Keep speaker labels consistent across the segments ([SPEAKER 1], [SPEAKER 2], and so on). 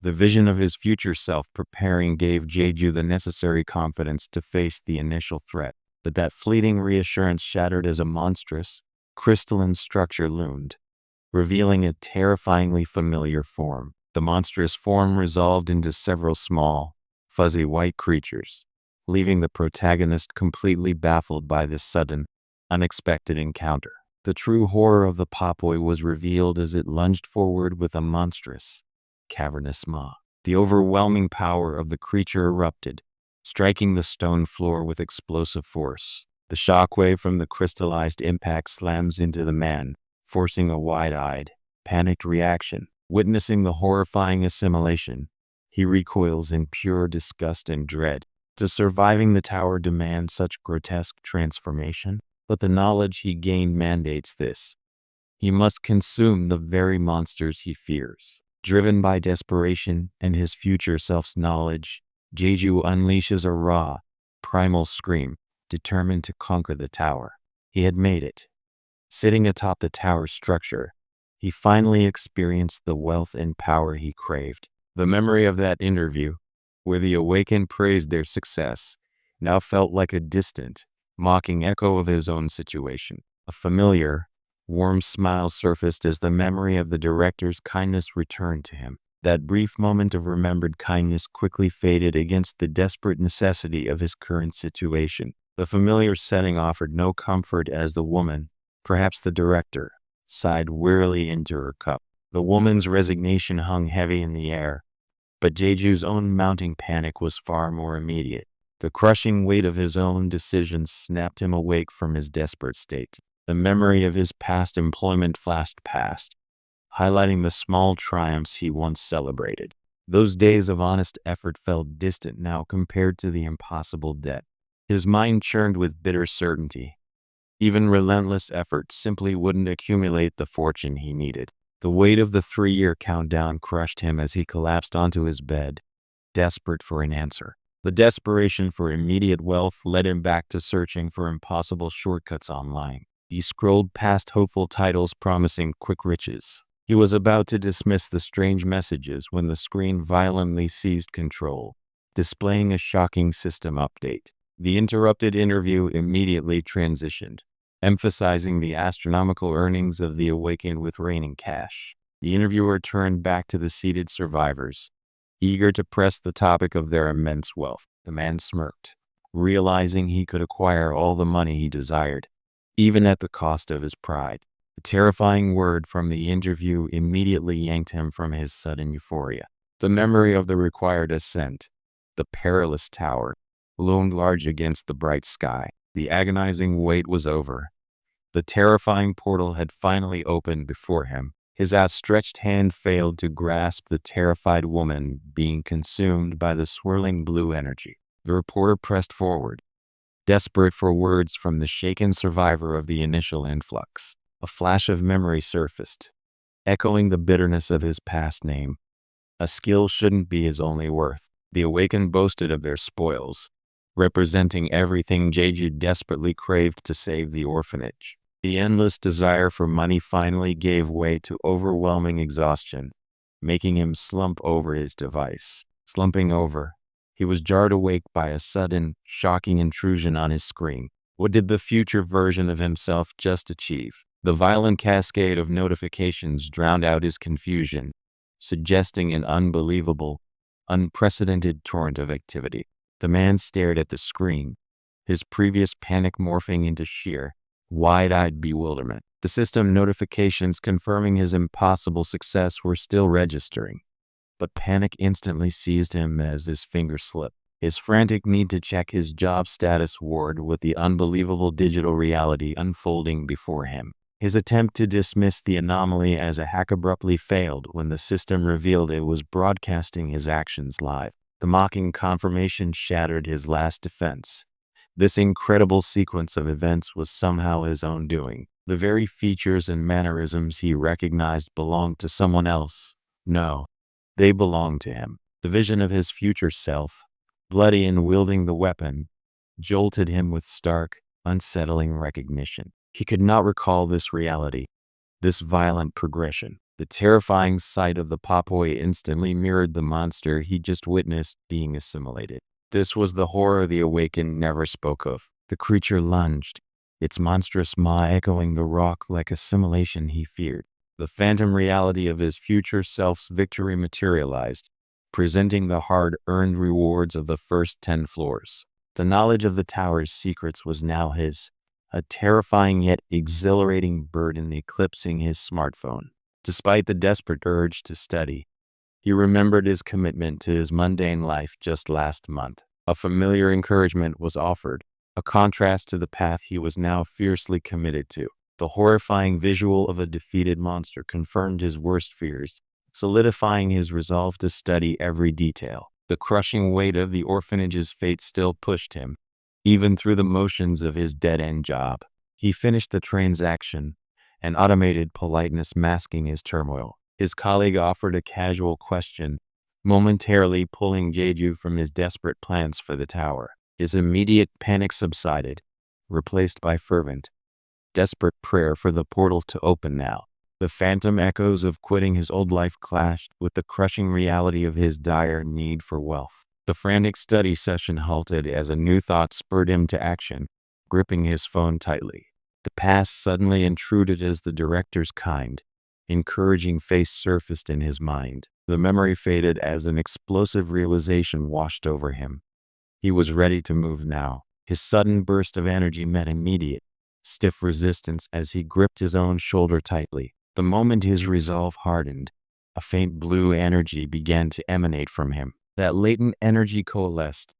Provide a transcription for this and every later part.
[SPEAKER 1] The vision of his future self preparing gave Jeju the necessary confidence to face the initial threat, but that fleeting reassurance shattered as a monstrous, crystalline structure loomed, revealing a terrifyingly familiar form. The monstrous form resolved into several small, fuzzy white creatures, leaving the protagonist completely baffled by this sudden, unexpected encounter. The true horror of the Popoi was revealed as it lunged forward with a monstrous, cavernous maw. The overwhelming power of the creature erupted, striking the stone floor with explosive force. The shockwave from the crystallized impact slams into the man, forcing a wide-eyed, panicked reaction. Witnessing the horrifying assimilation, he recoils in pure disgust and dread. Does surviving the tower demand such grotesque transformation? But the knowledge he gained mandates this. He must consume the very monsters he fears. Driven by desperation and his future self's knowledge, Jeju unleashes a raw, primal scream, determined to conquer the tower. He had made it. Sitting atop the tower's structure, he finally experienced the wealth and power he craved. The memory of that interview, where the awakened praised their success, now felt like a distant, mocking echo of his own situation. A familiar, warm smile surfaced as the memory of the director's kindness returned to him. That brief moment of remembered kindness quickly faded against the desperate necessity of his current situation. The familiar setting offered no comfort as the woman, perhaps the director, sighed wearily into her cup. The woman's resignation hung heavy in the air, but Jeju's own mounting panic was far more immediate. The crushing weight of his own decisions snapped him awake from his desperate state. The memory of his past employment flashed past, highlighting the small triumphs he once celebrated. Those days of honest effort felt distant now compared to the impossible debt. His mind churned with bitter certainty. Even relentless effort simply wouldn't accumulate the fortune he needed. The weight of the 3-year countdown crushed him as he collapsed onto his bed, desperate for an answer. The desperation for immediate wealth led him back to searching for impossible shortcuts online. He scrolled past hopeful titles promising quick riches. He was about to dismiss the strange messages when the screen violently seized control, displaying a shocking system update. The interrupted interview immediately transitioned, emphasizing the astronomical earnings of the awakened with raining cash. The interviewer turned back to the seated survivors, eager to press the topic of their immense wealth. The man smirked, realizing he could acquire all the money he desired, even at the cost of his pride. The terrifying word from the interview immediately yanked him from his sudden euphoria. The memory of the required ascent, the perilous tower, loomed large against the bright sky. The agonizing wait was over. The terrifying portal had finally opened before him. His outstretched hand failed to grasp the terrified woman being consumed by the swirling blue energy. The reporter pressed forward, desperate for words from the shaken survivor of the initial influx. A flash of memory surfaced, echoing the bitterness of his past name. A skill shouldn't be his only worth. The awakened boasted of their spoils, representing everything Jeju desperately craved to save the orphanage. The endless desire for money finally gave way to overwhelming exhaustion, making him slump over his device. Slumping over, he was jarred awake by a sudden, shocking intrusion on his screen. What did the future version of himself just achieve? The violent cascade of notifications drowned out his confusion, suggesting an unbelievable, unprecedented torrent of activity. The man stared at the screen, his previous panic morphing into sheer, wide-eyed bewilderment. The system notifications confirming his impossible success were still registering, but panic instantly seized him as his fingers slipped. His frantic need to check his job status warred with the unbelievable digital reality unfolding before him. His attempt to dismiss the anomaly as a hack abruptly failed when the system revealed it was broadcasting his actions live. The mocking confirmation shattered his last defense. This incredible sequence of events was somehow his own doing. The very features and mannerisms he recognized belonged to someone else. No, they belonged to him. The vision of his future self, bloody and wielding the weapon, jolted him with stark, unsettling recognition. He could not recall this reality, this violent progression. The terrifying sight of the Popoi instantly mirrored the monster he just witnessed being assimilated. This was the horror the awakened never spoke of. The creature lunged, its monstrous maw echoing the rock like assimilation he feared. The phantom reality of his future self's victory materialized, presenting the hard-earned rewards of the first 10 floors. The knowledge of the tower's secrets was now his, a terrifying yet exhilarating burden eclipsing his smartphone. Despite the desperate urge to study, he remembered his commitment to his mundane life just last month. A familiar encouragement was offered, a contrast to the path he was now fiercely committed to. The horrifying visual of a defeated monster confirmed his worst fears, solidifying his resolve to study every detail. The crushing weight of the orphanage's fate still pushed him, even through the motions of his dead-end job. He finished the transaction, an automated politeness masking his turmoil. His colleague offered a casual question, momentarily pulling Jeju from his desperate plans for the tower. His immediate panic subsided, replaced by fervent, desperate prayer for the portal to open now. The phantom echoes of quitting his old life clashed with the crushing reality of his dire need for wealth. The frantic study session halted as a new thought spurred him to action, gripping his phone tightly. The past suddenly intruded as the director's kind, encouraging face surfaced in his mind. The memory faded as an explosive realization washed over him. He was ready to move now. His sudden burst of energy met immediate, stiff resistance as he gripped his own shoulder tightly. The moment his resolve hardened, a faint blue energy began to emanate from him. That latent energy coalesced,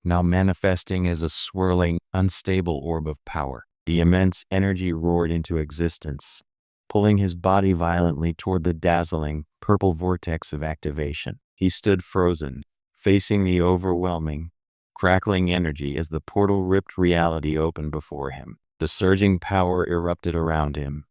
[SPEAKER 1] now manifesting as a swirling, unstable orb of power. The immense energy roared into existence, pulling his body violently toward the dazzling, purple vortex of activation. He stood frozen, facing the overwhelming, crackling energy as the portal ripped reality open before him. The surging power erupted around him,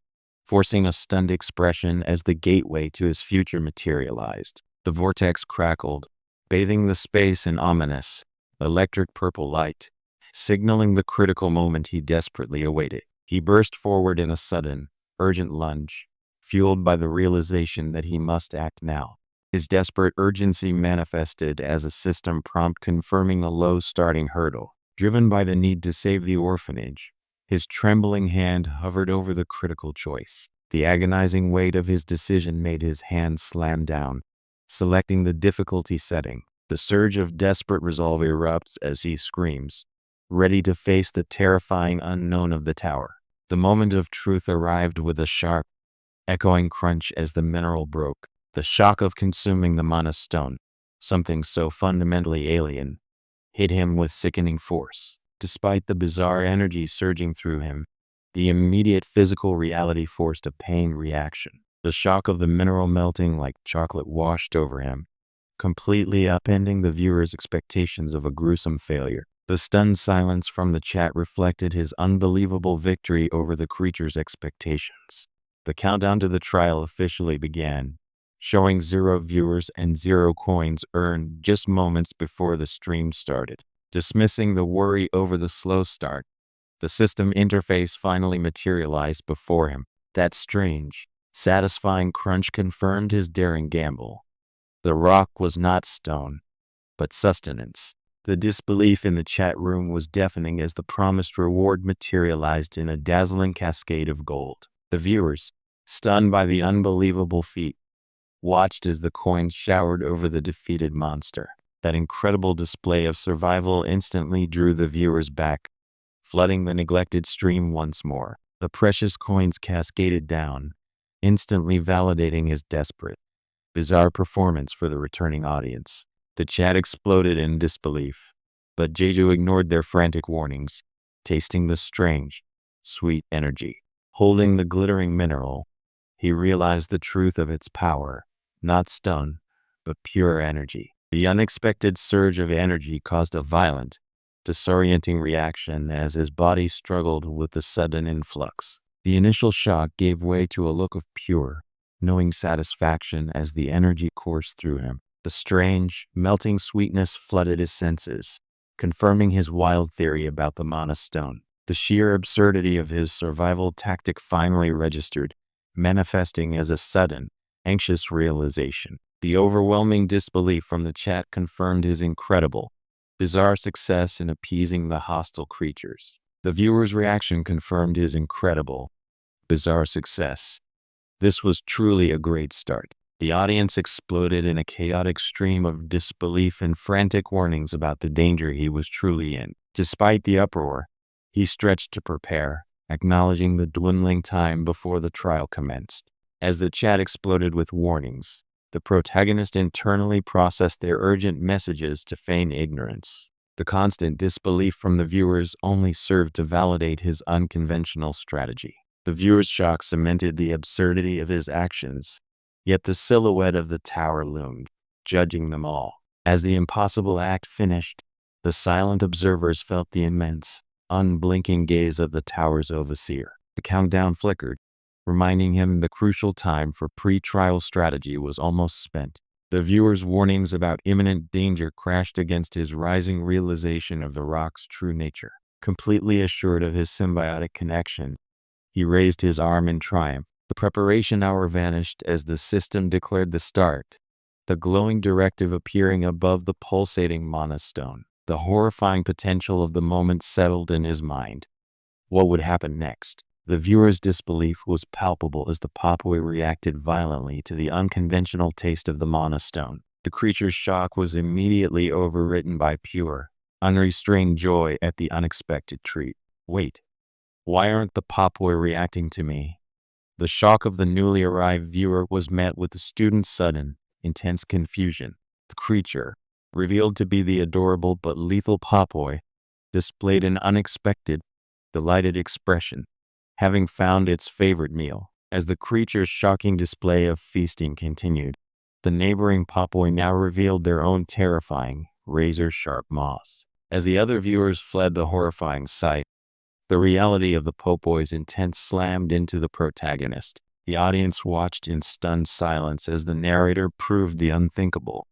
[SPEAKER 1] forcing a stunned expression as the gateway to his future materialized. The vortex crackled, bathing the space in ominous, electric purple light, signaling the critical moment he desperately awaited. He burst forward in a sudden, urgent lunge, fueled by the realization that he must act now. His desperate urgency manifested as a system prompt confirming a low starting hurdle. Driven by the need to save the orphanage, his trembling hand hovered over the critical choice. The agonizing weight of his decision made his hand slam down, selecting the difficulty setting. The surge of desperate resolve erupts as he screams, ready to face the terrifying unknown of the tower. The moment of truth arrived with a sharp, echoing crunch as the mineral broke. The shock of consuming the mana stone, something so fundamentally alien, hit him with sickening force. Despite the bizarre energy surging through him, the immediate physical reality forced a pain reaction. The shock of the mineral melting like chocolate washed over him, completely upending the viewer's expectations of a gruesome failure. The stunned silence from the chat reflected his unbelievable victory over the creature's expectations. The countdown to the trial officially began, showing 0 viewers and 0 coins earned just moments before the stream started. Dismissing the worry over the slow start, the system interface finally materialized before him. That strange, satisfying crunch confirmed his daring gamble. The rock was not stone, but sustenance. The disbelief in the chat room was deafening as the promised reward materialized in a dazzling cascade of gold. The viewers, stunned by the unbelievable feat, watched as the coins showered over the defeated monster. That incredible display of survival instantly drew the viewers back, flooding the neglected stream once more. The precious coins cascaded down, instantly validating his desperate, bizarre performance for the returning audience. The chat exploded in disbelief, but Jeju ignored their frantic warnings, tasting the strange, sweet energy. Holding the glittering mineral, he realized the truth of its power, not stone, but pure energy. The unexpected surge of energy caused a violent, disorienting reaction as his body struggled with the sudden influx. The initial shock gave way to a look of pure, knowing satisfaction as the energy coursed through him. The strange, melting sweetness flooded his senses, confirming his wild theory about the mana stone. The sheer absurdity of his survival tactic finally registered, manifesting as a sudden, anxious realization. The overwhelming disbelief from the chat confirmed his incredible, bizarre success in appeasing the hostile creatures. The viewer's reaction confirmed his incredible, bizarre success. This was truly a great start. The audience exploded in a chaotic stream of disbelief and frantic warnings about the danger he was truly in. Despite the uproar, he stretched to prepare, acknowledging the dwindling time before the trial commenced. As the chat exploded with warnings, the protagonist internally processed their urgent messages to feign ignorance. The constant disbelief from the viewers only served to validate his unconventional strategy. The viewer's shock cemented the absurdity of his actions, yet the silhouette of the tower loomed, judging them all. As the impossible act finished, the silent observers felt the immense, unblinking gaze of the tower's overseer. The countdown flickered, reminding him the crucial time for pre-trial strategy was almost spent. The viewer's warnings about imminent danger crashed against his rising realization of the rock's true nature. Completely assured of his symbiotic connection, he raised his arm in triumph. The preparation hour vanished as the system declared the start, the glowing directive appearing above the pulsating mana stone. The horrifying potential of the moment settled in his mind. What would happen next? The viewer's disbelief was palpable as the Popoi reacted violently to the unconventional taste of the mana stone. The creature's shock was immediately overwritten by pure, unrestrained joy at the unexpected treat. Wait, why aren't the Popoi reacting to me? The shock of the newly arrived viewer was met with the student's sudden, intense confusion. The creature, revealed to be the adorable but lethal Popoi, displayed an unexpected, delighted expression, having found its favorite meal. As the creature's shocking display of feasting continued, the neighboring Popoi now revealed their own terrifying, razor-sharp maws. As the other viewers fled the horrifying sight, the reality of the Popoi's intent slammed into the protagonist. The audience watched in stunned silence as the narrator proved the unthinkable.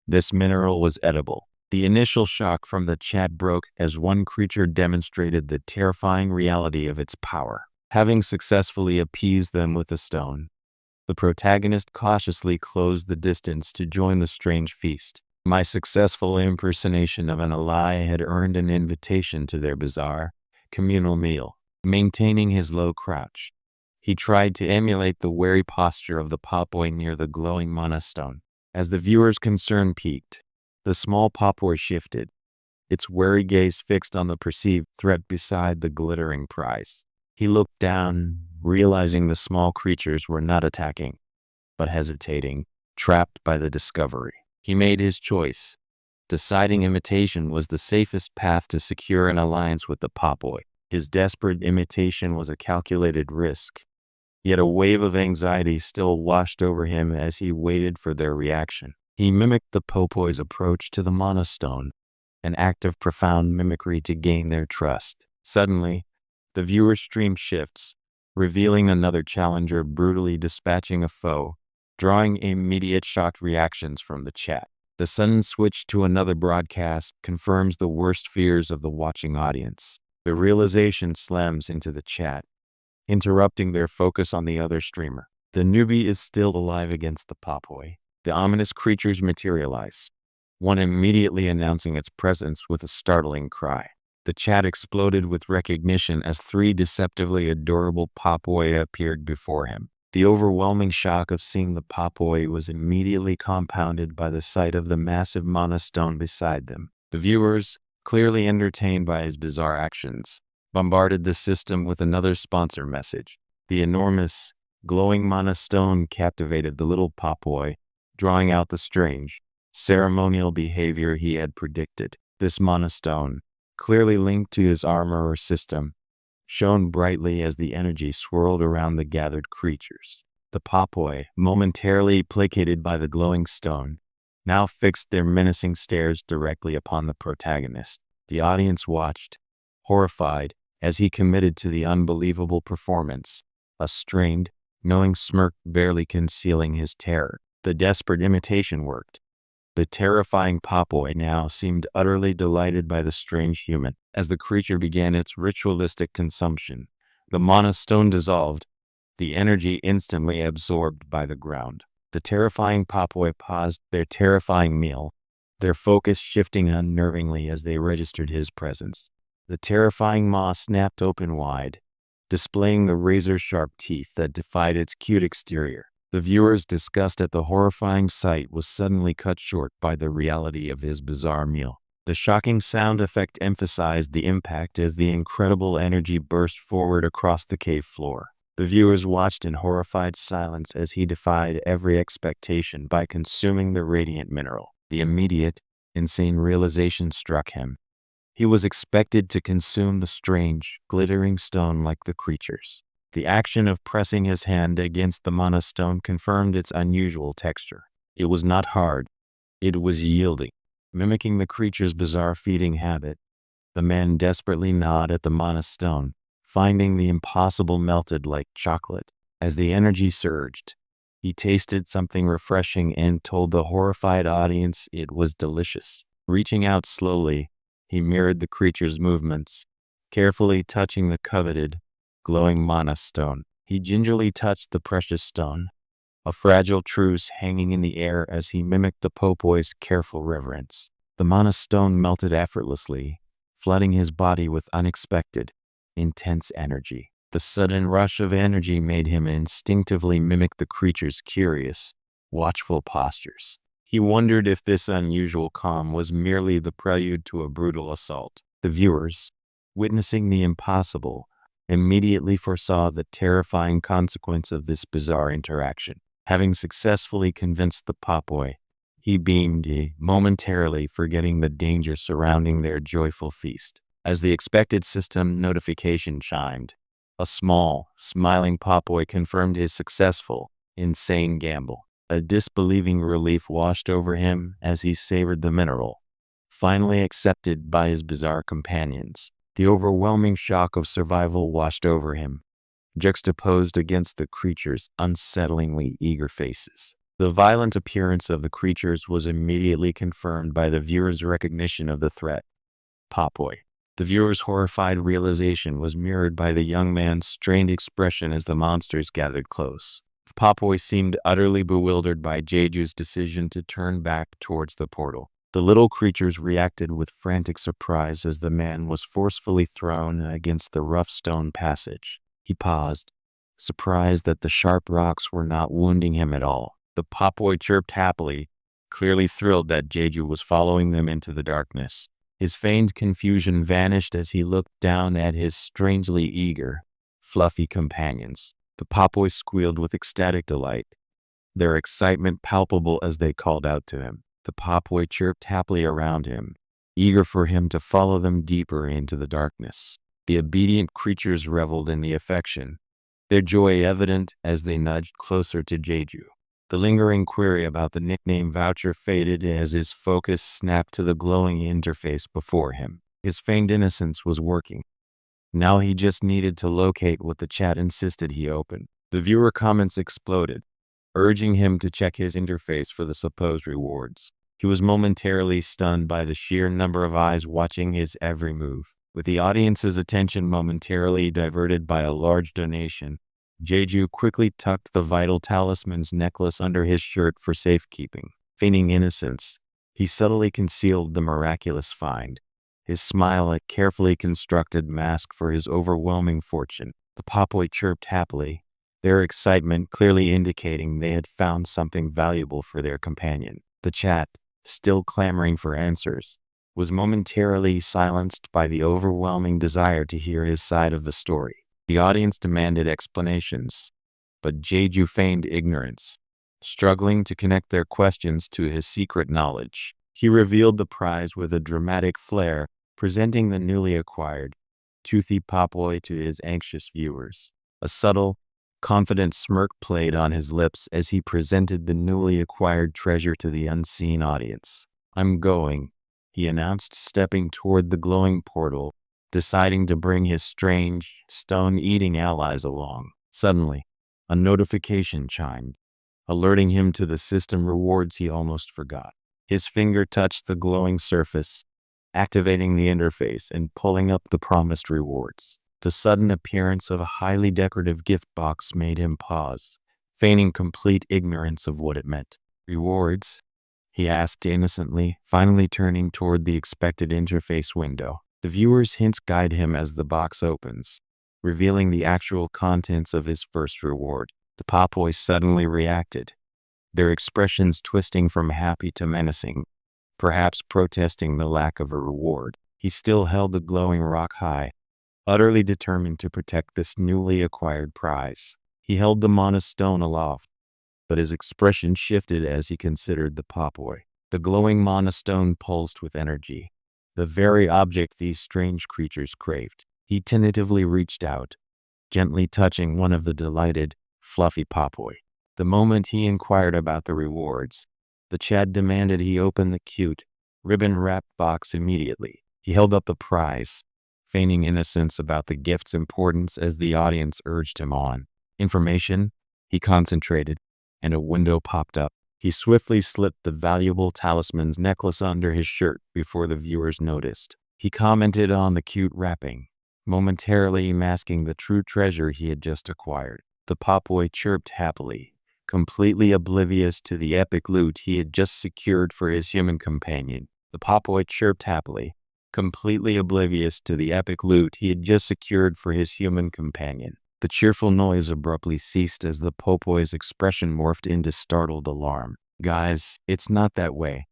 [SPEAKER 1] This mineral was edible. The initial shock from the chat broke as one creature demonstrated the terrifying reality of its power. Having successfully appeased them with a stone, the protagonist cautiously closed the distance to join the strange feast. My successful impersonation of an ally had earned an invitation to their bizarre, communal meal. Maintaining his low crouch, he tried to emulate the wary posture of the Popoi near the glowing mana stone. As the viewer's concern peaked, the small Popoi shifted, its wary gaze fixed on the perceived threat beside the glittering prize. He looked down, realizing the small creatures were not attacking, but hesitating, trapped by the discovery. He made his choice, deciding imitation was the safest path to secure an alliance with the Popoi. His desperate imitation was a calculated risk, yet a wave of anxiety still washed over him as he waited for their reaction. He mimicked the Popoi's approach to the mana stone, an act of profound mimicry to gain their trust. Suddenly, the viewer's stream shifts, revealing another challenger brutally dispatching a foe, drawing immediate shocked reactions from the chat. The sudden switch to another broadcast confirms the worst fears of the watching audience. The realization slams into the chat, interrupting their focus on the other streamer. The newbie is still alive against the Popoi. The ominous creatures materialize, one immediately announcing its presence with a startling cry. The chat exploded with recognition as three deceptively adorable Popoi appeared before him. The overwhelming shock of seeing the Popoi was immediately compounded by the sight of the massive mana stone beside them. The viewers, clearly entertained by his bizarre actions, bombarded the system with another sponsor message. The enormous, glowing mana stone captivated the little Popoi, drawing out the strange, ceremonial behavior he had predicted. This mana stone, clearly linked to his armor or system, shone brightly as the energy swirled around the gathered creatures. The Popoi, momentarily placated by the glowing stone, now fixed their menacing stares directly upon the protagonist. The audience watched, horrified, as he committed to the unbelievable performance, a strained, knowing smirk barely concealing his terror. The desperate imitation worked. The terrifying Popoi now seemed utterly delighted by the strange human. As the creature began its ritualistic consumption, the mana stone dissolved, the energy instantly absorbed by the ground. The terrifying Papoi paused their terrifying meal, their focus shifting unnervingly as they registered his presence. The terrifying maw snapped open wide, displaying the razor-sharp teeth that defied its cute exterior. The viewer's disgust at the horrifying sight was suddenly cut short by the reality of his bizarre meal. The shocking sound effect emphasized the impact as the incredible energy burst forward across the cave floor. The viewers watched in horrified silence as he defied every expectation by consuming the radiant mineral. The immediate, insane realization struck him. He was expected to consume the strange, glittering stone like the creatures. The action of pressing his hand against the mana stone confirmed its unusual texture. It was not hard. It was yielding. Mimicking the creature's bizarre feeding habit, the man desperately gnawed at the mana stone, finding the impossible melted like chocolate. As the energy surged, he tasted something refreshing and told the horrified audience it was delicious. Reaching out slowly, he mirrored the creature's movements, carefully touching the coveted, glowing mana stone. He gingerly touched the precious stone, a fragile truce hanging in the air as he mimicked the Popoi's careful reverence. The mana stone melted effortlessly, flooding his body with unexpected, intense energy. The sudden rush of energy made him instinctively mimic the creature's curious, watchful postures. He wondered if this unusual calm was merely the prelude to a brutal assault. The viewers, witnessing the impossible, immediately foresaw the terrifying consequence of this bizarre interaction. Having successfully convinced the Papoi, he beamed, momentarily forgetting the danger surrounding their joyful feast. As the expected system notification chimed, a small, smiling Papoi confirmed his successful, insane gamble. A disbelieving relief washed over him as he savored the mineral, finally accepted by his bizarre companions. The overwhelming shock of survival washed over him, juxtaposed against the creature's unsettlingly eager faces. The violent appearance of the creatures was immediately confirmed by the viewer's recognition of the threat. Papoi. The viewer's horrified realization was mirrored by the young man's strained expression as the monsters gathered close. Papoi seemed utterly bewildered by Jeju's decision to turn back towards the portal. The little creatures reacted with frantic surprise as the man was forcefully thrown against the rough stone passage. He paused, surprised that the sharp rocks were not wounding him at all. The Papoi chirped happily, clearly thrilled that Jeju was following them into the darkness. His feigned confusion vanished as he looked down at his strangely eager, fluffy companions. The Papoi squealed with ecstatic delight, their excitement palpable as they called out to him. The Papoi chirped happily around him, eager for him to follow them deeper into the darkness. The obedient creatures reveled in the affection, their joy evident as they nudged closer to Jeju. The lingering query about the nickname voucher faded as his focus snapped to the glowing interface before him. His feigned innocence was working. Now he just needed to locate what the chat insisted he open. The viewer comments exploded, urging him to check his interface for the supposed rewards. He was momentarily stunned by the sheer number of eyes watching his every move. With the audience's attention momentarily diverted by a large donation, Jeju quickly tucked the vital talisman's necklace under his shirt for safekeeping. Feigning innocence, he subtly concealed the miraculous find, his smile a carefully constructed mask for his overwhelming fortune. The Papoi chirped happily, their excitement clearly indicating they had found something valuable for their companion. The chat, still clamoring for answers, was momentarily silenced by the overwhelming desire to hear his side of the story. The audience demanded explanations, but Jeju feigned ignorance, struggling to connect their questions to his secret knowledge. He revealed the prize with a dramatic flair, presenting the newly acquired, toothy Papoi to his anxious viewers. A subtle, confident smirk played on his lips as he presented the newly acquired treasure to the unseen audience. "I'm going," he announced, stepping toward the glowing portal, deciding to bring his strange, stone-eating allies along. Suddenly, a notification chimed, alerting him to the system rewards he almost forgot. His finger touched the glowing surface, activating the interface and pulling up the promised rewards. The sudden appearance of a highly decorative gift box made him pause, feigning complete ignorance of what it meant. Rewards? He asked innocently, finally turning toward the expected interface window. The viewer's hints guide him as the box opens, revealing the actual contents of his first reward. The Popboys suddenly reacted, their expressions twisting from happy to menacing, perhaps protesting the lack of a reward. He still held the glowing rock high, utterly determined to protect this newly acquired prize. He held the mana stone aloft, but his expression shifted as he considered the Popboy. The glowing mana stone pulsed with energy, the very object these strange creatures craved. He tentatively reached out, gently touching one of the delighted, fluffy Popboy. The moment he inquired about the rewards, the Chad demanded he open the cute, ribbon-wrapped box immediately. He held up the prize, feigning innocence about the gift's importance as the audience urged him on. Information? He concentrated, and a window popped up. He swiftly slipped the valuable talisman's necklace under his shirt before the viewers noticed. He commented on the cute wrapping, momentarily masking the true treasure he had just acquired. The Popboy chirped happily, completely oblivious to the epic loot he had just secured for his human companion. The Popboy chirped happily, completely oblivious to the epic loot he had just secured for his human companion. The cheerful noise abruptly ceased as the Popboy's expression morphed into startled alarm. "Guys, it's not that way,"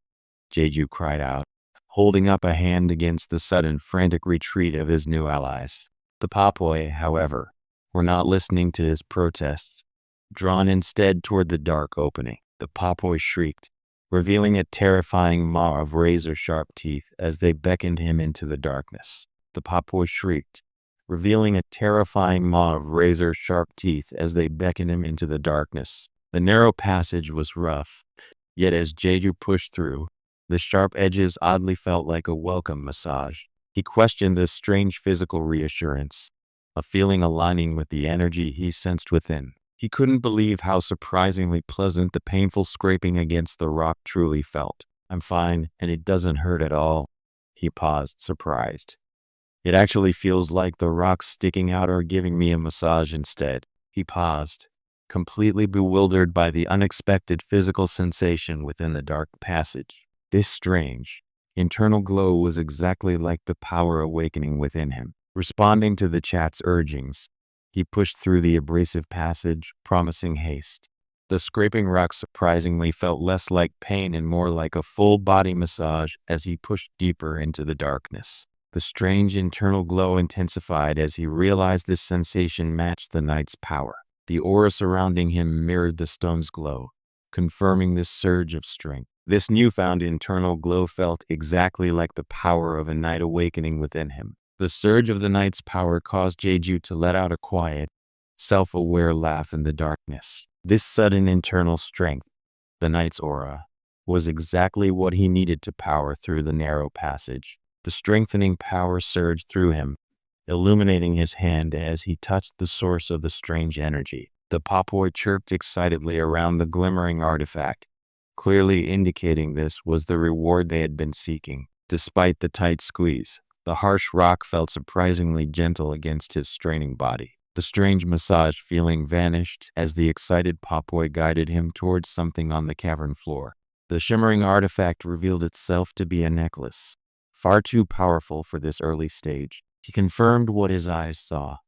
[SPEAKER 1] Jeju cried out, holding up a hand against the sudden frantic retreat of his new allies. The Popboy, however, were not listening to his protests. Drawn instead toward the dark opening, the Popboy shrieked, revealing a terrifying maw of razor-sharp teeth as they beckoned him into the darkness. The Popboy shrieked, revealing a terrifying maw of razor-sharp teeth as they beckoned him into the darkness. The narrow passage was rough, yet as Jeju pushed through, the sharp edges oddly felt like a welcome massage. He questioned this strange physical reassurance, a feeling aligning with the energy he sensed within. He couldn't believe how surprisingly pleasant the painful scraping against the rock truly felt. "I'm fine, and it doesn't hurt at all." He paused, surprised. "It actually feels like the rocks sticking out are giving me a massage instead." He paused, completely bewildered by the unexpected physical sensation within the dark passage. This strange, internal glow was exactly like the power awakening within him. Responding to the chat's urgings, he pushed through the abrasive passage, promising haste. The scraping rock surprisingly felt less like pain and more like a full-body massage as he pushed deeper into the darkness. The strange internal glow intensified as he realized this sensation matched the knight's power. The aura surrounding him mirrored the stone's glow, confirming this surge of strength. This newfound internal glow felt exactly like the power of a knight awakening within him. The surge of the knight's power caused Jeju to let out a quiet, self-aware laugh in the darkness. This sudden internal strength, the knight's aura, was exactly what he needed to power through the narrow passage. The strengthening power surged through him, illuminating his hand as he touched the source of the strange energy. The Popboy chirped excitedly around the glimmering artifact, clearly indicating this was the reward they had been seeking. Despite the tight squeeze, the harsh rock felt surprisingly gentle against his straining body. The strange massage feeling vanished as the excited Popboy guided him towards something on the cavern floor. The shimmering artifact revealed itself to be a necklace, far too powerful for this early stage. He confirmed what his eyes saw.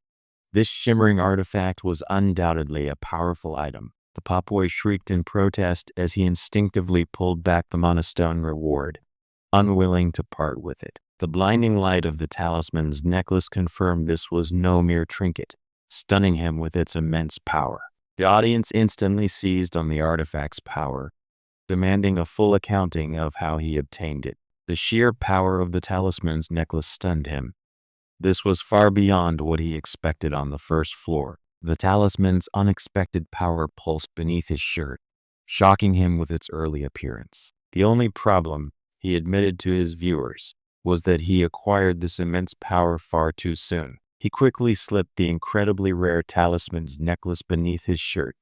[SPEAKER 1] This shimmering artifact was undoubtedly a powerful item. The Popboy shrieked in protest as he instinctively pulled back the mana stone reward, unwilling to part with it. The blinding light of the talisman's necklace confirmed this was no mere trinket, stunning him with its immense power. The audience instantly seized on the artifact's power, demanding a full accounting of how he obtained it. The sheer power of the talisman's necklace stunned him. This was far beyond what he expected on the first floor. The talisman's unexpected power pulsed beneath his shirt, shocking him with its early appearance. The only problem, he admitted to his viewers, was that he acquired this immense power far too soon. He quickly slipped the incredibly rare talisman's necklace beneath his shirt,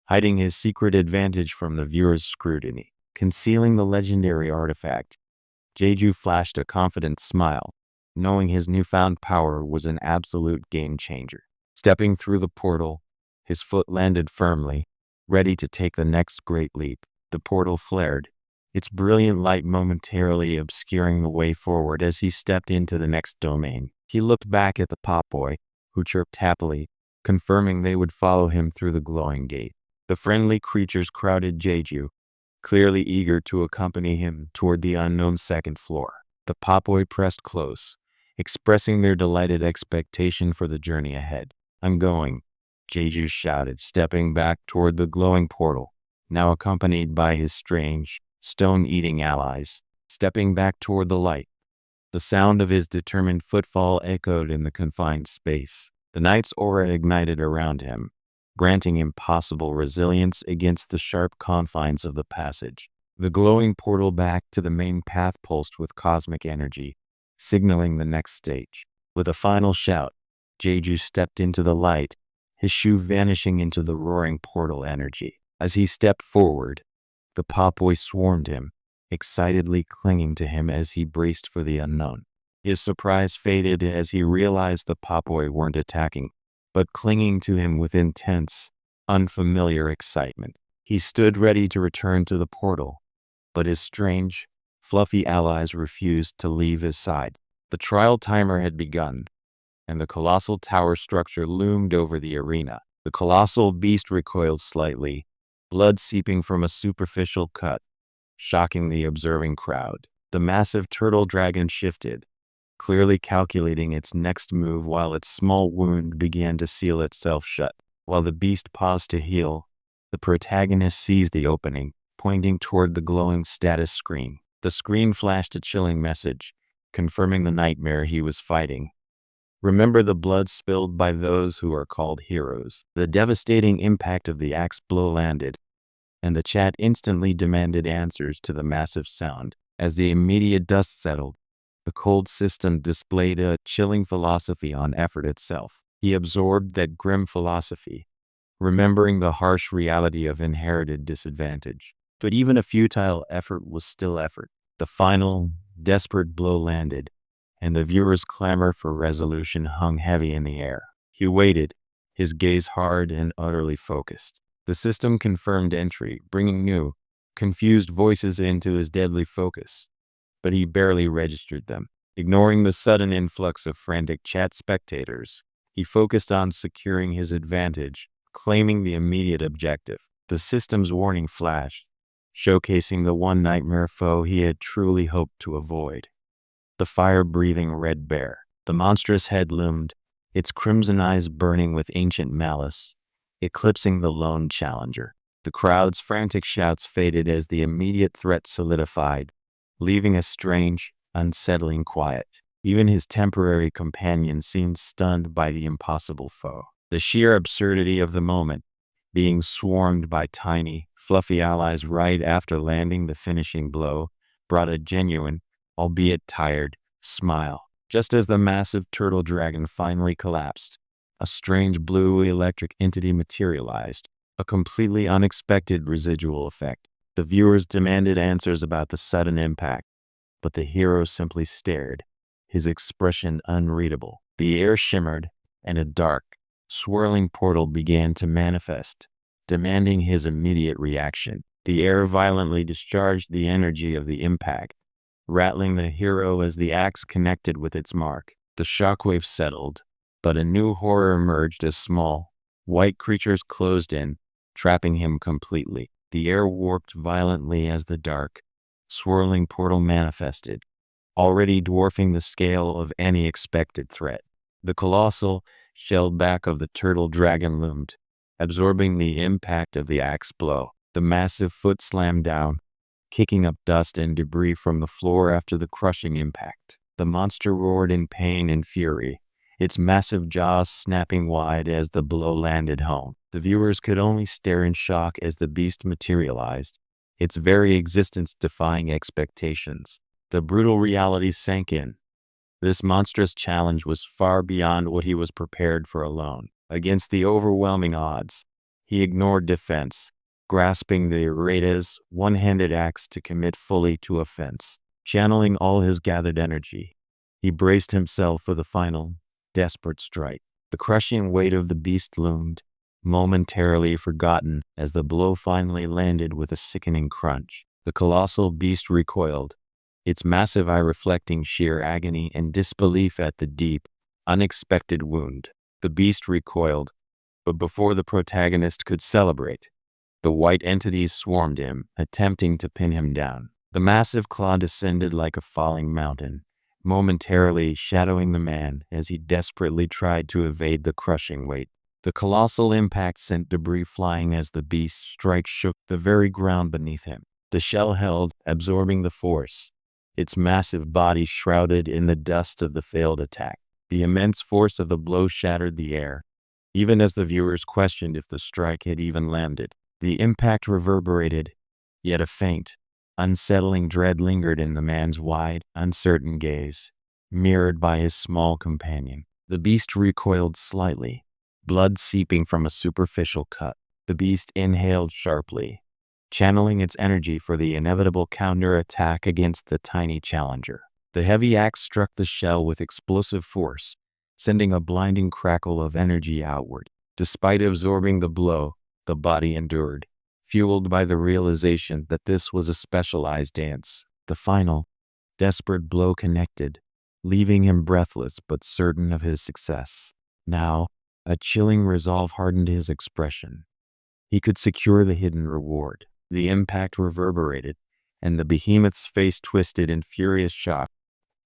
[SPEAKER 1] hiding his secret advantage from the viewer's scrutiny. Concealing the legendary artifact, Jeju flashed a confident smile, knowing his newfound power was an absolute game changer. Stepping through the portal, his foot landed firmly, ready to take the next great leap. The portal flared, its brilliant light momentarily obscuring the way forward as he stepped into the next domain. He looked back at the pop boy, who chirped happily, confirming they would follow him through the glowing gate. The friendly creatures crowded Jeju, clearly eager to accompany him toward the unknown second floor. The pop boy pressed close, expressing their delighted expectation for the journey ahead. "I'm going," Jeju shouted, stepping back toward the glowing portal, now accompanied by his strange, stone-eating allies. Stepping back toward the light, the sound of his determined footfall echoed in the confined space. The knight's aura ignited around him, granting impossible resilience against the sharp confines of the passage. The glowing portal back to the main path pulsed with cosmic energy, signaling the next stage. With a final shout, Jeju stepped into the light, his shoe vanishing into the roaring portal energy. As he stepped forward, the pop boy swarmed him, excitedly clinging to him as he braced for the unknown. His surprise faded as he realized the pop boy weren't attacking, but clinging to him with intense, unfamiliar excitement. He stood ready to return to the portal, but his strange, fluffy allies refused to leave his side. The trial timer had begun, and the colossal tower structure loomed over the arena. The colossal beast recoiled slightly, blood seeping from a superficial cut, shocking the observing crowd. The massive turtle dragon shifted, clearly calculating its next move while its small wound began to seal itself shut. While the beast paused to heal, the protagonist seized the opening, pointing toward the glowing status screen. The screen flashed a chilling message, confirming the nightmare he was fighting. "Remember the blood spilled by those who are called heroes." The devastating impact of the axe blow landed, and the chat instantly demanded answers to the massive sound. As the immediate dust settled, the cold system displayed a chilling philosophy on effort itself. He absorbed that grim philosophy, remembering the harsh reality of inherited disadvantage. But even a futile effort was still effort. The final, desperate blow landed, and the viewer's clamor for resolution hung heavy in the air. He waited, his gaze hard and utterly focused. The system confirmed entry, bringing new, confused voices into his deadly focus, but he barely registered them. Ignoring the sudden influx of frantic chat spectators, he focused on securing his advantage, claiming the immediate objective. The system's warning flashed, showcasing the one nightmare foe he had truly hoped to avoid. The fire-breathing red bear. The monstrous head loomed, its crimson eyes burning with ancient malice, eclipsing the lone challenger. The crowd's frantic shouts faded as the immediate threat solidified, leaving a strange, unsettling quiet. Even his temporary companion seemed stunned by the impossible foe. The sheer absurdity of the moment, being swarmed by tiny, fluffy allies right after landing the finishing blow, brought a genuine, albeit tired, smile. Just as the massive turtle dragon finally collapsed, a strange blue electric entity materialized, a completely unexpected residual effect. The viewers demanded answers about the sudden impact, but the hero simply stared, his expression unreadable. The air shimmered, and a dark, swirling portal began to manifest, demanding his immediate reaction. The air violently discharged the energy of the impact, rattling the hero as the axe connected with its mark. The shockwave settled, but a new horror emerged as small, white creatures closed in, trapping him completely. The air warped violently as the dark, swirling portal manifested, already dwarfing the scale of any expected threat. The colossal, shelled back of the turtle dragon loomed, absorbing the impact of the axe blow. The massive foot slammed down, kicking up dust and debris from the floor after the crushing impact. The monster roared in pain and fury, its massive jaws snapping wide as the blow landed home. The viewers could only stare in shock as the beast materialized, its very existence defying expectations. The brutal reality sank in. This monstrous challenge was far beyond what he was prepared for alone. Against the overwhelming odds, he ignored defense, grasping the Raita's one-handed axe to commit fully to offense. Channeling all his gathered energy, he braced himself for the final, desperate strike. The crushing weight of the beast loomed, momentarily forgotten as the blow finally landed with a sickening crunch. The colossal beast recoiled, its massive eye reflecting sheer agony and disbelief at the deep, unexpected wound. The beast recoiled, but before the protagonist could celebrate, the white entities swarmed him, attempting to pin him down. The massive claw descended like a falling mountain, momentarily shadowing the man as he desperately tried to evade the crushing weight. The colossal impact sent debris flying as the beast's strike shook the very ground beneath him. The shell held, absorbing the force, its massive body shrouded in the dust of the failed attack. The immense force of the blow shattered the air, even as the viewers questioned if the strike had even landed. The impact reverberated, yet a faint, unsettling dread lingered in the man's wide, uncertain gaze, mirrored by his small companion. The beast recoiled slightly, blood seeping from a superficial cut. The beast inhaled sharply, channeling its energy for the inevitable counter-attack against the tiny challenger. The heavy axe struck the shell with explosive force, sending a blinding crackle of energy outward. Despite absorbing the blow, the body endured, fueled by the realization that this was a specialized dance. The final, desperate blow connected, leaving him breathless but certain of his success. Now, a chilling resolve hardened his expression. He could secure the hidden reward. The impact reverberated, and the behemoth's face twisted in furious shock,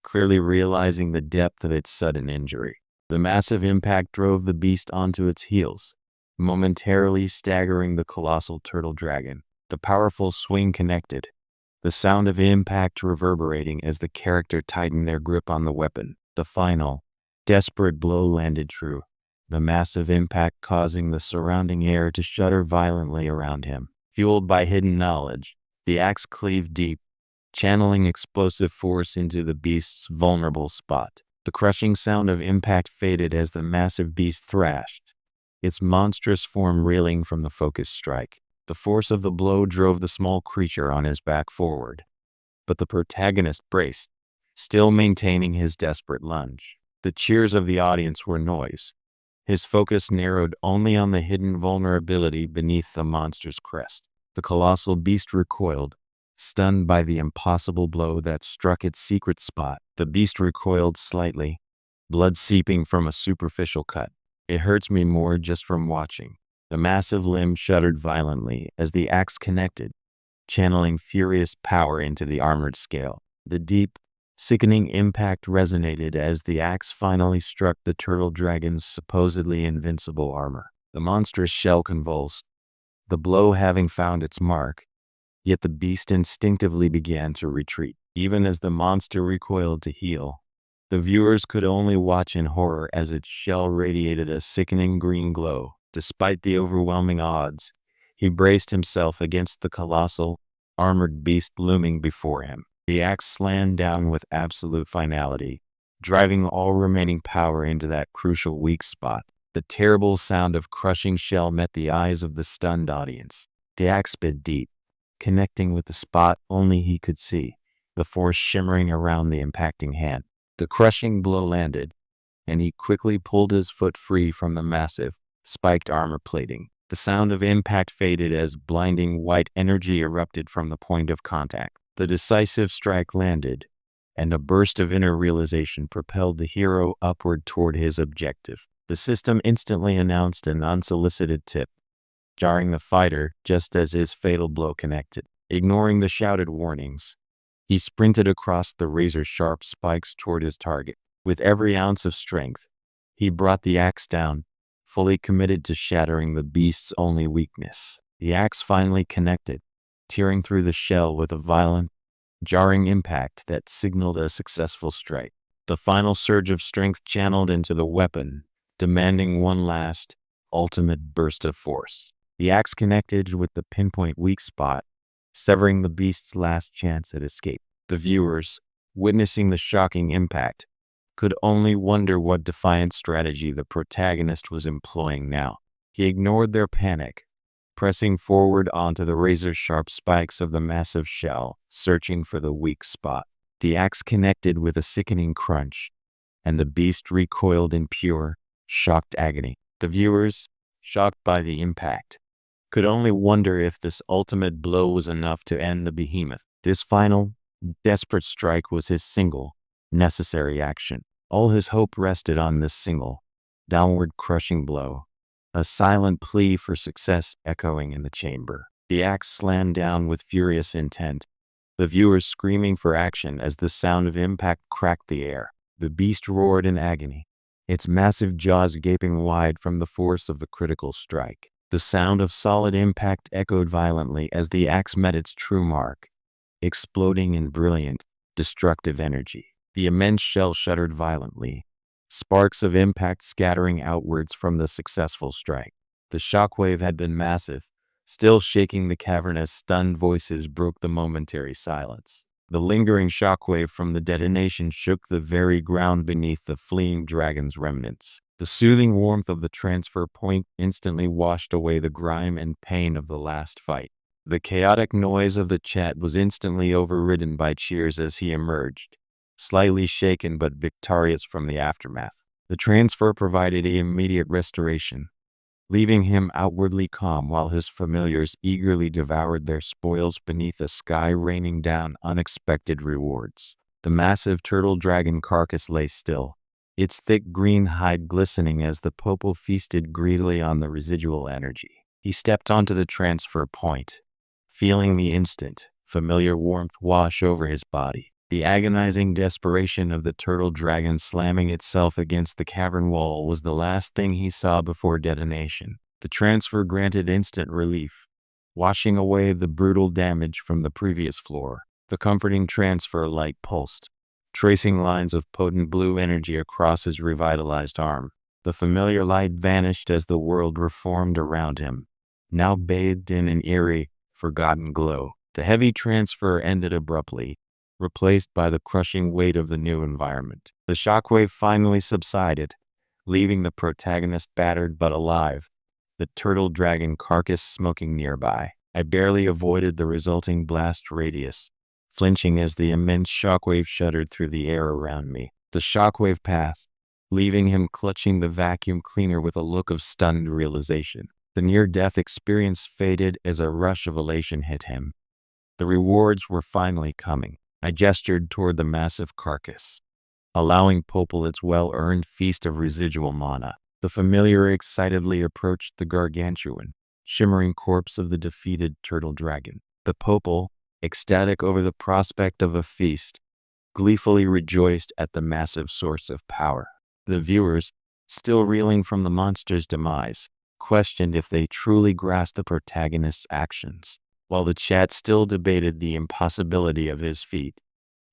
[SPEAKER 1] clearly realizing the depth of its sudden injury. The massive impact drove the beast onto its heels, momentarily staggering the colossal turtle dragon. The powerful swing connected, the sound of impact reverberating as the character tightened their grip on the weapon. The final, desperate blow landed true, the massive impact causing the surrounding air to shudder violently around him. Fueled by hidden knowledge, the axe cleaved deep, channeling explosive force into the beast's vulnerable spot. The crushing sound of impact faded as the massive beast thrashed, its monstrous form reeling from the focused strike. The force of the blow drove the small creature on his back forward, but the protagonist braced, still maintaining his desperate lunge. The cheers of the audience were noise, his focus narrowed only on the hidden vulnerability beneath the monster's crest. The colossal beast recoiled, stunned by the impossible blow that struck its secret spot. The beast recoiled slightly, blood seeping from a superficial cut. It hurts me more just from watching. The massive limb shuddered violently as the axe connected, channeling furious power into the armored scale. The deep, sickening impact resonated as the axe finally struck the turtle dragon's supposedly invincible armor. The monstrous shell convulsed, the blow having found its mark, yet the beast instinctively began to retreat. Even as the monster recoiled to heal, the viewers could only watch in horror as its shell radiated a sickening green glow. Despite the overwhelming odds, he braced himself against the colossal, armored beast looming before him. The axe slammed down with absolute finality, driving all remaining power into that crucial weak spot. The terrible sound of crushing shell met the eyes of the stunned audience. The axe bit deep, connecting with the spot only he could see, the force shimmering around the impacting hand. The crushing blow landed, and he quickly pulled his foot free from the massive, spiked armor plating. The sound of impact faded as blinding white energy erupted from the point of contact. The decisive strike landed, and a burst of inner realization propelled the hero upward toward his objective. The system instantly announced an unsolicited tip, jarring the fighter just as his fatal blow connected. Ignoring the shouted warnings, he sprinted across the razor-sharp spikes toward his target. With every ounce of strength, he brought the axe down, fully committed to shattering the beast's only weakness. The axe finally connected, tearing through the shell with a violent, jarring impact that signaled a successful strike. The final surge of strength channeled into the weapon, demanding one last, ultimate burst of force. The axe connected with the pinpoint weak spot, severing the beast's last chance at escape. The viewers, witnessing the shocking impact, could only wonder what defiant strategy the protagonist was employing now. He ignored their panic, pressing forward onto the razor-sharp spikes of the massive shell, searching for the weak spot. The axe connected with a sickening crunch, and the beast recoiled in pure, shocked agony. The viewers, shocked by the impact, could only wonder if this ultimate blow was enough to end the behemoth. This final, desperate strike was his single, necessary action. All his hope rested on this single, downward crushing blow, a silent plea for success echoing in the chamber. The axe slammed down with furious intent, the viewers screaming for action as the sound of impact cracked the air. The beast roared in agony, its massive jaws gaping wide from the force of the critical strike. The sound of solid impact echoed violently as the axe met its true mark, exploding in brilliant, destructive energy. The immense shell shuddered violently, sparks of impact scattering outwards from the successful strike. The shockwave had been massive, still shaking the cavern as stunned voices broke the momentary silence. The lingering shockwave from the detonation shook the very ground beneath the fleeing dragon's remnants. The soothing warmth of the transfer point instantly washed away the grime and pain of the last fight. The chaotic noise of the chat was instantly overridden by cheers as he emerged, slightly shaken but victorious from the aftermath. The transfer provided immediate restoration, leaving him outwardly calm while his familiars eagerly devoured their spoils beneath a sky raining down unexpected rewards. The massive turtle dragon carcass lay still, its thick green hide glistening as the Popol feasted greedily on the residual energy. He stepped onto the transfer point, feeling the instant, familiar warmth wash over his body. The agonizing desperation of the turtle dragon slamming itself against the cavern wall was the last thing he saw before detonation. The transfer granted instant relief, washing away the brutal damage from the previous floor. The comforting transfer light pulsed, tracing lines of potent blue energy across his revitalized arm. The familiar light vanished as the world reformed around him, now bathed in an eerie, forgotten glow. The heavy transfer ended abruptly, replaced by the crushing weight of the new environment. The shockwave finally subsided, leaving the protagonist battered but alive, the turtle dragon carcass smoking nearby. I barely avoided the resulting blast radius, flinching as the immense shockwave shuddered through the air around me. The shockwave passed, leaving him clutching the vacuum cleaner with a look of stunned realization. The near-death experience faded as a rush of elation hit him. The rewards were finally coming. I gestured toward the massive carcass, allowing Popol its well-earned feast of residual mana. The familiar excitedly approached the gargantuan, shimmering corpse of the defeated turtle dragon. The Popol, ecstatic over the prospect of a feast, gleefully rejoiced at the massive source of power. The viewers, still reeling from the monster's demise, questioned if they truly grasped the protagonist's actions. While the chat still debated the impossibility of his feat,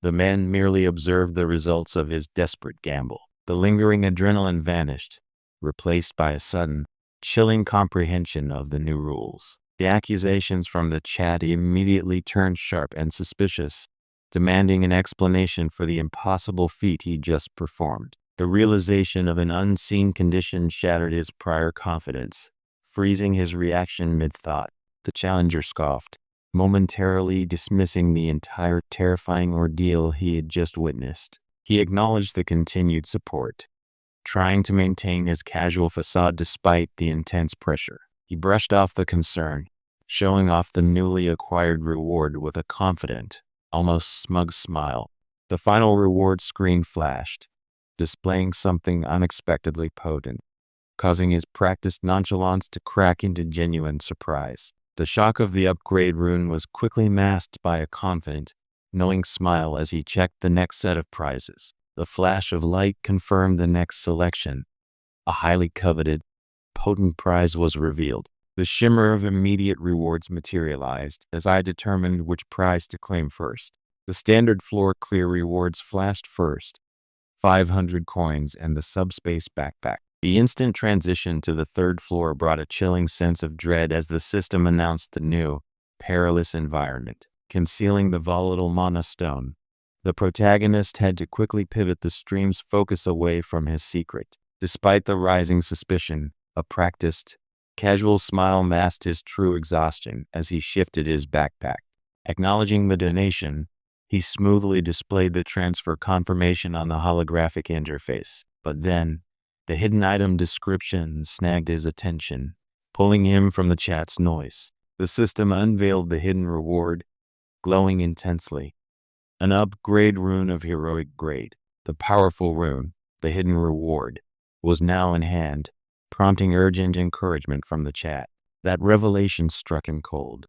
[SPEAKER 1] the men merely observed the results of his desperate gamble. The lingering adrenaline vanished, replaced by a sudden, chilling comprehension of the new rules. The accusations from the chat immediately turned sharp and suspicious, demanding an explanation for the impossible feat he just performed. The realization of an unseen condition shattered his prior confidence, freezing his reaction mid-thought. The challenger scoffed, momentarily dismissing the entire terrifying ordeal he had just witnessed. He acknowledged the continued support, trying to maintain his casual facade despite the intense pressure. He brushed off the concern, showing off the newly acquired reward with a confident, almost smug smile. The final reward screen flashed, displaying something unexpectedly potent, causing his practiced nonchalance to crack into genuine surprise. The shock of the upgrade rune was quickly masked by a confident, knowing smile as he checked the next set of prizes. The flash of light confirmed the next selection. A highly coveted, potent prize was revealed. The shimmer of immediate rewards materialized as I determined which prize to claim first. The standard floor clear rewards flashed first, 500 coins and the subspace backpack. The instant transition to the third floor brought a chilling sense of dread as the system announced the new, perilous environment, concealing the volatile mana stone. The protagonist had to quickly pivot the stream's focus away from his secret. Despite the rising suspicion, a practiced, casual smile masked his true exhaustion as he shifted his backpack. Acknowledging the donation, he smoothly displayed the transfer confirmation on the holographic interface. But then, the hidden item description snagged his attention. pulling him from the chat's noise. The system unveiled the hidden reward, glowing intensely. An upgrade rune of heroic grade. The powerful rune, the hidden reward, was now in hand, prompting urgent encouragement from the chat. That revelation struck him cold.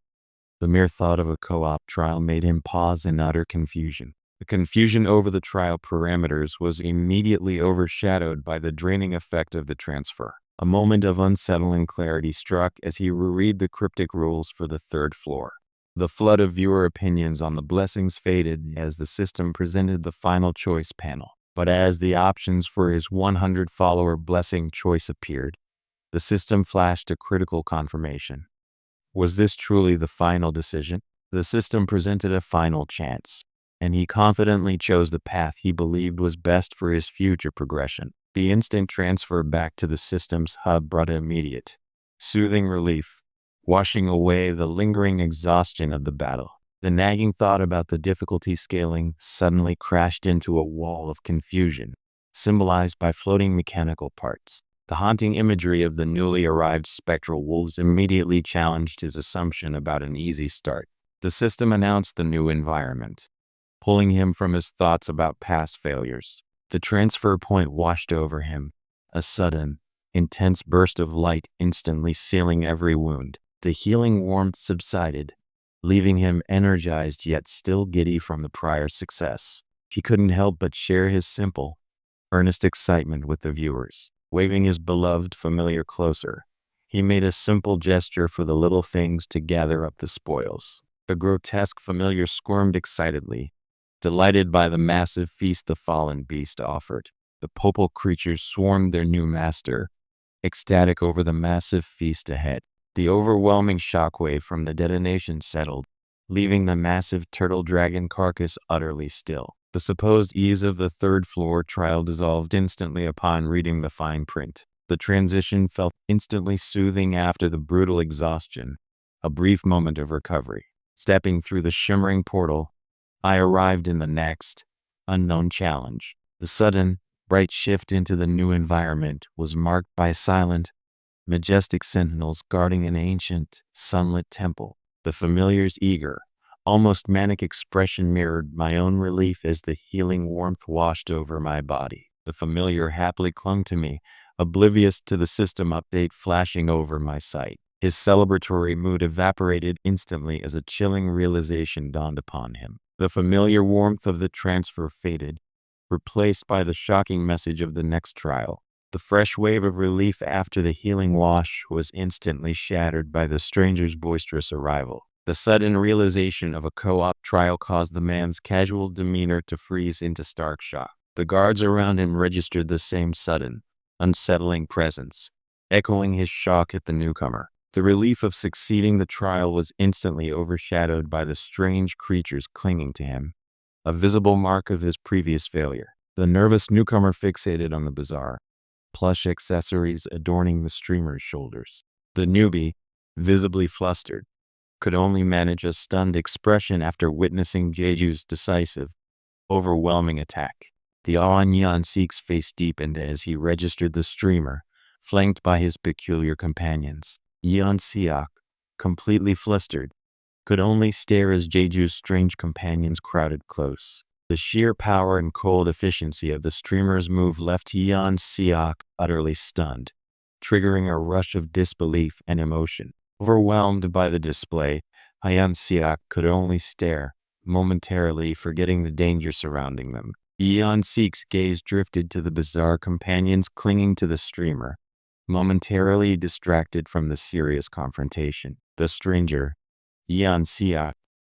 [SPEAKER 1] The mere thought of a co-op trial made him pause in utter confusion. The confusion over the trial parameters was immediately overshadowed by the draining effect of the transfer. A moment of unsettling clarity struck as he reread the cryptic rules for the third floor. The flood of viewer opinions on the blessings faded as the system presented the final choice panel. But as the options for his 100-follower blessing choice appeared, the system flashed a critical confirmation. Was this truly the final decision? The system presented a final chance, and he confidently chose the path he believed was best for his future progression. The instant transfer back to the system's hub brought immediate, soothing relief, washing away the lingering exhaustion of the battle. The nagging thought about the difficulty scaling suddenly crashed into a wall of confusion, symbolized by floating mechanical parts. The haunting imagery of the newly arrived spectral wolves immediately challenged his assumption about an easy start. The system announced the new environment, pulling him from his thoughts about past failures. The transfer point washed over him, a sudden, intense burst of light instantly sealing every wound. The healing warmth subsided, leaving him energized yet still giddy from the prior success. He couldn't help but share his simple, earnest excitement with the viewers. Waving his beloved familiar closer, he made a simple gesture for the little things to gather up the spoils. The grotesque familiar squirmed excitedly, delighted by the massive feast the fallen beast offered. The popal creatures swarmed their new master, ecstatic over the massive feast ahead. The overwhelming shockwave from the detonation settled, leaving the massive turtle dragon carcass utterly still. The supposed ease of the third floor trial dissolved instantly upon reading the fine print. The transition felt instantly soothing after the brutal exhaustion, a brief moment of recovery. Stepping through the shimmering portal, I arrived in the next, unknown challenge. The sudden, bright shift into the new environment was marked by silent, majestic sentinels guarding an ancient, sunlit temple. The familiar's eager, almost manic expression mirrored my own relief as the healing warmth washed over my body. The familiar happily clung to me, oblivious to the system update flashing over my sight. His celebratory mood evaporated instantly as a chilling realization dawned upon him. The familiar warmth of the transfer faded, replaced by the shocking message of the next trial. The fresh wave of relief after the healing wash was instantly shattered by the stranger's boisterous arrival. The sudden realization of a co-op trial caused the man's casual demeanor to freeze into stark shock. The guards around him registered the same sudden, unsettling presence, echoing his shock at the newcomer. The relief of succeeding the trial was instantly overshadowed by the strange creatures clinging to him, a visible mark of his previous failure. The nervous newcomer fixated on the bizarre, plush accessories adorning the streamer's shoulders. The newbie, visibly flustered, could only manage a stunned expression after witnessing Jeju's decisive, overwhelming attack. The awe on Yeonseek's face deepened as he registered the streamer, flanked by his peculiar companions. Yeonseek, completely flustered, could only stare as Jeju's strange companions crowded close. The sheer power and cold efficiency of the streamer's move left Yeonseek utterly stunned, triggering a rush of disbelief and emotion. Overwhelmed by the display, Yeonseek could only stare, momentarily forgetting the danger surrounding them. Yeonseek's gaze drifted to the bizarre companions clinging to the streamer, momentarily distracted from the serious confrontation. The stranger, Yeonseek,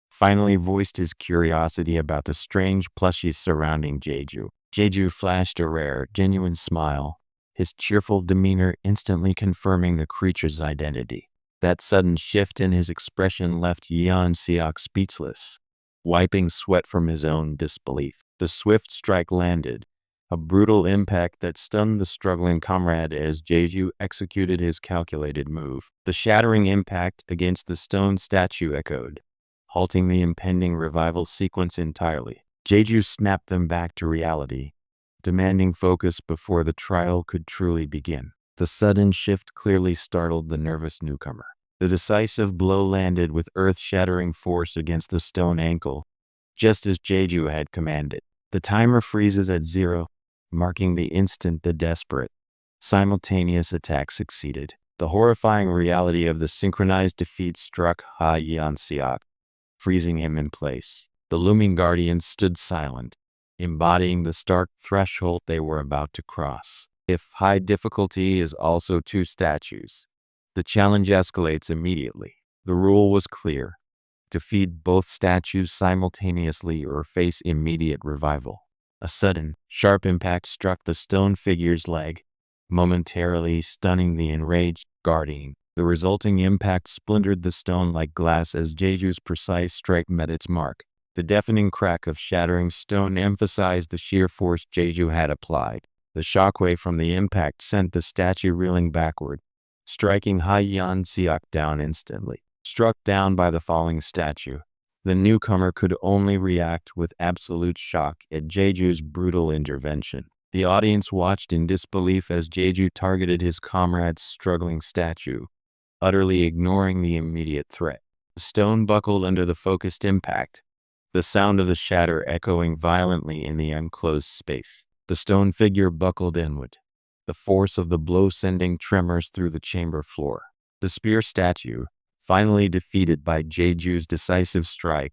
[SPEAKER 1] finally voiced his curiosity about the strange plushies surrounding Jeju. Jeju flashed a rare, genuine smile, his cheerful demeanor instantly confirming the creature's identity. That sudden shift in his expression left Yeonseek speechless, wiping sweat from his own disbelief. The swift strike landed, a brutal impact that stunned the struggling comrade as Jeju executed his calculated move. The shattering impact against the stone statue echoed, halting the impending revival sequence entirely. Jeju snapped them back to reality, demanding focus before the trial could truly begin. The sudden shift clearly startled the nervous newcomer. The decisive blow landed with earth-shattering force against the stone ankle, just as Jeju had commanded. The timer freezes at 0, marking the instant the desperate, simultaneous attack succeeded. The horrifying reality of the synchronized defeat struck Ha Yan-seok, freezing him in place. The looming guardians stood silent, embodying the stark threshold they were about to cross. If high difficulty is also 2 statues, the challenge escalates immediately. The rule was clear: defeat both statues simultaneously or face immediate revival. A sudden, sharp impact struck the stone figure's leg, momentarily stunning the enraged guardian. The resulting impact splintered the stone like glass as Jeju's precise strike met its mark. The deafening crack of shattering stone emphasized the sheer force Jeju had applied. The shockwave from the impact sent the statue reeling backward, striking Ha Yan-seok down instantly. Struck down by the falling statue, the newcomer could only react with absolute shock at Jeju's brutal intervention. The audience watched in disbelief as Jeju targeted his comrade's struggling statue, utterly ignoring the immediate threat. The stone buckled under the focused impact, the sound of the shatter echoing violently in the enclosed space. The stone figure buckled inward, the force of the blow sending tremors through the chamber floor. The spear statue, finally defeated by Jeju's decisive strike,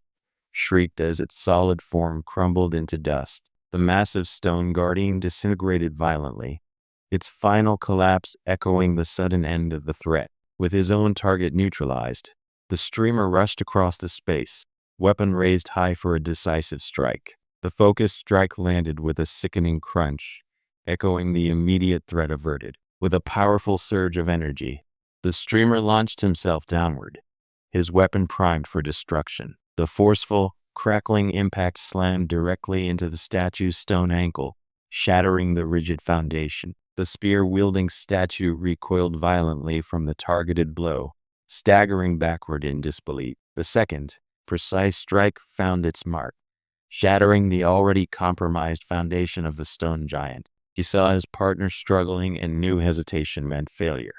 [SPEAKER 1] shrieked as its solid form crumbled into dust. The massive stone guardian disintegrated violently, its final collapse echoing the sudden end of the threat. With his own target neutralized, the streamer rushed across the space, weapon raised high for a decisive strike. The focused strike landed with a sickening crunch, echoing the immediate threat averted. With a powerful surge of energy, the streamer launched himself downward, his weapon primed for destruction. The forceful, crackling impact slammed directly into the statue's stone ankle, shattering the rigid foundation. The spear-wielding statue recoiled violently from the targeted blow, staggering backward in disbelief. The second, precise strike found its mark, shattering the already compromised foundation of the stone giant. He saw his partner struggling and knew hesitation meant failure.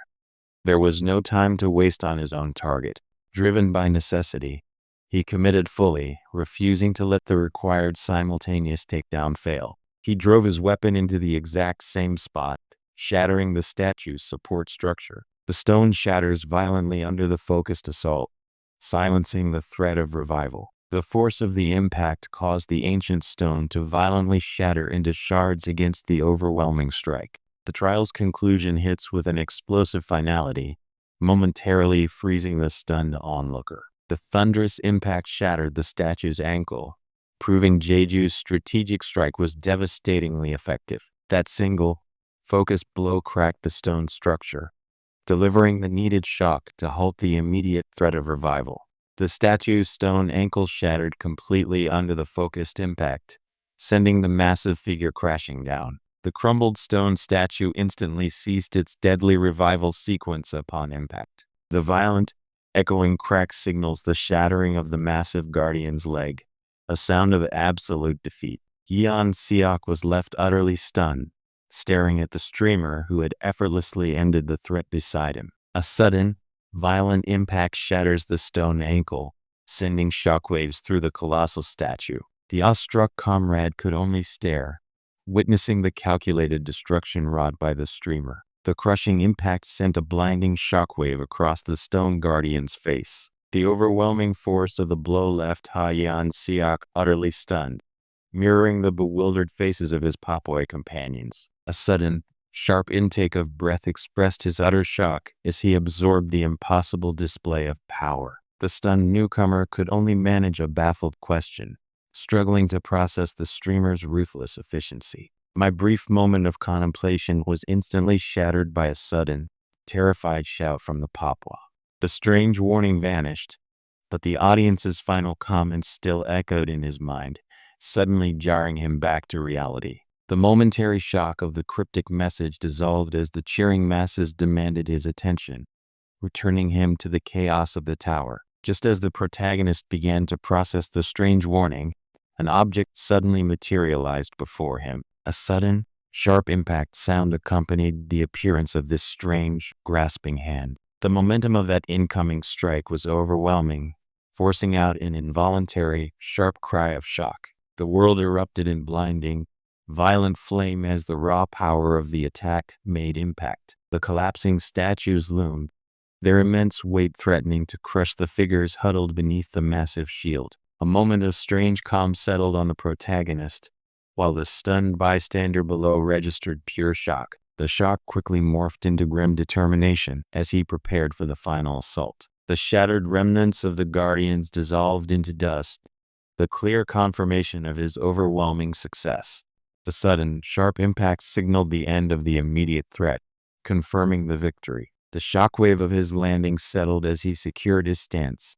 [SPEAKER 1] There was no time to waste on his own target. Driven by necessity, he committed fully, refusing to let the required simultaneous takedown fail. He drove his weapon into the exact same spot, shattering the statue's support structure. The stone shatters violently under the focused assault, silencing the threat of revival. The force of the impact caused the ancient stone to violently shatter into shards against the overwhelming strike. The trial's conclusion hits with an explosive finality, momentarily freezing the stunned onlooker. The thunderous impact shattered the statue's ankle, proving Jeju's strategic strike was devastatingly effective. That single, focused blow cracked the stone structure, delivering the needed shock to halt the immediate threat of revival. The statue's stone ankle shattered completely under the focused impact, sending the massive figure crashing down. The crumbled stone statue instantly ceased its deadly revival sequence upon impact. The violent, echoing crack signals the shattering of the massive guardian's leg, a sound of absolute defeat. Yan-seok was left utterly stunned, staring at the streamer who had effortlessly ended the threat beside him. A sudden, violent impact shatters the stone ankle, sending shockwaves through the colossal statue. The awestruck comrade could only stare, witnessing the calculated destruction wrought by the streamer. The crushing impact sent a blinding shockwave across the stone guardian's face. The overwhelming force of the blow left Ha Yan-seok utterly stunned, mirroring the bewildered faces of his Papoy companions. A sudden, sharp intake of breath expressed his utter shock as he absorbed the impossible display of power. The stunned newcomer could only manage a baffled question, struggling to process the streamer's ruthless efficiency. My brief moment of contemplation was instantly shattered by a sudden, terrified shout from the Papua. The strange warning vanished, but the audience's final comments still echoed in his mind, suddenly jarring him back to reality. The momentary shock of the cryptic message dissolved as the cheering masses demanded his attention, returning him to the chaos of the tower. Just as the protagonist began to process the strange warning, an object suddenly materialized before him. A sudden, Sharp impact sound accompanied the appearance of this strange, grasping hand. The momentum of that incoming strike was overwhelming, forcing out an involuntary, sharp cry of shock. The world erupted in blinding, violent flame as the raw power of the attack made impact. The collapsing statues loomed, their immense weight threatening to crush the figures huddled beneath the massive shield. A moment of strange calm settled on the protagonist, while the stunned bystander below registered pure shock. The shock quickly morphed into grim determination as he prepared for the final assault. The shattered remnants of the Guardians dissolved into dust, the clear confirmation of his overwhelming success. The sudden, sharp impact signaled the end of the immediate threat, confirming the victory. The shockwave of his landing settled as he secured his stance,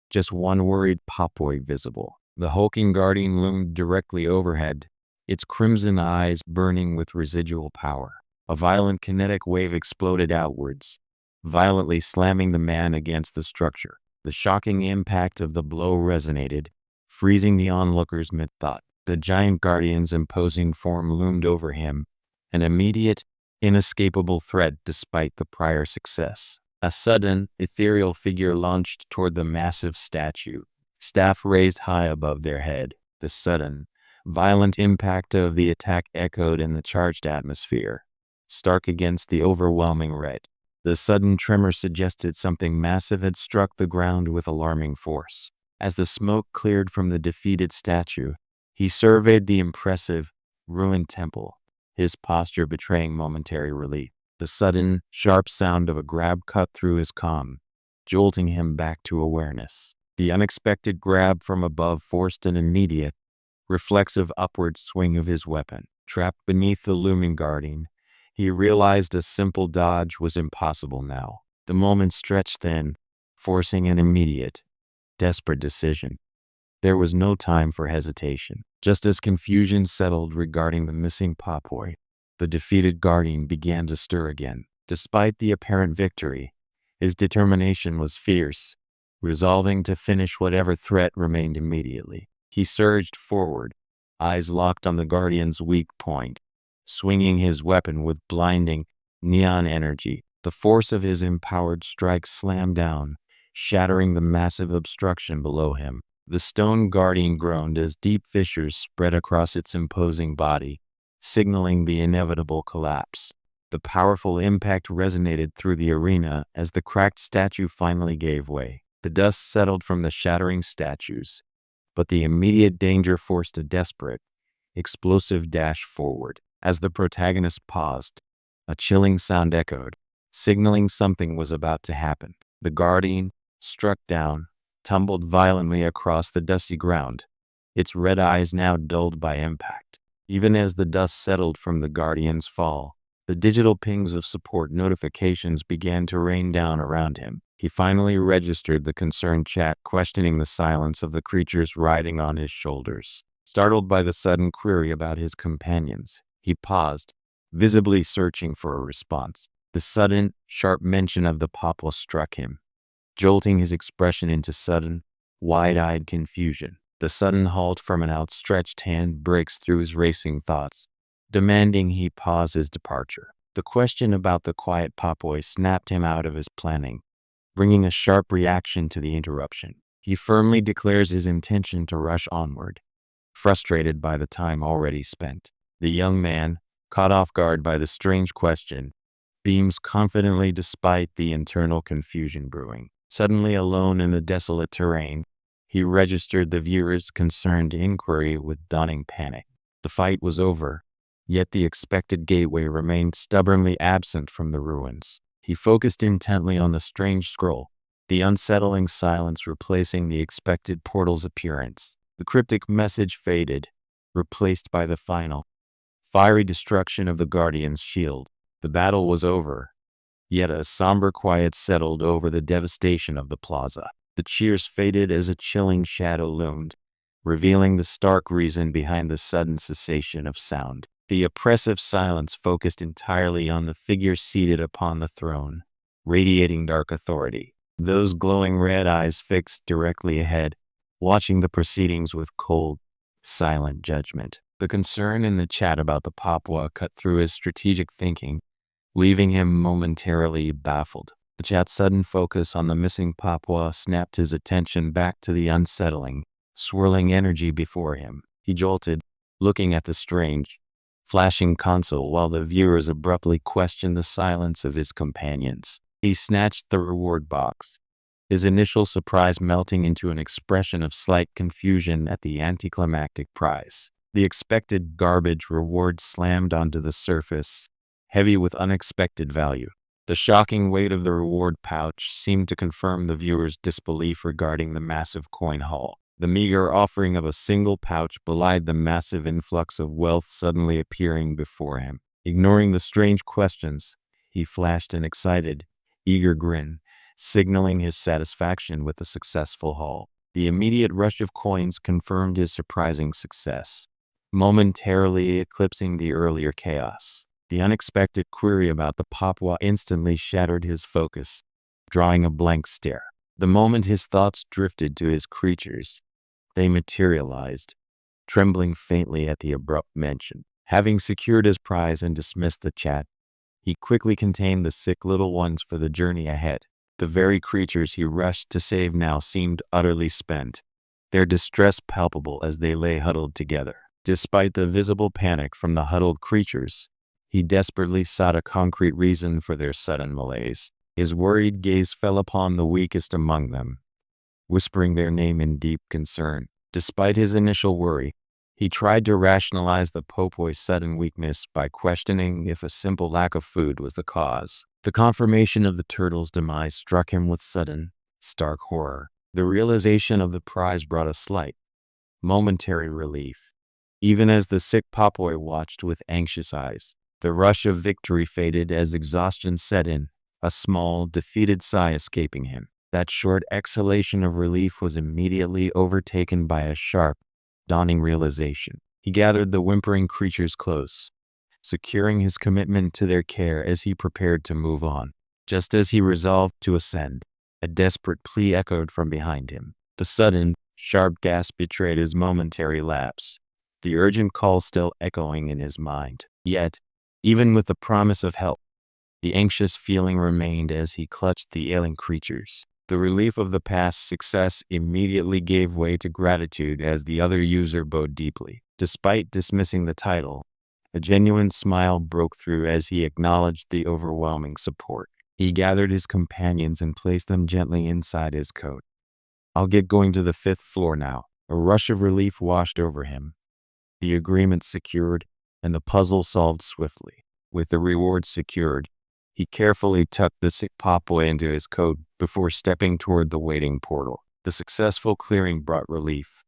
[SPEAKER 1] just one worried Popoi visible. The hulking Guardian loomed directly overhead, its crimson eyes burning with residual power. A violent kinetic wave exploded outwards, violently slamming the man against the structure. The shocking impact of the blow resonated, freezing the onlookers mid-thought. The giant Guardian's imposing form loomed over him, an immediate, inescapable threat despite the prior success. A sudden, ethereal figure launched toward the massive statue, staff raised high above their head. The sudden, violent impact of the attack echoed in the charged atmosphere, stark against the overwhelming red. The sudden tremor suggested something massive had struck the ground with alarming force. As the smoke cleared from the defeated statue, he surveyed the impressive, ruined temple, his posture betraying momentary relief. The sudden, sharp sound of a grab cut through his calm, jolting him back to awareness. The unexpected grab from above forced an immediate, reflexive upward swing of his weapon. Trapped beneath the looming Guardian, he realized a simple dodge was impossible now. The moment stretched thin, forcing an immediate, desperate decision. There was no time for hesitation. Just as confusion settled regarding the missing Popoi, the defeated Guardian began to stir again. Despite the apparent victory, his determination was fierce, resolving to finish whatever threat remained immediately. He surged forward, eyes locked on the Guardian's weak point, swinging his weapon with blinding, neon energy. The force of his empowered strike slammed down, shattering the massive obstruction below him. The stone Guardian groaned as deep fissures spread across its imposing body, signaling the inevitable collapse. The powerful impact resonated through the arena as the cracked statue finally gave way. The dust settled from the shattering statues, but the immediate danger forced a desperate, explosive dash forward. As the protagonist paused, a chilling sound echoed, signaling something was about to happen. The Guardian, struck down, tumbled violently across the dusty ground, its red eyes now dulled by impact. Even as the dust settled from the Guardian's fall, the digital pings of support notifications began to rain down around him. He finally registered the concerned chat questioning the silence of the creatures riding on his shoulders. Startled by the sudden query about his companions, he paused, visibly searching for a response. The sudden, sharp mention of the Popol struck him, jolting his expression into sudden, wide-eyed confusion. The sudden halt from an outstretched hand breaks through his racing thoughts, demanding he pause his departure. The question about the quiet Popoi snapped him out of his planning, bringing a sharp reaction to the interruption. He firmly declares his intention to rush onward, frustrated by the time already spent. The young man, caught off guard by the strange question, beams confidently despite the internal confusion brewing. Suddenly alone in the desolate terrain, he registered the viewer's concerned inquiry with dawning panic. The fight was over, yet the expected gateway remained stubbornly absent from the ruins. He focused intently on the strange scroll, the unsettling silence replacing the expected portal's appearance. The cryptic message faded, replaced by the final, fiery destruction of the Guardian's shield. The battle was over, yet a somber quiet settled over the devastation of the plaza. The cheers faded as a chilling shadow loomed, revealing the stark reason behind the sudden cessation of sound. The oppressive silence focused entirely on the figure seated upon the throne, radiating dark authority. Those glowing red eyes fixed directly ahead, watching the proceedings with cold, silent judgment. The concern in the chat about the Papua cut through his strategic thinking, leaving him momentarily baffled. The chat's sudden focus on the missing Papua snapped his attention back to the unsettling, swirling energy before him. He jolted, looking at the strange, flashing console while the viewers abruptly questioned the silence of his companions. He snatched the reward box, his initial surprise melting into an expression of slight confusion at the anticlimactic prize. The expected garbage reward slammed onto the surface, heavy with unexpected value. The shocking weight of the reward pouch seemed to confirm the viewer's disbelief regarding the massive coin haul. The meager offering of a single pouch belied the massive influx of wealth suddenly appearing before him. Ignoring the strange questions, he flashed an excited, eager grin, signaling his satisfaction with the successful haul. The immediate rush of coins confirmed his surprising success, momentarily eclipsing the earlier chaos. The unexpected query about the Papua instantly shattered his focus, drawing a blank stare. The moment his thoughts drifted to his creatures, they materialized, trembling faintly at the abrupt mention. Having secured his prize and dismissed the chat, he quickly contained the sick little ones for the journey ahead. The very creatures he rushed to save now seemed utterly spent, their distress palpable as they lay huddled together. Despite the visible panic from the huddled creatures, he desperately sought a concrete reason for their sudden malaise. His worried gaze fell upon the weakest among them, whispering their name in deep concern. Despite his initial worry, he tried to rationalize the Popoy's sudden weakness by questioning if a simple lack of food was the cause. The confirmation of the turtle's demise struck him with sudden, stark horror. The realization of the prize brought a slight, momentary relief, even as the sick Popoy watched with anxious eyes. The rush of victory faded as exhaustion set in, a small, defeated sigh escaping him. That short exhalation of relief was immediately overtaken by a sharp, dawning realization. He gathered the whimpering creatures close, securing his commitment to their care as he prepared to move on. Just as he resolved to ascend, a desperate plea echoed from behind him. The sudden, sharp gasp betrayed his momentary lapse, the urgent call still echoing in his mind. Yet, even with the promise of help, the anxious feeling remained as he clutched the ailing creatures. The relief of the past success immediately gave way to gratitude as the other user bowed deeply. Despite dismissing the title, a genuine smile broke through as he acknowledged the overwhelming support. He gathered his companions and placed them gently inside his coat. "I'll get going to the 5th floor now." A rush of relief washed over him, the agreement secured, and the puzzle solved swiftly. With the reward secured, he carefully tucked the sick Papoy into his coat before stepping toward the waiting portal. The successful clearing brought relief,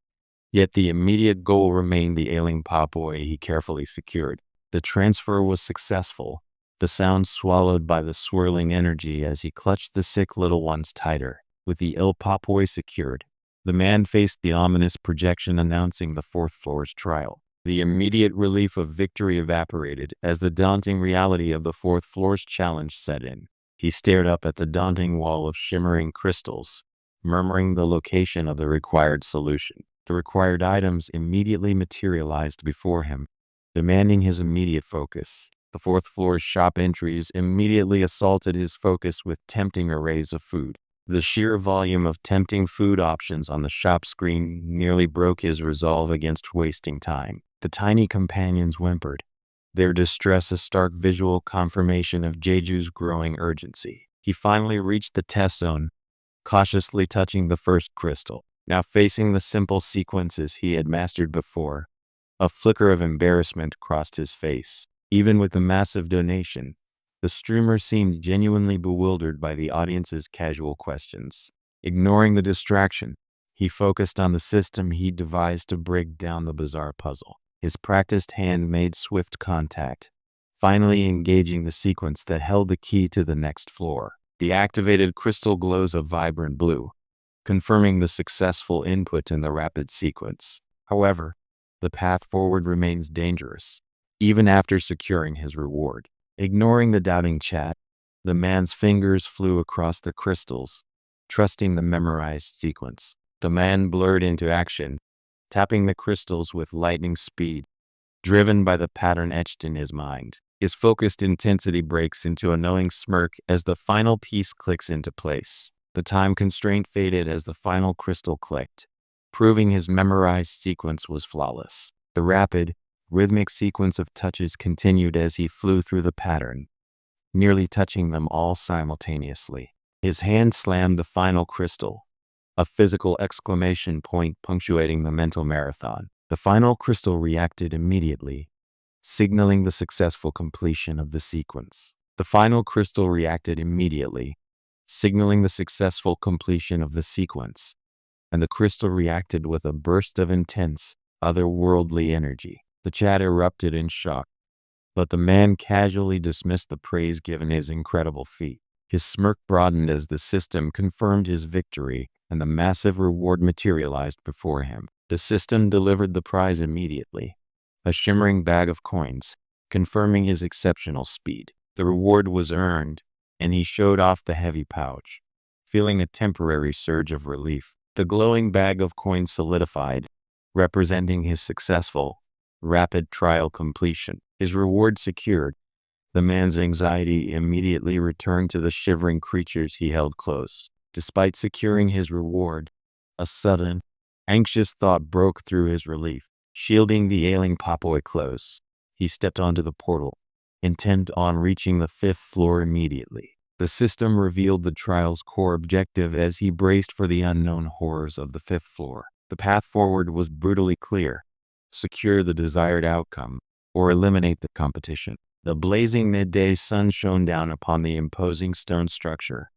[SPEAKER 1] yet the immediate goal remained the ailing Papoy he carefully secured. The transfer was successful, the sound swallowed by the swirling energy as he clutched the sick little ones tighter. With the ill Papoy secured, the man faced the ominous projection announcing the 4th floor's trial. The immediate relief of victory evaporated as the daunting reality of the 4th floor's challenge set in. He stared up at the daunting wall of shimmering crystals, murmuring the location of the required solution. The required items immediately materialized before him, demanding his immediate focus. The 4th floor's shop entries immediately assaulted his focus with tempting arrays of food. The sheer volume of tempting food options on the shop screen nearly broke his resolve against wasting time. The tiny companions whimpered, their distress a stark visual confirmation of Jeju's growing urgency. He finally reached the test zone, cautiously touching the first crystal. Now facing the simple sequences he had mastered before, a flicker of embarrassment crossed his face. Even with the massive donation, the streamer seemed genuinely bewildered by the audience's casual questions. Ignoring the distraction, he focused on the system he'd devised to break down the bizarre puzzle. His practiced hand made swift contact, finally engaging the sequence that held the key to the next floor. The activated crystal glows a vibrant blue, confirming the successful input in the rapid sequence. However, the path forward remains dangerous, even after securing his reward. Ignoring the doubting chat, the man's fingers flew across the crystals, trusting the memorized sequence. The man blurred into action, tapping the crystals with lightning speed, driven by the pattern etched in his mind. His focused intensity breaks into a knowing smirk as the final piece clicks into place. The time constraint faded as the final crystal clicked, proving his memorized sequence was flawless. The rapid, rhythmic sequence of touches continued as he flew through the pattern, nearly touching them all simultaneously. His hand slammed the final crystal, a physical exclamation point punctuating the mental marathon. The final crystal reacted immediately, signaling the successful completion of the sequence. The final crystal reacted immediately, signaling the successful completion of the sequence, and the crystal reacted with a burst of intense, otherworldly energy. The chat erupted in shock, but the man casually dismissed the praise given his incredible feat. His smirk broadened as the system confirmed his victory, and the massive reward materialized before him. The system delivered the prize immediately, a shimmering bag of coins, confirming his exceptional speed. The reward was earned, and he showed off the heavy pouch, feeling a temporary surge of relief. The glowing bag of coins solidified, representing his successful, rapid trial completion. His reward secured, the man's anxiety immediately returned to the shivering creatures he held close. Despite securing his reward, a sudden, anxious thought broke through his relief. Shielding the ailing Papoi close, he stepped onto the portal, intent on reaching the 5th floor immediately. The system revealed the trial's core objective as he braced for the unknown horrors of the 5th floor. The path forward was brutally clear: secure the desired outcome, or eliminate the competition. The blazing midday sun shone down upon the imposing stone structure,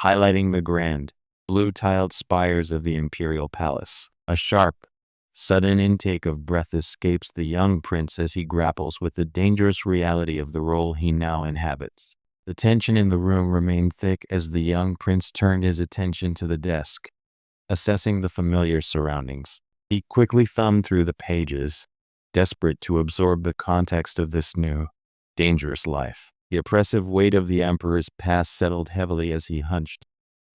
[SPEAKER 1] highlighting the grand, blue-tiled spires of the imperial palace. A sharp, sudden intake of breath escapes the young prince as he grapples with the dangerous reality of the role he now inhabits. The tension in the room remained thick as the young prince turned his attention to the desk, assessing the familiar surroundings. He quickly thumbed through the pages, desperate to absorb the context of this new, dangerous life. The oppressive weight of the emperor's past settled heavily as he hunched,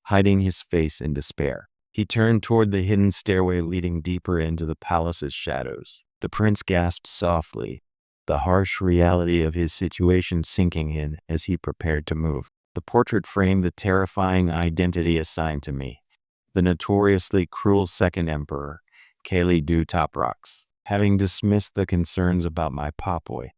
[SPEAKER 1] hiding his face in despair. He turned toward the hidden stairway leading deeper into the palace's shadows. The prince gasped softly, the harsh reality of his situation sinking in as he prepared to move. The portrait framed the terrifying identity assigned to me: the notoriously cruel second emperor, Kali Du Toprox. Having dismissed the concerns about my Papoi,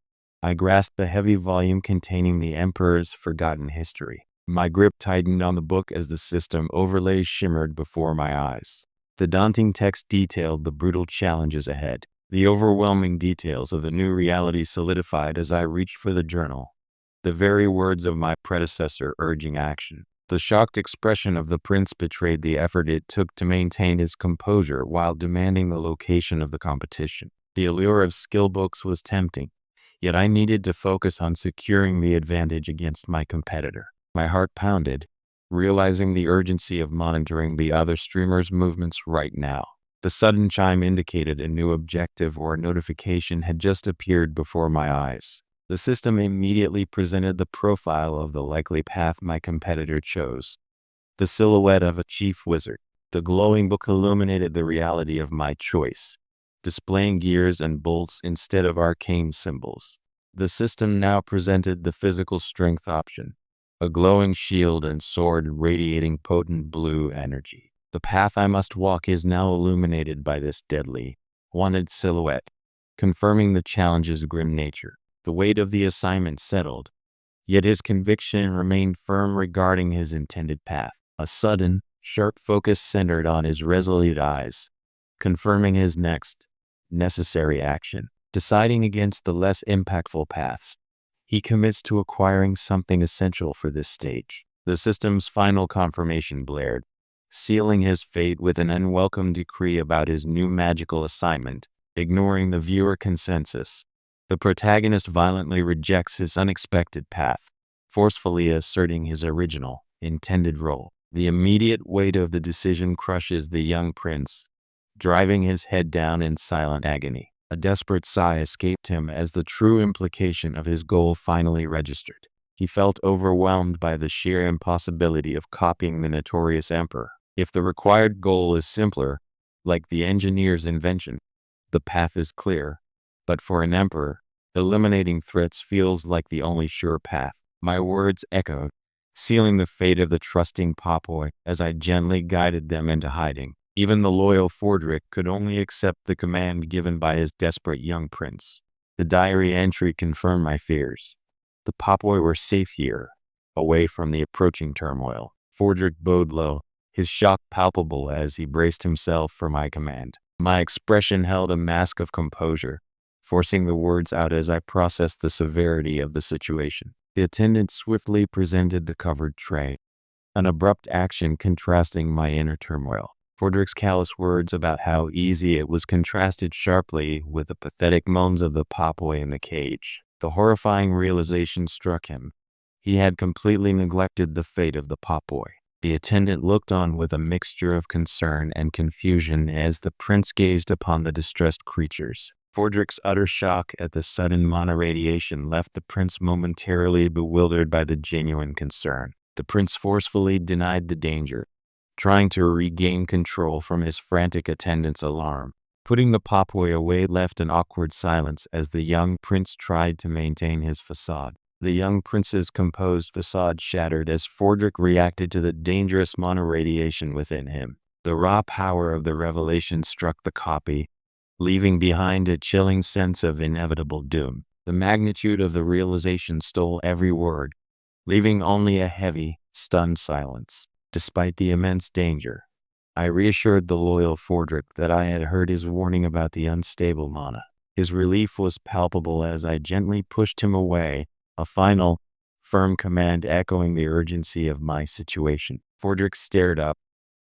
[SPEAKER 1] I grasped the heavy volume containing the emperor's forgotten history. My grip tightened on the book as the system overlay shimmered before my eyes. The daunting text detailed the brutal challenges ahead. The overwhelming details of the new reality solidified as I reached for the journal, the very words of my predecessor urging action. The shocked expression of the prince betrayed the effort it took to maintain his composure while demanding the location of the competition. The allure of skill books was tempting, yet I needed to focus on securing the advantage against my competitor. My heart pounded, realizing the urgency of monitoring the other streamer's movements right now. The sudden chime indicated a new objective or notification had just appeared before my eyes. The system immediately presented the profile of the likely path my competitor chose: the silhouette of a chief wizard. The glowing book illuminated the reality of my choice, displaying gears and bolts instead of arcane symbols. The system now presented the physical strength option: a glowing shield and sword radiating potent blue energy. The path I must walk is now illuminated by this deadly, wanted silhouette, confirming the challenge's grim nature. The weight of the assignment settled, yet his conviction remained firm regarding his intended path. A sudden, sharp focus centered on his resolute eyes, confirming his next, necessary action. Deciding against the less impactful paths, he commits to acquiring something essential for this stage. The system's final confirmation blared, sealing his fate with an unwelcome decree about his new magical assignment. Ignoring the viewer consensus, the protagonist violently rejects his unexpected path, forcefully asserting his original, intended role. The immediate weight of the decision crushes the young prince, driving his head down in silent agony. A desperate sigh escaped him as the true implication of his goal finally registered. He felt overwhelmed by the sheer impossibility of copying the notorious emperor. If the required goal is simpler, like the engineer's invention, the path is clear, But for an emperor, eliminating threats feels like the only sure path. My words echoed, sealing the fate of the trusting Popoi as I gently guided them into hiding. Even the loyal Fordrick could only accept the command given by his desperate young prince. The diary entry confirmed my fears. The Popoi were safe here, away from the approaching turmoil. Fordrick bowed low, his shock palpable as he braced himself for my command. My expression held a mask of composure, forcing the words out as I processed the severity of the situation. The attendant swiftly presented the covered tray, an abrupt action contrasting my inner turmoil. Fordrick's callous words about how easy it was contrasted sharply with the pathetic moans of the Popoi in the cage. The horrifying realization struck him. He had completely neglected the fate of the Popoi. The attendant looked on with a mixture of concern and confusion as the prince gazed upon the distressed creatures. Fordrick's utter shock at the sudden mana radiation left the prince momentarily bewildered by the genuine concern. The prince forcefully denied the danger, trying to regain control from his frantic attendant's alarm. Putting the Popoi away left an awkward silence as the young prince tried to maintain his facade. The young prince's composed facade shattered as Fordrick reacted to the dangerous mana radiation within him. The raw power of the revelation struck the copy, leaving behind a chilling sense of inevitable doom. The magnitude of the realization stole every word, leaving only a heavy, stunned silence. Despite the immense danger, I reassured the loyal Fordrick that I had heard his warning about the unstable mana. His relief was palpable as I gently pushed him away, a final, firm command echoing the urgency of my situation. Fordrick stared up,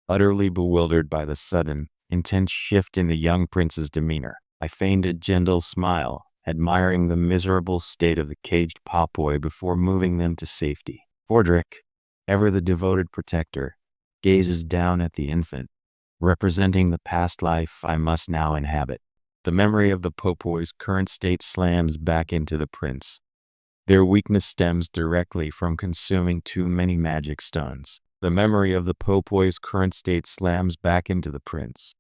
[SPEAKER 1] utterly bewildered by the sudden, intense shift in the young prince's demeanor. I feigned a gentle smile, admiring the miserable state of the caged Popoi before moving them to safety. Fordrick, ever the devoted protector, gazes down at the infant, representing the past life I must now inhabit. The memory of the Popoi's current state slams back into the prince. Their weakness stems directly from consuming too many magic stones. The memory of the Popoi's current state slams back into the prince.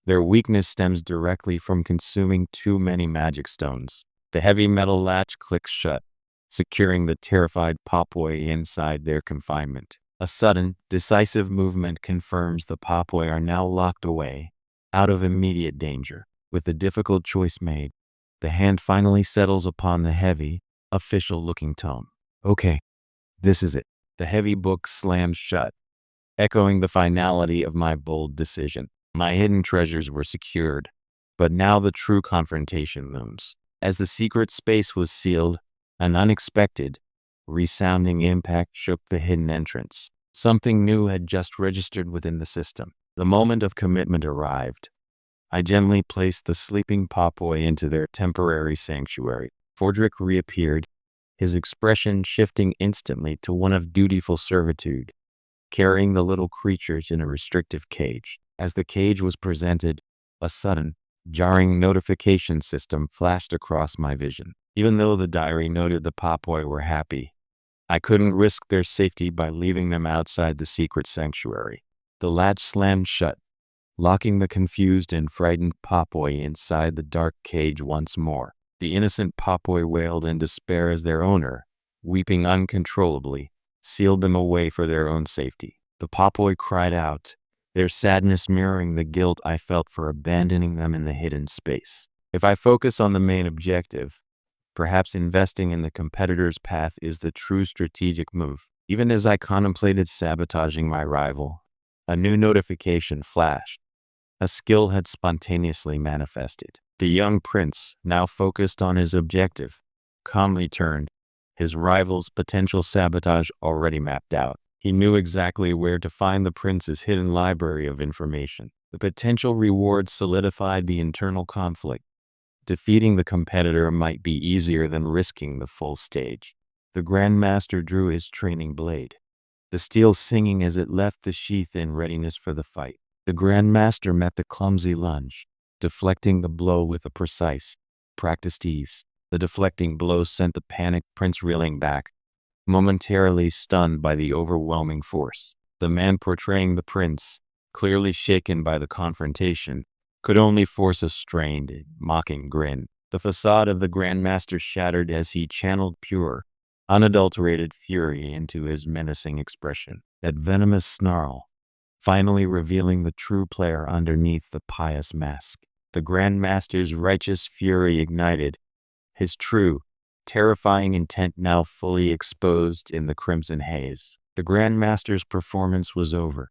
[SPEAKER 1] Their weakness stems directly from consuming too many magic stones. The heavy metal latch clicks shut, securing the terrified Popoi inside their confinement. A sudden, decisive movement confirms the Popoi are now locked away, out of immediate danger. With the difficult choice made, the hand finally settles upon the heavy, official-looking tome. Okay, this is it. The heavy book slams shut, echoing the finality of my bold decision. My hidden treasures were secured, but now the true confrontation looms. As the secret space was sealed, an unexpected, resounding impact shook the hidden entrance. Something new had just registered within the system. The moment of commitment arrived. I gently placed the sleeping Popoi into their temporary sanctuary. Fordrick reappeared, his expression shifting instantly to one of dutiful servitude, carrying the little creatures in a restrictive cage. As the cage was presented, a sudden, jarring notification system flashed across my vision. Even though the diary noted the Popoi were happy, I couldn't risk their safety by leaving them outside the secret sanctuary. The latch slammed shut, locking the confused and frightened Popoi inside the dark cage once more. The innocent Popoi wailed in despair as their owner, weeping uncontrollably, sealed them away for their own safety. The Popoi cried out, their sadness mirroring the guilt I felt for abandoning them in the hidden space. If I focus on the main objective, perhaps investing in the competitor's path is the true strategic move. Even as I contemplated sabotaging my rival, a new notification flashed. A skill had spontaneously manifested. The young prince, now focused on his objective, calmly turned, his rival's potential sabotage already mapped out. He knew exactly where to find the prince's hidden library of information. The potential reward solidified the internal conflict. Defeating the competitor might be easier than risking the full stage. The Grandmaster drew his training blade, the steel singing as it left the sheath in readiness for the fight. The Grandmaster met the clumsy lunge, deflecting the blow with a precise, practiced ease. The deflecting blow sent the panicked prince reeling back, momentarily stunned by the overwhelming force. The man portraying the prince, clearly shaken by the confrontation, could only force a strained, mocking grin. The facade of the Grandmaster shattered as he channeled pure, unadulterated fury into his menacing expression. That venomous snarl, finally revealing the true player underneath the pious mask. The Grandmaster's righteous fury ignited, his true, terrifying intent now fully exposed in the crimson haze. The Grandmaster's performance was over.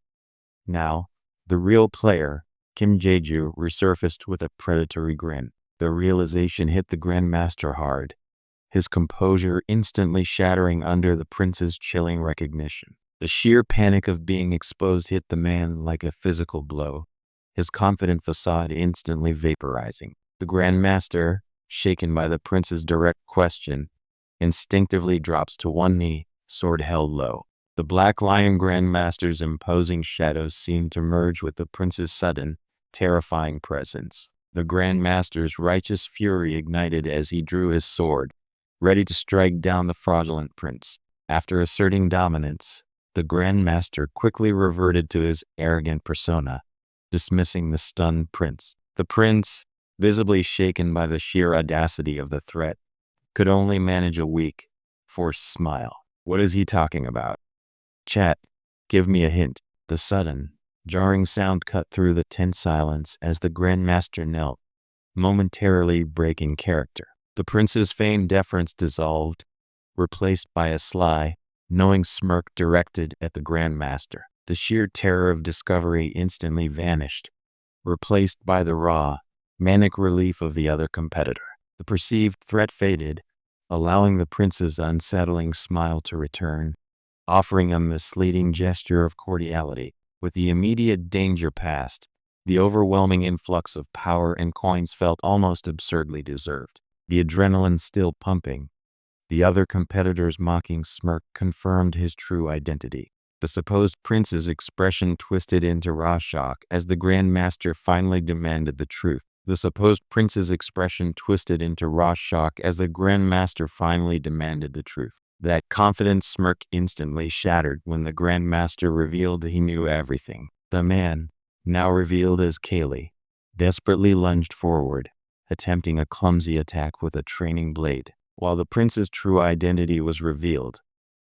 [SPEAKER 1] Now, the real player, Kim Jeju, resurfaced with a predatory grin. The realization hit the Grandmaster hard, his composure instantly shattering under the prince's chilling recognition. The sheer panic of being exposed hit the man like a physical blow, his confident facade instantly vaporizing. The Grandmaster, shaken by the prince's direct question, instinctively drops to one knee, sword held low. The Black Lion Grandmaster's imposing shadows seemed to merge with the prince's sudden, terrifying presence. The Grandmaster's righteous fury ignited as he drew his sword, ready to strike down the fraudulent prince. After asserting dominance, the Grandmaster quickly reverted to his arrogant persona, dismissing the stunned prince. The prince, visibly shaken by the sheer audacity of the threat, could only manage a weak, forced smile. What is he talking about? Chat, give me a hint. The sudden, jarring sound cut through the tense silence as the Grandmaster knelt, momentarily breaking character. The prince's feigned deference dissolved, replaced by a sly, knowing smirk directed at the Grandmaster. The sheer terror of discovery instantly vanished, replaced by the raw, manic relief of the other competitor. The perceived threat faded, allowing the prince's unsettling smile to return, offering a misleading gesture of cordiality. With the immediate danger past, the overwhelming influx of power and coins felt almost absurdly deserved. The adrenaline still pumping, the other competitor's mocking smirk confirmed his true identity. The supposed prince's expression twisted into raw shock as the Grandmaster finally demanded the truth. The supposed prince's expression twisted into raw shock as the Grandmaster finally demanded the truth. That confident smirk instantly shattered when the Grandmaster revealed he knew everything. The man, now revealed as Kaylee, desperately lunged forward, attempting a clumsy attack with a training blade. While the prince's true identity was revealed,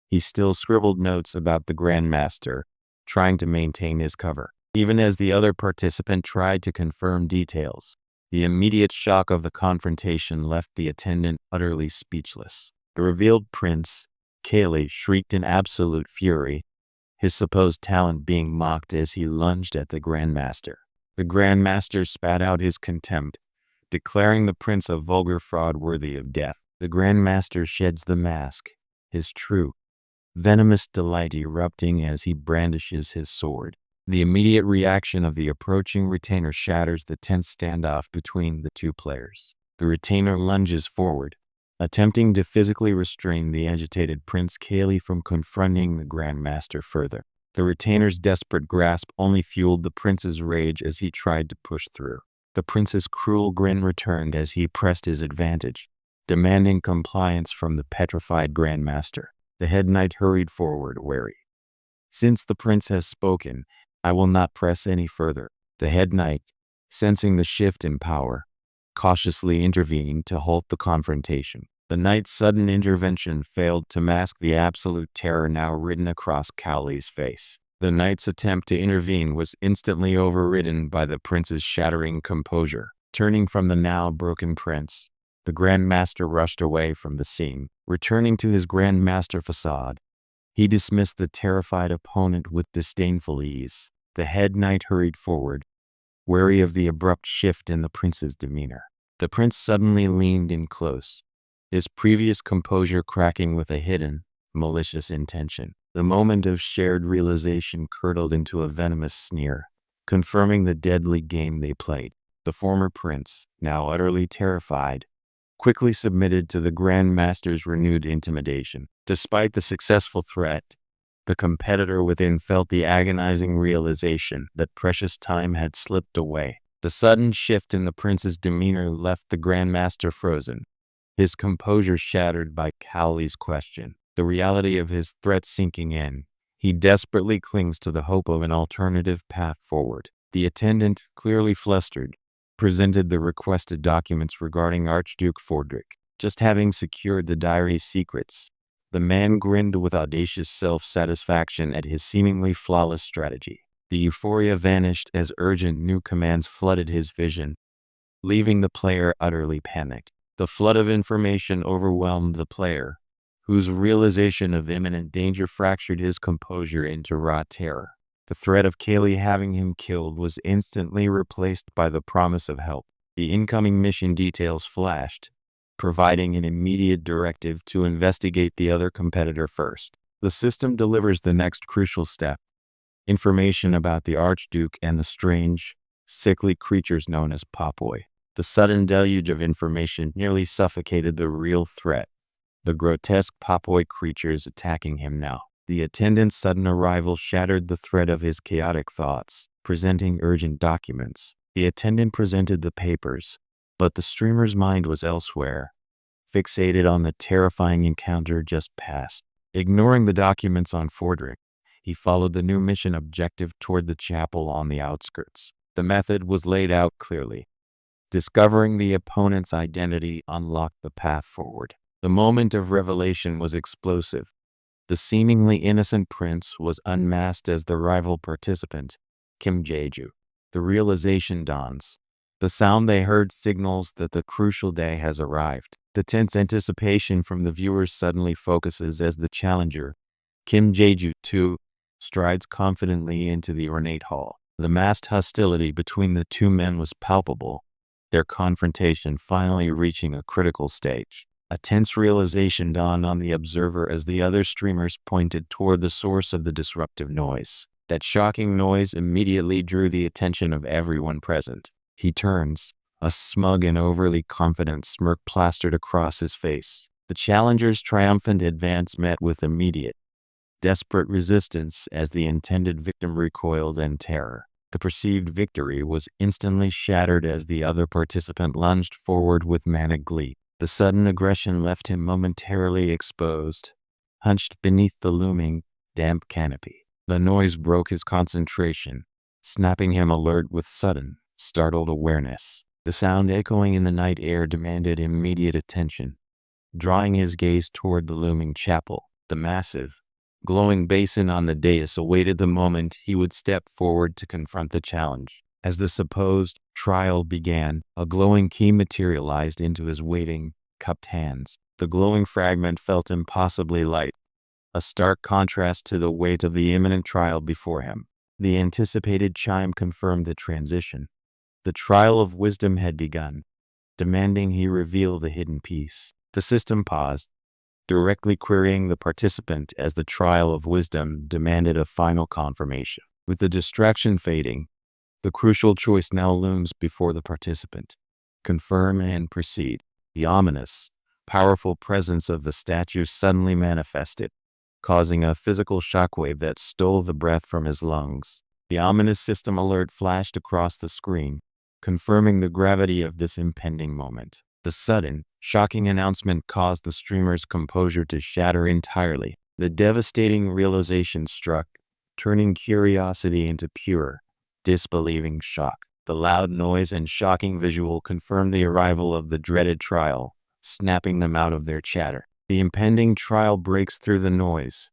[SPEAKER 1] he still scribbled notes about the Grandmaster, trying to maintain his cover. Even as the other participant tried to confirm details, the immediate shock of the confrontation left the attendant utterly speechless. The revealed prince, Kaylee, shrieked in absolute fury, his supposed talent being mocked as he lunged at the Grandmaster. The Grandmaster spat out his contempt, declaring the prince a vulgar fraud worthy of death. The Grandmaster sheds the mask, his true, venomous delight erupting as he brandishes his sword. The immediate reaction of the approaching retainer shatters the tense standoff between the two players. The retainer lunges forward, attempting to physically restrain the agitated Prince Kaylee from confronting the Grandmaster further. The retainer's desperate grasp only fueled the prince's rage as he tried to push through. The prince's cruel grin returned as he pressed his advantage, demanding compliance from the petrified Grandmaster. The head knight hurried forward, wary. Since the prince has spoken, I will not press any further. The head knight, sensing the shift in power, cautiously intervened to halt the confrontation. The knight's sudden intervention failed to mask the absolute terror now written across Cowley's face. The knight's attempt to intervene was instantly overridden by the prince's shattering composure. Turning from the now broken prince, the Grandmaster rushed away from the scene. Returning to his Grandmaster facade, he dismissed the terrified opponent with disdainful ease. The head knight hurried forward, wary of the abrupt shift in the prince's demeanor. The prince suddenly leaned in close, his previous composure cracking with a hidden, malicious intention. The moment of shared realization curdled into a venomous sneer, confirming the deadly game they played. The former prince, now utterly terrified, quickly submitted to the Grandmaster's renewed intimidation. Despite the successful threat, the competitor within felt the agonizing realization that precious time had slipped away. The sudden shift in the prince's demeanor left the Grandmaster frozen, his composure shattered by Cowley's question. The reality of his threat sinking in, he desperately clings to the hope of an alternative path forward. The attendant, clearly flustered, presented the requested documents regarding Archduke Fordrick. Just having secured the diary's secrets, the man grinned with audacious self-satisfaction at his seemingly flawless strategy. The euphoria vanished as urgent new commands flooded his vision, leaving the player utterly panicked. The flood of information overwhelmed the player, whose realization of imminent danger fractured his composure into raw terror. The threat of Kaylee having him killed was instantly replaced by the promise of help. The incoming mission details flashed, providing an immediate directive to investigate the other competitor first. The system delivers the next crucial step: information about the Archduke and the strange, sickly creatures known as Popoi. The sudden deluge of information nearly suffocated the real threat: the grotesque Popoi creatures attacking him now. The attendant's sudden arrival shattered the thread of his chaotic thoughts. Presenting urgent documents, the attendant presented the papers, but the streamer's mind was elsewhere, fixated on the terrifying encounter just past. Ignoring the documents on Fordrick, he followed the new mission objective toward the chapel on the outskirts. The method was laid out clearly. Discovering the opponent's identity unlocked the path forward. The moment of revelation was explosive. The seemingly innocent prince was unmasked as the rival participant, Kim Jae-ju. The realization dawns. The sound they heard signals that the crucial day has arrived. The tense anticipation from the viewers suddenly focuses as the challenger, Kim Jae-ju too, strides confidently into the ornate hall. The masked hostility between the two men was palpable, their confrontation finally reaching a critical stage. A tense realization dawned on the observer as the other streamers pointed toward the source of the disruptive noise. That shocking noise immediately drew the attention of everyone present. He turns, a smug and overly confident smirk plastered across his face. The challenger's triumphant advance met with immediate, desperate resistance as the intended victim recoiled in terror. The perceived victory was instantly shattered as the other participant lunged forward with manic glee. The sudden aggression left him momentarily exposed, hunched beneath the looming, damp canopy. The noise broke his concentration, snapping him alert with sudden, startled awareness. The sound echoing in the night air demanded immediate attention, drawing his gaze toward the looming chapel. The massive, glowing basin on the dais awaited the moment he would step forward to confront the challenge. As the supposed trial began, a glowing key materialized into his waiting, cupped hands. The glowing fragment felt impossibly light, a stark contrast to the weight of the imminent trial before him. The anticipated chime confirmed the transition. The trial of wisdom had begun, demanding he reveal the hidden piece. The system paused, directly querying the participant as the trial of wisdom demanded a final confirmation. With the distraction fading, the crucial choice now looms before the participant: confirm and proceed. The ominous, powerful presence of the statue suddenly manifested, causing a physical shockwave that stole the breath from his lungs. The ominous system alert flashed across the screen, confirming the gravity of this impending moment. The sudden, shocking announcement caused the streamer's composure to shatter entirely. The devastating realization struck, turning curiosity into pure, disbelieving shock. The loud noise and shocking visual confirmed the arrival of the dreaded trial, snapping them out of their chatter. The impending trial breaks through the noise,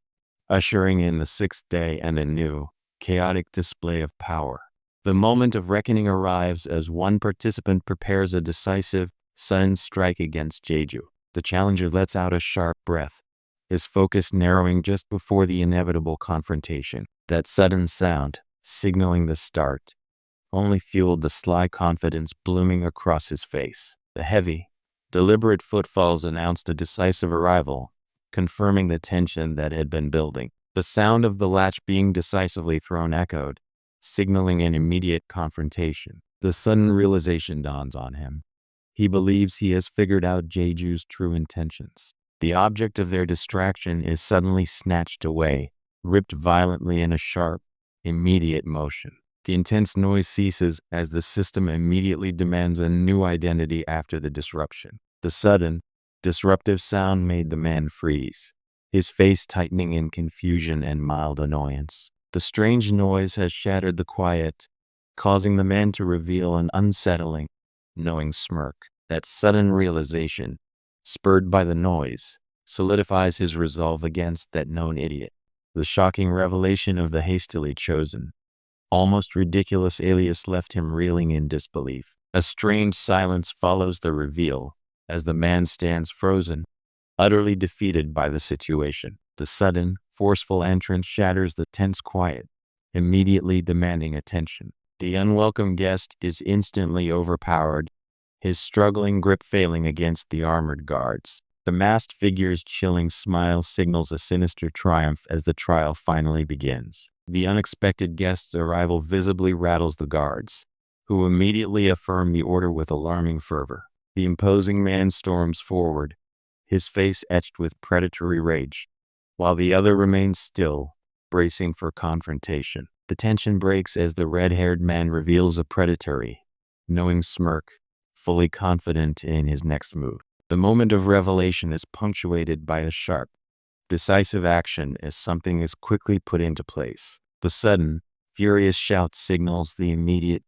[SPEAKER 1] ushering in the sixth day and a new, chaotic display of power. The moment of reckoning arrives as one participant prepares a decisive, sudden strike against Jeju. The challenger lets out a sharp breath, his focus narrowing just before the inevitable confrontation. That sudden sound, signaling the start, only fueled the sly confidence blooming across his face. The heavy, deliberate footfalls announced a decisive arrival, confirming the tension that had been building. The sound of the latch being decisively thrown echoed, signaling an immediate confrontation. The sudden realization dawns on him. He believes he has figured out Jeju's true intentions. The object of their distraction is suddenly snatched away, ripped violently in a sharp, immediate motion. The intense noise ceases as the system immediately demands a new identity after the disruption. The sudden, disruptive sound made the man freeze, his face tightening in confusion and mild annoyance. The strange noise has shattered the quiet, causing the man to reveal an unsettling, knowing smirk. That sudden realization, spurred by the noise, solidifies his resolve against that known idiot. The shocking revelation of the hastily chosen, almost ridiculous alias left him reeling in disbelief. A strange silence follows the reveal, as the man stands frozen, utterly defeated by the situation. The sudden, forceful entrance shatters the tense quiet, immediately demanding attention. The unwelcome guest is instantly overpowered, his struggling grip failing against the armored guards. The masked figure's chilling smile signals a sinister triumph as the trial finally begins. The unexpected guest's arrival visibly rattles the guards, who immediately affirm the order with alarming fervor. The imposing man storms forward, his face etched with predatory rage, while the other remains still, bracing for confrontation. The tension breaks as the red-haired man reveals a predatory, knowing smirk, fully confident in his next move. The moment of revelation is punctuated by a sharp, decisive action as something is quickly put into place. The sudden, furious shout signals the immediate,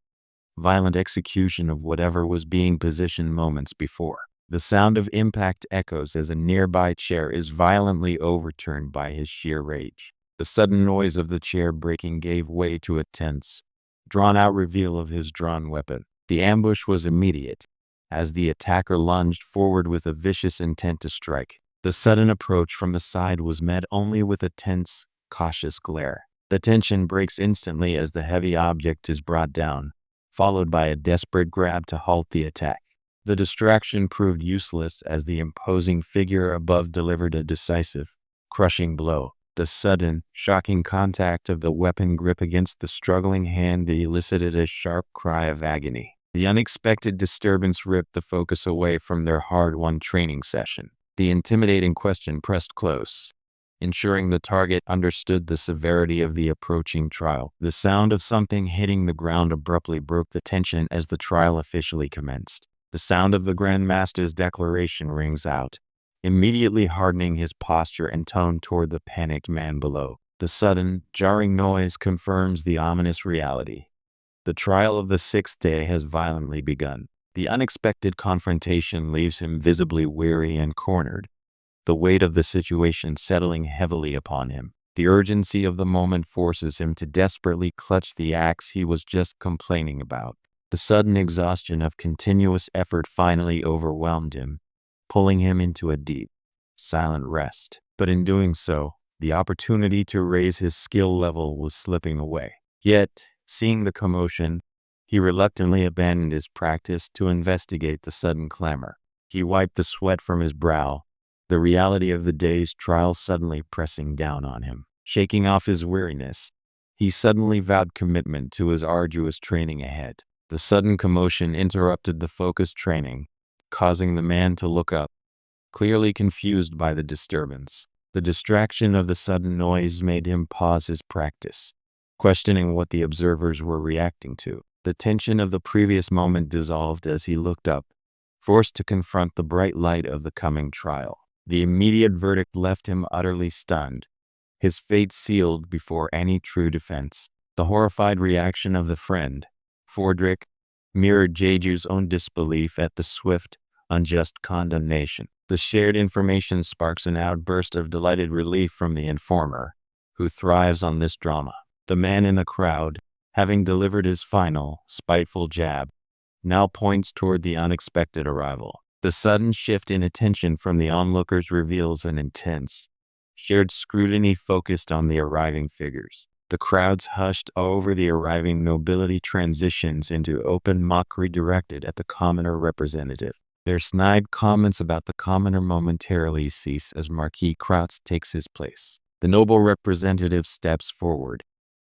[SPEAKER 1] violent execution of whatever was being positioned moments before. The sound of impact echoes as a nearby chair is violently overturned by his sheer rage. The sudden noise of the chair breaking gave way to a tense, drawn-out reveal of his drawn weapon. The ambush was immediate, as the attacker lunged forward with a vicious intent to strike. The sudden approach from the side was met only with a tense, cautious glare. The tension breaks instantly as the heavy object is brought down, followed by a desperate grab to halt the attack. The distraction proved useless as the imposing figure above delivered a decisive, crushing blow. The sudden, shocking contact of the weapon grip against the struggling hand elicited a sharp cry of agony. The unexpected disturbance ripped the focus away from their hard-won training session. The intimidating question pressed close, ensuring the target understood the severity of the approaching trial. The sound of something hitting the ground abruptly broke the tension as the trial officially commenced. The sound of the Grandmaster's declaration rings out, immediately hardening his posture and tone toward the panicked man below. The sudden, jarring noise confirms the ominous reality. The trial of the sixth day has violently begun. The unexpected confrontation leaves him visibly weary and cornered, the weight of the situation settling heavily upon him. The urgency of the moment forces him to desperately clutch the axe he was just complaining about. The sudden exhaustion of continuous effort finally overwhelmed him, pulling him into a deep, silent rest. But in doing so, the opportunity to raise his skill level was slipping away. Yet, seeing the commotion, he reluctantly abandoned his practice to investigate the sudden clamor. He wiped the sweat from his brow, the reality of the day's trial suddenly pressing down on him. Shaking off his weariness, he suddenly vowed commitment to his arduous training ahead. The sudden commotion interrupted the focused training, causing the man to look up, clearly confused by the disturbance. The distraction of the sudden noise made him pause his practice, questioning what the observers were reacting to. The tension of the previous moment dissolved as he looked up, forced to confront the bright light of the coming trial. The immediate verdict left him utterly stunned, his fate sealed before any true defense. The horrified reaction of the friend, Fordrick, mirrored Jeju's own disbelief at the swift, unjust condemnation. The shared information sparks an outburst of delighted relief from the informer, who thrives on this drama. The man in the crowd, having delivered his final, spiteful jab, now points toward the unexpected arrival. The sudden shift in attention from the onlookers reveals an intense, shared scrutiny focused on the arriving figures. The crowds hushed over the arriving nobility transitions into open mockery directed at the commoner representative. Their snide comments about the commoner momentarily cease as Marquis Krautz takes his place. The noble representative steps forward,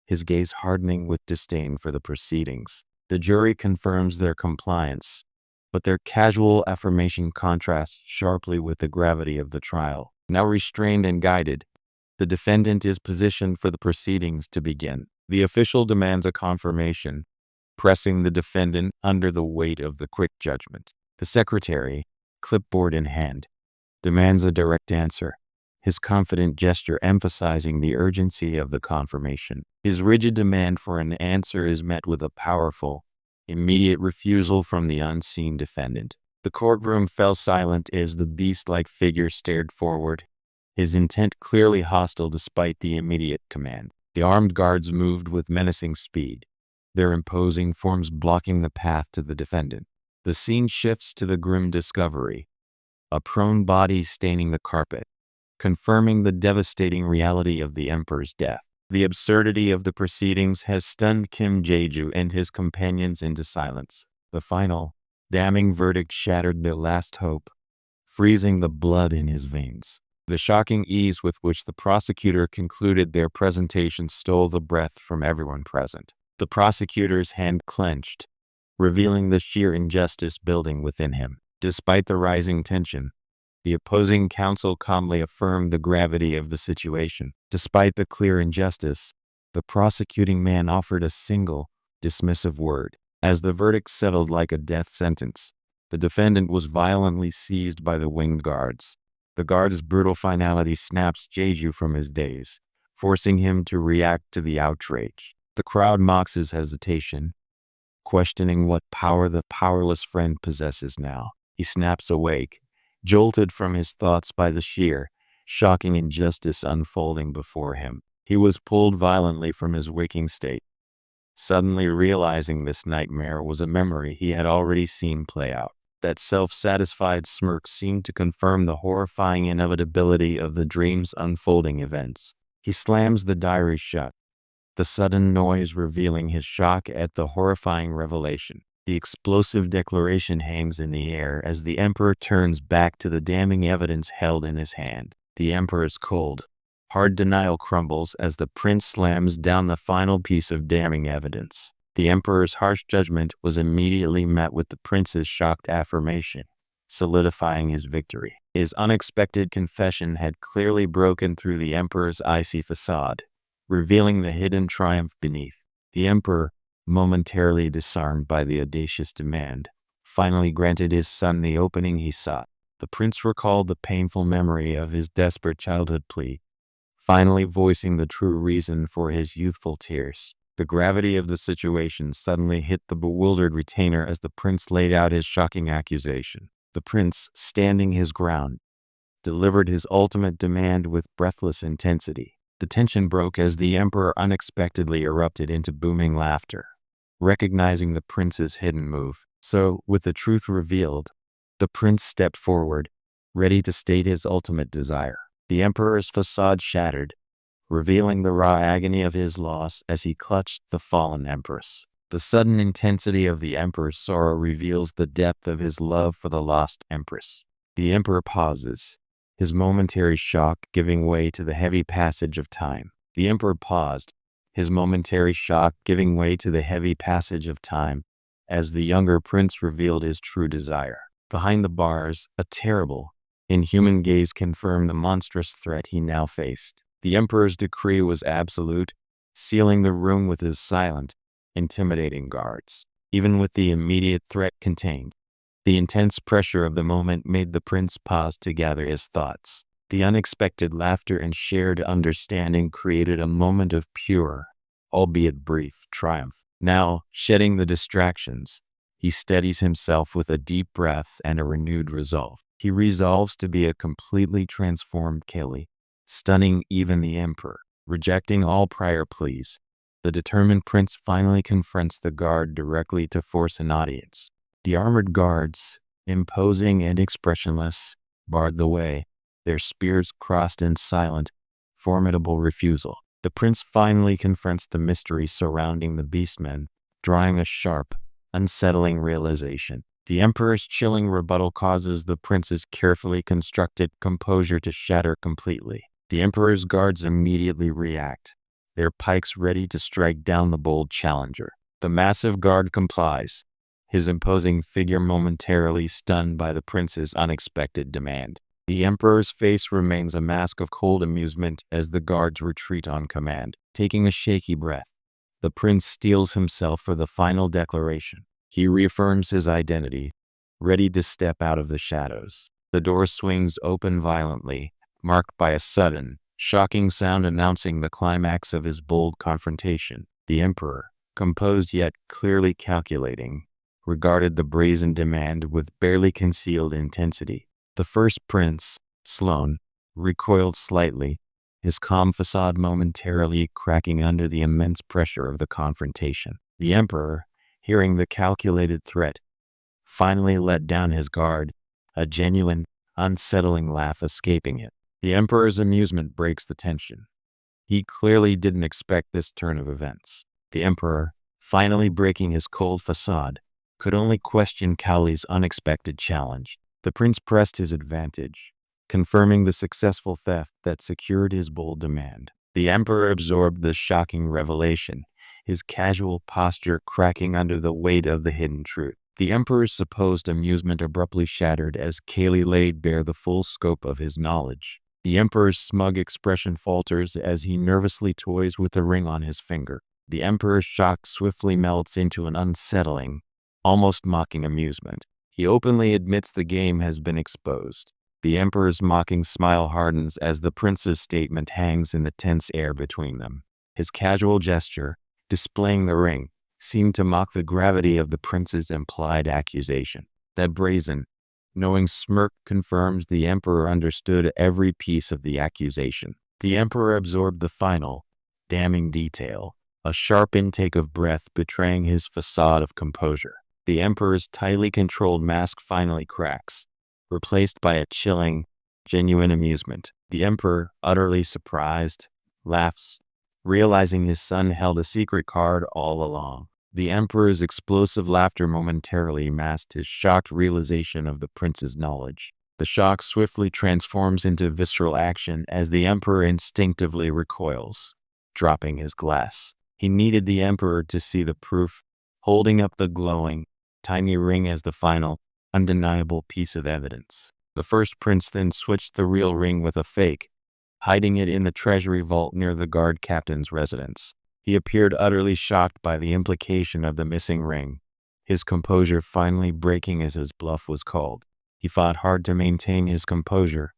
[SPEAKER 1] his gaze hardening with disdain for the proceedings. The jury confirms their compliance, but their casual affirmation contrasts sharply with the gravity of the trial. Now restrained and guided, the defendant is positioned for the proceedings to begin. The official demands a confirmation, pressing the defendant under the weight of the quick judgment. The secretary, clipboard in hand, demands a direct answer, his confident gesture emphasizing the urgency of the confirmation. His rigid demand for an answer is met with a powerful, Immediate refusal from the unseen defendant. The courtroom fell silent as the beast-like figure stared forward, his intent clearly hostile despite the immediate command. The armed guards moved with menacing speed, their imposing forms blocking the path to the defendant. The scene shifts to the grim discovery, a prone body staining the carpet, confirming the devastating reality of the emperor's death. The absurdity of the proceedings has stunned Kim Jae-ju and his companions into silence. The final, damning verdict shattered their last hope, freezing the blood in his veins. The shocking ease with which the prosecutor concluded their presentation stole the breath from everyone present. The prosecutor's hand clenched, revealing the sheer injustice building within him. Despite the rising tension, the opposing counsel calmly affirmed the gravity of the situation. Despite the clear injustice, the prosecuting man offered a single, dismissive word. As the verdict settled like a death sentence, the defendant was violently seized by the winged guards. The guard's brutal finality snaps Jeju from his daze, forcing him to react to the outrage. The crowd mocks his hesitation, questioning what power the powerless friend possesses now. He snaps awake, jolted from his thoughts by the sheer, shocking injustice unfolding before him. He was pulled violently from his waking state, suddenly realizing this nightmare was a memory he had already seen play out. That self-satisfied smirk seemed to confirm the horrifying inevitability of the dream's unfolding events. He slams the diary shut, the sudden noise revealing his shock at the horrifying revelation. The explosive declaration hangs in the air as the emperor turns back to the damning evidence held in his hand. The emperor's cold, hard denial crumbles as the prince slams down the final piece of damning evidence. The emperor's harsh judgment was immediately met with the prince's shocked affirmation, solidifying his victory. His unexpected confession had clearly broken through the emperor's icy facade, revealing the hidden triumph beneath. The emperor, momentarily disarmed by the audacious demand, finally granted his son the opening he sought. The prince recalled the painful memory of his desperate childhood plea, finally voicing the true reason for his youthful tears. The gravity of the situation suddenly hit the bewildered retainer as the prince laid out his shocking accusation. The prince, standing his ground, delivered his ultimate demand with breathless intensity. The tension broke as the emperor unexpectedly erupted into booming laughter, recognizing the prince's hidden move. So, with the truth revealed, the prince stepped forward, ready to state his ultimate desire. The emperor's facade shattered, revealing the raw agony of his loss as he clutched the fallen empress. The sudden intensity of the emperor's sorrow reveals the depth of his love for the lost empress. The emperor pauses, his momentary shock giving way to the heavy passage of time. The emperor paused, his momentary shock giving way to the heavy passage of time, as the younger prince revealed his true desire. Behind the bars, a terrible, inhuman gaze confirmed the monstrous threat he now faced. The emperor's decree was absolute, sealing the room with his silent, intimidating guards. Even with the immediate threat contained, the intense pressure of the moment made the prince pause to gather his thoughts. The unexpected laughter and shared understanding created a moment of pure, albeit brief, triumph. Now, shedding the distractions, he steadies himself with a deep breath and a renewed resolve. He resolves to be a completely transformed Kelly, stunning even the emperor. Rejecting all prior pleas, the determined prince finally confronts the guard directly to force an audience. The armored guards, imposing and expressionless, barred the way, their spears crossed in silent, formidable refusal. The prince finally confronts the mystery surrounding the beastmen, drawing a sharp, unsettling realization. The emperor's chilling rebuttal causes the prince's carefully constructed composure to shatter completely. The emperor's guards immediately react, their pikes ready to strike down the bold challenger. The massive guard complies, his imposing figure momentarily stunned by the prince's unexpected demand. The emperor's face remains a mask of cold amusement as the guards retreat on command. Taking a shaky breath, the prince steels himself for the final declaration. He reaffirms his identity, ready to step out of the shadows. The door swings open violently, marked by a sudden, shocking sound announcing the climax of his bold confrontation. The emperor, composed yet clearly calculating, regarded the brazen demand with barely concealed intensity. The first prince, Sloane, recoiled slightly, his calm facade momentarily cracking under the immense pressure of the confrontation. The emperor, hearing the calculated threat, finally let down his guard, a genuine, unsettling laugh escaping it. The emperor's amusement breaks the tension. He clearly didn't expect this turn of events. The emperor, finally breaking his cold facade, could only question Cowley's unexpected challenge. The prince pressed his advantage, confirming the successful theft that secured his bold demand. The emperor absorbed the shocking revelation, his casual posture cracking under the weight of the hidden truth. The emperor's supposed amusement abruptly shattered as Cayley laid bare the full scope of his knowledge. The emperor's smug expression falters as he nervously toys with the ring on his finger. The emperor's shock swiftly melts into an unsettling, almost mocking amusement. He openly admits the game has been exposed. The emperor's mocking smile hardens as the prince's statement hangs in the tense air between them. His casual gesture, displaying the ring, seemed to mock the gravity of the prince's implied accusation. That brazen, knowing smirk confirms the emperor understood every piece of the accusation. The emperor absorbed the final, damning detail, a sharp intake of breath betraying his facade of composure. The emperor's tightly controlled mask finally cracks, replaced by a chilling, genuine amusement. The emperor, utterly surprised, laughs, realizing his son held a secret card all along. The emperor's explosive laughter momentarily masked his shocked realization of the prince's knowledge. The shock swiftly transforms into visceral action as the emperor instinctively recoils, dropping his glass. He needed the emperor to see the proof, holding up the glowing, tiny ring as the final, undeniable piece of evidence. The first prince then switched the real ring with a fake, hiding it in the treasury vault near the guard captain's residence. He appeared utterly shocked by the implication of the missing ring, his composure finally breaking as his bluff was called. He fought hard to maintain his composure,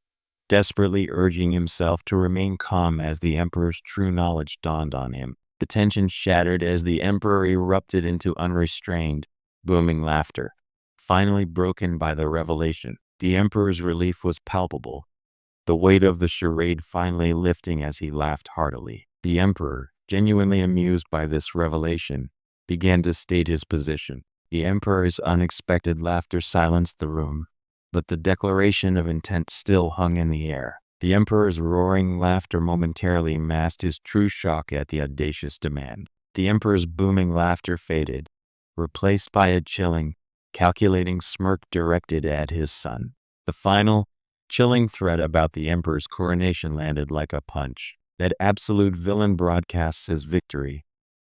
[SPEAKER 1] desperately urging himself to remain calm as the emperor's true knowledge dawned on him. The tension shattered as the emperor erupted into unrestrained, booming laughter, finally broken by the revelation. The emperor's relief was palpable, the weight of the charade finally lifting as he laughed heartily. The emperor, genuinely amused by this revelation, began to state his position. The emperor's unexpected laughter silenced the room, but the declaration of intent still hung in the air. The emperor's roaring laughter momentarily masked his true shock at the audacious demand. The emperor's booming laughter faded, replaced by a chilling, calculating smirk directed at his son. The final, chilling threat about the emperor's coronation landed like a punch. That absolute villain broadcasts his victory,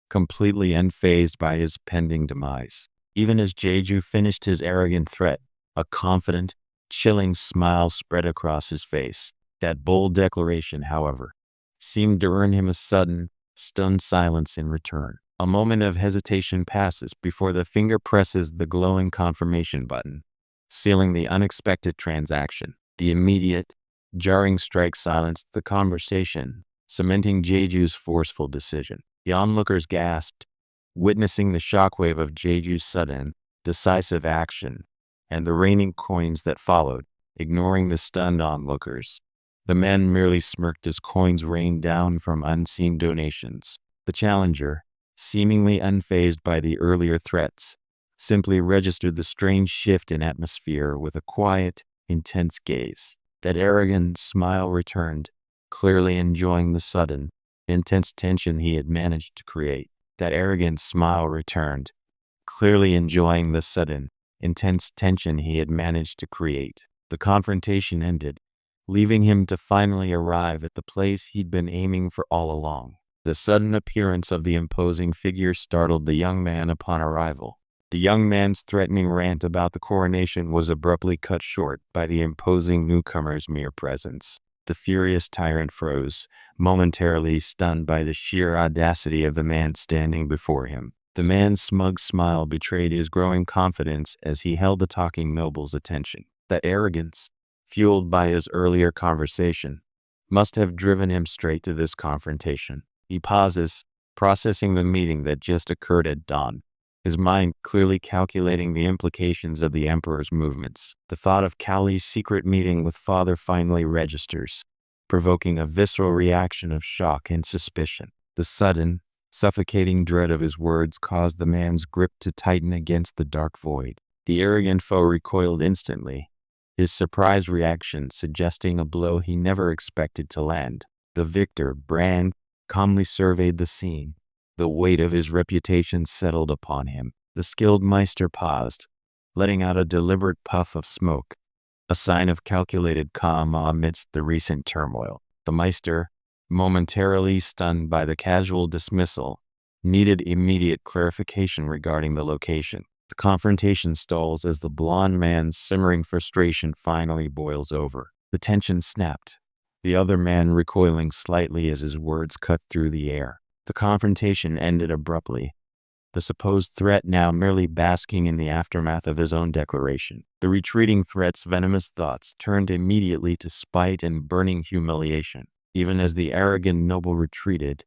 [SPEAKER 1] completely unfazed by his pending demise. Even as Jeju finished his arrogant threat, a confident, chilling smile spread across his face. That bold declaration, however, seemed to earn him a sudden, stunned silence in return. A moment of hesitation passes before the finger presses the glowing confirmation button, sealing the unexpected transaction. The immediate, jarring strike silenced the conversation, cementing Jeju's forceful decision. The onlookers gasped, witnessing the shockwave of Jeju's sudden, decisive action, and the raining coins that followed, ignoring the stunned onlookers. The men merely smirked as coins rained down from unseen donations. The challenger, seemingly unfazed by the earlier threats, simply registered the strange shift in atmosphere with a quiet, intense gaze. That arrogant smile returned, clearly enjoying the sudden, intense tension he had managed to create. That arrogant smile returned, clearly enjoying the sudden, intense tension he had managed to create. The confrontation ended, leaving him to finally arrive at the place he'd been aiming for all along. The sudden appearance of the imposing figure startled the young man upon arrival. The young man's threatening rant about the coronation was abruptly cut short by the imposing newcomer's mere presence. The furious tyrant froze, momentarily stunned by the sheer audacity of the man standing before him. The man's smug smile betrayed his growing confidence as he held the talking noble's attention. That arrogance, fueled by his earlier conversation, must have driven him straight to this confrontation. He pauses, processing the meeting that just occurred at dawn, his mind clearly calculating the implications of the Emperor's movements. The thought of Kali's secret meeting with Father finally registers, provoking a visceral reaction of shock and suspicion. The sudden, suffocating dread of his words caused the man's grip to tighten against the dark void. The arrogant foe recoiled instantly, his surprised reaction suggesting a blow he never expected to land. The victor, Brand, calmly surveyed the scene. The weight of his reputation settled upon him. The skilled Meister paused, letting out a deliberate puff of smoke, a sign of calculated calm amidst the recent turmoil. The Meister, momentarily stunned by the casual dismissal, needed immediate clarification regarding the location. The confrontation stalls as the blond man's simmering frustration finally boils over. The tension snapped, the other man recoiling slightly as his words cut through the air. The confrontation ended abruptly, the supposed threat now merely basking in the aftermath of his own declaration. The retreating threat's venomous thoughts turned immediately to spite and burning humiliation. Even as the arrogant noble retreated,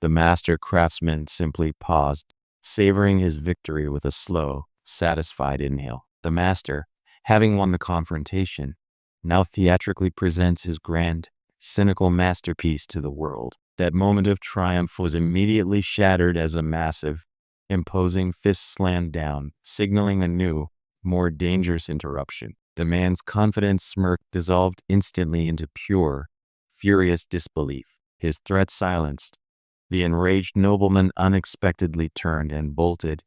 [SPEAKER 1] the master craftsman simply paused, savoring his victory with a slow, satisfied inhale. The master, having won the confrontation, now theatrically presents his grand, cynical masterpiece to the world. That moment of triumph was immediately shattered as a massive, imposing fist slammed down, signaling a new, more dangerous interruption. The man's confident smirk dissolved instantly into pure, furious disbelief. His threat silenced, the enraged nobleman unexpectedly turned and bolted,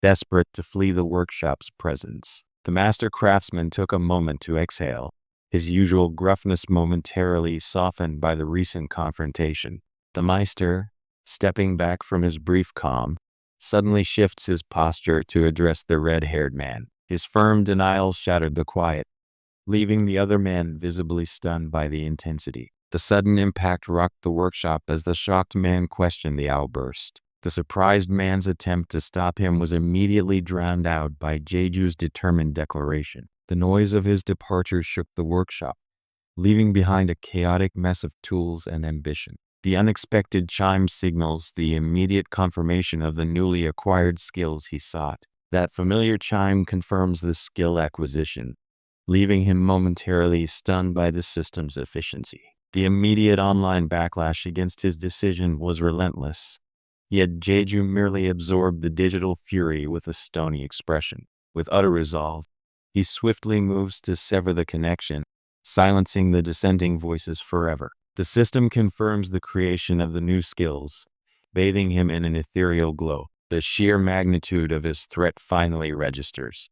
[SPEAKER 1] desperate to flee the workshop's presence. The master craftsman took a moment to exhale, his usual gruffness momentarily softened by the recent confrontation. The Meister, stepping back from his brief calm, suddenly shifts his posture to address the red-haired man. His firm denial shattered the quiet, leaving the other man visibly stunned by the intensity. The sudden impact rocked the workshop as the shocked man questioned the outburst. The surprised man's attempt to stop him was immediately drowned out by Jeju's determined declaration. The noise of his departure shook the workshop, leaving behind a chaotic mess of tools and ambition. The unexpected chime signals the immediate confirmation of the newly acquired skills he sought. That familiar chime confirms the skill acquisition, leaving him momentarily stunned by the system's efficiency. The immediate online backlash against his decision was relentless, yet Jeju merely absorbed the digital fury with a stony expression. With utter resolve, he swiftly moves to sever the connection, silencing the dissenting voices forever. The system confirms the creation of the new skills, bathing him in an ethereal glow. The sheer magnitude of his threat finally registers,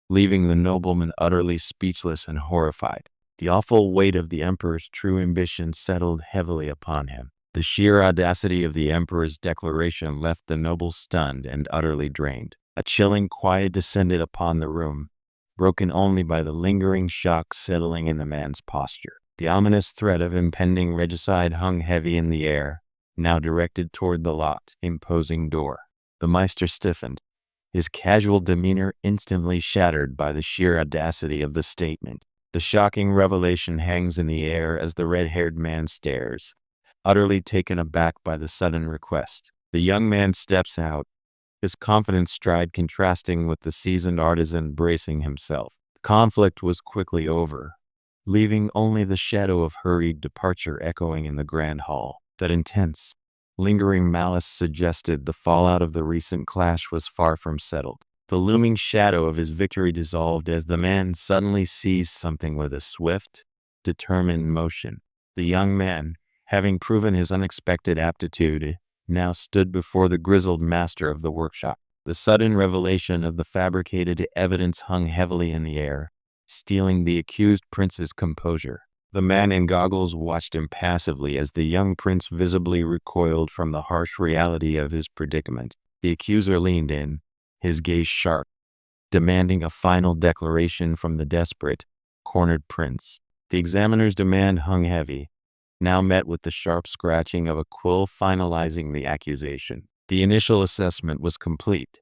[SPEAKER 1] leaving the nobleman utterly speechless and horrified. The awful weight of the Emperor's true ambition settled heavily upon him. The sheer audacity of the Emperor's declaration left the noble stunned and utterly drained. A chilling quiet descended upon the room, broken only by the lingering shock settling in the man's posture. The ominous threat of impending regicide hung heavy in the air, now directed toward the locked, imposing door. The Meister stiffened, his casual demeanor instantly shattered by the sheer audacity of the statement. The shocking revelation hangs in the air as the red-haired man stares, utterly taken aback by the sudden request. The young man steps out, his confident stride contrasting with the seasoned artisan bracing himself. The conflict was quickly over, leaving only the shadow of hurried departure echoing in the grand hall. That intense, lingering malice suggested the fallout of the recent clash was far from settled. The looming shadow of his victory dissolved as the man suddenly seized something with a swift, determined motion. The young man, having proven his unexpected aptitude, now stood before the grizzled master of the workshop. The sudden revelation of the fabricated evidence hung heavily in the air, stealing the accused prince's composure. The man in goggles watched impassively as the young prince visibly recoiled from the harsh reality of his predicament. The accuser leaned in, his gaze sharp, demanding a final declaration from the desperate, cornered prince. The examiner's demand hung heavy, now met with the sharp scratching of a quill finalizing the accusation. The initial assessment was complete,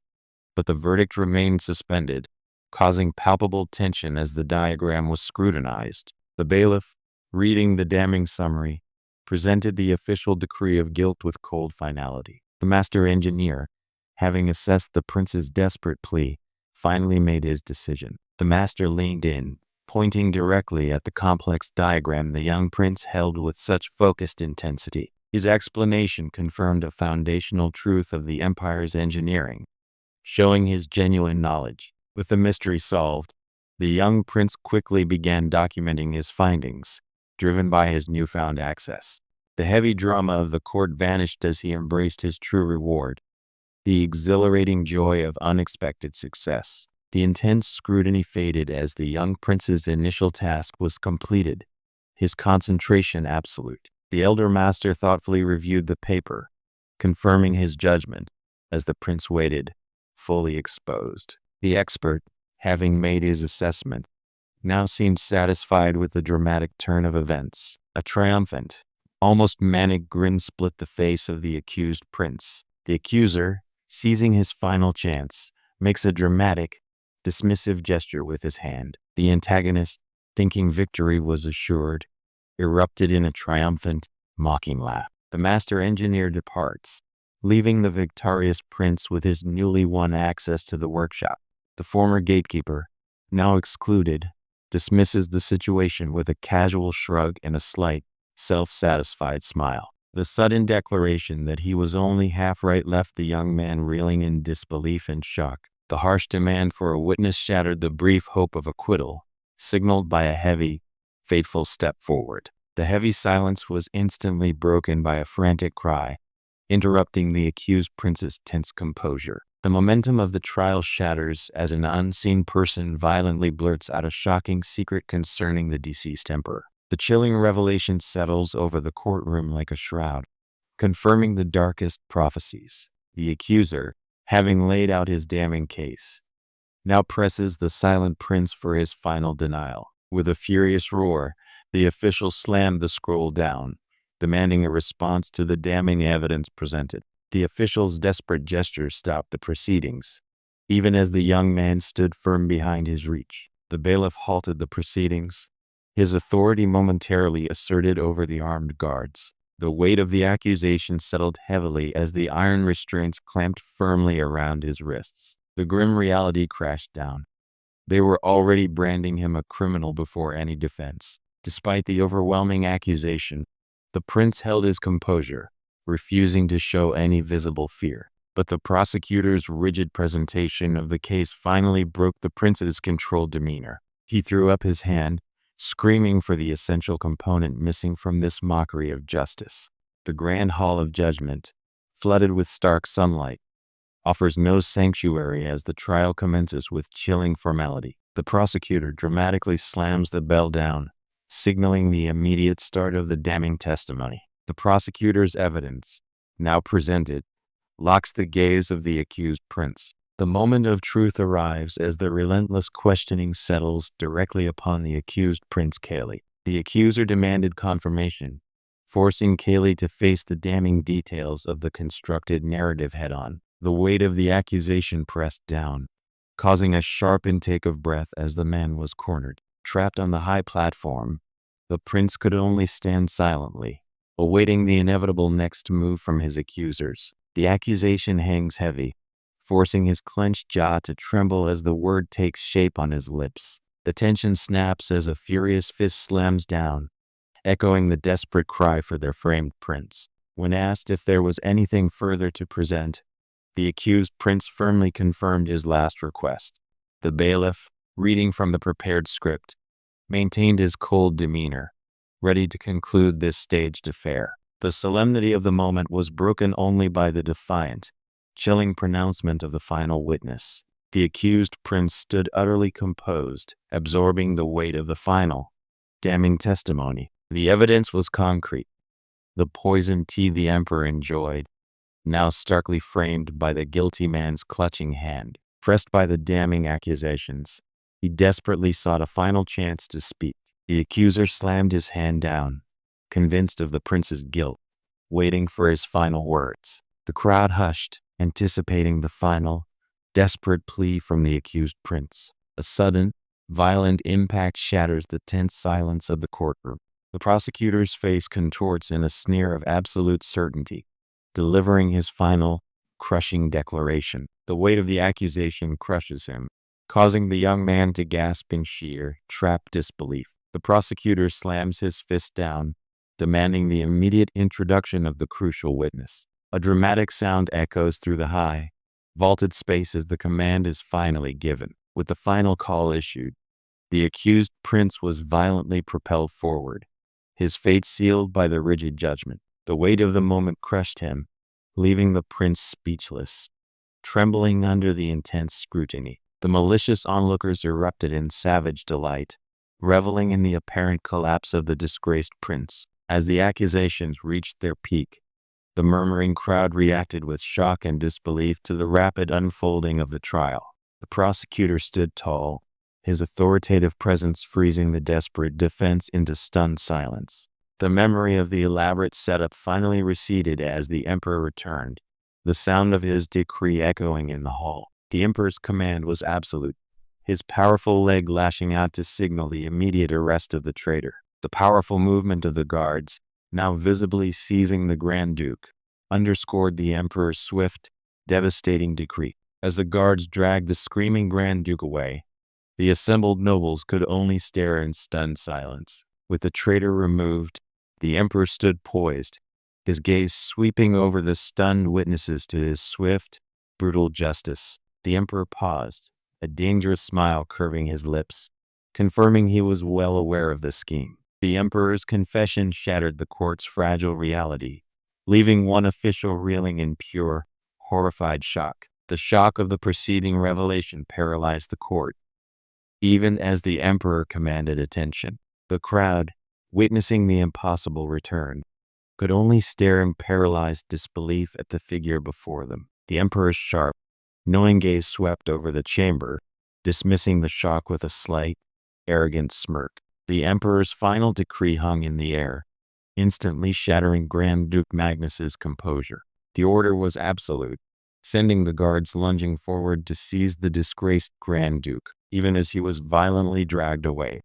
[SPEAKER 1] but the verdict remained suspended, causing palpable tension as the diagram was scrutinized. The bailiff, reading the damning summary, presented the official decree of guilt with cold finality. The The master engineer, having assessed the prince's desperate plea, finally made his decision. The master leaned in, pointing directly at the complex diagram the young prince held with such focused intensity. His explanation confirmed a foundational truth of the empire's engineering, showing his genuine knowledge. With the mystery solved, the young prince quickly began documenting his findings, driven by his newfound access. The heavy drama of the court vanished as he embraced his true reward, the exhilarating joy of unexpected success. The intense scrutiny faded as the young prince's initial task was completed, his concentration absolute. The elder master thoughtfully reviewed the paper, confirming his judgment as the prince waited, fully exposed. The expert, having made his assessment, now seemed satisfied with the dramatic turn of events. A triumphant, almost manic grin split the face of the accused prince. The accuser, seizing his final chance, makes a dramatic, dismissive gesture with his hand. The antagonist, thinking victory was assured, erupted in a triumphant, mocking laugh. The master engineer departs, leaving the victorious prince with his newly won access to the workshop. The former gatekeeper, now excluded, dismisses the situation with a casual shrug and a slight, self-satisfied smile. The sudden declaration that he was only half right left the young man reeling in disbelief and shock. The harsh demand for a witness shattered the brief hope of acquittal, signaled by a heavy, fateful step forward. The heavy silence was instantly broken by a frantic cry, interrupting the accused prince's tense composure. The momentum of the trial shatters as an unseen person violently blurts out a shocking secret concerning the deceased emperor. The chilling revelation settles over the courtroom like a shroud, confirming the darkest prophecies. The accuser, having laid out his damning case, now presses the silent prince for his final denial. With a furious roar, the official slammed the scroll down, demanding a response to the damning evidence presented. The official's desperate gesture stopped the proceedings, even as the young man stood firm behind his reach. The bailiff halted the proceedings, his authority momentarily asserted over the armed guards. The weight of the accusation settled heavily as the iron restraints clamped firmly around his wrists. The grim reality crashed down. They were already branding him a criminal before any defense. Despite the overwhelming accusation, the prince held his composure, refusing to show any visible fear. But the prosecutor's rigid presentation of the case finally broke the prince's controlled demeanor. He threw up his hand, screaming for the essential component missing from this mockery of justice. The grand hall of judgment, flooded with stark sunlight, offers no sanctuary as the trial commences with chilling formality. The prosecutor dramatically slams the bell down, signaling the immediate start of the damning testimony. The prosecutor's evidence, now presented, locks the gaze of the accused prince. The moment of truth arrives as the relentless questioning settles directly upon the accused Prince Kaylee. The accuser demanded confirmation, forcing Kaylee to face the damning details of the constructed narrative head-on. The weight of the accusation pressed down, causing a sharp intake of breath as the man was cornered. Trapped on the high platform, the prince could only stand silently, awaiting the inevitable next move from his accusers. The accusation hangs heavy, forcing his clenched jaw to tremble as the word takes shape on his lips. The tension snaps as a furious fist slams down, echoing the desperate cry for their framed prince. When asked if there was anything further to present, the accused prince firmly confirmed his last request. The bailiff, reading from the prepared script, maintained his cold demeanor, ready to conclude this staged affair. The solemnity of the moment was broken only by the defiant, chilling pronouncement of the final witness. The accused prince stood utterly composed, absorbing the weight of the final, damning testimony. The evidence was concrete. The poisoned tea the emperor enjoyed, now starkly framed by the guilty man's clutching hand. Pressed by the damning accusations, he desperately sought a final chance to speak. The accuser slammed his hand down, convinced of the prince's guilt, waiting for his final words. The crowd hushed, anticipating the final, desperate plea from the accused prince. A sudden, violent impact shatters the tense silence of the courtroom. The prosecutor's face contorts in a sneer of absolute certainty, delivering his final, crushing declaration. The weight of the accusation crushes him, causing the young man to gasp in sheer, trapped disbelief. The prosecutor slams his fist down, demanding the immediate introduction of the crucial witness. A dramatic sound echoes through the high, vaulted space as the command is finally given. With the final call issued, the accused prince was violently propelled forward, his fate sealed by the rigid judgment. The weight of the moment crushed him, leaving the prince speechless, trembling under the intense scrutiny. The malicious onlookers erupted in savage delight, reveling in the apparent collapse of the disgraced prince. As the accusations reached their peak, the murmuring crowd reacted with shock and disbelief to the rapid unfolding of the trial. The prosecutor stood tall, his authoritative presence freezing the desperate defense into stunned silence. The memory of the elaborate setup finally receded as the emperor returned, the sound of his decree echoing in the hall. The emperor's command was absolute, his powerful leg lashing out to signal the immediate arrest of the traitor. The powerful movement of the guards, now visibly seizing the Grand Duke, underscored the emperor's swift, devastating decree. As the guards dragged the screaming Grand Duke away, the assembled nobles could only stare in stunned silence. With the traitor removed, the emperor stood poised, his gaze sweeping over the stunned witnesses to his swift, brutal justice. The emperor paused, a dangerous smile curving his lips, confirming he was well aware of the scheme. The emperor's confession shattered the court's fragile reality, leaving one official reeling in pure, horrified shock. The shock of the preceding revelation paralyzed the court, even as the emperor commanded attention. The crowd, witnessing the impossible return, could only stare in paralyzed disbelief at the figure before them. The emperor's sharp, knowing gaze swept over the chamber, dismissing the shock with a slight, arrogant smirk. The emperor's final decree hung in the air, instantly shattering Grand Duke Magnus's composure. The order was absolute, sending the guards lunging forward to seize the disgraced Grand Duke. Even as he was violently dragged away,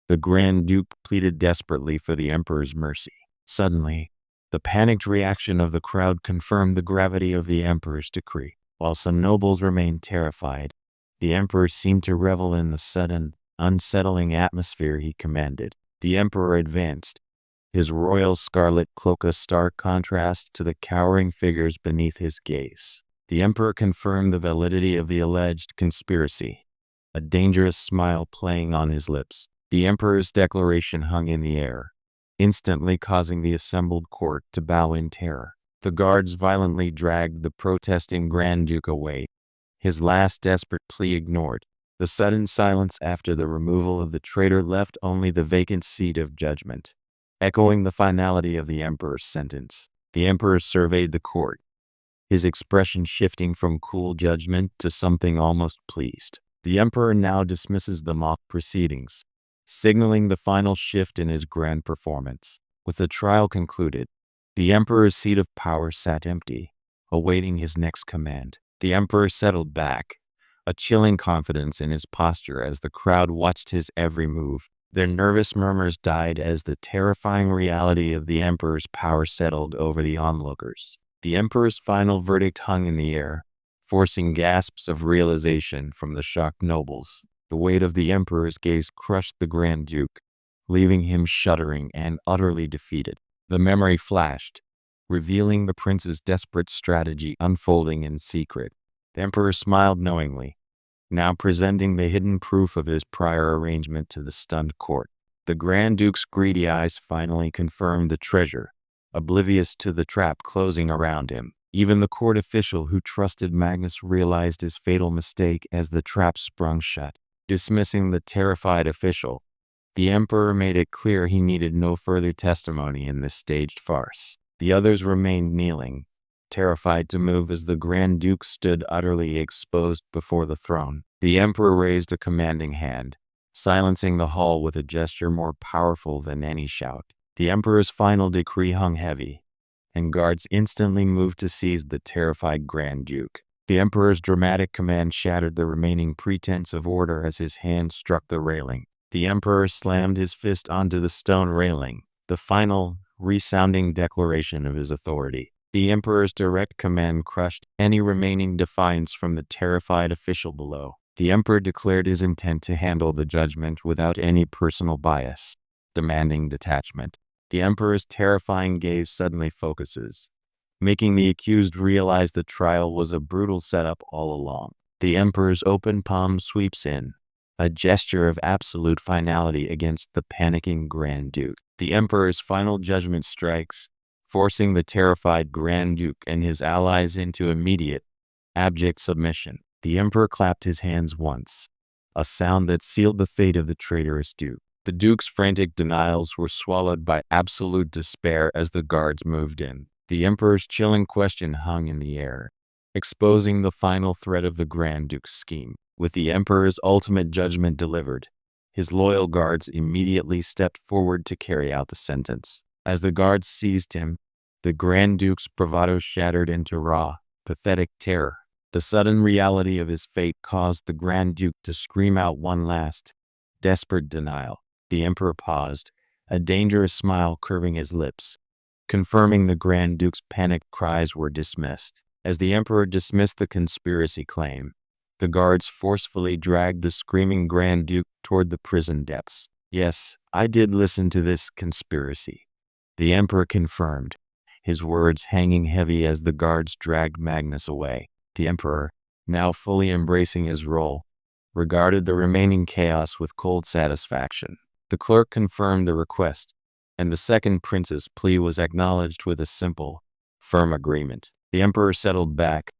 [SPEAKER 1] the Grand Duke pleaded desperately for the emperor's mercy. Suddenly, the panicked reaction of the crowd confirmed the gravity of the emperor's decree. While some nobles remained terrified, the emperor seemed to revel in the sudden, unsettling atmosphere he commanded. The emperor advanced, his royal scarlet cloak a stark contrast to the cowering figures beneath his gaze. The emperor confirmed the validity of the alleged conspiracy, a dangerous smile playing on his lips. The emperor's declaration hung in the air, instantly causing the assembled court to bow in terror. The guards violently dragged the protesting Grand Duke away, his last desperate plea ignored. The sudden silence after the removal of the traitor left only the vacant seat of judgment, echoing the finality of the emperor's sentence. The emperor surveyed the court, his expression shifting from cool judgment to something almost pleased. The emperor now dismisses the mock proceedings, signaling the final shift in his grand performance. With the trial concluded, the emperor's seat of power sat empty, awaiting his next command. The emperor settled back, a chilling confidence in his posture as the crowd watched his every move. Their nervous murmurs died as the terrifying reality of the emperor's power settled over the onlookers. The emperor's final verdict hung in the air, forcing gasps of realization from the shocked nobles. The weight of the emperor's gaze crushed the Grand Duke, leaving him shuddering and utterly defeated. The memory flashed, revealing the prince's desperate strategy unfolding in secret. The emperor smiled knowingly, now presenting the hidden proof of his prior arrangement to the stunned court. The Grand Duke's greedy eyes finally confirmed the treasure, oblivious to the trap closing around him. Even the court official who trusted Magnus realized his fatal mistake as the trap sprung shut. Dismissing the terrified official, the emperor made it clear he needed no further testimony in this staged farce. The others remained kneeling, terrified to move as the Grand Duke stood utterly exposed before the throne. The emperor raised a commanding hand, silencing the hall with a gesture more powerful than any shout. The emperor's final decree hung heavy, and guards instantly moved to seize the terrified Grand Duke. The emperor's dramatic command shattered the remaining pretense of order as his hand struck the railing. The emperor slammed his fist onto the stone railing, the final, resounding declaration of his authority. The emperor's direct command crushed any remaining defiance from the terrified official below. The emperor declared his intent to handle the judgment without any personal bias, demanding detachment. The emperor's terrifying gaze suddenly focuses, making the accused realize the trial was a brutal setup all along. The emperor's open palm sweeps in, a gesture of absolute finality against the panicking Grand Duke. The emperor's final judgment strikes, forcing the terrified Grand Duke and his allies into immediate, abject submission. The emperor clapped his hands once, a sound that sealed the fate of the traitorous duke. The duke's frantic denials were swallowed by absolute despair as the guards moved in. The emperor's chilling question hung in the air, exposing the final threat of the Grand Duke's scheme. With the emperor's ultimate judgment delivered, his loyal guards immediately stepped forward to carry out the sentence. As the guards seized him, the Grand Duke's bravado shattered into raw, pathetic terror. The sudden reality of his fate caused the Grand Duke to scream out one last, desperate denial. The emperor paused, a dangerous smile curving his lips, confirming the Grand Duke's panicked cries were dismissed. As the emperor dismissed the conspiracy claim, the guards forcefully dragged the screaming Grand Duke toward the prison depths. "Yes, I did listen to this conspiracy," the emperor confirmed, his words hanging heavy as the guards dragged Magnus away. The emperor, now fully embracing his role, regarded the remaining chaos with cold satisfaction. The clerk confirmed the request, and the second prince's plea was acknowledged with a simple, firm agreement. The emperor settled back,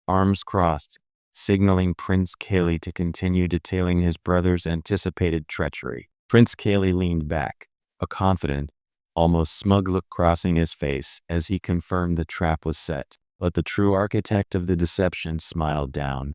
[SPEAKER 1] arms crossed, signaling Prince Kaylee to continue detailing his brother's anticipated treachery. Prince Kaylee leaned back, a confident, almost smug look crossing his face as he confirmed the trap was set. But the true architect of the deception smiled down,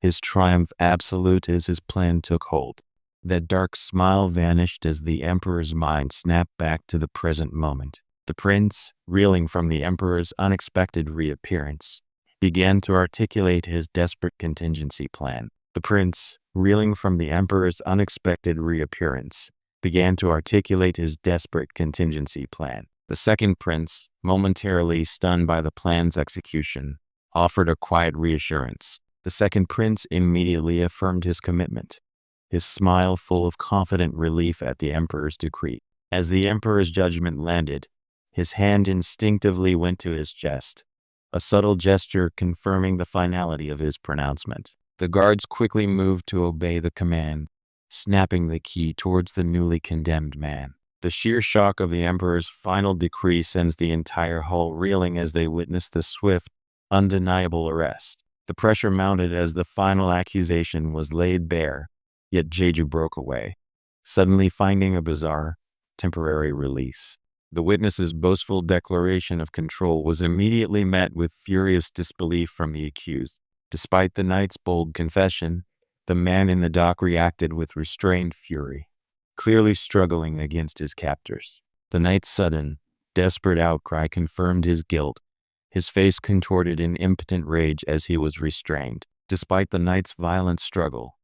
[SPEAKER 1] his triumph absolute as his plan took hold. That dark smile vanished as the emperor's mind snapped back to the present moment. The prince, reeling from the emperor's unexpected reappearance, began to articulate his desperate contingency plan. The prince, reeling from the emperor's unexpected reappearance, began to articulate his desperate contingency plan. The second prince, momentarily stunned by the plan's execution, offered a quiet reassurance. The second prince immediately affirmed his commitment, his smile full of confident relief at the emperor's decree. As the emperor's judgment landed, his hand instinctively went to his chest, a subtle gesture confirming the finality of his pronouncement. The guards quickly moved to obey the command, snapping the key towards the newly condemned man. The sheer shock of the emperor's final decree sends the entire hall reeling as they witness the swift, undeniable arrest. The pressure mounted as the final accusation was laid bare, yet Jeju broke away, suddenly finding a bizarre, temporary release. The witness's boastful declaration of control was immediately met with furious disbelief from the accused. Despite the knight's bold confession, the man in the dock reacted with restrained fury, clearly struggling against his captors. The knight's sudden, desperate outcry confirmed his guilt, his face contorted in impotent rage as he was restrained. Despite the knight's violent struggle,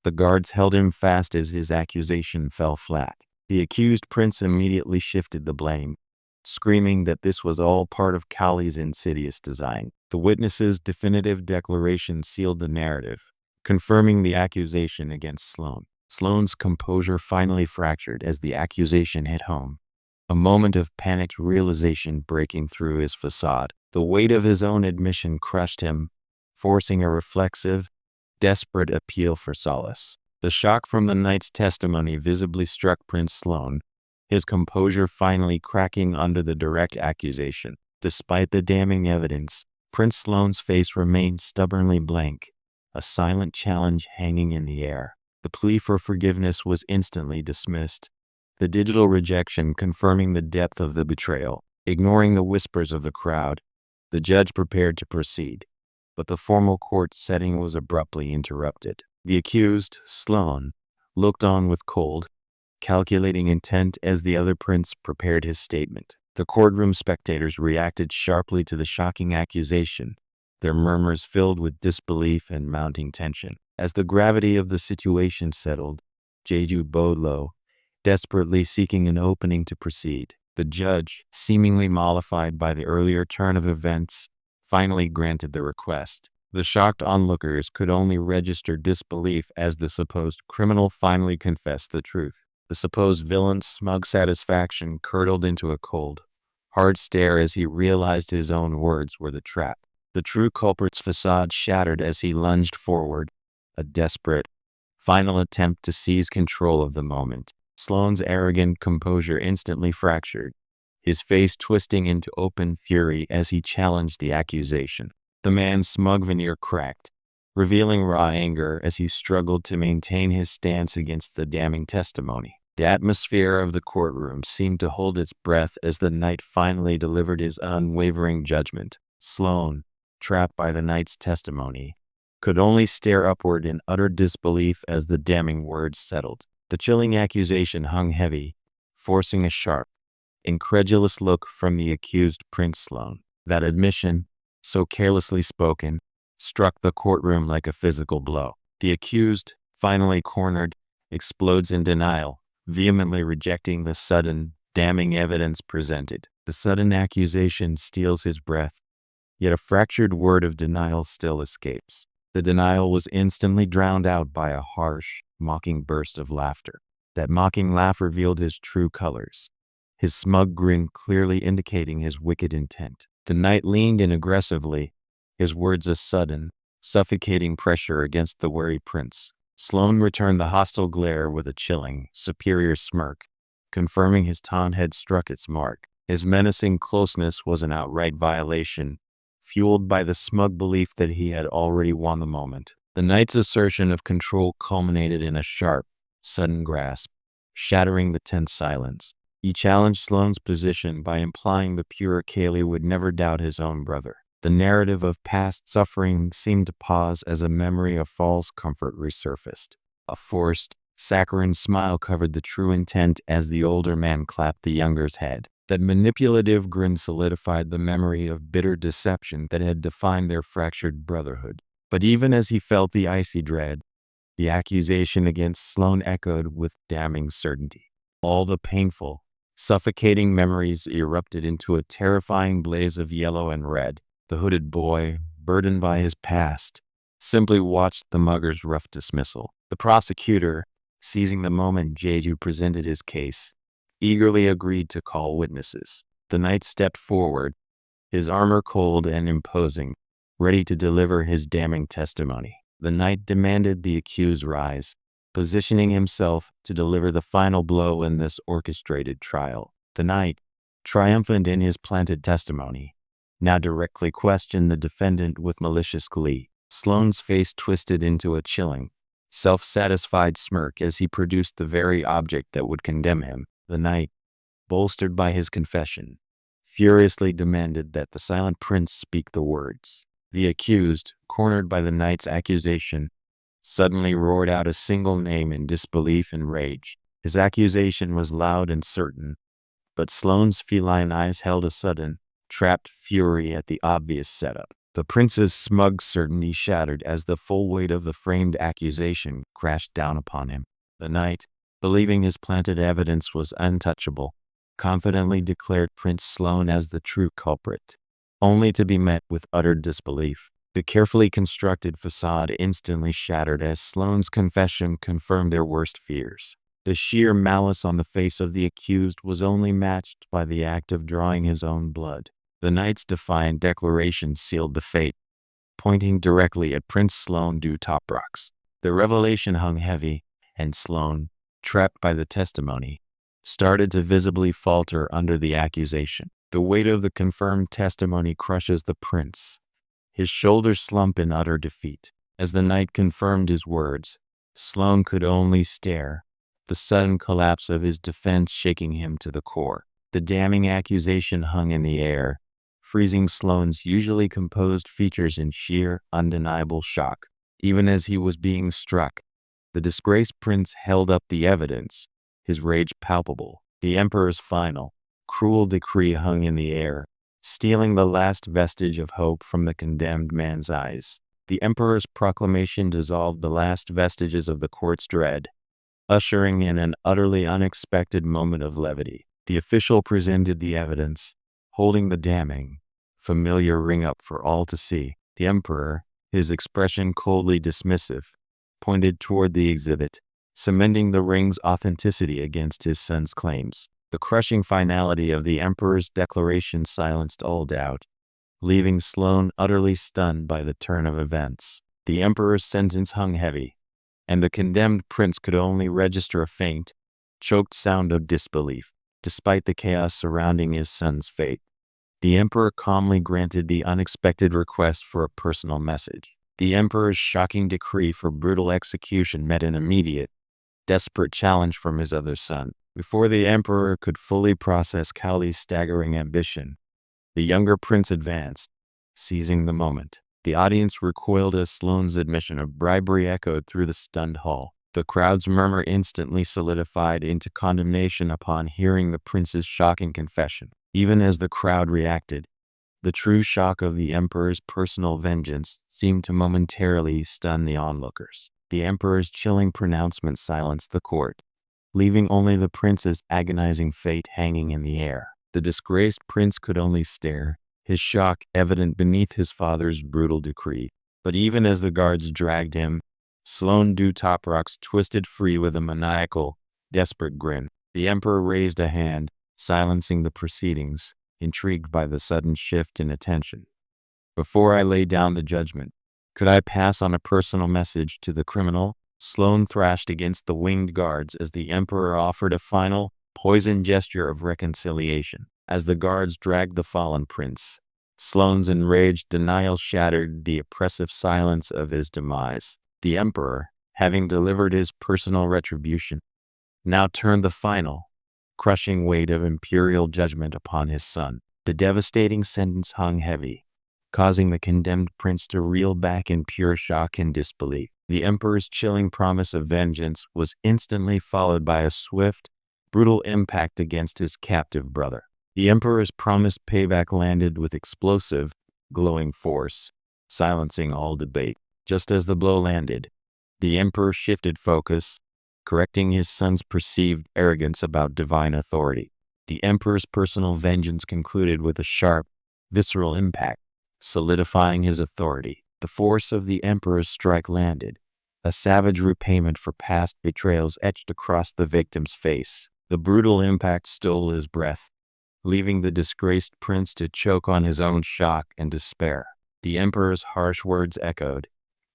[SPEAKER 1] the guards held him fast as his accusation fell flat. The accused prince immediately shifted the blame, screaming that this was all part of Kali's insidious design. The witness's definitive declaration sealed the narrative, confirming the accusation against Sloane. Sloane's composure finally fractured as the accusation hit home, a moment of panicked realization breaking through his facade. The weight of his own admission crushed him, forcing a reflexive, desperate appeal for solace. The shock from the knight's testimony visibly struck Prince Sloane, his composure finally cracking under the direct accusation. Despite the damning evidence, Prince Sloane's face remained stubbornly blank, a silent challenge hanging in the air. The plea for forgiveness was instantly dismissed, the digital rejection confirming the depth of the betrayal. Ignoring the whispers of the crowd, the judge prepared to proceed, but the formal court setting was abruptly interrupted. The accused, Sloane, looked on with cold, calculating intent as the other prince prepared his statement. The courtroom spectators reacted sharply to the shocking accusation, their murmurs filled with disbelief and mounting tension. As the gravity of the situation settled, Jeju bowed low, desperately seeking an opening to proceed. The judge, seemingly mollified by the earlier turn of events, finally granted the request. The shocked onlookers could only register disbelief as the supposed criminal finally confessed the truth. The supposed villain's smug satisfaction curdled into a cold, hard stare as he realized his own words were the trap. The true culprit's facade shattered as he lunged forward, a desperate, final attempt to seize control of the moment. Sloane's arrogant composure instantly fractured, his face twisting into open fury as he challenged the accusation. The man's smug veneer cracked, revealing raw anger as he struggled to maintain his stance against the damning testimony. The atmosphere of the courtroom seemed to hold its breath as the knight finally delivered his unwavering judgment. Sloane, trapped by the knight's testimony, could only stare upward in utter disbelief as the damning words settled. The chilling accusation hung heavy, forcing a sharp, incredulous look from the accused Prince Sloane. That admission, so carelessly spoken, struck the courtroom like a physical blow. The accused, finally cornered, explodes in denial, vehemently rejecting the sudden, damning evidence presented. The sudden accusation steals his breath, yet a fractured word of denial still escapes. The denial was instantly drowned out by a harsh, mocking burst of laughter. That mocking laugh revealed his true colors, his smug grin clearly indicating his wicked intent. The knight leaned in aggressively, his words a sudden, suffocating pressure against the wary prince. Sloane returned the hostile glare with a chilling, superior smirk, confirming his taunt had struck its mark. His menacing closeness was an outright violation, fueled by the smug belief that he had already won the moment. The knight's assertion of control culminated in a sharp, sudden grasp, shattering the tense silence. He challenged Sloane's position by implying the pure Kaylee would never doubt his own brother. The narrative of past suffering seemed to pause as a memory of false comfort resurfaced. A forced, saccharine smile covered the true intent as the older man clapped the younger's head. That manipulative grin solidified the memory of bitter deception that had defined their fractured brotherhood. But even as he felt the icy dread, the accusation against Sloane echoed with damning certainty. All the painful, suffocating memories erupted into a terrifying blaze of yellow and red. The hooded boy, burdened by his past, simply watched the mugger's rough dismissal. The prosecutor, seizing the moment Jeju presented his case, eagerly agreed to call witnesses. The knight stepped forward, his armor cold and imposing, ready to deliver his damning testimony. The knight demanded the accused rise, positioning himself to deliver the final blow in this orchestrated trial. The knight, triumphant in his planted testimony, now directly questioned the defendant with malicious glee. Sloane's face twisted into a chilling, self-satisfied smirk as he produced the very object that would condemn him. The knight, bolstered by his confession, furiously demanded that the silent prince speak the words. The accused, cornered by the knight's accusation, suddenly roared out a single name in disbelief and rage. His accusation was loud and certain, but Sloane's feline eyes held a sudden, trapped fury at the obvious setup. The prince's smug certainty shattered as the full weight of the framed accusation crashed down upon him. The knight, believing his planted evidence was untouchable, confidently declared Prince Sloane as the true culprit, only to be met with utter disbelief. The carefully constructed facade instantly shattered as Sloane's confession confirmed their worst fears. The sheer malice on the face of the accused was only matched by the act of drawing his own blood. The knight's defiant declaration sealed the fate, pointing directly at Prince Sloane du Toprox. The revelation hung heavy, and Sloane, trapped by the testimony, started to visibly falter under the accusation. The weight of the confirmed testimony crushes the prince, his shoulders slump in utter defeat. As the knight confirmed his words, Sloane could only stare, the sudden collapse of his defense shaking him to the core. The damning accusation hung in the air, freezing Sloane's usually composed features in sheer, undeniable shock. Even as he was being struck, the disgraced prince held up the evidence, his rage palpable. The emperor's final, cruel decree hung in the air, stealing the last vestige of hope from the condemned man's eyes. The emperor's proclamation dissolved the last vestiges of the court's dread, ushering in an utterly unexpected moment of levity. The official presented the evidence, holding the damning, familiar ring up for all to see. The emperor, his expression coldly dismissive, pointed toward the exhibit, cementing the ring's authenticity against his son's claims. The crushing finality of the emperor's declaration silenced all doubt, leaving Sloane utterly stunned by the turn of events. The emperor's sentence hung heavy, and the condemned prince could only register a faint, choked sound of disbelief. Despite the chaos surrounding his son's fate, the emperor calmly granted the unexpected request for a personal message. The emperor's shocking decree for brutal execution met an immediate, desperate challenge from his other son. Before the emperor could fully process Cowley's staggering ambition, the younger prince advanced, seizing the moment. The audience recoiled as Sloane's admission of bribery echoed through the stunned hall. The crowd's murmur instantly solidified into condemnation upon hearing the prince's shocking confession. Even as the crowd reacted, the true shock of the emperor's personal vengeance seemed to momentarily stun the onlookers. The emperor's chilling pronouncement silenced the court, leaving only the prince's agonizing fate hanging in the air. The disgraced prince could only stare, his shock evident beneath his father's brutal decree. But even as the guards dragged him, Sloane Toprock's twisted free with a maniacal, desperate grin. The emperor raised a hand, silencing the proceedings, intrigued by the sudden shift in attention. Before I lay down the judgment, could I pass on a personal message to the criminal? Sloane thrashed against the winged guards as the emperor offered a final, poisoned gesture of reconciliation. As the guards dragged the fallen prince, Sloane's enraged denial shattered the oppressive silence of his demise. The emperor, having delivered his personal retribution, now turned the final, crushing weight of imperial judgment upon his son. The devastating sentence hung heavy, causing the condemned prince to reel back in pure shock and disbelief. The emperor's chilling promise of vengeance was instantly followed by a swift, brutal impact against his captive brother. The emperor's promised payback landed with explosive, glowing force, silencing all debate. Just as the blow landed, the emperor shifted focus, correcting his son's perceived arrogance about divine authority. The emperor's personal vengeance concluded with a sharp, visceral impact, solidifying his authority. The force of the emperor's strike landed, a savage repayment for past betrayals etched across the victim's face. The brutal impact stole his breath, leaving the disgraced prince to choke on his own shock and despair. The emperor's harsh words echoed,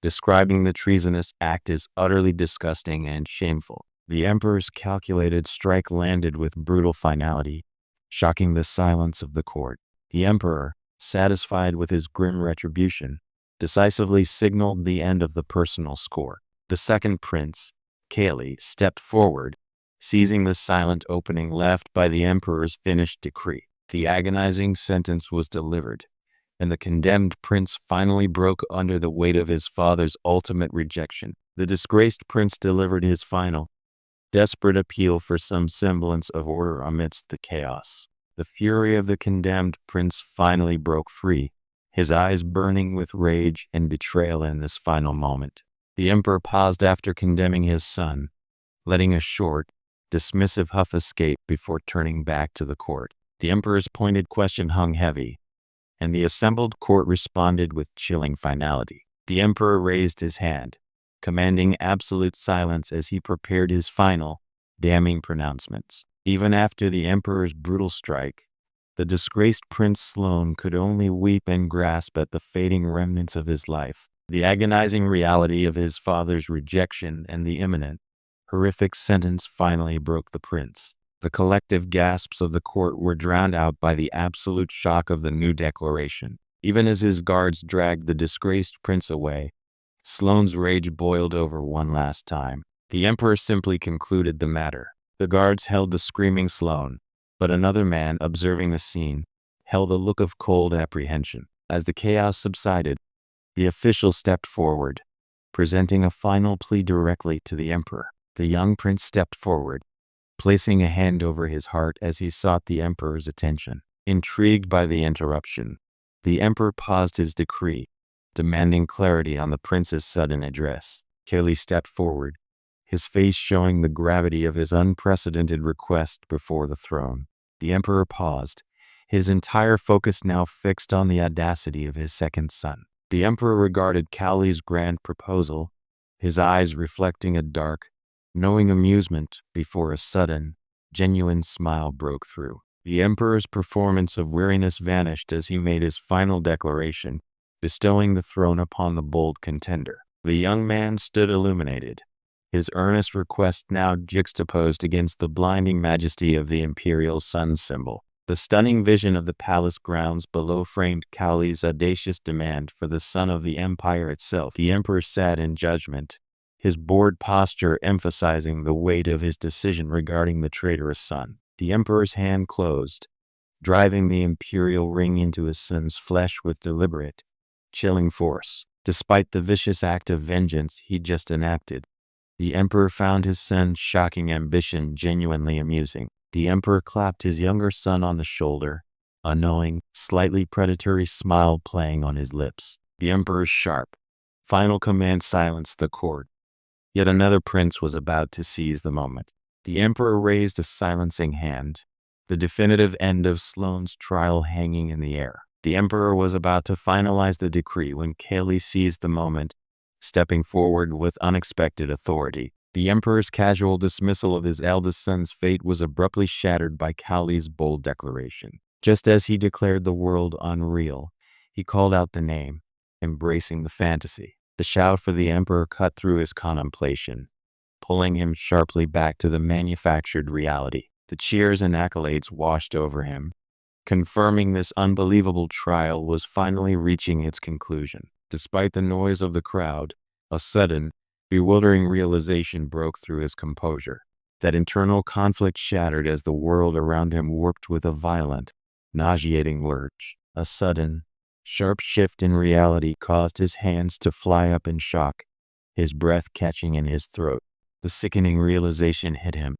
[SPEAKER 1] describing the treasonous act as utterly disgusting and shameful. The emperor's calculated strike landed with brutal finality, shocking the silence of the court. The emperor, satisfied with his grim retribution, decisively signaled the end of the personal score. The second prince, Cayley, stepped forward, seizing the silent opening left by the emperor's finished decree. The agonizing sentence was delivered, and the condemned prince finally broke under the weight of his father's ultimate rejection. The disgraced prince delivered his final, desperate appeal for some semblance of order amidst the chaos. The fury of the condemned prince finally broke free, his eyes burning with rage and betrayal in this final moment. The emperor paused after condemning his son, letting a short, dismissive huff escape before turning back to the court. The emperor's pointed question hung heavy, and the assembled court responded with chilling finality. The emperor raised his hand, commanding absolute silence as he prepared his final, damning pronouncements. Even after the emperor's brutal strike, the disgraced Prince Sloane could only weep and grasp at the fading remnants of his life. The agonizing reality of his father's rejection and the imminent, horrific sentence finally broke the prince. The collective gasps of the court were drowned out by the absolute shock of the new declaration. Even as his guards dragged the disgraced prince away, Sloane's rage boiled over one last time. The emperor simply concluded the matter. The guards held the screaming Sloane, but another man, observing the scene, held a look of cold apprehension. As the chaos subsided, the official stepped forward, presenting a final plea directly to the emperor. The young prince stepped forward, placing a hand over his heart as he sought the emperor's attention. Intrigued by the interruption, the emperor paused his decree, demanding clarity on the prince's sudden address. Cayley stepped forward, his face showing the gravity of his unprecedented request before the throne. The emperor paused, his entire focus now fixed on the audacity of his second son. The emperor regarded Cowley's grand proposal, his eyes reflecting a dark, knowing amusement before a sudden, genuine smile broke through. The emperor's performance of weariness vanished as he made his final declaration, bestowing the throne upon the bold contender. The young man stood illuminated, his earnest request now juxtaposed against the blinding majesty of the imperial sun symbol. The stunning vision of the palace grounds below framed Cowley's audacious demand for the son of the empire itself. The emperor sat in judgment, his bored posture emphasizing the weight of his decision regarding the traitorous son. The emperor's hand closed, driving the imperial ring into his son's flesh with deliberate, chilling force. Despite the vicious act of vengeance he just enacted, the emperor found his son's shocking ambition genuinely amusing. The emperor clapped his younger son on the shoulder, a knowing, slightly predatory smile playing on his lips. The emperor's sharp, final command silenced the court. Yet another prince was about to seize the moment. The emperor raised a silencing hand, the definitive end of Sloane's trial hanging in the air. The emperor was about to finalize the decree when Cowley seized the moment, stepping forward with unexpected authority. The emperor's casual dismissal of his eldest son's fate was abruptly shattered by Cowley's bold declaration. Just as he declared the world unreal, he called out the name, embracing the fantasy. The shout for the emperor cut through his contemplation, pulling him sharply back to the manufactured reality. The cheers and accolades washed over him, confirming this unbelievable trial was finally reaching its conclusion. Despite the noise of the crowd, a sudden, bewildering realization broke through his composure. That internal conflict shattered as the world around him warped with a violent, nauseating lurch. A sudden, sharp shift in reality caused his hands to fly up in shock, his breath catching in his throat. The sickening realization hit him.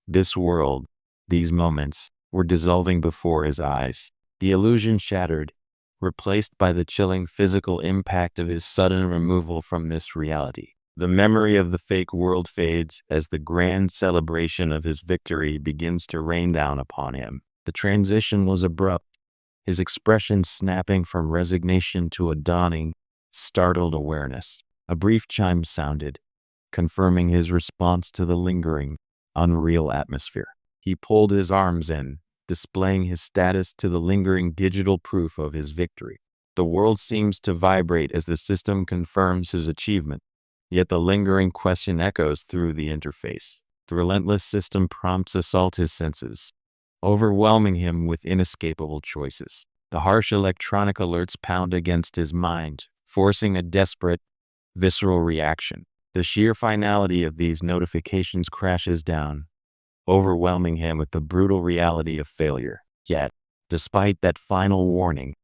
[SPEAKER 1] This world, these moments, were dissolving before his eyes. The illusion shattered, replaced by the chilling physical impact of his sudden removal from this reality. The memory of the fake world fades as the grand celebration of his victory begins to rain down upon him. The transition was abrupt, his expression snapping from resignation to a dawning, startled awareness. A brief chime sounded, confirming his response to the lingering, unreal atmosphere. He pulled his arms in, displaying his status to the lingering digital proof of his victory. The world seems to vibrate as the system confirms his achievement, yet the lingering question echoes through the interface. The relentless system prompts assault his senses, overwhelming him with inescapable choices. The harsh electronic alerts pound against his mind, forcing a desperate, visceral reaction. The sheer finality of these notifications crashes down, overwhelming him with the brutal reality of failure. Yet, despite that final warning,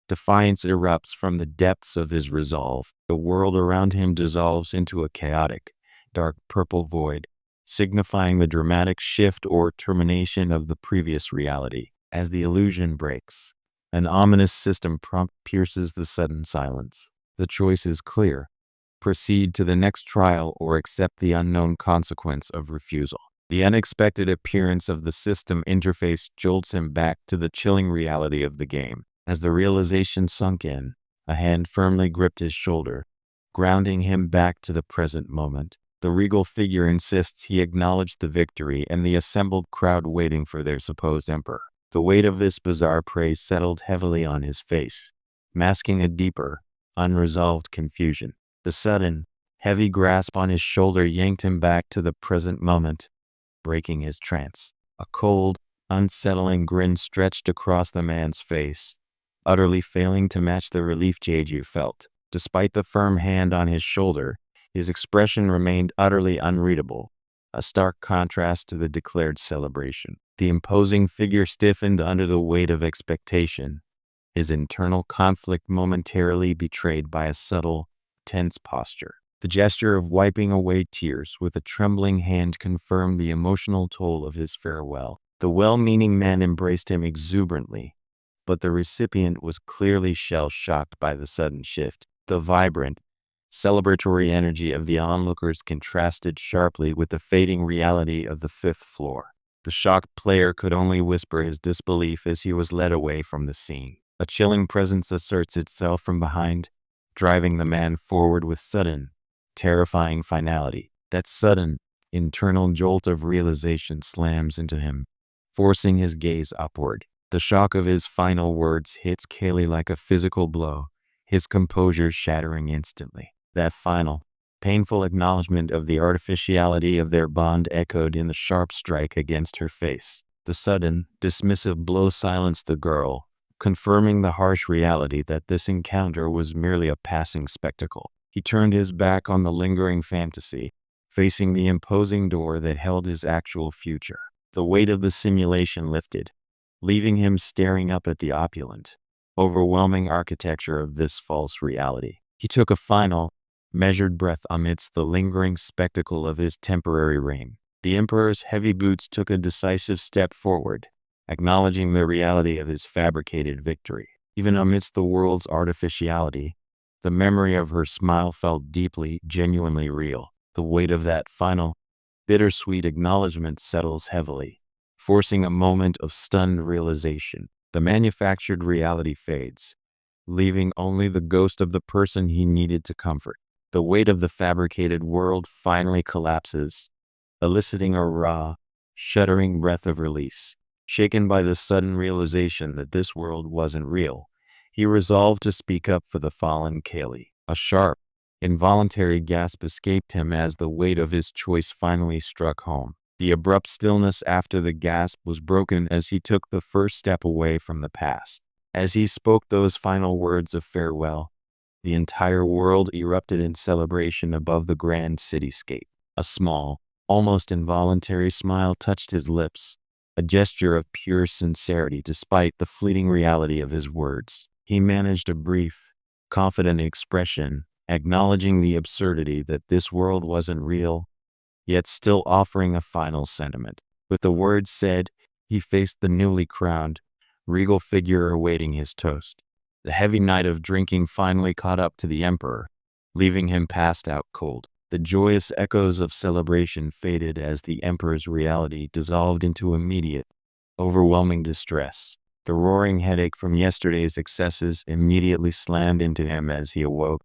[SPEAKER 1] defiance erupts from the depths of his resolve. The world around him dissolves into a chaotic, dark purple void, signifying the dramatic shift or termination of the previous reality. As the illusion breaks, an ominous system prompt pierces the sudden silence. The choice is clear: proceed to the next trial or accept the unknown consequence of refusal. The unexpected appearance of the system interface jolts him back to the chilling reality of the game. As the realization sunk in, a hand firmly gripped his shoulder, grounding him back to the present moment. The regal figure insists he acknowledge the victory and the assembled crowd waiting for their supposed emperor. The weight of this bizarre praise settled heavily on his face, masking a deeper, unresolved confusion. The sudden, heavy grasp on his shoulder yanked him back to the present moment, breaking his trance. A cold, unsettling grin stretched across the man's face, utterly failing to match the relief Jeju felt. Despite the firm hand on his shoulder, his expression remained utterly unreadable, a stark contrast to the declared celebration. The imposing figure stiffened under the weight of expectation, his internal conflict momentarily betrayed by a subtle, tense posture. The gesture of wiping away tears with a trembling hand confirmed the emotional toll of his farewell. The well-meaning man embraced him exuberantly, but the recipient was clearly shell-shocked by the sudden shift. The vibrant, celebratory energy of the onlookers contrasted sharply with the fading reality of the fifth floor. The shocked player could only whisper his disbelief as he was led away from the scene. A chilling presence asserts itself from behind, driving the man forward with sudden, terrifying finality. That sudden, internal jolt of realization slams into him, forcing his gaze upward. The shock of his final words hits Kaylee like a physical blow, his composure shattering instantly. That final, painful acknowledgement of the artificiality of their bond echoed in the sharp strike against her face. The sudden, dismissive blow silenced the girl, confirming the harsh reality that this encounter was merely a passing spectacle. He turned his back on the lingering fantasy, facing the imposing door that held his actual future. The weight of the simulation lifted, leaving him staring up at the opulent, overwhelming architecture of this false reality. He took a final, measured breath amidst the lingering spectacle of his temporary reign. The Emperor's heavy boots took a decisive step forward, acknowledging the reality of his fabricated victory. Even amidst the world's artificiality, the memory of her smile felt deeply, genuinely real. The weight of that final, bittersweet acknowledgement settles heavily, forcing a moment of stunned realization. The manufactured reality fades, leaving only the ghost of the person he needed to comfort. The weight of the fabricated world finally collapses, eliciting a raw, shuddering breath of release. Shaken by the sudden realization that this world wasn't real, he resolved to speak up for the fallen Kaylee. A sharp, involuntary gasp escaped him as the weight of his choice finally struck home. The abrupt stillness after the gasp was broken as he took the first step away from the past. As he spoke those final words of farewell, the entire world erupted in celebration above the grand cityscape. A small, almost involuntary smile touched his lips, a gesture of pure sincerity despite the fleeting reality of his words. He managed a brief, confident expression, acknowledging the absurdity that this world wasn't real, yet still offering a final sentiment. With the words said, he faced the newly crowned, regal figure awaiting his toast. The heavy night of drinking finally caught up to the Emperor, leaving him passed out cold. The joyous echoes of celebration faded as the Emperor's reality dissolved into immediate, overwhelming distress. The roaring headache from yesterday's excesses immediately slammed into him as he awoke,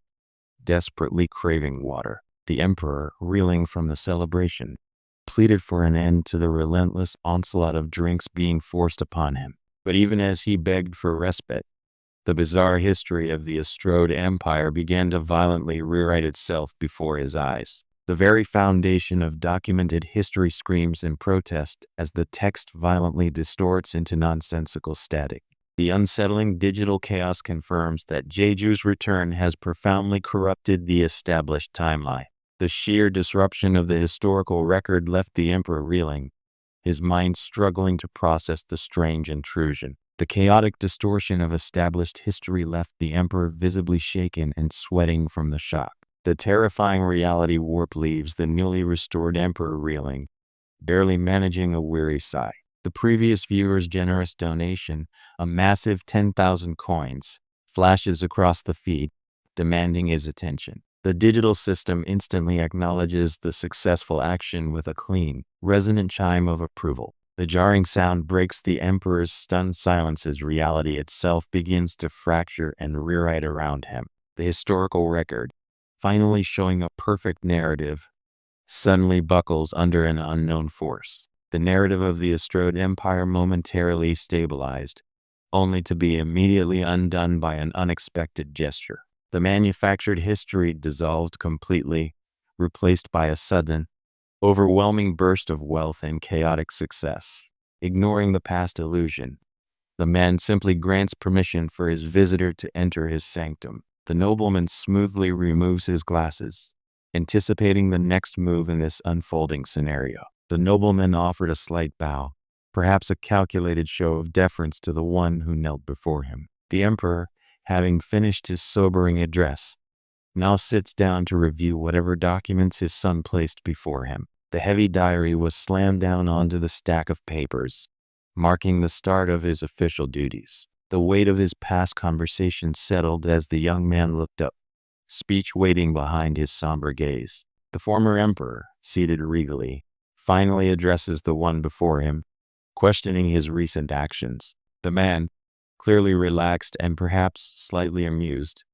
[SPEAKER 1] desperately craving water. The Emperor, reeling from the celebration, pleaded for an end to the relentless onslaught of drinks being forced upon him. But even as he begged for respite, the bizarre history of the Astrode Empire began to violently rewrite itself before his eyes. The very foundation of documented history screams in protest as the text violently distorts into nonsensical static. The unsettling digital chaos confirms that Jeju's return has profoundly corrupted the established timeline. The sheer disruption of the historical record left the Emperor reeling, his mind struggling to process the strange intrusion. The chaotic distortion of established history left the Emperor visibly shaken and sweating from the shock. The terrifying reality warp leaves the newly restored Emperor reeling, barely managing a weary sigh. The previous viewer's generous donation, a massive 10,000 coins, flashes across the feed, demanding his attention. The digital system instantly acknowledges the successful action with a clean, resonant chime of approval. The jarring sound breaks the Emperor's stunned silence as reality itself begins to fracture and rewrite around him. The historical record, finally showing a perfect narrative, suddenly buckles under an unknown force. The narrative of the Astrode Empire momentarily stabilized, only to be immediately undone by an unexpected gesture. The manufactured history dissolved completely, replaced by a sudden, overwhelming burst of wealth and chaotic success. Ignoring the past illusion, the man simply grants permission for his visitor to enter his sanctum. The nobleman smoothly removes his glasses, anticipating the next move in this unfolding scenario. The nobleman offered a slight bow, perhaps a calculated show of deference to the one who knelt before him. The Emperor, having finished his sobering address, now sits down to review whatever documents his son placed before him. The heavy diary was slammed down onto the stack of papers, marking the start of his official duties. The weight of his past conversation settled as the young man looked up, speech waiting behind his somber gaze. The former emperor, seated regally, finally addresses the one before him, questioning his recent actions. The man, clearly relaxed and perhaps slightly amused,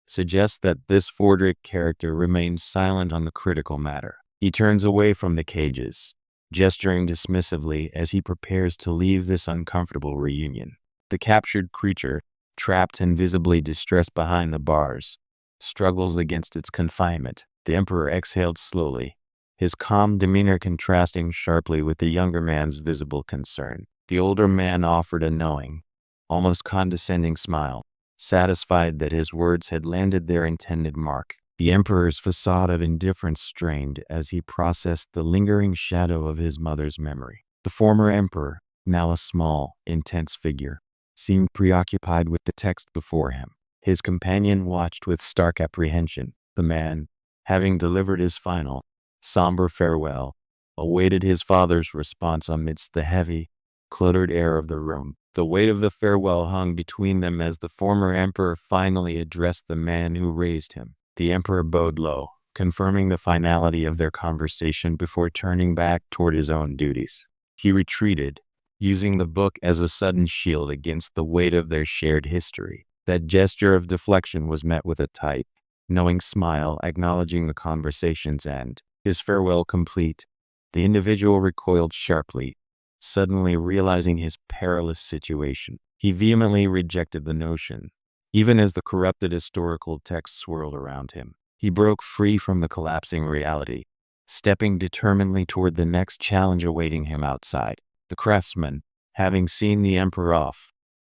[SPEAKER 1] suggests that this Fordrick character remains silent on the critical matter. He turns away from the cages, gesturing dismissively as he prepares to leave this uncomfortable reunion. The captured creature, trapped and visibly distressed behind the bars, struggles against its confinement. The Emperor exhaled slowly, his calm demeanor contrasting sharply with the younger man's visible concern. The older man offered a knowing, almost condescending smile, satisfied that his words had landed their intended mark. The Emperor's facade of indifference strained as he processed the lingering shadow of his mother's memory. The former Emperor, now a small, intense figure, seemed preoccupied with the text before him. His companion watched with stark apprehension. The man, having delivered his final, somber farewell, awaited his father's response amidst the heavy, cluttered air of the room. The weight of the farewell hung between them as the former emperor finally addressed the man who raised him. The emperor bowed low, confirming the finality of their conversation before turning back toward his own duties. He retreated, using the book as a sudden shield against the weight of their shared history. That gesture of deflection was met with a tight, knowing smile acknowledging the conversation's end. His farewell complete, the individual recoiled sharply, suddenly realizing his perilous situation. He vehemently rejected the notion, even as the corrupted historical text swirled around him. He broke free from the collapsing reality, stepping determinedly toward the next challenge awaiting him outside. The craftsman, having seen the emperor off,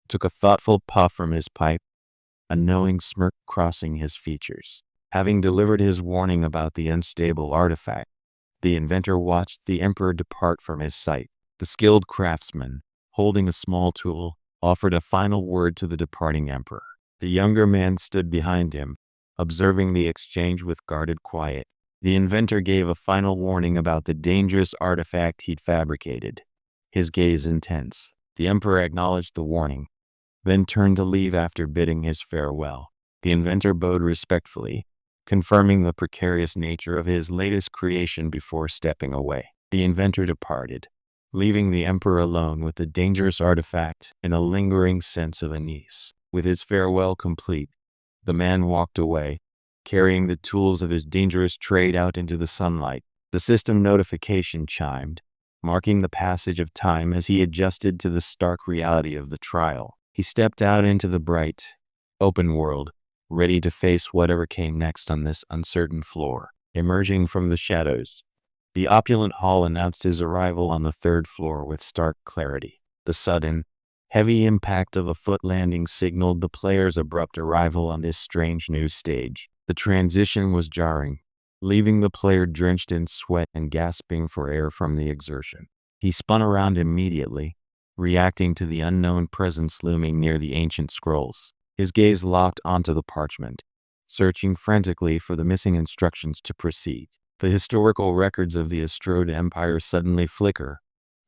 [SPEAKER 1] took a thoughtful puff from his pipe, a knowing smirk crossing his features. Having delivered his warning about the unstable artifact, the inventor watched the emperor depart from his sight. The skilled craftsman, holding a small tool, offered a final word to the departing emperor. The younger man stood behind him, observing the exchange with guarded quiet. The inventor gave a final warning about the dangerous artifact he'd fabricated, his gaze intense. The emperor acknowledged the warning, then turned to leave after bidding his farewell. The inventor bowed respectfully, confirming the precarious nature of his latest creation before stepping away. The inventor departed, leaving the emperor alone with the dangerous artifact and a lingering sense of unease. With his farewell complete, the man walked away, carrying the tools of his dangerous trade out into the sunlight. The system notification chimed, marking the passage of time as he adjusted to the stark reality of the trial. He stepped out into the bright, open world, ready to face whatever came next on this uncertain floor. Emerging from the shadows, the opulent hall announced his arrival on the third floor with stark clarity. The sudden, heavy impact of a foot landing signaled the player's abrupt arrival on this strange new stage. The transition was jarring, leaving the player drenched in sweat and gasping for air from the exertion. He spun around immediately, reacting to the unknown presence looming near the ancient scrolls. His gaze locked onto the parchment, searching frantically for the missing instructions to proceed. The historical records of the Astrode Empire suddenly flicker,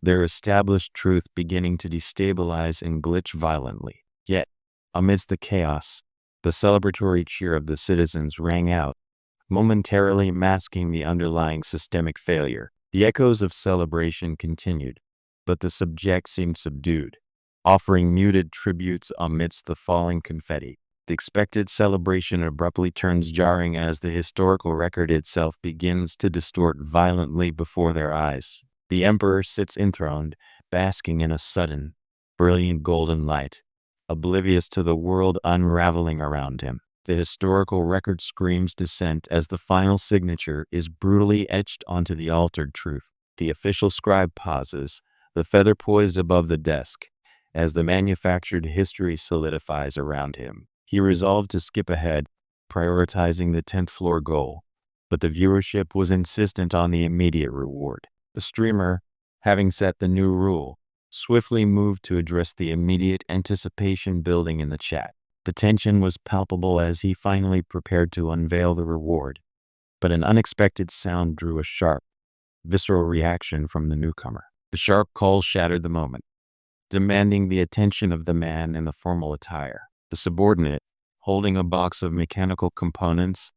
[SPEAKER 1] their established truth beginning to destabilize and glitch violently. Yet, amidst the chaos, the celebratory cheer of the citizens rang out, momentarily masking the underlying systemic failure. The echoes of celebration continued, but the subject seemed subdued, offering muted tributes amidst the falling confetti. The expected celebration abruptly turns jarring as the historical record itself begins to distort violently before their eyes. The emperor sits enthroned, basking in a sudden, brilliant golden light, oblivious to the world unraveling around him. The historical record screams dissent as the final signature is brutally etched onto the altered truth. The official scribe pauses, the feather poised above the desk, as the manufactured history solidifies around him. He resolved to skip ahead, prioritizing the 10th floor goal, but the viewership was insistent on the immediate reward. The streamer, having set the new rule, swiftly moved to address the immediate anticipation building in the chat. The tension was palpable as he finally prepared to unveil the reward, but an unexpected sound drew a sharp, visceral reaction from the newcomer. The sharp call shattered the moment, demanding the attention of the man in the formal attire. The subordinate, holding a box of mechanical components,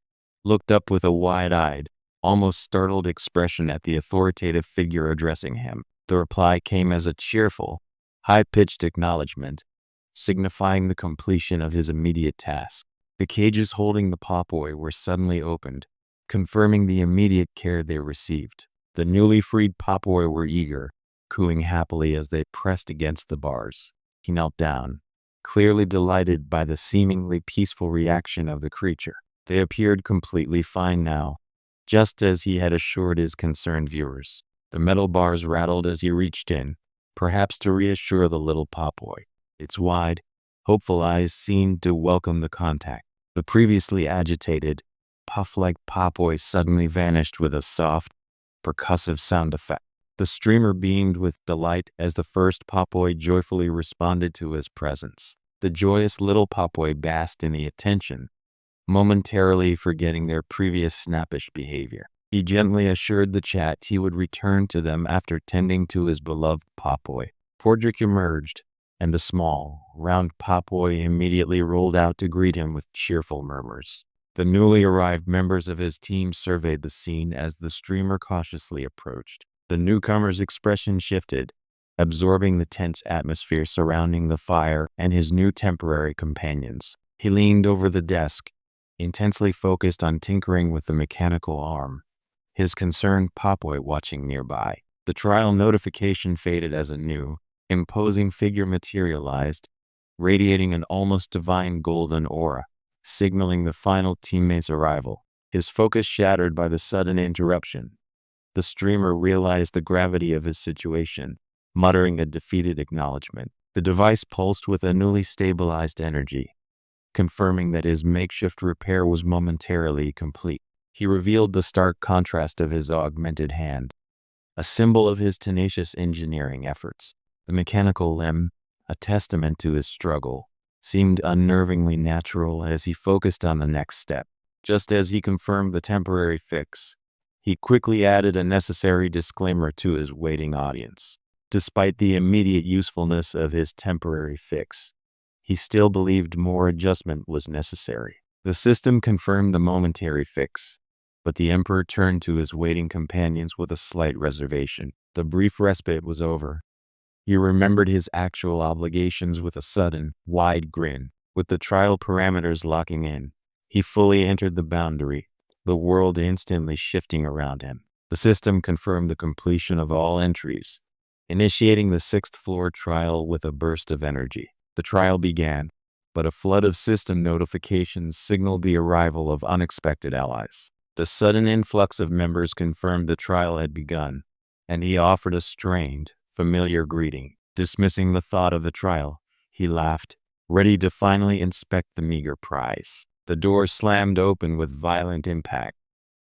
[SPEAKER 1] looked up with a wide-eyed, almost startled expression at the authoritative figure addressing him. The reply came as a cheerful, high-pitched acknowledgement, signifying the completion of his immediate task. The cages holding the Popoi were suddenly opened, confirming the immediate care they received. The newly freed Popoi were eager, cooing happily as they pressed against the bars. He knelt down, clearly delighted by the seemingly peaceful reaction of the creature. They appeared completely fine now, just as he had assured his concerned viewers. The metal bars rattled as he reached in, perhaps to reassure the little Popoi. Its wide, hopeful eyes seemed to welcome the contact. The previously agitated, puff-like Popoi suddenly vanished with a soft, percussive sound effect. The streamer beamed with delight as the first Popoi joyfully responded to his presence. The joyous little Popoi basked in the attention, momentarily forgetting their previous snappish behavior. He gently assured the chat he would return to them after tending to his beloved Popoi. Podrick emerged, and the small, round Popoi immediately rolled out to greet him with cheerful murmurs. The newly arrived members of his team surveyed the scene as the streamer cautiously approached. The newcomer's expression shifted, absorbing the tense atmosphere surrounding the fire and his new temporary companions. He leaned over the desk, intensely focused on tinkering with the mechanical arm, his concerned Popoi watching nearby. The trial notification faded as a new, imposing figure materialized, radiating an almost divine golden aura, signaling the final teammate's arrival. His focus shattered by the sudden interruption. The streamer realized the gravity of his situation, muttering a defeated acknowledgement. The device pulsed with a newly stabilized energy, confirming that his makeshift repair was momentarily complete. He revealed the stark contrast of his augmented hand, a symbol of his tenacious engineering efforts. The mechanical limb, a testament to his struggle, seemed unnervingly natural as he focused on the next step. Just as he confirmed the temporary fix, he quickly added a necessary disclaimer to his waiting audience. Despite the immediate usefulness of his temporary fix, he still believed more adjustment was necessary. The system confirmed the momentary fix, but the Emperor turned to his waiting companions with a slight reservation. The brief respite was over. He remembered his actual obligations with a sudden, wide grin. With the trial parameters locking in, he fully entered the boundary, the world instantly shifting around him. The system confirmed the completion of all entries, initiating the 6th floor trial with a burst of energy. The trial began, but a flood of system notifications signaled the arrival of unexpected allies. The sudden influx of members confirmed the trial had begun, and he offered a strained, familiar greeting. Dismissing the thought of the trial, he laughed, ready to finally inspect the meager prize. The door slammed open with violent impact,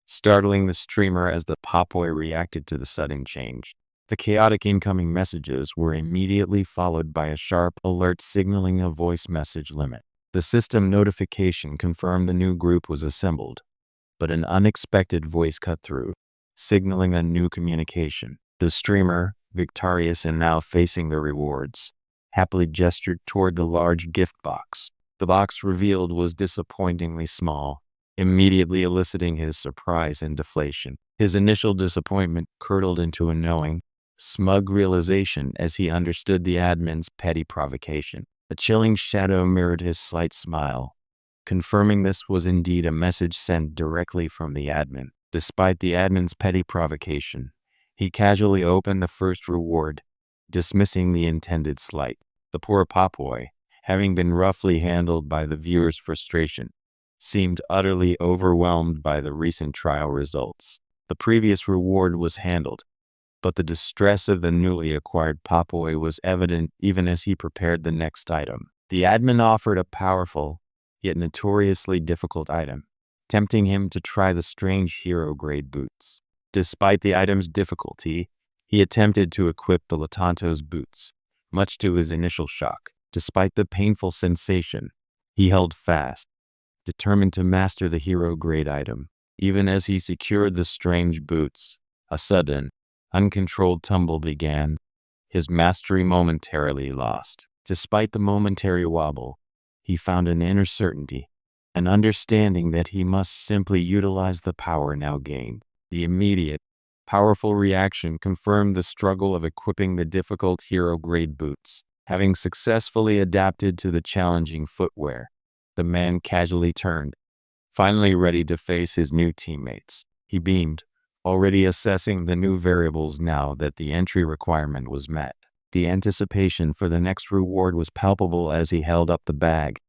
[SPEAKER 1] startling the streamer as the Popoi reacted to the sudden change. The chaotic incoming messages were immediately followed by a sharp alert signaling a voice message limit. The system notification confirmed the new group was assembled, but an unexpected voice cut through, signaling a new communication. The streamer, victorious and now facing the rewards, happily gestured toward the large gift box. The box revealed was disappointingly small, immediately eliciting his surprise and deflation. His initial disappointment curdled into a knowing, smug realization as he understood the admin's petty provocation. A chilling shadow mirrored his slight smile, confirming this was indeed a message sent directly from the admin. Despite the admin's petty provocation, he casually opened the first reward, dismissing the intended slight. The poor Popoi, having been roughly handled by the viewer's frustration, seemed utterly overwhelmed by the recent trial results. The previous reward was handled, but the distress of the newly acquired Popoi was evident even as he prepared the next item. The admin offered a powerful, yet notoriously difficult item, tempting him to try the strange hero-grade boots. Despite the item's difficulty, he attempted to equip the Latanto's boots, much to his initial shock. Despite the painful sensation, he held fast, determined to master the hero-grade item. Even as he secured the strange boots, a sudden, uncontrolled tumble began, his mastery momentarily lost. Despite the momentary wobble, he found an inner certainty, an understanding that he must simply utilize the power now gained. The immediate, powerful reaction confirmed the struggle of equipping the difficult hero-grade boots. Having successfully adapted to the challenging footwear, the man casually turned, finally ready to face his new teammates. He beamed, already assessing the new variables now that the entry requirement was met. The anticipation for the next reward was palpable as he held up the bag,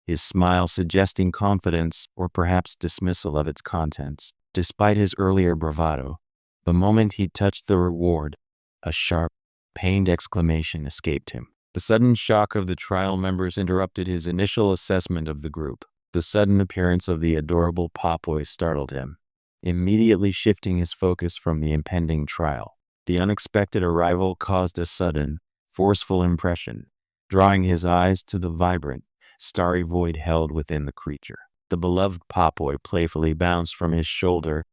[SPEAKER 1] his smile suggesting confidence or perhaps dismissal of its contents. Despite his earlier bravado, the moment he touched the reward, a sharp, pained exclamation escaped him. The sudden shock of the trial members interrupted his initial assessment of the group. The sudden appearance of the adorable Popboy startled him, immediately shifting his focus from the impending trial. The unexpected arrival caused a sudden, forceful impression, drawing his eyes to the vibrant, starry void held within the creature. The beloved Popboy playfully bounced from his shoulder,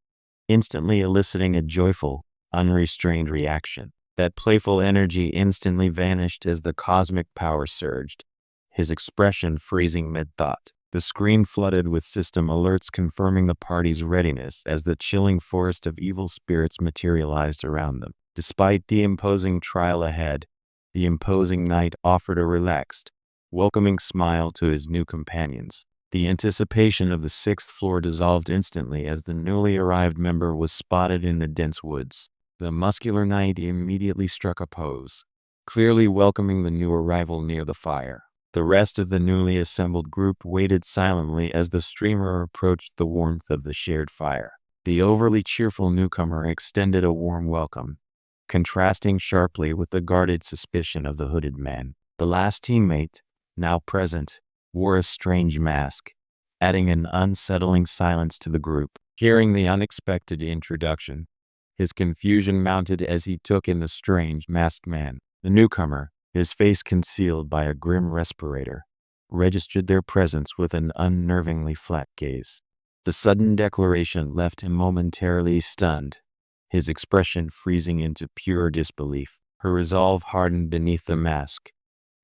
[SPEAKER 1] instantly eliciting a joyful, unrestrained reaction. That playful energy instantly vanished as the cosmic power surged, his expression freezing mid-thought. The screen flooded with system alerts confirming the party's readiness as the chilling forest of evil spirits materialized around them. Despite the imposing trial ahead, the imposing knight offered a relaxed, welcoming smile to his new companions. The anticipation of the sixth floor dissolved instantly as the newly arrived member was spotted in the dense woods. The muscular knight immediately struck a pose, clearly welcoming the new arrival near the fire. The rest of the newly assembled group waited silently as the streamer approached the warmth of the shared fire. The overly cheerful newcomer extended a warm welcome, contrasting sharply with the guarded suspicion of the hooded man. The last teammate, now present, wore a strange mask, adding an unsettling silence to the group. Hearing the unexpected introduction, his confusion mounted as he took in the strange masked man. The newcomer, his face concealed by a grim respirator, registered their presence with an unnervingly flat gaze. The sudden declaration left him momentarily stunned, his expression freezing into pure disbelief. Her resolve hardened beneath the mask,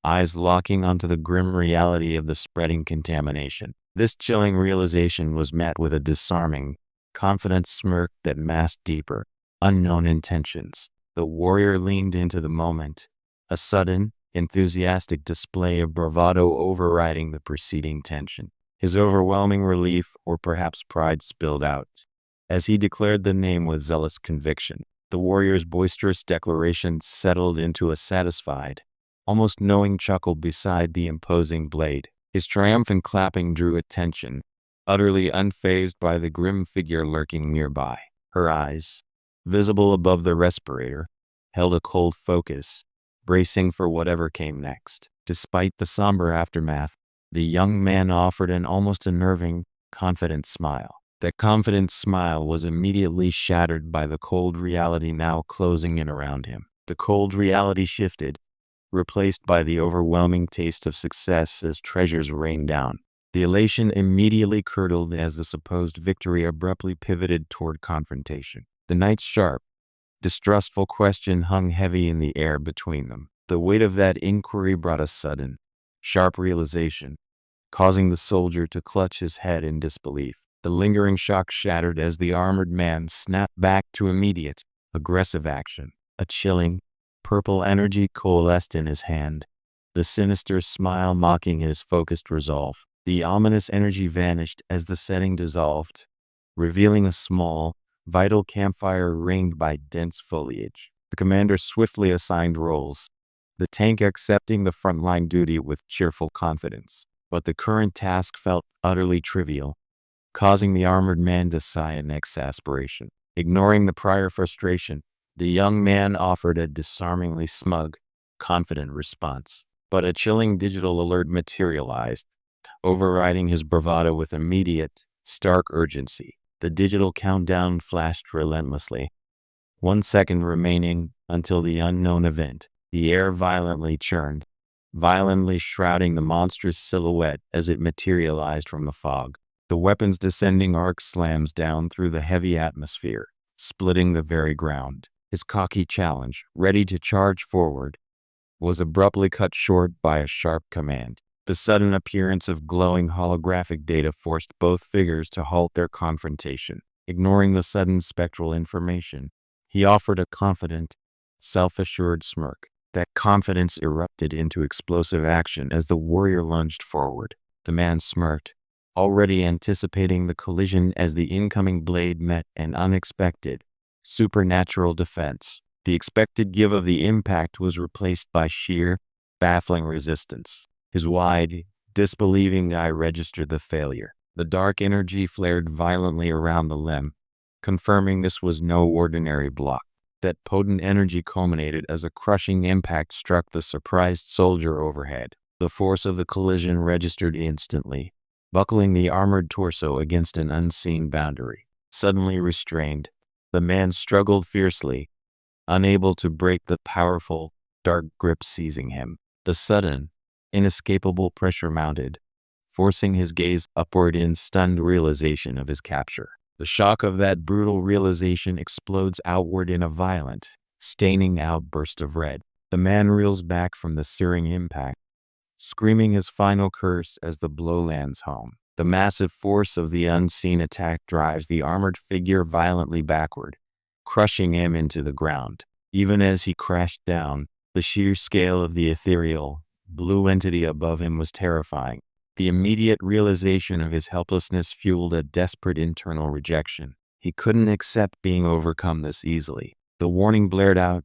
[SPEAKER 1] eyes locking onto the grim reality of the spreading contamination. This chilling realization was met with a disarming, confident smirk that masked deeper, unknown intentions. The warrior leaned into the moment, a sudden, enthusiastic display of bravado overriding the preceding tension. His overwhelming relief, or perhaps pride, spilled out as he declared the name with zealous conviction. The warrior's boisterous declaration settled into a satisfied, almost knowing chuckle beside the imposing blade. His triumphant clapping drew attention, utterly unfazed by the grim figure lurking nearby. Her eyes, visible above the respirator, held a cold focus, bracing for whatever came next. Despite the somber aftermath, the young man offered an almost unnerving, confident smile. That confident smile was immediately shattered by the cold reality now closing in around him. The cold reality shifted, replaced by the overwhelming taste of success as treasures rained down. The elation immediately curdled as the supposed victory abruptly pivoted toward confrontation. The knight's sharp, distrustful question hung heavy in the air between them. The weight of that inquiry brought a sudden, sharp realization, causing the soldier to clutch his head in disbelief. The lingering shock shattered as the armored man snapped back to immediate, aggressive action. A chilling, purple energy coalesced in his hand, the sinister smile mocking his focused resolve. The ominous energy vanished as the setting dissolved, revealing a small, vital campfire ringed by dense foliage. The commander swiftly assigned roles, the tank accepting the frontline duty with cheerful confidence. But the current task felt utterly trivial, causing the armored man to sigh in exasperation. Ignoring the prior frustration, the young man offered a disarmingly smug, confident response. But a chilling digital alert materialized, overriding his bravado with immediate, stark urgency. The digital countdown flashed relentlessly. 1 second remaining until the unknown event. The air violently churned, violently shrouding the monstrous silhouette as it materialized from the fog. The weapon's descending arc slams down through the heavy atmosphere, splitting the very ground. His cocky challenge, ready to charge forward, was abruptly cut short by a sharp command. The sudden appearance of glowing holographic data forced both figures to halt their confrontation. Ignoring the sudden spectral information, He offered a confident, self-assured smirk. That confidence erupted into explosive action as the warrior lunged forward. The man smirked, already anticipating the collision as the incoming blade met an unexpected, supernatural defense. The expected give of the impact was replaced by sheer, baffling resistance. His wide, disbelieving eye registered the failure. The dark energy flared violently around the limb, confirming this was no ordinary block. That potent energy culminated as a crushing impact struck the surprised soldier overhead. The force of the collision registered instantly, buckling the armored torso against an unseen boundary. Suddenly restrained, the man struggled fiercely, unable to break the powerful, dark grip seizing him. The sudden, inescapable pressure mounted, forcing his gaze upward in stunned realization of his capture. The shock of that brutal realization explodes outward in a violent, staining outburst of red. The man reels back from the searing impact, screaming his final curse as the blow lands home. The massive force of the unseen attack drives the armored figure violently backward, crushing him into the ground. Even as he crashed down, the sheer scale of the ethereal, blue entity above him was terrifying. The immediate realization of his helplessness fueled a desperate internal rejection. He couldn't accept being overcome this easily. The warning blared out,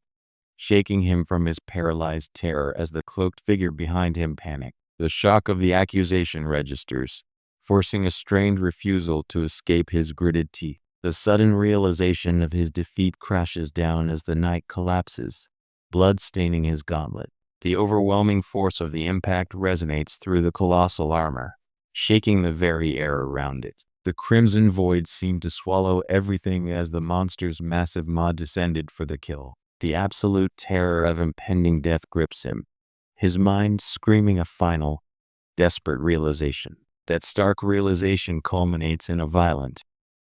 [SPEAKER 1] shaking him from his paralyzed terror as the cloaked figure behind him panicked. The shock of the accusation registers, forcing a strained refusal to escape his gritted teeth. The sudden realization of his defeat crashes down as the night collapses, blood staining his gauntlet. The overwhelming force of the impact resonates through the colossal armor, shaking the very air around it. The crimson void seemed to swallow everything as the monster's massive maw descended for the kill. The absolute terror of impending death grips him, his mind screaming a final, desperate realization. That stark realization culminates in a violent,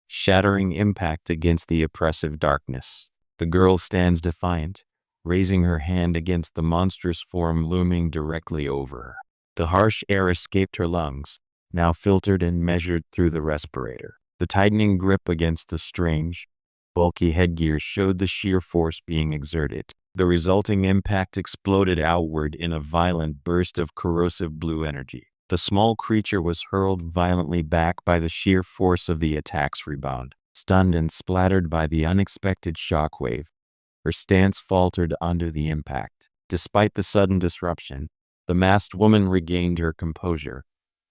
[SPEAKER 1] shattering impact against the oppressive darkness. The girl stands defiant, raising her hand against the monstrous form looming directly over her. The harsh air escaped her lungs, now filtered and measured through the respirator. The tightening grip against the strange, bulky headgear showed the sheer force being exerted. The resulting impact exploded outward in a violent burst of corrosive blue energy. The small creature was hurled violently back by the sheer force of the attack's rebound. Stunned and splattered by the unexpected shockwave, her stance faltered under the impact. Despite the sudden disruption, the masked woman regained her composure,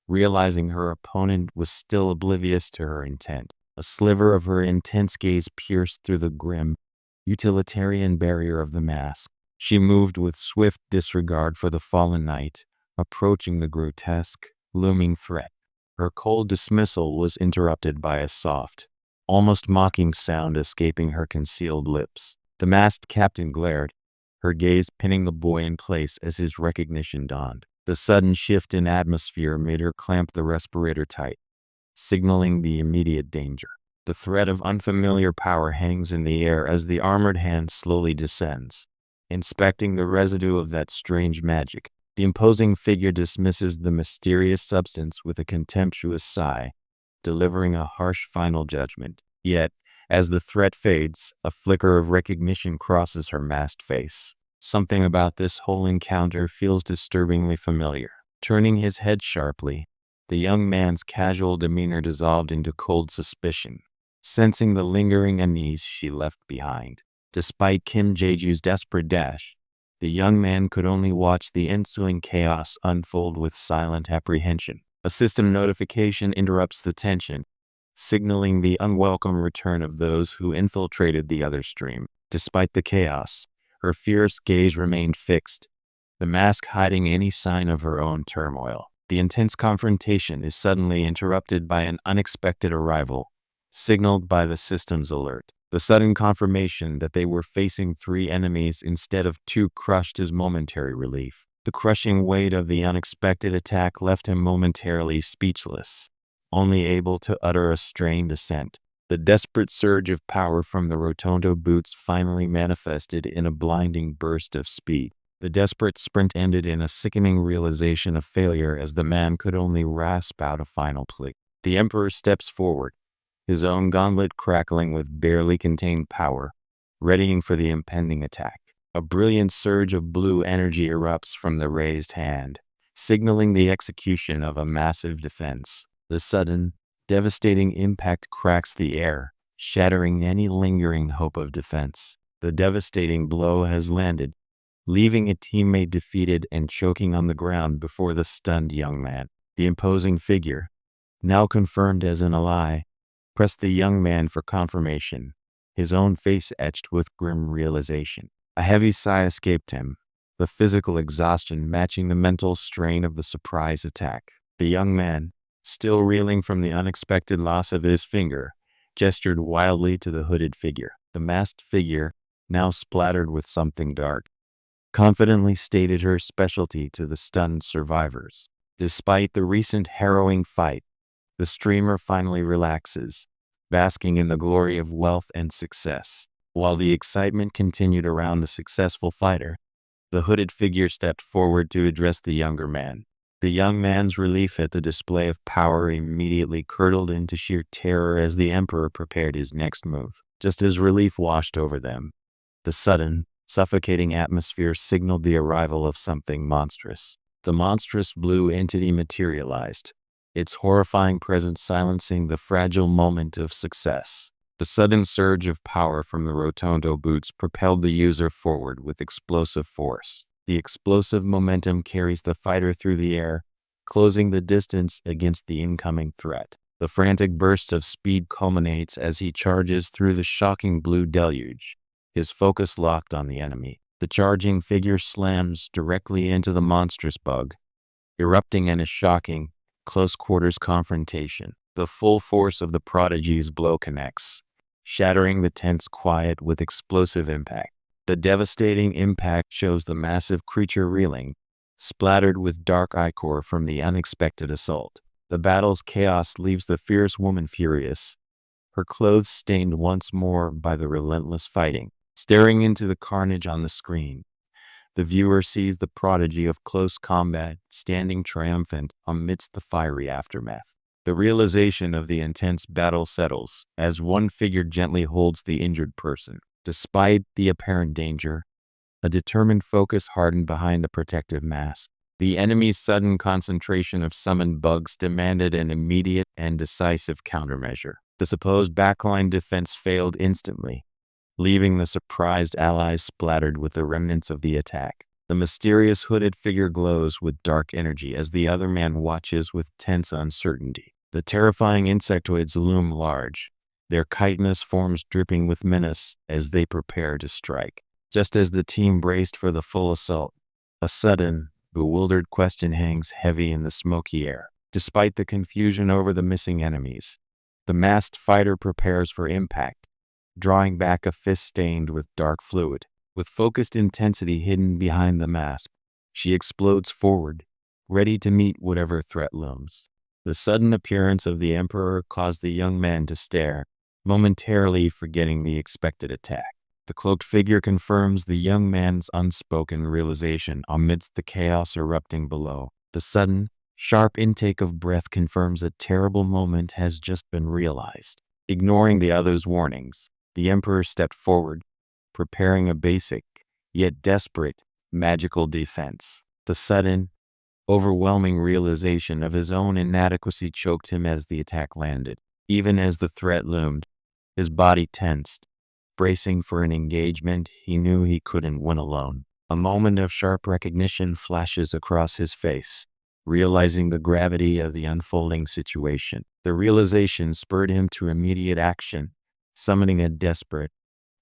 [SPEAKER 1] realizing her opponent was still oblivious to her intent. A sliver of her intense gaze pierced through the grim, utilitarian barrier of the mask. She moved with swift disregard for the fallen knight, approaching the grotesque, looming threat. Her cold dismissal was interrupted by a soft, almost mocking sound escaping her concealed lips. The masked captain glared, her gaze pinning the boy in place as his recognition dawned. The sudden shift in atmosphere made her clamp the respirator tight, signaling the immediate danger. The threat of unfamiliar power hangs in the air as the armored hand slowly descends, inspecting the residue of that strange magic. The imposing figure dismisses the mysterious substance with a contemptuous sigh, delivering a harsh final judgment. Yet, as the threat fades, a flicker of recognition crosses her masked face. Something about this whole encounter feels disturbingly familiar. Turning his head sharply, the young man's casual demeanor dissolved into cold suspicion, sensing the lingering unease she left behind. Despite Kim Jae-ju's desperate dash, the young man could only watch the ensuing chaos unfold with silent apprehension. A system notification interrupts the tension, signaling the unwelcome return of those who infiltrated the other stream. Despite the chaos, her fierce gaze remained fixed, the mask hiding any sign of her own turmoil. The intense confrontation is suddenly interrupted by an unexpected arrival, signaled by the system's alert. The sudden confirmation that they were facing 3 enemies instead of 2 crushed his momentary relief. The crushing weight of the unexpected attack left him momentarily speechless, only able to utter a strained assent. The desperate surge of power from the Rotondo boots finally manifested in a blinding burst of speed. The desperate sprint ended in a sickening realization of failure as the man could only rasp out a final plea. The Emperor steps forward, his own gauntlet crackling with barely contained power, readying for the impending attack. A brilliant surge of blue energy erupts from the raised hand, signaling the execution of a massive defense. The sudden, devastating impact cracks the air, shattering any lingering hope of defense. The devastating blow has landed, leaving a teammate defeated and choking on the ground before the stunned young man. The imposing figure, now confirmed as an ally, pressed the young man for confirmation, his own face etched with grim realization. A heavy sigh escaped him, the physical exhaustion matching the mental strain of the surprise attack. The young man, still reeling from the unexpected loss of his finger, gestured wildly to the hooded figure. The masked figure, now splattered with something dark, confidently stated her specialty to the stunned survivors. Despite the recent harrowing fight, the streamer finally relaxes, basking in the glory of wealth and success. While the excitement continued around the successful fighter, the hooded figure stepped forward to address the younger man. The young man's relief at the display of power immediately curdled into sheer terror as the emperor prepared his next move. Just as relief washed over them, the sudden, suffocating atmosphere signaled the arrival of something monstrous. The monstrous blue entity materialized, its horrifying presence silencing the fragile moment of success. The sudden surge of power from the Rotondo boots propelled the user forward with explosive force. The explosive momentum carries the fighter through the air, closing the distance against the incoming threat. The frantic burst of speed culminates as he charges through the shocking blue deluge, his focus locked on the enemy. The charging figure slams directly into the monstrous bug, erupting in a shocking, close-quarters confrontation. The full force of the prodigy's blow connects, shattering the tense quiet with explosive impact. The devastating impact shows the massive creature reeling, splattered with dark ichor from the unexpected assault. The battle's chaos leaves the fierce woman furious, her clothes stained once more by the relentless fighting. Staring into the carnage on the screen, the viewer sees the prodigy of close combat standing triumphant amidst the fiery aftermath. The realization of the intense battle settles as one figure gently holds the injured person. Despite the apparent danger, a determined focus hardened behind the protective mask. The enemy's sudden concentration of summoned bugs demanded an immediate and decisive countermeasure. The supposed backline defense failed instantly, leaving the surprised allies splattered with the remnants of the attack. The mysterious hooded figure glows with dark energy as the other man watches with tense uncertainty. The terrifying insectoids loom large, their chitinous forms dripping with menace as they prepare to strike. Just as the team braced for the full assault, a sudden, bewildered question hangs heavy in the smoky air. Despite the confusion over the missing enemies, the masked fighter prepares for impact, drawing back a fist stained with dark fluid. With focused intensity hidden behind the mask, she explodes forward, ready to meet whatever threat looms. The sudden appearance of the Emperor caused the young man to stare, momentarily forgetting the expected attack. The cloaked figure confirms the young man's unspoken realization amidst the chaos erupting below. The sudden, sharp intake of breath confirms a terrible moment has just been realized. Ignoring the other's warnings, the Emperor stepped forward, preparing a basic, yet desperate, magical defense. The sudden, overwhelming realization of his own inadequacy choked him as the attack landed. Even as the threat loomed, his body tensed, bracing for an engagement he knew he couldn't win alone. A moment of sharp recognition flashes across his face, realizing the gravity of the unfolding situation. The realization spurred him to immediate action, summoning a desperate,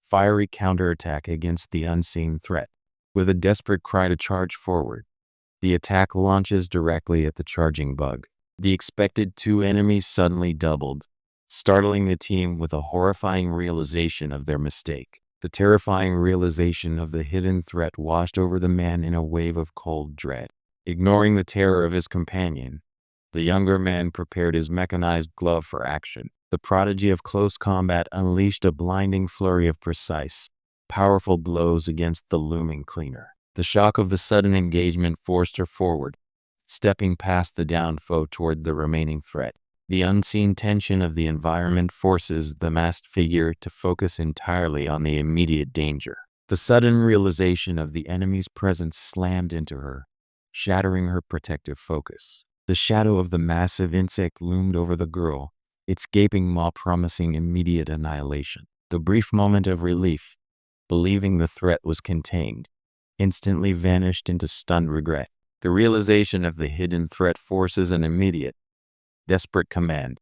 [SPEAKER 1] fiery counterattack against the unseen threat. With a desperate cry to charge forward, the attack launches directly at the charging bug. The expected two enemies suddenly doubled, startling the team with a horrifying realization of their mistake. The terrifying realization of the hidden threat washed over the man in a wave of cold dread. Ignoring the terror of his companion, the younger man prepared his mechanized glove for action. The prodigy of close combat unleashed a blinding flurry of precise, powerful blows against the looming cleaner. The shock of the sudden engagement forced her forward, stepping past the downed foe toward the remaining threat. The unseen tension of the environment forces the masked figure to focus entirely on the immediate danger. The sudden realization of the enemy's presence slammed into her, shattering her protective focus. The shadow of the massive insect loomed over the girl, its gaping maw promising immediate annihilation. The brief moment of relief, believing the threat was contained, instantly vanished into stunned regret. The realization of the hidden threat forces an immediate, desperate command.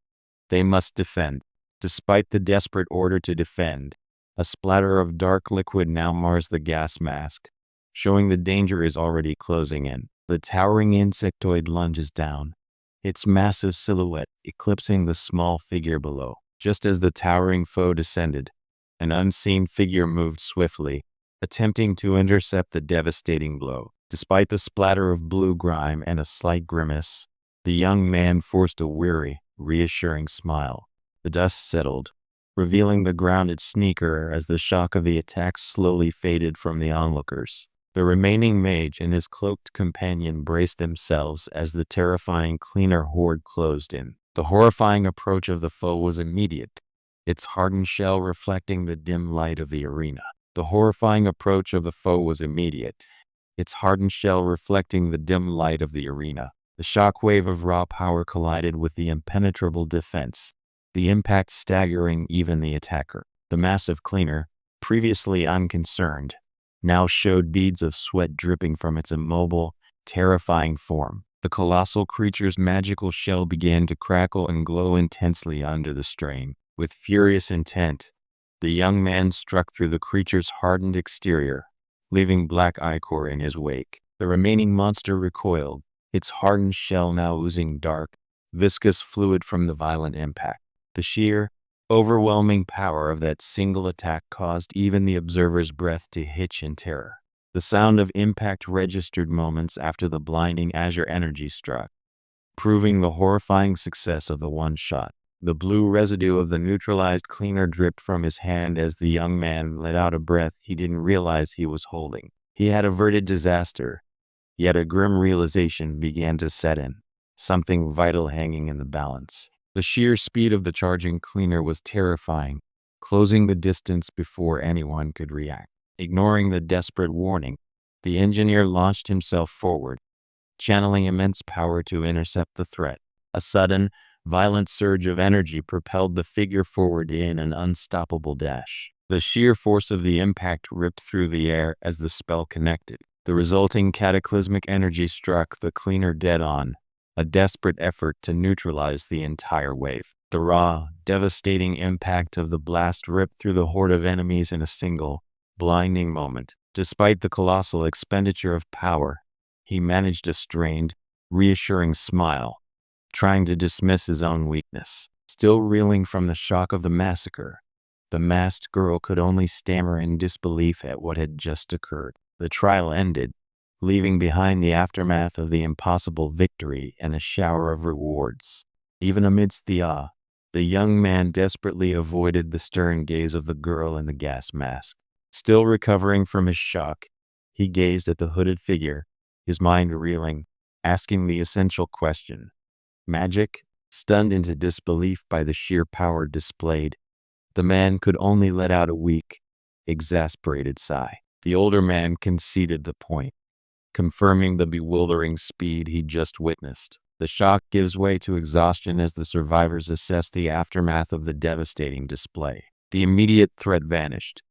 [SPEAKER 1] They must defend. Despite the desperate order to defend, a splatter of dark liquid now mars the gas mask, showing the danger is already closing in. The towering insectoid lunges down, its massive silhouette eclipsing the small figure below. Just as the towering foe descended, an unseen figure moved swiftly, attempting to intercept the devastating blow. Despite the splatter of blue grime and a slight grimace, the young man forced a weary, reassuring smile. The dust settled, revealing the grounded sneaker as the shock of the attack slowly faded from the onlookers. The remaining mage and his cloaked companion braced themselves as the terrifying cleaner horde closed in. The horrifying approach of the foe was immediate, its hardened shell reflecting the dim light of the arena. The horrifying approach of the foe was immediate, its hardened shell reflecting the dim light of the arena. The shockwave of raw power collided with the impenetrable defense, the impact staggering even the attacker. The massive cleaner, previously unconcerned, now showed beads of sweat dripping from its immobile, terrifying form. The colossal creature's magical shell began to crackle and glow intensely under the strain. With furious intent, the young man struck through the creature's hardened exterior, leaving black ichor in his wake. The remaining monster recoiled, its hardened shell now oozing dark, viscous fluid from the violent impact. The sheer, overwhelming power of that single attack caused even the observer's breath to hitch in terror. The sound of impact registered moments after the blinding azure energy struck, proving the horrifying success of the one shot. The blue residue of the neutralized cleaner dripped from his hand as the young man let out a breath he didn't realize he was holding. He had averted disaster, yet a grim realization began to set in, something vital hanging in the balance. The sheer speed of the charging cleaner was terrifying, closing the distance before anyone could react. Ignoring the desperate warning, the engineer launched himself forward, channeling immense power to intercept the threat. A sudden, violent surge of energy propelled the figure forward in an unstoppable dash. The sheer force of the impact ripped through the air as the spell connected. The resulting cataclysmic energy struck the cleaner dead on, a desperate effort to neutralize the entire wave. The raw, devastating impact of the blast ripped through the horde of enemies in a single, blinding moment. Despite the colossal expenditure of power, he managed a strained, reassuring smile, trying to dismiss his own weakness. Still reeling from the shock of the massacre, the masked girl could only stammer in disbelief at what had just occurred. The trial ended, leaving behind the aftermath of the impossible victory and a shower of rewards. Even amidst the awe, the young man desperately avoided the stern gaze of the girl in the gas mask. Still recovering from his shock, he gazed at the hooded figure, his mind reeling, asking the essential question. Magic? Stunned into disbelief by the sheer power displayed, the man could only let out a weak, exasperated sigh. The older man conceded the point, confirming the bewildering speed he'd just witnessed. The shock gives way to exhaustion as the survivors assess the aftermath of the devastating display. The immediate threat vanished,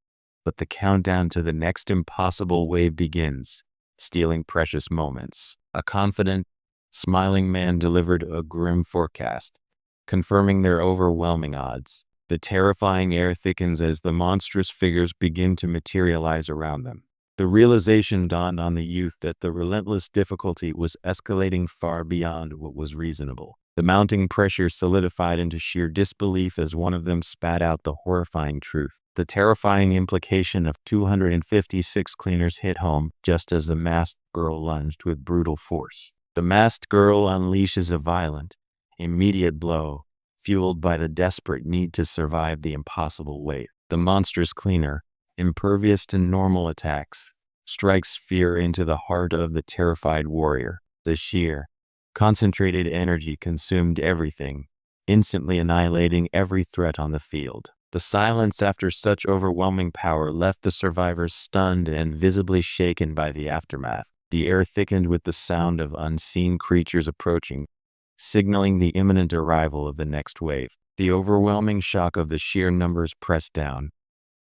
[SPEAKER 1] but the countdown to the next impossible wave begins, stealing precious moments. A confident, smiling man delivered a grim forecast, confirming their overwhelming odds. The terrifying air thickens as the monstrous figures begin to materialize around them. The realization dawned on the youth that the relentless difficulty was escalating far beyond what was reasonable. The mounting pressure solidified into sheer disbelief as one of them spat out the horrifying truth. The terrifying implication of 256 cleaners hit home just as the masked girl lunged with brutal force. The masked girl unleashes a violent, immediate blow, fueled by the desperate need to survive the impossible wave. The monstrous cleaner, impervious to normal attacks, strikes fear into the heart of the terrified warrior. The sheer, concentrated energy consumed everything, instantly annihilating every threat on the field. The silence after such overwhelming power left the survivors stunned and visibly shaken by the aftermath. The air thickened with the sound of unseen creatures approaching, signaling the imminent arrival of the next wave. The overwhelming shock of the sheer numbers pressed down,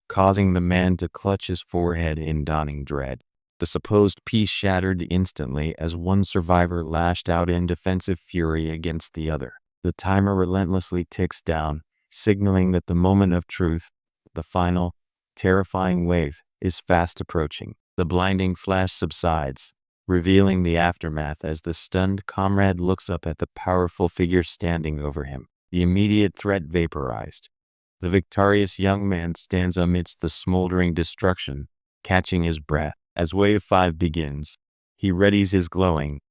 [SPEAKER 1] causing the man to clutch his forehead in dawning dread. The supposed peace shattered instantly as one survivor lashed out in defensive fury against the other. The timer relentlessly ticks down, signaling that the moment of truth, the final, terrifying wave, is fast approaching. The blinding flash subsides, revealing the aftermath as the stunned comrade looks up at the powerful figure standing over him. The immediate threat vaporized. The victorious young man stands amidst the smoldering destruction, catching his breath. As Wave 5 begins, he readies his glowing,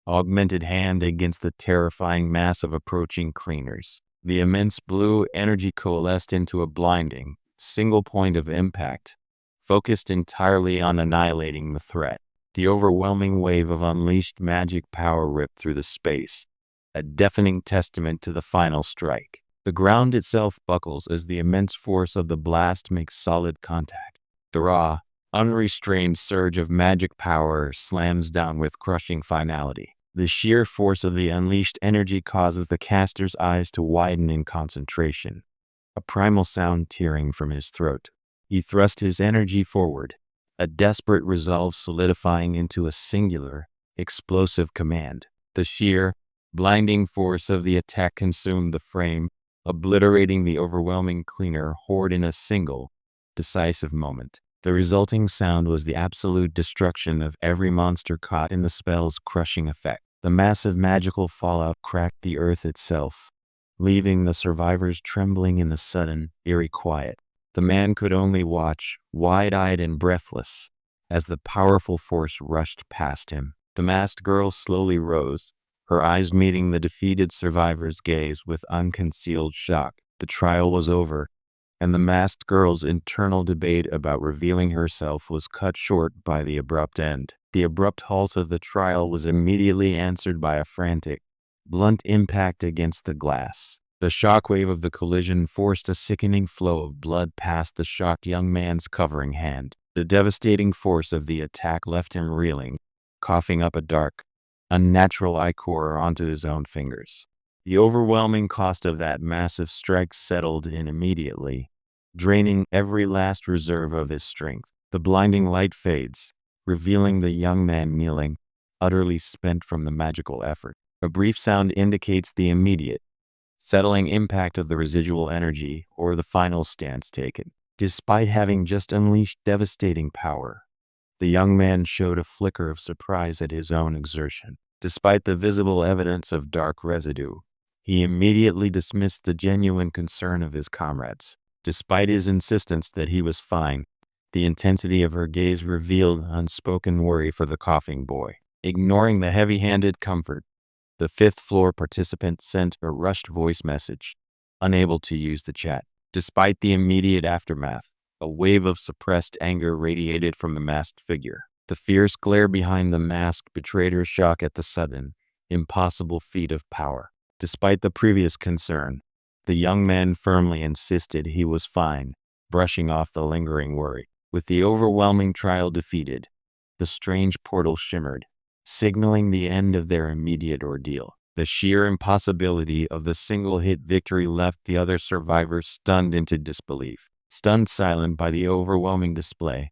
[SPEAKER 1] augmented hand against the terrifying mass of approaching cleaners. The immense blue energy coalesced into a blinding, single point of impact, focused entirely on annihilating the threat. The overwhelming wave of unleashed magic power ripped through the space, a deafening testament to the final strike. The ground itself buckles as the immense force of the blast makes solid contact. The raw, unrestrained surge of magic power slams down with crushing finality. The sheer force of the unleashed energy causes the caster's eyes to widen in concentration, a primal sound tearing from his throat. He thrust his energy forward, a desperate resolve solidifying into a singular, explosive command. The sheer, blinding force of the attack consumed the frame, obliterating the overwhelming cleaner horde in a single, decisive moment. The resulting sound was the absolute destruction of every monster caught in the spell's crushing effect. The massive magical fallout cracked the earth itself, leaving the survivors trembling in the sudden, eerie quiet. The man could only watch, wide-eyed and breathless, as the powerful force rushed past him. The masked girl slowly rose, her eyes meeting the defeated survivor's gaze with unconcealed shock. The trial was over, and the masked girl's internal debate about revealing herself was cut short by the abrupt end. The abrupt halt of the trial was immediately answered by a frantic, blunt impact against the glass. The shockwave of the collision forced a sickening flow of blood past the shocked young man's covering hand. The devastating force of the attack left him reeling, coughing up a dark, unnatural ichor onto his own fingers. The overwhelming cost of that massive strike settled in immediately, draining every last reserve of his strength. The blinding light fades, revealing the young man kneeling, utterly spent from the magical effort. A brief sound indicates the immediate, settling impact of the residual energy or the final stance taken. Despite having just unleashed devastating power, the young man showed a flicker of surprise at his own exertion. Despite the visible evidence of dark residue, he immediately dismissed the genuine concern of his comrades. Despite his insistence that he was fine, the intensity of her gaze revealed unspoken worry for the coughing boy. Ignoring the heavy-handed comfort, the fifth-floor participant sent a rushed voice message, unable to use the chat. Despite the immediate aftermath, a wave of suppressed anger radiated from the masked figure. The fierce glare behind the mask betrayed her shock at the sudden, impossible feat of power. Despite the previous concern, the young man firmly insisted he was fine, brushing off the lingering worry. With the overwhelming trial defeated, the strange portal shimmered, signaling the end of their immediate ordeal. The sheer impossibility of the single-hit victory left the other survivors stunned into disbelief. Stunned silent by the overwhelming display,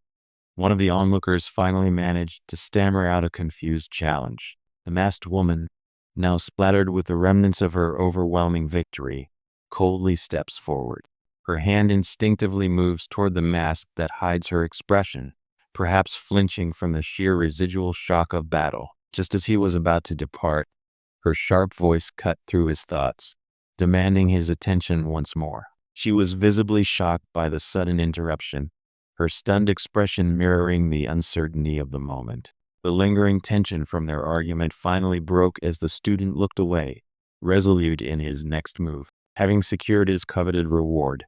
[SPEAKER 1] one of the onlookers finally managed to stammer out a confused challenge. The masked woman, now splattered with the remnants of her overwhelming victory, coldly steps forward. Her hand instinctively moves toward the mask that hides her expression, perhaps flinching from the sheer residual shock of battle. Just as he was about to depart, her sharp voice cut through his thoughts, demanding his attention once more. She was visibly shocked by the sudden interruption, her stunned expression mirroring the uncertainty of the moment. The lingering tension from their argument finally broke as the student looked away, resolute in his next move. Having secured his coveted reward,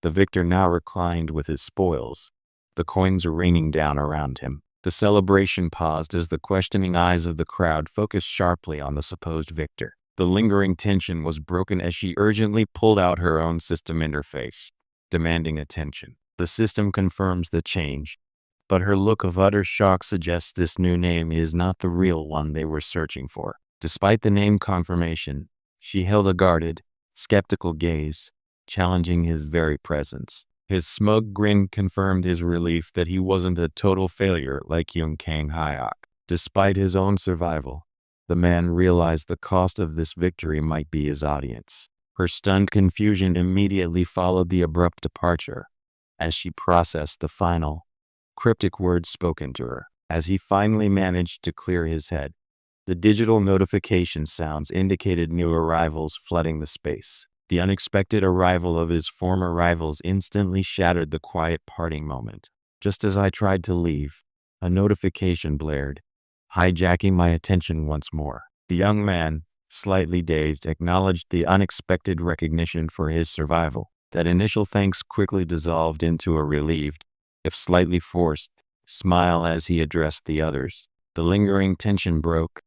[SPEAKER 1] the victor now reclined with his spoils, the coins raining down around him. The celebration paused as the questioning eyes of the crowd focused sharply on the supposed victor. The lingering tension was broken as she urgently pulled out her own system interface, demanding attention. The system confirms the change, but her look of utter shock suggests this new name is not the real one they were searching for. Despite the name confirmation, she held a guarded, skeptical gaze, challenging his very presence. His smug grin confirmed his relief that he wasn't a total failure like Young Kang Hyok. Despite his own survival, the man realized the cost of this victory might be his audience. Her stunned confusion immediately followed the abrupt departure, as she processed the final, cryptic words spoken to her. As he finally managed to clear his head, the digital notification sounds indicated new arrivals flooding the space. The unexpected arrival of his former rivals instantly shattered the quiet parting moment. Just as I tried to leave, a notification blared, hijacking my attention once more. The young man, slightly dazed, acknowledged the unexpected recognition for his survival. That initial thanks quickly dissolved into a relieved, if slightly forced, smile as he addressed the others. The lingering tension broke,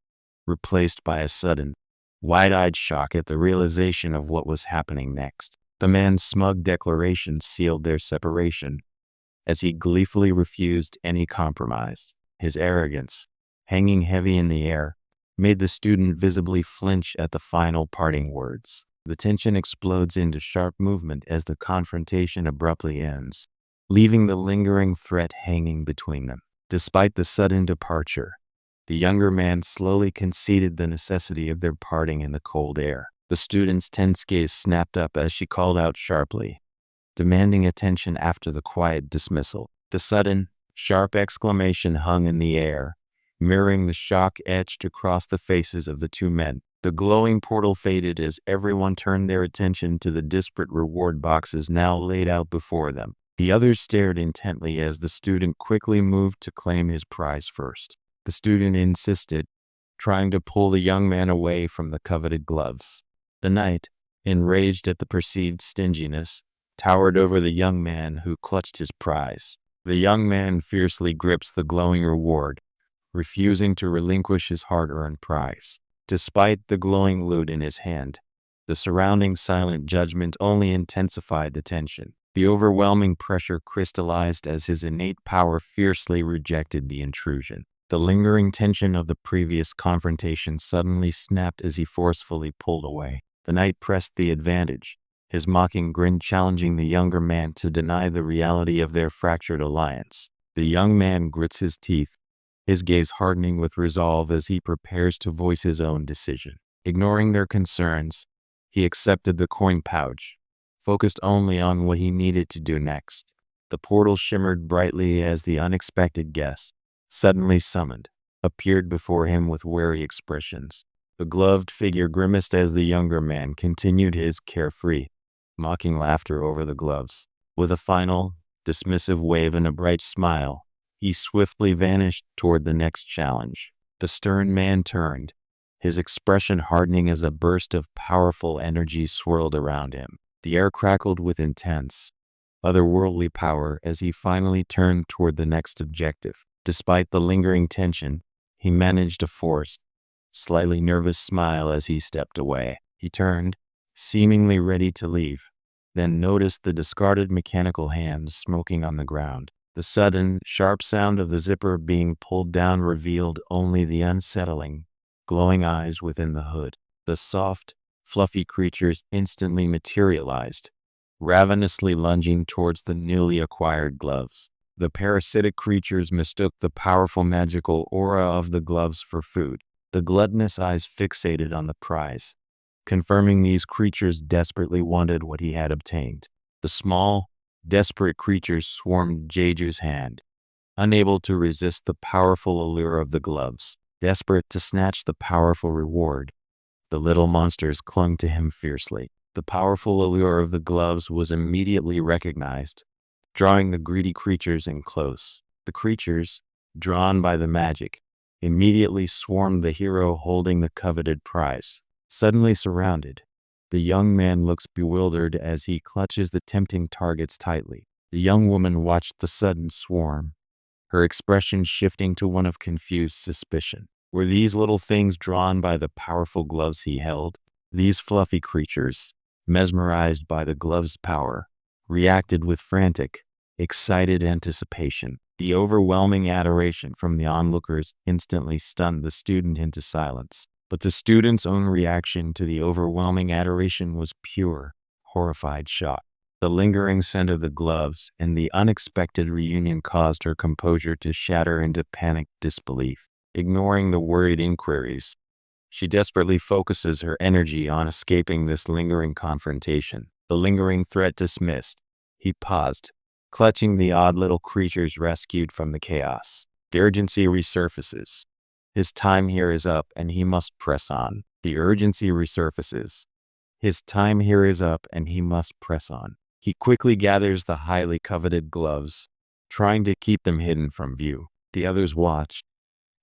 [SPEAKER 1] replaced by a sudden, wide-eyed shock at the realization of what was happening next. The man's smug declaration sealed their separation, as he gleefully refused any compromise. His arrogance, hanging heavy in the air, made the student visibly flinch at the final parting words. The tension explodes into sharp movement as the confrontation abruptly ends, leaving the lingering threat hanging between them. Despite the sudden departure, the younger man slowly conceded the necessity of their parting in the cold air. The student's tense gaze snapped up as she called out sharply, demanding attention after the quiet dismissal. The sudden, sharp exclamation hung in the air, mirroring the shock etched across the faces of the two men. The glowing portal faded as everyone turned their attention to the disparate reward boxes now laid out before them. The others stared intently as the student quickly moved to claim his prize first. The student insisted, trying to pull the young man away from the coveted gloves. The knight, enraged at the perceived stinginess, towered over the young man who clutched his prize. The young man fiercely grips the glowing reward, refusing to relinquish his hard-earned prize. Despite the glowing loot in his hand, the surrounding silent judgment only intensified the tension. The overwhelming pressure crystallized as his innate power fiercely rejected the intrusion. The lingering tension of the previous confrontation suddenly snapped as he forcefully pulled away. The knight pressed the advantage, his mocking grin challenging the younger man to deny the reality of their fractured alliance. The young man grits his teeth, his gaze hardening with resolve as he prepares to voice his own decision. Ignoring their concerns, he accepted the coin pouch, focused only on what he needed to do next. The portal shimmered brightly as the unexpected guest, suddenly summoned, appeared before him with wary expressions. The gloved figure grimaced as the younger man continued his carefree, mocking laughter over the gloves. With a final, dismissive wave and a bright smile, he swiftly vanished toward the next challenge. The stern man turned, his expression hardening as a burst of powerful energy swirled around him. The air crackled with intense, otherworldly power as he finally turned toward the next objective. Despite the lingering tension, he managed a forced, slightly nervous smile as he stepped away. He turned, seemingly ready to leave, then noticed the discarded mechanical hand smoking on the ground. The sudden, sharp sound of the zipper being pulled down revealed only the unsettling, glowing eyes within the hood. The soft, fluffy creatures instantly materialized, ravenously lunging towards the newly acquired gloves. The parasitic creatures mistook the powerful magical aura of the gloves for food. The gluttonous eyes fixated on the prize, confirming these creatures desperately wanted what he had obtained. The small, desperate creatures swarmed Jeju's hand, unable to resist the powerful allure of the gloves. Desperate to snatch the powerful reward, the little monsters clung to him fiercely. The powerful allure of the gloves was immediately recognized, drawing the greedy creatures in close. The creatures, drawn by the magic, immediately swarmed the hero holding the coveted prize. Suddenly surrounded, the young man looks bewildered as he clutches the tempting targets tightly. The young woman watched the sudden swarm, her expression shifting to one of confused suspicion. Were these little things drawn by the powerful gloves he held? These fluffy creatures, mesmerized by the glove's power, reacted with frantic, excited anticipation. The overwhelming adoration from the onlookers instantly stunned the student into silence. But the student's own reaction to the overwhelming adoration was pure, horrified shock. The lingering scent of the gloves and the unexpected reunion caused her composure to shatter into panicked disbelief. Ignoring the worried inquiries, she desperately focuses her energy on escaping this lingering confrontation. The lingering threat dismissed, he paused, clutching the odd little creatures rescued from the chaos. The urgency resurfaces. His time here is up and he must press on. The urgency resurfaces. His time here is up and he must press on. He quickly gathers the highly coveted gloves, trying to keep them hidden from view. The others watched,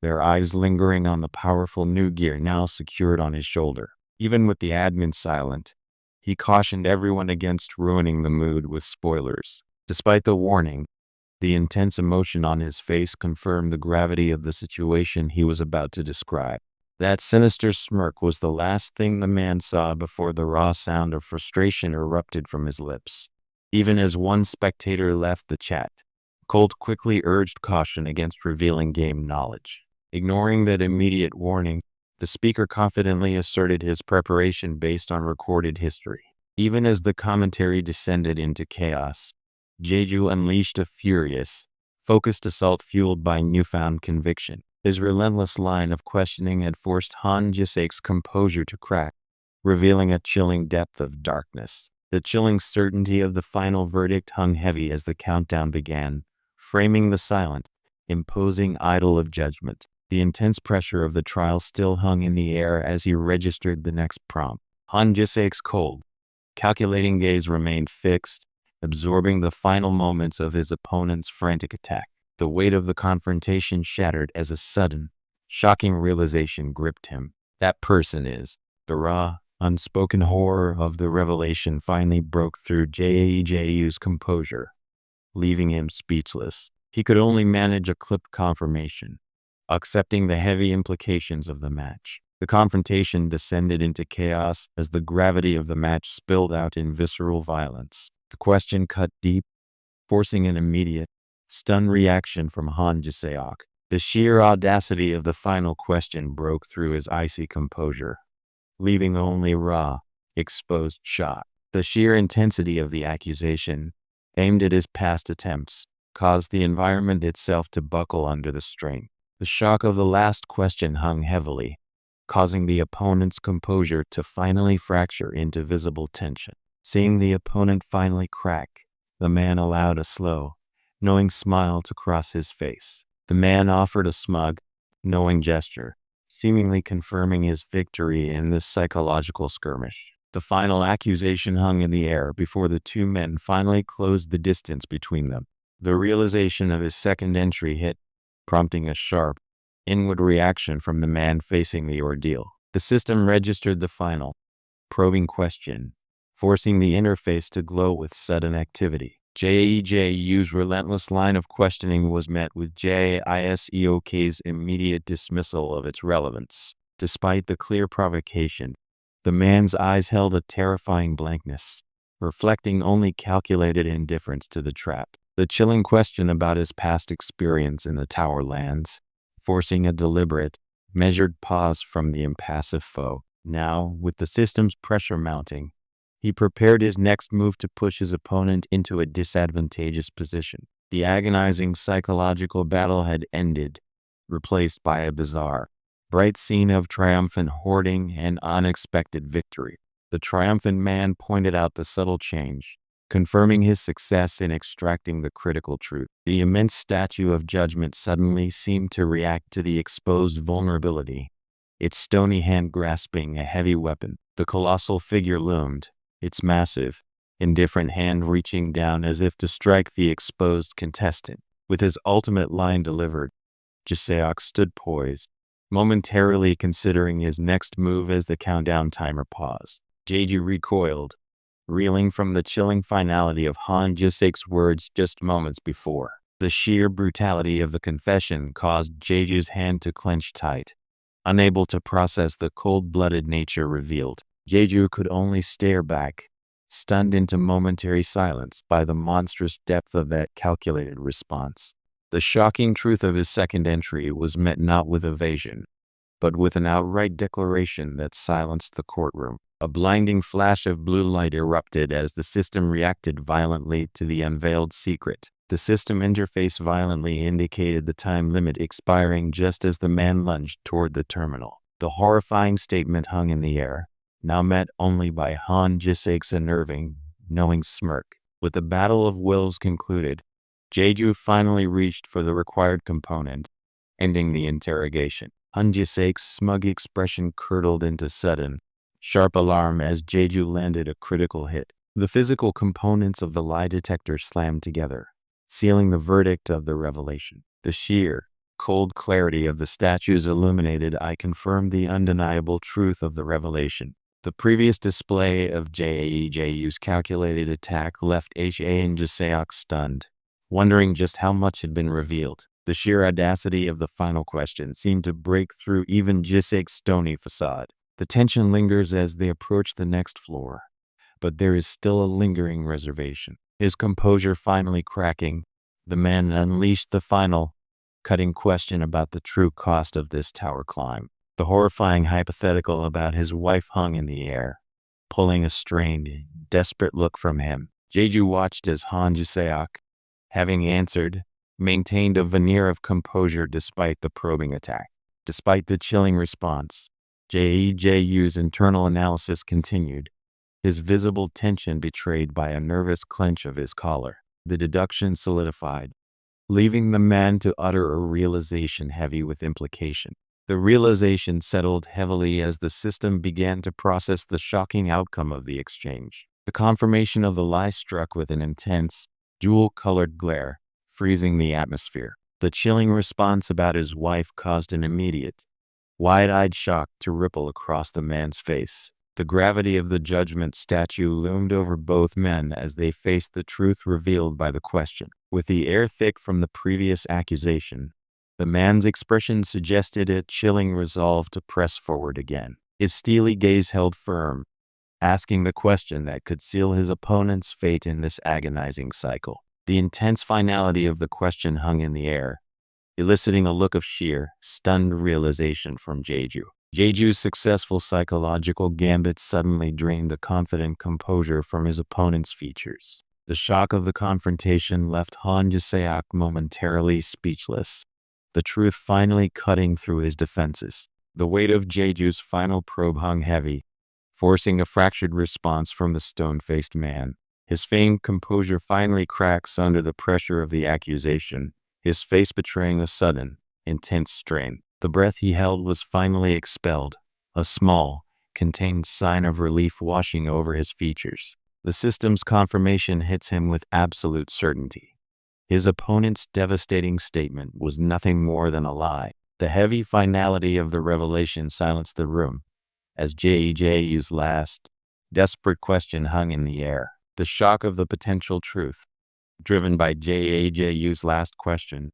[SPEAKER 1] their eyes lingering on the powerful new gear now secured on his shoulder. Even with the admin silent, he cautioned everyone against ruining the mood with spoilers. Despite the warning, the intense emotion on his face confirmed the gravity of the situation he was about to describe. That sinister smirk was the last thing the man saw before the raw sound of frustration erupted from his lips. Even as one spectator left the chat, Colt quickly urged caution against revealing game knowledge. Ignoring that immediate warning, the speaker confidently asserted his preparation based on recorded history. Even as the commentary descended into chaos, Jeju unleashed a furious, focused assault fueled by newfound conviction. His relentless line of questioning had forced Han Jisake's composure to crack, revealing a chilling depth of darkness. The chilling certainty of the final verdict hung heavy as the countdown began, framing the silent, imposing idol of judgment. The intense pressure of the trial still hung in the air as he registered the next prompt. Han Jisake's cold, calculating gaze remained fixed, absorbing the final moments of his opponent's frantic attack. The weight of the confrontation shattered as a sudden, shocking realization gripped him. That person is. The raw, unspoken horror of the revelation finally broke through Jeju's composure, leaving him speechless. He could only manage a clipped confirmation, accepting the heavy implications of the match. The confrontation descended into chaos as the gravity of the match spilled out in visceral violence. The question cut deep, forcing an immediate, stunned reaction from Han Jisake. The sheer audacity of the final question broke through his icy composure, leaving only raw, exposed shock. The sheer intensity of the accusation, aimed at his past attempts, caused the environment itself to buckle under the strain. The shock of the last question hung heavily, causing the opponent's composure to finally fracture into visible tension. Seeing the opponent finally crack, the man allowed a slow, knowing smile to cross his face. The man offered a smug, knowing gesture, seemingly confirming his victory in this psychological skirmish. The final accusation hung in the air before the two men finally closed the distance between them. The realization of his second entry hit, prompting a sharp, inward reaction from the man facing the ordeal. The system registered the final, probing question, forcing the interface to glow with sudden activity. Jeju's relentless line of questioning was met with Jiseok's immediate dismissal of its relevance. Despite the clear provocation, the man's eyes held a terrifying blankness, reflecting only calculated indifference to the trap. The chilling question about his past experience in the Tower Lands, forcing a deliberate, measured pause from the impassive foe. Now, with the system's pressure mounting, he prepared his next move to push his opponent into a disadvantageous position. The agonizing psychological battle had ended, replaced by a bizarre, bright scene of triumphant hoarding and unexpected victory. The triumphant man pointed out the subtle change, confirming his success in extracting the critical truth. The immense statue of judgment suddenly seemed to react to the exposed vulnerability, its stony hand grasping a heavy weapon. The colossal figure loomed, its massive, indifferent hand reaching down as if to strike the exposed contestant. With his ultimate line delivered, Jisake stood poised, momentarily considering his next move as the countdown timer paused. Jeju recoiled, reeling from the chilling finality of Han Jisake's words just moments before. The sheer brutality of the confession caused Jeju's hand to clench tight, Unable to process the cold-blooded nature revealed, Jeju could only stare back, stunned into momentary silence by the monstrous depth of that calculated response. The shocking truth of his second entry was met not with evasion, but with an outright declaration that silenced the courtroom. A blinding flash of blue light erupted as the system reacted violently to the unveiled secret. The system interface violently indicated the time limit expiring just as the man lunged toward the terminal. The horrifying statement hung in the air, now met only by Han Jisake's unnerving, knowing smirk. With the battle of wills concluded, Jeju finally reached for the required component, ending the interrogation. Han Jisake's smug expression curdled into sudden, sharp alarm as Jeju landed a critical hit. The physical components of the lie detector slammed together, sealing the verdict of the revelation. The sheer, cold clarity of the statue's illuminated eye confirmed the undeniable truth of the revelation. The previous display of Jeju's calculated attack left Ha and Jisaok stunned, wondering just how much had been revealed. The sheer audacity of the final question seemed to break through even Jisake's stony facade. The tension lingers as they approach the next floor, but there is still a lingering reservation. His composure finally cracking, the man unleashed the final, cutting question about the true cost of this tower climb. The horrifying hypothetical about his wife hung in the air, pulling a strained, desperate look from him. Jeju watched as Han Jisaok, having answered, maintained a veneer of composure despite the probing attack. Despite the chilling response, Jeju's internal analysis continued, his visible tension betrayed by a nervous clench of his collar. The deduction solidified, leaving the man to utter a realization heavy with implication. The realization settled heavily as the system began to process the shocking outcome of the exchange. The confirmation of the lie struck with an intense, jewel-colored glare, freezing the atmosphere. The chilling response about his wife caused an immediate, wide-eyed shock to ripple across the man's face. The gravity of the judgment statue loomed over both men as they faced the truth revealed by the question. With the air thick from the previous accusation, the man's expression suggested a chilling resolve to press forward again. His steely gaze held firm, asking the question that could seal his opponent's fate in this agonizing cycle. The intense finality of the question hung in the air, eliciting a look of sheer, stunned realization from Jeju. Jeju's successful psychological gambit suddenly drained the confident composure from his opponent's features. The shock of the confrontation left Han Jisaok momentarily speechless, the truth finally cutting through his defenses. The weight of Jeju's final probe hung heavy, forcing a fractured response from the stone-faced man. His feigned composure finally cracks under the pressure of the accusation, his face betraying a sudden, intense strain. The breath he held was finally expelled, a small, contained sign of relief washing over his features. The system's confirmation hits him with absolute certainty. His opponent's devastating statement was nothing more than a lie. The heavy finality of the revelation silenced the room, as Jeju's last, desperate question hung in the air. The shock of the potential truth, driven by Jeju's last question,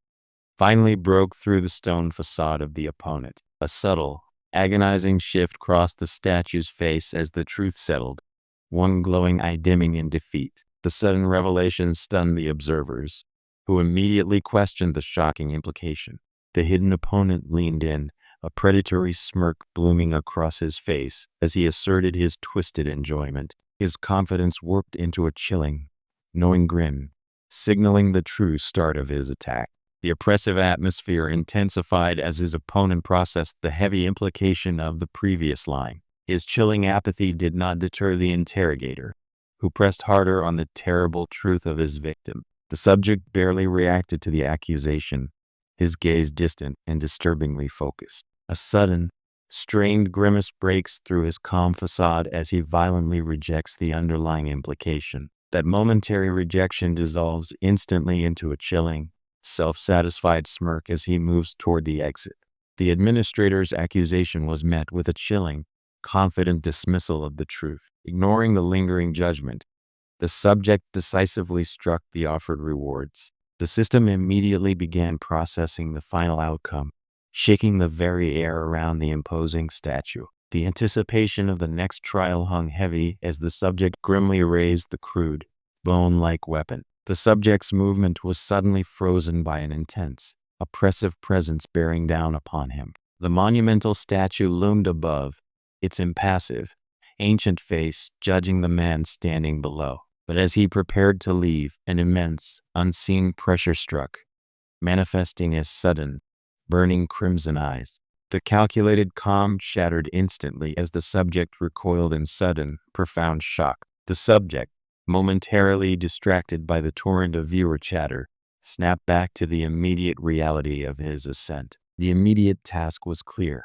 [SPEAKER 1] finally broke through the stone facade of the opponent. A subtle, agonizing shift crossed the statue's face as the truth settled, one glowing eye dimming in defeat. The sudden revelation stunned the observers, who immediately questioned the shocking implication. The hidden opponent leaned in, a predatory smirk blooming across his face as he asserted his twisted enjoyment. His confidence warped into a chilling, knowing grin, signaling the true start of his attack. The oppressive atmosphere intensified as his opponent processed the heavy implication of the previous line. His chilling apathy did not deter the interrogator, who pressed harder on the terrible truth of his victim. The subject barely reacted to the accusation, his gaze distant and disturbingly focused. A sudden, strained grimace breaks through his calm facade as he violently rejects the underlying implication. That momentary rejection dissolves instantly into a chilling, self-satisfied smirk as he moves toward the exit. The administrator's accusation was met with a chilling, confident dismissal of the truth. Ignoring the lingering judgment, the subject decisively struck the offered rewards. The system immediately began processing the final outcome, shaking the very air around the imposing statue. The anticipation of the next trial hung heavy as the subject grimly raised the crude, bone-like weapon. The subject's movement was suddenly frozen by an intense, oppressive presence bearing down upon him. The monumental statue loomed above, its impassive, ancient face judging the man standing below. But as he prepared to leave, an immense, unseen pressure struck, manifesting as sudden, burning crimson eyes. The calculated calm shattered instantly as the subject recoiled in sudden, profound shock. The subject, momentarily distracted by the torrent of viewer chatter, snapped back to the immediate reality of his ascent. The immediate task was clear: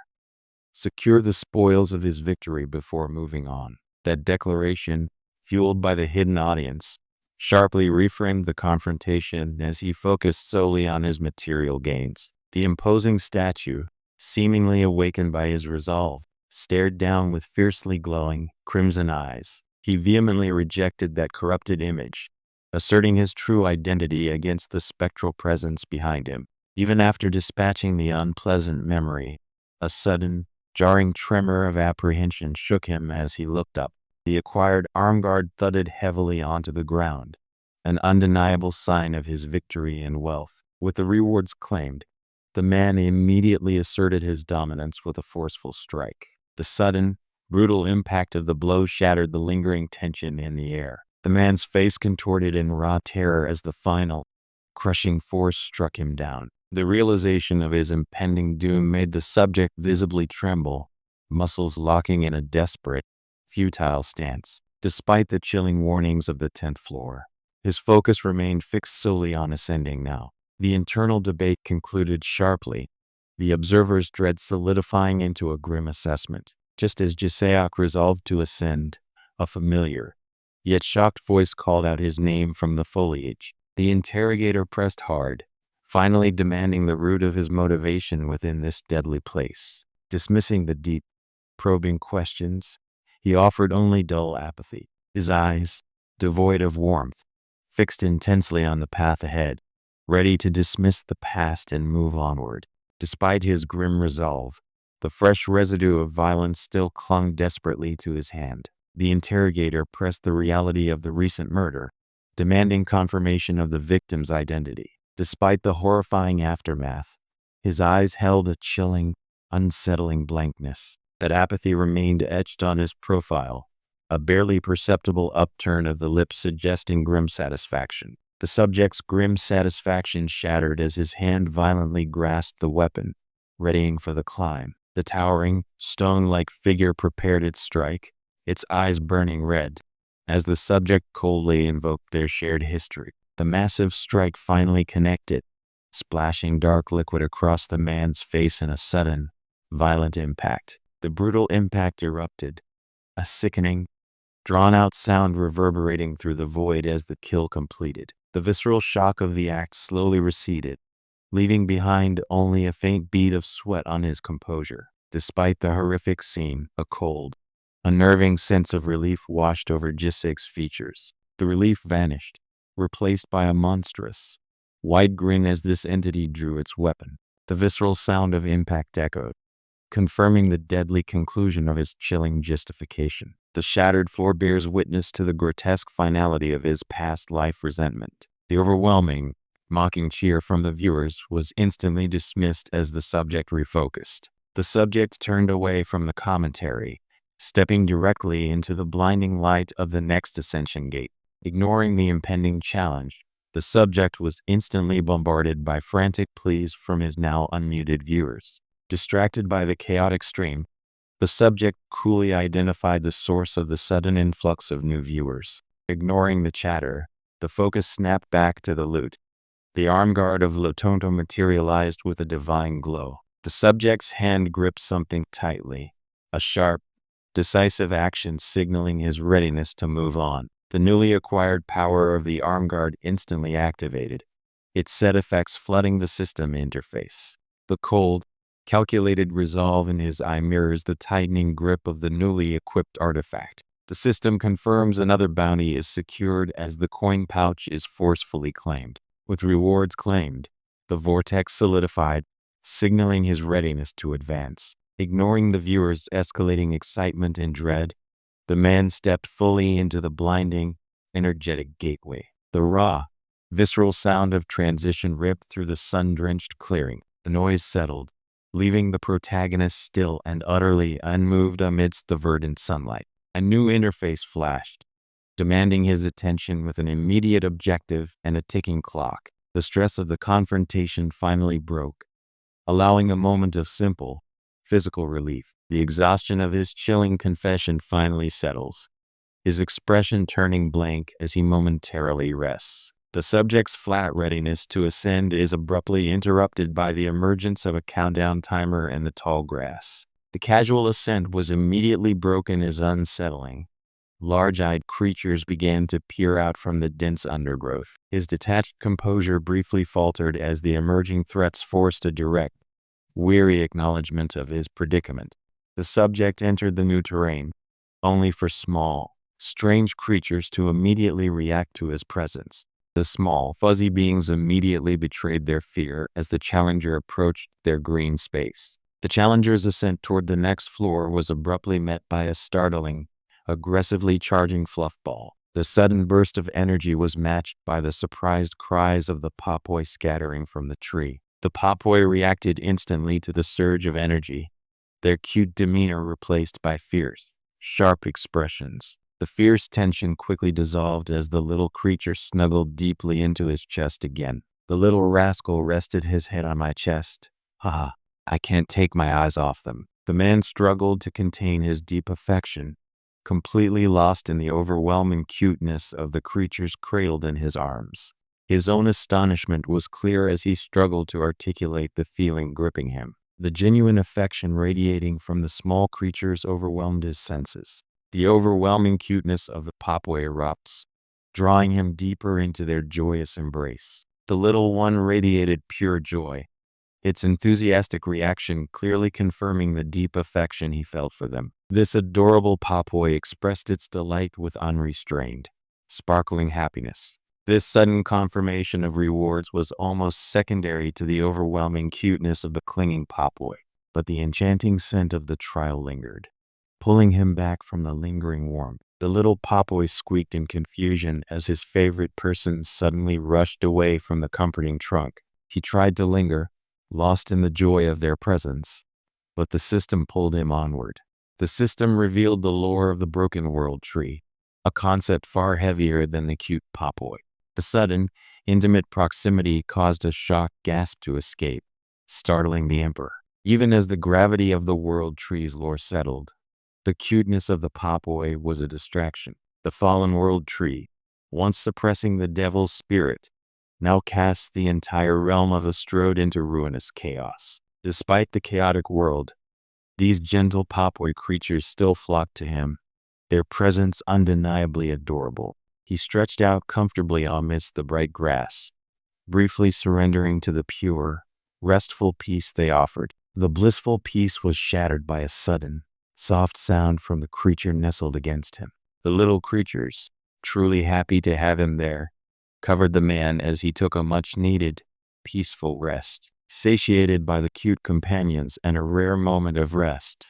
[SPEAKER 1] secure the spoils of his victory before moving on. That declaration, fueled by the hidden audience, sharply reframed the confrontation as he focused solely on his material gains. The imposing statue, seemingly awakened by his resolve, stared down with fiercely glowing, crimson eyes. He vehemently rejected that corrupted image, asserting his true identity against the spectral presence behind him. Even after dispatching the unpleasant memory, a sudden, jarring tremor of apprehension shook him as he looked up. The acquired armguard thudded heavily onto the ground, an undeniable sign of his victory and wealth. With the rewards claimed, the man immediately asserted his dominance with a forceful strike. The sudden, brutal impact of the blow shattered the lingering tension in the air. The man's face contorted in raw terror as the final, crushing force struck him down. The realization of his impending doom made the subject visibly tremble, muscles locking in a desperate, futile stance. Despite the chilling warnings of the 10th floor, his focus remained fixed solely on ascending now. The internal debate concluded sharply, the observer's dread solidifying into a grim assessment. Just as Jiseok resolved to ascend, a familiar, yet shocked voice called out his name from the foliage. The interrogator pressed hard, finally demanding the root of his motivation within this deadly place. Dismissing the deep, probing questions, he offered only dull apathy. His eyes, devoid of warmth, fixed intensely on the path ahead, ready to dismiss the past and move onward. Despite his grim resolve, the fresh residue of violence still clung desperately to his hand. The interrogator pressed the reality of the recent murder, demanding confirmation of the victim's identity. Despite the horrifying aftermath, his eyes held a chilling, unsettling blankness. That apathy remained etched on his profile, a barely perceptible upturn of the lips suggesting grim satisfaction. The subject's grim satisfaction shattered as his hand violently grasped the weapon, readying for the climb. The towering, stone-like figure prepared its strike, its eyes burning red, as the subject coldly invoked their shared history. The massive strike finally connected, splashing dark liquid across the man's face in a sudden, violent impact. The brutal impact erupted, a sickening, drawn-out sound reverberating through the void as the kill completed. The visceral shock of the act slowly receded, leaving behind only a faint bead of sweat on his composure. Despite the horrific scene, a cold, unnerving sense of relief washed over Jisek's features. The relief vanished, replaced by a monstrous, wide grin as this entity drew its weapon. The visceral sound of impact echoed, confirming the deadly conclusion of his chilling justification. The shattered floor bears witness to the grotesque finality of his past life resentment. The overwhelming, mocking cheer from the viewers was instantly dismissed as the subject refocused. The subject turned away from the commentary, stepping directly into the blinding light of the next ascension gate. Ignoring the impending challenge, the subject was instantly bombarded by frantic pleas from his now unmuted viewers. Distracted by the chaotic stream, the subject coolly identified the source of the sudden influx of new viewers. Ignoring the chatter, the focus snapped back to the loot. The armguard of Lotonto materialized with a divine glow. The subject's hand gripped something tightly, a sharp, decisive action signaling his readiness to move on. The newly acquired power of the armguard instantly activated, its set effects flooding the system interface. The cold, calculated resolve in his eye mirrors the tightening grip of the newly equipped artifact. The system confirms another bounty is secured as the coin pouch is forcefully claimed. With rewards claimed, the vortex solidified, signaling his readiness to advance. Ignoring the viewer's escalating excitement and dread, the man stepped fully into the blinding, energetic gateway. The raw, visceral sound of transition ripped through the sun-drenched clearing. The noise settled, leaving the protagonist still and utterly unmoved amidst the verdant sunlight. A new interface flashed, demanding his attention with an immediate objective and a ticking clock. The stress of the confrontation finally broke, allowing a moment of simple, physical relief. The exhaustion of his chilling confession finally settles, his expression turning blank as he momentarily rests. The subject's flat readiness to ascend is abruptly interrupted by the emergence of a countdown timer in the tall grass. The casual ascent was immediately broken as unsettling. Large-eyed creatures began to peer out from the dense undergrowth. His detached composure briefly faltered as the emerging threats forced a direct, weary acknowledgement of his predicament. The subject entered the new terrain, only for small, strange creatures to immediately react to his presence. The small, fuzzy beings immediately betrayed their fear as the challenger approached their green space. The challenger's ascent toward the next floor was abruptly met by a startling, aggressively charging fluffball. The sudden burst of energy was matched by the surprised cries of the popoi scattering from the tree. The popoi reacted instantly to the surge of energy, their cute demeanor replaced by fierce, sharp expressions. The fierce tension quickly dissolved as the little creature snuggled deeply into his chest again. The little rascal rested his head on my chest. Haha, I can't take my eyes off them. The man struggled to contain his deep affection, completely lost in the overwhelming cuteness of the creatures cradled in his arms. His own astonishment was clear as he struggled to articulate the feeling gripping him. The genuine affection radiating from the small creatures overwhelmed his senses. The overwhelming cuteness of the popoi erupts, drawing him deeper into their joyous embrace. The little one radiated pure joy, its enthusiastic reaction clearly confirming the deep affection he felt for them. This adorable popoi expressed its delight with unrestrained, sparkling happiness. This sudden confirmation of rewards was almost secondary to the overwhelming cuteness of the clinging popoi, but the enchanting scent of the trial lingered, pulling him back from the lingering warmth. The little popoi squeaked in confusion as his favorite person suddenly rushed away from the comforting trunk. He tried to linger, lost in the joy of their presence, but the system pulled him onward. The system revealed the lore of the broken world tree, a concept far heavier than the cute popoi. The sudden, intimate proximity caused a shocked gasp to escape, startling the emperor. Even as the gravity of the world tree's lore settled, the cuteness of the popoi was a distraction. The fallen world tree, once suppressing the devil's spirit, now cast the entire realm of Astrode into ruinous chaos. Despite the chaotic world, these gentle popoi creatures still flocked to him, their presence undeniably adorable. He stretched out comfortably amidst the bright grass, briefly surrendering to the pure, restful peace they offered. The blissful peace was shattered by a sudden, soft sound from the creature nestled against him. The little creatures, truly happy to have him there, covered the man as he took a much-needed, peaceful rest. Satiated by the cute companions and a rare moment of rest,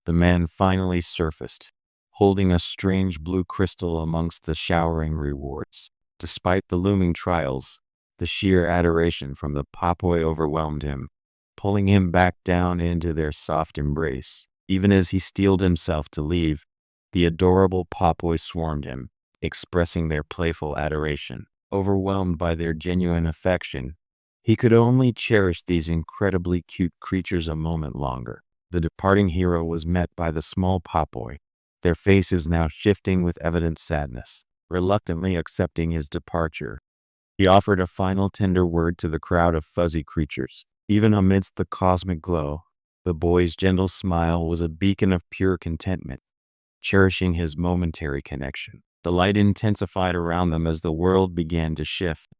[SPEAKER 1] the man finally surfaced, holding a strange blue crystal amongst the showering rewards. Despite the looming trials, the sheer adoration from the popoi overwhelmed him, pulling him back down into their soft embrace. Even as he steeled himself to leave, the adorable popoi swarmed him, expressing their playful adoration. Overwhelmed by their genuine affection, he could only cherish these incredibly cute creatures a moment longer. The departing hero was met by the small popoi, their faces now shifting with evident sadness. Reluctantly accepting his departure, he offered a final tender word to the crowd of fuzzy creatures. Even amidst the cosmic glow, the boy's gentle smile was a beacon of pure contentment, cherishing his momentary connection. The light intensified around them as the world began to shift,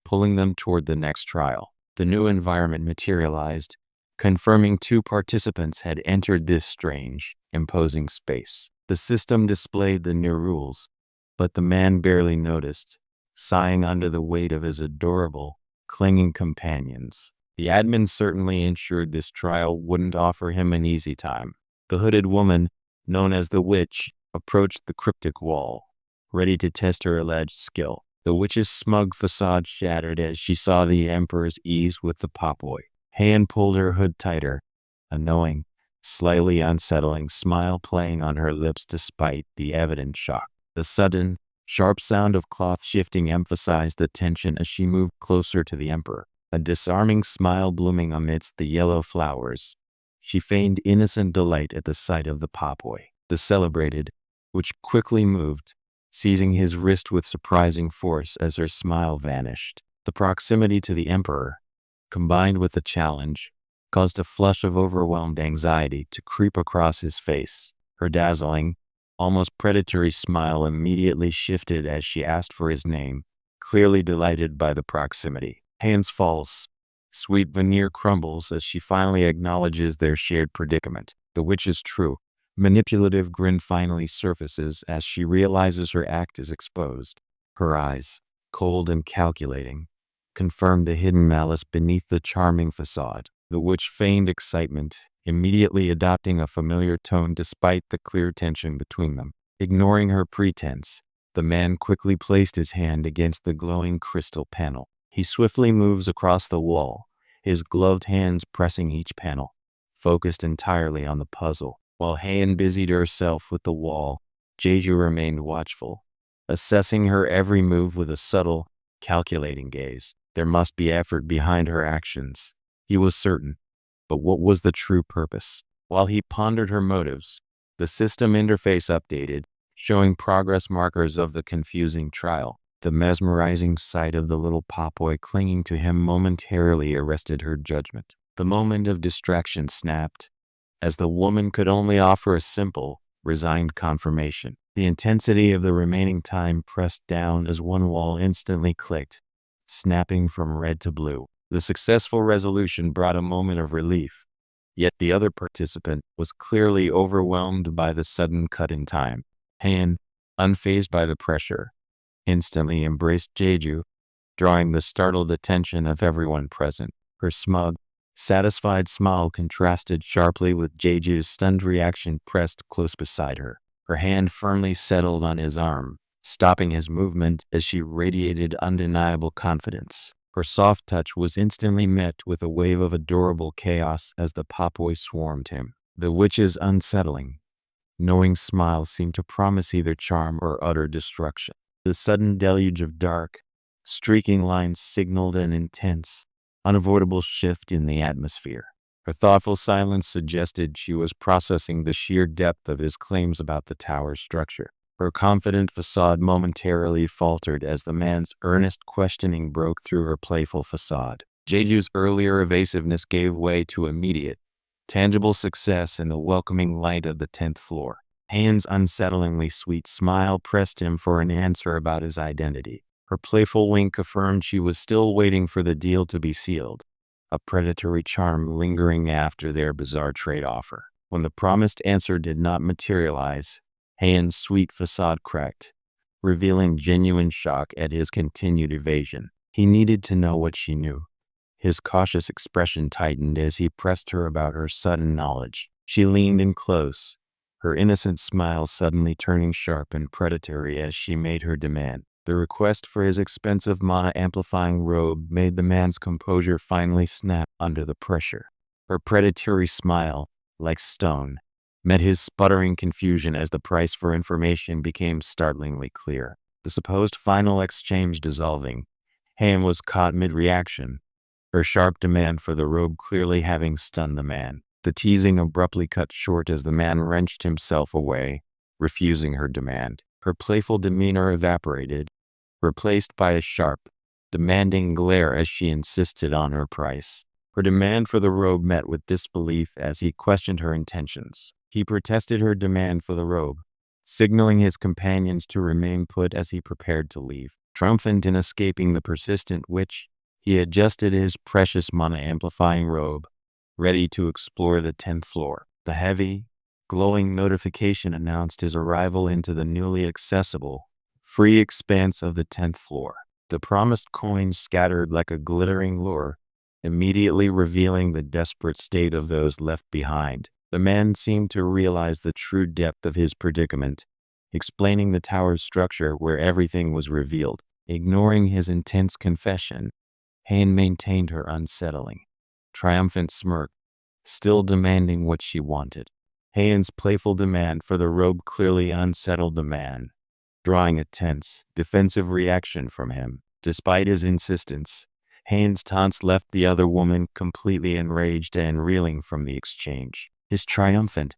[SPEAKER 1] pulling them toward the next trial. The new environment materialized, confirming 2 participants had entered this strange, imposing space. The system displayed the new rules, but the man barely noticed, sighing under the weight of his adorable, clinging companions. The admin certainly ensured this trial wouldn't offer him an easy time. The hooded woman, known as the witch, approached the cryptic wall, ready to test her alleged skill. The witch's smug facade shattered as she saw the Emperor's ease with the potboy. Han pulled her hood tighter, a knowing, slightly unsettling smile playing on her lips despite the evident shock. The sudden, sharp sound of cloth shifting emphasized the tension as she moved closer to the Emperor, a disarming smile blooming amidst the yellow flowers. She feigned innocent delight at the sight of the potboy. The celebrated, which quickly moved, seizing his wrist with surprising force as her smile vanished. The proximity to the Emperor, combined with the challenge, caused a flush of overwhelmed anxiety to creep across his face. Her dazzling, almost predatory smile immediately shifted as she asked for his name, clearly delighted by the proximity. Hands falls. Sweet veneer crumbles as she finally acknowledges their shared predicament. The witch's true, manipulative grin finally surfaces as she realizes her act is exposed. Her eyes, cold and calculating, confirmed the hidden malice beneath the charming facade. The witch feigned excitement, immediately adopting a familiar tone despite the clear tension between them. Ignoring her pretense, the man quickly placed his hand against the glowing crystal panel. He swiftly moves across the wall, his gloved hands pressing each panel, focused entirely on the puzzle. While Han busied herself with the wall, Jeju remained watchful, assessing her every move with a subtle, calculating gaze. There must be effort behind her actions, he was certain. But what was the true purpose? While he pondered her motives, the system interface updated, showing progress markers of the confusing trial. The mesmerizing sight of the little potboy clinging to him momentarily arrested her judgment. The moment of distraction snapped, as the woman could only offer a simple, resigned confirmation. The intensity of the remaining time pressed down as one wall instantly clicked, snapping from red to blue. The successful resolution brought a moment of relief, yet the other participant was clearly overwhelmed by the sudden cut in time. Han, unfazed by the pressure, instantly embraced Jeju, drawing the startled attention of everyone present. Her smug, satisfied smile contrasted sharply with Jeju's stunned reaction pressed close beside her. Her hand firmly settled on his arm, stopping his movement as she radiated undeniable confidence. Her soft touch was instantly met with a wave of adorable chaos as the potboy swarmed him. The witch's unsettling, knowing smile seemed to promise either charm or utter destruction. The sudden deluge of dark, streaking lines signaled an intense, unavoidable shift in the atmosphere. Her thoughtful silence suggested she was processing the sheer depth of his claims about the tower's structure. Her confident facade momentarily faltered as the man's earnest questioning broke through her playful facade. Jeju's earlier evasiveness gave way to immediate, tangible success in the welcoming light of the 10th floor. Han's unsettlingly sweet smile pressed him for an answer about his identity. Her playful wink affirmed she was still waiting for the deal to be sealed, a predatory charm lingering after their bizarre trade offer. When the promised answer did not materialize, Han's sweet facade cracked, revealing genuine shock at his continued evasion. He needed to know what she knew. His cautious expression tightened as he pressed her about her sudden knowledge. She leaned in close, her innocent smile suddenly turning sharp and predatory as she made her demand. The request for his expensive mana-amplifying robe made the man's composure finally snap under the pressure. Her predatory smile, like stone, met his sputtering confusion as the price for information became startlingly clear. The supposed final exchange dissolving, Han was caught mid-reaction, her sharp demand for the robe clearly having stunned the man. The teasing abruptly cut short as the man wrenched himself away, refusing her demand. Her playful demeanor evaporated, replaced by a sharp, demanding glare as she insisted on her price. Her demand for the robe met with disbelief as he questioned her intentions. He protested her demand for the robe, signaling his companions to remain put as he prepared to leave. Triumphant in escaping the persistent witch, he adjusted his precious mana-amplifying robe, ready to explore the 10th floor. The heavy, glowing notification announced his arrival into the newly accessible, free expanse of the 10th floor. The promised coins scattered like a glittering lure, immediately revealing the desperate state of those left behind. The man seemed to realize the true depth of his predicament, explaining the tower's structure where everything was revealed. Ignoring his intense confession, Hain maintained her unsettling, triumphant smirk, still demanding what she wanted. Hain's playful demand for the robe clearly unsettled the man, drawing a tense, defensive reaction from him. Despite his insistence, Hain's taunts left the other woman completely enraged and reeling from the exchange. His triumphant,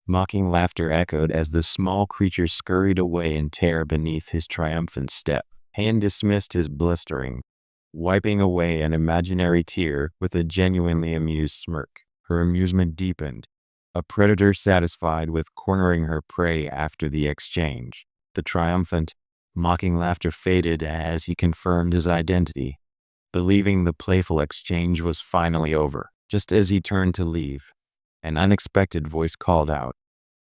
[SPEAKER 1] mocking laughter echoed as the small creature scurried away in terror beneath his triumphant step. Hain dismissed his blistering, wiping away an imaginary tear with a genuinely amused smirk. Her amusement deepened, a predator satisfied with cornering her prey after the exchange. The triumphant, mocking laughter faded as he confirmed his identity, believing the playful exchange was finally over. Just as he turned to leave, an unexpected voice called out,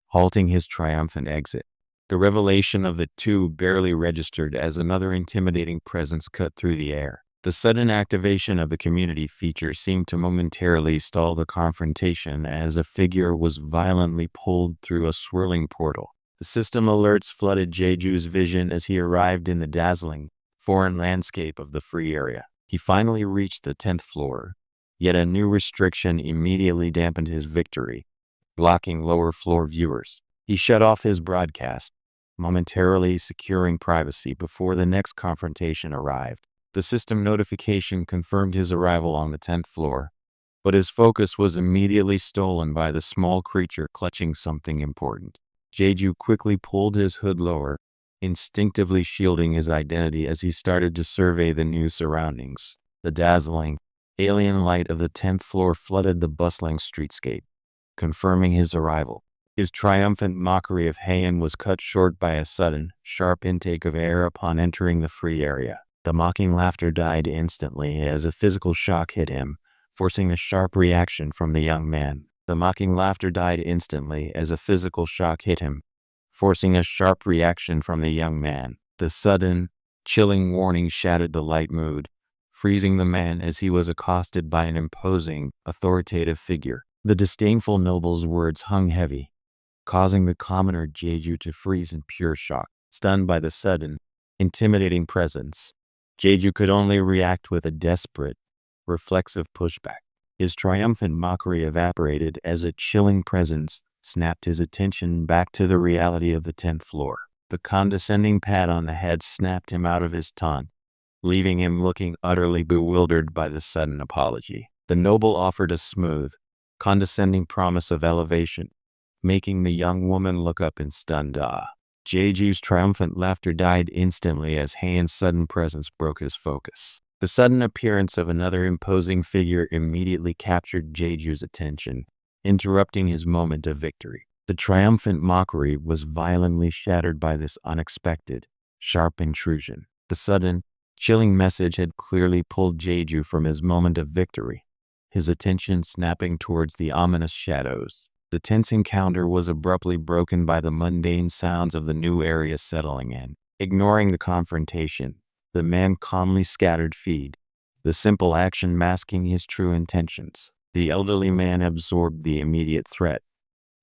[SPEAKER 1] halting his triumphant exit. The revelation of the two barely registered as another intimidating presence cut through the air. The sudden activation of the community feature seemed to momentarily stall the confrontation as a figure was violently pulled through a swirling portal. The system alerts flooded Jeju's vision as he arrived in the dazzling, foreign landscape of the free area. He finally reached the 10th floor, yet a new restriction immediately dampened his victory, blocking lower floor viewers. He shut off his broadcast, momentarily securing privacy before the next confrontation arrived. The system notification confirmed his arrival on the 10th floor, but his focus was immediately stolen by the small creature clutching something important. Jeju quickly pulled his hood lower, instinctively shielding his identity as he started to survey the new surroundings. The dazzling, alien light of the 10th floor flooded the bustling streetscape, confirming his arrival. His triumphant mockery of Hain was cut short by a sudden, sharp intake of air upon entering the free area. The mocking laughter died instantly as a physical shock hit him, forcing a sharp reaction from the young man. The mocking laughter died instantly as a physical shock hit him, forcing a sharp reaction from the young man. The sudden, chilling warning shattered the light mood, freezing the man as he was accosted by an imposing, authoritative figure. The disdainful noble's words hung heavy, causing the commoner Jeju to freeze in pure shock. Stunned by the sudden, intimidating presence, Jeju could only react with a desperate, reflexive pushback. His triumphant mockery evaporated as a chilling presence snapped his attention back to the reality of the 10th floor. The condescending pat on the head snapped him out of his taunt, leaving him looking utterly bewildered by the sudden apology. The noble offered a smooth, condescending promise of elevation, making the young woman look up in stunned awe. Jeju's triumphant laughter died instantly as Hain's sudden presence broke his focus. The sudden appearance of another imposing figure immediately captured Jeju's attention, interrupting his moment of victory. The triumphant mockery was violently shattered by this unexpected, sharp intrusion. The sudden, chilling message had clearly pulled Jeju from his moment of victory, his attention snapping towards the ominous shadows. The tense encounter was abruptly broken by the mundane sounds of the new area settling in. Ignoring the confrontation, the man calmly scattered feed, the simple action masking his true intentions. The elderly man absorbed the immediate threat,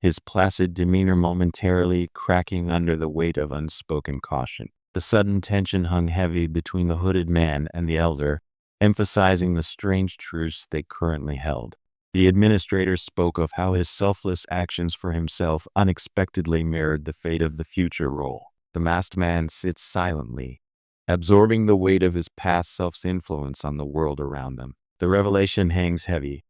[SPEAKER 1] his placid demeanor momentarily cracking under the weight of unspoken caution. The sudden tension hung heavy between the hooded man and the elder, emphasizing the strange truce they currently held. The administrator spoke of how his selfless actions for himself unexpectedly mirrored the fate of the future role. The masked man sits silently, absorbing the weight of his past self's influence on the world around them. The revelation hangs heavy,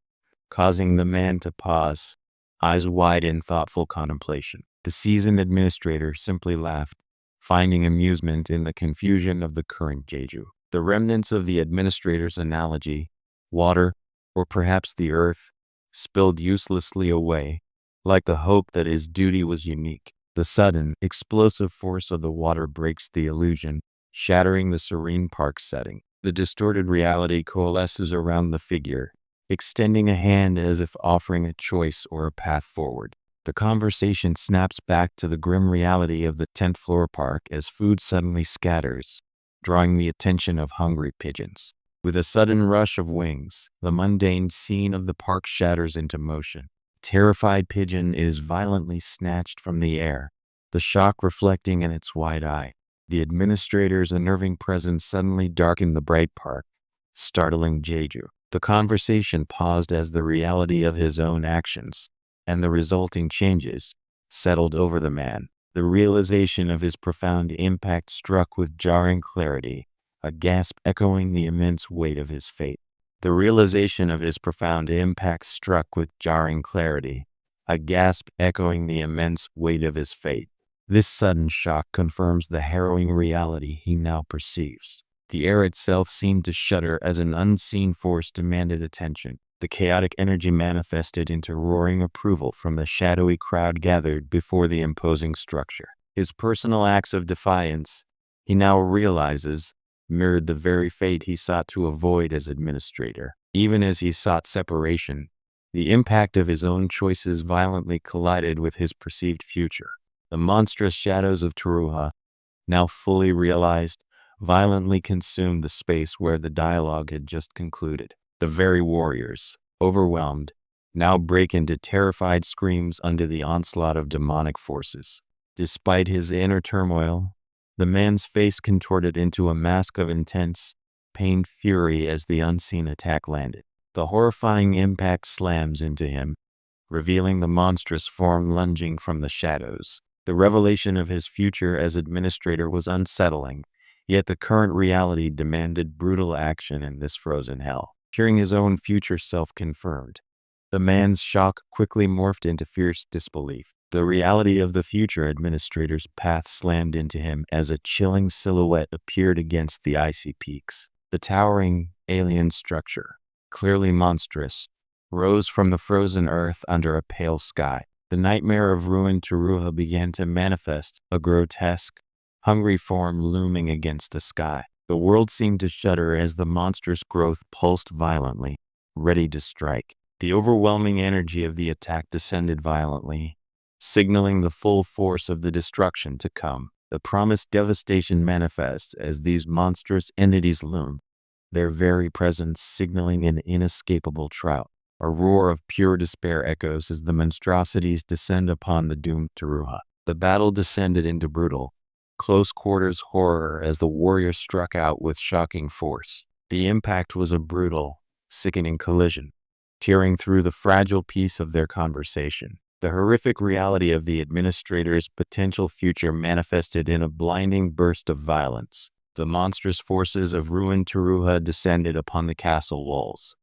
[SPEAKER 1] causing the man to pause, eyes wide in thoughtful contemplation. The seasoned administrator simply laughed, finding amusement in the confusion of the current Jeju. The remnants of the administrator's analogy, water, or perhaps the earth, spilled uselessly away, like the hope that his duty was unique. The sudden, explosive force of the water breaks the illusion, shattering the serene park setting. The distorted reality coalesces around the figure, extending a hand as if offering a choice or a path forward. The conversation snaps back to the grim reality of the 10th floor park as food suddenly scatters, drawing the attention of hungry pigeons. With a sudden rush of wings, the mundane scene of the park shatters into motion. Terrified pigeon is violently snatched from the air, the shock reflecting in its wide eye. The administrator's unnerving presence suddenly darkened the bright park, startling Jeju. The conversation paused as the reality of his own actions and the resulting changes settled over the man. The realization of his profound impact struck with jarring clarity, a gasp echoing the immense weight of his fate. The realization of his profound impact struck with jarring clarity, a gasp echoing the immense weight of his fate. This sudden shock confirms the harrowing reality he now perceives. The air itself seemed to shudder as an unseen force demanded attention. The chaotic energy manifested into roaring approval from the shadowy crowd gathered before the imposing structure. His personal acts of defiance, he now realizes, mirrored the very fate he sought to avoid as administrator. Even as he sought separation, the impact of his own choices violently collided with his perceived future. The monstrous shadows of Teruha, now fully realized, violently consumed the space where the dialogue had just concluded. The very warriors, overwhelmed, now break into terrified screams under the onslaught of demonic forces. Despite his inner turmoil, the man's face contorted into a mask of intense, pained fury as the unseen attack landed. The horrifying impact slams into him, revealing the monstrous form lunging from the shadows. The revelation of his future as administrator was unsettling, yet the current reality demanded brutal action in this frozen hell. Hearing his own future self-confirmed, the man's shock quickly morphed into fierce disbelief. The reality of the future administrator's path slammed into him as a chilling silhouette appeared against the icy peaks. The towering, alien structure, clearly monstrous, rose from the frozen earth under a pale sky. The nightmare of ruined Teruha began to manifest, a grotesque, hungry form looming against the sky. The world seemed to shudder as the monstrous growth pulsed violently, ready to strike. The overwhelming energy of the attack descended violently, signaling the full force of the destruction to come. The promised devastation manifests as these monstrous entities loom, their very presence signaling an inescapable drought. A roar of pure despair echoes as the monstrosities descend upon the doomed Teruha. The battle descended into brutal, close-quarters horror as the warriors struck out with shocking force. The impact was a brutal, sickening collision, tearing through the fragile peace of their conversation. The horrific reality of the administrator's potential future manifested in a blinding burst of violence. The monstrous forces of ruined Teruha descended upon the castle walls,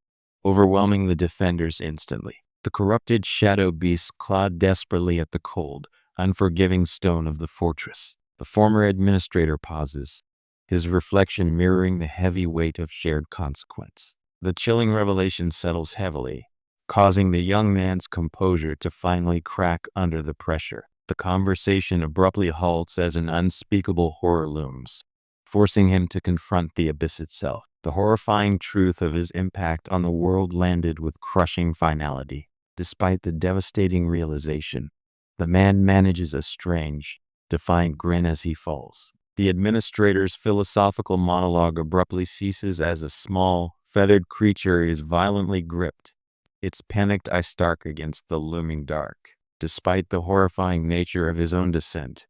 [SPEAKER 1] overwhelming the defenders instantly. The corrupted shadow beasts clawed desperately at the cold, unforgiving stone of the fortress. The former administrator pauses, his reflection mirroring the heavy weight of shared consequence. The chilling revelation settles heavily, causing the young man's composure to finally crack under the pressure. The conversation abruptly halts as an unspeakable horror looms, forcing him to confront the abyss itself. The horrifying truth of his impact on the world landed with crushing finality. Despite the devastating realization, the man manages a strange, defiant grin as he falls. The administrator's philosophical monologue abruptly ceases as a small, feathered creature is violently gripped, its panicked eye stark against the looming dark. Despite the horrifying nature of his own descent,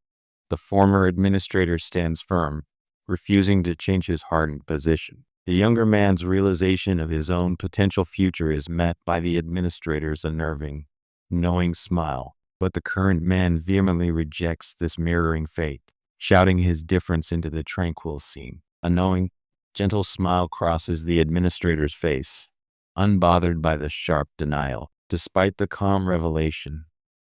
[SPEAKER 1] the former administrator stands firm, refusing to change his hardened position. The younger man's realization of his own potential future is met by the administrator's unnerving, knowing smile. But the current man vehemently rejects this mirroring fate, shouting his difference into the tranquil scene. A knowing, gentle smile crosses the administrator's face, unbothered by the sharp denial. Despite the calm revelation,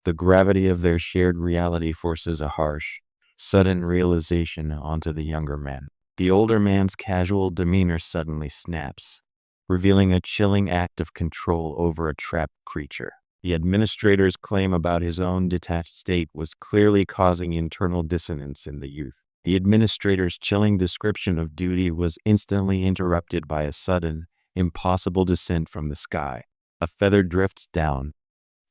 [SPEAKER 1] the gravity of their shared reality forces a harsh, sudden realization onto the younger man. The older man's casual demeanor suddenly snaps, revealing a chilling act of control over a trapped creature. The administrator's claim about his own detached state was clearly causing internal dissonance in the youth. The administrator's chilling description of duty was instantly interrupted by a sudden, impossible descent from the sky. A feather drifts down,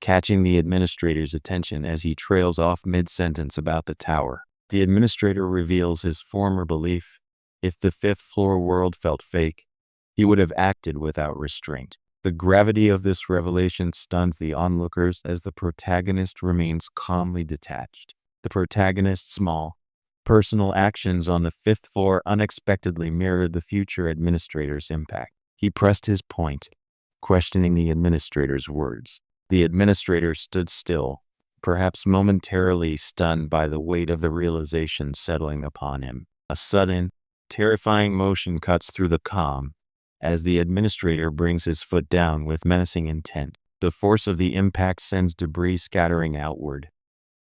[SPEAKER 1] catching the administrator's attention as he trails off mid-sentence about the tower. The administrator reveals his former belief: if the fifth-floor world felt fake, he would have acted without restraint. The gravity of this revelation stuns the onlookers as the protagonist remains calmly detached. The protagonist's small, personal actions on the fifth floor unexpectedly mirrored the future administrator's impact. He pressed his point, questioning the administrator's words. The administrator stood still, perhaps momentarily stunned by the weight of the realization settling upon him. A sudden, terrifying motion cuts through the calm as the administrator brings his foot down with menacing intent. The force of the impact sends debris scattering outward,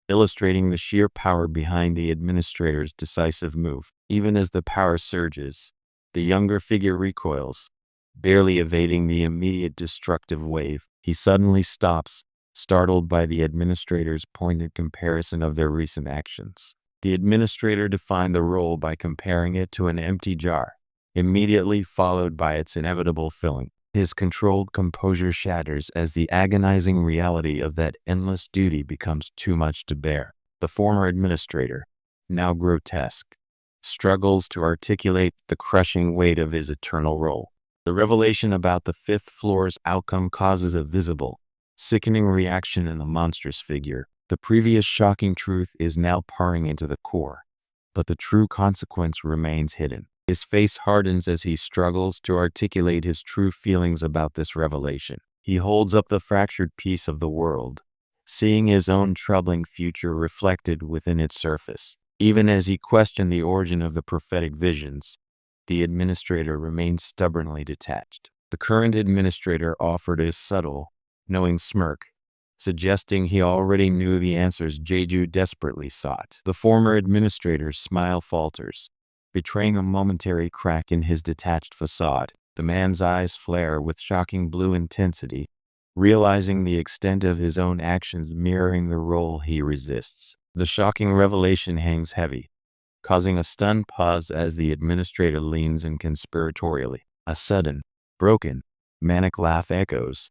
[SPEAKER 1] illustrating the sheer power behind the administrator's decisive move. Even as the power surges, the younger figure recoils, barely evading the immediate destructive wave. He suddenly stops, startled by the administrator's pointed comparison of their recent actions. The administrator defined the role by comparing it to an empty jar, immediately followed by its inevitable filling. His controlled composure shatters as the agonizing reality of that endless duty becomes too much to bear. The former administrator, now grotesque, struggles to articulate the crushing weight of his eternal role. The revelation about the fifth floor's outcome causes a visible, sickening reaction in the monstrous figure. The previous shocking truth is now pouring into the core, but the true consequence remains hidden. His face hardens as he struggles to articulate his true feelings about this revelation. He holds up the fractured piece of the world, seeing his own troubling future reflected within its surface. Even as he questioned the origin of the prophetic visions, the administrator remained stubbornly detached. The current administrator offered a subtle, knowing smirk, suggesting he already knew the answers Jeju desperately sought. The former administrator's smile falters, betraying a momentary crack in his detached facade. The man's eyes flare with shocking blue intensity, realizing the extent of his own actions mirroring the role he resists. The shocking revelation hangs heavy, causing a stunned pause as the administrator leans in conspiratorially. A sudden, broken, manic laugh echoes,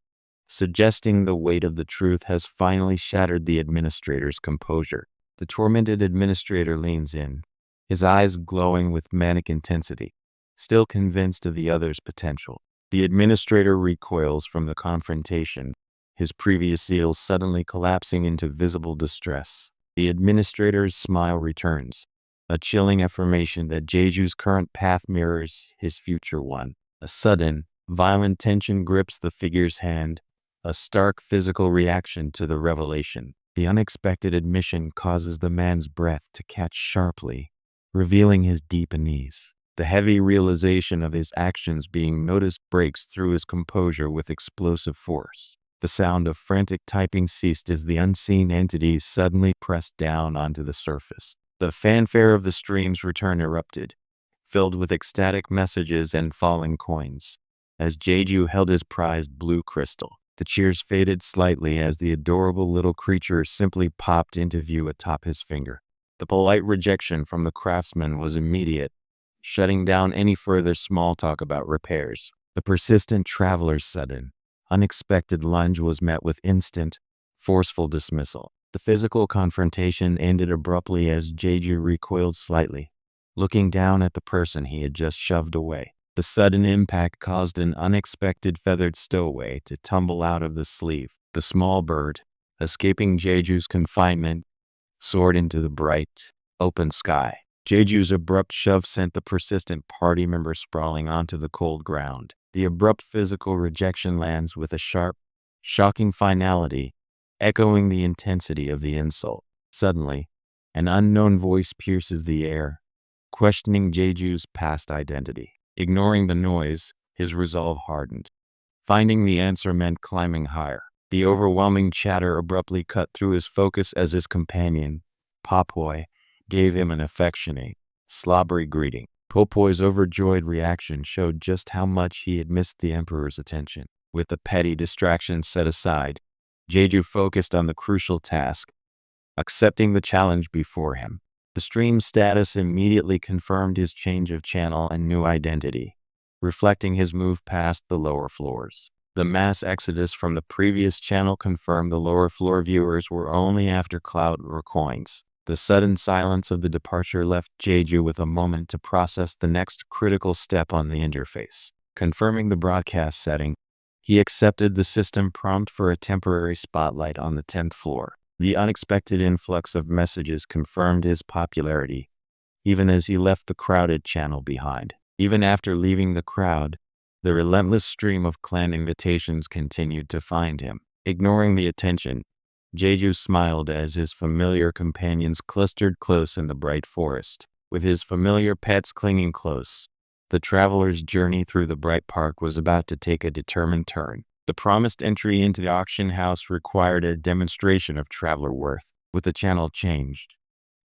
[SPEAKER 1] suggesting the weight of the truth has finally shattered the administrator's composure. The tormented administrator leans in, his eyes glowing with manic intensity, still convinced of the other's potential. The administrator recoils from the confrontation, his previous zeal suddenly collapsing into visible distress. The administrator's smile returns, a chilling affirmation that Jeju's current path mirrors his future one. A sudden, violent tension grips the figure's hand, a stark physical reaction to the revelation. The unexpected admission causes the man's breath to catch sharply, revealing his deep unease. The heavy realization of his actions being noticed breaks through his composure with explosive force. The sound of frantic typing ceased as the unseen entity suddenly pressed down onto the surface. The fanfare of the stream's return erupted, filled with ecstatic messages and falling coins. As Jeju held his prized blue crystal, the cheers faded slightly as the adorable little creature simply popped into view atop his finger. The polite rejection from the craftsman was immediate, shutting down any further small talk about repairs. The persistent traveler's sudden, unexpected lunge was met with instant, forceful dismissal. The physical confrontation ended abruptly as Jeju recoiled slightly, looking down at the person he had just shoved away. The sudden impact caused an unexpected feathered stowaway to tumble out of the sleeve. The small bird, escaping Jeju's confinement, soared into the bright, open sky. Jeju's abrupt shove sent the persistent party member sprawling onto the cold ground. The abrupt physical rejection lands with a sharp, shocking finality, echoing the intensity of the insult. Suddenly, an unknown voice pierces the air, questioning Jeju's past identity. Ignoring the noise, his resolve hardened. Finding the answer meant climbing higher. The overwhelming chatter abruptly cut through his focus as his companion, Popoy, gave him an affectionate, slobbery greeting. Popoy's overjoyed reaction showed just how much he had missed the Emperor's attention. With the petty distractions set aside, Jeju focused on the crucial task, accepting the challenge before him. The stream's status immediately confirmed his change of channel and new identity, reflecting his move past the lower floors. The mass exodus from the previous channel confirmed the lower floor viewers were only after clout or coins. The sudden silence of the departure left Jeju with a moment to process the next critical step on the interface. Confirming the broadcast setting, he accepted the system prompt for a temporary spotlight on the 10th floor. The unexpected influx of messages confirmed his popularity, even as he left the crowded channel behind. Even after leaving the crowd, the relentless stream of clan invitations continued to find him. Ignoring the attention, Jeju smiled as his familiar companions clustered close in the bright forest. With his familiar pets clinging close, the traveler's journey through the bright park was about to take a determined turn. The promised entry into the auction house required a demonstration of traveler worth. With the channel changed,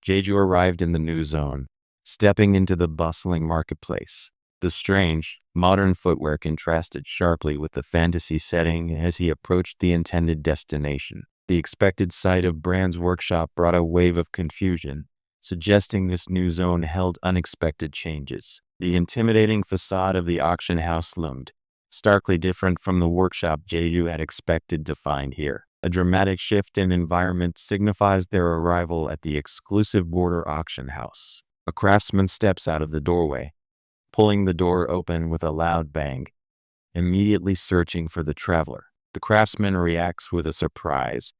[SPEAKER 1] Jeju arrived in the new zone, stepping into the bustling marketplace. The strange, modern footwear contrasted sharply with the fantasy setting as he approached the intended destination. The expected sight of Brand's workshop brought a wave of confusion, suggesting this new zone held unexpected changes. The intimidating facade of the auction house loomed, starkly different from the workshop Jeju had expected to find here. A dramatic shift in environment signifies their arrival at the exclusive border auction house. A craftsman steps out of the doorway, pulling the door open with a loud bang, immediately searching for the traveler. The craftsman reacts with a surprise,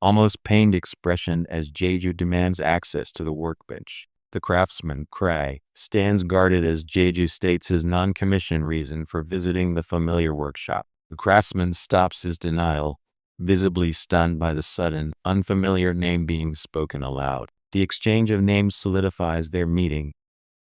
[SPEAKER 1] almost pained expression as Jeju demands access to the workbench. The craftsman, Cray, stands guarded as Jeju states his non-commission reason for visiting the familiar workshop. The craftsman stops his denial, visibly stunned by the sudden, unfamiliar name being spoken aloud. The exchange of names solidifies their meeting,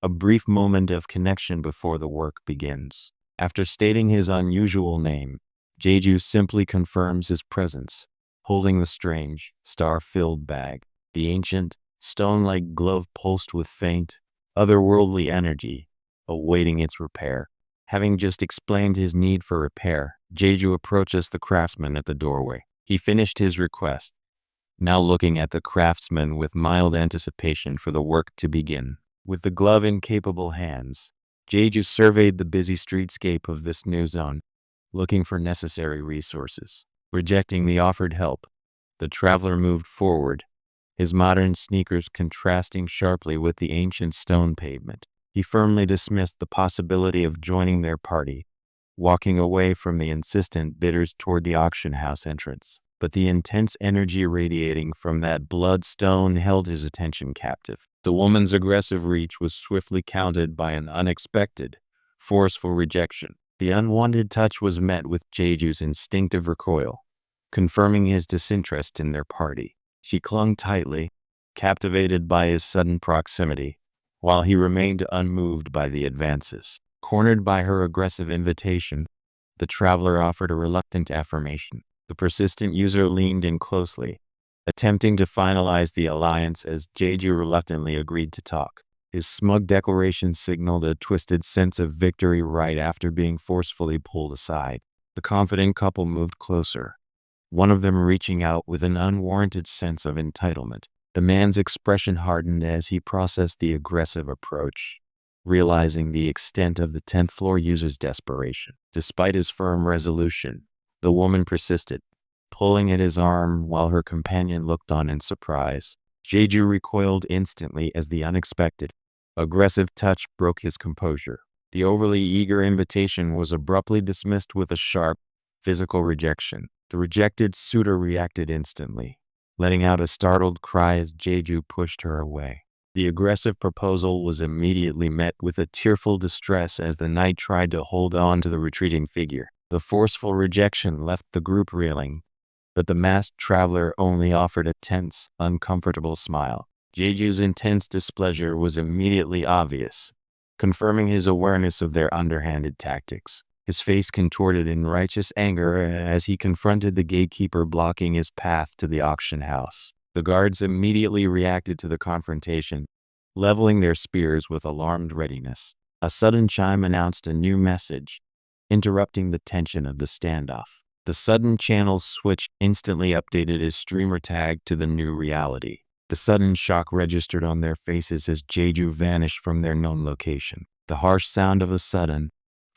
[SPEAKER 1] a brief moment of connection before the work begins. After stating his unusual name, Jeju simply confirms his presence, holding the strange, star-filled bag. The ancient, stone-like glove pulsed with faint, otherworldly energy, awaiting its repair. Having just explained his need for repair, Jeju approaches the craftsman at the doorway. He finished his request, now looking at the craftsman with mild anticipation for the work to begin. With the glove in capable hands, Jeju surveyed the busy streetscape of this new zone, looking for necessary resources. Rejecting the offered help, the traveler moved forward, his modern sneakers contrasting sharply with the ancient stone pavement. He firmly dismissed the possibility of joining their party, walking away from the insistent bidders toward the auction house entrance. But the intense energy radiating from that bloodstone held his attention captive. The woman's aggressive reach was swiftly countered by an unexpected, forceful rejection. The unwanted touch was met with Jeju's instinctive recoil, confirming his disinterest in their party. She clung tightly, captivated by his sudden proximity, while he remained unmoved by the advances. Cornered by her aggressive invitation, the traveler offered a reluctant affirmation. The persistent user leaned in closely, attempting to finalize the alliance as Jeju reluctantly agreed to talk. His smug declaration signaled a twisted sense of victory right after being forcefully pulled aside. The confident couple moved closer, one of them reaching out with an unwarranted sense of entitlement. The man's expression hardened as he processed the aggressive approach, realizing the extent of the 10th floor user's desperation. Despite his firm resolution, the woman persisted, pulling at his arm while her companion looked on in surprise. Jeju recoiled instantly as the unexpected, aggressive touch broke his composure. The overly eager invitation was abruptly dismissed with a sharp, physical rejection. The rejected suitor reacted instantly, letting out a startled cry as Jeju pushed her away. The aggressive proposal was immediately met with a tearful distress as the knight tried to hold on to the retreating figure. The forceful rejection left the group reeling, but the masked traveler only offered a tense, uncomfortable smile. Jeju's intense displeasure was immediately obvious, confirming his awareness of their underhanded tactics. His face contorted in righteous anger as he confronted the gatekeeper blocking his path to the auction house. The guards immediately reacted to the confrontation, leveling their spears with alarmed readiness. A sudden chime announced a new message, interrupting the tension of the standoff. The sudden channel switch instantly updated his streamer tag to the new reality. The sudden shock registered on their faces as Jeju vanished from their known location. The harsh sound of a sudden,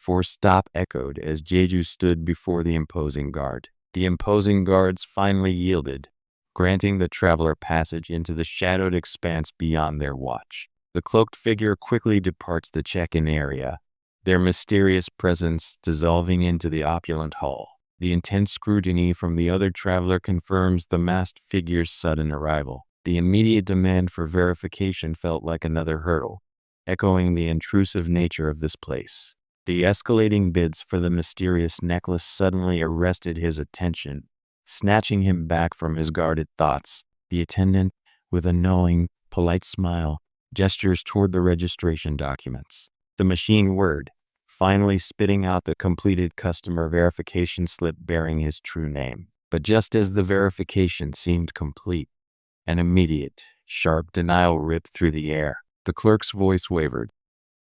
[SPEAKER 1] forced stop echoed as Jeju stood before the imposing guard. The imposing guards finally yielded, granting the traveler passage into the shadowed expanse beyond their watch. The cloaked figure quickly departs the check-in area, their mysterious presence dissolving into the opulent hall. The intense scrutiny from the other traveler confirms the masked figure's sudden arrival. The immediate demand for verification felt like another hurdle, echoing the intrusive nature of this place. The escalating bids for the mysterious necklace suddenly arrested his attention, snatching him back from his guarded thoughts. The attendant, with a knowing, polite smile, gestures toward the registration documents. The machine whirred, finally spitting out the completed customer verification slip bearing his true name. But just as the verification seemed complete, an immediate, sharp denial ripped through the air. The clerk's voice wavered.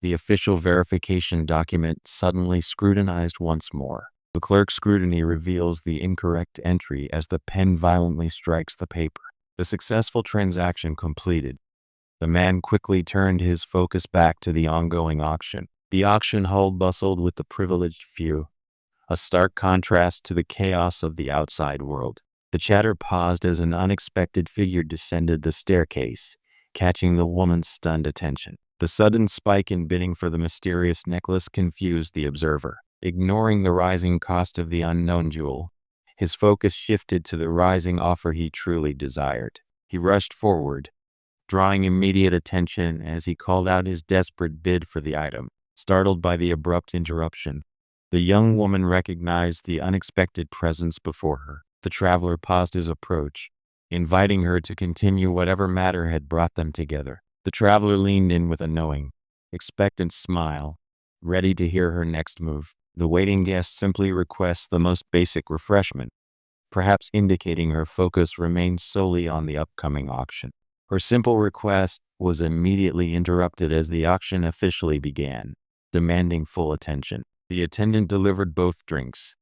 [SPEAKER 1] The official verification document suddenly scrutinized once more. The clerk's scrutiny reveals the incorrect entry as the pen violently strikes the paper. The successful transaction completed. The man quickly turned his focus back to the ongoing auction. The auction hall bustled with the privileged few, a stark contrast to the chaos of the outside world. The chatter paused as an unexpected figure descended the staircase, catching the woman's stunned attention. The sudden spike in bidding for the mysterious necklace confused the observer. Ignoring the rising cost of the unknown jewel, his focus shifted to the rising offer he truly desired. He rushed forward, drawing immediate attention as he called out his desperate bid for the item. Startled by the abrupt interruption, the young woman recognized the unexpected presence before her. The traveler paused his approach, inviting her to continue whatever matter had brought them together. The traveler leaned in with a knowing, expectant smile, ready to hear her next move. The waiting guest simply requests the most basic refreshment, perhaps indicating her focus remained solely on the upcoming auction. Her simple request was immediately interrupted as the auction officially began, demanding full attention. The attendant delivered both drinks,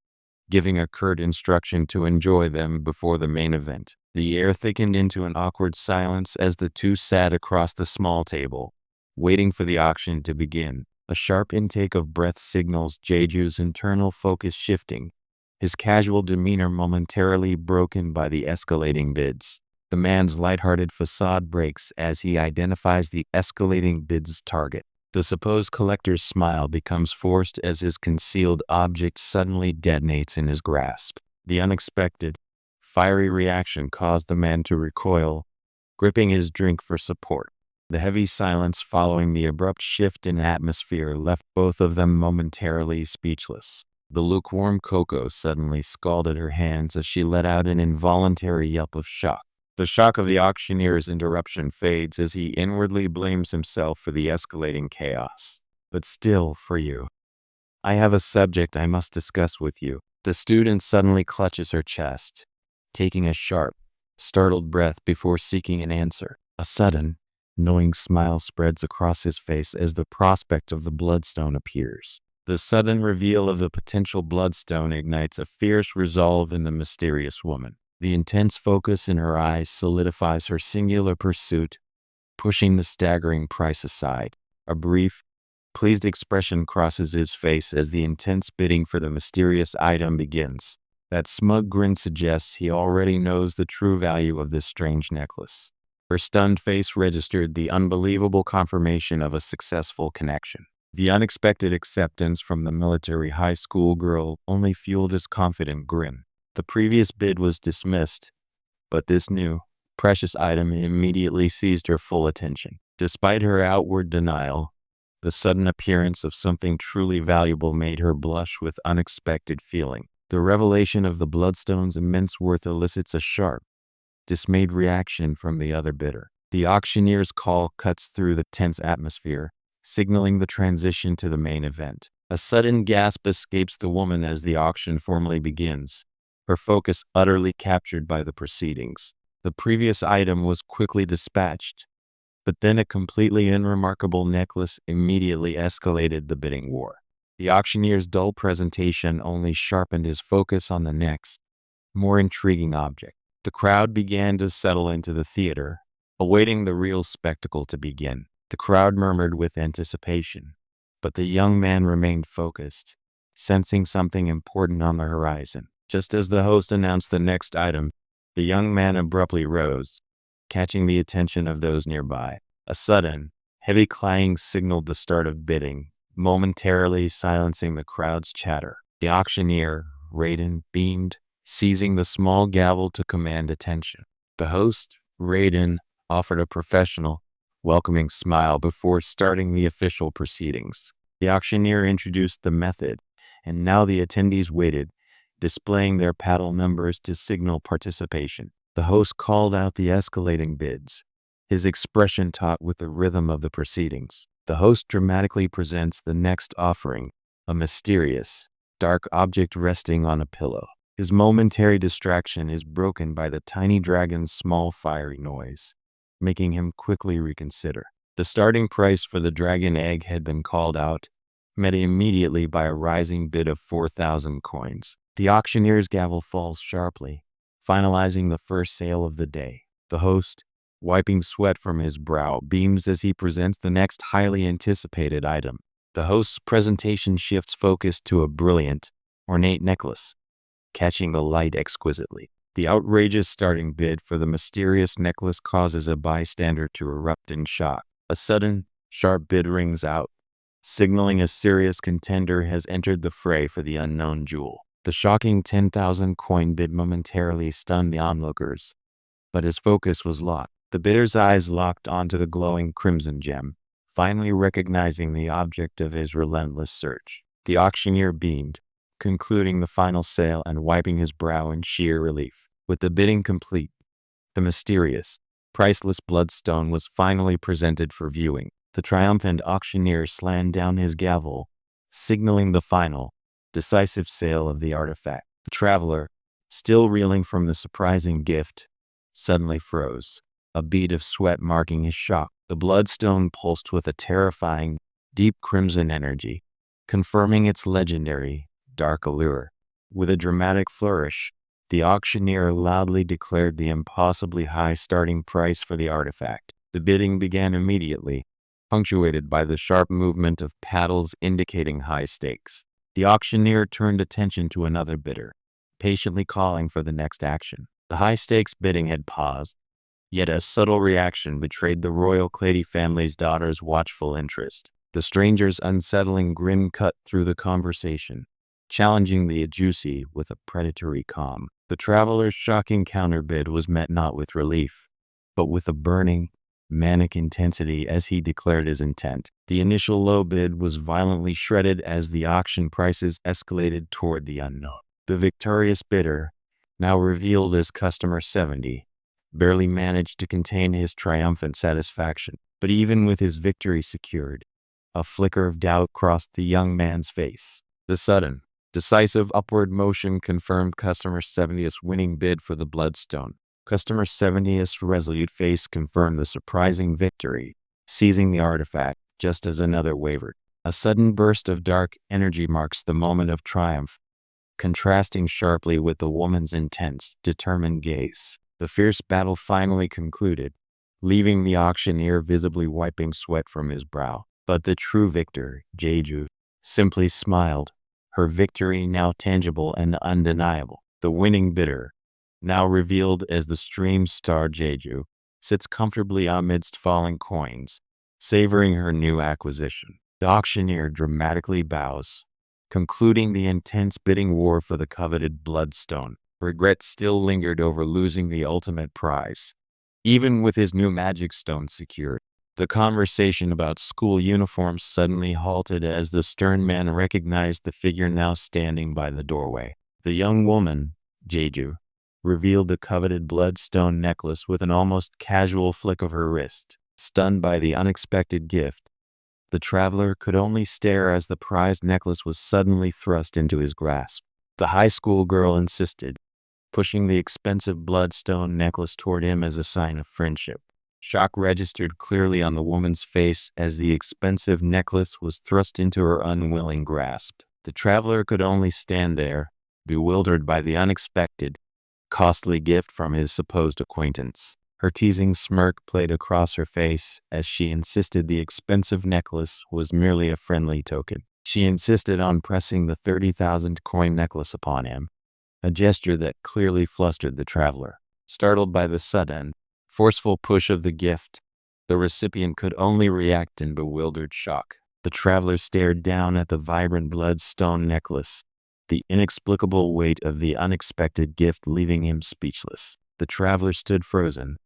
[SPEAKER 1] giving a curt instruction to enjoy them before the main event. The air thickened into an awkward silence as the two sat across the small table, waiting for the auction to begin. A sharp intake of breath signals Jeju's internal focus shifting, his casual demeanor momentarily broken by the escalating bids. The man's lighthearted facade breaks as he identifies the escalating bid's target. The supposed collector's smile becomes forced as his concealed object suddenly detonates in his grasp. The unexpected, fiery reaction caused the man to recoil, gripping his drink for support. The heavy silence following the abrupt shift in atmosphere left both of them momentarily speechless. The lukewarm cocoa suddenly scalded her hands as she let out an involuntary yelp of shock. The shock of the auctioneer's interruption fades as he inwardly blames himself for the escalating chaos. But still, for you, I have a subject I must discuss with you. The student suddenly clutches her chest, taking a sharp, startled breath before seeking an answer. A sudden, knowing smile spreads across his face as the prospect of the bloodstone appears. The sudden reveal of the potential bloodstone ignites a fierce resolve in the mysterious woman. The intense focus in her eyes solidifies her singular pursuit, pushing the staggering price aside. A brief, pleased expression crosses his face as the intense bidding for the mysterious item begins. That smug grin suggests he already knows the true value of this strange necklace. Her stunned face registered the unbelievable confirmation of a successful connection. The unexpected acceptance from the military high school girl only fueled his confident grin. The previous bid was dismissed, but this new, precious item immediately seized her full attention. Despite her outward denial, the sudden appearance of something truly valuable made her blush with unexpected feeling. The revelation of the bloodstone's immense worth elicits a sharp, dismayed reaction from the other bidder. The auctioneer's call cuts through the tense atmosphere, signaling the transition to the main event. A sudden gasp escapes the woman as the auction formally begins, her focus utterly captured by the proceedings. The previous item was quickly dispatched, but then a completely unremarkable necklace immediately escalated the bidding war. The auctioneer's dull presentation only sharpened his focus on the next, more intriguing object. The crowd began to settle into the theater, awaiting the real spectacle to begin. The crowd murmured with anticipation, but the young man remained focused, sensing something important on the horizon. Just as the host announced the next item, the young man abruptly rose, catching the attention of those nearby. A sudden, heavy clang signaled the start of bidding, momentarily silencing the crowd's chatter. The auctioneer, Raiden, beamed, seizing the small gavel to command attention. The host, Raiden, offered a professional, welcoming smile before starting the official proceedings. The auctioneer introduced the method, and now the attendees waited, displaying their paddle numbers to signal participation. The host called out the escalating bids, his expression taut with the rhythm of the proceedings. The host dramatically presents the next offering, a mysterious, dark object resting on a pillow. His momentary distraction is broken by the tiny dragon's small fiery noise, making him quickly reconsider. The starting price for the dragon egg had been called out, met immediately by a rising bid of 4,000 coins. The auctioneer's gavel falls sharply, finalizing the first sale of the day. The host, wiping sweat from his brow, beams as he presents the next highly anticipated item. The host's presentation shifts focus to a brilliant, ornate necklace, catching the light exquisitely. The outrageous starting bid for the mysterious necklace causes a bystander to erupt in shock. A sudden, sharp bid rings out, signaling a serious contender has entered the fray for the unknown jewel. The shocking 10,000 coin bid momentarily stunned the onlookers, but his focus was locked. The bidder's eyes locked onto the glowing crimson gem, finally recognizing the object of his relentless search. The auctioneer beamed, concluding the final sale and wiping his brow in sheer relief. With the bidding complete, the mysterious, priceless bloodstone was finally presented for viewing. The triumphant auctioneer slammed down his gavel, signaling the final, decisive sale of the artifact. The traveler, still reeling from the surprising gift, suddenly froze, a bead of sweat marking his shock. The bloodstone pulsed with a terrifying, deep crimson energy, confirming its legendary, dark allure. With a dramatic flourish, the auctioneer loudly declared the impossibly high starting price for the artifact. The bidding began immediately, punctuated by the sharp movement of paddles indicating high stakes. The auctioneer turned attention to another bidder, patiently calling for the next action. The high-stakes bidding had paused, yet a subtle reaction betrayed the royal Clady family's daughter's watchful interest. The stranger's unsettling grin cut through the conversation, challenging the Ajusi with a predatory calm. The traveler's shocking counterbid was met not with relief, but with a burning, manic intensity as he declared his intent. The initial low bid was violently shredded as the auction prices escalated toward the unknown. The victorious bidder, now revealed as customer 70, barely managed to contain his triumphant satisfaction. But even with his victory secured, a flicker of doubt crossed the young man's face. The sudden, decisive upward motion confirmed customer 70's winning bid for the bloodstone. Customer 70's resolute face confirmed the surprising victory, seizing the artifact just as another wavered. A sudden burst of dark energy marks the moment of triumph, contrasting sharply with the woman's intense, determined gaze. The fierce battle finally concluded, leaving the auctioneer visibly wiping sweat from his brow. But the true victor, Jeju, simply smiled, her victory now tangible and undeniable. The winning bidder, now revealed as the stream star Jeju, sits comfortably amidst falling coins, savoring her new acquisition. The auctioneer dramatically bows, concluding the intense bidding war for the coveted bloodstone. Regret still lingered over losing the ultimate prize. Even with his new magic stone secured, the conversation about school uniforms suddenly halted as the stern man recognized the figure now standing by the doorway. The young woman, Jeju, revealed the coveted bloodstone necklace with an almost casual flick of her wrist. Stunned by the unexpected gift, the traveler could only stare as the prized necklace was suddenly thrust into his grasp. The high school girl insisted, pushing the expensive bloodstone necklace toward him as a sign of friendship. Shock registered clearly on the woman's face as the expensive necklace was thrust into her unwilling grasp. The traveler could only stand there, bewildered by the unexpected, costly gift from his supposed acquaintance. Her teasing smirk played across her face as she insisted the expensive necklace was merely a friendly token. She insisted on pressing the 30,000 coin necklace upon him, a gesture that clearly flustered the traveler. Startled by the sudden, forceful push of the gift, the recipient could only react in bewildered shock. The traveler stared down at the vibrant bloodstone necklace, the inexplicable weight of the unexpected gift leaving him speechless. The traveler stood frozen,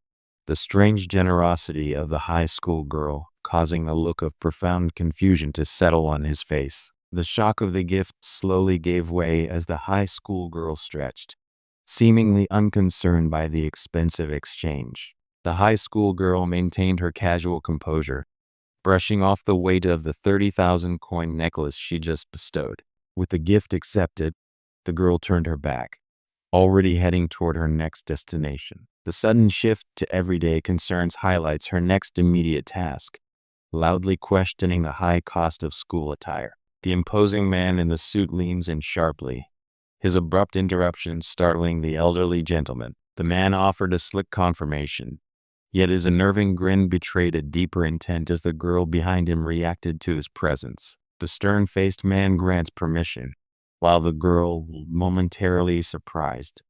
[SPEAKER 1] the strange generosity of the high school girl causing a look of profound confusion to settle on his face. The shock of the gift slowly gave way as the high school girl stretched, seemingly unconcerned by the expensive exchange. The high school girl maintained her casual composure, brushing off the weight of the 30,000 coin necklace she just bestowed. With the gift accepted, the girl turned her back, already heading toward her next destination. The sudden shift to everyday concerns highlights her next immediate task, loudly questioning the high cost of school attire. The imposing man in the suit leans in sharply, his abrupt interruption startling the elderly gentleman. The man offered a slick confirmation, yet his unnerving grin betrayed a deeper intent as the girl behind him reacted to his presence. The stern-faced man grants permission, while the girl, momentarily surprised,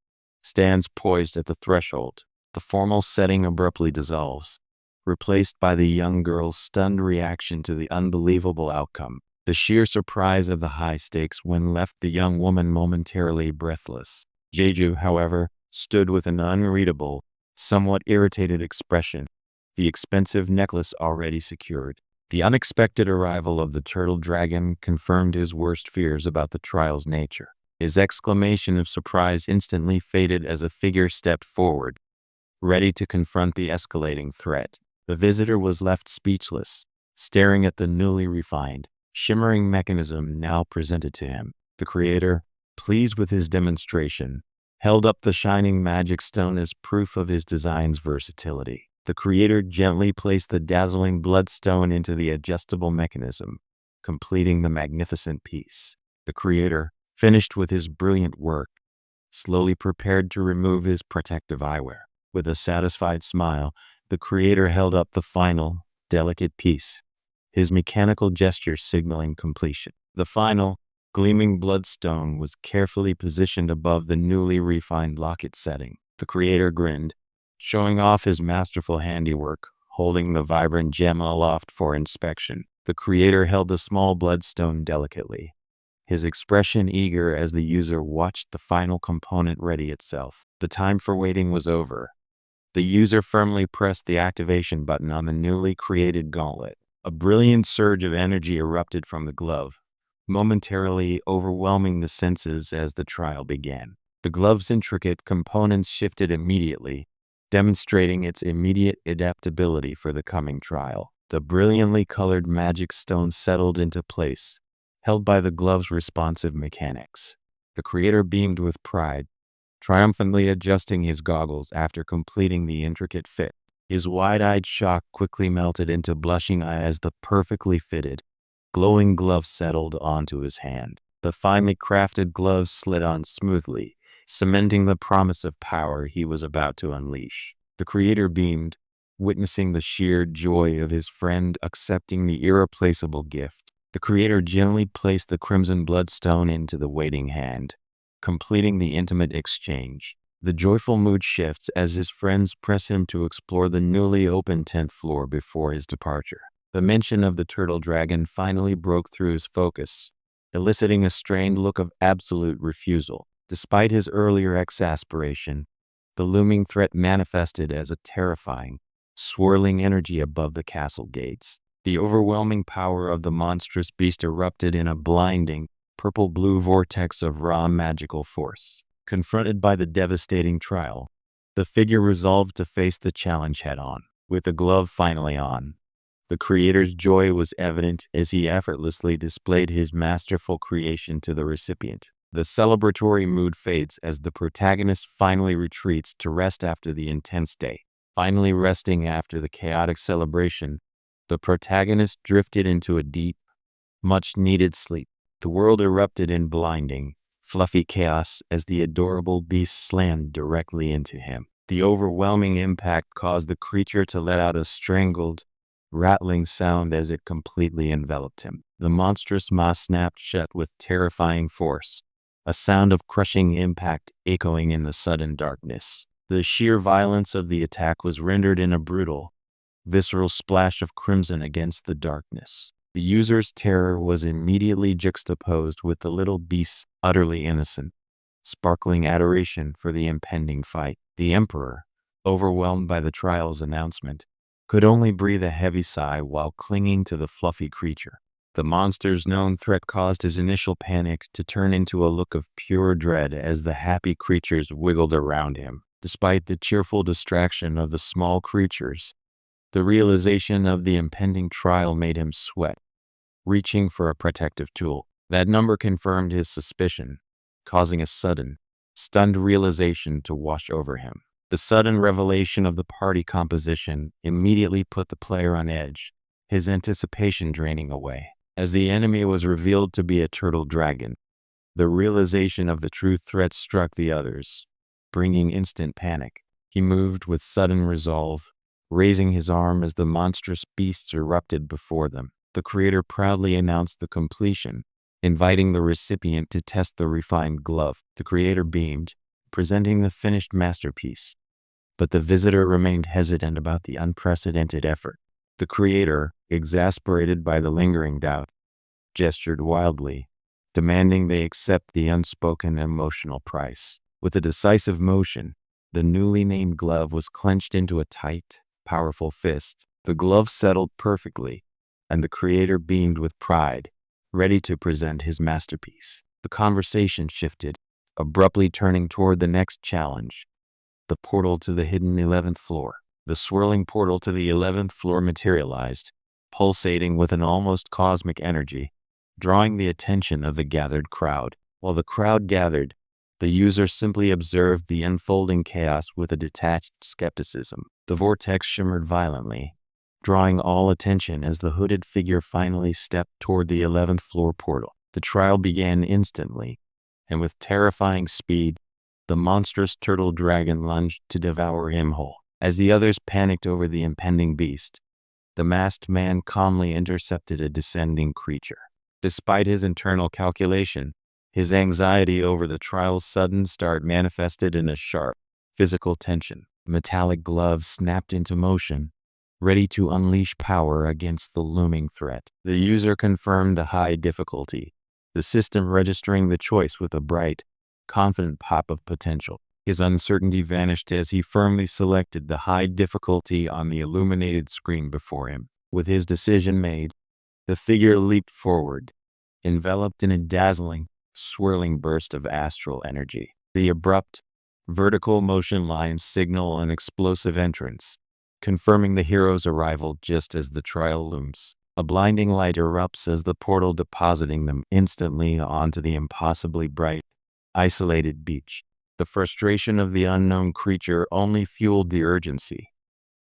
[SPEAKER 1] stands poised at the threshold. The formal setting abruptly dissolves, replaced by the young girl's stunned reaction to the unbelievable outcome. The sheer surprise of the high stakes win left the young woman momentarily breathless. Jeju, however, stood with an unreadable, somewhat irritated expression, the expensive necklace already secured. The unexpected arrival of the turtle dragon confirmed his worst fears about the trial's nature. His exclamation of surprise instantly faded as a figure stepped forward, ready to confront the escalating threat. The visitor was left speechless, staring at the newly refined, shimmering mechanism now presented to him. The creator, pleased with his demonstration, held up the shining magic stone as proof of his design's versatility. The creator gently placed the dazzling bloodstone into the adjustable mechanism, completing the magnificent piece. The creator, finished with his brilliant work, slowly prepared to remove his protective eyewear. With a satisfied smile, the creator held up the final, delicate piece, his mechanical gesture signaling completion. The final, gleaming bloodstone was carefully positioned above the newly refined locket setting. The creator grinned, showing off his masterful handiwork, holding the vibrant gem aloft for inspection. The creator held the small bloodstone delicately, his expression eager as the user watched the final component ready itself. The time for waiting was over. The user firmly pressed the activation button on the newly created gauntlet. A brilliant surge of energy erupted from the glove, momentarily overwhelming the senses as the trial began. The glove's intricate components shifted immediately, demonstrating its immediate adaptability for the coming trial. The brilliantly colored magic stone settled into place, held by the glove's responsive mechanics. The creator beamed with pride, triumphantly adjusting his goggles after completing the intricate fit. His wide-eyed shock quickly melted into blushing eye as the perfectly fitted, glowing glove settled onto his hand. The finely crafted glove slid on smoothly, cementing the promise of power he was about to unleash. The creator beamed, witnessing the sheer joy of his friend accepting the irreplaceable gift. The creator gently placed the crimson bloodstone into the waiting hand, completing the intimate exchange. The joyful mood shifts as his friends press him to explore the newly opened 10th floor before his departure. The mention of the turtle dragon finally broke through his focus, eliciting a strained look of absolute refusal. Despite his earlier exasperation, the looming threat manifested as a terrifying, swirling energy above the castle gates. The overwhelming power of the monstrous beast erupted in a blinding, purple-blue vortex of raw magical force. Confronted by the devastating trial, the figure resolved to face the challenge head-on. With the glove finally on, the creator's joy was evident as he effortlessly displayed his masterful creation to the recipient. The celebratory mood fades as the protagonist finally retreats to rest after the intense day. Finally resting after the chaotic celebration, the protagonist drifted into a deep, much-needed sleep. The world erupted in blinding, fluffy chaos as the adorable beast slammed directly into him. The overwhelming impact caused the creature to let out a strangled, rattling sound as it completely enveloped him. The monstrous maw snapped shut with terrifying force, a sound of crushing impact echoing in the sudden darkness. The sheer violence of the attack was rendered in a brutal, visceral splash of crimson against the darkness. The user's terror was immediately juxtaposed with the little beast's utterly innocent, sparkling adoration for the impending fight. The Emperor, overwhelmed by the trial's announcement, could only breathe a heavy sigh while clinging to the fluffy creature. The monster's known threat caused his initial panic to turn into a look of pure dread as the happy creatures wiggled around him. Despite the cheerful distraction of the small creatures, the realization of the impending trial made him sweat, reaching for a protective tool. That number confirmed his suspicion, causing a sudden, stunned realization to wash over him. The sudden revelation of the party composition immediately put the player on edge, his anticipation draining away. As the enemy was revealed to be a turtle dragon, the realization of the true threat struck the others, bringing instant panic. He moved with sudden resolve, raising his arm as the monstrous beasts erupted before them. The creator proudly announced the completion, inviting the recipient to test the refined glove. The creator beamed, presenting the finished masterpiece. But the visitor remained hesitant about the unprecedented effort. The creator, exasperated by the lingering doubt, gestured wildly, demanding they accept the unspoken emotional price. With a decisive motion, the newly named glove was clenched into a tight, powerful fist. The glove settled perfectly, and the creator beamed with pride, ready to present his masterpiece. The conversation shifted, abruptly turning toward the next challenge, the portal to the hidden 11th floor. The swirling portal to the 11th floor materialized, pulsating with an almost cosmic energy, drawing the attention of the gathered crowd. While the crowd gathered, the user simply observed the unfolding chaos with a detached skepticism. The vortex shimmered violently, drawing all attention as the hooded figure finally stepped toward the 11th floor portal. The trial began instantly, and with terrifying speed, the monstrous turtle dragon lunged to devour him whole. As the others panicked over the impending beast, the masked man calmly intercepted a descending creature. Despite his internal calculation, his anxiety over the trial's sudden start manifested in a sharp, physical tension. Metallic gloves snapped into motion, ready to unleash power against the looming threat. The user confirmed the high difficulty, the system registering the choice with a bright, confident pop of potential. His uncertainty vanished as he firmly selected the high difficulty on the illuminated screen before him. With his decision made, the figure leaped forward, enveloped in a dazzling, swirling burst of astral energy. The abrupt, vertical motion lines signal an explosive entrance, confirming the hero's arrival just as the trial looms. A blinding light erupts as the portal depositing them instantly onto the impossibly bright, isolated beach. The frustration of the unknown creature only fueled the urgency.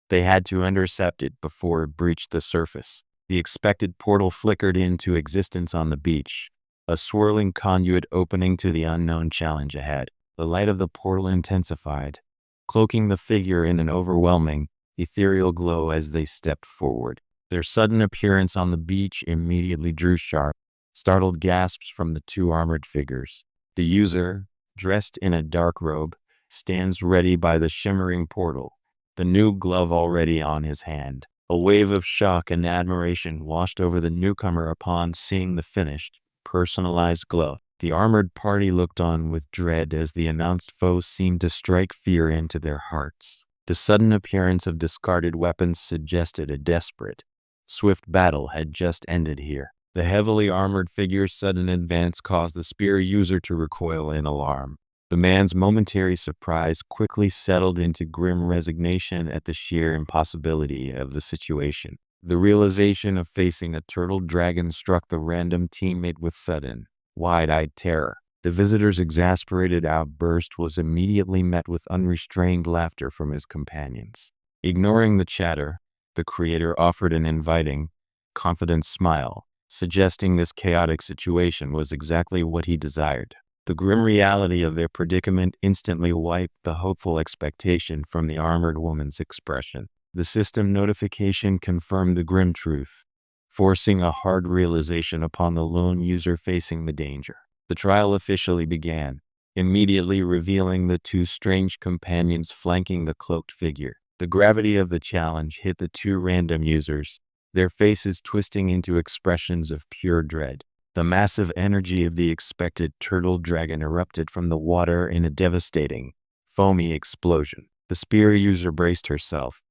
[SPEAKER 1] They had to intercept it before it breached the surface. The expected portal flickered into existence on the beach, a swirling conduit opening to the unknown challenge ahead. The light of the portal intensified, cloaking the figure in an overwhelming, ethereal glow as they stepped forward. Their sudden appearance on the beach immediately drew sharp, startled gasps from the two armored figures. The user, dressed in a dark robe, stands ready by the shimmering portal, the new glove already on his hand. A wave of shock and admiration washed over the newcomer upon seeing the finished, personalized glove. The armored party looked on with dread as the announced foe seemed to strike fear into their hearts. The sudden appearance of discarded weapons suggested a desperate, swift battle had just ended here. The heavily armored figure's sudden advance caused the spear user to recoil in alarm. The man's momentary surprise quickly settled into grim resignation at the sheer impossibility of the situation. The realization of facing a turtle dragon struck the random teammate with sudden, wide-eyed terror. The visitor's exasperated outburst was immediately met with unrestrained laughter from his companions. Ignoring the chatter, the creator offered an inviting, confident smile, suggesting this chaotic situation was exactly what he desired. The grim reality of their predicament instantly wiped the hopeful expectation from the armored woman's expression. The system notification confirmed the grim truth, forcing a hard realization upon the lone user facing the danger. The trial officially began, immediately revealing the two strange companions flanking the cloaked figure. The gravity of the challenge hit the two random users, their faces twisting into expressions of pure dread. The massive energy of the expected turtle dragon erupted from the water in a devastating, foamy explosion. The spear user braced herself,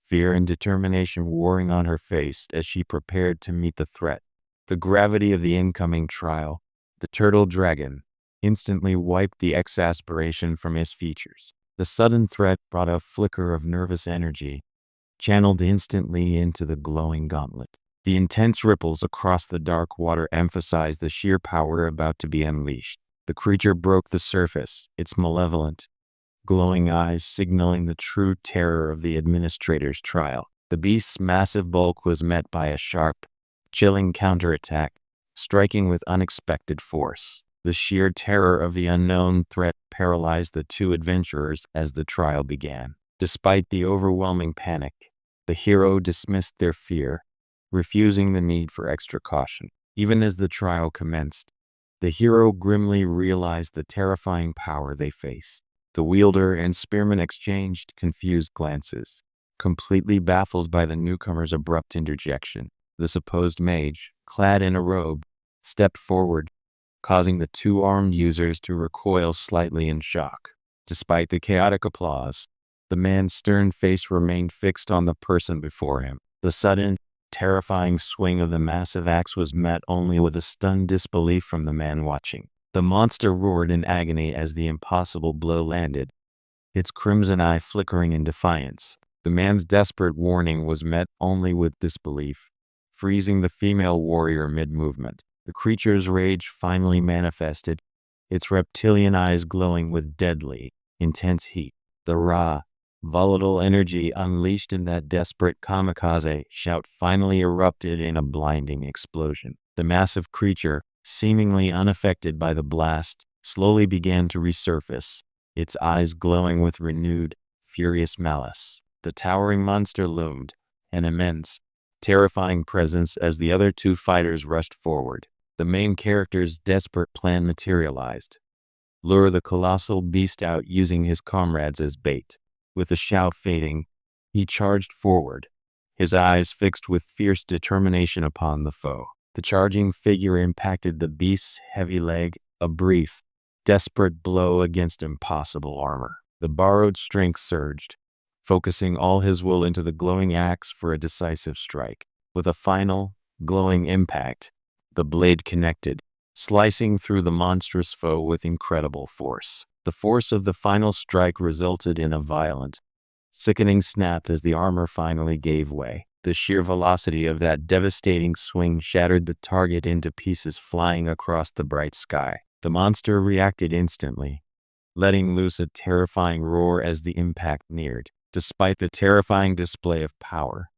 [SPEAKER 1] fear and determination warring on her face as she prepared to meet the threat. The gravity of the incoming trial, the turtle dragon, instantly wiped the exasperation from his features. The sudden threat brought a flicker of nervous energy, channeled instantly into the glowing gauntlet. The intense ripples across the dark water emphasized the sheer power about to be unleashed. The creature broke the surface, its malevolent, glowing eyes signaling the true terror of the administrator's trial. The beast's massive bulk was met by a sharp, chilling counterattack, striking with unexpected force. The sheer terror of the unknown threat paralyzed the two adventurers as the trial began. Despite the overwhelming panic, the hero dismissed their fear, refusing the need for extra caution. Even as the trial commenced, the hero grimly realized the terrifying power they faced. The wielder and spearman exchanged confused glances, completely baffled by the newcomer's abrupt interjection. The supposed mage, clad in a robe, stepped forward, causing the two armed users to recoil slightly in shock. Despite the chaotic applause, the man's stern face remained fixed on the person before him. The sudden, terrifying swing of the massive axe was met only with a stunned disbelief from the man watching. The monster roared in agony as the impossible blow landed, its crimson eye flickering in defiance. The man's desperate warning was met only with disbelief, freezing the female warrior mid-movement. The creature's rage finally manifested, its reptilian eyes glowing with deadly, intense heat. The raw, volatile energy unleashed in that desperate kamikaze shout finally erupted in a blinding explosion. The massive creature, seemingly unaffected by the blast, slowly began to resurface, its eyes glowing with renewed, furious malice. The towering monster loomed, an immense, terrifying presence as the other two fighters rushed forward. The main character's desperate plan materialized. Lure the colossal beast out using his comrades as bait. With the shout fading, he charged forward, his eyes fixed with fierce determination upon the foe. The charging figure impacted the beast's heavy leg, a brief, desperate blow against impossible armor. The borrowed strength surged, focusing all his will into the glowing axe for a decisive strike. With a final, glowing impact, the blade connected, slicing through the monstrous foe with incredible force. The force of the final strike resulted in a violent, sickening snap as the armor finally gave way. The sheer velocity of that devastating swing shattered the target into pieces flying across the bright sky. The monster reacted instantly, letting loose a terrifying roar as the impact neared. Despite the terrifying display of power,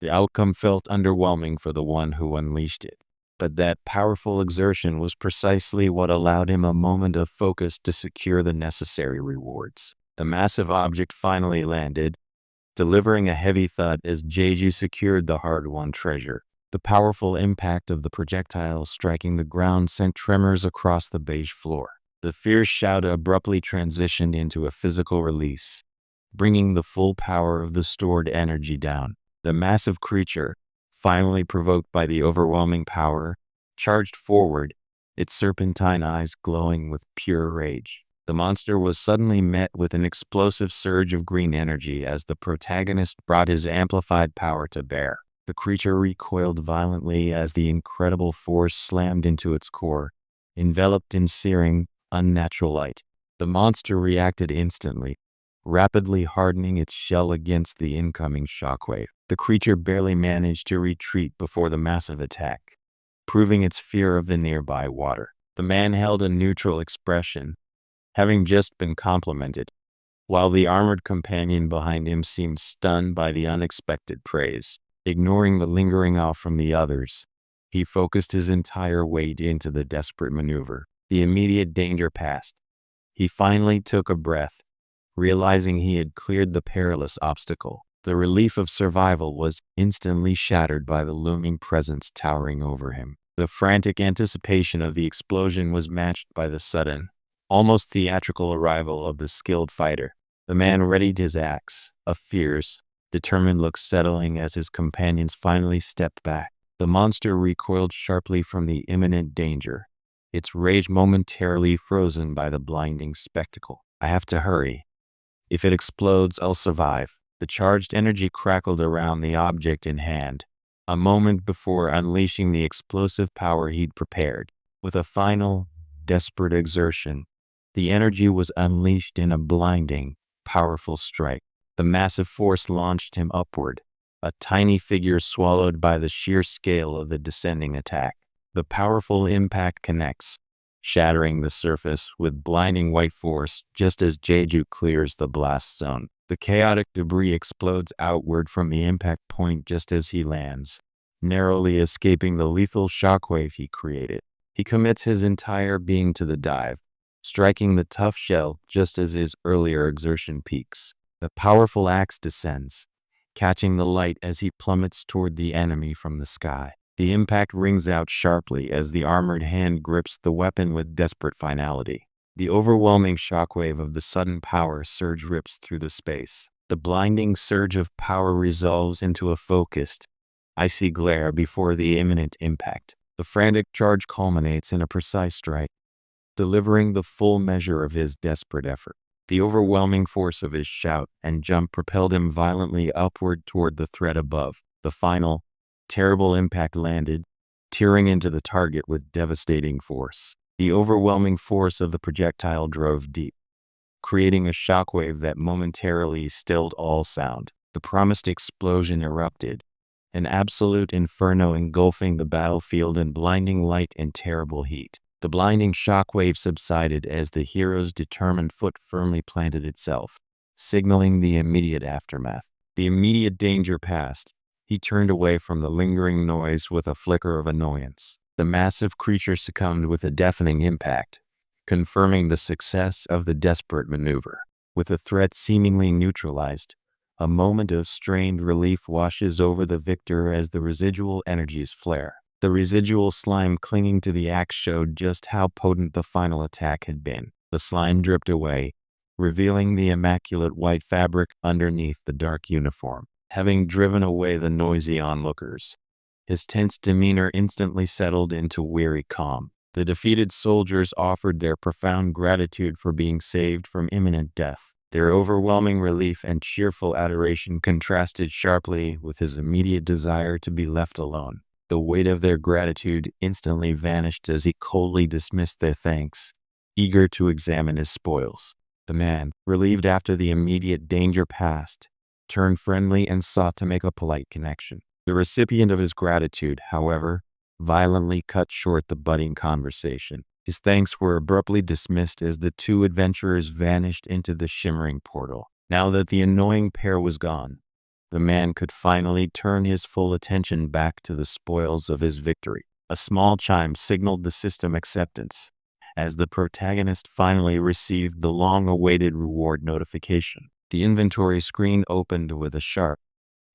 [SPEAKER 1] the outcome felt underwhelming for the one who unleashed it. But that powerful exertion was precisely what allowed him a moment of focus to secure the necessary rewards. The massive object finally landed, delivering a heavy thud as Jeju secured the hard-won treasure. The powerful impact of the projectile striking the ground sent tremors across the beige floor. The fierce shout abruptly transitioned into a physical release, bringing the full power of the stored energy down. The massive creature, finally provoked by the overwhelming power, charged forward, its serpentine eyes glowing with pure rage. The monster was suddenly met with an explosive surge of green energy as the protagonist brought his amplified power to bear. The creature recoiled violently as the incredible force slammed into its core, enveloped in searing, unnatural light. The monster reacted instantly, rapidly hardening its shell against the incoming shockwave. The creature barely managed to retreat before the massive attack, proving its fear of the nearby water. The man held a neutral expression, having just been complimented, while the armored companion behind him seemed stunned by the unexpected praise. Ignoring the lingering awe from the others, he focused his entire weight into the desperate maneuver. The immediate danger past, he finally took a breath, realizing he had cleared the perilous obstacle. The relief of survival was instantly shattered by the looming presence towering over him. The frantic anticipation of the explosion was matched by the sudden, almost theatrical arrival of the skilled fighter. The man readied his axe, a fierce, determined look settling as his companions finally stepped back. The monster recoiled sharply from the imminent danger, its rage momentarily frozen by the blinding spectacle. I have to hurry. If it explodes, I'll survive. The charged energy crackled around the object in hand, a moment before unleashing the explosive power he'd prepared. With a final, desperate exertion, the energy was unleashed in a blinding, powerful strike. The massive force launched him upward, a tiny figure swallowed by the sheer scale of the descending attack. The powerful impact connects, shattering the surface with blinding white force just as Jeju clears the blast zone. The chaotic debris explodes outward from the impact point just as he lands, narrowly escaping the lethal shockwave he created. He commits his entire being to the dive, striking the tough shell just as his earlier exertion peaks. The powerful axe descends, catching the light as he plummets toward the enemy from the sky. The impact rings out sharply as the armored hand grips the weapon with desperate finality. The overwhelming shockwave of the sudden power surge rips through the space. The blinding surge of power resolves into a focused, icy glare before the imminent impact. The frantic charge culminates in a precise strike, delivering the full measure of his desperate effort. The overwhelming force of his shout and jump propelled him violently upward toward the threat above. The final, terrible impact landed, tearing into the target with devastating force. The overwhelming force of the projectile drove deep, creating a shockwave that momentarily stilled all sound. The promised explosion erupted, an absolute inferno engulfing the battlefield in blinding light and terrible heat. The blinding shockwave subsided as the hero's determined foot firmly planted itself, signaling the immediate aftermath. The immediate danger passed. He turned away from the lingering noise with a flicker of annoyance. The massive creature succumbed with a deafening impact, confirming the success of the desperate maneuver. With the threat seemingly neutralized, a moment of strained relief washes over the victor as the residual energies flare. The residual slime clinging to the axe showed just how potent the final attack had been. The slime dripped away, revealing the immaculate white fabric underneath the dark uniform. Having driven away the noisy onlookers, his tense demeanor instantly settled into weary calm. The defeated soldiers offered their profound gratitude for being saved from imminent death. Their overwhelming relief and cheerful adoration contrasted sharply with his immediate desire to be left alone. The weight of their gratitude instantly vanished as he coldly dismissed their thanks, eager to examine his spoils. The man, relieved after the immediate danger passed, turned friendly and sought to make a polite connection. The recipient of his gratitude, however, violently cut short the budding conversation. His thanks were abruptly dismissed as the two adventurers vanished into the shimmering portal. Now that the annoying pair was gone, the man could finally turn his full attention back to the spoils of his victory. A small chime signaled the system acceptance, as the protagonist finally received the long-awaited reward notification. The inventory screen opened with a sharp,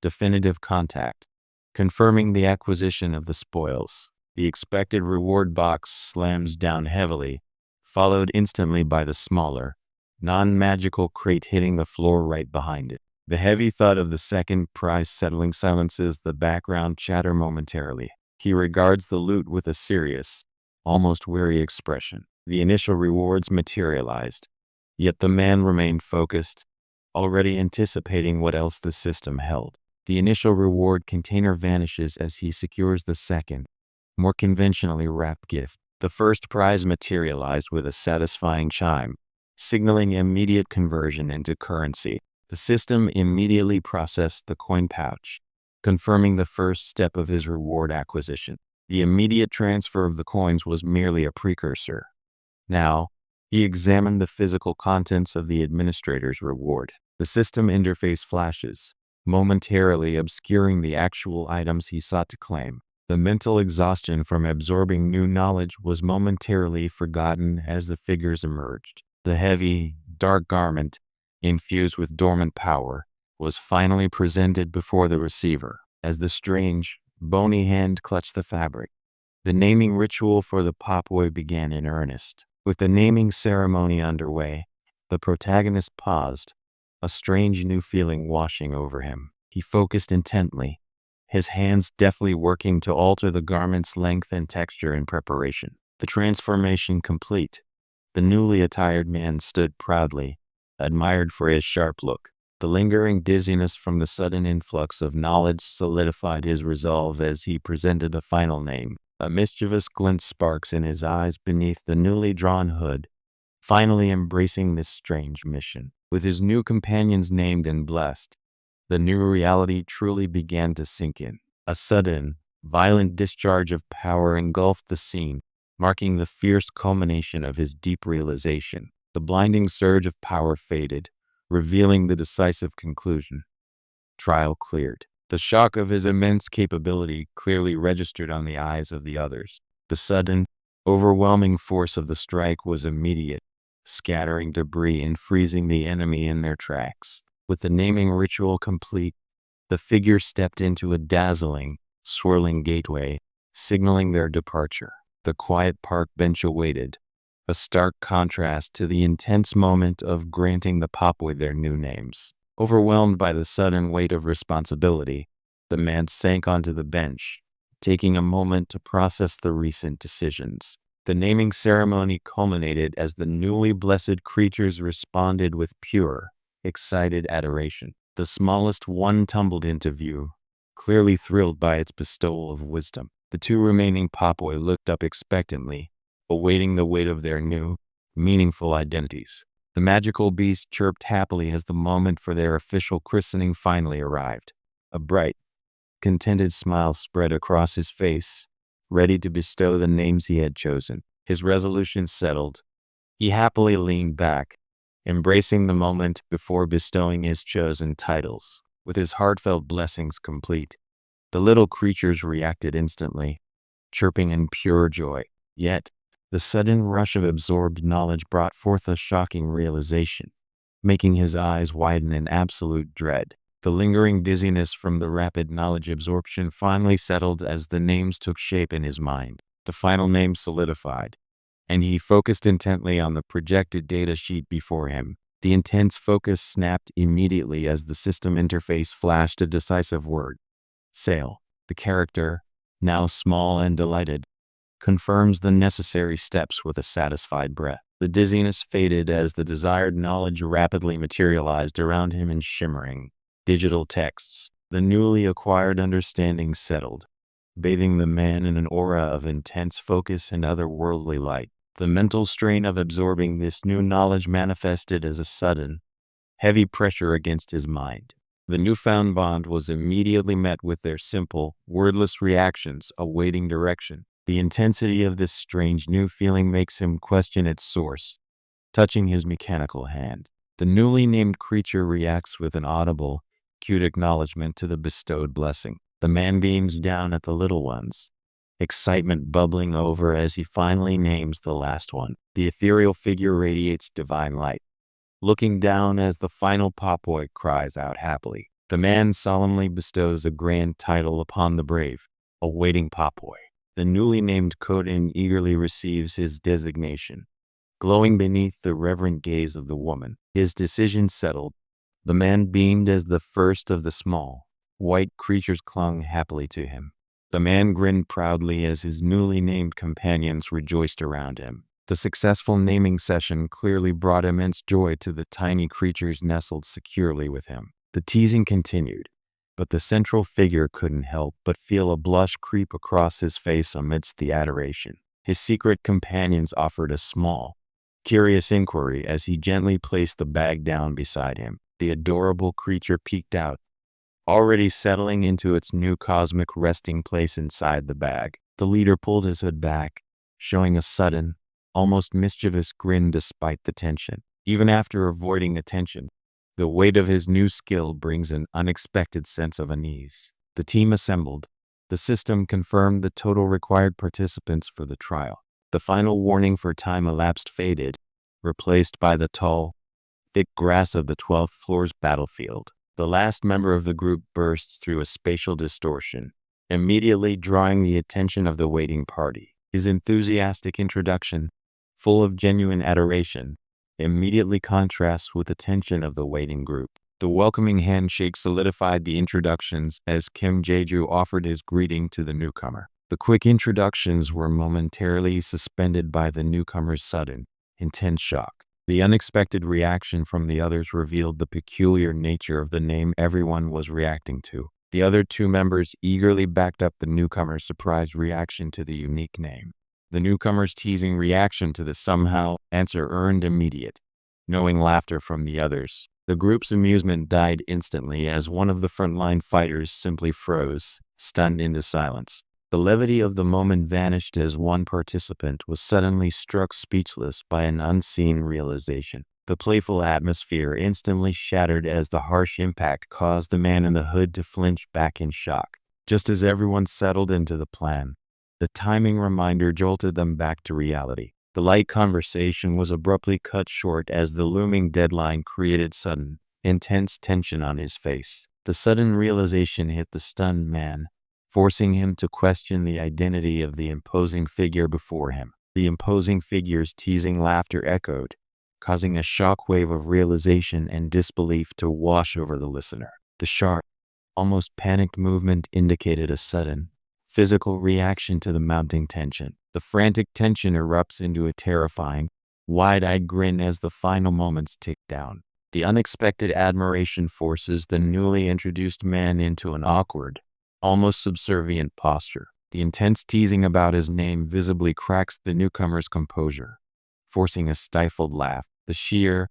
[SPEAKER 1] definitive contact, confirming the acquisition of the spoils. The expected reward box slams down heavily, followed instantly by the smaller, non-magical crate hitting the floor right behind it. The heavy thud of the second prize settling silences the background chatter momentarily. He regards the loot with a serious, almost weary expression. The initial rewards materialized, yet the man remained focused, already anticipating what else the system held. The initial reward container vanishes as he secures the second, more conventionally wrapped gift. The first prize materialized with a satisfying chime, signaling immediate conversion into currency. The system immediately processed the coin pouch, confirming the first step of his reward acquisition. The immediate transfer of the coins was merely a precursor. Now, he examined the physical contents of the administrator's reward. The system interface flashes, momentarily obscuring the actual items he sought to claim. The mental exhaustion from absorbing new knowledge was momentarily forgotten as the figures emerged. The heavy, dark garment, infused with dormant power, was finally presented before the receiver. As the strange, bony hand clutched the fabric, the naming ritual for the pop boy began in earnest. With the naming ceremony underway, the protagonist paused, a strange new feeling washing over him. He focused intently, his hands deftly working to alter the garment's length and texture in preparation. The transformation complete, the newly attired man stood proudly, admired for his sharp look. The lingering dizziness from the sudden influx of knowledge solidified his resolve as he presented the final name. A mischievous glint sparks in his eyes beneath the newly drawn hood, finally embracing this strange mission. With his new companions named and blessed, the new reality truly began to sink in. A sudden, violent discharge of power engulfed the scene, marking the fierce culmination of his deep realization. The blinding surge of power faded, revealing the decisive conclusion. Trial cleared. The shock of his immense capability clearly registered on the eyes of the others. The sudden, overwhelming force of the strike was immediate, scattering debris and freezing the enemy in their tracks. With the naming ritual complete, the figure stepped into a dazzling, swirling gateway, signaling their departure. The quiet park bench awaited, a stark contrast to the intense moment of granting the Popoi their new names. Overwhelmed by the sudden weight of responsibility, the man sank onto the bench, taking a moment to process the recent decisions. The naming ceremony culminated as the newly blessed creatures responded with pure, excited adoration. The smallest one tumbled into view, clearly thrilled by its bestowal of wisdom. The two remaining Popoi looked up expectantly, awaiting the weight of their new, meaningful identities. The magical beast chirped happily as the moment for their official christening finally arrived. A bright, contented smile spread across his face, ready to bestow the names he had chosen. His resolution settled, he happily leaned back, embracing the moment before bestowing his chosen titles. With his heartfelt blessings complete, the little creatures reacted instantly, chirping in pure joy. Yet, the sudden rush of absorbed knowledge brought forth a shocking realization, making his eyes widen in absolute dread. The lingering dizziness from the rapid knowledge absorption finally settled as the names took shape in his mind. The final name solidified, and he focused intently on the projected data sheet before him. The intense focus snapped immediately as the system interface flashed a decisive word. Sail. The character, now small and delighted, confirms the necessary steps with a satisfied breath. The dizziness faded as the desired knowledge rapidly materialized around him in shimmering, digital texts. The newly acquired understanding settled, bathing the man in an aura of intense focus and otherworldly light. The mental strain of absorbing this new knowledge manifested as a sudden, heavy pressure against his mind. The newfound bond was immediately met with their simple, wordless reactions, awaiting direction. The intensity of this strange new feeling makes him question its source, touching his mechanical hand. The newly named creature reacts with an audible, cute acknowledgement to the bestowed blessing. The man beams down at the little ones, excitement bubbling over as he finally names the last one. The ethereal figure radiates divine light, looking down as the final Popoi cries out happily. The man solemnly bestows a grand title upon the brave, awaiting Popoi. The newly named Kodin eagerly receives his designation, glowing beneath the reverent gaze of the woman. His decision settled, the man beamed as the first of the small, white creatures clung happily to him. The man grinned proudly as his newly named companions rejoiced around him. The successful naming session clearly brought immense joy to the tiny creatures nestled securely with him. The teasing continued, but the central figure couldn't help but feel a blush creep across his face amidst the adoration. His secret companions offered a small, curious inquiry as he gently placed the bag down beside him. The adorable creature peeked out, already settling into its new cosmic resting place inside the bag. The leader pulled his hood back, showing a sudden, almost mischievous grin despite the tension. Even after avoiding attention, the weight of his new skill brings an unexpected sense of unease. The team assembled. The system confirmed the total required participants for the trial. The final warning for time elapsed faded, replaced by the tall, thick grass of the 12th floor's battlefield. The last member of the group bursts through a spatial distortion, immediately drawing the attention of the waiting party. His enthusiastic introduction, full of genuine adoration, immediately contrasts with the tension of the waiting group. The welcoming handshake solidified the introductions as Kim Jae-ju offered his greeting to the newcomer. The quick introductions were momentarily suspended by the newcomer's sudden, intense shock. The unexpected reaction from the others revealed the peculiar nature of the name everyone was reacting to. The other two members eagerly backed up the newcomer's surprised reaction to the unique name. The newcomer's teasing reaction to the somehow answer earned immediate, knowing laughter from the others. The group's amusement died instantly as one of the frontline fighters simply froze, stunned into silence. The levity of the moment vanished as one participant was suddenly struck speechless by an unseen realization. The playful atmosphere instantly shattered as the harsh impact caused the man in the hood to flinch back in shock. Just as everyone settled into the plan, the timing reminder jolted them back to reality. The light conversation was abruptly cut short as the looming deadline created sudden, intense tension on his face. The sudden realization hit the stunned man, forcing him to question the identity of the imposing figure before him. The imposing figure's teasing laughter echoed, causing a shockwave of realization and disbelief to wash over the listener. The sharp, almost panicked movement indicated a sudden, physical reaction to the mounting tension. The frantic tension erupts into a terrifying, wide-eyed grin as the final moments tick down. The unexpected admiration forces the newly introduced man into an awkward, almost subservient posture. The intense teasing about his name visibly cracks the newcomer's composure, forcing a stifled laugh. The sheer,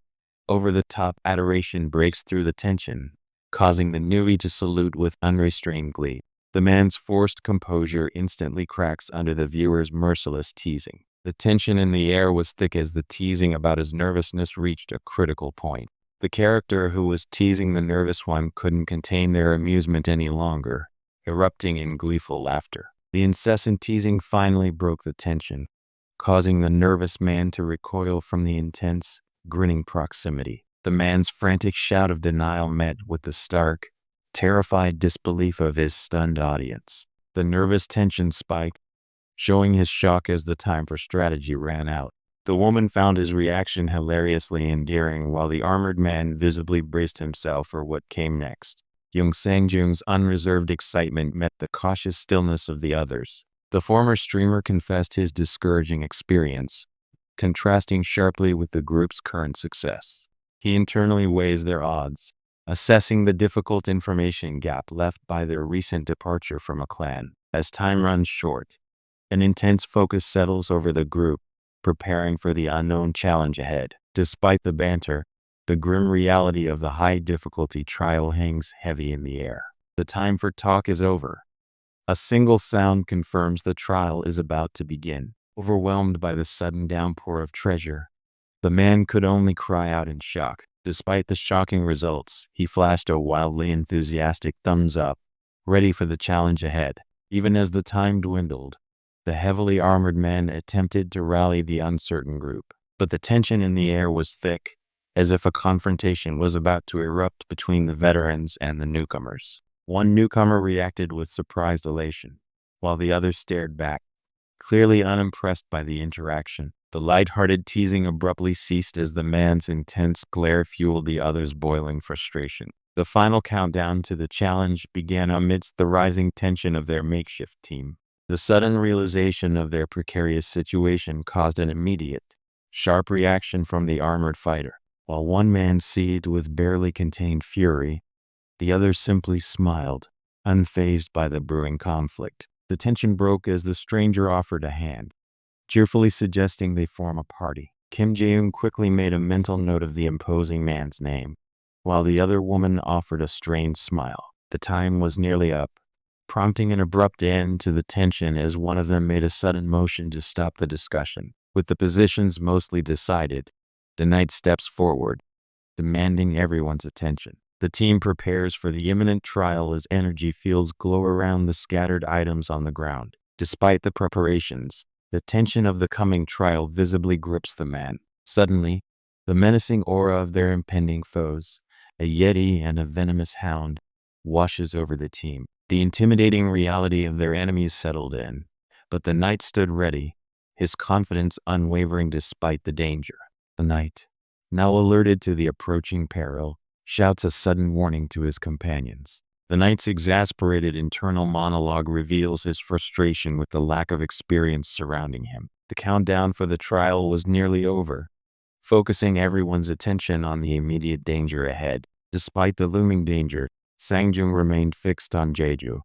[SPEAKER 1] over-the-top adoration breaks through the tension, causing the newbie to salute with unrestrained glee. The man's forced composure instantly cracks under the viewer's merciless teasing. The tension in the air was thick as the teasing about his nervousness reached a critical point. The character who was teasing the nervous one couldn't contain their amusement any longer, erupting in gleeful laughter. The incessant teasing finally broke the tension, causing the nervous man to recoil from the intense, grinning proximity. The man's frantic shout of denial met with the stark, terrified disbelief of his stunned audience. The nervous tension spiked, showing his shock as the time for strategy ran out. The woman found his reaction hilariously endearing while the armored man visibly braced himself for what came next. Young Sang-jung's unreserved excitement met the cautious stillness of the others. The former streamer confessed his discouraging experience, contrasting sharply with the group's current success. He internally weighs their odds, assessing the difficult information gap left by their recent departure from a clan. As time runs short, an intense focus settles over the group, preparing for the unknown challenge ahead. Despite the banter, the grim reality of the high-difficulty trial hangs heavy in the air. The time for talk is over. A single sound confirms the trial is about to begin. Overwhelmed by the sudden downpour of treasure, the man could only cry out in shock. Despite the shocking results, he flashed a wildly enthusiastic thumbs up, ready for the challenge ahead. Even as the time dwindled, the heavily armored man attempted to rally the uncertain group. But the tension in the air was thick, as if a confrontation was about to erupt between the veterans and the newcomers. One newcomer reacted with surprised elation, while the others stared back, clearly unimpressed by the interaction. The light-hearted teasing abruptly ceased as the man's intense glare fueled the others' boiling frustration. The final countdown to the challenge began amidst the rising tension of their makeshift team. The sudden realization of their precarious situation caused an immediate, sharp reaction from the armored fighter. While one man seethed with barely contained fury, the other simply smiled, unfazed by the brewing conflict. The tension broke as the stranger offered a hand, cheerfully suggesting they form a party. Kim Jae-yoon quickly made a mental note of the imposing man's name, while the other woman offered a strained smile. The time was nearly up, prompting an abrupt end to the tension as one of them made a sudden motion to stop the discussion. With the positions mostly decided, the knight steps forward, demanding everyone's attention. The team prepares for the imminent trial as energy fields glow around the scattered items on the ground. Despite the preparations, the tension of the coming trial visibly grips the man. Suddenly, the menacing aura of their impending foes, a yeti and a venomous hound, washes over the team. The intimidating reality of their enemies settled in, but the knight stood ready, his confidence unwavering despite the danger. The knight, now alerted to the approaching peril, shouts a sudden warning to his companions. The knight's exasperated internal monologue reveals his frustration with the lack of experience surrounding him. The countdown for the trial was nearly over, focusing everyone's attention on the immediate danger ahead. Despite the looming danger, Sangjung remained fixed on Jeju,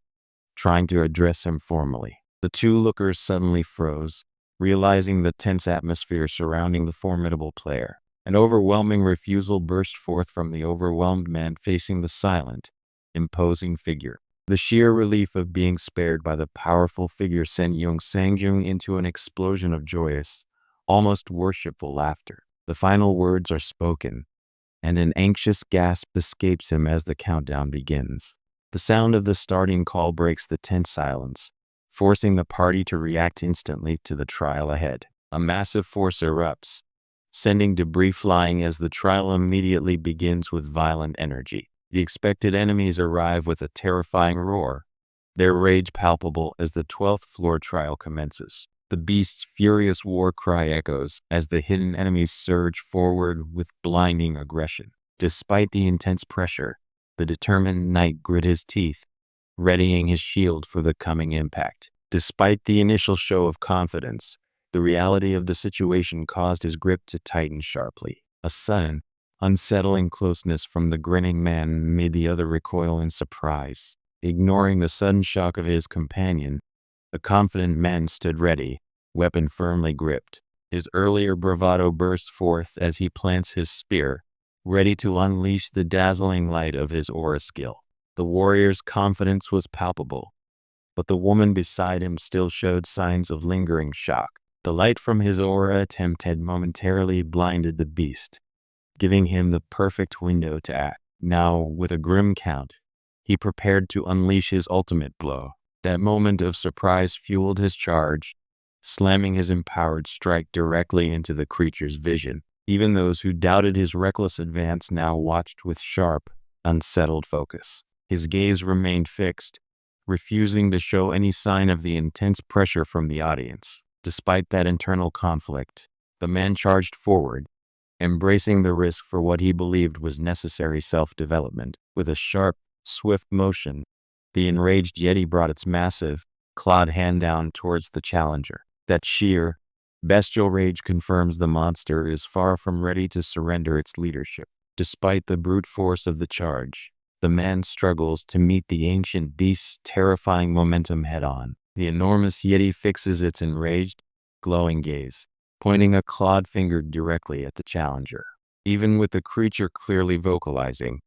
[SPEAKER 1] trying to address him formally. The two lookers suddenly froze, realizing the tense atmosphere surrounding the formidable player. An overwhelming refusal burst forth from the overwhelmed man facing the silent, imposing figure. The sheer relief of being spared by the powerful figure sent young Sangjung into an explosion of joyous, almost worshipful laughter. The final words are spoken, and an anxious gasp escapes him as the countdown begins. The sound of the starting call breaks the tense silence, forcing the party to react instantly to the trial ahead. A massive force erupts, sending debris flying as the trial immediately begins with violent energy. The expected enemies arrive with a terrifying roar, their rage palpable as the 12th floor trial commences. The beast's furious war cry echoes as the hidden enemies surge forward with blinding aggression. Despite the intense pressure, the determined knight grit his teeth, readying his shield for the coming impact. Despite the initial show of confidence, the reality of the situation caused his grip to tighten sharply. A sudden, unsettling closeness from the grinning man made the other recoil in surprise. Ignoring the sudden shock of his companion, the confident man stood ready, weapon firmly gripped. His earlier bravado bursts forth as he plants his spear, ready to unleash the dazzling light of his aura skill. The warrior's confidence was palpable, but the woman beside him still showed signs of lingering shock. The light from his aura attempt had momentarily blinded the beast, giving him the perfect window to act. Now, with a grim count, he prepared to unleash his ultimate blow. That moment of surprise fueled his charge, slamming his empowered strike directly into the creature's vision. Even those who doubted his reckless advance now watched with sharp, unsettled focus. His gaze remained fixed, refusing to show any sign of the intense pressure from the audience. Despite that internal conflict, the man charged forward, embracing the risk for what he believed was necessary self-development. With a sharp, swift motion, the enraged Yeti brought its massive, clawed hand down towards the challenger. That sheer, bestial rage confirms the monster is far from ready to surrender its leadership. Despite the brute force of the charge, the man struggles to meet the ancient beast's terrifying momentum head-on. The enormous Yeti fixes its enraged, glowing gaze, pointing a clawed finger directly at the challenger. Even with the creature clearly vocalizing,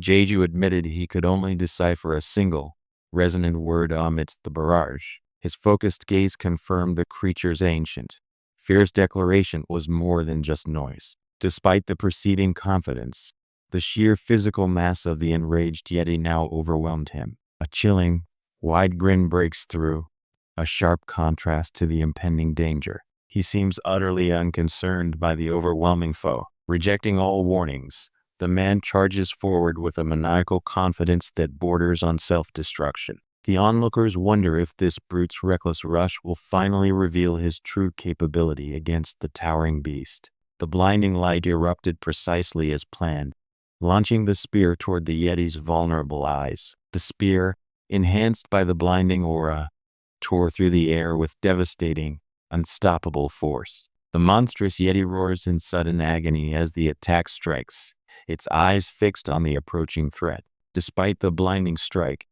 [SPEAKER 1] Jeju admitted he could only decipher a single, resonant word amidst the barrage. His focused gaze confirmed the creature's ancient, fierce declaration was more than just noise. Despite the preceding confidence, the sheer physical mass of the enraged Yeti now overwhelmed him. A chilling, wide grin breaks through, a sharp contrast to the impending danger. He seems utterly unconcerned by the overwhelming foe. Rejecting all warnings, the man charges forward with a maniacal confidence that borders on self-destruction. The onlookers wonder if this brute's reckless rush will finally reveal his true capability against the towering beast. The blinding light erupted precisely as planned, launching the spear toward the Yeti's vulnerable eyes. The spear, enhanced by the blinding aura, tore through the air with devastating, unstoppable force. The monstrous Yeti roars in sudden agony as the attack strikes, its eyes fixed on the approaching threat. Despite the blinding strike,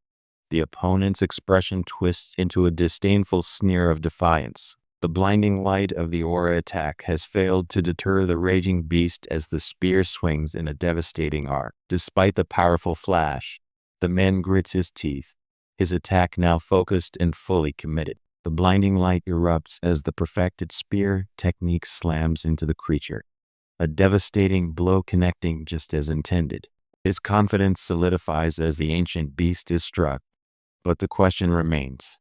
[SPEAKER 1] the opponent's expression twists into a disdainful sneer of defiance. The blinding light of the aura attack has failed to deter the raging beast as the spear swings in a devastating arc. Despite the powerful flash, the man grits his teeth, his attack now focused and fully committed. The blinding light erupts as the perfected spear technique slams into the creature, a devastating blow connecting just as intended. His confidence solidifies as the ancient beast is struck, but the question remains.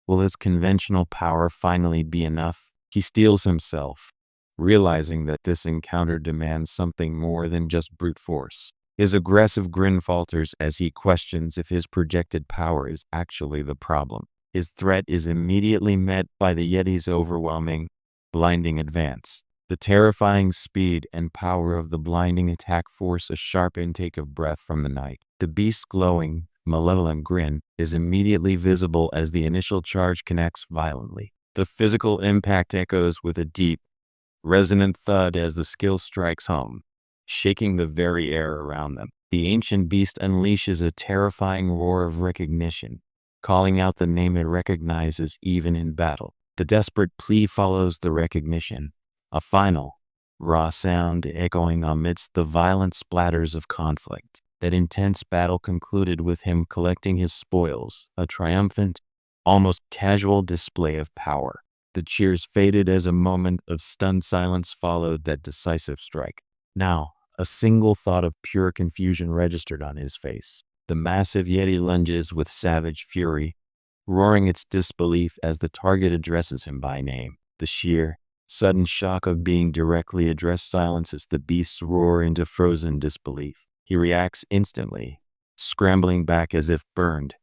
[SPEAKER 1] Will his conventional power finally be enough? He steels himself, realizing that this encounter demands something more than just brute force. His aggressive grin falters as he questions if his projected power is actually the problem. His threat is immediately met by the Yeti's overwhelming, blinding advance. The terrifying speed and power of the blinding attack force a sharp intake of breath from the night. The beast's glowing, malevolent grin is immediately visible as the initial charge connects violently. The physical impact echoes with a deep, resonant thud as the skill strikes home, shaking the very air around them. The ancient beast unleashes a terrifying roar of recognition, calling out the name it recognizes even in battle. The desperate plea follows the recognition, a final, raw sound echoing amidst the violent splatters of conflict. That intense battle concluded with him collecting his spoils, a triumphant, almost casual display of power. The cheers faded as a moment of stunned silence followed that decisive strike. Now, a single thought of pure confusion registered on his face. The massive Yeti lunges with savage fury, roaring its disbelief as the target addresses him by name. The sheer, sudden shock of being directly addressed silences the beast's roar into frozen disbelief. He reacts instantly, scrambling back as if burned,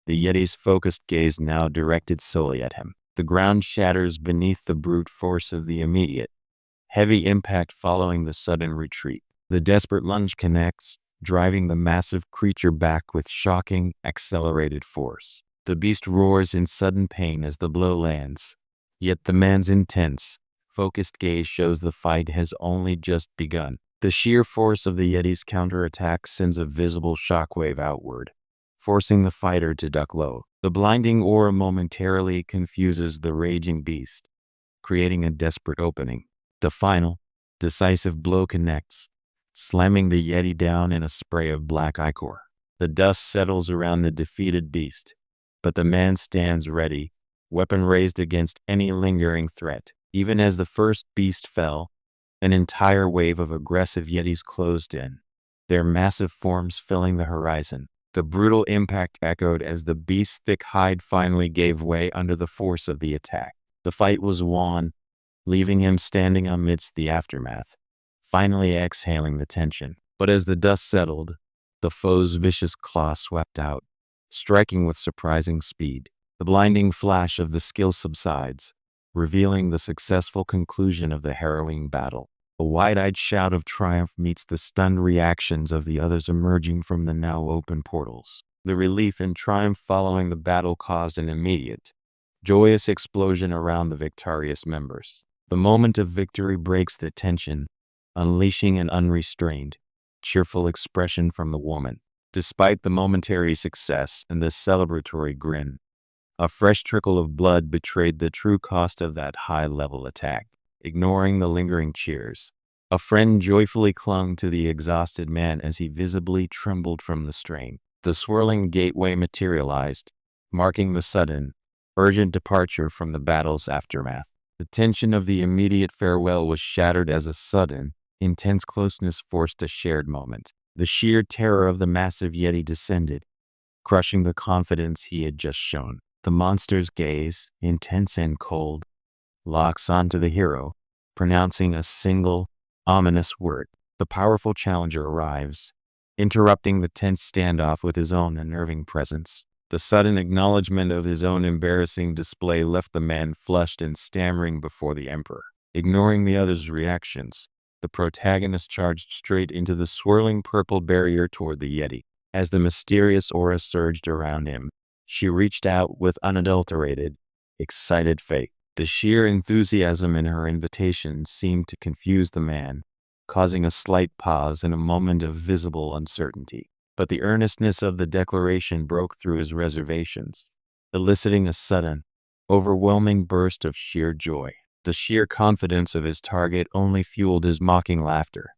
[SPEAKER 1] the Yeti's focused gaze now directed solely at him. The ground shatters beneath the brute force of the immediate, heavy impact following the sudden retreat. The desperate lunge connects, driving the massive creature back with shocking, accelerated force. The beast roars in sudden pain as the blow lands, yet the man's intense, focused gaze shows the fight has only just begun. The sheer force of the Yeti's counterattack sends a visible shockwave outward, forcing the fighter to duck low. The blinding aura momentarily confuses the raging beast, creating a desperate opening. The final, decisive blow connects, slamming the Yeti down in a spray of black ichor. The dust settles around the defeated beast, but the man stands ready, weapon raised against any lingering threat. Even as the first beast fell, an entire wave of aggressive Yetis closed in, their massive forms filling the horizon. The brutal impact echoed as the beast's thick hide finally gave way under the force of the attack. The fight was won, leaving him standing amidst the aftermath, finally exhaling the tension. But as the dust settled, the foe's vicious claw swept out, striking with surprising speed. The blinding flash of the skill subsides, revealing the successful conclusion of the harrowing battle. A wide-eyed shout of triumph meets the stunned reactions of the others emerging from the now open portals. The relief and triumph following the battle caused an immediate, joyous explosion around the victorious members. The moment of victory breaks the tension, unleashing an unrestrained, cheerful expression from the woman. Despite the momentary success and the celebratory grin, a fresh trickle of blood betrayed the true cost of that high-level attack. Ignoring the lingering cheers, a friend joyfully clung to the exhausted man as he visibly trembled from the strain. The swirling gateway materialized, marking the sudden, urgent departure from the battle's aftermath. The tension of the immediate farewell was shattered as a sudden, intense closeness forced a shared moment. The sheer terror of the massive Yeti descended, crushing the confidence he had just shown. The monster's gaze, intense and cold, locks onto the hero, pronouncing a single, ominous word. The powerful challenger arrives, interrupting the tense standoff with his own unnerving presence. The sudden acknowledgement of his own embarrassing display left the man flushed and stammering before the emperor. Ignoring the other's reactions, the protagonist charged straight into the swirling purple barrier toward the Yeti. As the mysterious aura surged around him, she reached out with unadulterated, excited faith. The sheer enthusiasm in her invitation seemed to confuse the man, causing a slight pause and a moment of visible uncertainty. But the earnestness of the declaration broke through his reservations, eliciting a sudden, overwhelming burst of sheer joy. The sheer confidence of his target only fueled his mocking laughter,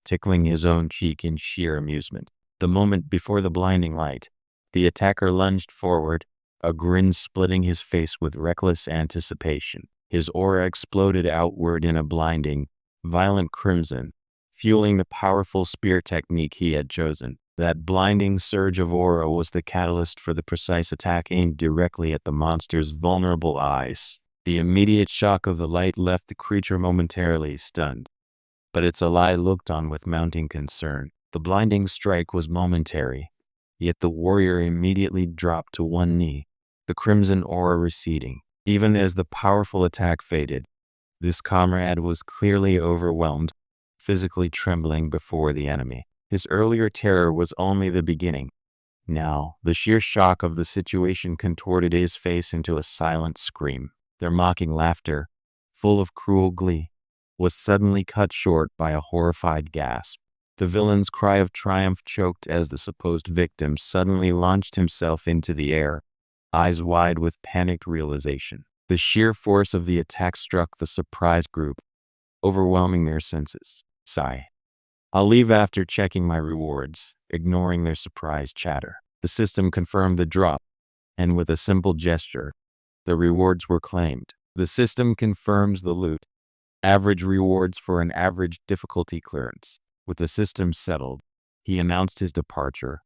[SPEAKER 1] tickling his own cheek in sheer amusement. The moment before the blinding light, the attacker lunged forward, a grin splitting his face with reckless anticipation. His aura exploded outward in a blinding, violent crimson, fueling the powerful spear technique he had chosen. That blinding surge of aura was the catalyst for the precise attack aimed directly at the monster's vulnerable eyes. The immediate shock of the light left the creature momentarily stunned, but its ally looked on with mounting concern. The blinding strike was momentary, yet the warrior immediately dropped to one knee, the crimson aura receding. Even as the powerful attack faded, This comrade was clearly overwhelmed, physically trembling before the enemy. His earlier terror was only the beginning. Now, the sheer shock of the situation contorted his face into a silent scream. Their mocking laughter, full of cruel glee, was suddenly cut short by a horrified gasp. The villain's cry of triumph choked as the supposed victim suddenly launched himself into the air, eyes wide with panicked realization. The sheer force of the attack struck the surprised group, overwhelming their senses. Sigh. I'll leave after checking my rewards, ignoring their surprised chatter. The system confirmed the drop, and with a simple gesture, the rewards were claimed. The system confirms the loot. Average rewards for an average difficulty clearance. With the system settled, he announced his departure,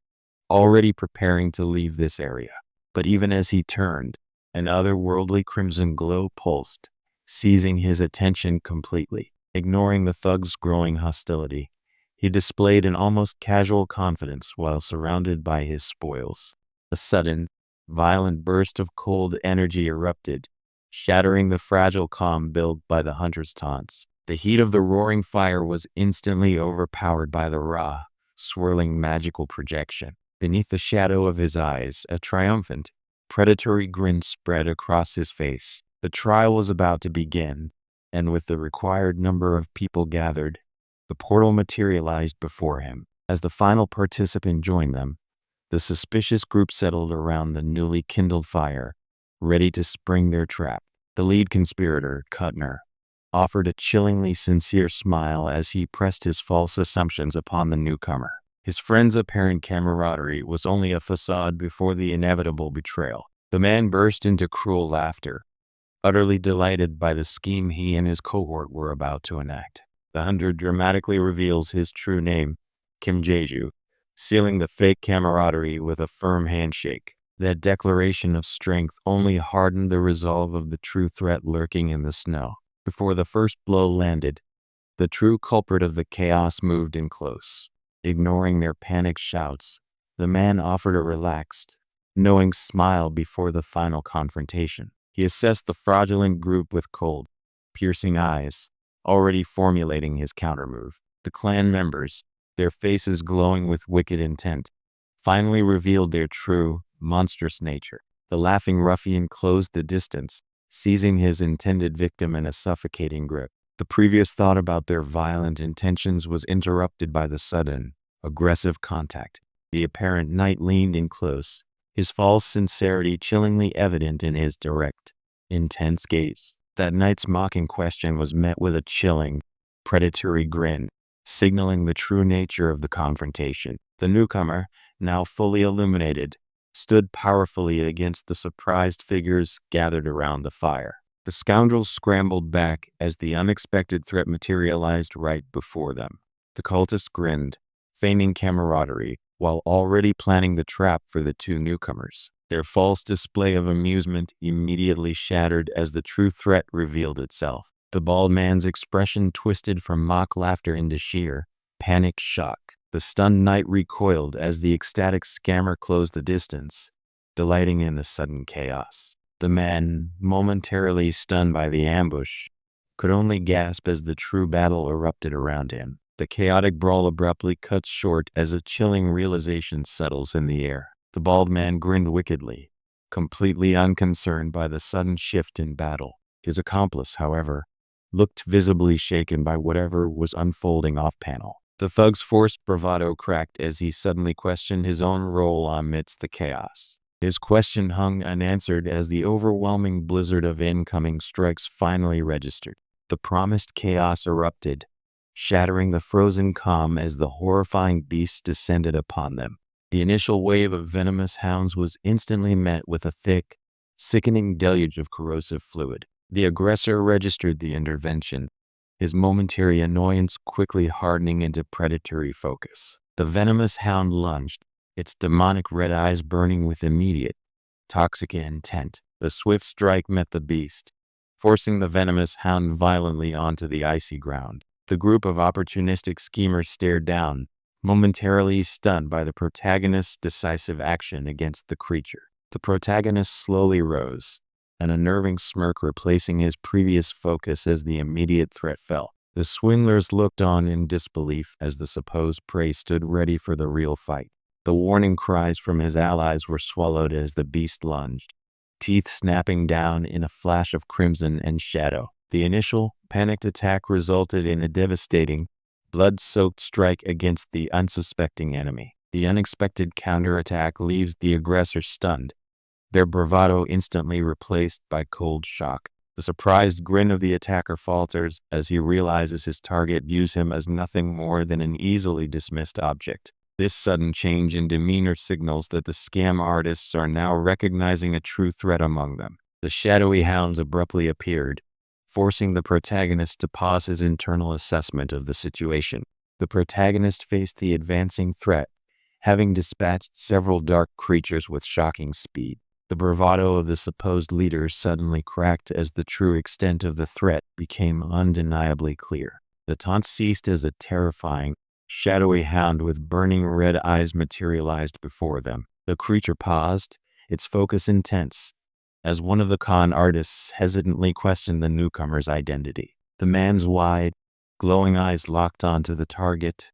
[SPEAKER 1] already preparing to leave this area. But even as he turned, an otherworldly crimson glow pulsed, seizing his attention completely. Ignoring the thug's growing hostility, he displayed an almost casual confidence while surrounded by his spoils. A sudden, violent burst of cold energy erupted, shattering the fragile calm built by the hunter's taunts. The heat of the roaring fire was instantly overpowered by the raw, swirling magical projection. Beneath the shadow of his eyes, a triumphant, predatory grin spread across his face. The trial was about to begin, and with the required number of people gathered, the portal materialized before him. As the final participant joined them, the suspicious group settled around the newly kindled fire, ready to spring their trap. The lead conspirator, Kuttner, offered a chillingly sincere smile as he pressed his false assumptions upon the newcomer. His friend's apparent camaraderie was only a facade before the inevitable betrayal. The man burst into cruel laughter, utterly delighted by the scheme he and his cohort were about to enact. The hunter dramatically reveals his true name, Kim Jeju, sealing the fake camaraderie with a firm handshake. That declaration of strength only hardened the resolve of the true threat lurking in the snow. Before the first blow landed, the true culprit of the chaos moved in close. Ignoring their panicked shouts, the man offered a relaxed, knowing smile before the final confrontation. He assessed the fraudulent group with cold, piercing eyes, already formulating his countermove. The clan members, their faces glowing with wicked intent, finally revealed their true, monstrous nature. The laughing ruffian closed the distance, seizing his intended victim in a suffocating grip. The previous thought about their violent intentions was interrupted by the sudden, aggressive contact. The apparent knight leaned in close, his false sincerity chillingly evident in his direct, intense gaze. That knight's mocking question was met with a chilling, predatory grin, signaling the true nature of the confrontation. The newcomer, now fully illuminated, stood powerfully against the surprised figures gathered around the fire. The scoundrels scrambled back as the unexpected threat materialized right before them. The cultists grinned, feigning camaraderie, while already planning the trap for the two newcomers. Their false display of amusement immediately shattered as the true threat revealed itself. The bald man's expression twisted from mock laughter into sheer, panicked shock. The stunned knight recoiled as the ecstatic scammer closed the distance, delighting in the sudden chaos. The man, momentarily stunned by the ambush, could only gasp as the true battle erupted around him. The chaotic brawl abruptly cuts short as a chilling realization settles in the air. The bald man grinned wickedly, completely unconcerned by the sudden shift in battle. His accomplice, however, looked visibly shaken by whatever was unfolding off-panel. The thug's forced bravado cracked as he suddenly questioned his own role amidst the chaos. His question hung unanswered as the overwhelming blizzard of incoming strikes finally registered. The promised chaos erupted, shattering the frozen calm as the horrifying beasts descended upon them. The initial wave of venomous hounds was instantly met with a thick, sickening deluge of corrosive fluid. The aggressor registered the intervention, his momentary annoyance quickly hardening into predatory focus. The venomous hound lunged, its demonic red eyes burning with immediate, toxic intent. The swift strike met the beast, forcing the venomous hound violently onto the icy ground. The group of opportunistic schemers stared down, momentarily stunned by the protagonist's decisive action against the creature. The protagonist slowly rose, an unnerving smirk replacing his previous focus as the immediate threat fell. The swindlers looked on in disbelief as the supposed prey stood ready for the real fight. The warning cries from his allies were swallowed as the beast lunged, teeth snapping down in a flash of crimson and shadow. The initial, panicked attack resulted in a devastating, blood-soaked strike against the unsuspecting enemy. The unexpected counterattack leaves the aggressor stunned, their bravado instantly replaced by cold shock. The surprised grin of the attacker falters as he realizes his target views him as nothing more than an easily dismissed object. This sudden change in demeanor signals that the scam artists are now recognizing a true threat among them. The shadowy hounds abruptly appeared, forcing the protagonist to pause his internal assessment of the situation. The protagonist faced the advancing threat, having dispatched several dark creatures with shocking speed. The bravado of the supposed leader suddenly cracked as the true extent of the threat became undeniably clear. The taunt ceased as a terrifying, shadowy hound with burning red eyes materialized before them. The creature paused, its focus intense, as one of the con artists hesitantly questioned the newcomer's identity. The man's wide, glowing eyes locked onto the target,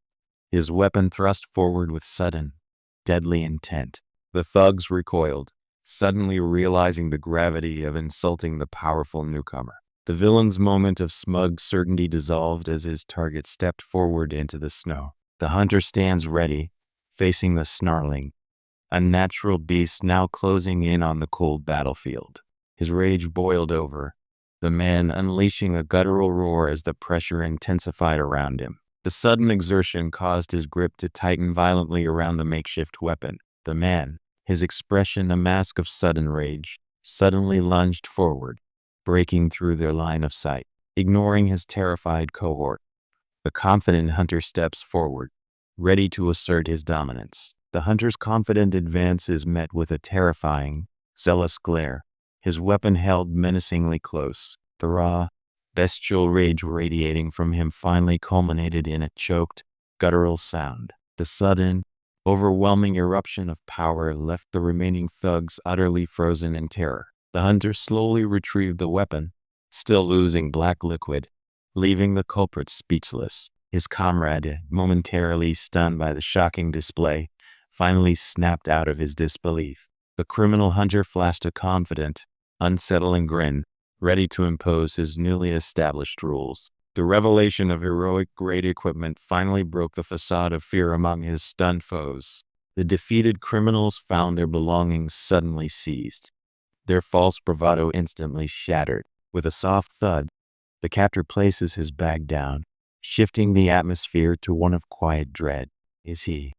[SPEAKER 1] his weapon thrust forward with sudden, deadly intent. The thugs recoiled, suddenly realizing the gravity of insulting the powerful newcomer. The villain's moment of smug certainty dissolved as his target stepped forward into the snow. The hunter stands ready, facing the snarling, unnatural beast now closing in on the cold battlefield. His rage boiled over, the man unleashing a guttural roar as the pressure intensified around him. The sudden exertion caused his grip to tighten violently around the makeshift weapon. The man, his expression a mask of sudden rage, suddenly lunged forward, breaking through their line of sight. Ignoring his terrified cohort, the confident hunter steps forward, ready to assert his dominance. The hunter's confident advance is met with a terrifying, zealous glare, his weapon held menacingly close. The raw, bestial rage radiating from him finally culminated in a choked, guttural sound. The sudden, overwhelming eruption of power left the remaining thugs utterly frozen in terror. The hunter slowly retrieved the weapon, still oozing black liquid, leaving the culprit speechless. His comrade, momentarily stunned by the shocking display, finally snapped out of his disbelief. The criminal hunter flashed a confident, unsettling grin, ready to impose his newly established rules. The revelation of heroic-grade equipment finally broke the facade of fear among his stunned foes. The defeated criminals found their belongings suddenly seized, their false bravado instantly shattered. With a soft thud, the captor places his bag down, shifting the atmosphere to one of quiet dread. Is he?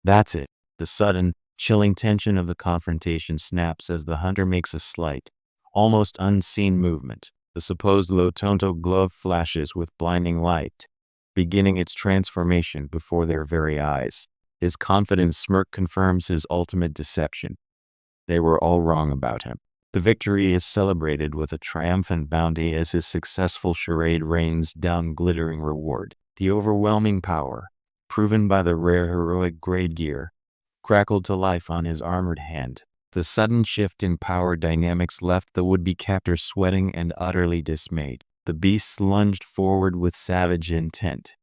[SPEAKER 1] That's it. The sudden, chilling tension of the confrontation snaps as the hunter makes a slight, almost unseen movement. The supposed Lotonto glove flashes with blinding light, beginning its transformation before their very eyes. His confident smirk confirms his ultimate deception. They were all wrong about him. The victory is celebrated with a triumphant bounty as his successful charade rains down glittering reward. The overwhelming power, proven by the rare heroic grade gear, crackled to life on his armored hand. The sudden shift in power dynamics left the would-be captor sweating and utterly dismayed. The beasts lunged forward with savage intent,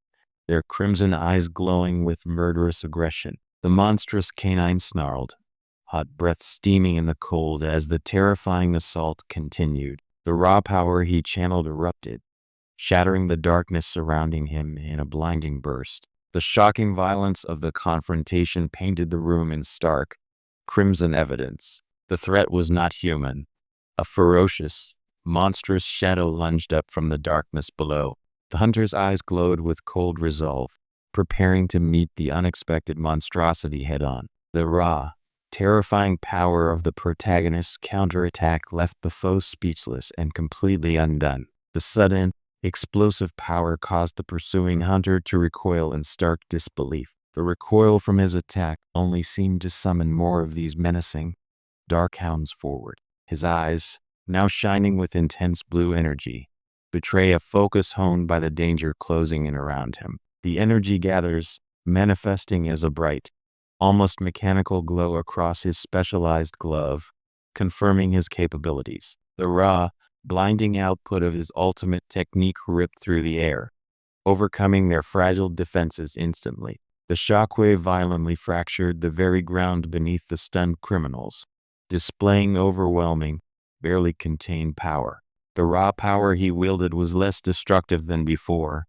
[SPEAKER 1] their crimson eyes glowing with murderous aggression. The monstrous canine snarled, hot breath steaming in the cold as the terrifying assault continued. The raw power he channeled erupted, shattering the darkness surrounding him in a blinding burst. The shocking violence of the confrontation painted the room in stark, crimson evidence. The threat was not human. A ferocious, monstrous shadow lunged up from the darkness below. The hunter's eyes glowed with cold resolve, preparing to meet the unexpected monstrosity head-on. The raw, terrifying power of the protagonist's counterattack left the foe speechless and completely undone. The sudden, explosive power caused the pursuing hunter to recoil in stark disbelief. The recoil from his attack only seemed to summon more of these menacing, dark hounds forward. His eyes, now shining with intense blue energy, betray a focus honed by the danger closing in around him. The energy gathers, manifesting as a bright, almost mechanical glow across his specialized glove, confirming his capabilities. The raw, blinding output of his ultimate technique ripped through the air, overcoming their fragile defenses instantly. The shockwave violently fractured the very ground beneath the stunned criminals, displaying overwhelming, barely contained power. The raw power he wielded was less destructive than before,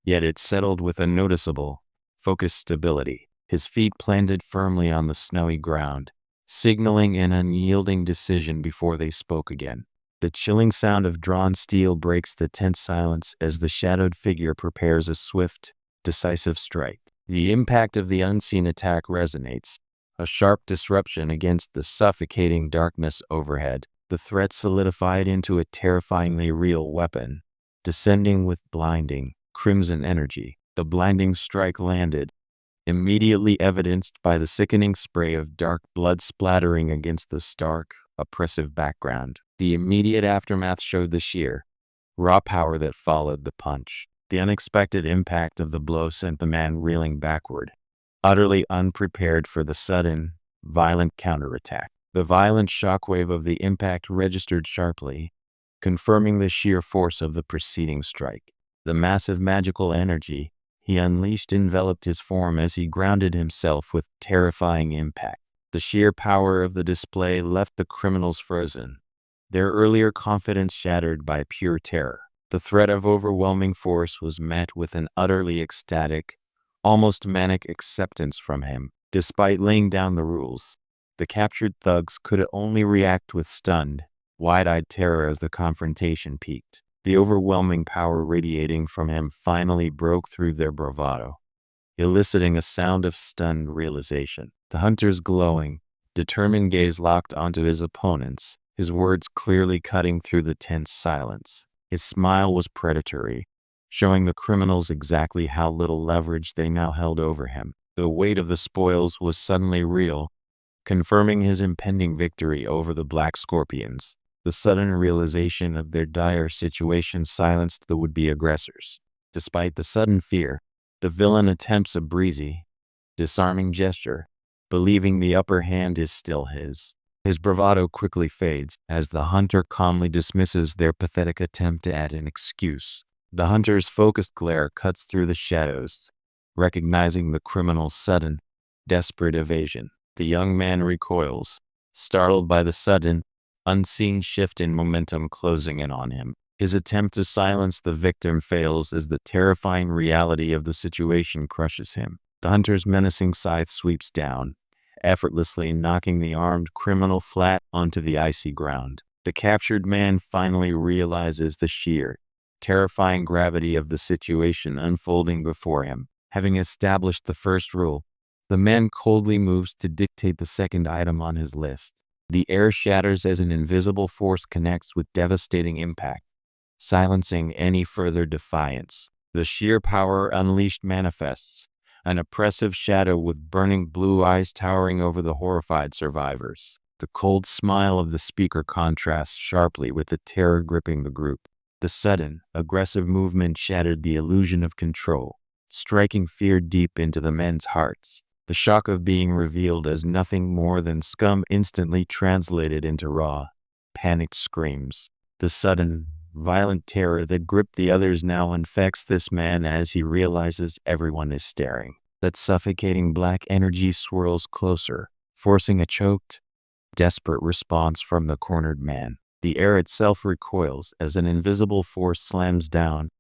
[SPEAKER 1] yet it settled with a noticeable, focused stability. His feet planted firmly on the snowy ground, signaling an unyielding decision before they spoke again. The chilling sound of drawn steel breaks the tense silence as the shadowed figure prepares a swift, decisive strike. The impact of the unseen attack resonates, a sharp disruption against the suffocating darkness overhead. The threat solidified into a terrifyingly real weapon, descending with blinding, crimson energy. The blinding strike landed, immediately evidenced by the sickening spray of dark blood splattering against the stark, oppressive background. The immediate aftermath showed the sheer, raw power that followed the punch. The unexpected impact of the blow sent the man reeling backward, utterly unprepared for the sudden, violent counterattack. The violent shockwave of the impact registered sharply, confirming the sheer force of the preceding strike. The massive magical energy he unleashed enveloped his form as he grounded himself with terrifying impact. The sheer power of the display left the criminals frozen, their earlier confidence shattered by pure terror. The threat of overwhelming force was met with an utterly ecstatic, almost manic acceptance from him. Despite laying down the rules, the captured thugs could only react with stunned, wide-eyed terror as the confrontation peaked. The overwhelming power radiating from him finally broke through their bravado, eliciting a sound of stunned realization. The hunter's glowing, determined gaze locked onto his opponents, his words clearly cutting through the tense silence. His smile was predatory, showing the criminals exactly how little leverage they now held over him. The weight of the spoils was suddenly real, confirming his impending victory over the Black Scorpions. The sudden realization of their dire situation silenced the would-be aggressors. Despite the sudden fear, the villain attempts a breezy, disarming gesture, believing the upper hand is still his. His bravado quickly fades as the hunter calmly dismisses their pathetic attempt to add an excuse. The hunter's focused glare cuts through the shadows, recognizing the criminal's sudden, desperate evasion. The young man recoils, startled by the sudden, unseen shift in momentum closing in on him. His attempt to silence the victim fails as the terrifying reality of the situation crushes him. The hunter's menacing scythe sweeps down, effortlessly knocking the armed criminal flat onto the icy ground. The captured man finally realizes the sheer, terrifying gravity of the situation unfolding before him. Having established the first rule, the man coldly moves to dictate the second item on his list. The air shatters as an invisible force connects with devastating impact, silencing any further defiance. The sheer power unleashed manifests, an oppressive shadow with burning blue eyes towering over the horrified survivors. The cold smile of the speaker contrasts sharply with the terror gripping the group. The sudden, aggressive movement shattered the illusion of control, striking fear deep into the men's hearts. The shock of being revealed as nothing more than scum instantly translated into raw, panicked screams. The sudden, violent terror that gripped the others now infects this man as he realizes everyone is staring. That suffocating black energy swirls closer, forcing a choked, desperate response from the cornered man. The air itself recoils as an invisible force slams down,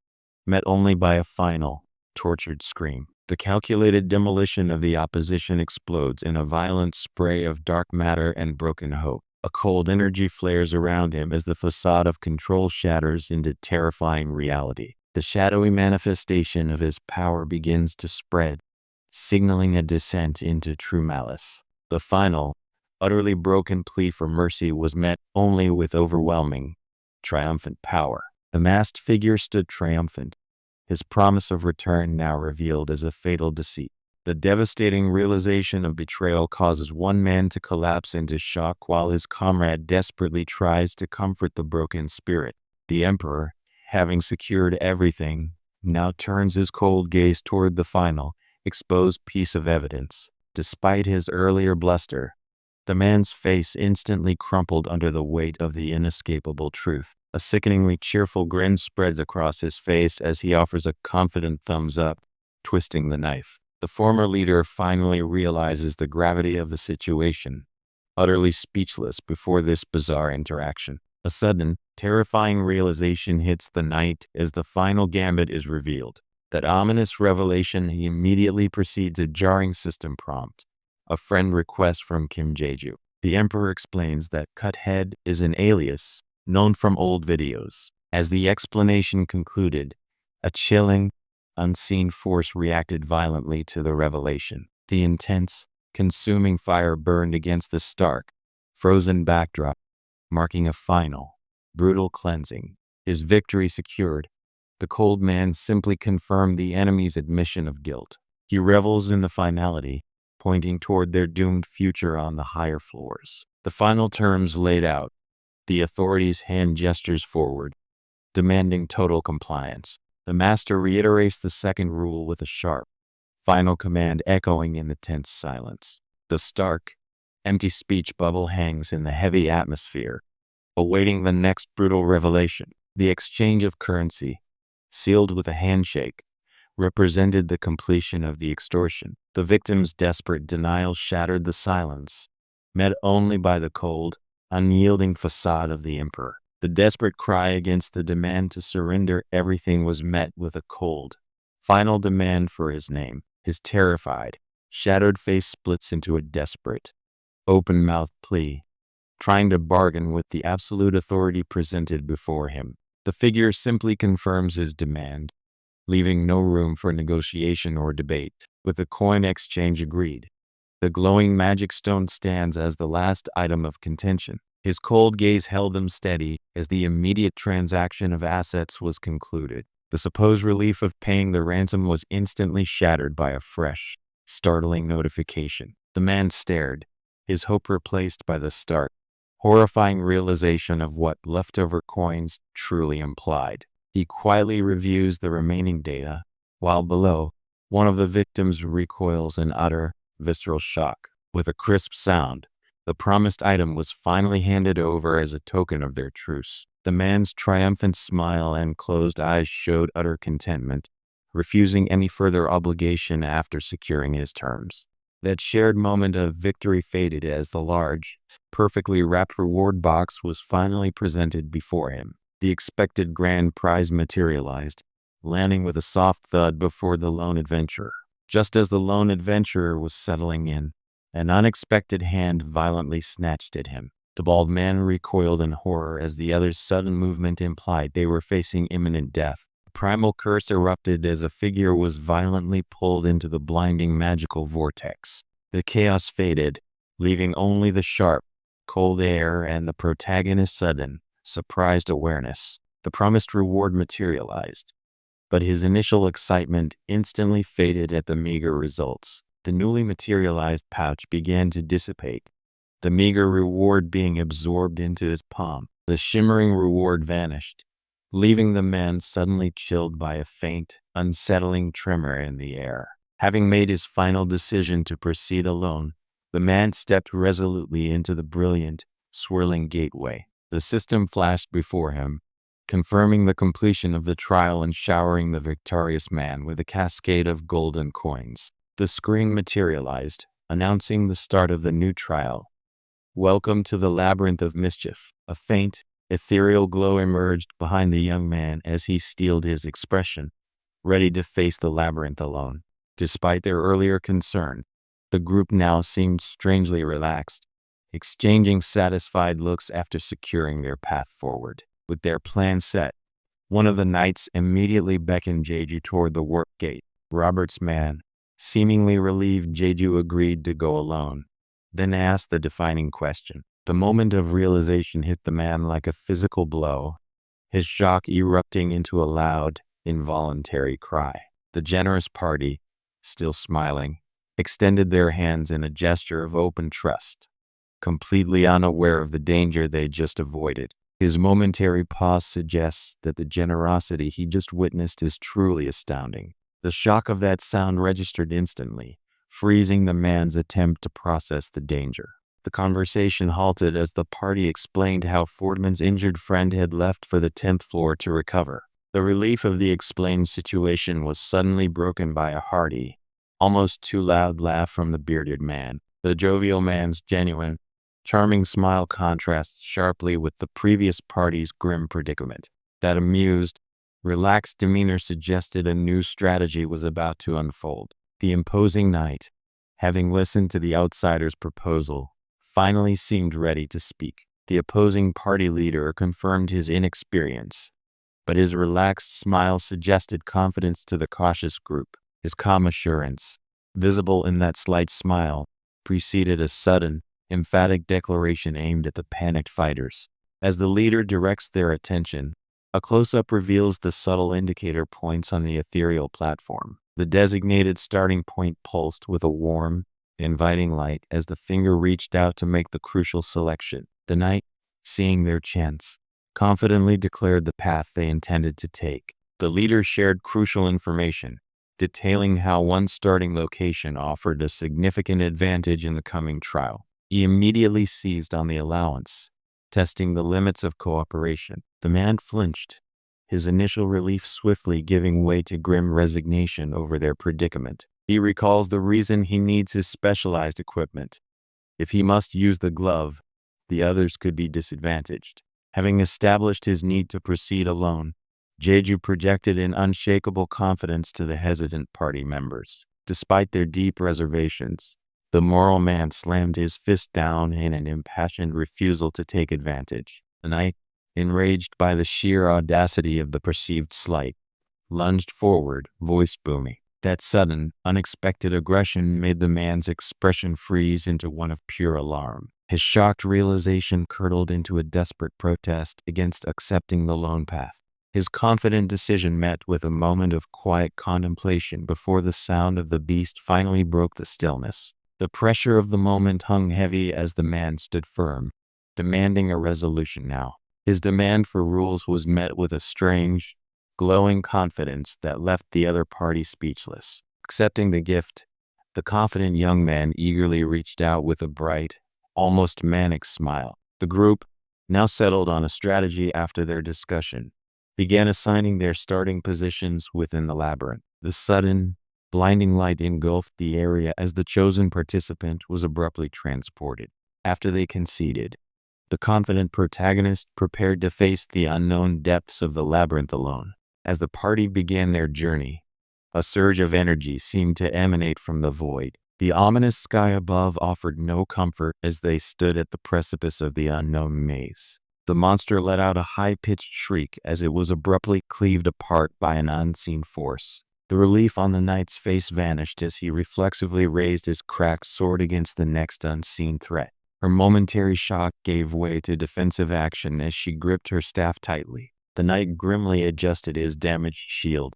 [SPEAKER 1] met only by a final, tortured scream. The calculated demolition of the opposition explodes in a violent spray of dark matter and broken hope. A cold energy flares around him as the facade of control shatters into terrifying reality. The shadowy manifestation of his power begins to spread, signaling a descent into true malice. The final, utterly broken plea for mercy was met only with overwhelming, triumphant power. The masked figure stood triumphant, his promise of return now revealed as a fatal deceit. The devastating realization of betrayal causes one man to collapse into shock while his comrade desperately tries to comfort the broken spirit. The emperor, having secured everything, now turns his cold gaze toward the final, exposed piece of evidence. Despite his earlier bluster, The man's face instantly crumpled under the weight of the inescapable truth. A sickeningly cheerful grin spreads across his face as he offers a confident thumbs up, twisting the knife. The former leader finally realizes the gravity of the situation, utterly speechless before this bizarre interaction. A sudden, terrifying realization hits the knight as the final gambit is revealed. That ominous revelation immediately precedes a jarring system prompt, a friend request from Kim Jeju. The Emperor explains that Cut Head is an alias known from old videos. As the explanation concluded, a chilling, unseen force reacted violently to the revelation. The intense, consuming fire burned against the stark, frozen backdrop, marking a final, brutal cleansing. His victory secured, the cold man simply confirmed the enemy's admission of guilt. He revels in the finality, pointing toward their doomed future on the higher floors. The final terms laid out, the authorities' hand gestures forward, demanding total compliance. The master reiterates the second rule with a sharp, final command echoing in the tense silence. The stark, empty speech bubble hangs in the heavy atmosphere, awaiting the next brutal revelation. The exchange of currency, sealed with a handshake, represented the completion of the extortion. The victim's desperate denial shattered the silence, met only by the cold, unyielding facade of the Emperor. The desperate cry against the demand to surrender everything was met with a cold, final demand for his name. His terrified, shattered face splits into a desperate, open-mouthed plea, trying to bargain with the absolute authority presented before him. The figure simply confirms his demand, leaving no room for negotiation or debate. With the coin exchange agreed, the glowing magic stone stands as the last item of contention. His cold gaze held them steady as the immediate transaction of assets was concluded. The supposed relief of paying the ransom was instantly shattered by a fresh, startling notification. The man stared, his hope replaced by the stark, horrifying realization of what leftover coins truly implied. He quietly reviews the remaining data, while below, one of the victims recoils in utter, visceral shock. With a crisp sound, the promised item was finally handed over as a token of their truce. The man's triumphant smile and closed eyes showed utter contentment, refusing any further obligation after securing his terms. That shared moment of victory faded as the large, perfectly wrapped reward box was finally presented before him. The expected grand prize materialized, landing with a soft thud before the lone adventurer. Just as the lone adventurer was settling in, an unexpected hand violently snatched at him. The bald man recoiled in horror as the other's sudden movement implied they were facing imminent death. A primal curse erupted as a figure was violently pulled into the blinding magical vortex. The chaos faded, leaving only the sharp, cold air and the protagonist's sudden, surprised awareness. The promised reward materialized, but his initial excitement instantly faded at the meager results. The newly materialized pouch began to dissipate, the meager reward being absorbed into his palm. The shimmering reward vanished, leaving the man suddenly chilled by a faint, unsettling tremor in the air. Having made his final decision to proceed alone, the man stepped resolutely into the brilliant, swirling gateway. The system flashed before him, confirming the completion of the trial and showering the victorious man with a cascade of golden coins. The screen materialized, announcing the start of the new trial. Welcome to the labyrinth of mischief. A faint, ethereal glow emerged behind the young man as he steeled his expression, ready to face the labyrinth alone. Despite their earlier concern, the group now seemed strangely relaxed, exchanging satisfied looks after securing their path forward. With their plan set, one of the knights immediately beckoned Jeju toward the warp gate. Robert's man, seemingly relieved Jeju agreed to go alone, then asked the defining question. The moment of realization hit the man like a physical blow, his shock erupting into a loud, involuntary cry. The generous party, still smiling, extended their hands in a gesture of open trust, completely unaware of the danger they just avoided. His momentary pause suggests that the generosity he just witnessed is truly astounding. The shock of that sound registered instantly, freezing the man's attempt to process the danger. The conversation halted as the party explained how Fordman's injured friend had left for the 10th floor to recover. The relief of the explained situation was suddenly broken by a hearty, almost too loud laugh from the bearded man. The jovial man's genuine, charming smile contrasts sharply with the previous party's grim predicament. That amused, relaxed demeanor suggested a new strategy was about to unfold. The imposing knight, having listened to the outsider's proposal, finally seemed ready to speak. The opposing party leader confirmed his inexperience, but his relaxed smile suggested confidence to the cautious group. His calm assurance, visible in that slight smile, preceded a sudden, emphatic declaration aimed at the panicked fighters. As the leader directs their attention, a close-up reveals the subtle indicator points on the ethereal platform. The designated starting point pulsed with a warm, inviting light as the finger reached out to make the crucial selection. The knight, seeing their chance, confidently declared the path they intended to take. The leader shared crucial information, detailing how one starting location offered a significant advantage in the coming trial. He immediately seized on the allowance, testing the limits of cooperation. The man flinched, his initial relief swiftly giving way to grim resignation over their predicament. He recalls the reason he needs his specialized equipment. If he must use the glove, the others could be disadvantaged. Having established his need to proceed alone, Jeju projected an unshakable confidence to the hesitant party members. Despite their deep reservations, the moral man slammed his fist down in an impassioned refusal to take advantage. The knight, enraged by the sheer audacity of the perceived slight, lunged forward, voice booming. That sudden, unexpected aggression made the man's expression freeze into one of pure alarm. His shocked realization curdled into a desperate protest against accepting the lone path. His confident decision met with a moment of quiet contemplation before the sound of the beast finally broke the stillness. The pressure of the moment hung heavy as the man stood firm, demanding a resolution now. His demand for rules was met with a strange, glowing confidence that left the other party speechless. Accepting the gift, the confident young man eagerly reached out with a bright, almost manic smile. The group, now settled on a strategy after their discussion, began assigning their starting positions within the labyrinth. The sudden, blinding light engulfed the area as the chosen participant was abruptly transported. After they conceded, the confident protagonist prepared to face the unknown depths of the labyrinth alone. As the party began their journey, a surge of energy seemed to emanate from the void. The ominous sky above offered no comfort as they stood at the precipice of the unknown maze. The monster let out a high-pitched shriek as it was abruptly cleaved apart by an unseen force. The relief on the knight's face vanished as he reflexively raised his cracked sword against the next unseen threat. Her momentary shock gave way to defensive action as she gripped her staff tightly. The knight grimly adjusted his damaged shield,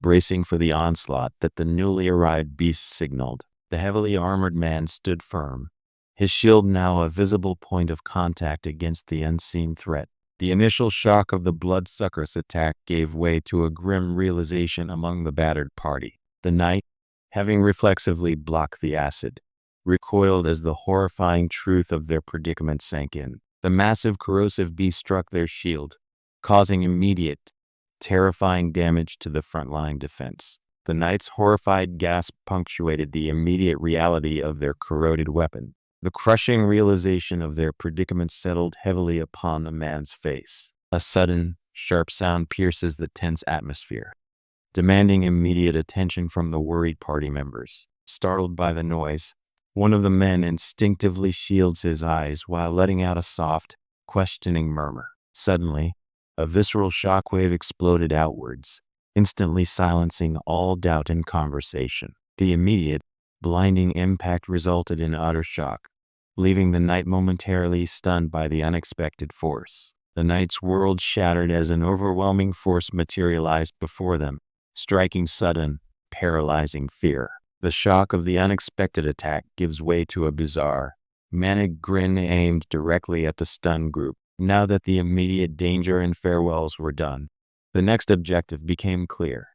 [SPEAKER 1] bracing for the onslaught that the newly arrived beast signaled. The heavily armored man stood firm, his shield now a visible point of contact against the unseen threat. The initial shock of the bloodsucker's attack gave way to a grim realization among the battered party. The knight, having reflexively blocked the acid, recoiled as the horrifying truth of their predicament sank in. The massive corrosive beast struck their shield, causing immediate, terrifying damage to the frontline defense. The knight's horrified gasp punctuated the immediate reality of their corroded weapon. The crushing realization of their predicament settled heavily upon the man's face. A sudden, sharp sound pierces the tense atmosphere, demanding immediate attention from the worried party members. Startled by the noise, one of the men instinctively shields his eyes while letting out a soft, questioning murmur. Suddenly, a visceral shockwave exploded outwards, instantly silencing all doubt and conversation. The immediate, blinding impact resulted in utter shock, leaving the knight momentarily stunned by the unexpected force. The knight's world shattered as an overwhelming force materialized before them, striking sudden, paralyzing fear. The shock of the unexpected attack gives way to a bizarre, manic grin aimed directly at the stunned group. Now that the immediate danger and farewells were done, the next objective became clear.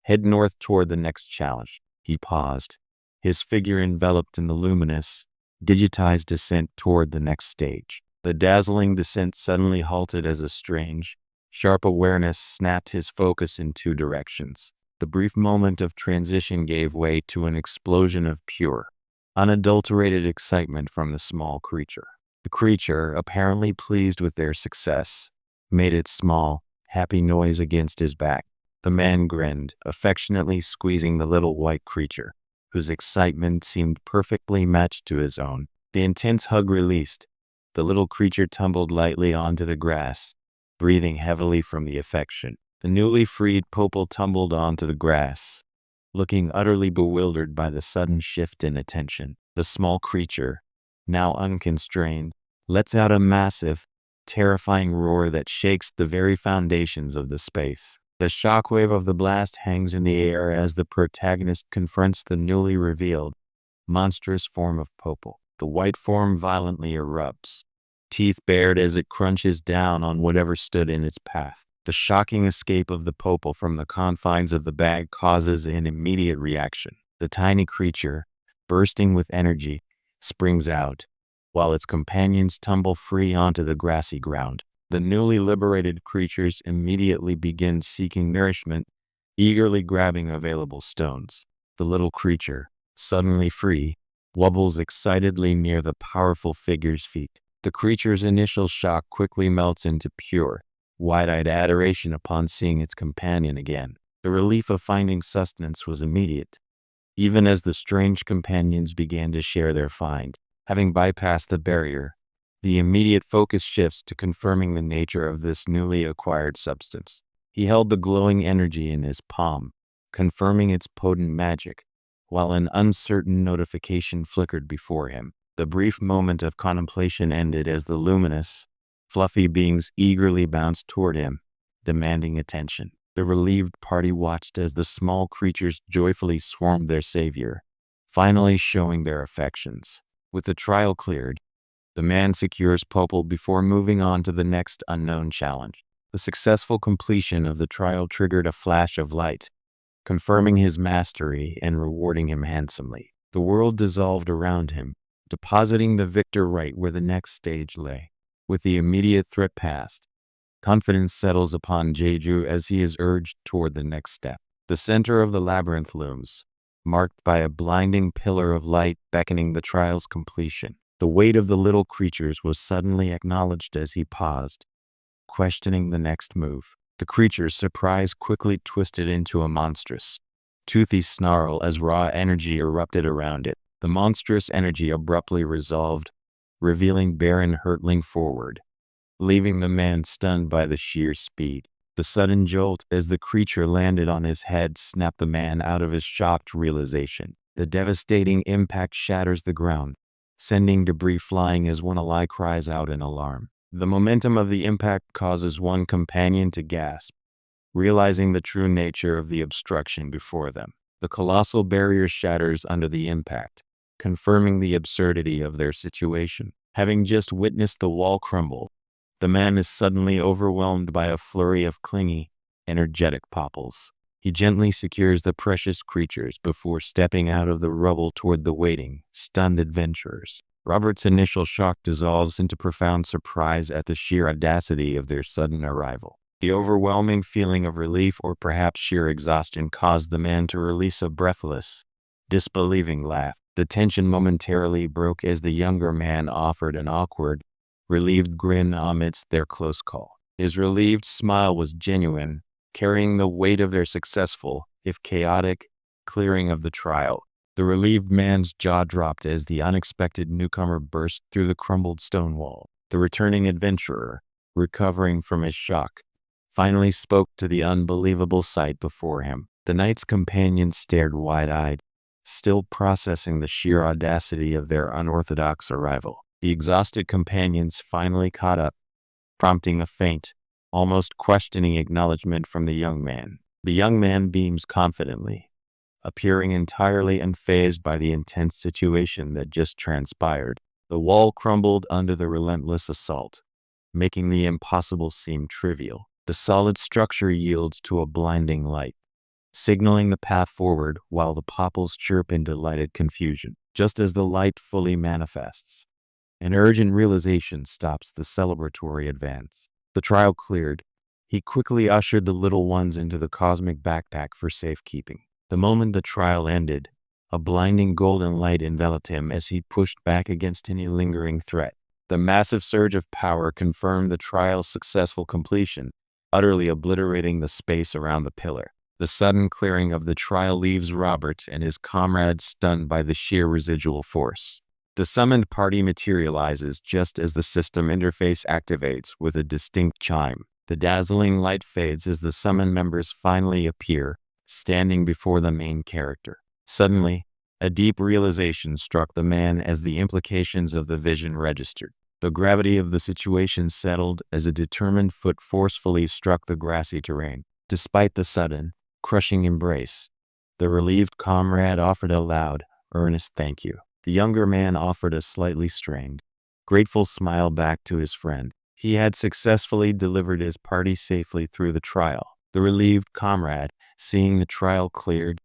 [SPEAKER 1] Head north toward the next challenge. He paused, his figure enveloped in the luminous, digitized descent toward the next stage. The dazzling descent suddenly halted as a strange, sharp awareness snapped his focus in two directions. The brief moment of transition gave way to an explosion of pure, unadulterated excitement from the small creature. The creature, apparently pleased with their success, made its small, happy noise against his back. The man grinned, affectionately squeezing the little white creature, whose excitement seemed perfectly matched to his own. The intense hug released. The little creature tumbled lightly onto the grass, breathing heavily from the affection. The newly freed Popal tumbled onto the grass, looking utterly bewildered by the sudden shift in attention. The small creature, now unconstrained, lets out a massive, terrifying roar that shakes the very foundations of the space. The shockwave of the blast hangs in the air as the protagonist confronts the newly revealed, monstrous form of Popal. The white form violently erupts, teeth bared as it crunches down on whatever stood in its path. The shocking escape of the Popal from the confines of the bag causes an immediate reaction. The tiny creature, bursting with energy, springs out, while its companions tumble free onto the grassy ground. The newly liberated creatures immediately begin seeking nourishment, eagerly grabbing available stones. The little creature, suddenly free, wobbles excitedly near the powerful figure's feet. The creature's initial shock quickly melts into pure, wide-eyed adoration upon seeing its companion again. The relief of finding sustenance was immediate, even as the strange companions began to share their find. Having bypassed the barrier, the immediate focus shifts to confirming the nature of this newly acquired substance. He held the glowing energy in his palm, confirming its potent magic, while an uncertain notification flickered before him. The brief moment of contemplation ended as the luminous, fluffy beings eagerly bounced toward him, demanding attention. The relieved party watched as the small creatures joyfully swarmed their savior, finally showing their affections. With the trial cleared, the man secures Popal before moving on to the next unknown challenge. The successful completion of the trial triggered a flash of light, confirming his mastery and rewarding him handsomely. The world dissolved around him, depositing the victor right where the next stage lay. With the immediate threat past, confidence settles upon Jeju as he is urged toward the next step. The center of the labyrinth looms, marked by a blinding pillar of light beckoning the trial's completion. The weight of the little creatures was suddenly acknowledged as he paused, questioning the next move. The creature's surprise quickly twisted into a monstrous, toothy snarl as raw energy erupted around it. The monstrous energy abruptly resolved, revealing Baron hurtling forward, leaving the man stunned by the sheer speed. The sudden jolt as the creature landed on his head snapped the man out of his shocked realization. The devastating impact shatters the ground, sending debris flying as one ally cries out in alarm. The momentum of the impact causes one companion to gasp, realizing the true nature of the obstruction before them. The colossal barrier shatters under the impact, confirming the absurdity of their situation. Having just witnessed the wall crumble, the man is suddenly overwhelmed by a flurry of clingy, energetic Popals. He gently secures the precious creatures before stepping out of the rubble toward the waiting, stunned adventurers. Robert's initial shock dissolves into profound surprise at the sheer audacity of their sudden arrival. The overwhelming feeling of relief or perhaps sheer exhaustion caused the man to release a breathless, disbelieving laugh. The tension momentarily broke as the younger man offered an awkward, relieved grin amidst their close call. His relieved smile was genuine, carrying the weight of their successful, if chaotic, clearing of the trial. The relieved man's jaw dropped as the unexpected newcomer burst through the crumbled stone wall. The returning adventurer, recovering from his shock, finally spoke to the unbelievable sight before him. The knight's companions stared wide-eyed, still processing the sheer audacity of their unorthodox arrival. The exhausted companions finally caught up, prompting a faint, almost questioning acknowledgement from the young man. The young man beams confidently, appearing entirely unfazed by the intense situation that just transpired. The wall crumbled under the relentless assault, making the impossible seem trivial. The solid structure yields to a blinding light, signaling the path forward while the popples chirp in delighted confusion. Just as the light fully manifests, an urgent realization stops the celebratory advance. The trial cleared. He quickly ushered the little ones into the cosmic backpack for safekeeping. The moment the trial ended, a blinding golden light enveloped him as he pushed back against any lingering threat. The massive surge of power confirmed the trial's successful completion, utterly obliterating the space around the pillar. The sudden clearing of the trial leaves Robert and his comrades stunned by the sheer residual force. The summoned party materializes just as the system interface activates with a distinct chime. The dazzling light fades as the summoned members finally appear, standing before the main character. Suddenly, a deep realization struck the man as the implications of the vision registered. The gravity of the situation settled as a determined foot forcefully struck the grassy terrain. Despite the sudden, crushing embrace, the relieved comrade offered a loud, earnest thank you. The younger man offered a slightly strained, grateful smile back to his friend. He had successfully delivered his party safely through the trial. The relieved comrade, seeing the trial cleared,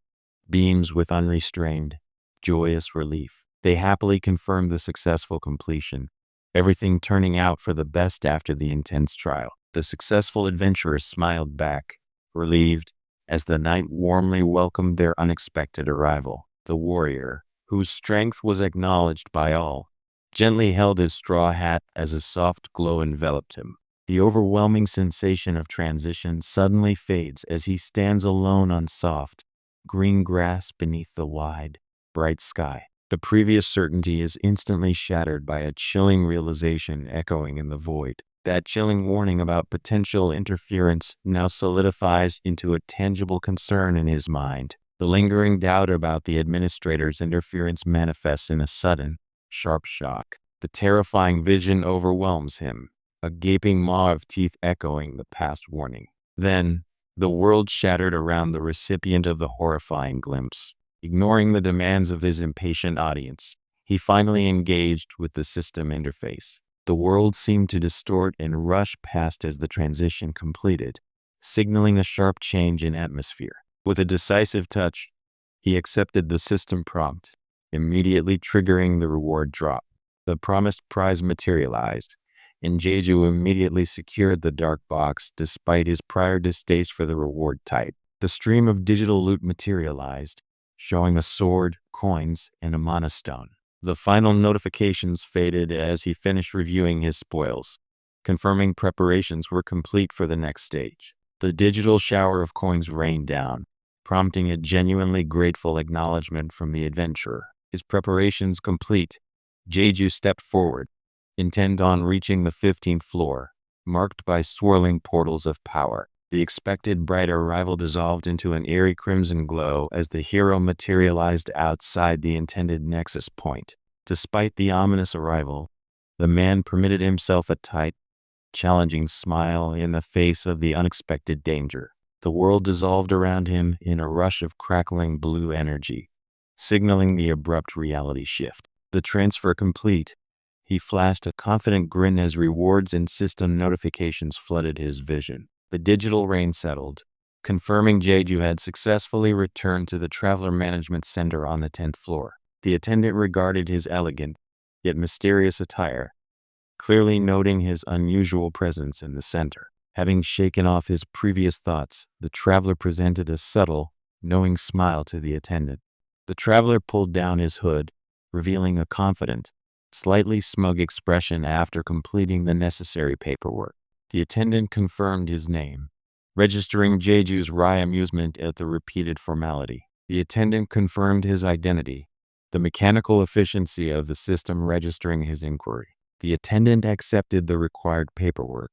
[SPEAKER 1] beams with unrestrained, joyous relief. They happily confirmed the successful completion, everything turning out for the best after the intense trial. The successful adventurers smiled back, relieved, as the night warmly welcomed their unexpected arrival. The warrior, whose strength was acknowledged by all, gently held his straw hat as a soft glow enveloped him. The overwhelming sensation of transition suddenly fades as he stands alone on soft, green grass beneath the wide, bright sky. The previous certainty is instantly shattered by a chilling realization echoing in the void. That chilling warning about potential interference now solidifies into a tangible concern in his mind. The lingering doubt about the administrator's interference manifests in a sudden, sharp shock. The terrifying vision overwhelms him, a gaping maw of teeth echoing the past warning. Then, the world shattered around the recipient of the horrifying glimpse. Ignoring the demands of his impatient audience, he finally engaged with the system interface. The world seemed to distort and rush past as the transition completed, signaling a sharp change in atmosphere. With a decisive touch, he accepted the system prompt, immediately triggering the reward drop. The promised prize materialized, and Jeju immediately secured the dark box despite his prior distaste for the reward type. The stream of digital loot materialized, showing a sword, coins, and a mana stone. The final notifications faded as he finished reviewing his spoils, confirming preparations were complete for the next stage. The digital shower of coins rained down, prompting a genuinely grateful acknowledgement from the adventurer. His preparations complete, Jeju stepped forward, intent on reaching the 15th floor, marked by swirling portals of power. The expected bright arrival dissolved into an eerie crimson glow as the hero materialized outside the intended nexus point. Despite the ominous arrival, the man permitted himself a tight, challenging smile in the face of the unexpected danger. The world dissolved around him in a rush of crackling blue energy, signaling the abrupt reality shift. The transfer complete, he flashed a confident grin as rewards and system notifications flooded his vision. The digital rain settled, confirming Jeju had successfully returned to the Traveler Management Center on the 10th floor. The attendant regarded his elegant, yet mysterious attire, clearly noting his unusual presence in the center. Having shaken off his previous thoughts, the traveler presented a subtle, knowing smile to the attendant. The traveler pulled down his hood, revealing a confident, slightly smug expression after completing the necessary paperwork. The attendant confirmed his name, registering Jeju's wry amusement at the repeated formality. The attendant confirmed his identity, the mechanical efficiency of the system registering his inquiry. The attendant accepted the required paperwork,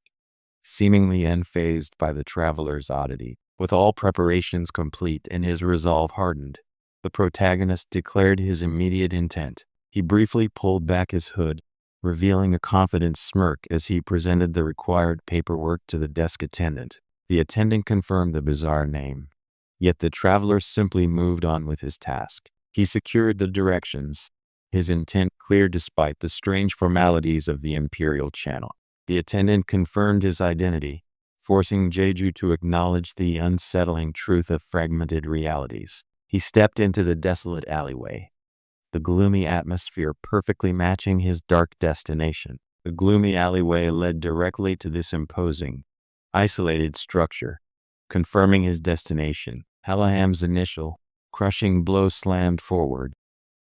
[SPEAKER 1] seemingly unfazed by the traveler's oddity. With all preparations complete and his resolve hardened, the protagonist declared his immediate intent. He briefly pulled back his hood, revealing a confident smirk as he presented the required paperwork to the desk attendant. The attendant confirmed the bizarre name, yet the traveler simply moved on with his task. He secured the directions, his intent clear despite the strange formalities of the Imperial Channel. The attendant confirmed his identity, forcing Jeju to acknowledge the unsettling truth of fragmented realities. He stepped into the desolate alleyway, the gloomy atmosphere perfectly matching his dark destination. The gloomy alleyway led directly to this imposing, isolated structure, confirming his destination. Halaham's initial, crushing blow slammed forward,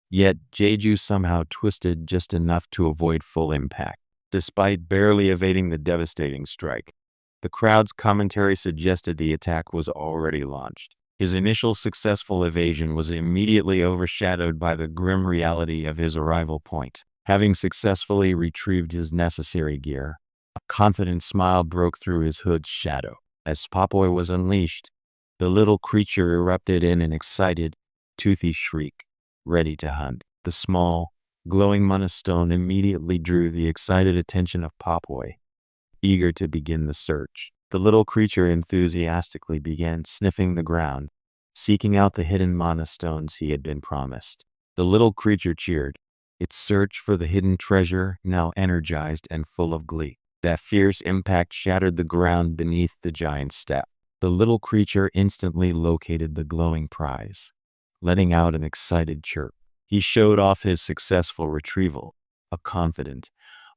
[SPEAKER 1] yet Jeju somehow twisted just enough to avoid full impact. Despite barely evading the devastating strike, the crowd's commentary suggested the attack was already launched. His initial successful evasion was immediately overshadowed by the grim reality of his arrival point. Having successfully retrieved his necessary gear, a confident smile broke through his hood's shadow. As Popoy was unleashed, the little creature erupted in an excited, toothy shriek, ready to hunt. The small, glowing monostone immediately drew the excited attention of Popoy, eager to begin the search. The little creature enthusiastically began sniffing the ground, seeking out the hidden monostones he had been promised. The little creature cheered, its search for the hidden treasure now energized and full of glee. That fierce impact shattered the ground beneath the giant's step. The little creature instantly located the glowing prize, letting out an excited chirp. He showed off his successful retrieval, a confident,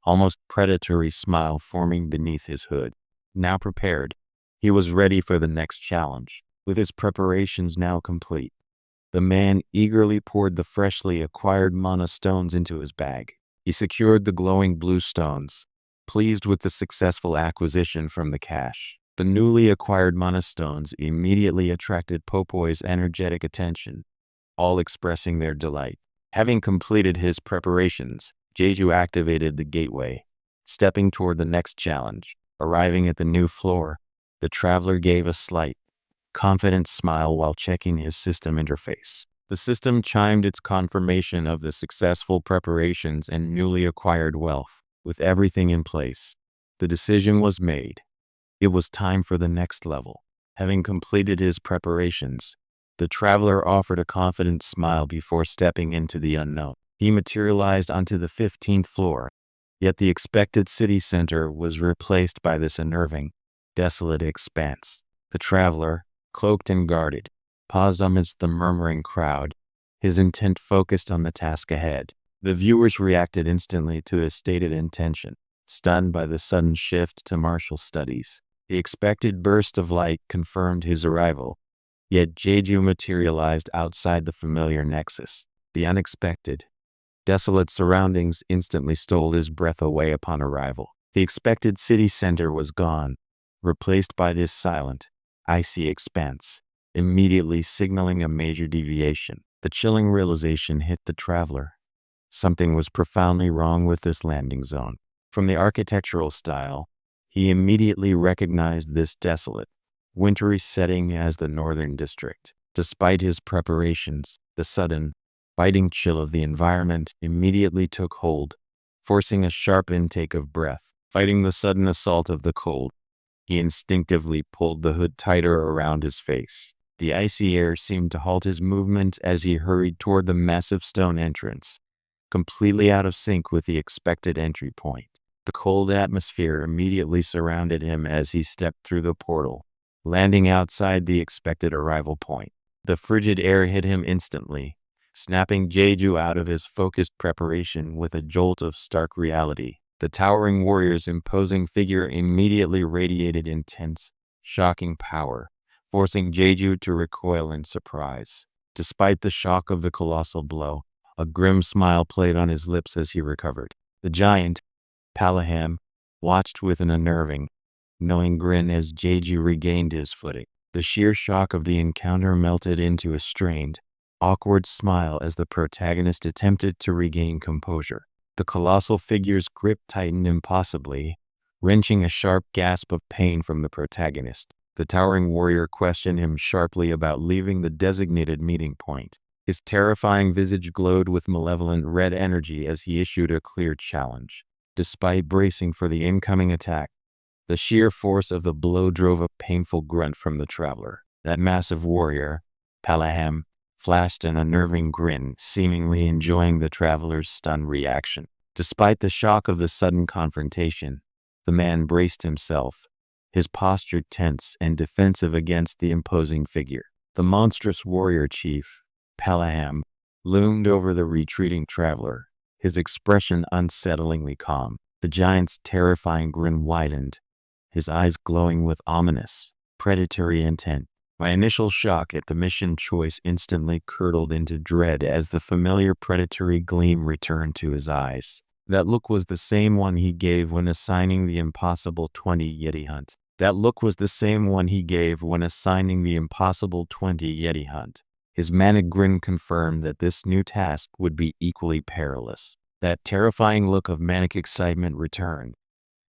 [SPEAKER 1] almost predatory smile forming beneath his hood. Now prepared, he was ready for the next challenge. With his preparations now complete, the man eagerly poured the freshly acquired mana stones into his bag. He secured the glowing blue stones, pleased with the successful acquisition from the cache. The newly acquired mana stones immediately attracted Popoy's energetic attention, all expressing their delight. Having completed his preparations, Jeju activated the gateway, stepping toward the next challenge. Arriving at the new floor, the traveler gave a slight, confident smile while checking his system interface. The system chimed its confirmation of the successful preparations and newly acquired wealth. With everything in place, the decision was made. It was time for the next level. Having completed his preparations, the traveler offered a confident smile before stepping into the unknown. He materialized onto the 15th floor, yet the expected city center was replaced by this unnerving, desolate expanse. The traveler, cloaked and guarded, paused amidst the murmuring crowd, his intent focused on the task ahead. The viewers reacted instantly to his stated intention, stunned by the sudden shift to martial studies. The expected burst of light confirmed his arrival, yet Jeju materialized outside the familiar nexus. The unexpected, desolate surroundings instantly stole his breath away upon arrival. The expected city center was gone, replaced by this silent, icy expanse, immediately signaling a major deviation. The chilling realization hit the traveler. Something was profoundly wrong with this landing zone. From the architectural style, he immediately recognized this desolate, wintry setting as the Northern District. Despite his preparations, the sudden, biting chill of the environment immediately took hold, forcing a sharp intake of breath. Fighting the sudden assault of the cold, he instinctively pulled the hood tighter around his face. The icy air seemed to halt his movement as he hurried toward the massive stone entrance, completely out of sync with the expected entry point. The cold atmosphere immediately surrounded him as he stepped through the portal, landing outside the expected arrival point. The frigid air hit him instantly, snapping Jeju out of his focused preparation with a jolt of stark reality. The towering warrior's imposing figure immediately radiated intense, shocking power, forcing Jeju to recoil in surprise. Despite the shock of the colossal blow, a grim smile played on his lips as he recovered. The giant, Palaham, watched with an unnerving, knowing grin as Jeju regained his footing. The sheer shock of the encounter melted into a strained, awkward smile as the protagonist attempted to regain composure. The colossal figure's grip tightened impossibly, wrenching a sharp gasp of pain from the protagonist. The towering warrior questioned him sharply about leaving the designated meeting point. His terrifying visage glowed with malevolent red energy as he issued a clear challenge. Despite bracing for the incoming attack, the sheer force of the blow drove a painful grunt from the traveler. That massive warrior, Palaham, flashed an unnerving grin, seemingly enjoying the traveler's stunned reaction. Despite the shock of the sudden confrontation, the man braced himself, his posture tense and defensive against the imposing figure. The monstrous warrior chief, Pelaham, loomed over the retreating traveler, his expression unsettlingly calm. The giant's terrifying grin widened, his eyes glowing with ominous, predatory intent. My initial shock at the mission choice instantly curdled into dread as the familiar predatory gleam returned to his eyes. That look was the same one he gave when assigning the impossible 20 Yeti hunt. That look was the same one he gave when assigning the impossible 20 Yeti hunt. His manic grin confirmed that this new task would be equally perilous. That terrifying look of manic excitement returned,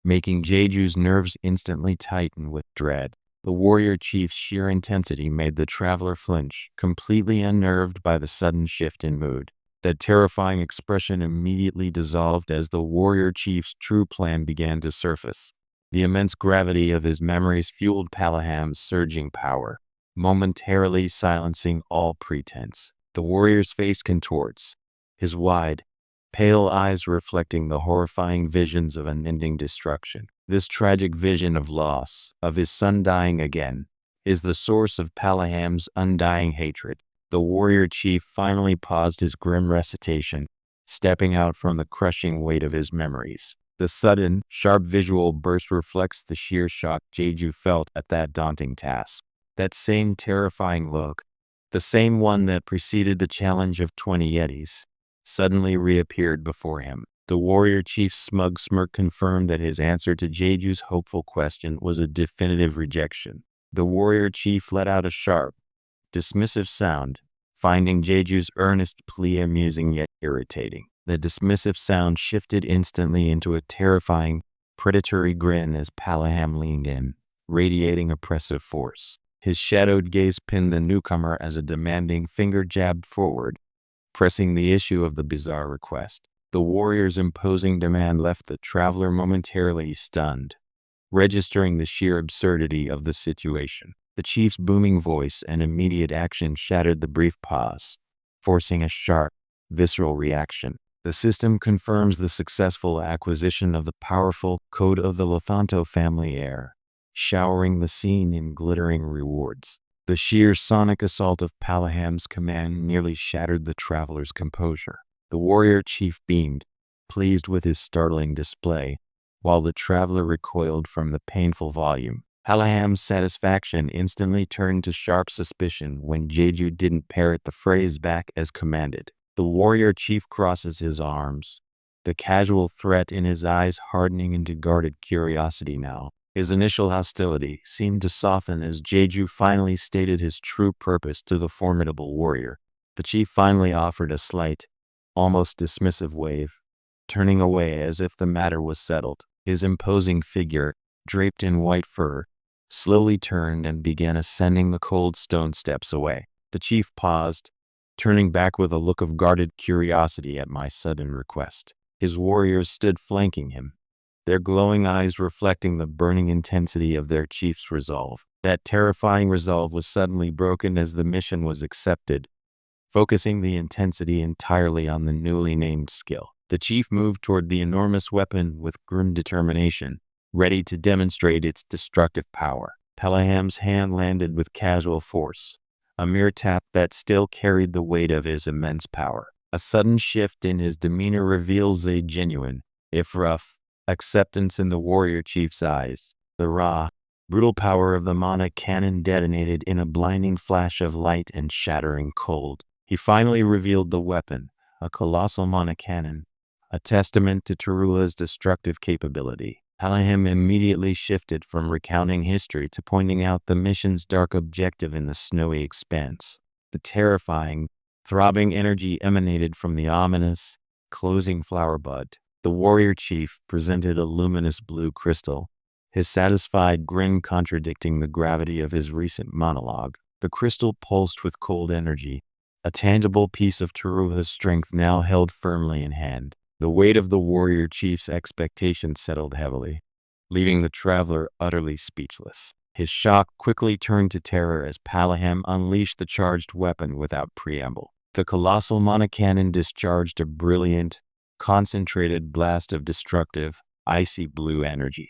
[SPEAKER 1] making Jeju's nerves instantly tighten with dread. The warrior chief's sheer intensity made the traveler flinch, completely unnerved by the sudden shift in mood. That terrifying expression immediately dissolved as the warrior chief's true plan began to surface. The immense gravity of his memories fueled Palaham's surging power, momentarily silencing all pretense. The warrior's face contorts, his wide, pale eyes reflecting the horrifying visions of unending destruction. This tragic vision of loss, of his son dying again, is the source of Palaham's undying hatred. The warrior chief finally paused his grim recitation, stepping out from the crushing weight of his memories. The sudden, sharp visual burst reflects the sheer shock Jeju felt at that daunting task. That same terrifying look, the same one that preceded the challenge of 20 Yetis, suddenly reappeared before him. The warrior chief's smug smirk confirmed that his answer to Jeju's hopeful question was a definitive rejection. The warrior chief let out a sharp, dismissive sound, finding Jeju's earnest plea amusing yet irritating. The dismissive sound shifted instantly into a terrifying, predatory grin as Palaham leaned in, radiating oppressive force. His shadowed gaze pinned the newcomer as a demanding finger jabbed forward, pressing the issue of the bizarre request. The warrior's imposing demand left the traveler momentarily stunned, registering the sheer absurdity of the situation. The chief's booming voice and immediate action shattered the brief pause, forcing a sharp, visceral reaction. The system confirms the successful acquisition of the powerful Code of the Lothanto family heir, showering the scene in glittering rewards. The sheer sonic assault of Palaham's command nearly shattered the traveler's composure. The warrior chief beamed, pleased with his startling display, while the traveler recoiled from the painful volume. Palaham's satisfaction instantly turned to sharp suspicion when Jeju didn't parrot the phrase back as commanded. The warrior chief crosses his arms, the casual threat in his eyes hardening into guarded curiosity now. His initial hostility seemed to soften as Jeju finally stated his true purpose to the formidable warrior. The chief finally offered a slight, almost dismissive wave, turning away as if the matter was settled. His imposing figure, draped in white fur, slowly turned and began ascending the cold stone steps away. The chief paused, turning back with a look of guarded curiosity at my sudden request. His warriors stood flanking him, their glowing eyes reflecting the burning intensity of their chief's resolve. That terrifying resolve was suddenly broken as the mission was accepted, focusing the intensity entirely on the newly named skill. The chief moved toward the enormous weapon with grim determination, ready to demonstrate its destructive power. Palaham's hand landed with casual force, a mere tap that still carried the weight of his immense power. A sudden shift in his demeanor reveals a genuine, if rough, acceptance in the warrior chief's eyes. The raw, brutal power of the mana cannon detonated in a blinding flash of light and shattering cold. He finally revealed the weapon, a colossal mana cannon, a testament to Terua's destructive capability. Palaham immediately shifted from recounting history to pointing out the mission's dark objective in the snowy expanse. The terrifying, throbbing energy emanated from the ominous, closing flower bud. The warrior chief presented a luminous blue crystal, his satisfied grin contradicting the gravity of his recent monologue. The crystal pulsed with cold energy, a tangible piece of Terua's strength now held firmly in hand. The weight of the warrior chief's expectations settled heavily, leaving the traveler utterly speechless. His shock quickly turned to terror as Palaham unleashed the charged weapon without preamble. The colossal mana cannon discharged a brilliant, concentrated blast of destructive, icy blue energy.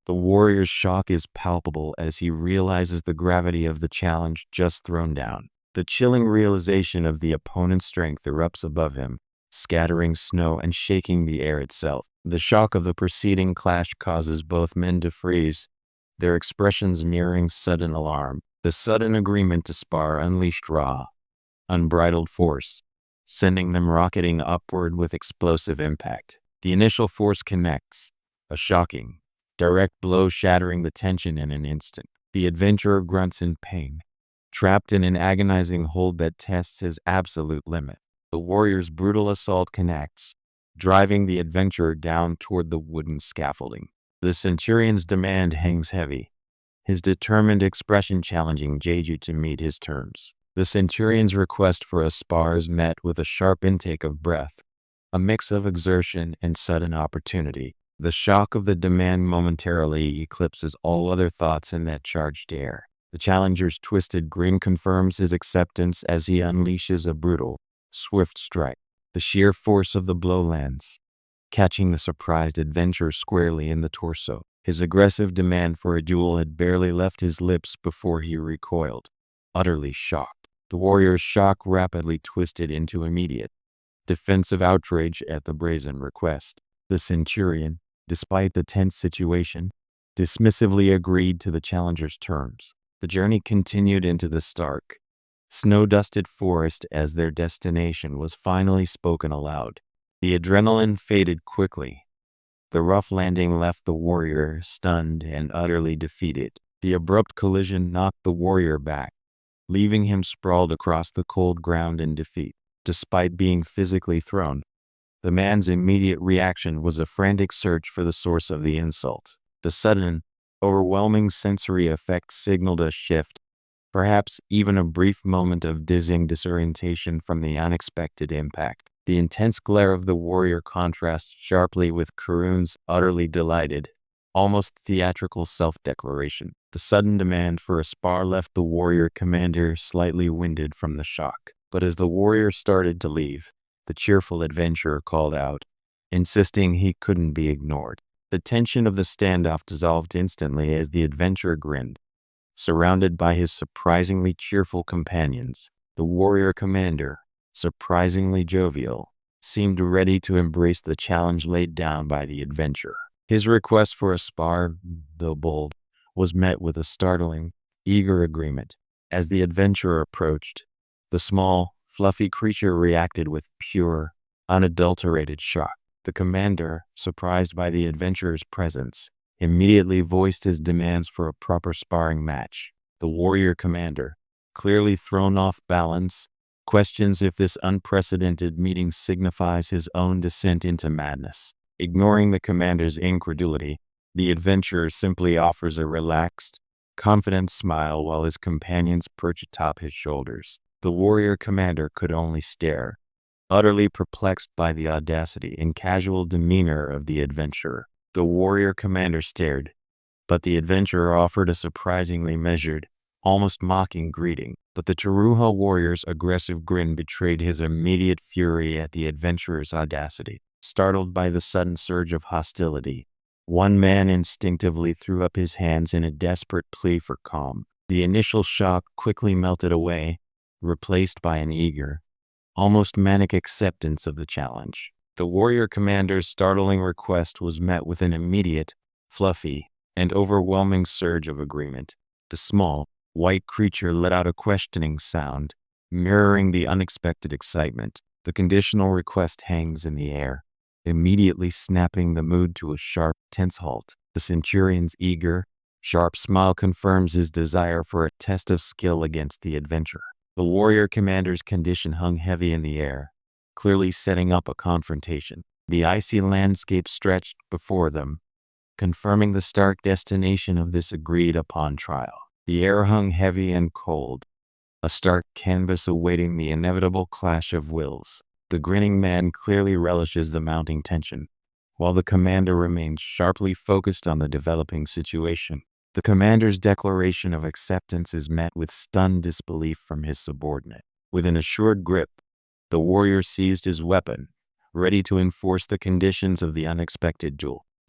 [SPEAKER 1] The warrior's shock is palpable as he realizes the gravity of the challenge just thrown down. The chilling realization of the opponent's strength erupts above him, scattering snow and shaking the air itself. The shock of the preceding clash causes both men to freeze, their expressions mirroring sudden alarm. The sudden agreement to spar unleashed raw, unbridled force, sending them rocketing upward with explosive impact. The initial force connects, a shocking, direct blow shattering the tension in an instant. The adventurer grunts in pain, trapped in an agonizing hold that tests his absolute limit. The warrior's brutal assault connects, driving the adventurer down toward the wooden scaffolding. The centurion's demand hangs heavy, his determined expression challenging Jeju to meet his terms. The centurion's request for a spar is met with a sharp intake of breath, a mix of exertion and sudden opportunity. The shock of the demand momentarily eclipses all other thoughts in that charged air. The challenger's twisted grin confirms his acceptance as he unleashes a brutal, swift strike. The sheer force of the blow lands, catching the surprised adventurer squarely in the torso. His aggressive demand for a duel had barely left his lips before he recoiled, utterly shocked. The warrior's shock rapidly twisted into immediate, defensive outrage at the brazen request. The centurion, despite the tense situation, dismissively agreed to the challenger's terms. The journey continued into the stark, snow-dusted forest as their destination was finally spoken aloud. The adrenaline faded quickly. The rough landing left the warrior stunned and utterly defeated. The abrupt collision knocked the warrior back, leaving him sprawled across the cold ground in defeat. Despite being physically thrown, the man's immediate reaction was a frantic search for the source of the insult. The sudden, overwhelming sensory effect signaled a shift, perhaps even a brief moment of dizzying disorientation from the unexpected impact. The intense glare of the warrior contrasts sharply with Karun's utterly delighted, almost theatrical self-declaration. The sudden demand for a spar left the warrior commander slightly winded from the shock. But as the warrior started to leave, the cheerful adventurer called out, insisting he couldn't be ignored. The tension of the standoff dissolved instantly as the adventurer grinned, surrounded by his surprisingly cheerful companions. The warrior commander, surprisingly jovial, seemed ready to embrace the challenge laid down by the adventurer. His request for a spar, though bold, was met with a startling, eager agreement. As the adventurer approached, the small, fluffy creature reacted with pure, unadulterated shock. The commander, surprised by the adventurer's presence, immediately voiced his demands for a proper sparring match. The warrior commander, clearly thrown off balance, questions if this unprecedented meeting signifies his own descent into madness. Ignoring the commander's incredulity, the adventurer simply offers a relaxed, confident smile while his companions perch atop his shoulders. The warrior commander could only stare, utterly perplexed by the audacity and casual demeanor of the adventurer. The warrior commander stared, but the adventurer offered a surprisingly measured, almost mocking greeting. But the Taruha warrior's aggressive grin betrayed his immediate fury at the adventurer's audacity. Startled by the sudden surge of hostility, one man instinctively threw up his hands in a desperate plea for calm. The initial shock quickly melted away, replaced by an eager, almost manic acceptance of the challenge. The warrior commander's startling request was met with an immediate, fluffy, and overwhelming surge of agreement. The small, white creature let out a questioning sound, mirroring the unexpected excitement. The conditional request hangs in the air, immediately snapping the mood to a sharp, tense halt. The centurion's eager, sharp smile confirms his desire for a test of skill against the adventurer. The warrior commander's condition hung heavy in the air, clearly setting up a confrontation. The icy landscape stretched before them, confirming the stark destination of this agreed-upon trial. The air hung heavy and cold, a stark canvas awaiting the inevitable clash of wills. The grinning man clearly relishes the mounting tension, while the commander remains sharply focused on the developing situation. The commander's declaration of acceptance is met with stunned disbelief from his subordinate. With an assured grip, the warrior seized his weapon, ready to enforce the conditions of the unexpected duel.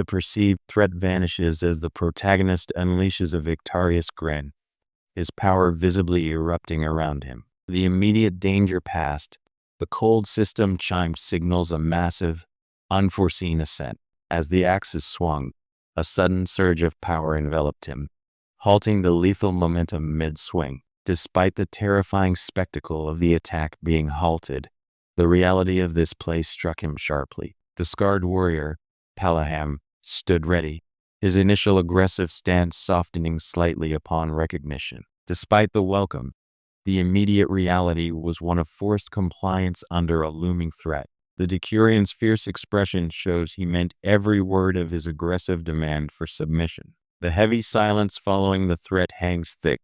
[SPEAKER 1] The perceived threat vanishes as the protagonist unleashes a victorious grin, his power visibly erupting around him. The immediate danger past, the cold system chime signals a massive, unforeseen ascent. As the axes swung, a sudden surge of power enveloped him, halting the lethal momentum mid-swing. Despite the terrifying spectacle of the attack being halted, the reality of this play struck him sharply. The scarred warrior, Palaham, stood ready, his initial aggressive stance softening slightly upon recognition. Despite the welcome, the immediate reality was one of forced compliance under a looming threat. The Decurian's fierce expression shows he meant every word of his aggressive demand for submission. The heavy silence following the threat hangs thick,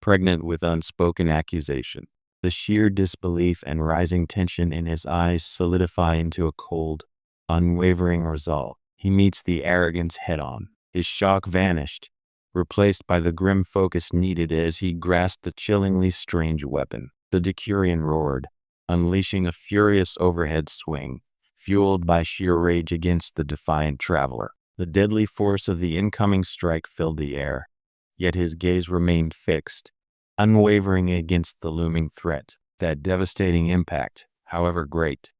[SPEAKER 1] pregnant with unspoken accusation. The sheer disbelief and rising tension in his eyes solidify into a cold, unwavering resolve. He meets the arrogance head-on. His shock vanished, replaced by the grim focus needed as he grasped the chillingly strange weapon. The Decurian roared, unleashing a furious overhead swing, fueled by sheer rage against the defiant traveler. The deadly force of the incoming strike filled the air, yet his gaze remained fixed, unwavering against the looming threat. That devastating impact, however great,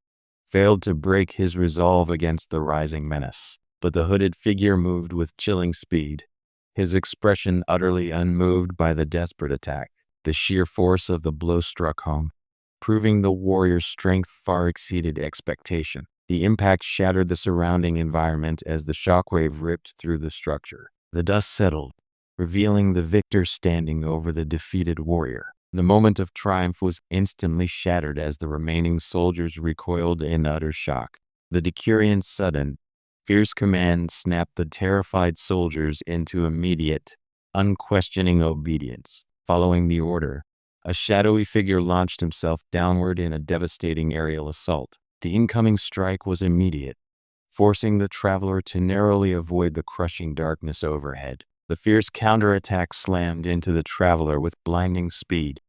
[SPEAKER 1] failed to break his resolve against the rising menace. But the hooded figure moved with chilling speed, his expression utterly unmoved by the desperate attack. The sheer force of the blow struck home, proving the warrior's strength far exceeded expectation. The impact shattered the surrounding environment as the shockwave ripped through the structure. The dust settled, revealing the victor standing over the defeated warrior. The moment of triumph was instantly shattered as the remaining soldiers recoiled in utter shock. The Decurian's sudden, fierce command snapped the terrified soldiers into immediate, unquestioning obedience. Following the order, a shadowy figure launched himself downward in a devastating aerial assault. The incoming strike was immediate, forcing the traveler to narrowly avoid the crushing darkness overhead. The fierce counterattack slammed into the traveler with blinding speed,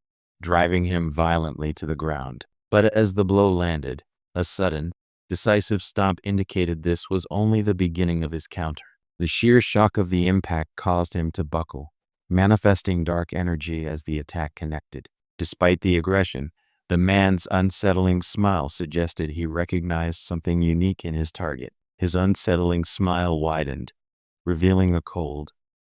[SPEAKER 1] driving him violently to the ground. But as the blow landed, a sudden, decisive stomp indicated this was only the beginning of his counter. The sheer shock of the impact caused him to buckle, manifesting dark energy as the attack connected. Despite the aggression, the man's unsettling smile suggested he recognized something unique in his target. His unsettling smile widened, revealing a cold,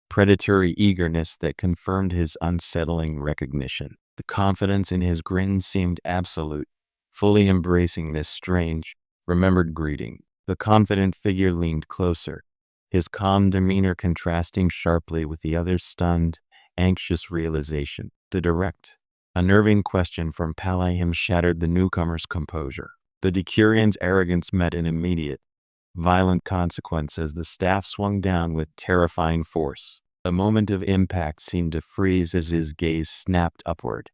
[SPEAKER 1] predatory eagerness that confirmed his unsettling recognition. The confidence in his grin seemed absolute, fully embracing this strange, remembered greeting. The confident figure leaned closer, his calm demeanor contrasting sharply with the other's stunned, anxious realization. The direct, unnerving question from Palahim shattered the newcomer's composure. The Decurian's arrogance met an immediate, violent consequence as the staff swung down with terrifying force. The moment of impact seemed to freeze as his gaze snapped upward,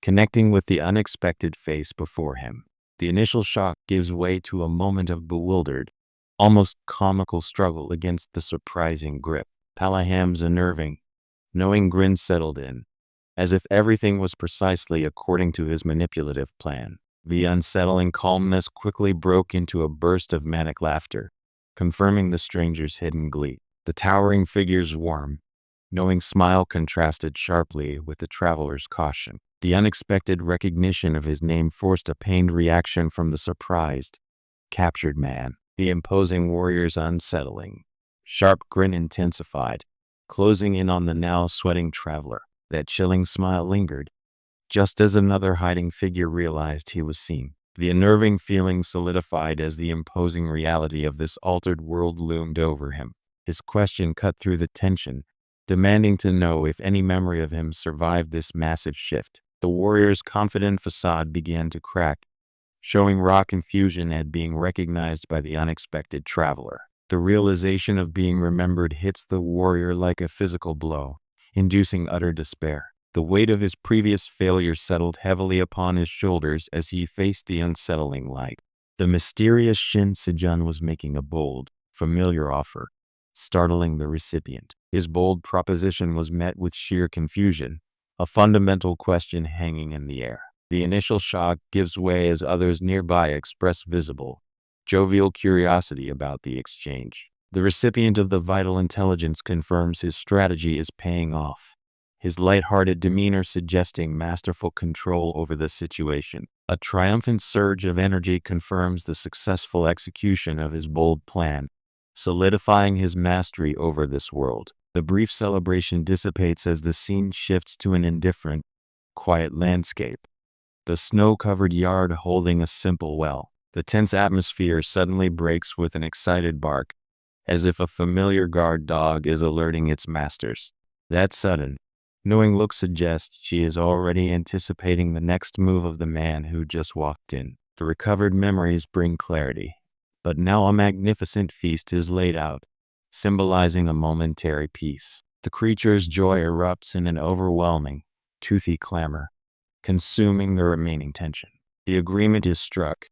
[SPEAKER 1] connecting with the unexpected face before him. The initial shock gives way to a moment of bewildered, almost comical struggle against the surprising grip. Palaham's unnerving, knowing grin settled in, as if everything was precisely according to his manipulative plan. The unsettling calmness quickly broke into a burst of manic laughter, confirming the stranger's hidden glee. The towering figure's warm, knowing smile contrasted sharply with the traveler's caution. The unexpected recognition of his name forced a pained reaction from the surprised, captured man. The imposing warrior's unsettling, sharp grin intensified, closing in on the now sweating traveler. That chilling smile lingered, just as another hiding figure realized he was seen. The unnerving feeling solidified as the imposing reality of this altered world loomed over him. His question cut through the tension, demanding to know if any memory of him survived this massive shift. The warrior's confident facade began to crack, showing raw confusion at being recognized by the unexpected traveler. The realization of being remembered hits the warrior like a physical blow, inducing utter despair. The weight of his previous failure settled heavily upon his shoulders as he faced the unsettling light. The mysterious Shin Sejun was making a bold, familiar offer, startling the recipient. His bold proposition was met with sheer confusion, a fundamental question hanging in the air. The initial shock gives way as others nearby express visible, jovial curiosity about the exchange. The recipient of the vital intelligence confirms his strategy is paying off, his light-hearted demeanor suggesting masterful control over the situation. A triumphant surge of energy confirms the successful execution of his bold plan, solidifying his mastery over this world. The brief celebration dissipates as the scene shifts to an indifferent, quiet landscape. The snow-covered yard holding a simple well. The tense atmosphere suddenly breaks with an excited bark, as if a familiar guard dog is alerting its masters. That sudden, knowing look suggests she is already anticipating the next move of the man who just walked in. The recovered memories bring clarity, but now a magnificent feast is laid out, symbolizing a momentary peace. The creature's joy erupts in an overwhelming, toothy clamor, consuming the remaining tension. The agreement is struck,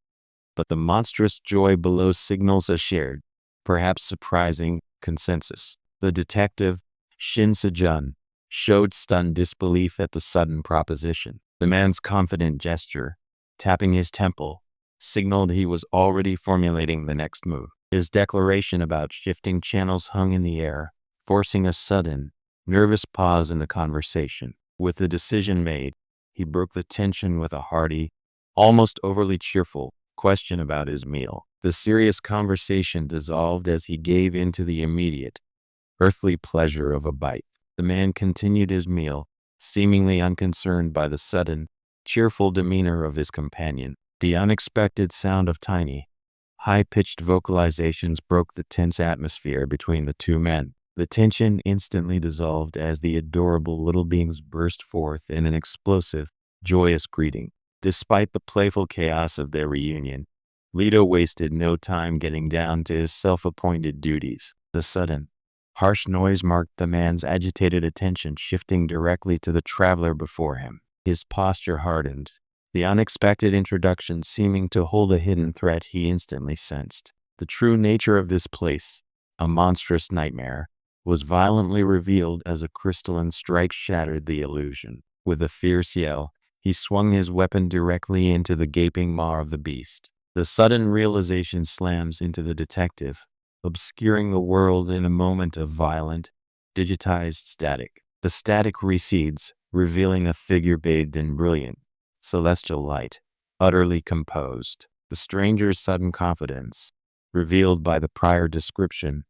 [SPEAKER 1] but the monstrous joy below signals a shared, perhaps surprising, consensus. The detective, Shin Se-jun, showed stunned disbelief at the sudden proposition. The man's confident gesture, tapping his temple, signaled he was already formulating the next move. His declaration about shifting channels hung in the air, forcing a sudden, nervous pause in the conversation. With the decision made, he broke the tension with a hearty, almost overly cheerful, question about his meal. The serious conversation dissolved as he gave in to the immediate, earthly pleasure of a bite. The man continued his meal, seemingly unconcerned by the sudden, cheerful demeanor of his companion. The unexpected sound of tiny, high-pitched vocalizations broke the tense atmosphere between the two men. The tension instantly dissolved as the adorable little beings burst forth in an explosive, joyous greeting. Despite the playful chaos of their reunion, Leto wasted no time getting down to his self-appointed duties. The sudden, harsh noise marked the man's agitated attention, shifting directly to the traveler before him. His posture hardened, the unexpected introduction seeming to hold a hidden threat he instantly sensed. The true nature of this place, a monstrous nightmare, was violently revealed as a crystalline strike shattered the illusion. With a fierce yell, he swung his weapon directly into the gaping maw of the beast. The sudden realization slams into the detective, obscuring the world in a moment of violent, digitized static. The static recedes, revealing a figure bathed in brilliant, celestial light, utterly composed. The stranger's sudden confidence, revealed by the prior description,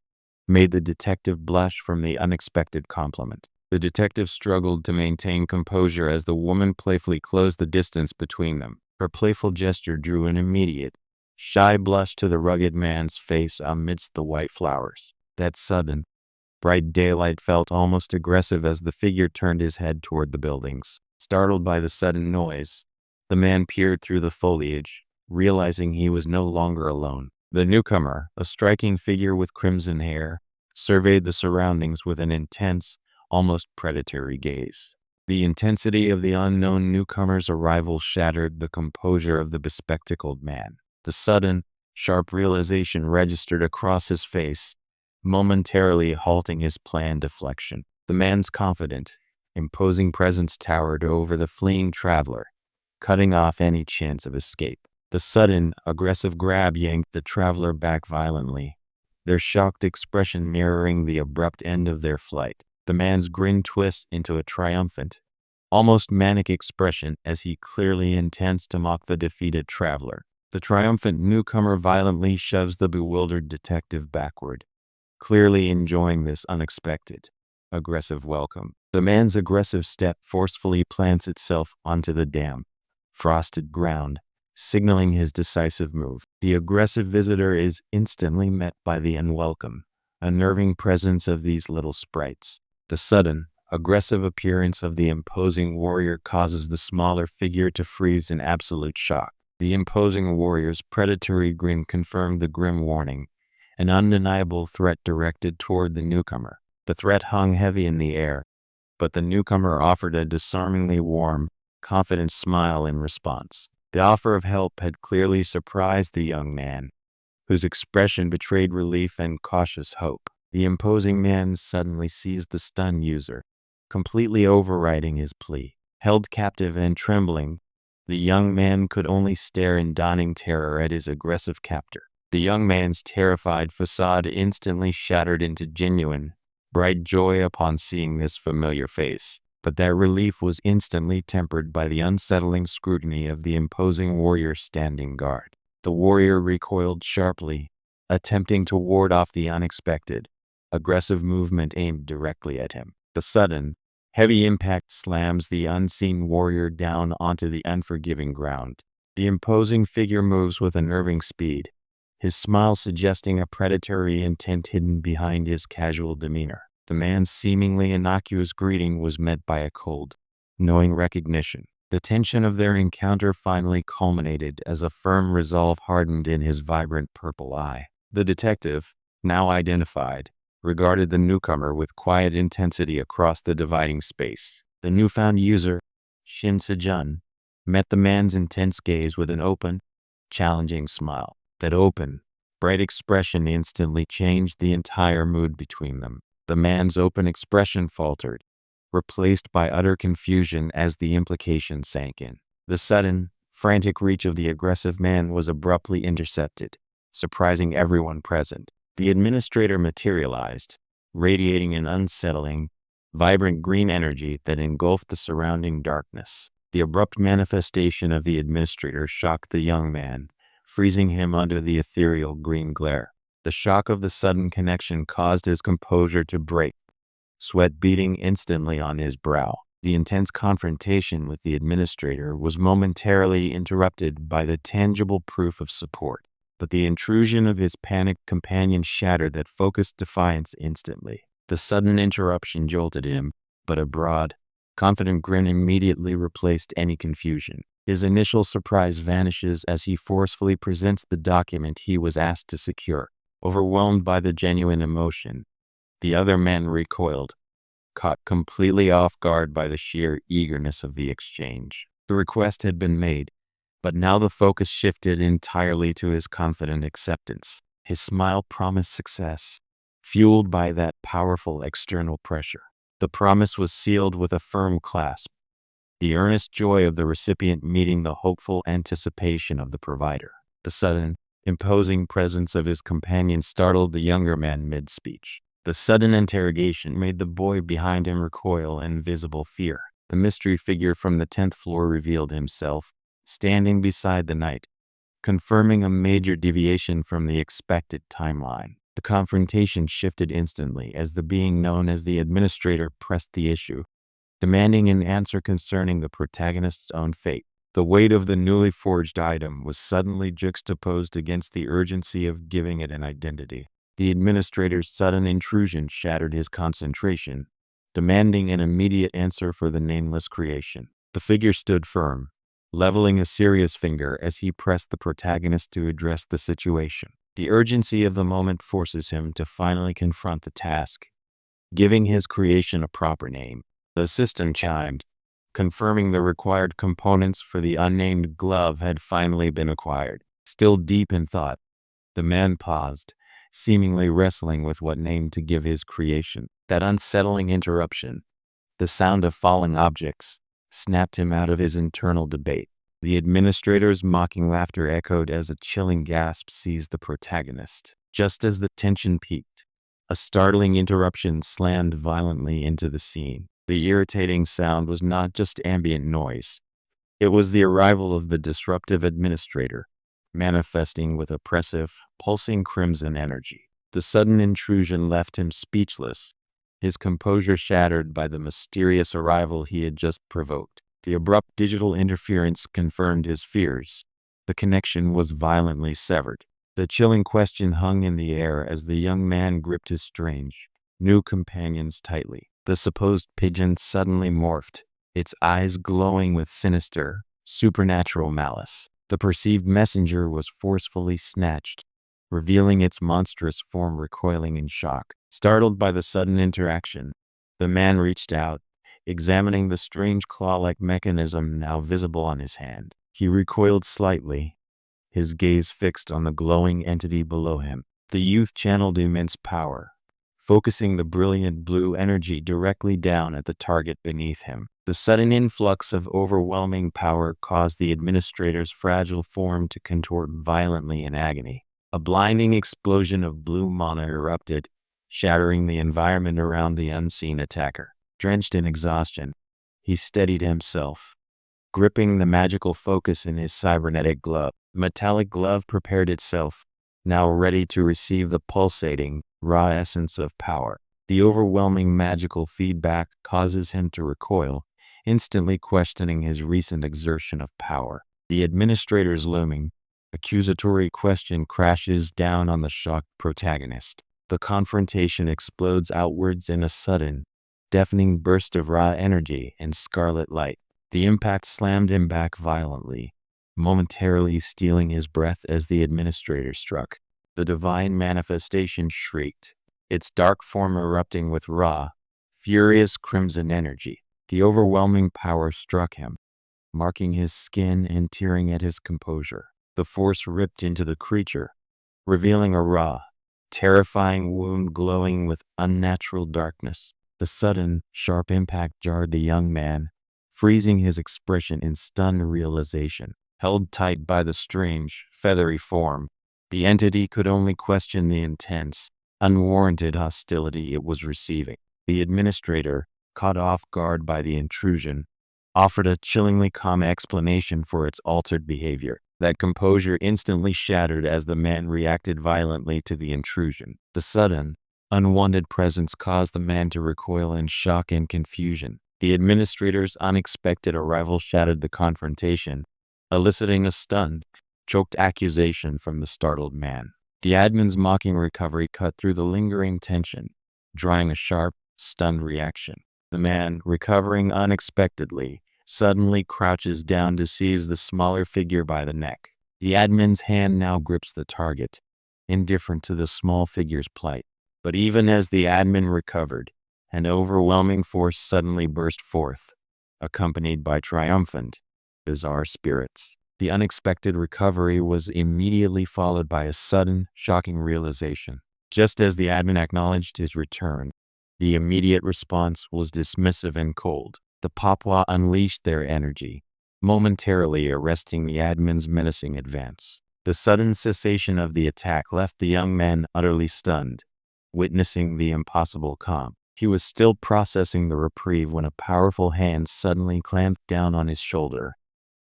[SPEAKER 1] made the detective blush from the unexpected compliment. The detective struggled to maintain composure as the woman playfully closed the distance between them. Her playful gesture drew an immediate, shy blush to the rugged man's face amidst the white flowers. That sudden, bright daylight felt almost aggressive as the figure turned his head toward the buildings. Startled by the sudden noise, the man peered through the foliage, realizing he was no longer alone. The newcomer, a striking figure with crimson hair, surveyed the surroundings with an intense, almost predatory gaze. The intensity of the unknown newcomer's arrival shattered the composure of the bespectacled man. The sudden, sharp realization registered across his face, momentarily halting his planned deflection. The man's confident, imposing presence towered over the fleeing traveler, cutting off any chance of escape. The sudden, aggressive grab yanked the traveler back violently, their shocked expression mirroring the abrupt end of their flight. The man's grin twists into a triumphant, almost manic expression as he clearly intends to mock the defeated traveler. The triumphant newcomer violently shoves the bewildered detective backward, clearly enjoying this unexpected, aggressive welcome. The man's aggressive step forcefully plants itself onto the damp, frosted ground, signaling his decisive move. The aggressive visitor is instantly met by the unwelcome, unnerving presence of these little sprites. The sudden, aggressive appearance of the imposing warrior causes the smaller figure to freeze in absolute shock. The imposing warrior's predatory grin confirmed the grim warning, an undeniable threat directed toward the newcomer. The threat hung heavy in the air, but the newcomer offered a disarmingly warm, confident smile in response. The offer of help had clearly surprised the young man, whose expression betrayed relief and cautious hope. The imposing man suddenly seized the stunned user, completely overriding his plea. Held captive and trembling, the young man could only stare in dawning terror at his aggressive captor. The young man's terrified facade instantly shattered into genuine, bright joy upon seeing this familiar face. But that relief was instantly tempered by the unsettling scrutiny of the imposing warrior standing guard. The warrior recoiled sharply, attempting to ward off the unexpected, aggressive movement aimed directly at him. The sudden, heavy impact slams the unseen warrior down onto the unforgiving ground. The imposing figure moves with unnerving speed, his smile suggesting a predatory intent hidden behind his casual demeanor. The man's seemingly innocuous greeting was met by a cold, knowing recognition. The tension of their encounter finally culminated as a firm resolve hardened in his vibrant purple eye. The detective, now identified, regarded the newcomer with quiet intensity across the dividing space. The newfound user, Shin Se-jun, met the man's intense gaze with an open, challenging smile. That open, bright expression instantly changed the entire mood between them. The man's open expression faltered, replaced by utter confusion as the implication sank in. The sudden, frantic reach of the aggressive man was abruptly intercepted, surprising everyone present. The administrator materialized, radiating an unsettling, vibrant green energy that engulfed the surrounding darkness. The abrupt manifestation of the administrator shocked the young man, freezing him under the ethereal green glare. The shock of the sudden connection caused his composure to break, sweat beading instantly on his brow. The intense confrontation with the administrator was momentarily interrupted by the tangible proof of support, but the intrusion of his panicked companion shattered that focused defiance instantly. The sudden interruption jolted him, but a broad, confident grin immediately replaced any confusion. His initial surprise vanishes as he forcefully presents the document he was asked to secure. Overwhelmed by the genuine emotion, the other man recoiled, caught completely off guard by the sheer eagerness of the exchange. The request had been made, but now the focus shifted entirely to his confident acceptance. His smile promised success, fueled by that powerful external pressure. The promise was sealed with a firm clasp, the earnest joy of the recipient meeting the hopeful anticipation of the provider. The sudden, imposing presence of his companion startled the younger man mid-speech. The sudden interrogation made the boy behind him recoil in visible fear. The mystery figure from the 10th floor revealed himself, standing beside the knight, confirming a major deviation from the expected timeline. The confrontation shifted instantly as the being known as the administrator pressed the issue, demanding an answer concerning the protagonist's own fate. The weight of the newly forged item was suddenly juxtaposed against the urgency of giving it an identity. The administrator's sudden intrusion shattered his concentration, demanding an immediate answer for the nameless creation. The figure stood firm, leveling a serious finger as he pressed the protagonist to address the situation. The urgency of the moment forces him to finally confront the task, giving his creation a proper name. The assistant chimed, confirming the required components for the unnamed glove had finally been acquired. Still deep in thought, the man paused, seemingly wrestling with what name to give his creation. That unsettling interruption, the sound of falling objects, snapped him out of his internal debate. The administrator's mocking laughter echoed as a chilling gasp seized the protagonist. Just as the tension peaked, a startling interruption slammed violently into the scene. The irritating sound was not just ambient noise. It was the arrival of the disruptive administrator, manifesting with oppressive, pulsing crimson energy. The sudden intrusion left him speechless, his composure shattered by the mysterious arrival he had just provoked. The abrupt digital interference confirmed his fears. The connection was violently severed. The chilling question hung in the air as the young man gripped his strange, new companions tightly. The supposed pigeon suddenly morphed, its eyes glowing with sinister, supernatural malice. The perceived messenger was forcefully snatched, revealing its monstrous form recoiling in shock. Startled by the sudden interaction, the man reached out, examining the strange claw-like mechanism now visible on his hand. He recoiled slightly, his gaze fixed on the glowing entity below him. The youth channeled immense power, focusing the brilliant blue energy directly down at the target beneath him. The sudden influx of overwhelming power caused the administrator's fragile form to contort violently in agony. A blinding explosion of blue mana erupted, shattering the environment around the unseen attacker. Drenched in exhaustion, he steadied himself, gripping the magical focus in his cybernetic glove. The metallic glove prepared itself, now ready to receive the pulsating, raw essence of power. The overwhelming magical feedback causes him to recoil, instantly questioning his recent exertion of power. The administrator's looming, accusatory question crashes down on the shocked protagonist. The confrontation explodes outwards in a sudden, deafening burst of raw energy and scarlet light. The impact slammed him back violently, momentarily stealing his breath as the administrator struck. The divine manifestation shrieked, its dark form erupting with raw, furious crimson energy. The overwhelming power struck him, marking his skin and tearing at his composure. The force ripped into the creature, revealing a raw, terrifying wound glowing with unnatural darkness. The sudden, sharp impact jarred the young man, freezing his expression in stunned realization. Held tight by the strange, feathery form, the entity could only question the intense, unwarranted hostility it was receiving. The administrator, caught off guard by the intrusion, offered a chillingly calm explanation for its altered behavior. That composure instantly shattered as the man reacted violently to the intrusion. The sudden, unwanted presence caused the man to recoil in shock and confusion. The administrator's unexpected arrival shattered the confrontation, eliciting a stunned, choked accusation from the startled man. The admin's mocking recovery cut through the lingering tension, drawing a sharp, stunned reaction. The man, recovering unexpectedly, suddenly crouches down to seize the smaller figure by the neck. The admin's hand now grips the target, indifferent to the small figure's plight. But even as the admin recovered, an overwhelming force suddenly burst forth, accompanied by triumphant, bizarre spirits. The unexpected recovery was immediately followed by a sudden, shocking realization. Just as the admin acknowledged his return, the immediate response was dismissive and cold. The Papua unleashed their energy, momentarily arresting the admin's menacing advance. The sudden cessation of the attack left the young man utterly stunned, witnessing the impossible calm. He was still processing the reprieve when a powerful hand suddenly clamped down on his shoulder,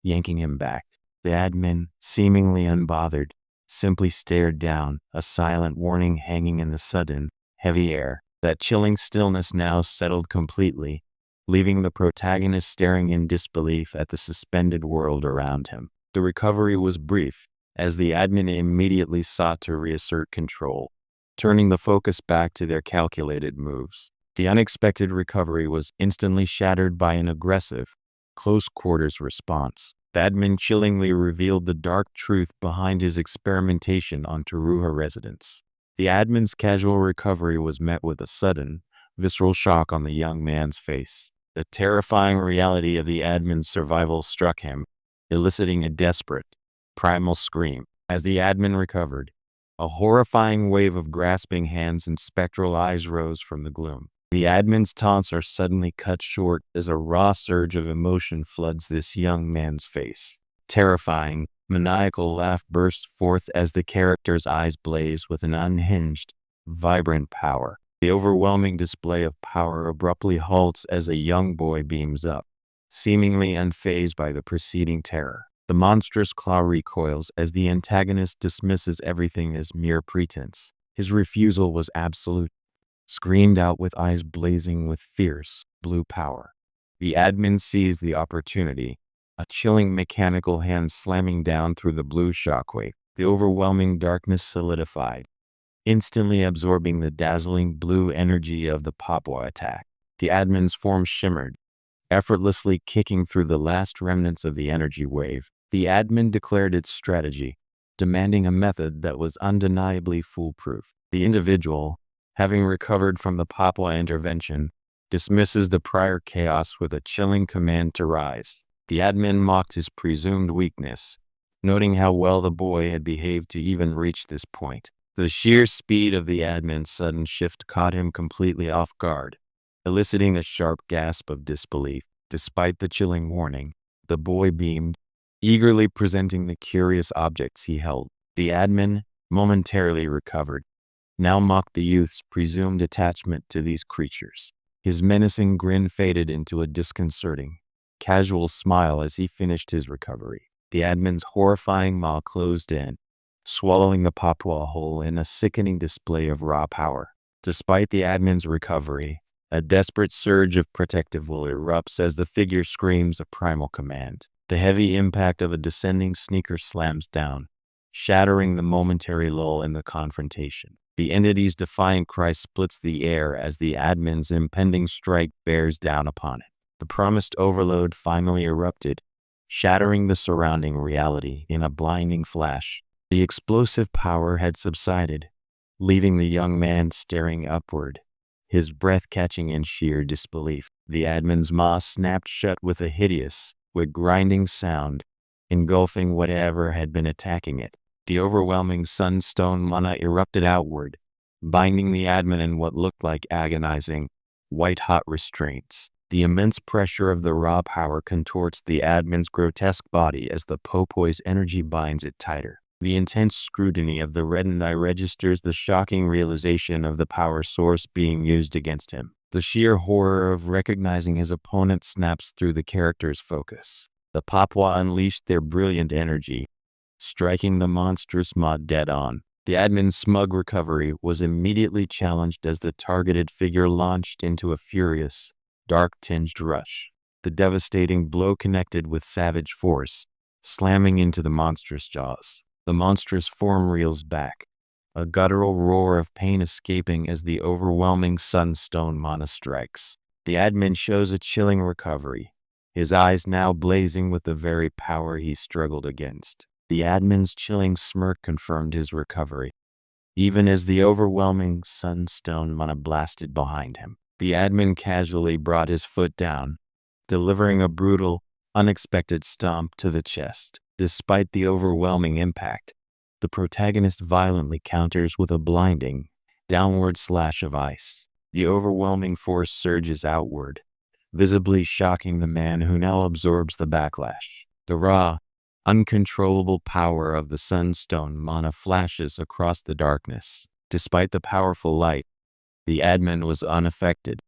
[SPEAKER 1] yanking him back. The admin, seemingly unbothered, simply stared down, a silent warning hanging in the sudden, heavy air. That chilling stillness now settled completely, leaving the protagonist staring in disbelief at the suspended world around him. The recovery was brief, as the admin immediately sought to reassert control, turning the focus back to their calculated moves. The unexpected recovery was instantly shattered by an aggressive, close-quarters response. The admin chillingly revealed the dark truth behind his experimentation on Taruha residents. The admin's casual recovery was met with a sudden, visceral shock on the young man's face. The terrifying reality of the admin's survival struck him, eliciting a desperate, primal scream. As the admin recovered, a horrifying wave of grasping hands and spectral eyes rose from the gloom. The admin's taunts are suddenly cut short as a raw surge of emotion floods this young man's face. Terrifying, maniacal laugh bursts forth as the character's eyes blaze with an unhinged, vibrant power. The overwhelming display of power abruptly halts as a young boy beams up, seemingly unfazed by the preceding terror. The monstrous claw recoils as the antagonist dismisses everything as mere pretense. His refusal was absolute, screamed out with eyes blazing with fierce, blue power. The admin seized the opportunity, a chilling mechanical hand slamming down through the blue shockwave. The overwhelming darkness solidified, instantly absorbing the dazzling blue energy of the Papua attack. The admin's form shimmered, effortlessly kicking through the last remnants of the energy wave. The admin declared its strategy, demanding a method that was undeniably foolproof. The individual, having recovered from the Papua intervention, dismisses the prior chaos with a chilling command to rise. The admin mocked his presumed weakness, noting how well the boy had behaved to even reach this point. The sheer speed of the admin's sudden shift caught him completely off guard, eliciting a sharp gasp of disbelief. Despite the chilling warning, the boy beamed, eagerly presenting the curious objects he held. The admin, momentarily recovered, now mocked the youth's presumed attachment to these creatures. His menacing grin faded into a disconcerting, casual smile as he finished his recovery. The admin's horrifying maw closed in, swallowing the Papua whole in a sickening display of raw power. Despite the admin's recovery, a desperate surge of protective will erupts as the figure screams a primal command. The heavy impact of a descending sneaker slams down, shattering the momentary lull in the confrontation. The entity's defiant cry splits the air as the admin's impending strike bears down upon it. The promised overload finally erupted, shattering the surrounding reality in a blinding flash. The explosive power had subsided, leaving the young man staring upward, his breath catching in sheer disbelief. The admin's maw snapped shut with a hideous, grinding sound, engulfing whatever had been attacking it. The overwhelming sunstone mana erupted outward, binding the admin in what looked like agonizing, white-hot restraints. The immense pressure of the raw power contorts the admin's grotesque body as the popoi's energy binds it tighter. The intense scrutiny of the reddened eye registers the shocking realization of the power source being used against him. The sheer horror of recognizing his opponent snaps through the character's focus. The Papua unleashed their brilliant energy, striking the monstrous maw dead on. The admin's smug recovery was immediately challenged as the targeted figure launched into a furious, dark-tinged rush. The devastating blow connected with savage force, slamming into the monstrous jaws. The monstrous form reels back, a guttural roar of pain escaping as the overwhelming sunstone mana strikes. The admin shows a chilling recovery, his eyes now blazing with the very power he struggled against. The admin's chilling smirk confirmed his recovery, even as the overwhelming sunstone mana blasted behind him. The admin casually brought his foot down, delivering a brutal, unexpected stomp to the chest. Despite the overwhelming impact, the protagonist violently counters with a blinding, downward slash of ice. The overwhelming force surges outward, visibly shocking the man who now absorbs the backlash. The raw, uncontrollable power of the sunstone mana flashes across the darkness. Despite the powerful light, the admin was unaffected,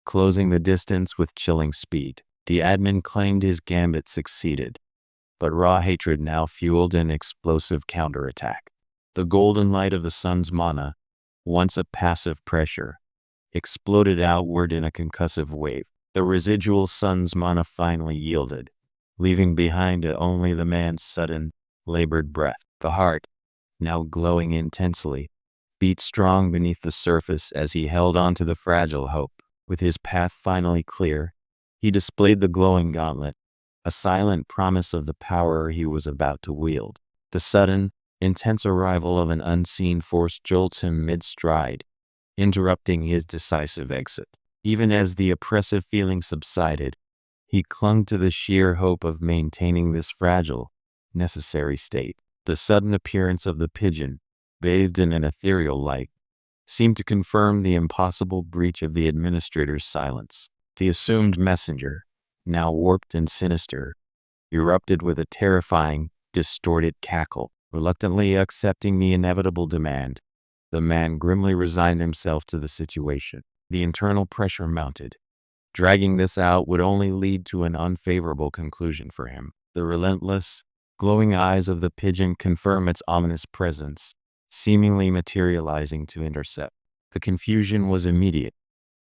[SPEAKER 1] closing the distance with chilling speed. The admin claimed his gambit succeeded, but raw hatred now fueled an explosive counterattack. The golden light of the sun's mana, once a passive pressure, exploded outward in a concussive wave. The residual sun's mana finally yielded, leaving behind only the man's sudden, labored breath. The heart, now glowing intensely, beat strong beneath the surface as he held on to the fragile hope. With his path finally clear, he displayed the glowing gauntlet, a silent promise of the power he was about to wield. The sudden, intense arrival of an unseen force jolts him mid-stride, interrupting his decisive exit. Even as the oppressive feeling subsided, he clung to the sheer hope of maintaining this fragile, necessary state. The sudden appearance of the pigeon, bathed in an ethereal light, seemed to confirm the impossible breach of the administrator's silence. The assumed messenger, now warped and sinister, erupted with a terrifying, distorted cackle. Reluctantly accepting the inevitable demand, the man grimly resigned himself to the situation. The internal pressure mounted. Dragging this out would only lead to an unfavorable conclusion for him. The relentless, glowing eyes of the pigeon confirm its ominous presence, seemingly materializing to intercept. The confusion was immediate,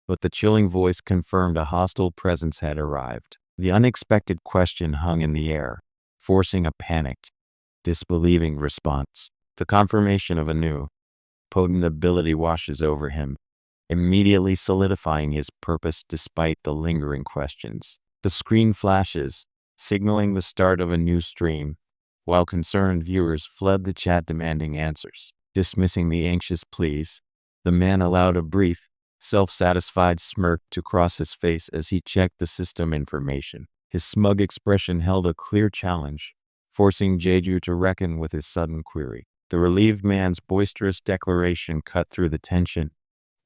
[SPEAKER 1] but the chilling voice confirmed a hostile presence had arrived. The unexpected question hung in the air, forcing a panicked, disbelieving response. The confirmation of a new, potent ability washes over him, immediately solidifying his purpose despite the lingering questions. The screen flashes, signaling the start of a new stream, while concerned viewers fled the chat demanding answers. Dismissing the anxious pleas, the man allowed a brief, self-satisfied smirk to cross his face as he checked the system information. His smug expression held a clear challenge, forcing Jeju to reckon with his sudden query. The relieved man's boisterous declaration cut through the tension,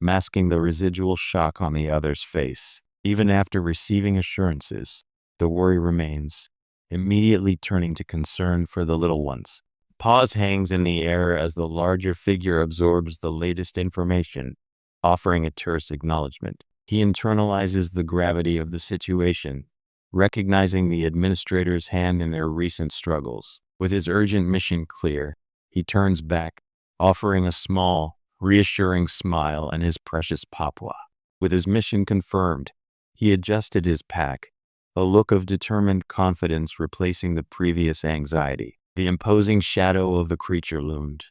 [SPEAKER 1] masking the residual shock on the other's face. Even after receiving assurances, the worry remains, immediately turning to concern for the little ones. Pause hangs in the air as the larger figure absorbs the latest information, offering a terse acknowledgement. He internalizes the gravity of the situation, recognizing the administrator's hand in their recent struggles. With his urgent mission clear, he turns back, offering a small, reassuring smile and his precious papua. With his mission confirmed, he adjusted his pack, a look of determined confidence replacing the previous anxiety. The imposing shadow of the creature loomed,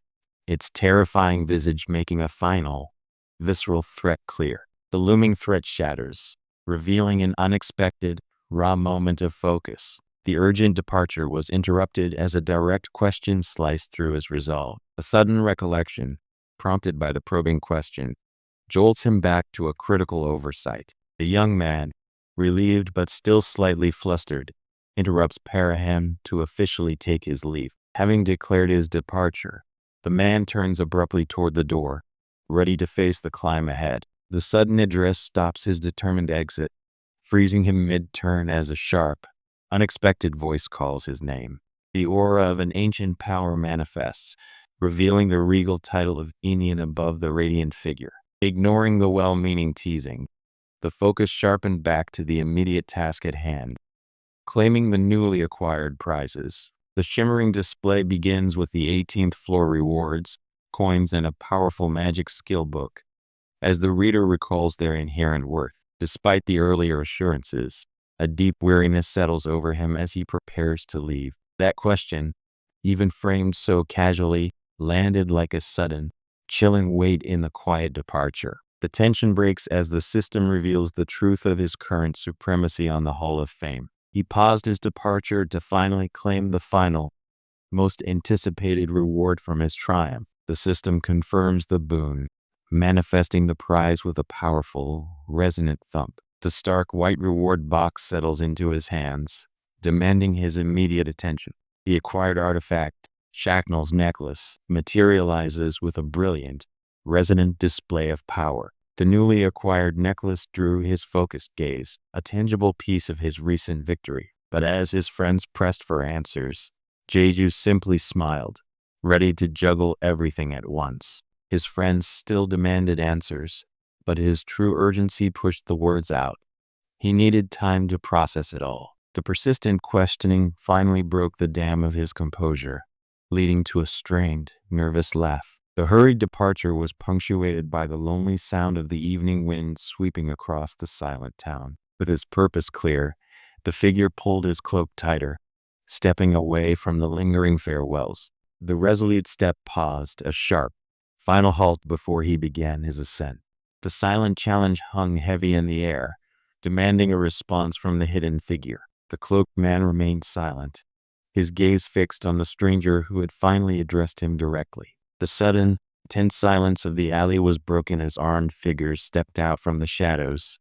[SPEAKER 1] its terrifying visage making a final, visceral threat clear. The looming threat shatters, revealing an unexpected, raw moment of focus. The urgent departure was interrupted as a direct question sliced through his resolve. A sudden recollection, prompted by the probing question, jolts him back to a critical oversight. The young man, relieved but still slightly flustered, interrupts Paraham to officially take his leave. Having declared his departure, the man turns abruptly toward the door, ready to face the climb ahead. The sudden address stops his determined exit, freezing him mid-turn as a sharp, unexpected voice calls his name. The aura of an ancient power manifests, revealing the regal title of Enian above the radiant figure. Ignoring the well-meaning teasing, the focus sharpened back to the immediate task at hand, claiming the newly acquired prizes. The shimmering display begins with the 18th floor rewards, coins, and a powerful magic skill book, as the reader recalls their inherent worth. Despite the earlier assurances, a deep weariness settles over him as he prepares to leave. That question, even framed so casually, landed like a sudden, chilling weight in the quiet departure. The tension breaks as the system reveals the truth of his current supremacy on the Hall of Fame. He paused his departure to finally claim the final, most anticipated reward from his triumph. The system confirms the boon, manifesting the prize with a powerful, resonant thump. The stark white reward box settles into his hands, demanding his immediate attention. The acquired artifact, Shacknell's necklace, materializes with a brilliant, resonant display of power. The newly acquired necklace drew his focused gaze, a tangible piece of his recent victory. But as his friends pressed for answers, Jeju simply smiled, ready to juggle everything at once. His friends still demanded answers, but his true urgency pushed the words out. He needed time to process it all. The persistent questioning finally broke the dam of his composure, leading to a strained, nervous laugh. The hurried departure was punctuated by the lonely sound of the evening wind sweeping across the silent town. With his purpose clear, the figure pulled his cloak tighter, stepping away from the lingering farewells. The resolute step paused, a sharp, final halt before he began his ascent. The silent challenge hung heavy in the air, demanding a response from the hidden figure. The cloaked man remained silent, his gaze fixed on the stranger who had finally addressed him directly. The sudden, tense silence of the alley was broken as armed figures stepped out from the shadows,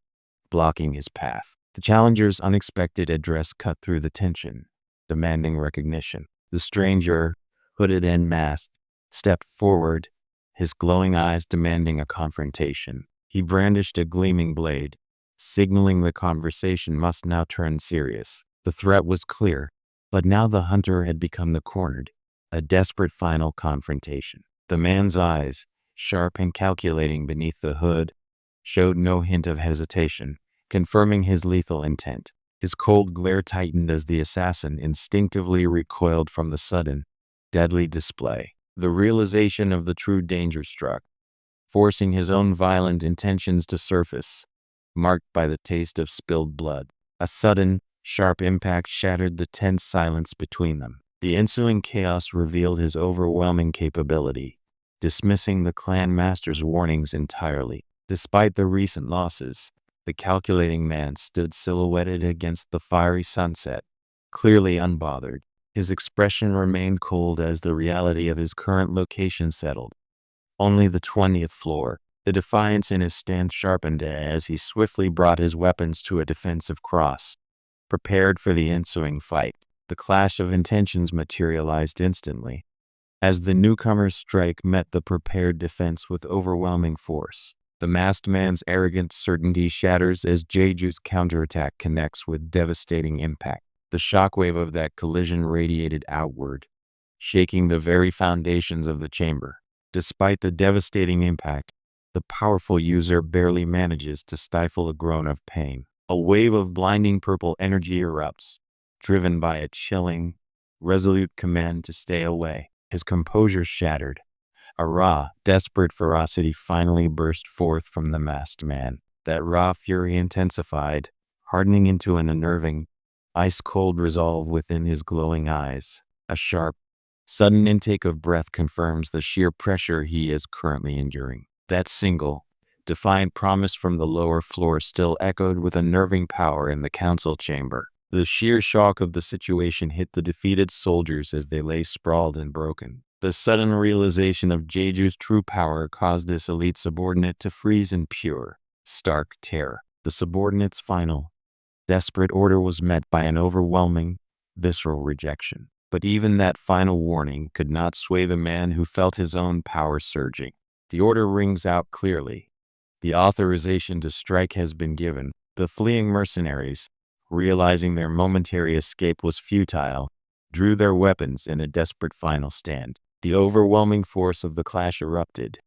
[SPEAKER 1] blocking his path. The challenger's unexpected address cut through the tension, demanding recognition. The stranger, hooded and masked, stepped forward, his glowing eyes demanding a confrontation. He brandished a gleaming blade, signaling the conversation must now turn serious. The threat was clear, but now the hunter had become the cornered, a desperate final confrontation. The man's eyes, sharp and calculating beneath the hood, showed no hint of hesitation, confirming his lethal intent. His cold glare tightened as the assassin instinctively recoiled from the sudden, deadly display. The realization of the true danger struck, forcing his own violent intentions to surface, marked by the taste of spilled blood. A sudden, sharp impact shattered the tense silence between them. The ensuing chaos revealed his overwhelming capability, dismissing the clan master's warnings entirely. Despite the recent losses, the calculating man stood silhouetted against the fiery sunset, clearly unbothered. His expression remained cold as the reality of his current location settled. Only the 20th floor. The defiance in his stance sharpened as he swiftly brought his weapons to a defensive cross, prepared for the ensuing fight. The clash of intentions materialized instantly, as the newcomer's strike met the prepared defense with overwhelming force. The masked man's arrogant certainty shatters as Jeju's counterattack connects with devastating impact. The shockwave of that collision radiated outward, shaking the very foundations of the chamber. Despite the devastating impact, the powerful user barely manages to stifle a groan of pain. A wave of blinding purple energy erupts, driven by a chilling, resolute command to stay away. His composure shattered. A raw, desperate ferocity finally burst forth from the masked man. That raw fury intensified, hardening into an unnerving, ice-cold resolve within his glowing eyes. A sharp, sudden intake of breath confirms the sheer pressure he is currently enduring. That single, defiant promise from the lower floor still echoed with unnerving power in the council chamber. The sheer shock of the situation hit the defeated soldiers as they lay sprawled and broken. The sudden realization of Jeju's true power caused this elite subordinate to freeze in pure, stark terror. The subordinate's final, desperate order was met by an overwhelming, visceral rejection. But even that final warning could not sway the man who felt his own power surging. The order rings out clearly. The authorization to strike has been given. The fleeing mercenaries, realizing their momentary escape was futile, drew their weapons in a desperate final stand. The overwhelming force of the clash erupted,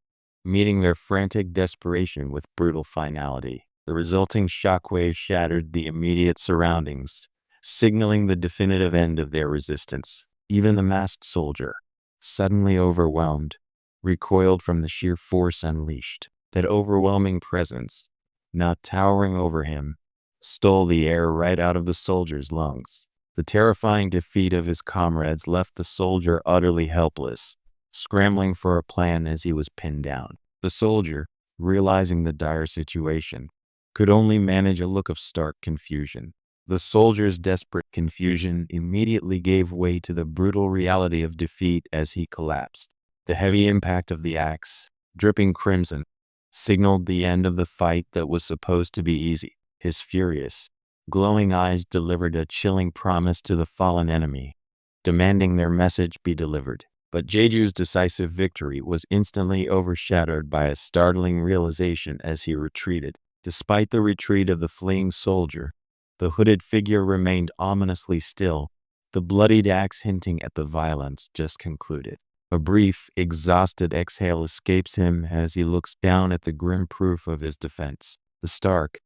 [SPEAKER 1] meeting their frantic desperation with brutal finality. The resulting shockwave shattered the immediate surroundings, signaling the definitive end of their resistance. Even the masked soldier, suddenly overwhelmed, recoiled from the sheer force unleashed. That overwhelming presence, now towering over him, stole the air right out of the soldier's lungs. The terrifying defeat of his comrades left the soldier utterly helpless, scrambling for a plan as he was pinned down. The soldier, realizing the dire situation, could only manage a look of stark confusion. The soldier's desperate confusion immediately gave way to the brutal reality of defeat as he collapsed. The heavy impact of the axe, dripping crimson, signaled the end of the fight that was supposed to be easy. His furious, glowing eyes delivered a chilling promise to the fallen enemy, demanding their message be delivered. But Jeju's decisive victory was instantly overshadowed by a startling realization as he retreated. Despite the retreat of the fleeing soldier, the hooded figure remained ominously still, the bloodied axe hinting at the violence just concluded. A brief, exhausted exhale escapes him as he looks down at the grim proof of his defense. The stark,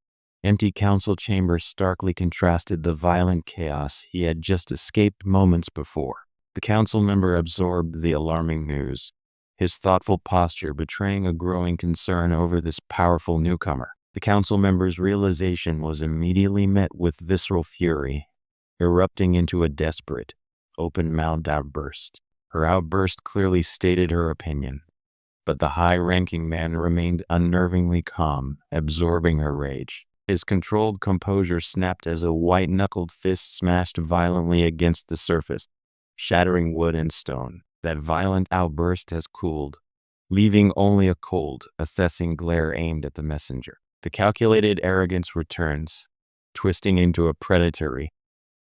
[SPEAKER 1] empty council chamber starkly contrasted the violent chaos he had just escaped moments before. The council member absorbed the alarming news, his thoughtful posture betraying a growing concern over this powerful newcomer. The council member's realization was immediately met with visceral fury, erupting into a desperate, open-mouthed outburst. Her outburst clearly stated her opinion, but the high-ranking man remained unnervingly calm, absorbing her rage. His controlled composure snapped as a white-knuckled fist smashed violently against the surface, shattering wood and stone. That violent outburst has cooled, leaving only a cold, assessing glare aimed at the messenger. The calculated arrogance returns, twisting into a predatory,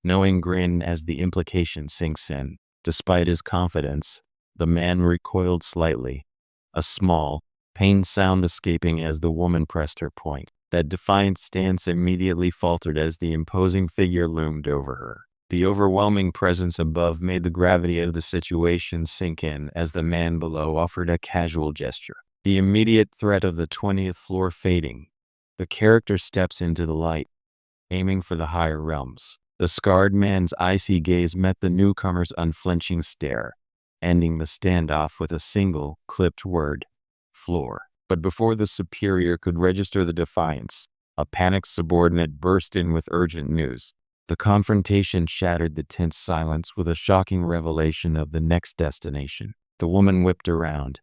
[SPEAKER 1] knowing grin as the implication sinks in. Despite his confidence, the man recoiled slightly, a small, pained sound escaping as the woman pressed her point. That defiant stance immediately faltered as the imposing figure loomed over her. The overwhelming presence above made the gravity of the situation sink in as the man below offered a casual gesture. The immediate threat of the 20th floor fading, the character steps into the light, aiming for the higher realms. The scarred man's icy gaze met the newcomer's unflinching stare, ending the standoff with a single, clipped word, floor. But before the superior could register the defiance, a panicked subordinate burst in with urgent news. The confrontation shattered the tense silence with a shocking revelation of the next destination. The woman whipped around,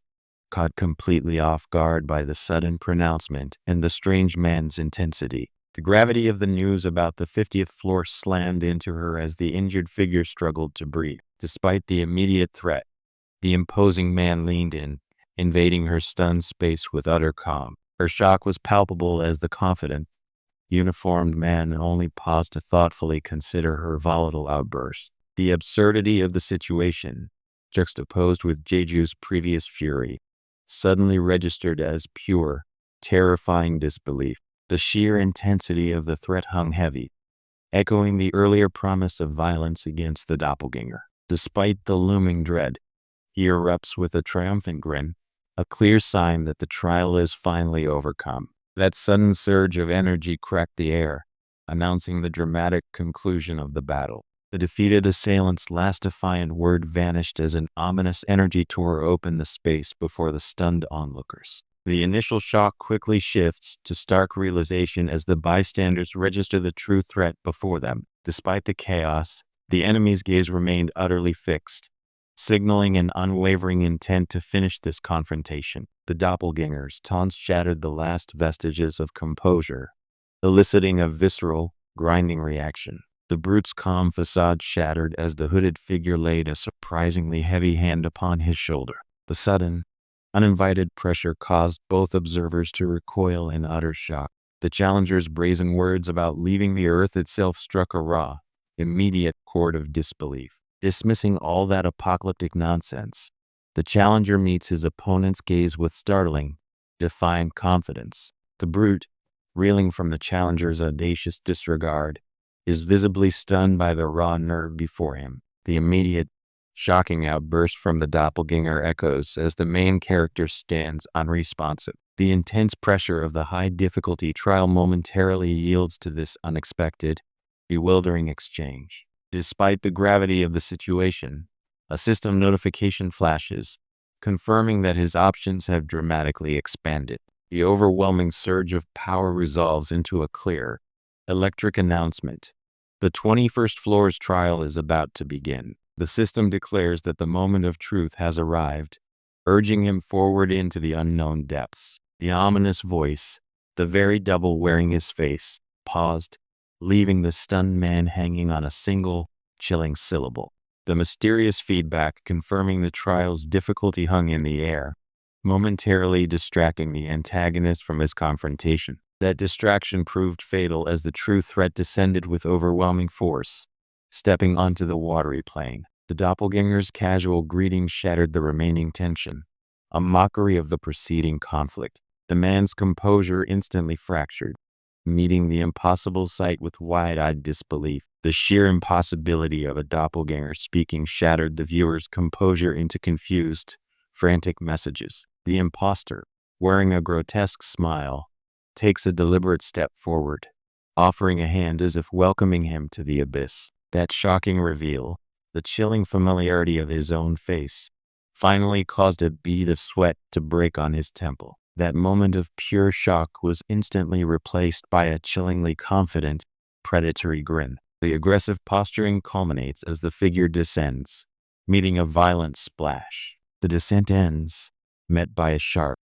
[SPEAKER 1] caught completely off guard by the sudden pronouncement and the strange man's intensity. The gravity of the news about the 50th floor slammed into her as the injured figure struggled to breathe. Despite the immediate threat, the imposing man leaned in, invading her stunned space with utter calm. Her shock was palpable as the confident, uniformed man only paused to thoughtfully consider her volatile outburst. The absurdity of the situation, juxtaposed with Jeju's previous fury, suddenly registered as pure, terrifying disbelief. The sheer intensity of the threat hung heavy, echoing the earlier promise of violence against the doppelganger. Despite the looming dread, he erupts with a triumphant grin, a clear sign that the trial is finally overcome. That sudden surge of energy cracked the air, announcing the dramatic conclusion of the battle. The defeated assailant's last defiant word vanished as an ominous energy tore open the space before the stunned onlookers. The initial shock quickly shifts to stark realization as the bystanders register the true threat before them. Despite the chaos, the enemy's gaze remained utterly fixed, signaling an unwavering intent to finish this confrontation. The doppelganger's taunts shattered the last vestiges of composure, eliciting a visceral, grinding reaction. The brute's calm facade shattered as the hooded figure laid a surprisingly heavy hand upon his shoulder. The sudden, uninvited pressure caused both observers to recoil in utter shock. The challenger's brazen words about leaving the earth itself struck a raw, immediate chord of disbelief. Dismissing all that apocalyptic nonsense, the challenger meets his opponent's gaze with startling, defiant confidence. The brute, reeling from the challenger's audacious disregard, is visibly stunned by the raw nerve before him. The immediate, shocking outburst from the doppelganger echoes as the main character stands unresponsive. The intense pressure of the high-difficulty trial momentarily yields to this unexpected, bewildering exchange. Despite the gravity of the situation, a system notification flashes, confirming that his options have dramatically expanded. The overwhelming surge of power resolves into a clear, electric announcement. The 21st floor's trial is about to begin. The system declares that the moment of truth has arrived, urging him forward into the unknown depths. The ominous voice, the very double wearing his face, paused, leaving the stunned man hanging on a single, chilling syllable. The mysterious feedback confirming the trial's difficulty hung in the air, momentarily distracting the antagonist from his confrontation. That distraction proved fatal as the true threat descended with overwhelming force, stepping onto the watery plain. The doppelganger's casual greeting shattered the remaining tension, a mockery of the preceding conflict. The man's composure instantly fractured, meeting the impossible sight with wide-eyed disbelief. The sheer impossibility of a doppelganger speaking shattered the viewer's composure into confused, frantic messages. The imposter, wearing a grotesque smile, takes a deliberate step forward, offering a hand as if welcoming him to the abyss. That shocking reveal, the chilling familiarity of his own face, finally caused a bead of sweat to break on his temple. That moment of pure shock was instantly replaced by a chillingly confident, predatory grin. The aggressive posturing culminates as the figure descends, meeting a violent splash. The descent ends, met by a sharp,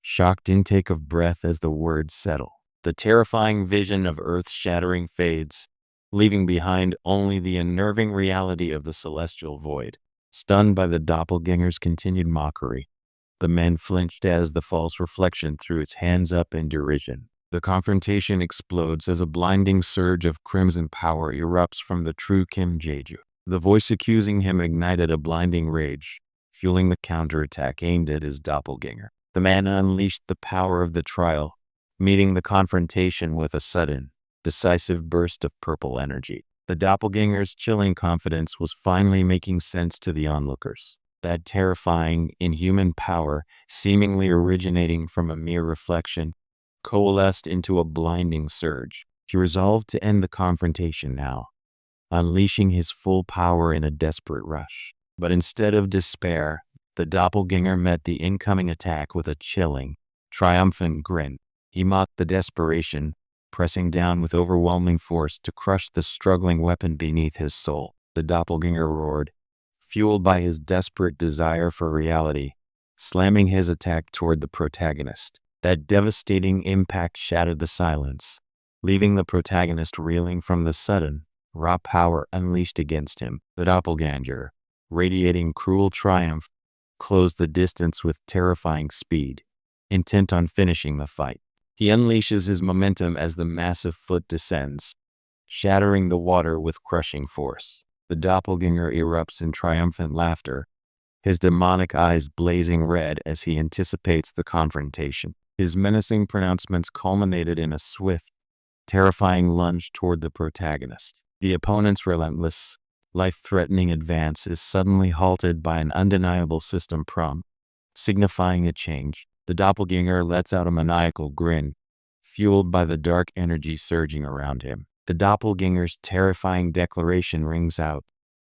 [SPEAKER 1] shocked intake of breath as the words settle. The terrifying vision of earth-shattering fades, leaving behind only the unnerving reality of the celestial void. Stunned by the doppelganger's continued mockery, the men flinched as the false reflection threw its hands up in derision. The confrontation explodes as a blinding surge of crimson power erupts from the true Kim Jeju. The voice accusing him ignited a blinding rage, fueling the counterattack aimed at his doppelganger. The man unleashed the power of the trial, meeting the confrontation with a sudden, decisive burst of purple energy. The doppelganger's chilling confidence was finally making sense to the onlookers. That terrifying, inhuman power, seemingly originating from a mere reflection, coalesced into a blinding surge. He resolved to end the confrontation now, unleashing his full power in a desperate rush. But instead of despair, the doppelganger met the incoming attack with a chilling, triumphant grin. He mocked the desperation, pressing down with overwhelming force to crush the struggling weapon beneath his soul. The doppelganger roared, fueled by his desperate desire for reality, slamming his attack toward the protagonist. That devastating impact shattered the silence, leaving the protagonist reeling from the sudden, raw power unleashed against him. The doppelganger, radiating cruel triumph, closed the distance with terrifying speed, intent on finishing the fight. He unleashes his momentum as the massive foot descends, shattering the water with crushing force. The doppelganger erupts in triumphant laughter, his demonic eyes blazing red as he anticipates the confrontation. His menacing pronouncements culminated in a swift, terrifying lunge toward the protagonist. The opponent's relentless, life-threatening advance is suddenly halted by an undeniable system prompt, signifying a change. The doppelganger lets out a maniacal grin, fueled by the dark energy surging around him. The doppelganger's terrifying declaration rings out,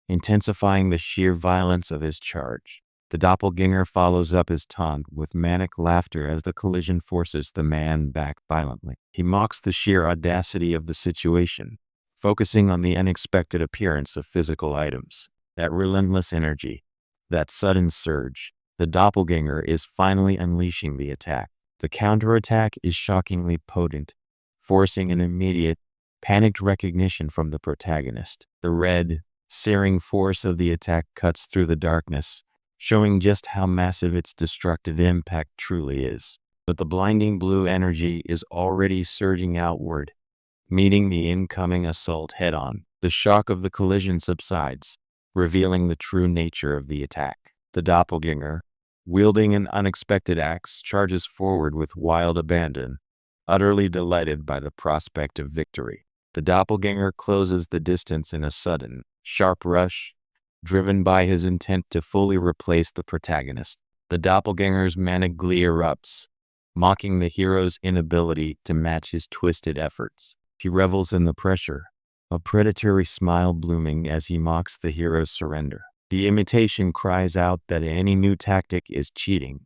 [SPEAKER 1] intensifying the sheer violence of his charge. The doppelganger follows up his taunt with manic laughter as the collision forces the man back violently. He mocks the sheer audacity of the situation, focusing on the unexpected appearance of physical items. That relentless energy, that sudden surge. The doppelganger is finally unleashing the attack. The counterattack is shockingly potent, forcing an immediate, panicked recognition from the protagonist. The red, searing force of the attack cuts through the darkness, showing just how massive its destructive impact truly is. But the blinding blue energy is already surging outward, meeting the incoming assault head-on. The shock of the collision subsides, revealing the true nature of the attack. The doppelganger, wielding an unexpected axe, charges forward with wild abandon, utterly delighted by the prospect of victory. The doppelganger closes the distance in a sudden, sharp rush, driven by his intent to fully replace the protagonist. The doppelganger's manic glee erupts, mocking the hero's inability to match his twisted efforts. He revels in the pressure, a predatory smile blooming as he mocks the hero's surrender. The imitation cries out that any new tactic is cheating,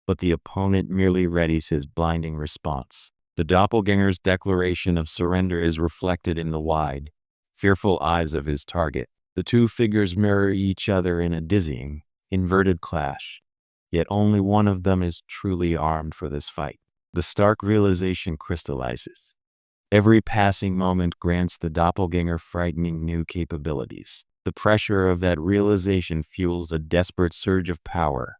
[SPEAKER 1] but the opponent merely readies his blinding response. The doppelganger's declaration of surrender is reflected in the wide, fearful eyes of his target. The two figures mirror each other in a dizzying, inverted clash, yet only one of them is truly armed for this fight. The stark realization crystallizes. Every passing moment grants the doppelganger frightening new capabilities. The pressure of that realization fuels a desperate surge of power,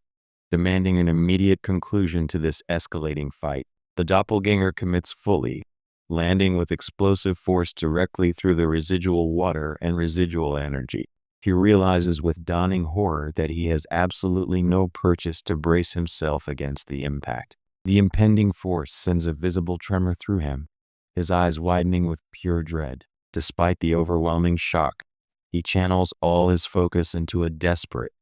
[SPEAKER 1] demanding an immediate conclusion to this escalating fight. The doppelganger commits fully, landing with explosive force directly through the residual water and residual energy. He realizes with dawning horror that he has absolutely no purchase to brace himself against the impact. The impending force sends a visible tremor through him, his eyes widening with pure dread. Despite the overwhelming shock, he channels all his focus into a desperate,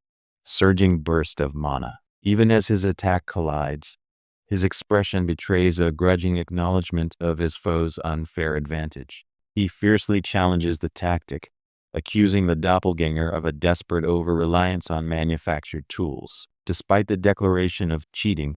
[SPEAKER 1] surging burst of mana. Even as his attack collides, his expression betrays a grudging acknowledgement of his foe's unfair advantage. He fiercely challenges the tactic, accusing the doppelganger of a desperate over-reliance on manufactured tools. Despite the declaration of cheating,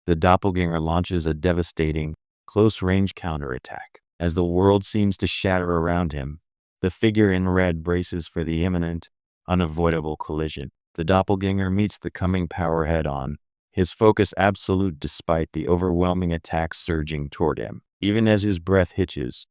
[SPEAKER 1] the doppelganger launches a devastating, close-range counterattack. As the world seems to shatter around him, the figure in red braces for the imminent, unavoidable collision. The doppelganger meets the coming power head-on, his focus absolute despite the overwhelming attack surging toward him. Even as his breath hitches,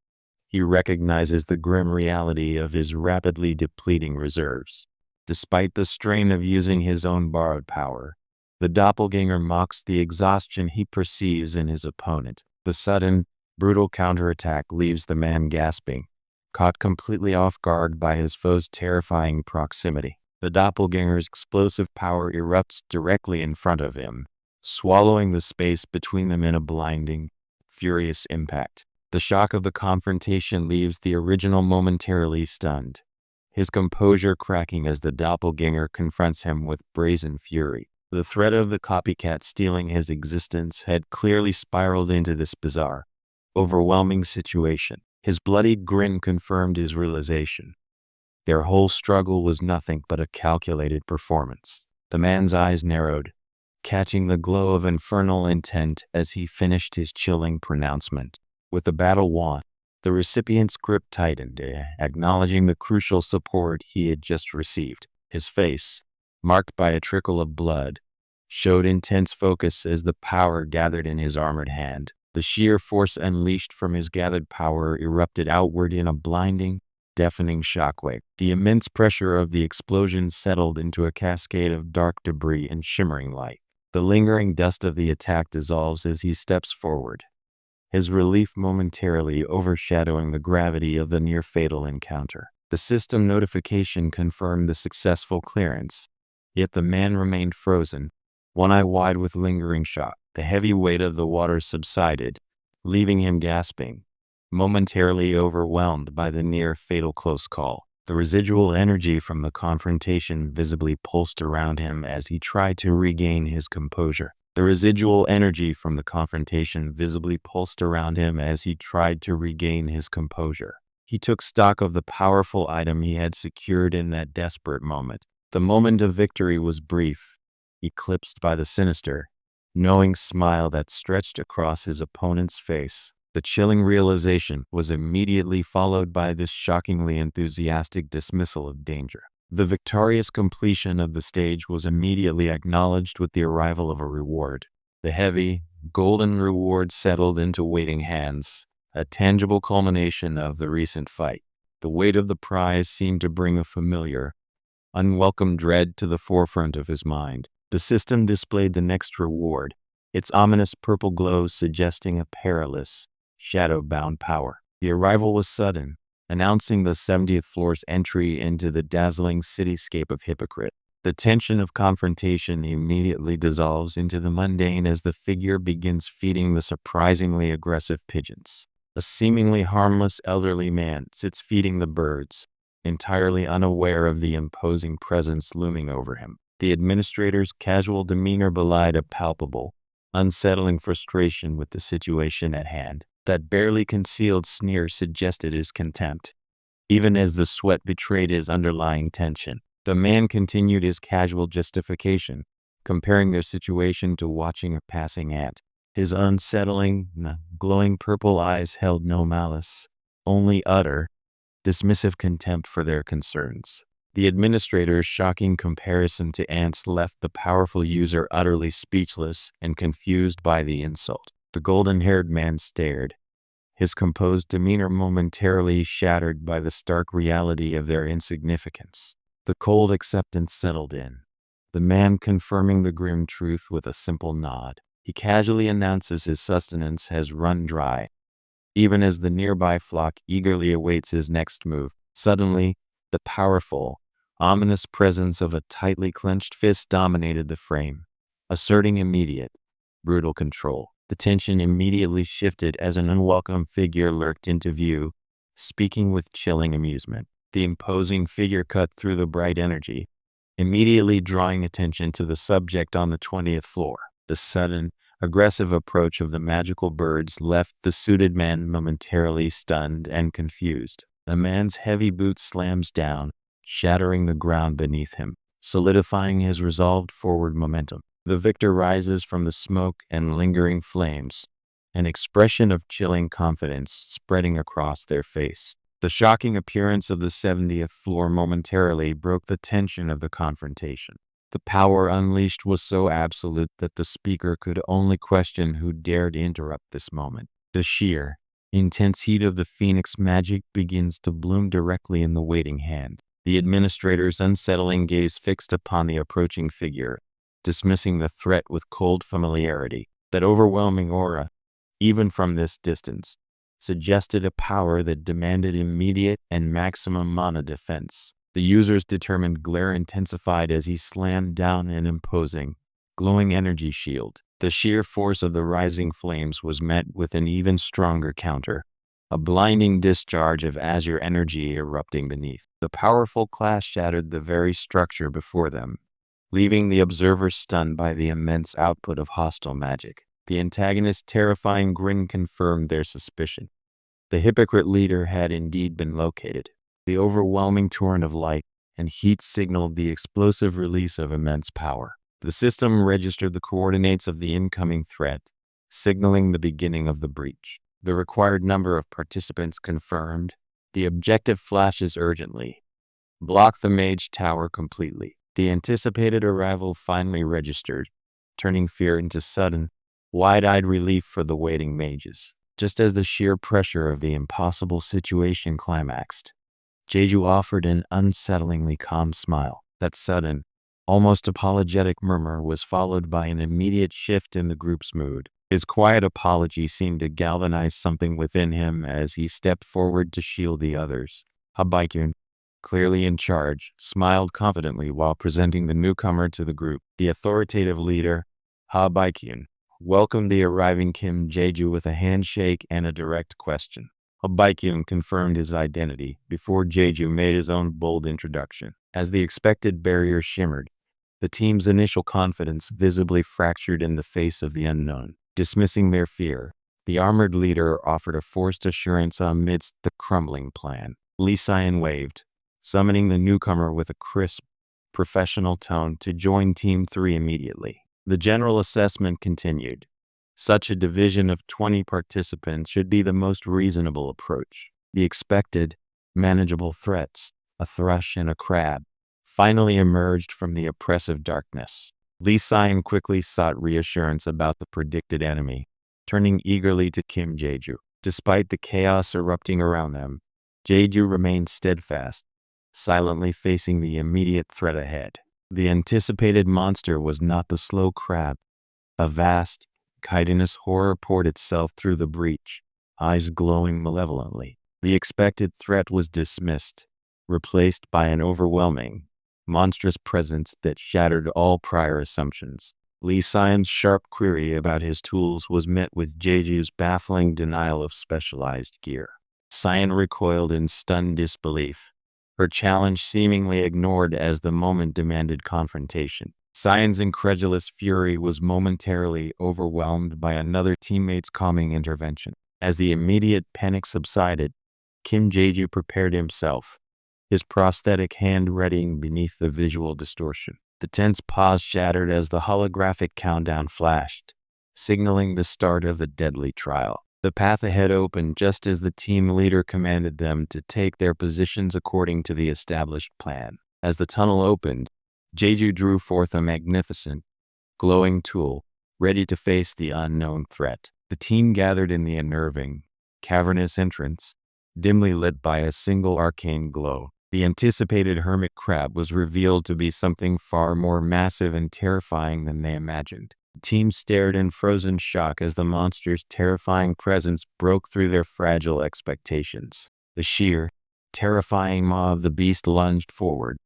[SPEAKER 1] he recognizes the grim reality of his rapidly depleting reserves. Despite the strain of using his own borrowed power, the doppelganger mocks the exhaustion he perceives in his opponent. The sudden, brutal counterattack leaves the man gasping, caught completely off guard by his foe's terrifying proximity. The doppelganger's explosive power erupts directly in front of him, swallowing the space between them in a blinding, furious impact. The shock of the confrontation leaves the original momentarily stunned, his composure cracking as the doppelganger confronts him with brazen fury. The threat of the copycat stealing his existence had clearly spiraled into this bizarre, overwhelming situation. His bloodied grin confirmed his realization. Their whole struggle was nothing but a calculated performance. The man's eyes narrowed, catching the glow of infernal intent as he finished his chilling pronouncement. With the battle won, the recipient's grip tightened, acknowledging the crucial support he had just received. His face, marked by a trickle of blood, showed intense focus as the power gathered in his armored hand. The sheer force unleashed from his gathered power erupted outward in a blinding, deafening shockwave. The immense pressure of the explosion settled into a cascade of dark debris and shimmering light. The lingering dust of the attack dissolves as he steps forward, his relief momentarily overshadowing the gravity of the near-fatal encounter. The system notification confirmed the successful clearance, yet the man remained frozen, one eye wide with lingering shock. The heavy weight of the water subsided, leaving him gasping, momentarily overwhelmed by the near-fatal close call. The residual energy from the confrontation visibly pulsed around him as he tried to regain his composure. The residual energy from the confrontation visibly pulsed around him as he tried to regain his composure. He took stock of the powerful item he had secured in that desperate moment. The moment of victory was brief, eclipsed by the sinister, knowing smile that stretched across his opponent's face. The chilling realization was immediately followed by this shockingly enthusiastic dismissal of danger. The victorious completion of the stage was immediately acknowledged with the arrival of a reward. The heavy, golden reward settled into waiting hands, a tangible culmination of the recent fight. The weight of the prize seemed to bring a familiar, unwelcome dread to the forefront of his mind. The system displayed the next reward, its ominous purple glow suggesting a perilous, shadow-bound power. The arrival was sudden, announcing the 70th floor's entry into the dazzling cityscape of Hypocrite. The tension of confrontation immediately dissolves into the mundane as the figure begins feeding the surprisingly aggressive pigeons. A seemingly harmless elderly man sits feeding the birds, entirely unaware of the imposing presence looming over him. The administrator's casual demeanor belied a palpable, unsettling frustration with the situation at hand. That barely concealed sneer suggested his contempt, even as the sweat betrayed his underlying tension. The man continued his casual justification, comparing their situation to watching a passing ant. His unsettling, glowing purple eyes held no malice, only utter, dismissive contempt for their concerns. The administrator's shocking comparison to ants left the powerful user utterly speechless and confused by the insult. The golden-haired man stared, his composed demeanor momentarily shattered by the stark reality of their insignificance. The cold acceptance settled in, the man confirming the grim truth with a simple nod. He casually announces his sustenance has run dry, even as the nearby flock eagerly awaits his next move. Suddenly, the powerful, ominous presence of a tightly clenched fist dominated the frame, asserting immediate, brutal control. The tension immediately shifted as an unwelcome figure lurked into view, speaking with chilling amusement. The imposing figure cut through the bright energy, immediately drawing attention to the subject on the 20th floor. The sudden, aggressive approach of the magical birds left the suited man momentarily stunned and confused. The man's heavy boot slams down, shattering the ground beneath him, solidifying his resolved forward momentum. The victor rises from the smoke and lingering flames, an expression of chilling confidence spreading across their face. The shocking appearance of the 70th floor momentarily broke the tension of the confrontation. The power unleashed was so absolute that the speaker could only question who dared interrupt this moment. The sheer, intense heat of the phoenix magic begins to bloom directly in the waiting hand. The administrator's unsettling gaze fixed upon the approaching figure, dismissing the threat with cold familiarity. That overwhelming aura, even from this distance, suggested a power that demanded immediate and maximum mana defense. The user's determined glare intensified as he slammed down an imposing, glowing energy shield. The sheer force of the rising flames was met with an even stronger counter, a blinding discharge of azure energy erupting beneath. The powerful clash shattered the very structure before them, leaving the observer stunned by the immense output of hostile magic. The antagonist's terrifying grin confirmed their suspicion. The hypocrite leader had indeed been located. The overwhelming torrent of light and heat signaled the explosive release of immense power. The system registered the coordinates of the incoming threat, signaling the beginning of the breach. The required number of participants confirmed. The objective flashes urgently. Block the mage tower completely. The anticipated arrival finally registered, turning fear into sudden, wide-eyed relief for the waiting mages. Just as the sheer pressure of the impossible situation climaxed, Jeju offered an unsettlingly calm smile. That sudden, almost apologetic murmur was followed by an immediate shift in the group's mood. His quiet apology seemed to galvanize something within him as he stepped forward to shield the others. Habaikun, clearly in charge, smiled confidently while presenting the newcomer to the group. The authoritative leader, Habaikun, welcomed the arriving Kim Jeju with a handshake and a direct question. A Baekhyun confirmed his identity before Jeju made his own bold introduction. As the expected barrier shimmered, the team's initial confidence visibly fractured in the face of the unknown. Dismissing their fear, the armored leader offered a forced assurance amidst the crumbling plan. Lee Syan waved, summoning the newcomer with a crisp, professional tone to join Team 3 immediately. The general assessment continued. Such a division of 20 participants should be the most reasonable approach. The expected, manageable threats, a thrush and a crab, finally emerged from the oppressive darkness. Lee Syan quickly sought reassurance about the predicted enemy, turning eagerly to Kim Jeju. Despite the chaos erupting around them, Jeju remained steadfast, silently facing the immediate threat ahead. The anticipated monster was not the slow crab. A vast, chitinous horror poured itself through the breach, eyes glowing malevolently. The expected threat was dismissed, replaced by an overwhelming, monstrous presence that shattered all prior assumptions. Lee Syan's sharp query about his tools was met with Jeju's baffling denial of specialized gear. Syan recoiled in stunned disbelief, her challenge seemingly ignored as the moment demanded confrontation. Syan's incredulous fury was momentarily overwhelmed by another teammate's calming intervention. As the immediate panic subsided, Kim Jeju prepared himself, his prosthetic hand readying beneath the visual distortion. The tense pause shattered as the holographic countdown flashed, signaling the start of the deadly trial. The path ahead opened just as the team leader commanded them to take their positions according to the established plan. As the tunnel opened, Jeju drew forth a magnificent, glowing tool, ready to face the unknown threat. The team gathered in the unnerving, cavernous entrance, dimly lit by a single arcane glow. The anticipated hermit crab was revealed to be something far more massive and terrifying than they imagined. The team stared in frozen shock as the monster's terrifying presence broke through their fragile expectations. The sheer, terrifying maw of the beast lunged forward,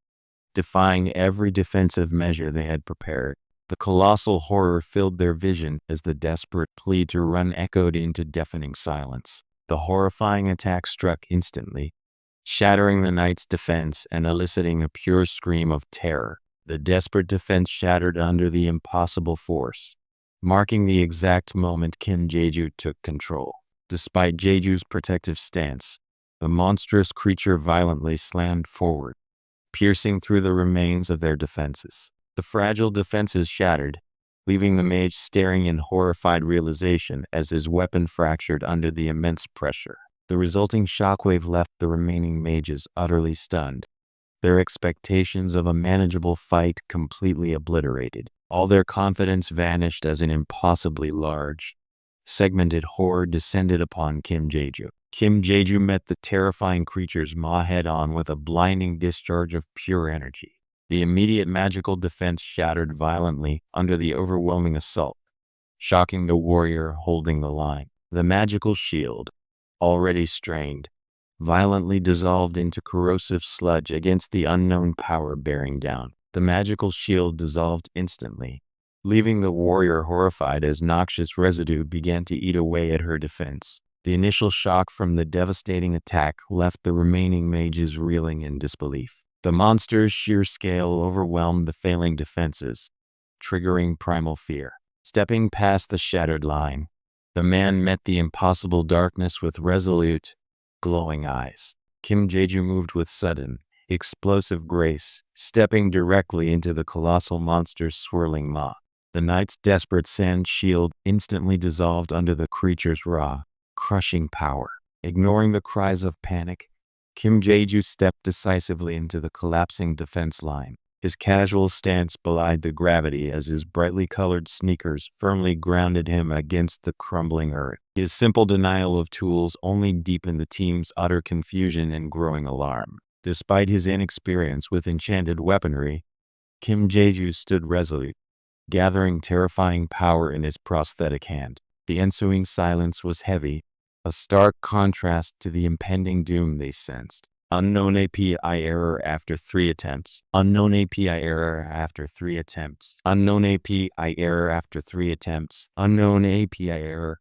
[SPEAKER 1] defying every defensive measure they had prepared. The colossal horror filled their vision as the desperate plea to run echoed into deafening silence. The horrifying attack struck instantly, shattering the knight's defense and eliciting a pure scream of terror. The desperate defense shattered under the impossible force, marking the exact moment Kim Jeju took control. Despite Jeju's protective stance, the monstrous creature violently slammed forward, piercing through the remains of their defenses. The fragile defenses shattered, leaving the mage staring in horrified realization as his weapon fractured under the immense pressure. The resulting shockwave left the remaining mages utterly stunned, their expectations of a manageable fight completely obliterated. All their confidence vanished as an impossibly large, segmented horror descended upon Kim Jeju. Kim Jeju met the terrifying creature's maw head-on with a blinding discharge of pure energy. The immediate magical defense shattered violently under the overwhelming assault, shocking the warrior holding the line. The magical shield, already strained, violently dissolved into corrosive sludge against the unknown power bearing down. The magical shield dissolved instantly, leaving the warrior horrified as noxious residue began to eat away at her defense. The initial shock from the devastating attack left the remaining mages reeling in disbelief. The monster's sheer scale overwhelmed the failing defenses, triggering primal fear. Stepping past the shattered line, the man met the impossible darkness with resolute, glowing eyes. Kim Jeju moved with sudden, explosive grace, stepping directly into the colossal monster's swirling maw. The knight's desperate sand shield instantly dissolved under the creature's raw, crushing power. Ignoring the cries of panic, Kim Jeju stepped decisively into the collapsing defense line. His casual stance belied the gravity as his brightly colored sneakers firmly grounded him against the crumbling earth. His simple denial of tools only deepened the team's utter confusion and growing alarm. Despite his inexperience with enchanted weaponry, Kim Jeju stood resolute, gathering terrifying power in his prosthetic hand. The ensuing silence was heavy, a stark contrast to the impending doom they sensed. Unknown API error after 3 attempts. Unknown API error after 3 attempts. Unknown API error after 3 attempts. Unknown API error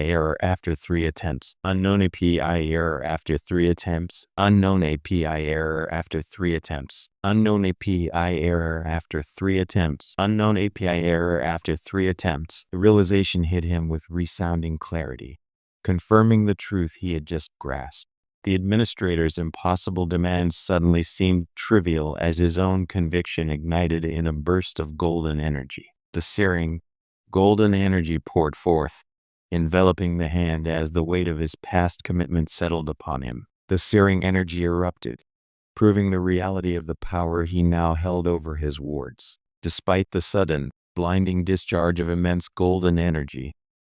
[SPEAKER 1] error after 3 attempts. Unknown API error after 3 attempts. Unknown API error after 3 attempts. Unknown API error after 3 attempts. Unknown API error after 3 attempts. The realization hit him with resounding clarity, confirming the truth he had just grasped. The administrator's impossible demands suddenly seemed trivial as his own conviction ignited in a burst of golden energy. The searing, golden energy poured forth, enveloping the hand as the weight of his past commitment settled upon him. The searing energy erupted, proving the reality of the power he now held over his wards. Despite the sudden, blinding discharge of immense golden energy,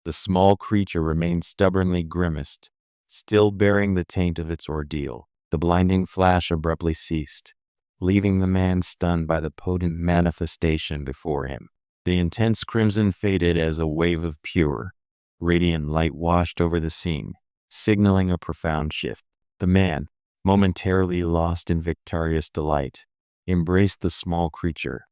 [SPEAKER 1] the small creature remained stubbornly grimaced, still bearing the taint of its ordeal. The blinding flash abruptly ceased, leaving the man stunned by the potent manifestation before him. The intense crimson faded as a wave of pure, radiant light washed over the scene, signaling a profound shift. The man, momentarily lost in victorious delight, embraced the small creature,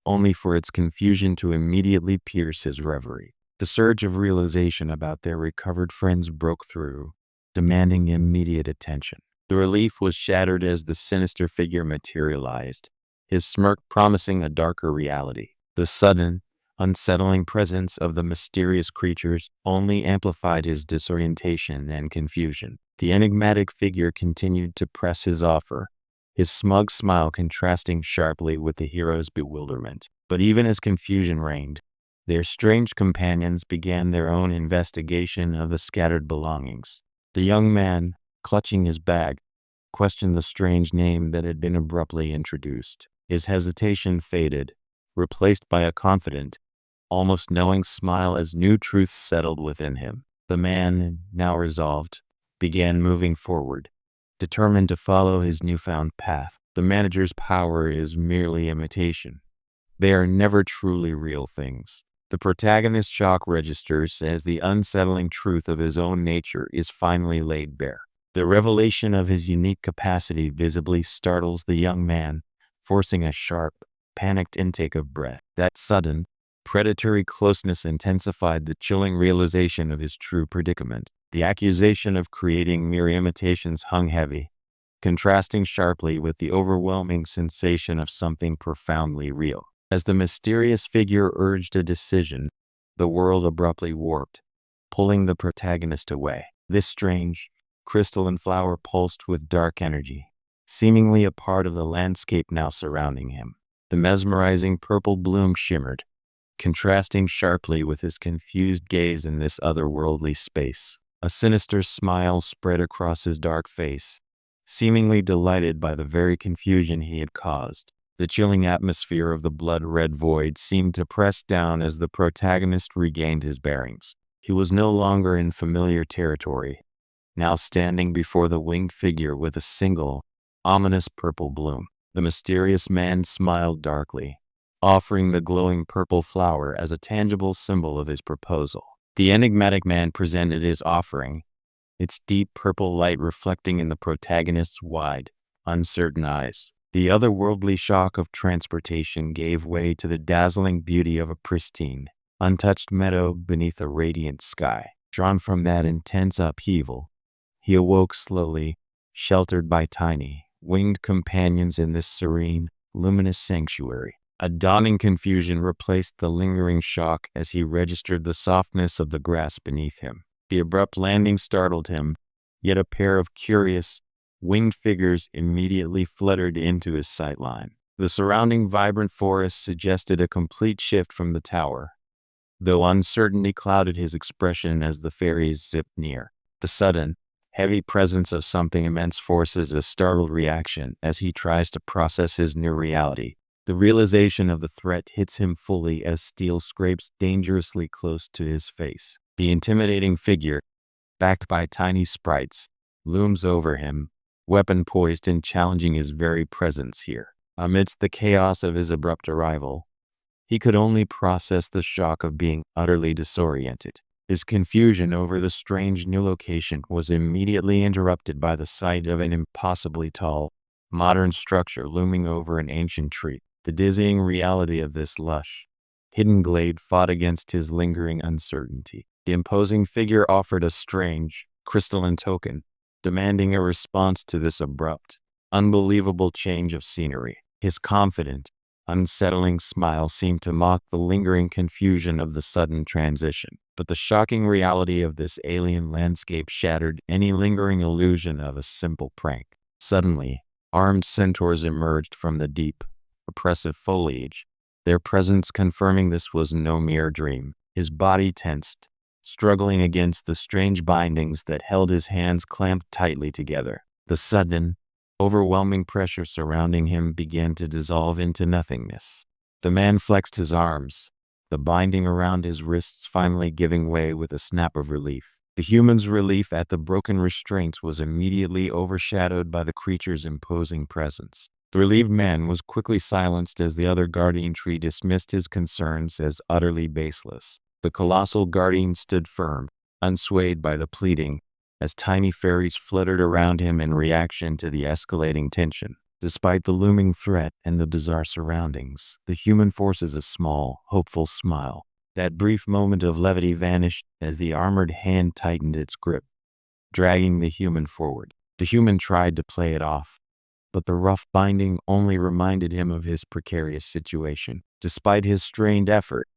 [SPEAKER 1] only for its confusion to immediately pierce his reverie. The surge of realization about their recovered friends broke through, demanding immediate attention. The relief was shattered as the sinister figure materialized, his smirk promising a darker reality. The sudden, unsettling presence of the mysterious creatures only amplified his disorientation and confusion. The enigmatic figure continued to press his offer, his smug smile contrasting sharply with the hero's bewilderment. But even as confusion reigned, their strange companions began their own investigation of the scattered belongings. The young man, clutching his bag, questioned the strange name that had been abruptly introduced. His hesitation faded, replaced by a confident, almost knowing smile as new truths settled within him. The man, now resolved, began moving forward, determined to follow his newfound path. The manager's power is merely imitation. They are never truly real things. The protagonist's shock registers as the unsettling truth of his own nature is finally laid bare. The revelation of his unique capacity visibly startles the young man, forcing a sharp, panicked intake of breath. That sudden, predatory closeness intensified the chilling realization of his true predicament. The accusation of creating mere imitations hung heavy, contrasting sharply with the overwhelming sensation of something profoundly real. As the mysterious figure urged a decision, the world abruptly warped, pulling the protagonist away. This strange, crystalline flower pulsed with dark energy, seemingly a part of the landscape now surrounding him. The mesmerizing purple bloom shimmered, contrasting sharply with his confused gaze in this otherworldly space. A sinister smile spread across his dark face, seemingly delighted by the very confusion he had caused. The chilling atmosphere of the blood-red void seemed to press down as the protagonist regained his bearings. He was no longer in familiar territory, now standing before the winged figure with a single, ominous purple bloom. The mysterious man smiled darkly, offering the glowing purple flower as a tangible symbol of his proposal. The enigmatic man presented his offering, its deep purple light reflecting in the protagonist's wide, uncertain eyes. The otherworldly shock of transportation gave way to the dazzling beauty of a pristine, untouched meadow beneath a radiant sky. Drawn from that intense upheaval, he awoke slowly, sheltered by tiny, winged companions in this serene, luminous sanctuary. A dawning confusion replaced the lingering shock as he registered the softness of the grass beneath him. The abrupt landing startled him, yet a pair of curious, winged figures immediately fluttered into his sightline. The surrounding vibrant forest suggested a complete shift from the tower, though uncertainty clouded his expression as the fairies zipped near. The sudden, heavy presence of something immense forces a startled reaction as he tries to process his new reality. The realization of the threat hits him fully as steel scrapes dangerously close to his face. The intimidating figure, backed by tiny sprites, looms over him, weapon poised and challenging his very presence here. Amidst the chaos of his abrupt arrival, he could only process the shock of being utterly disoriented. His confusion over the strange new location was immediately interrupted by the sight of an impossibly tall, modern structure looming over an ancient tree. The dizzying reality of this lush, hidden glade fought against his lingering uncertainty. The imposing figure offered a strange, crystalline token, demanding a response to this abrupt, unbelievable change of scenery. His confident, unsettling smile seemed to mock the lingering confusion of the sudden transition. But the shocking reality of this alien landscape shattered any lingering illusion of a simple prank. Suddenly, armed centaurs emerged from the deep, oppressive foliage, their presence confirming this was no mere dream. His body tensed, struggling against the strange bindings that held his hands clamped tightly together. The sudden, overwhelming pressure surrounding him began to dissolve into nothingness. The man flexed his arms, the binding around his wrists finally giving way with a snap of relief. The human's relief at the broken restraints was immediately overshadowed by the creature's imposing presence. The relieved man was quickly silenced as the other guardian tree dismissed his concerns as utterly baseless. The colossal guardian stood firm, unswayed by the pleading, as tiny fairies fluttered around him in reaction to the escalating tension. Despite the looming threat and the bizarre surroundings, the human forces a small, hopeful smile. That brief moment of levity vanished as the armored hand tightened its grip, dragging the human forward. The human tried to play it off, but the rough binding only reminded him of his precarious situation. Despite his strained effort,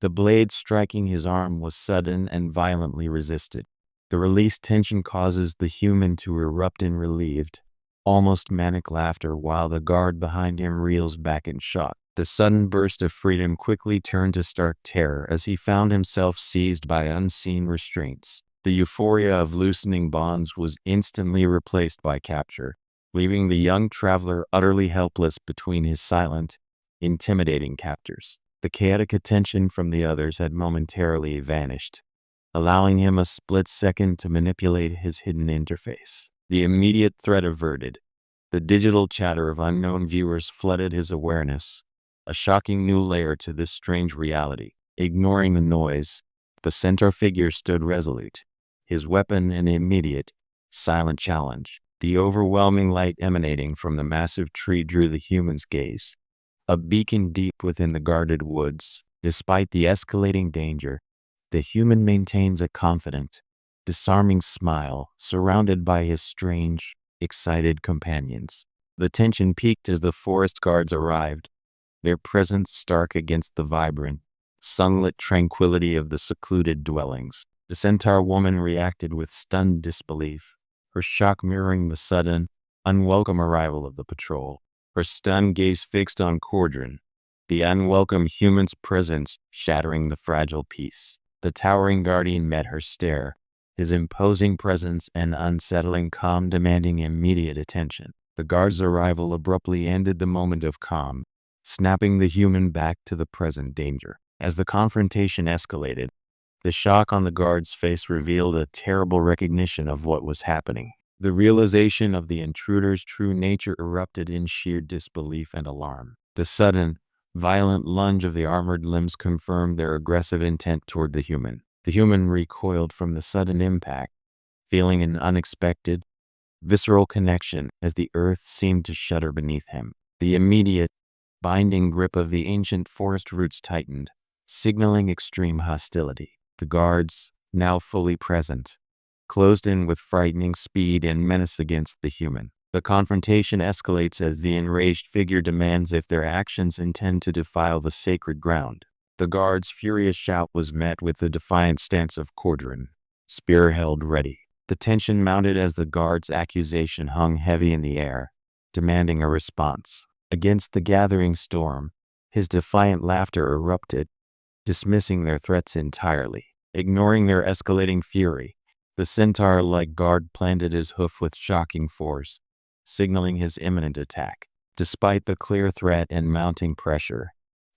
[SPEAKER 1] the blade striking his arm was sudden and violently resisted. The released tension causes the human to erupt in relieved, almost manic laughter while the guard behind him reels back in shock. The sudden burst of freedom quickly turned to stark terror as he found himself seized by unseen restraints. The euphoria of loosening bonds was instantly replaced by capture, leaving the young traveler utterly helpless between his silent, intimidating captors. The chaotic attention from the others had momentarily vanished, allowing him a split second to manipulate his hidden interface. The immediate threat averted, the digital chatter of unknown viewers flooded his awareness, a shocking new layer to this strange reality. Ignoring the noise, the centaur figure stood resolute, his weapon an immediate, silent challenge. The overwhelming light emanating from the massive tree drew the human's gaze. A beacon deep within the guarded woods, despite the escalating danger, the human maintains a confident, disarming smile surrounded by his strange, excited companions. The tension peaked as the forest guards arrived, their presence stark against the vibrant, sunlit tranquility of the secluded dwellings. The centaur woman reacted with stunned disbelief, her shock mirroring the sudden, unwelcome arrival of the patrol. Her stunned gaze fixed on Cordron, the unwelcome human's presence shattering the fragile peace. The towering guardian met her stare, his imposing presence and unsettling calm demanding immediate attention. The guard's arrival abruptly ended the moment of calm, snapping the human back to the present danger. As the confrontation escalated, the shock on the guard's face revealed a terrible recognition of what was happening. The realization of the intruder's true nature erupted in sheer disbelief and alarm. The sudden, violent lunge of the armored limbs confirmed their aggressive intent toward the human. The human recoiled from the sudden impact, feeling an unexpected, visceral connection as the earth seemed to shudder beneath him. The immediate, binding grip of the ancient forest roots tightened, signaling extreme hostility. The guards, now fully present, closed in with frightening speed and menace against the human. The confrontation escalates as the enraged figure demands if their actions intend to defile the sacred ground. The guard's furious shout was met with the defiant stance of Cordron, spear held ready. The tension mounted as the guard's accusation hung heavy in the air, demanding a response. Against the gathering storm, his defiant laughter erupted, dismissing their threats entirely. Ignoring their escalating fury, the centaur-like guard planted his hoof with shocking force, signaling his imminent attack. Despite the clear threat and mounting pressure,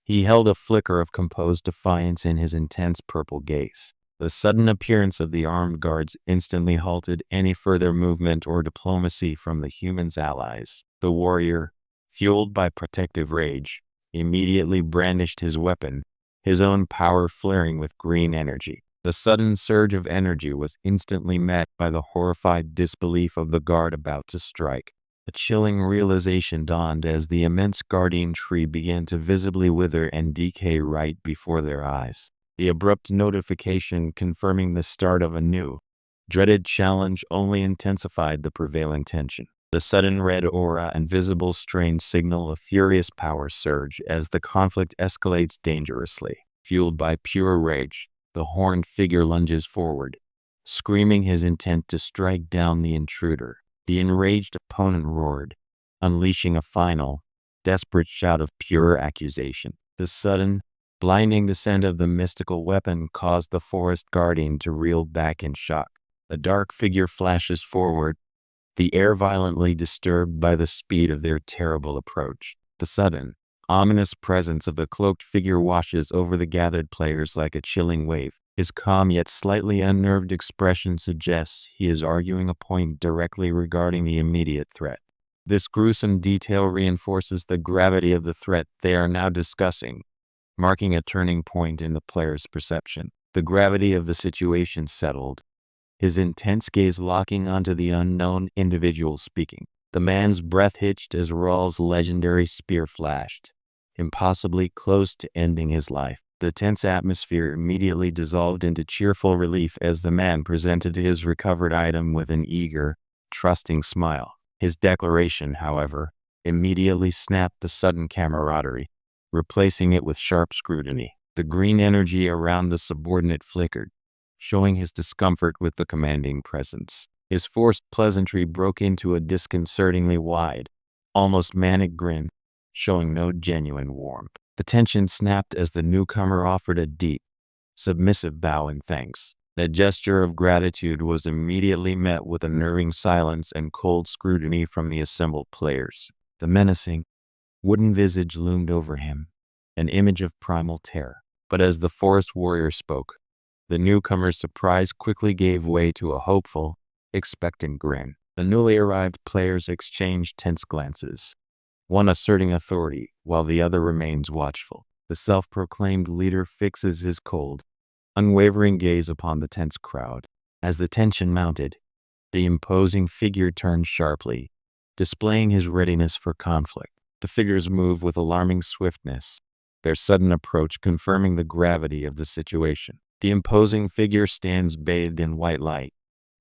[SPEAKER 1] he held a flicker of composed defiance in his intense purple gaze. The sudden appearance of the armed guards instantly halted any further movement or diplomacy from the human's allies. The warrior, fueled by protective rage, immediately brandished his weapon, his own power flaring with green energy. The sudden surge of energy was instantly met by the horrified disbelief of the guard about to strike. A chilling realization dawned as the immense guardian tree began to visibly wither and decay right before their eyes. The abrupt notification confirming the start of a new, dreaded challenge only intensified the prevailing tension. The sudden red aura and visible strain signal a furious power surge as the conflict escalates dangerously. Fueled by pure rage, the horned figure lunges forward, screaming his intent to strike down the intruder. The enraged opponent roared, unleashing a final, desperate shout of pure accusation. The sudden, blinding descent of the mystical weapon caused the forest guardian to reel back in shock. A dark figure flashes forward, the air violently disturbed by the speed of their terrible approach. The sudden, ominous presence of the cloaked figure washes over the gathered players like a chilling wave. His calm yet slightly unnerved expression suggests he is arguing a point directly regarding the immediate threat. This gruesome detail reinforces the gravity of the threat they are now discussing, marking a turning point in the player's perception. The gravity of the situation settled, his intense gaze locking onto the unknown individual speaking. The man's breath hitched as Rawl's legendary spear flashed, impossibly close to ending his life. The tense atmosphere immediately dissolved into cheerful relief as the man presented his recovered item with an eager, trusting smile. His declaration, however, immediately snapped the sudden camaraderie, replacing it with sharp scrutiny. The green energy around the subordinate flickered, showing his discomfort with the commanding presence. His forced pleasantry broke into a disconcertingly wide, almost manic grin, showing no genuine warmth. The tension snapped as the newcomer offered a deep, submissive bow in thanks. That gesture of gratitude was immediately met with unnerving silence and cold scrutiny from the assembled players. The menacing, wooden visage loomed over him, an image of primal terror. But as the forest warrior spoke, the newcomer's surprise quickly gave way to a hopeful, expectant grin. The newly arrived players exchanged tense glances, one asserting authority while the other remains watchful. The self-proclaimed leader fixes his cold, unwavering gaze upon the tense crowd. As the tension mounted, the imposing figure turned sharply, displaying his readiness for conflict. The figures move with alarming swiftness, their sudden approach confirming the gravity of the situation. The imposing figure stands bathed in white light,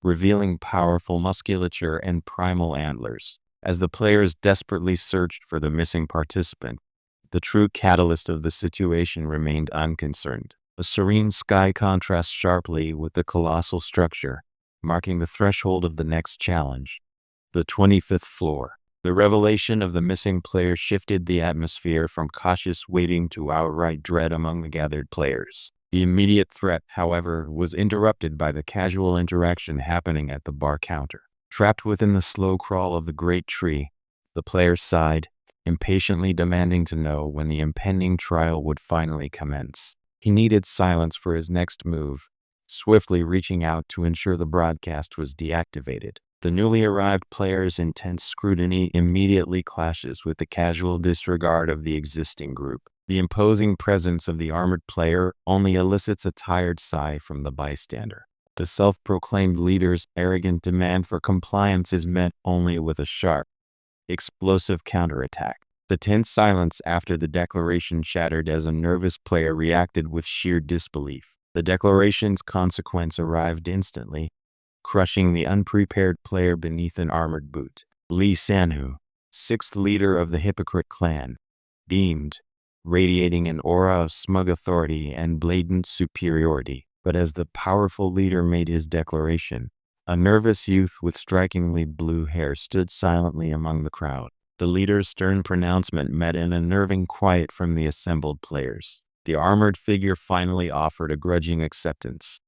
[SPEAKER 1] revealing powerful musculature and primal antlers. As the players desperately searched for the missing participant, the true catalyst of the situation remained unconcerned. A serene sky contrasts sharply with the colossal structure, marking the threshold of the next challenge. The 25th floor. The revelation of the missing player shifted the atmosphere from cautious waiting to outright dread among the gathered players. The immediate threat, however, was interrupted by the casual interaction happening at the bar counter. Trapped within the slow crawl of the great tree, the player sighed, impatiently demanding to know when the impending trial would finally commence. He needed silence for his next move, swiftly reaching out to ensure the broadcast was deactivated. The newly arrived player's intense scrutiny immediately clashes with the casual disregard of the existing group. The imposing presence of the armored player only elicits a tired sigh from the bystander. The self-proclaimed leader's arrogant demand for compliance is met only with a sharp, explosive counterattack. The tense silence after the declaration shattered as a nervous player reacted with sheer disbelief. The declaration's consequence arrived instantly, crushing the unprepared player beneath an armored boot. Lee Sanhu, sixth leader of the Hypocrite clan, beamed, radiating an aura of smug authority and blatant superiority. But as the powerful leader made his declaration, a nervous youth with strikingly blue hair stood silently among the crowd. The leader's stern pronouncement met an unnerving quiet from the assembled players. The armored figure finally offered a grudging acceptance,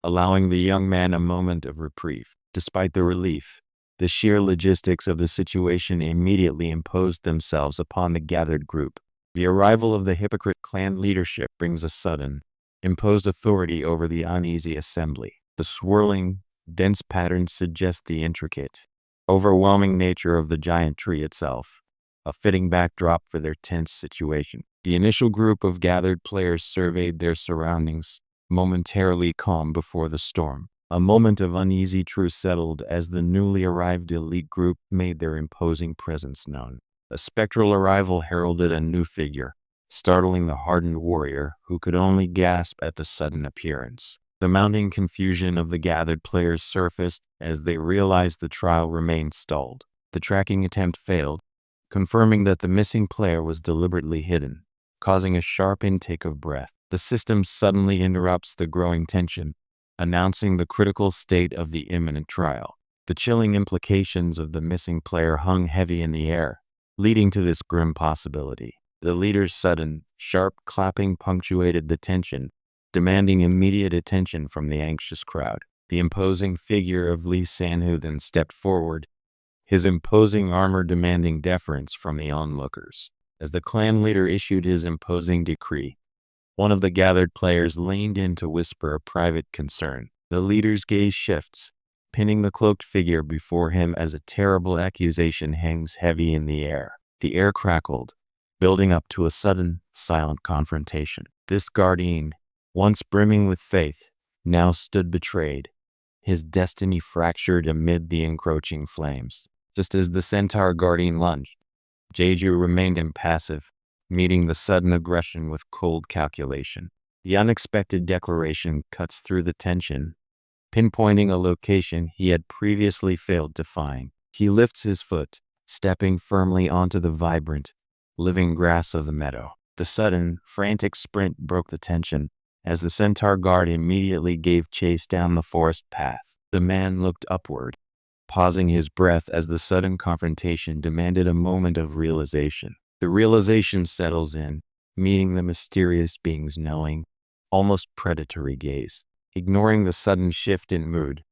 [SPEAKER 1] allowing the young man a moment of reprieve. Despite the relief, the sheer logistics of the situation immediately imposed themselves upon the gathered group. The arrival of the Hypocrite clan leadership brings a sudden, imposed authority over the uneasy assembly. The swirling, dense patterns suggest the intricate, overwhelming nature of the giant tree itself, a fitting backdrop for their tense situation. The initial group of gathered players surveyed their surroundings, momentarily calm before the storm. A moment of uneasy truce settled as the newly arrived elite group made their imposing presence known. A spectral arrival heralded a new figure, startling the hardened warrior, who could only gasp at the sudden appearance. The mounting confusion of the gathered players surfaced as they realized the trial remained stalled. The tracking attempt failed, confirming that the missing player was deliberately hidden, causing a sharp intake of breath. The system suddenly interrupts the growing tension, announcing the critical state of the imminent trial. The chilling implications of the missing player hung heavy in the air, leading to this grim possibility. The leader's sudden, sharp clapping punctuated the tension, demanding immediate attention from the anxious crowd. The imposing figure of Lee Sanhu then stepped forward, his imposing armor demanding deference from the onlookers. As the clan leader issued his imposing decree, one of the gathered players leaned in to whisper a private concern. The leader's gaze shifts, pinning the cloaked figure before him as a terrible accusation hangs heavy in the air. The air crackled, building up to a sudden, silent confrontation. This guardian, once brimming with faith, now stood betrayed, his destiny fractured amid the encroaching flames. Just as the centaur guardian lunged, Jeju remained impassive, meeting the sudden aggression with cold calculation. The unexpected declaration cuts through the tension, pinpointing a location he had previously failed to find. He lifts his foot, stepping firmly onto the vibrant, living grass of the meadow. The sudden, frantic sprint broke the tension, as the centaur guard immediately gave chase down the forest path. The man looked upward, pausing his breath as the sudden confrontation demanded a moment of realization. The realization settles in, meeting the mysterious being's knowing, almost predatory gaze. Ignoring the sudden shift in mood,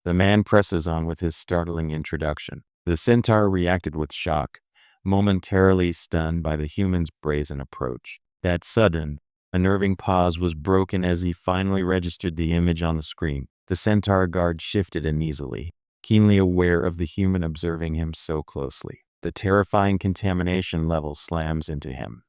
[SPEAKER 1] the man presses on with his startling introduction. The centaur reacted with shock, momentarily stunned by the human's brazen approach. That sudden, unnerving pause was broken as he finally registered the image on the screen. The centaur guard shifted uneasily, keenly aware of the human observing him so closely. The terrifying contamination level slams into him.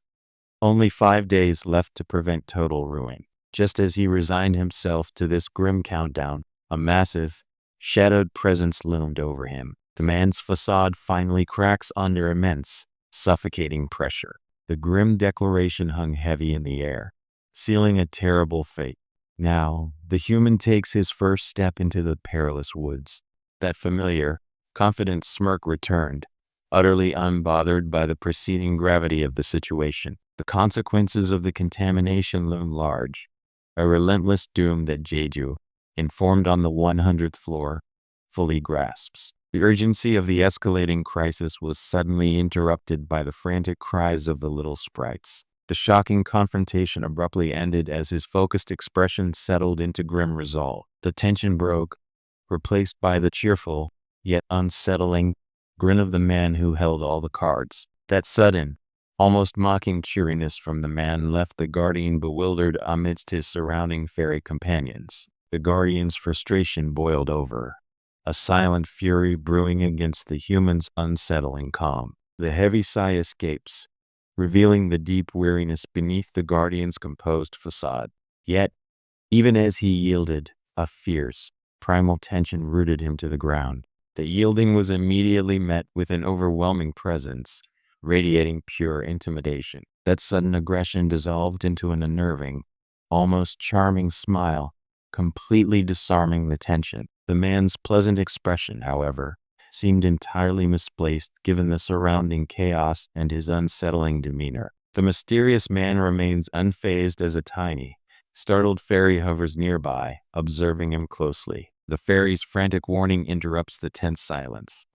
[SPEAKER 1] Only 5 days left to prevent total ruin. Just as he resigned himself to this grim countdown, a massive, shadowed presence loomed over him. The man's facade finally cracks under immense, suffocating pressure. The grim declaration hung heavy in the air, sealing a terrible fate. Now, the human takes his first step into the perilous woods. That familiar, confident smirk returned, utterly unbothered by the preceding gravity of the situation. The consequences of the contamination loom large, a relentless doom that Jeju, informed on the 100th floor, fully grasps. The urgency of the escalating crisis was suddenly interrupted by the frantic cries of the little sprites. The shocking confrontation abruptly ended as his focused expression settled into grim resolve. The tension broke, replaced by the cheerful, yet unsettling, grin of the man who held all the cards. That sudden, almost mocking cheeriness from the man left the guardian bewildered amidst his surrounding fairy companions. The guardian's frustration boiled over, a silent fury brewing against the human's unsettling calm. The heavy sigh escapes, revealing the deep weariness beneath the guardian's composed facade. Yet, even as he yielded, a fierce, primal tension rooted him to the ground. The yielding was immediately met with an overwhelming presence, radiating pure intimidation. That sudden aggression dissolved into an unnerving, almost charming smile, completely disarming the tension. The man's pleasant expression, however, seemed entirely misplaced given the surrounding chaos and his unsettling demeanor. The mysterious man remains unfazed as a tiny, startled fairy hovers nearby, observing him closely. The fairy's frantic warning interrupts the tense silence.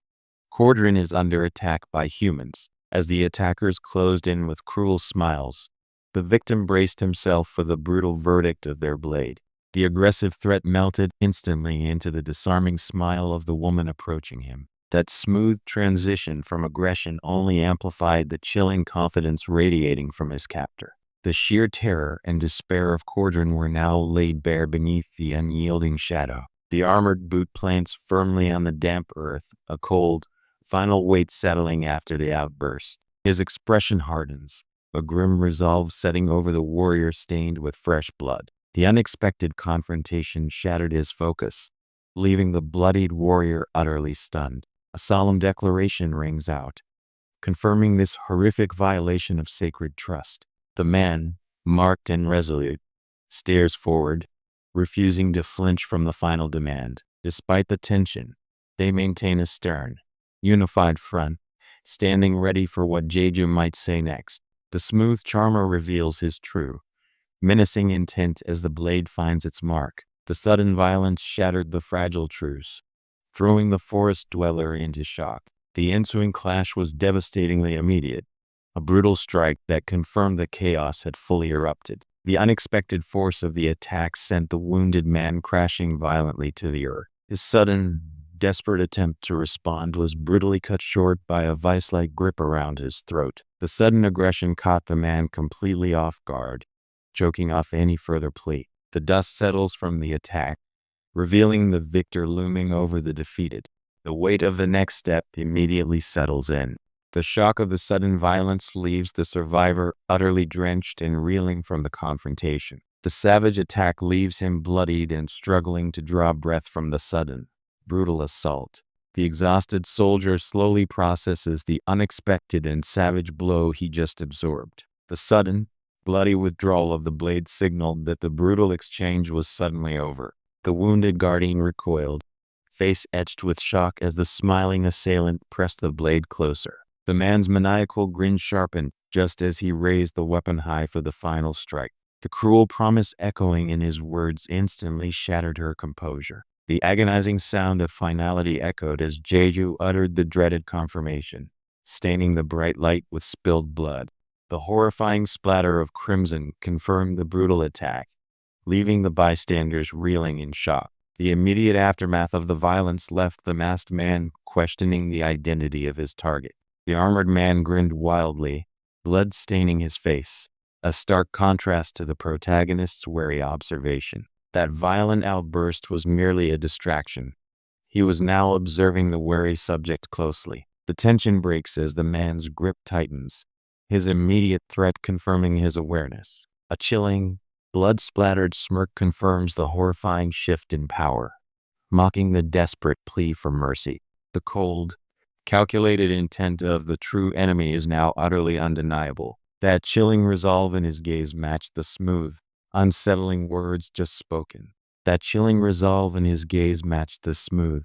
[SPEAKER 1] Cordrin is under attack by humans. As the attackers closed in with cruel smiles, the victim braced himself for the brutal verdict of their blade. The aggressive threat melted instantly into the disarming smile of the woman approaching him. That smooth transition from aggression only amplified the chilling confidence radiating from his captor. The sheer terror and despair of Cordrin were now laid bare beneath the unyielding shadow. The armored boot plants firmly on the damp earth, a cold, final weight settling after the outburst. His expression hardens, a grim resolve setting over the warrior stained with fresh blood. The unexpected confrontation shattered his focus, leaving the bloodied warrior utterly stunned. A solemn declaration rings out, confirming this horrific violation of sacred trust. The man, marked and resolute, stares forward, refusing to flinch from the final demand. Despite the tension, they maintain a stern, unified front, standing ready for what Jeju might say next. The smooth charmer reveals his true, menacing intent as the blade finds its mark. The sudden violence shattered the fragile truce, throwing the forest dweller into shock. The ensuing clash was devastatingly immediate, a brutal strike that confirmed that chaos had fully erupted. The unexpected force of the attack sent the wounded man crashing violently to the earth. His sudden, desperate attempt to respond was brutally cut short by a vice-like grip around his throat. The sudden aggression caught the man completely off guard, choking off any further plea. The dust settles from the attack, revealing the victor looming over the defeated. The weight of the next step immediately settles in. The shock of the sudden violence leaves the survivor utterly drenched and reeling from the confrontation. The savage attack leaves him bloodied and struggling to draw breath from the sudden, brutal assault. The exhausted soldier slowly processes the unexpected and savage blow he just absorbed. The sudden, bloody withdrawal of the blade signaled that the brutal exchange was suddenly over. The wounded guardian recoiled, face etched with shock as the smiling assailant pressed the blade closer. The man's maniacal grin sharpened just as he raised the weapon high for the final strike. The cruel promise echoing in his words instantly shattered her composure. The agonizing sound of finality echoed as Jeju uttered the dreaded confirmation, staining the bright light with spilled blood. The horrifying splatter of crimson confirmed the brutal attack, leaving the bystanders reeling in shock. The immediate aftermath of the violence left the masked man questioning the identity of his target. The armored man grinned wildly, blood staining his face, a stark contrast to the protagonist's wary observation. That violent outburst was merely a distraction. He was now observing the wary subject closely. The tension breaks as the man's grip tightens, his immediate threat confirming his awareness. A chilling, blood-splattered smirk confirms the horrifying shift in power, mocking the desperate plea for mercy. The cold, calculated intent of the true enemy is now utterly undeniable. That chilling resolve in his gaze matched the smooth, unsettling words just spoken. That chilling resolve in his gaze matched the smooth,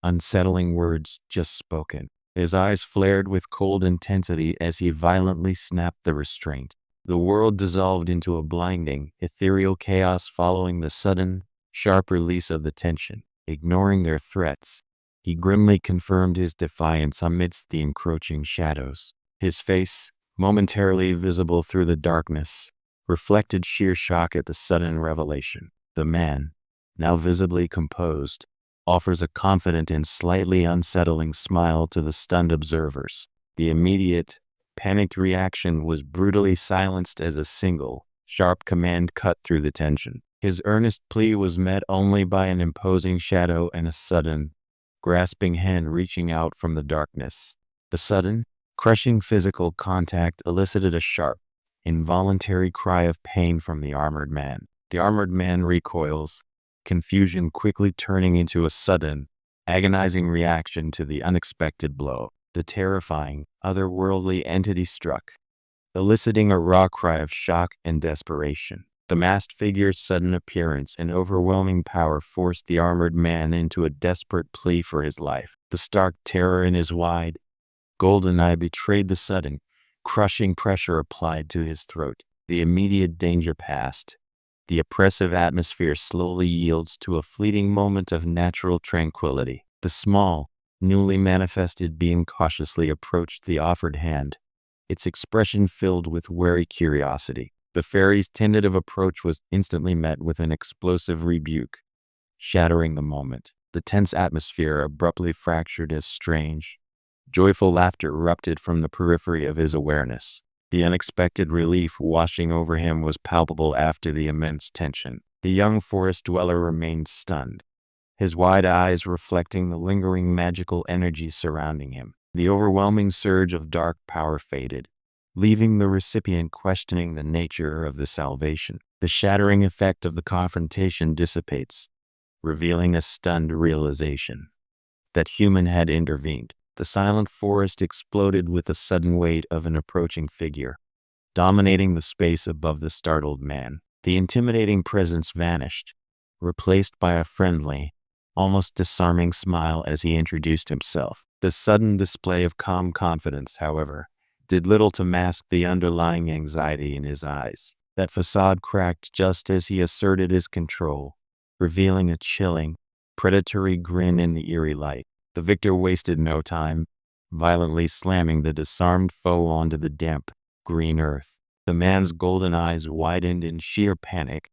[SPEAKER 1] unsettling words just spoken. His eyes flared with cold intensity as he violently snapped the restraint. The world dissolved into a blinding, ethereal chaos following the sudden, sharp release of the tension. Ignoring their threats, he grimly confirmed his defiance amidst the encroaching shadows. His face, momentarily visible through the darkness, reflected sheer shock at the sudden revelation. The man, now visibly composed, offers a confident and slightly unsettling smile to the stunned observers. The immediate, panicked reaction was brutally silenced as a single, sharp command cut through the tension. His earnest plea was met only by an imposing shadow and a sudden, grasping hand reaching out from the darkness. The sudden, crushing physical contact elicited a sharp, involuntary cry of pain from the armored man. The armored man recoils, confusion quickly turning into a sudden, agonizing reaction to the unexpected blow. The terrifying, otherworldly entity struck, eliciting a raw cry of shock and desperation. The masked figure's sudden appearance and overwhelming power forced the armored man into a desperate plea for his life. The stark terror in his wide, golden eye betrayed the sudden, crushing pressure applied to his throat. The immediate danger past. The oppressive atmosphere slowly yields to a fleeting moment of natural tranquility. The small, newly manifested being cautiously approached the offered hand, its expression filled with wary curiosity. The fairy's tentative approach was instantly met with an explosive rebuke, shattering the moment. The tense atmosphere abruptly fractured as strange, joyful laughter erupted from the periphery of his awareness. The unexpected relief washing over him was palpable after the immense tension. The young forest dweller remained stunned, his wide eyes reflecting the lingering magical energy surrounding him. The overwhelming surge of dark power faded, leaving the recipient questioning the nature of the salvation. The shattering effect of the confrontation dissipates, revealing a stunned realization that human had intervened. The silent forest exploded with the sudden weight of an approaching figure, dominating the space above the startled man. The intimidating presence vanished, replaced by a friendly, almost disarming smile as he introduced himself. The sudden display of calm confidence, however, did little to mask the underlying anxiety in his eyes. That facade cracked just as he asserted his control, revealing a chilling, predatory grin in the eerie light. The victor wasted no time, violently slamming the disarmed foe onto the damp, green earth. The man's golden eyes widened in sheer panic,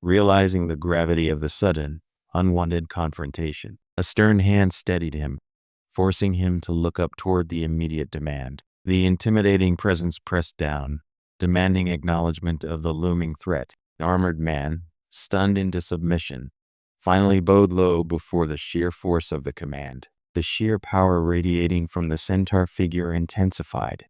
[SPEAKER 1] realizing the gravity of the sudden, unwanted confrontation. A stern hand steadied him, forcing him to look up toward the immediate demand. The intimidating presence pressed down, demanding acknowledgement of the looming threat. The armored man, stunned into submission, finally bowed low before the sheer force of the command. The sheer power radiating from the centaur figure intensified,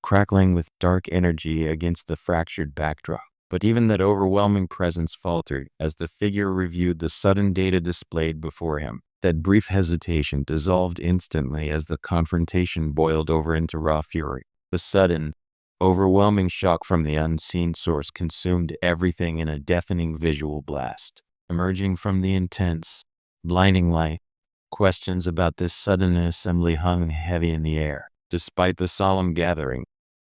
[SPEAKER 1] crackling with dark energy against the fractured backdrop. But even that overwhelming presence faltered as the figure reviewed the sudden data displayed before him. That brief hesitation dissolved instantly as the confrontation boiled over into raw fury. The sudden, overwhelming shock from the unseen source consumed everything in a deafening visual blast. Emerging from the intense, blinding light, questions about this sudden assembly hung heavy in the air. Despite the solemn gathering,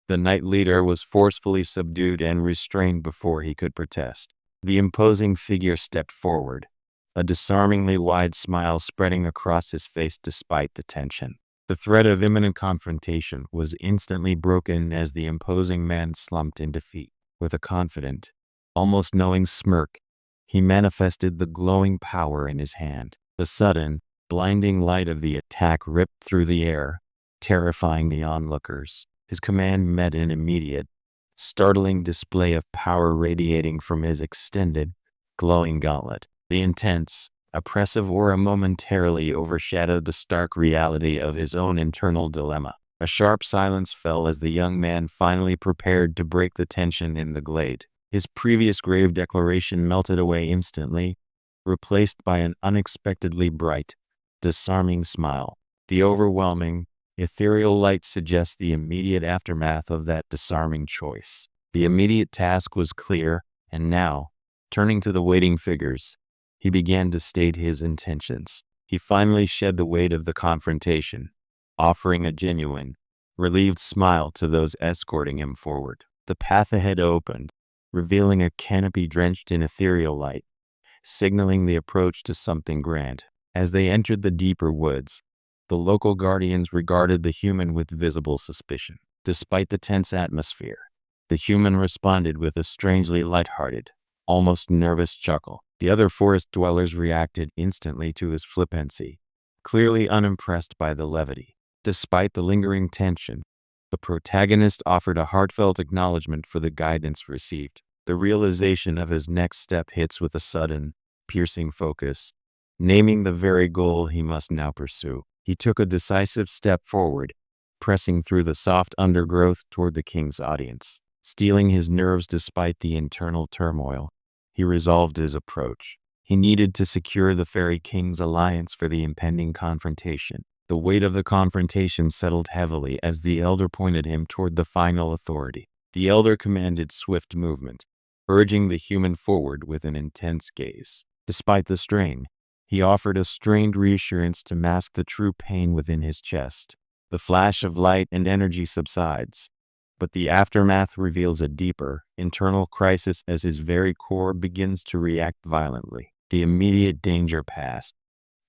[SPEAKER 1] the knight leader was forcefully subdued and restrained before he could protest. The imposing figure stepped forward, a disarmingly wide smile spreading across his face despite the tension. The threat of imminent confrontation was instantly broken as the imposing man slumped in defeat. With a confident, almost knowing smirk, he manifested the glowing power in his hand. The sudden, blinding light of the attack ripped through the air, terrifying the onlookers. His command met an immediate, startling display of power radiating from his extended, glowing gauntlet. The intense, oppressive aura momentarily overshadowed the stark reality of his own internal dilemma. A sharp silence fell as the young man finally prepared to break the tension in the glade. His previous grave declaration melted away instantly, replaced by an unexpectedly bright, disarming smile. The overwhelming, ethereal light suggests the immediate aftermath of that disarming choice. The immediate task was clear, and now, turning to the waiting figures, he began to state his intentions. He finally shed the weight of the confrontation, offering a genuine, relieved smile to those escorting him forward. The path ahead opened, revealing a canopy drenched in ethereal light, signaling the approach to something grand. As they entered the deeper woods, the local guardians regarded the human with visible suspicion. Despite the tense atmosphere, the human responded with a strangely lighthearted, almost nervous chuckle. The other forest dwellers reacted instantly to his flippancy, clearly unimpressed by the levity. Despite the lingering tension, the protagonist offered a heartfelt acknowledgement for the guidance received. The realization of his next step hits with a sudden, piercing focus, naming the very goal he must now pursue. He took a decisive step forward, pressing through the soft undergrowth toward the king's audience. Steeling his nerves despite the internal turmoil, he resolved his approach. He needed to secure the fairy king's alliance for the impending confrontation. The weight of the confrontation settled heavily as the elder pointed him toward the final authority. The elder commanded swift movement, urging the human forward with an intense gaze. Despite the strain, he offered a strained reassurance to mask the true pain within his chest. The flash of light and energy subsides, but the aftermath reveals a deeper, internal crisis as his very core begins to react violently. The immediate danger past,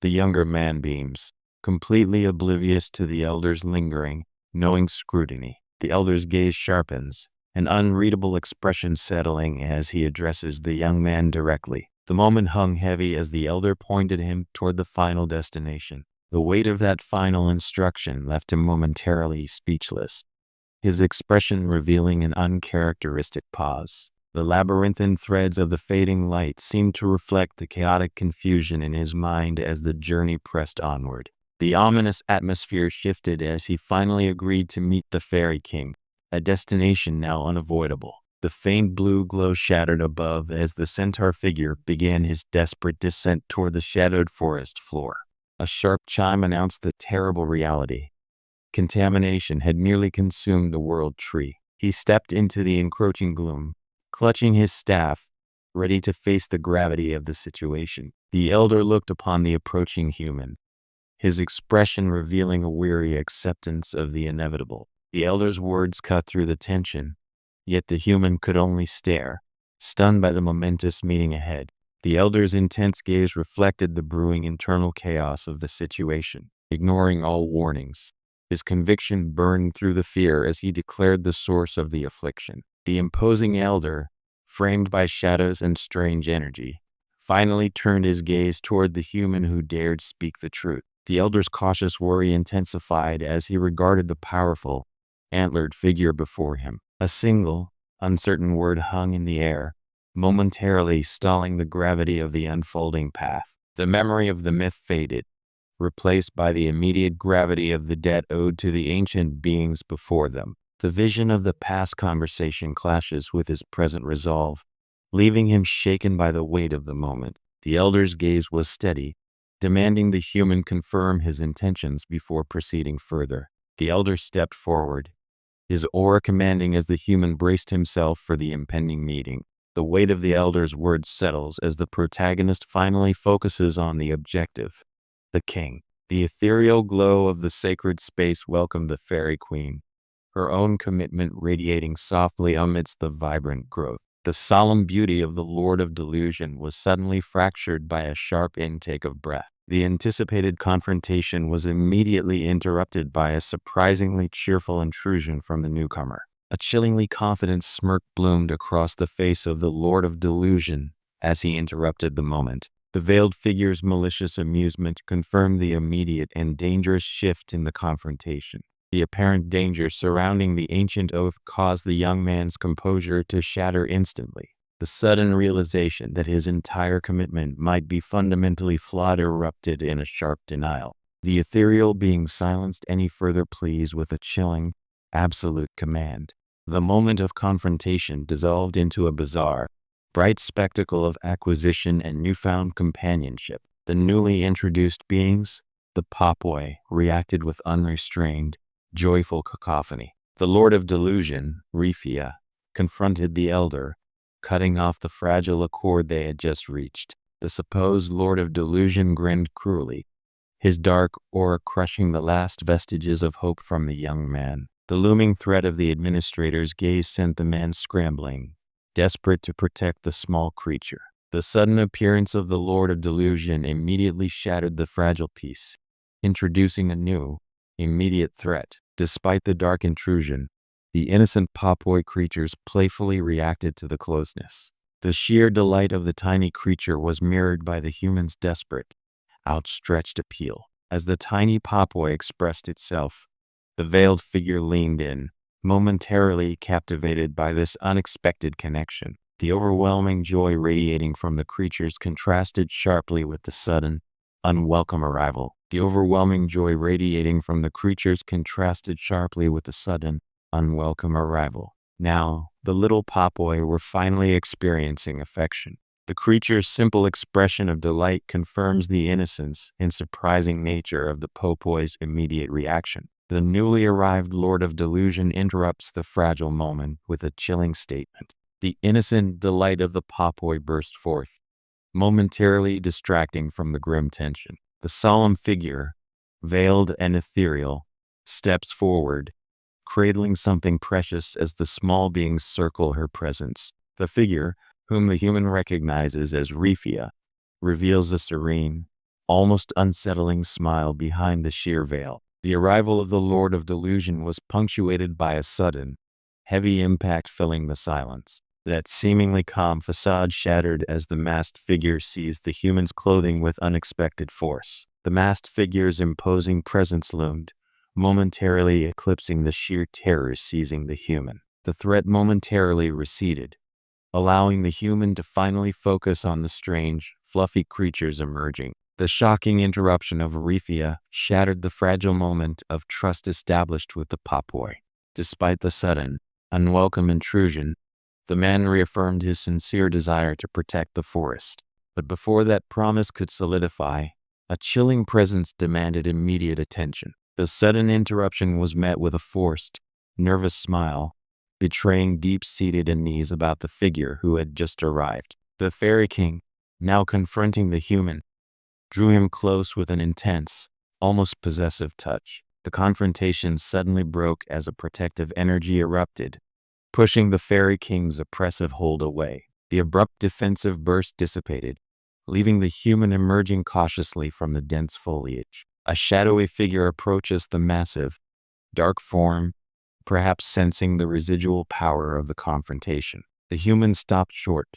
[SPEAKER 1] the younger man beams, completely oblivious to the elder's lingering, knowing scrutiny. The elder's gaze sharpens, an unreadable expression settling as he addresses the young man directly. The moment hung heavy as the elder pointed him toward the final destination. The weight of that final instruction left him momentarily speechless, his expression revealing an uncharacteristic pause. The labyrinthine threads of the fading light seemed to reflect the chaotic confusion in his mind as the journey pressed onward. The ominous atmosphere shifted as he finally agreed to meet the Fairy King, a destination now unavoidable. The faint blue glow shattered above as the centaur figure began his desperate descent toward the shadowed forest floor. A sharp chime announced the terrible reality. Contamination had nearly consumed the world tree. He stepped into the encroaching gloom, clutching his staff, ready to face the gravity of the situation. The elder looked upon the approaching human, his expression revealing a weary acceptance of the inevitable. The elder's words cut through the tension, yet the human could only stare, stunned by the momentous meeting ahead. The elder's intense gaze reflected the brewing internal chaos of the situation. Ignoring all warnings, his conviction burned through the fear as he declared the source of the affliction. The imposing elder, framed by shadows and strange energy, finally turned his gaze toward the human who dared speak the truth. The elder's cautious worry intensified as he regarded the powerful, antlered figure before him. A single, uncertain word hung in the air, momentarily stalling the gravity of the unfolding path. The memory of the myth faded, replaced by the immediate gravity of the debt owed to the ancient beings before them. The vision of the past conversation clashes with his present resolve, leaving him shaken by the weight of the moment. The elder's gaze was steady, demanding the human confirm his intentions before proceeding further. The elder stepped forward, his aura commanding as the human braced himself for the impending meeting. The weight of the elder's words settles as the protagonist finally focuses on the objective, the king. The ethereal glow of the sacred space welcomed the fairy queen, her own commitment radiating softly amidst the vibrant growth. The solemn beauty of the Lord of Delusion was suddenly fractured by a sharp intake of breath. The anticipated confrontation was immediately interrupted by a surprisingly cheerful intrusion from the newcomer. A chillingly confident smirk bloomed across the face of the Lord of Delusion as he interrupted the moment. The veiled figure's malicious amusement confirmed the immediate and dangerous shift in the confrontation. The apparent danger surrounding the ancient oath caused the young man's composure to shatter instantly. The sudden realization that his entire commitment might be fundamentally flawed erupted in a sharp denial. The ethereal being silenced any further pleas with a chilling, absolute command. The moment of confrontation dissolved into a bizarre, bright spectacle of acquisition and newfound companionship. The newly introduced beings, the Popoi, reacted with unrestrained, joyful cacophony. The Lord of Delusion, Rifia, confronted the elder, cutting off the fragile accord they had just reached. The supposed Lord of Delusion grinned cruelly, his dark aura crushing the last vestiges of hope from the young man. The looming threat of the administrator's gaze sent the man scrambling, desperate to protect the small creature. The sudden appearance of the Lord of Delusion immediately shattered the fragile peace, introducing a new, immediate threat. Despite the dark intrusion, the innocent Popoi creatures playfully reacted to the closeness. The sheer delight of the tiny creature was mirrored by the human's desperate, outstretched appeal. As the tiny Popoi expressed itself, the veiled figure leaned in, momentarily captivated by this unexpected connection. The overwhelming joy radiating from the creatures contrasted sharply with the sudden, unwelcome arrival. The overwhelming joy radiating from the creatures contrasted sharply with the sudden, unwelcome arrival. Now, the little Popoi were finally experiencing affection. The creature's simple expression of delight confirms the innocence and surprising nature of the Popoi's immediate reaction. The newly arrived Lord of Delusion interrupts the fragile moment with a chilling statement. The innocent delight of the Popoi burst forth, momentarily distracting from the grim tension. The solemn figure, veiled and ethereal, steps forward, cradling something precious as the small beings circle her presence. The figure, whom the human recognizes as Rifia, reveals a serene, almost unsettling smile behind the sheer veil. The arrival of the Lord of Delusion was punctuated by a sudden, heavy impact filling the silence. That seemingly calm facade shattered as the masked figure seized the human's clothing with unexpected force. The masked figure's imposing presence loomed, momentarily eclipsing the sheer terror seizing the human. The threat momentarily receded, allowing the human to finally focus on the strange, fluffy creatures emerging. The shocking interruption of Arethia shattered the fragile moment of trust established with the Popoi. Despite the sudden, unwelcome intrusion, the man reaffirmed his sincere desire to protect the forest. But before that promise could solidify, a chilling presence demanded immediate attention. The sudden interruption was met with a forced, nervous smile, betraying deep-seated unease about the figure who had just arrived. The Fairy King, now confronting the human, drew him close with an intense, almost possessive touch. The confrontation suddenly broke as a protective energy erupted, pushing the Fairy King's oppressive hold away. The abrupt defensive burst dissipated, leaving the human emerging cautiously from the dense foliage. A shadowy figure approaches the massive, dark form, perhaps sensing the residual power of the confrontation. The human stopped short,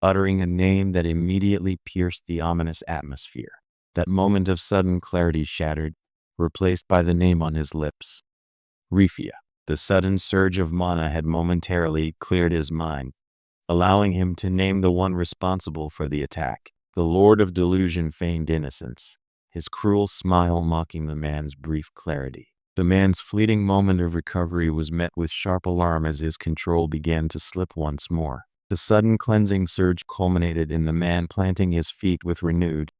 [SPEAKER 1] uttering a name that immediately pierced the ominous atmosphere. That moment of sudden clarity shattered, replaced by the name on his lips. Rifia. The sudden surge of mana had momentarily cleared his mind, allowing him to name the one responsible for the attack. The Lord of Delusion feigned innocence, his cruel smile mocking the man's brief clarity. The man's fleeting moment of recovery was met with sharp alarm as his control began to slip once more. The sudden cleansing surge culminated in the man planting his feet with renewed,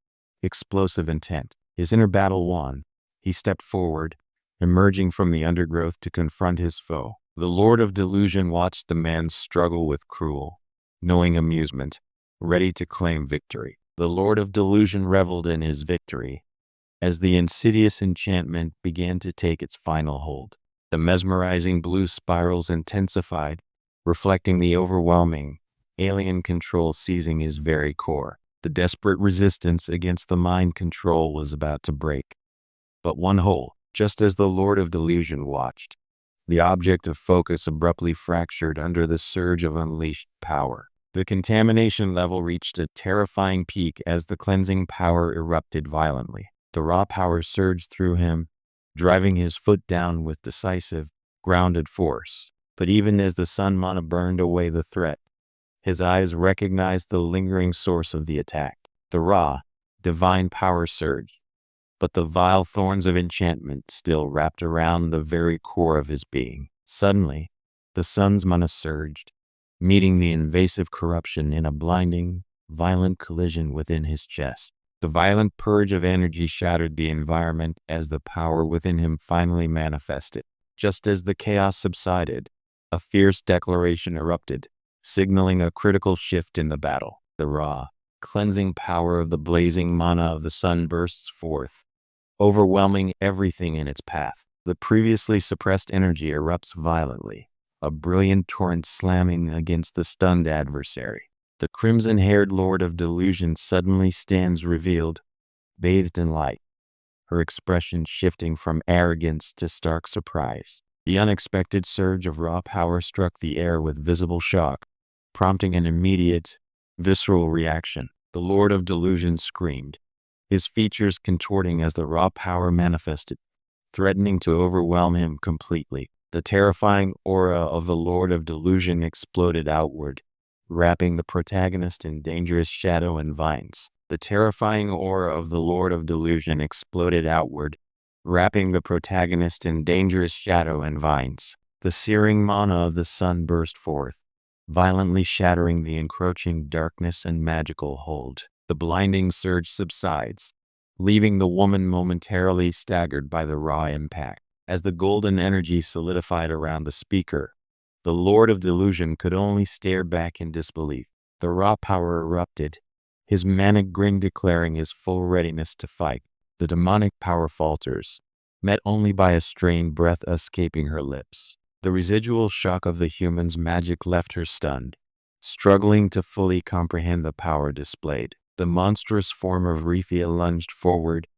[SPEAKER 1] explosive intent. His inner battle won. He stepped forward, emerging from the undergrowth to confront his foe. The Lord of Delusion watched the man struggle with cruel, knowing amusement, ready to claim victory. The Lord of Delusion reveled in his victory, as the insidious enchantment began to take its final hold. The mesmerizing blue spirals intensified, reflecting the overwhelming, alien control seizing his very core. The desperate resistance against the mind control was about to break. But one hole, just as the Lord of Delusion watched, the object of focus abruptly fractured under the surge of unleashed power. The contamination level reached a terrifying peak as the cleansing power erupted violently. The raw power surged through him, driving his foot down with decisive, grounded force. But even as the sun mana burned away the threat, his eyes recognized the lingering source of the attack. The raw, divine power surged, but the vile thorns of enchantment still wrapped around the very core of his being. Suddenly, the sun's mana surged, meeting the invasive corruption in a blinding, violent collision within his chest. The violent purge of energy shattered the environment as the power within him finally manifested. Just as the chaos subsided, a fierce declaration erupted, signaling a critical shift in the battle. The raw, cleansing power of the blazing mana of the sun bursts forth, overwhelming everything in its path. The previously suppressed energy erupts violently, a brilliant torrent slamming against the stunned adversary. The crimson-haired Lord of Delusion suddenly stands revealed, bathed in light, her expression shifting from arrogance to stark surprise. The unexpected surge of raw power struck the air with visible shock, prompting an immediate, visceral reaction. The Lord of Delusion screamed, his features contorting as the raw power manifested, threatening to overwhelm him completely. The terrifying aura of the Lord of Delusion exploded outward, wrapping the protagonist in dangerous shadow and vines. The terrifying aura of the Lord of Delusion exploded outward, wrapping the protagonist in dangerous shadow and vines. The searing mana of the sun burst forth, violently shattering the encroaching darkness and magical hold. The blinding surge subsides, leaving the woman momentarily staggered by the raw impact. As the golden energy solidified around the speaker, the Lord of Delusion could only stare back in disbelief. The raw power erupted, his manic grin declaring his full readiness to fight. The demonic power falters, met only by a strained breath escaping her lips. The residual shock of the human's magic left her stunned, struggling to fully comprehend the power displayed. The monstrous form of Rifia lunged forward,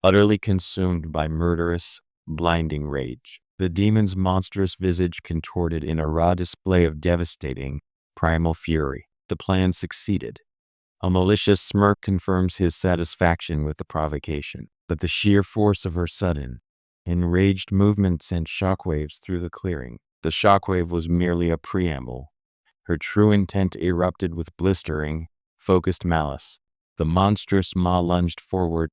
[SPEAKER 1] utterly consumed by murderous, blinding rage. The demon's monstrous visage contorted in a raw display of devastating, primal fury. The plan succeeded. A malicious smirk confirms his satisfaction with the provocation, but the sheer force of her sudden, enraged movement sent shockwaves through the clearing. The shockwave was merely a preamble. Her true intent erupted with blistering, focused malice. The monstrous maw lunged forward,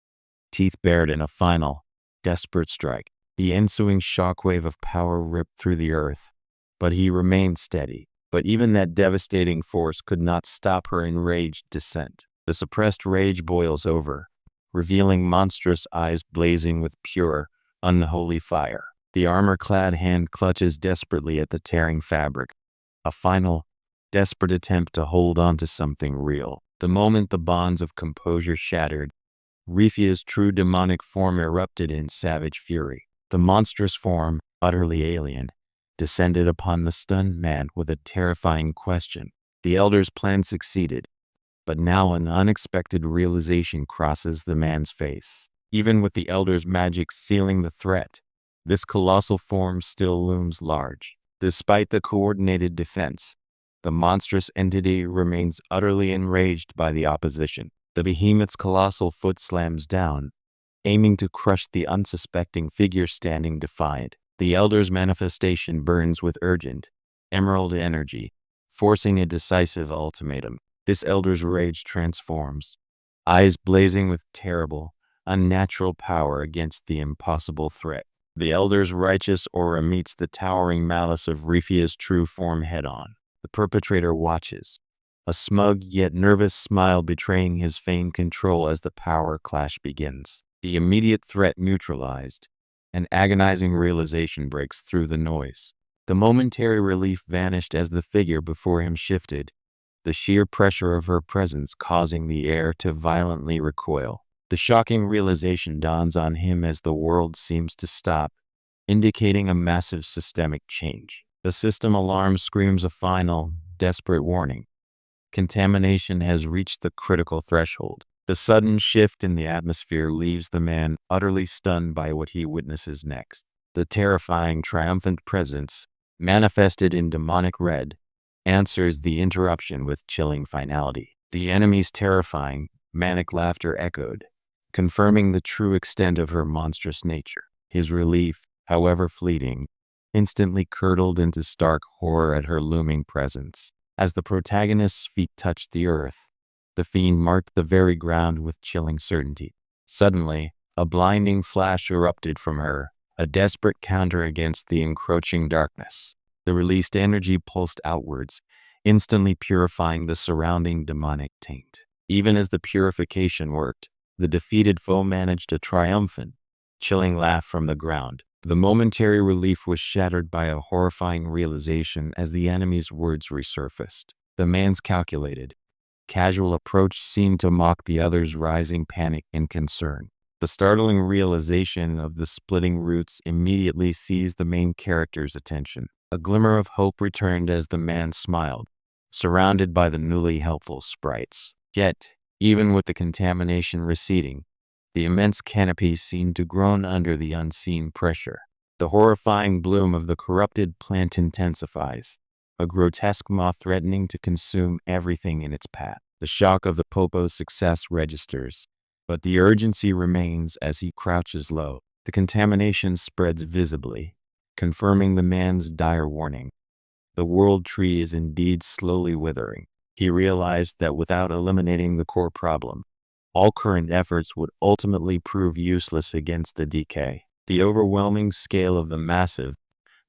[SPEAKER 1] teeth bared in a final, desperate strike. The ensuing shockwave of power ripped through the earth, but he remained steady. But even that devastating force could not stop her enraged descent. The suppressed rage boils over, revealing monstrous eyes blazing with pure, unholy fire. The armor-clad hand clutches desperately at the tearing fabric, a final, desperate attempt to hold on to something real. The moment the bonds of composure shattered, Rifia's true demonic form erupted in savage fury. The monstrous form, utterly alien, descended upon the stunned man with a terrifying question. The Elder's plan succeeded, but now an unexpected realization crosses the man's face. Even with the Elder's magic sealing the threat, this colossal form still looms large. Despite the coordinated defense, the monstrous entity remains utterly enraged by the opposition. The behemoth's colossal foot slams down, aiming to crush the unsuspecting figure standing defiant. The Elder's manifestation burns with urgent, emerald energy, forcing a decisive ultimatum. This Elder's rage transforms, eyes blazing with terrible, unnatural power against the impossible threat. The Elder's righteous aura meets the towering malice of Rifia's true form head-on. The perpetrator watches, a smug yet nervous smile betraying his feigned control as the power clash begins. The immediate threat neutralized, an agonizing realization breaks through the noise. The momentary relief vanished as the figure before him shifted, the sheer pressure of her presence causing the air to violently recoil. The shocking realization dawns on him as the world seems to stop, indicating a massive systemic change. The system alarm screams a final, desperate warning. Contamination has reached the critical threshold. The sudden shift in the atmosphere leaves the man utterly stunned by what he witnesses next. The terrifying, triumphant presence, manifested in demonic red, answers the interruption with chilling finality. The enemy's terrifying, manic laughter echoed, confirming the true extent of her monstrous nature. His relief, however fleeting, instantly curdled into stark horror at her looming presence. As the protagonist's feet touched the earth, the fiend marked the very ground with chilling certainty. Suddenly, a blinding flash erupted from her, a desperate counter against the encroaching darkness. The released energy pulsed outwards, instantly purifying the surrounding demonic taint. Even as the purification worked, the defeated foe managed a triumphant, chilling laugh from the ground. The momentary relief was shattered by a horrifying realization as the enemy's words resurfaced. The man's calculated, casual approach seemed to mock the other's rising panic and concern. The startling realization of the splitting roots immediately seized the main character's attention. A glimmer of hope returned as the man smiled, surrounded by the newly helpful sprites. Yet, even with the contamination receding, the immense canopy seemed to groan under the unseen pressure. The horrifying bloom of the corrupted plant intensifies, a grotesque moth threatening to consume everything in its path. The shock of the popo's success registers, but the urgency remains as he crouches low. The contamination spreads visibly, confirming the man's dire warning. The world tree is indeed slowly withering. He realized that without eliminating the core problem, all current efforts would ultimately prove useless against the decay. The overwhelming scale of the massive,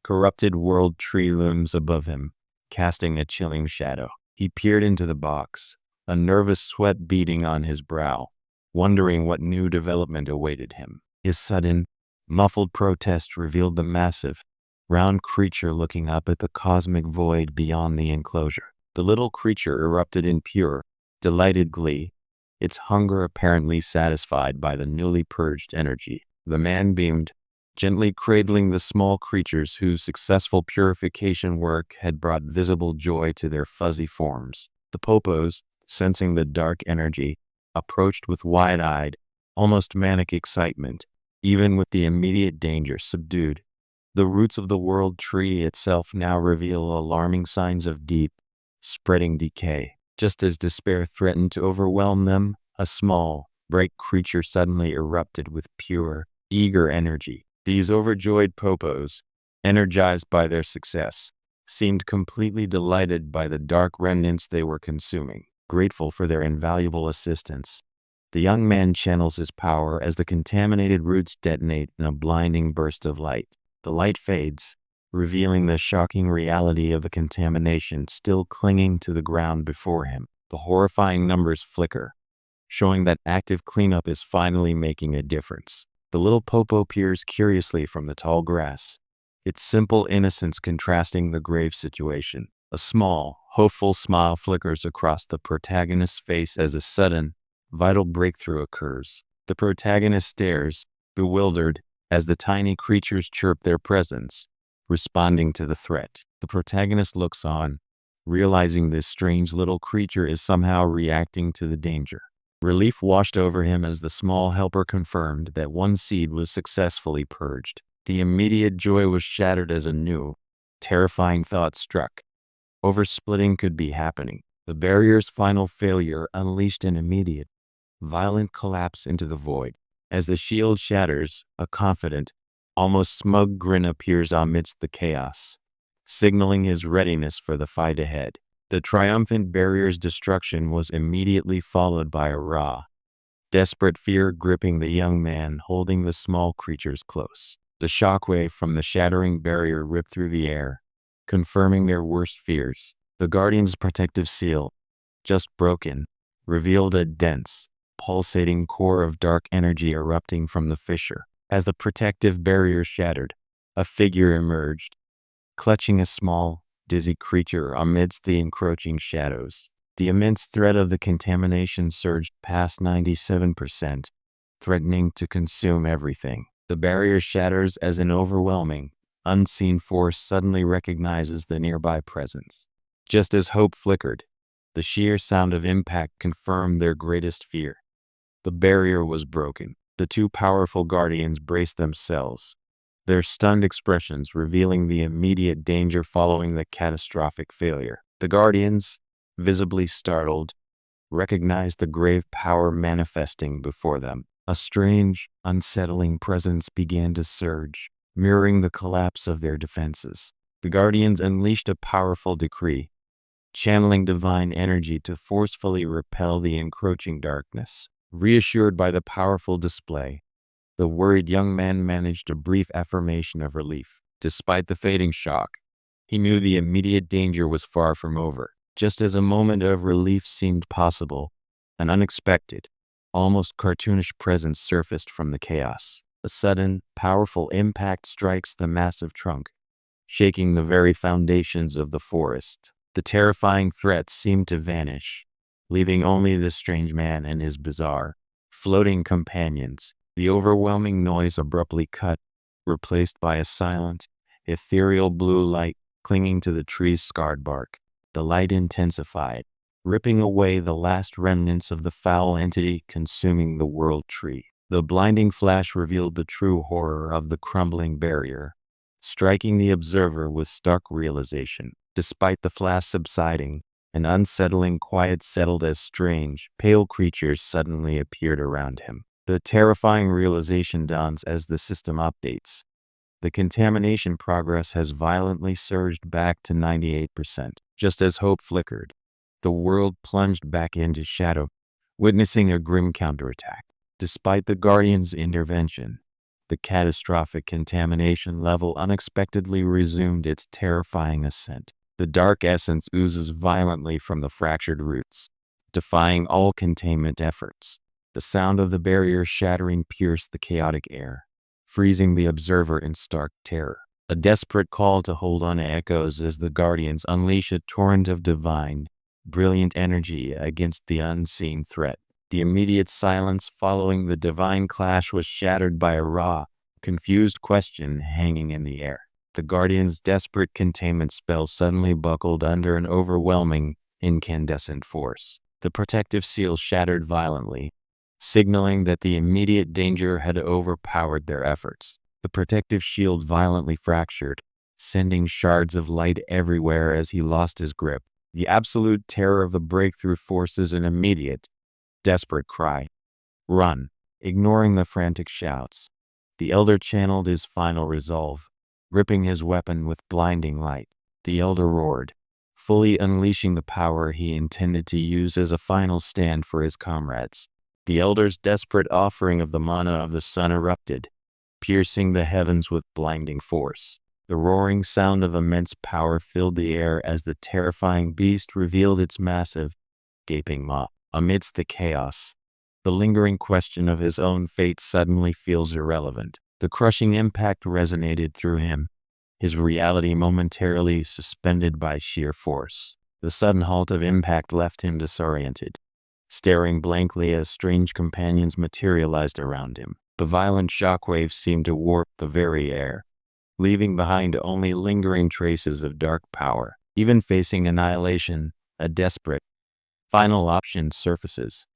[SPEAKER 1] corrupted world tree looms above him, casting a chilling shadow. He peered into the box, a nervous sweat beading on his brow, wondering what new development awaited him. His sudden, muffled protest revealed the massive, round creature looking up at the cosmic void beyond the enclosure. The little creature erupted in pure, delighted glee, its hunger apparently satisfied by the newly purged energy. The man beamed, gently cradling the small creatures whose successful purification work had brought visible joy to their fuzzy forms. The popos, sensing the dark energy, approached with wide-eyed, almost manic excitement, even with the immediate danger subdued. The roots of the world tree itself now reveal alarming signs of deep, spreading decay. Just as despair threatened to overwhelm them, a small, bright creature suddenly erupted with pure, eager energy. These overjoyed popos, energized by their success, seemed completely delighted by the dark remnants they were consuming. Grateful for their invaluable assistance, the young man channels his power as the contaminated roots detonate in a blinding burst of light. The light fades, revealing the shocking reality of the contamination still clinging to the ground before him. The horrifying numbers flicker, showing that active cleanup is finally making a difference. The little popo peers curiously from the tall grass, its simple innocence contrasting the grave situation. A small, hopeful smile flickers across the protagonist's face as a sudden, vital breakthrough occurs. The protagonist stares, bewildered, as the tiny creatures chirp their presence, responding to the threat. The protagonist looks on, realizing this strange little creature is somehow reacting to the danger. Relief washed over him as the small helper confirmed that one seed was successfully purged. The immediate joy was shattered as a new, terrifying thought struck. Oversplitting could be happening. The barrier's final failure unleashed an immediate, violent collapse into the void. As the shield shatters, a confident, almost smug grin appears amidst the chaos, signaling his readiness for the fight ahead. The triumphant barrier's destruction was immediately followed by a raw, desperate fear gripping the young man holding the small creatures close. The shockwave from the shattering barrier ripped through the air, confirming their worst fears. The Guardian's protective seal, just broken, revealed a dense, pulsating core of dark energy erupting from the fissure. As the protective barrier shattered, a figure emerged, clutching a small, dizzy creature amidst the encroaching shadows. The immense threat of the contamination surged past 97%, threatening to consume everything. The barrier shatters as an overwhelming, unseen force suddenly recognizes the nearby presence. Just as hope flickered, the sheer sound of impact confirmed their greatest fear. The barrier was broken. The two powerful guardians braced themselves, their stunned expressions revealing the immediate danger following the catastrophic failure. The guardians, visibly startled, recognized the grave power manifesting before them. A strange, unsettling presence began to surge, mirroring the collapse of their defenses. The guardians unleashed a powerful decree, channeling divine energy to forcefully repel the encroaching darkness. Reassured by the powerful display, the worried young man managed a brief affirmation of relief. Despite the fading shock, he knew the immediate danger was far from over. Just as a moment of relief seemed possible, an unexpected, almost cartoonish presence surfaced from the chaos. A sudden, powerful impact strikes the massive trunk, shaking the very foundations of the forest. The terrifying threat seemed to vanish, leaving only the strange man and his bizarre, floating companions. The overwhelming noise abruptly cut, replaced by a silent, ethereal blue light clinging to the tree's scarred bark. The light intensified, ripping away the last remnants of the foul entity consuming the world tree. The blinding flash revealed the true horror of the crumbling barrier, striking the observer with stark realization. Despite the flash subsiding, an unsettling quiet settled as strange, pale creatures suddenly appeared around him. The terrifying realization dawns as the system updates. The contamination progress has violently surged back to 98%. Just as hope flickered, the world plunged back into shadow, witnessing a grim counterattack. Despite the Guardian's intervention, the catastrophic contamination level unexpectedly resumed its terrifying ascent. The dark essence oozes violently from the fractured roots, defying all containment efforts. The sound of the barrier shattering pierced the chaotic air, freezing the observer in stark terror. A desperate call to hold on echoes as the Guardians unleash a torrent of divine, brilliant energy against the unseen threat. The immediate silence following the divine clash was shattered by a raw, confused question hanging in the air. The Guardian's desperate containment spell suddenly buckled under an overwhelming, incandescent force. The protective seal shattered violently, signaling that the immediate danger had overpowered their efforts. The protective shield violently fractured, sending shards of light everywhere as he lost his grip. The absolute terror of the breakthrough forces an immediate, desperate cry. Run! Ignoring the frantic shouts, the elder channeled his final resolve, gripping his weapon with blinding light. The elder roared, fully unleashing the power he intended to use as a final stand for his comrades. The elder's desperate offering of the mana of the sun erupted, piercing the heavens with blinding force. The roaring sound of immense power filled the air as the terrifying beast revealed its massive, gaping maw. Amidst the chaos, The lingering question of his own fate suddenly feels irrelevant. The crushing impact resonated through him, his reality momentarily suspended by sheer force. The sudden halt of impact left him disoriented, staring blankly as strange companions materialized around him. The violent shockwaves seemed to warp the very air, leaving behind only lingering traces of dark power. Even facing annihilation, a desperate, final option surfaces.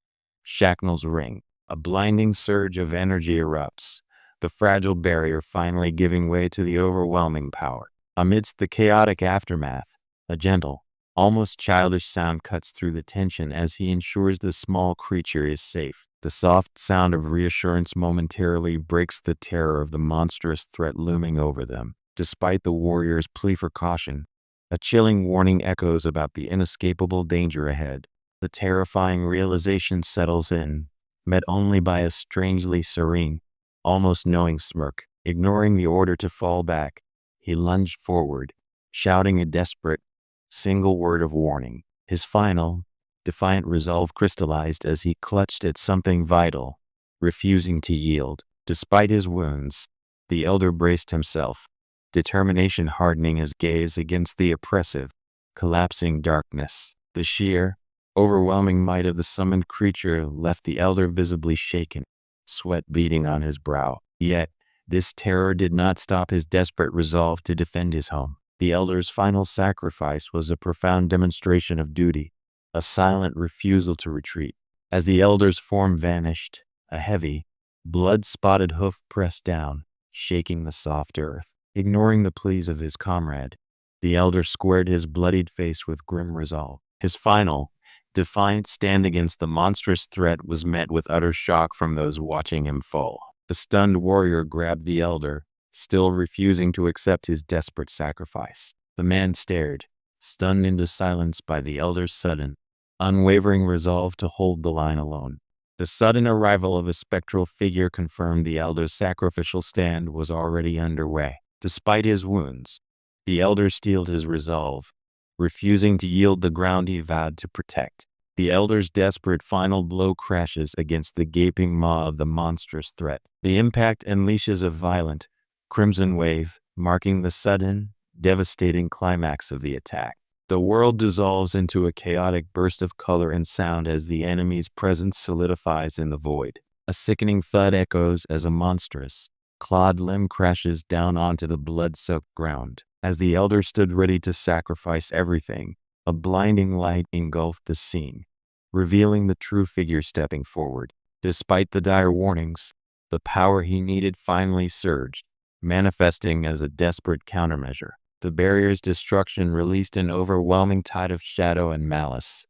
[SPEAKER 1] Shackles ring. A blinding surge of energy erupts, the fragile barrier finally giving way to the overwhelming power. Amidst the chaotic aftermath, a gentle, almost childish sound cuts through the tension as he ensures the small creature is safe. The soft sound of reassurance momentarily breaks the terror of the monstrous threat looming over them. Despite the warrior's plea for caution, a chilling warning echoes about the inescapable danger ahead. The terrifying realization settles in, met only by a strangely serene, almost knowing smirk. Ignoring the order to fall back, he lunged forward, shouting a desperate, single word of warning. His final, defiant resolve crystallized as he clutched at something vital, refusing to yield. Despite his wounds, the elder braced himself, determination hardening his gaze against the oppressive, collapsing darkness. The sheer, overwhelming might of the summoned creature left the elder visibly shaken, sweat beading on his brow. Yet, this terror did not stop his desperate resolve to defend his home. The elder's final sacrifice was a profound demonstration of duty, a silent refusal to retreat. As the elder's form vanished, a heavy, blood-spotted hoof pressed down, shaking the soft earth. Ignoring the pleas of his comrade, the elder squared his bloodied face with grim resolve. His final, defiant stand against the monstrous threat was met with utter shock from those watching him fall. The stunned warrior grabbed the elder, still refusing to accept his desperate sacrifice. The man stared, stunned into silence by the elder's sudden, unwavering resolve to hold the line alone. The sudden arrival of a spectral figure confirmed the elder's sacrificial stand was already underway. Despite his wounds, the elder steeled his resolve, refusing to yield the ground he vowed to protect. The elder's desperate final blow crashes against the gaping maw of the monstrous threat. The impact unleashes a violent, crimson wave, marking the sudden, devastating climax of the attack. The world dissolves into a chaotic burst of color and sound as the enemy's presence solidifies in the void. A sickening thud echoes as a monstrous, clawed limb crashes down onto the blood-soaked ground. As the elder stood ready to sacrifice everything, a blinding light engulfed the scene, revealing the true figure stepping forward. Despite the dire warnings, the power he needed finally surged, manifesting as a desperate countermeasure. The barrier's destruction released an overwhelming tide of shadow and malice,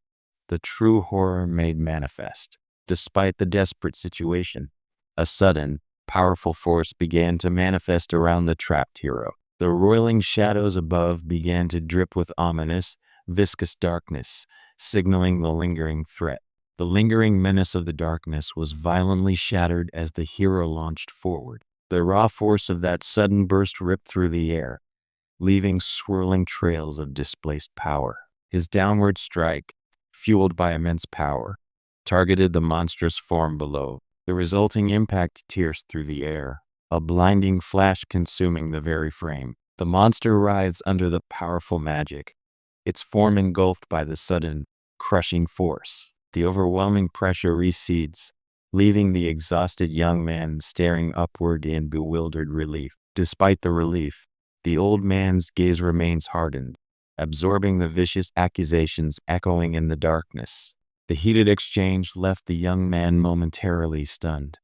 [SPEAKER 1] the true horror made manifest. Despite the desperate situation, a sudden, powerful force began to manifest around the trapped hero. The roiling shadows above began to drip with ominous, viscous darkness, signaling the lingering threat. The lingering menace of the darkness was violently shattered as the hero launched forward. The raw force of that sudden burst ripped through the air, leaving swirling trails of displaced power. His downward strike, fueled by immense power, targeted the monstrous form below. The resulting impact pierced through the air, a blinding flash consuming the very frame. The monster writhes under the powerful magic, its form engulfed by the sudden, crushing force. The overwhelming pressure recedes, leaving the exhausted young man staring upward in bewildered relief. Despite the relief, the old man's gaze remains hardened, absorbing the vicious accusations echoing in the darkness. The heated exchange left the young man momentarily stunned,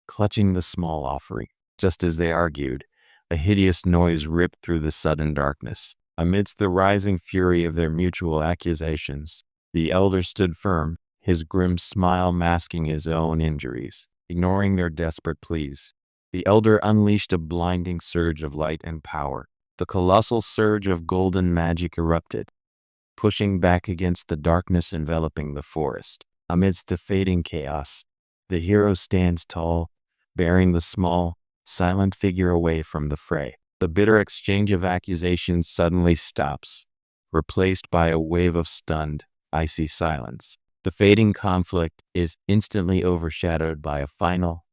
[SPEAKER 1] clutching the small offering. Just as they argued, a hideous noise ripped through the sudden darkness. Amidst the rising fury of their mutual accusations, the elder stood firm, his grim smile masking his own injuries. Ignoring their desperate pleas, the elder unleashed a blinding surge of light and power. The colossal surge of golden magic erupted, pushing back against the darkness enveloping the forest. Amidst the fading chaos, the hero stands tall, bearing the small, silent figure away from the fray. The bitter exchange of accusations suddenly stops, replaced by a wave of stunned, icy silence. The fading conflict is instantly overshadowed by a final,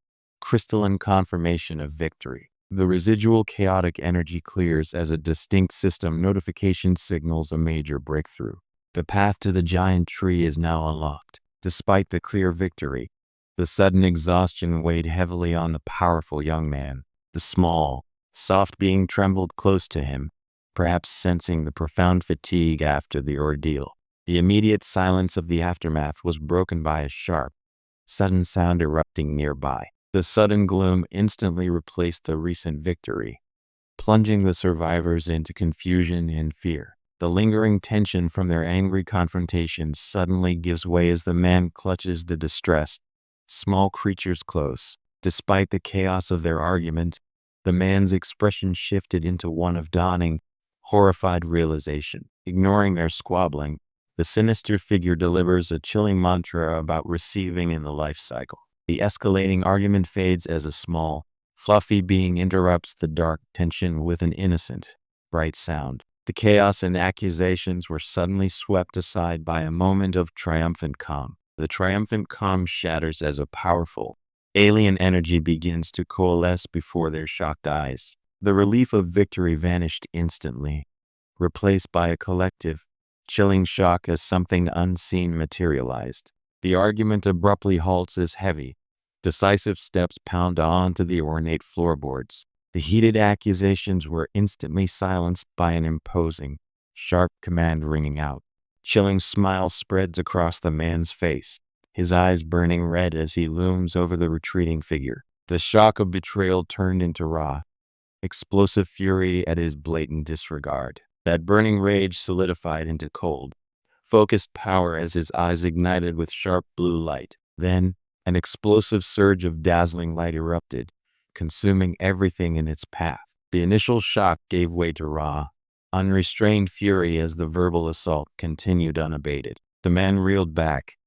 [SPEAKER 1] crystalline confirmation of victory. The residual chaotic energy clears as a distinct system notification signals a major breakthrough. The path to the giant tree is now unlocked. Despite the clear victory, the sudden exhaustion weighed heavily on the powerful young man. The small, soft being trembled close to him, perhaps sensing the profound fatigue after the ordeal. The immediate silence of the aftermath was broken by a sharp, sudden sound erupting nearby. The sudden gloom instantly replaced the recent victory, plunging the survivors into confusion and fear. The lingering tension from their angry confrontation suddenly gives way as the man clutches the distressed, small creatures close. Despite the chaos of their argument, the man's expression shifted into one of dawning, horrified realization. Ignoring their squabbling, the sinister figure delivers a chilling mantra about receiving in the life cycle. The escalating argument fades as a small, fluffy being interrupts the dark tension with an innocent, bright sound. The chaos and accusations were suddenly swept aside by a moment of triumphant calm. The triumphant calm shatters as a powerful, alien energy begins to coalesce before their shocked eyes. The relief of victory vanished instantly, replaced by a collective, chilling shock as something unseen materialized. The argument abruptly halts as heavy, decisive steps pound onto the ornate floorboards. The heated accusations were instantly silenced by an imposing, sharp command ringing out. Chilling smile spreads across the man's face, his eyes burning red as he looms over the retreating figure. The shock of betrayal turned into raw, explosive fury at his blatant disregard. That burning rage solidified into cold, focused power as his eyes ignited with sharp blue light. Then, an explosive surge of dazzling light erupted, consuming everything in its path. The initial shock gave way to raw, unrestrained fury as the verbal assault continued unabated. The man reeled back,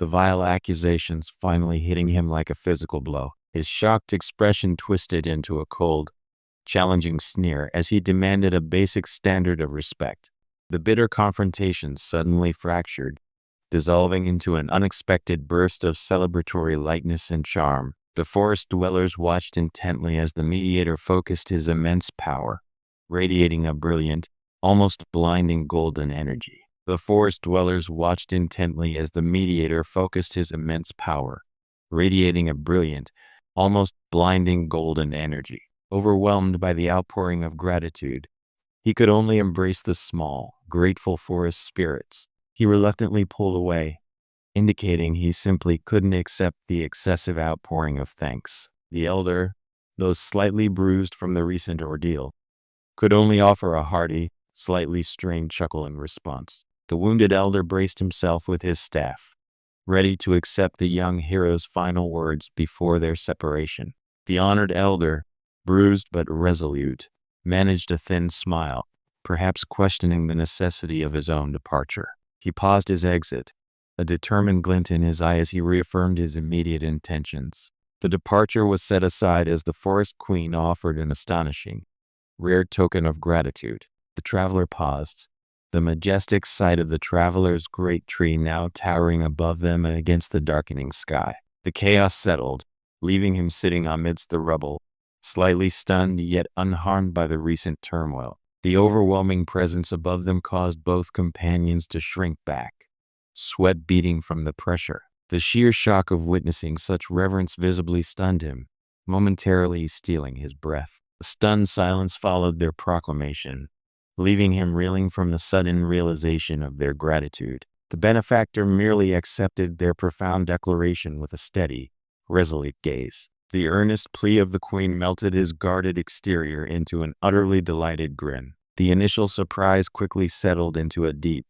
[SPEAKER 1] the vile accusations finally hitting him like a physical blow. His shocked expression twisted into a cold, challenging sneer as he demanded a basic standard of respect. The bitter confrontation suddenly fractured, dissolving into an unexpected burst of celebratory lightness and charm. The forest dwellers watched intently as the mediator focused his immense power, radiating a brilliant, almost blinding golden energy. The forest dwellers watched intently as the mediator focused his immense power, radiating a brilliant, almost blinding golden energy. Overwhelmed by the outpouring of gratitude, he could only embrace the small, grateful forest spirits. He reluctantly pulled away, indicating he simply couldn't accept the excessive outpouring of thanks. The elder, though slightly bruised from the recent ordeal, could only offer a hearty, slightly strained chuckle in response. The wounded elder braced himself with his staff, ready to accept the young hero's final words before their separation. The honored elder, bruised but resolute, managed a thin smile, perhaps questioning the necessity of his own departure. He paused his exit, a determined glint in his eye as he reaffirmed his immediate intentions. The departure was set aside as the forest queen offered an astonishing, rare token of gratitude. The traveler paused, the majestic sight of the traveler's great tree now towering above them against the darkening sky. The chaos settled, leaving him sitting amidst the rubble, slightly stunned yet unharmed by the recent turmoil. The overwhelming presence above them caused both companions to shrink back, sweat beading from the pressure. The sheer shock of witnessing such reverence visibly stunned him, momentarily stealing his breath. A stunned silence followed their proclamation, leaving him reeling from the sudden realization of their gratitude. The benefactor merely accepted their profound declaration with a steady, resolute gaze. The earnest plea of the queen melted his guarded exterior into an utterly delighted grin. The initial surprise quickly settled into a deep,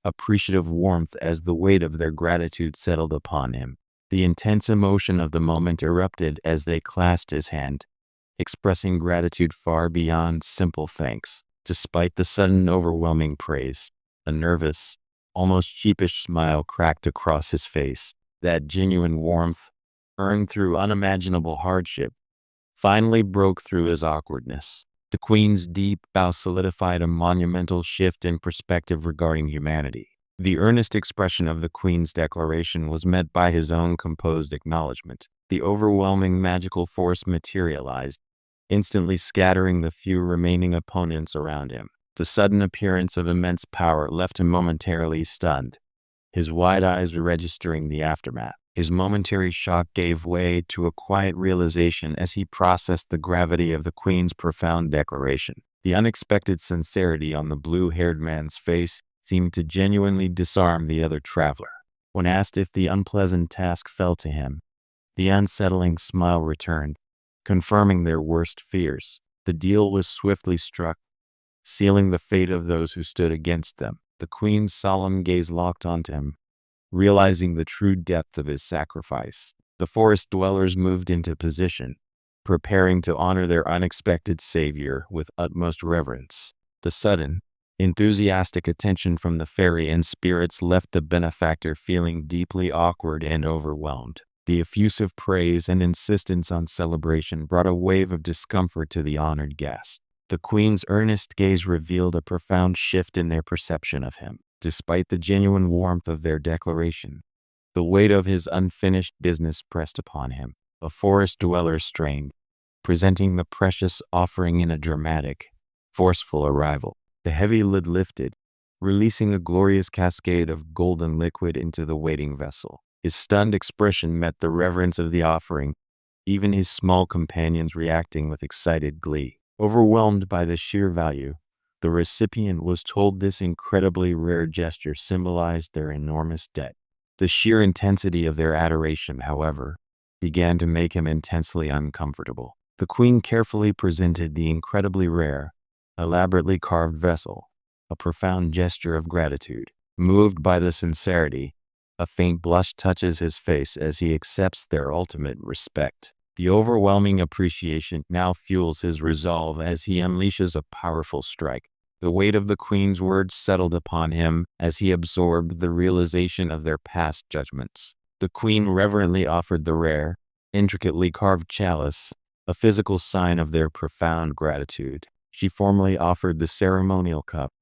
[SPEAKER 1] appreciative warmth as the weight of their gratitude settled upon him. The intense emotion of the moment erupted as they clasped his hand, expressing gratitude far beyond simple thanks. Despite the sudden overwhelming praise, a nervous, almost sheepish smile cracked across his face. That genuine warmth, earned through unimaginable hardship, finally broke through his awkwardness. The queen's deep bow solidified a monumental shift in perspective regarding humanity. The earnest expression of the Queen's declaration was met by his own composed acknowledgement. The overwhelming magical force materialized, instantly scattering the few remaining opponents around him. The sudden appearance of immense power left him momentarily stunned, his wide eyes registering the aftermath. His momentary shock gave way to a quiet realization as he processed the gravity of the Queen's profound declaration. The unexpected sincerity on the blue-haired man's face seemed to genuinely disarm the other traveler. When asked if the unpleasant task fell to him, the unsettling smile returned, confirming their worst fears. The deal was swiftly struck, sealing the fate of those who stood against them. The Queen's solemn gaze locked onto him, realizing the true depth of his sacrifice. The forest dwellers moved into position, preparing to honor their unexpected savior with utmost reverence. The sudden, enthusiastic attention from the fairy and spirits left the benefactor feeling deeply awkward and overwhelmed. The effusive praise and insistence on celebration brought a wave of discomfort to the honored guest. The Queen's earnest gaze revealed a profound shift in their perception of him. Despite the genuine warmth of their declaration, the weight of his unfinished business pressed upon him. A forest dweller strained, presenting the precious offering in a dramatic, forceful arrival. The heavy lid lifted, releasing a glorious cascade of golden liquid into the waiting vessel. His stunned expression met the reverence of the offering, even his small companions reacting with excited glee. Overwhelmed by the sheer value, the recipient was told this incredibly rare gesture symbolized their enormous debt. The sheer intensity of their adoration, however, began to make him intensely uncomfortable. The Queen carefully presented the incredibly rare, elaborately carved vessel, a profound gesture of gratitude. Moved by the sincerity, a faint blush touches his face as he accepts their ultimate respect. The overwhelming appreciation now fuels his resolve as he unleashes a powerful strike. The weight of the Queen's words settled upon him as he absorbed the realization of their past judgments. The Queen reverently offered the rare, intricately carved chalice, a physical sign of their profound gratitude. She formally offered the ceremonial cup,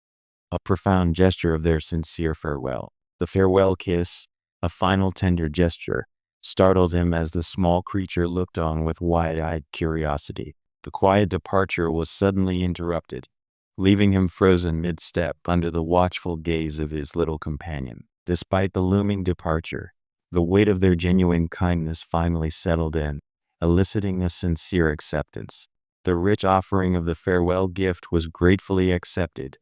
[SPEAKER 1] a profound gesture of their sincere farewell. The farewell kiss, a final tender gesture, startled him as the small creature looked on with wide-eyed curiosity. The quiet departure was suddenly interrupted, leaving him frozen mid-step under the watchful gaze of his little companion. Despite the looming departure, the weight of their genuine kindness finally settled in, eliciting a sincere acceptance. The rich offering of the farewell gift was gratefully accepted,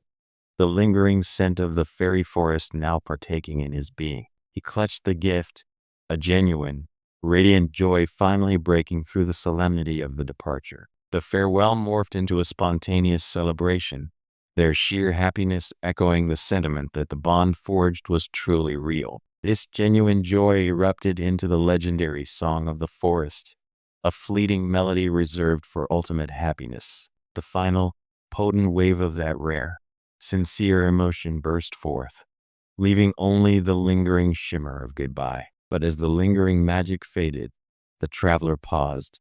[SPEAKER 1] the lingering scent of the fairy forest now partaking in his being. He clutched the gift, a genuine, radiant joy finally breaking through the solemnity of the departure. The farewell morphed into a spontaneous celebration, their sheer happiness echoing the sentiment that the bond forged was truly real. This genuine joy erupted into the legendary Song of the Forest, a fleeting melody reserved for ultimate happiness. The final, potent wave of that rare, sincere emotion burst forth, leaving only the lingering shimmer of goodbye. But as the lingering magic faded, the traveler paused,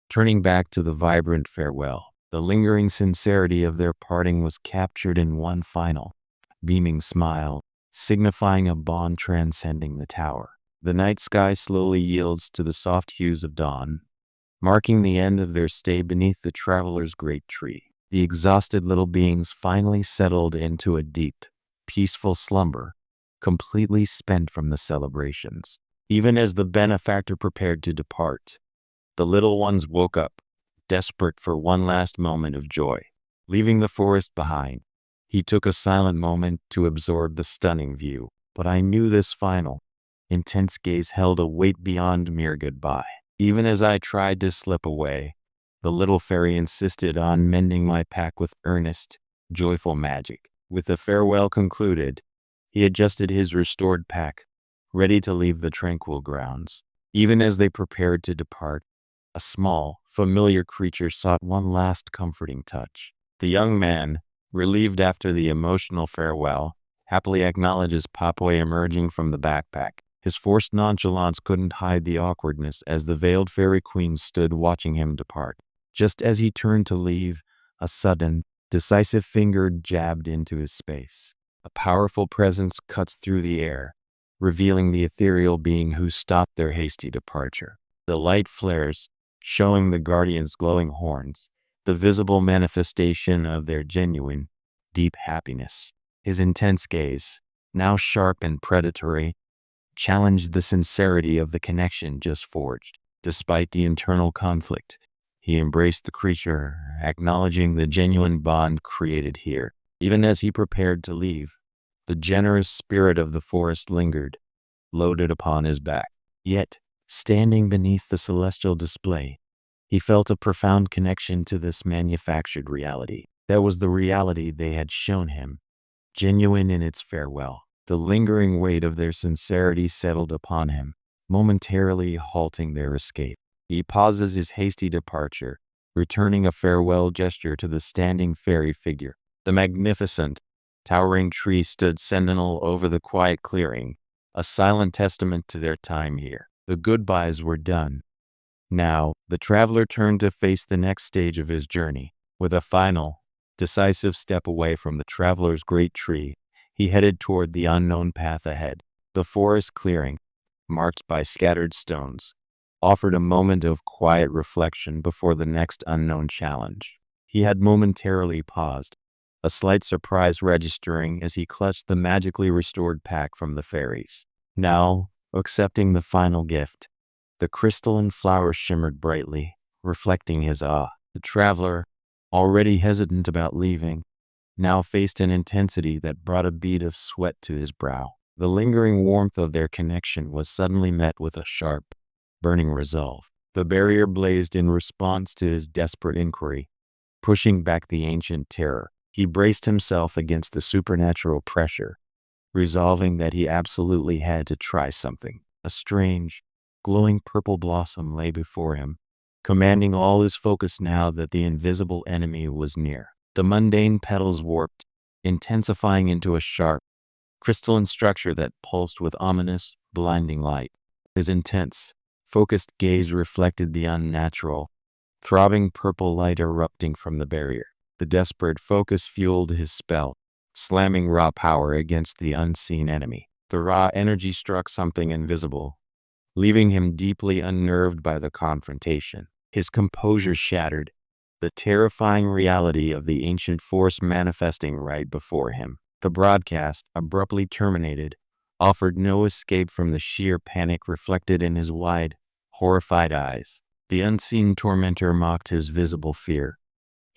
[SPEAKER 1] turning back to the vibrant farewell. The lingering sincerity of their parting was captured in one final, beaming smile, signifying a bond transcending the tower. The night sky slowly yields to the soft hues of dawn, marking the end of their stay beneath the traveler's great tree. The exhausted little beings finally settled into a deep, peaceful slumber, completely spent from the celebrations. Even as the benefactor prepared to depart, the little ones woke up, desperate for one last moment of joy. Leaving the forest behind, he took a silent moment to absorb the stunning view. But I knew this final, intense gaze held a weight beyond mere goodbye. Even as I tried to slip away, the little fairy insisted on mending my pack with earnest, joyful magic. With the farewell concluded, he adjusted his restored pack, ready to leave the tranquil grounds. Even as they prepared to depart, a small, familiar creature sought one last comforting touch. The young man, relieved after the emotional farewell, happily acknowledges Papoy emerging from the backpack. His forced nonchalance couldn't hide the awkwardness as the veiled fairy queen stood watching him depart. Just as he turned to leave, a sudden, decisive finger jabbed into his space. A powerful presence cuts through the air, revealing the ethereal being who stopped their hasty departure. The light flares, showing the guardian's glowing horns, the visible manifestation of their genuine, deep happiness. His intense gaze, now sharp and predatory, challenged the sincerity of the connection just forged. Despite the internal conflict, he embraced the creature, acknowledging the genuine bond created here. Even as he prepared to leave, the generous spirit of the forest lingered, loaded upon his back. Yet, standing beneath the celestial display, he felt a profound connection to this manufactured reality. That was the reality they had shown him, genuine in its farewell. The lingering weight of their sincerity settled upon him, momentarily halting their escape. He pauses his hasty departure, returning a farewell gesture to the standing fairy figure. The magnificent, towering tree stood sentinel over the quiet clearing, a silent testament to their time here. The goodbyes were done. Now, the traveler turned to face the next stage of his journey. With a final, decisive step away from the traveler's great tree, he headed toward the unknown path ahead. The forest clearing, marked by scattered stones, offered a moment of quiet reflection before the next unknown challenge. He had momentarily paused, a slight surprise registering as he clutched the magically restored pack from the fairies. Now, accepting the final gift, the crystalline flower shimmered brightly, reflecting his awe. The traveler, already hesitant about leaving, now faced an intensity that brought a bead of sweat to his brow. The lingering warmth of their connection was suddenly met with a sharp, burning resolve. The barrier blazed in response to his desperate inquiry, pushing back the ancient terror. He braced himself against the supernatural pressure, resolving that he absolutely had to try something. A strange, glowing purple blossom lay before him, commanding all his focus now that the invisible enemy was near. The mundane petals warped, intensifying into a sharp, crystalline structure that pulsed with ominous, blinding light. His intense, focused gaze reflected the unnatural, throbbing purple light erupting from the barrier. The desperate focus fueled his spell, slamming raw power against the unseen enemy. The raw energy struck something invisible, leaving him deeply unnerved by the confrontation. His composure shattered, the terrifying reality of the ancient force manifesting right before him. The broadcast, abruptly terminated, offered no escape from the sheer panic reflected in his wide, horrified eyes. The unseen tormentor mocked his visible fear,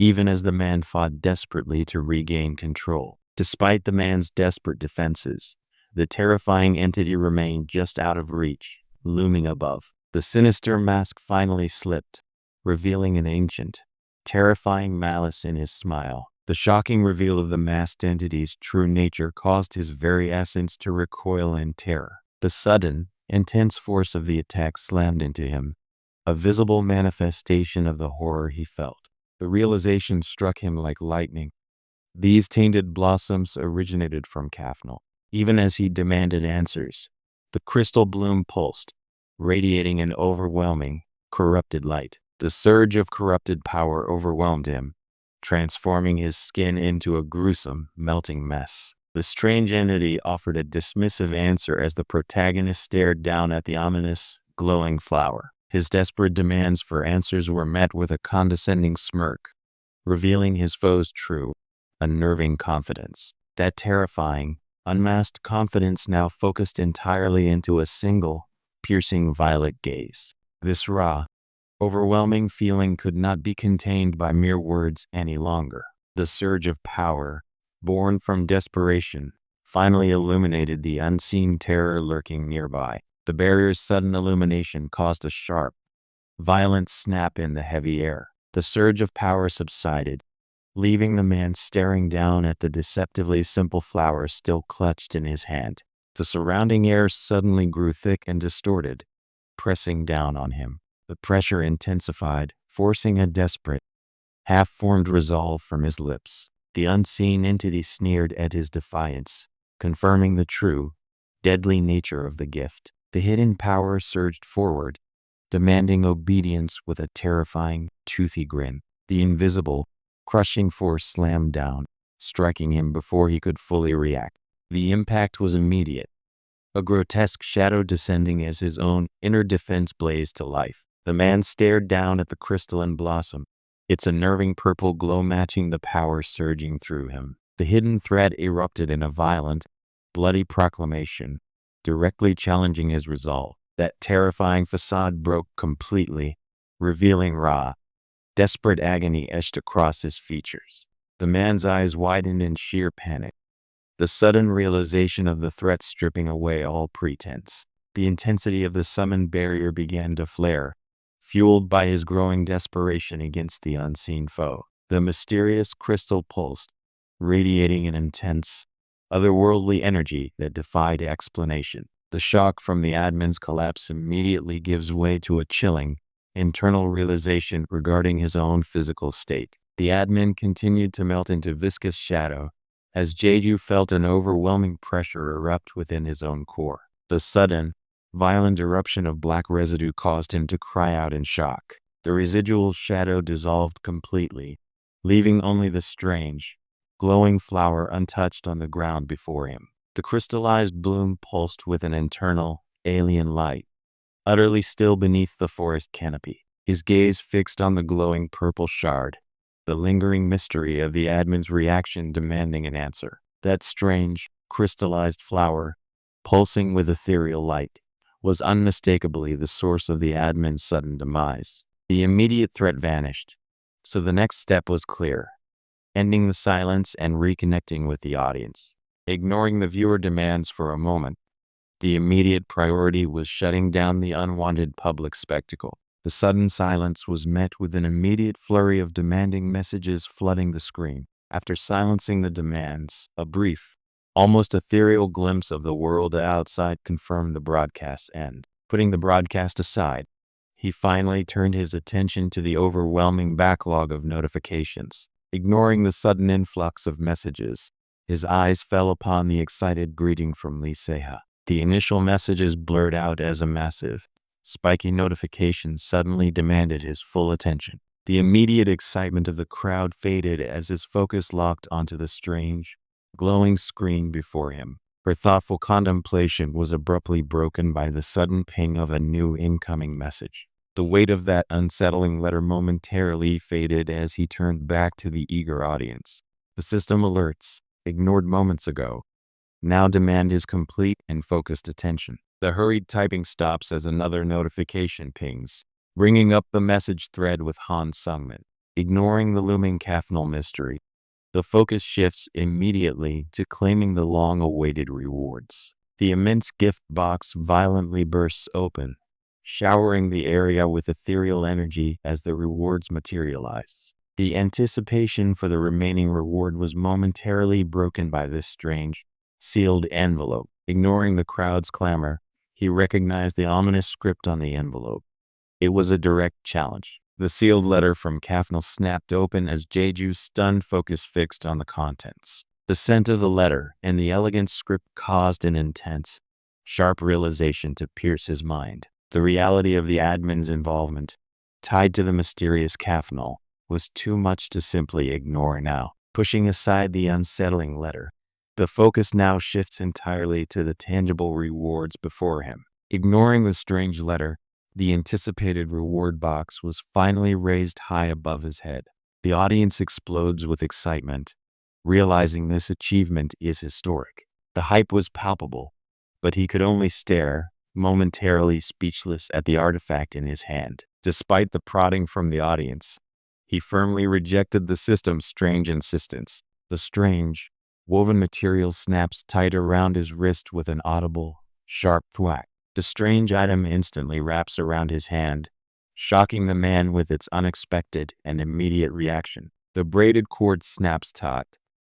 [SPEAKER 1] even as the man fought desperately to regain control. Despite the man's desperate defenses, the terrifying entity remained just out of reach, looming above. The sinister mask finally slipped, revealing an ancient, terrifying malice in his smile. The shocking reveal of the masked entity's true nature caused his very essence to recoil in terror. The sudden, intense force of the attack slammed into him, a visible manifestation of the horror he felt. The realization struck him like lightning. These tainted blossoms originated from Cafnel. Even as he demanded answers, the crystal bloom pulsed, radiating an overwhelming, corrupted light. The surge of corrupted power overwhelmed him, transforming his skin into a gruesome, melting mess. The strange entity offered a dismissive answer as the protagonist stared down at the ominous, glowing flower. His desperate demands for answers were met with a condescending smirk, revealing his foe's true, unnerving confidence. That terrifying, unmasked confidence now focused entirely into a single, piercing violet gaze. This raw, overwhelming feeling could not be contained by mere words any longer. The surge of power, born from desperation, finally illuminated the unseen terror lurking nearby. The barrier's sudden illumination caused a sharp, violent snap in the heavy air. The surge of power subsided, leaving the man staring down at the deceptively simple flower still clutched in his hand. The surrounding air suddenly grew thick and distorted, pressing down on him. The pressure intensified, forcing a desperate, half-formed resolve from his lips. The unseen entity sneered at his defiance, confirming the true, deadly nature of the gift. The hidden power surged forward, demanding obedience with a terrifying, toothy grin. The invisible, crushing force slammed down, striking him before he could fully react. The impact was immediate, a grotesque shadow descending as his own inner defense blazed to life. The man stared down at the crystalline blossom, its unnerving purple glow matching the power surging through him. The hidden thread erupted in a violent, bloody proclamation, directly challenging his resolve. That terrifying facade broke completely, revealing raw, desperate agony etched across his features. The man's eyes widened in sheer panic, the sudden realization of the threat stripping away all pretense. The intensity of the summoned barrier began to flare, fueled by his growing desperation against the unseen foe. The mysterious crystal pulsed, radiating an intense, otherworldly energy that defied explanation. The shock from the admin's collapse immediately gives way to a chilling, internal realization regarding his own physical state. The admin continued to melt into viscous shadow, as Jeju felt an overwhelming pressure erupt within his own core. The sudden, violent eruption of black residue caused him to cry out in shock. The residual shadow dissolved completely, leaving only the strange, glowing flower untouched on the ground before him. The crystallized bloom pulsed with an internal, alien light, utterly still beneath the forest canopy. His gaze fixed on the glowing purple shard, the lingering mystery of the admin's reaction demanding an answer. That strange, crystallized flower, pulsing with ethereal light, was unmistakably the source of the admin's sudden demise. The immediate threat vanished, so the next step was clear, ending the silence and reconnecting with the audience. Ignoring the viewer demands for a moment, the immediate priority was shutting down the unwanted public spectacle. The sudden silence was met with an immediate flurry of demanding messages flooding the screen. After silencing the demands, a brief, almost ethereal glimpse of the world outside confirmed the broadcast's end. Putting the broadcast aside, he finally turned his attention to the overwhelming backlog of notifications. Ignoring the sudden influx of messages, his eyes fell upon the excited greeting from Lee Seha. The initial messages blurred out as a massive, spiky notification suddenly demanded his full attention. The immediate excitement of the crowd faded as his focus locked onto the strange, glowing screen before him. Her thoughtful contemplation was abruptly broken by the sudden ping of a new incoming message. The weight of that unsettling letter momentarily faded as he turned back to the eager audience. The system alerts, ignored moments ago, now demand his complete and focused attention. The hurried typing stops as another notification pings, bringing up the message thread with Han Sungmin. Ignoring the looming Kafnal mystery, the focus shifts immediately to claiming the long-awaited rewards. The immense gift box violently bursts open, showering the area with ethereal energy as the rewards materialize. The anticipation for the remaining reward was momentarily broken by this strange, sealed envelope. Ignoring the crowd's clamor, he recognized the ominous script on the envelope. It was a direct challenge. The sealed letter from Kafnal snapped open as Jeju's stunned focus fixed on the contents. The scent of the letter and the elegant script caused an intense, sharp realization to pierce his mind. The reality of the admin's involvement, tied to the mysterious Kafnal, was too much to simply ignore now. Pushing aside the unsettling letter, the focus now shifts entirely to the tangible rewards before him. Ignoring the strange letter, the anticipated reward box was finally raised high above his head. The audience explodes with excitement, realizing this achievement is historic. The hype was palpable, but he could only stare, momentarily speechless at the artifact in his hand. Despite the prodding from the audience, he firmly rejected the system's strange insistence. The strange, woven material snaps tight around his wrist with an audible, sharp thwack. The strange item instantly wraps around his hand, shocking the man with its unexpected and immediate reaction. The braided cord snaps taut,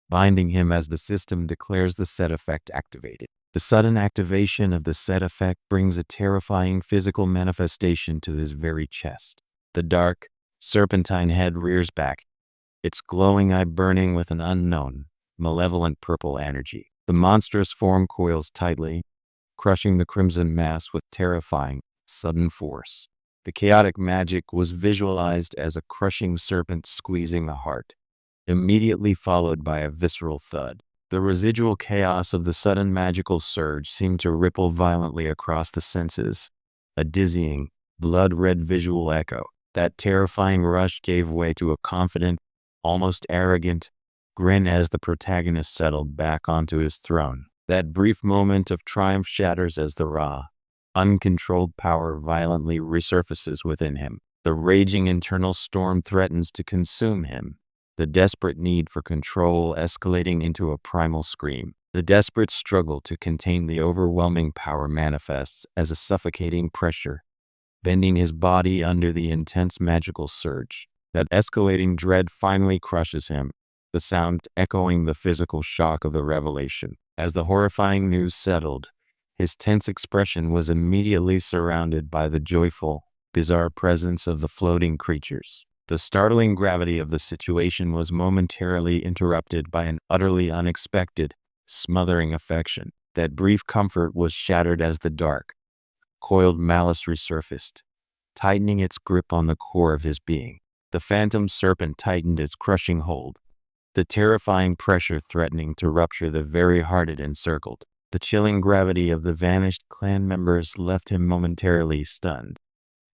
[SPEAKER 1] binding him as the system declares the set effect activated. The sudden activation of the set effect brings a terrifying physical manifestation to his very chest. The dark, serpentine head rears back, its glowing eye burning with an unknown, malevolent purple energy. The monstrous form coils tightly, crushing the crimson mass with terrifying, sudden force. The chaotic magic was visualized as a crushing serpent squeezing the heart, immediately followed by a visceral thud. The residual chaos of the sudden magical surge seemed to ripple violently across the senses, a dizzying, blood-red visual echo. That terrifying rush gave way to a confident, almost arrogant, grin as the protagonist settled back onto his throne. That brief moment of triumph shatters as the raw, uncontrolled power violently resurfaces within him. The raging internal storm threatens to consume him, the desperate need for control escalating into a primal scream. The desperate struggle to contain the overwhelming power manifests as a suffocating pressure, bending his body under the intense magical surge. That escalating dread finally crushes him, the sound echoing the physical shock of the revelation. As the horrifying news settled, his tense expression was immediately surrounded by the joyful, bizarre presence of the floating creatures. The startling gravity of the situation was momentarily interrupted by an utterly unexpected, smothering affection. That brief comfort was shattered as the dark, coiled malice resurfaced, tightening its grip on the core of his being. The phantom serpent tightened its crushing hold, the terrifying pressure threatening to rupture the very heart it encircled. The chilling gravity of the vanished clan members left him momentarily stunned,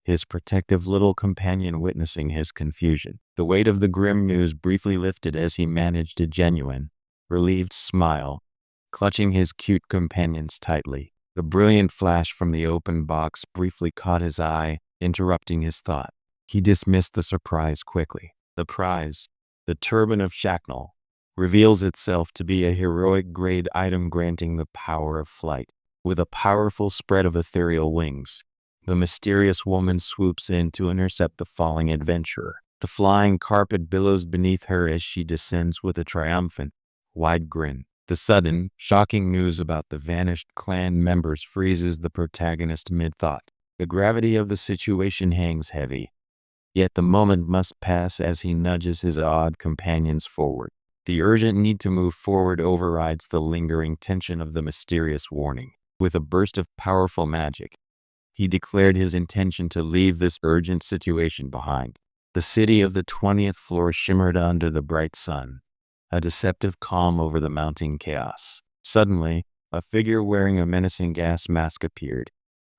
[SPEAKER 1] his protective little companion witnessing his confusion. The weight of the grim news briefly lifted as he managed a genuine, relieved smile, clutching his cute companions tightly. The brilliant flash from the open box briefly caught his eye, interrupting his thought. He dismissed the surprise quickly. The prize, the turban of Shacknell, reveals itself to be a heroic-grade item granting the power of flight. With a powerful spread of ethereal wings, the mysterious woman swoops in to intercept the falling adventurer. The flying carpet billows beneath her as she descends with a triumphant, wide grin. The sudden, shocking news about the vanished clan members freezes the protagonist mid-thought. The gravity of the situation hangs heavy, yet the moment must pass as he nudges his odd companions forward. The urgent need to move forward overrides the lingering tension of the mysterious warning. With a burst of powerful magic, he declared his intention to leave this urgent situation behind. The city of the 20th floor shimmered under the bright sun, a deceptive calm over the mounting chaos. Suddenly, a figure wearing a menacing gas mask appeared,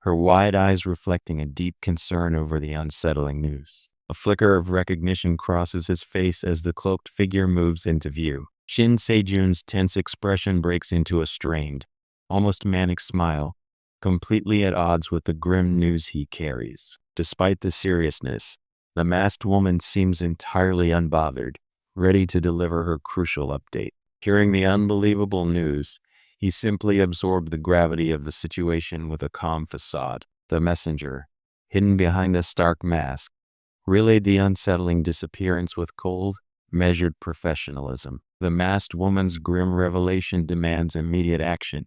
[SPEAKER 1] her wide eyes reflecting a deep concern over the unsettling news. A flicker of recognition crosses his face as the cloaked figure moves into view. Shin Sejun's tense expression breaks into a strained, almost manic smile, completely at odds with the grim news he carries. Despite the seriousness, the masked woman seems entirely unbothered, ready to deliver her crucial update. Hearing the unbelievable news, he simply absorbed the gravity of the situation with a calm facade. The messenger, hidden behind a stark mask, relayed the unsettling disappearance with cold, measured professionalism. The masked woman's grim revelation demands immediate action,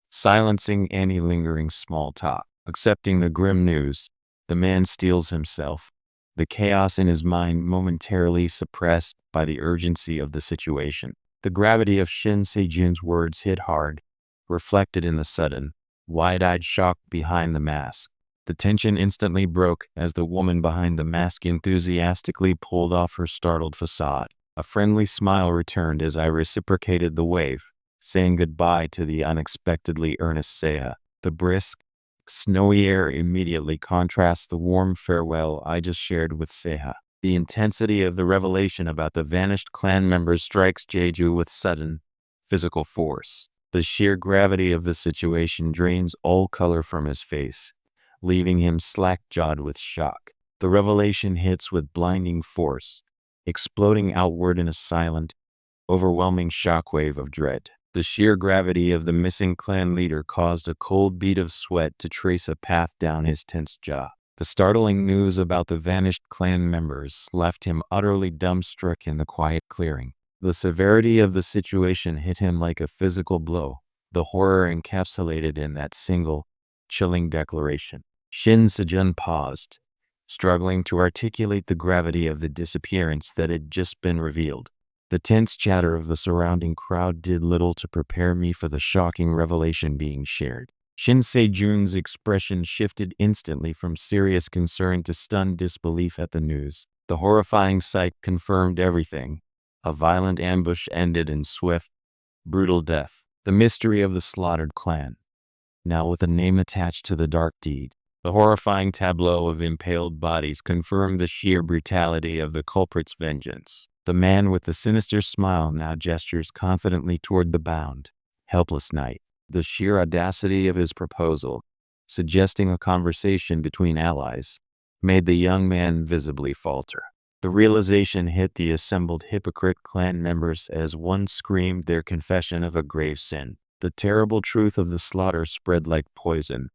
[SPEAKER 1] silencing any lingering small talk. Accepting the grim news, the man steels himself, the chaos in his mind momentarily suppressed by the urgency of the situation. The gravity of Shin Sejun's words hit hard, reflected in the sudden, wide-eyed shock behind the mask. The tension instantly broke as the woman behind the mask enthusiastically pulled off her startled facade. A friendly smile returned as I reciprocated the wave, saying goodbye to the unexpectedly earnest Seha. The brisk, snowy air immediately contrasts the warm farewell I just shared with Seha. The intensity of the revelation about the vanished clan members strikes Jeju with sudden, physical force. The sheer gravity of the situation drains all color from his face, leaving him slack-jawed with shock. The revelation hits with blinding force, exploding outward in a silent, overwhelming shockwave of dread. The sheer gravity of the missing clan leader caused a cold bead of sweat to trace a path down his tense jaw. The startling news about the vanished clan members left him utterly dumbstruck in the quiet clearing. The severity of the situation hit him like a physical blow, the horror encapsulated in that single, chilling declaration. Shin Sejun paused, struggling to articulate the gravity of the disappearance that had just been revealed. The tense chatter of the surrounding crowd did little to prepare me for the shocking revelation being shared. Shin Sejun's expression shifted instantly from serious concern to stunned disbelief at the news. The horrifying sight confirmed everything. A violent ambush ended in swift, Brutal death. The mystery of the slaughtered clan. Now with a name attached to the dark deed. The horrifying tableau of impaled bodies confirmed the sheer brutality of the culprit's vengeance. The man with the sinister smile now gestures confidently toward the bound, helpless knight. The sheer audacity of his proposal, suggesting a conversation between allies, made the young man visibly falter. The realization hit the assembled hypocrite clan members as one screamed their confession of a grave sin. The terrible truth of the slaughter spread like poison,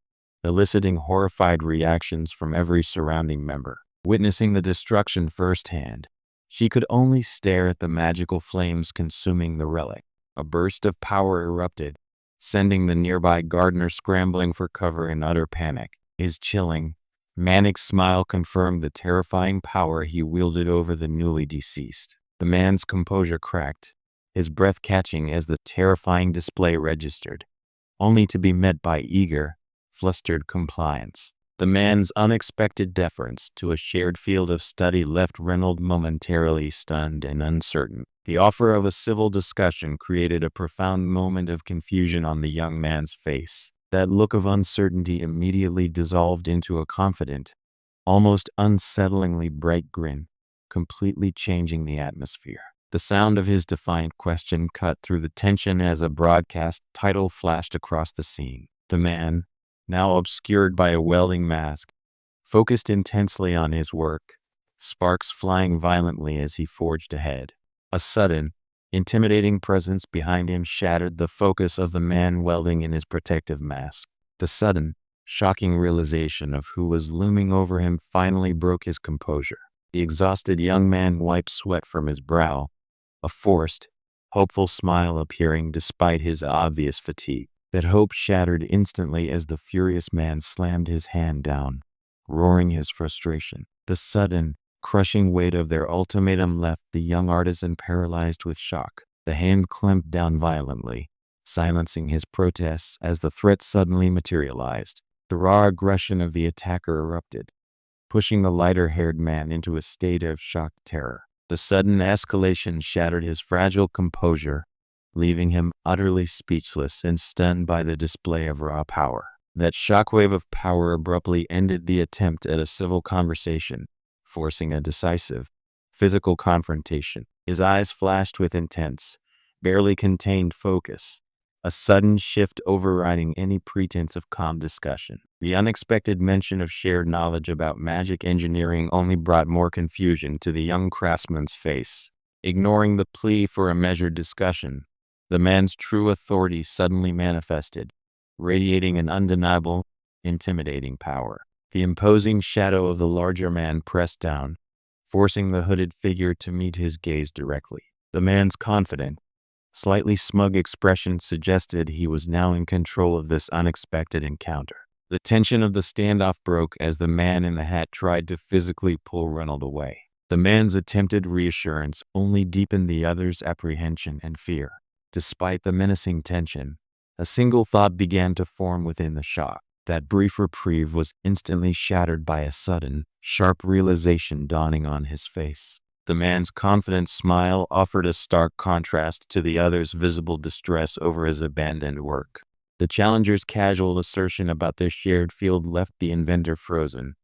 [SPEAKER 1] eliciting horrified reactions from every surrounding member. Witnessing the destruction firsthand, she could only stare at the magical flames consuming the relic. A burst of power erupted, sending the nearby gardener scrambling for cover in utter panic. His chilling, manic smile confirmed the terrifying power he wielded over the newly deceased. The man's composure cracked, his breath catching as the terrifying display registered, only to be met by eager, flustered compliance. The man's unexpected deference to a shared field of study left Reynolds momentarily stunned and uncertain. The offer of a civil discussion created a profound moment of confusion on the young man's face. That look of uncertainty immediately dissolved into a confident, almost unsettlingly bright grin, completely changing the atmosphere. The sound of his defiant question cut through the tension as a broadcast title flashed across the scene. The man, now obscured by a welding mask, focused intensely on his work, sparks flying violently as he forged ahead. A sudden, intimidating presence behind him shattered the focus of the man welding in his protective mask. The sudden, shocking realization of who was looming over him finally broke his composure. The exhausted young man wiped sweat from his brow, a forced, hopeful smile appearing despite his obvious fatigue. That hope shattered instantly as the furious man slammed his hand down, roaring his frustration. The sudden, crushing weight of their ultimatum left the young artisan paralyzed with shock. The hand clamped down violently, silencing his protests as the threat suddenly materialized. The raw aggression of the attacker erupted, pushing the lighter-haired man into a state of shocked terror. The sudden escalation shattered his fragile composure, leaving him utterly speechless and stunned by the display of raw power. That shockwave of power abruptly ended the attempt at a civil conversation, forcing a decisive, physical confrontation. His eyes flashed with intense, barely contained focus, a sudden shift overriding any pretense of calm discussion. The unexpected mention of shared knowledge about magic engineering only brought more confusion to the young craftsman's face. Ignoring the plea for a measured discussion, the man's true authority suddenly manifested, radiating an undeniable, intimidating power. The imposing shadow of the larger man pressed down, forcing the hooded figure to meet his gaze directly. The man's confident, slightly smug expression suggested he was now in control of this unexpected encounter. The tension of the standoff broke as the man in the hat tried to physically pull Reynolds away. The man's attempted reassurance only deepened the other's apprehension and fear. Despite the menacing tension, a single thought began to form within the shock. That brief reprieve was instantly shattered by a sudden, sharp realization dawning on his face. The man's confident smile offered a stark contrast to the other's visible distress over his abandoned work. The challenger's casual assertion about their shared field left the inventor frozen,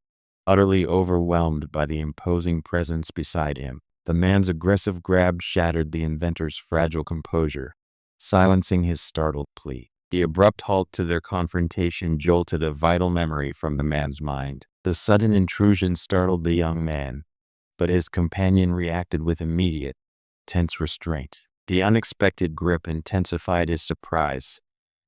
[SPEAKER 1] utterly overwhelmed by the imposing presence beside him. The man's aggressive grab shattered the inventor's fragile composure, silencing his startled plea. The abrupt halt to their confrontation jolted a vital memory from the man's mind. The sudden intrusion startled the young man, but his companion reacted with immediate, tense restraint. The unexpected grip intensified his surprise,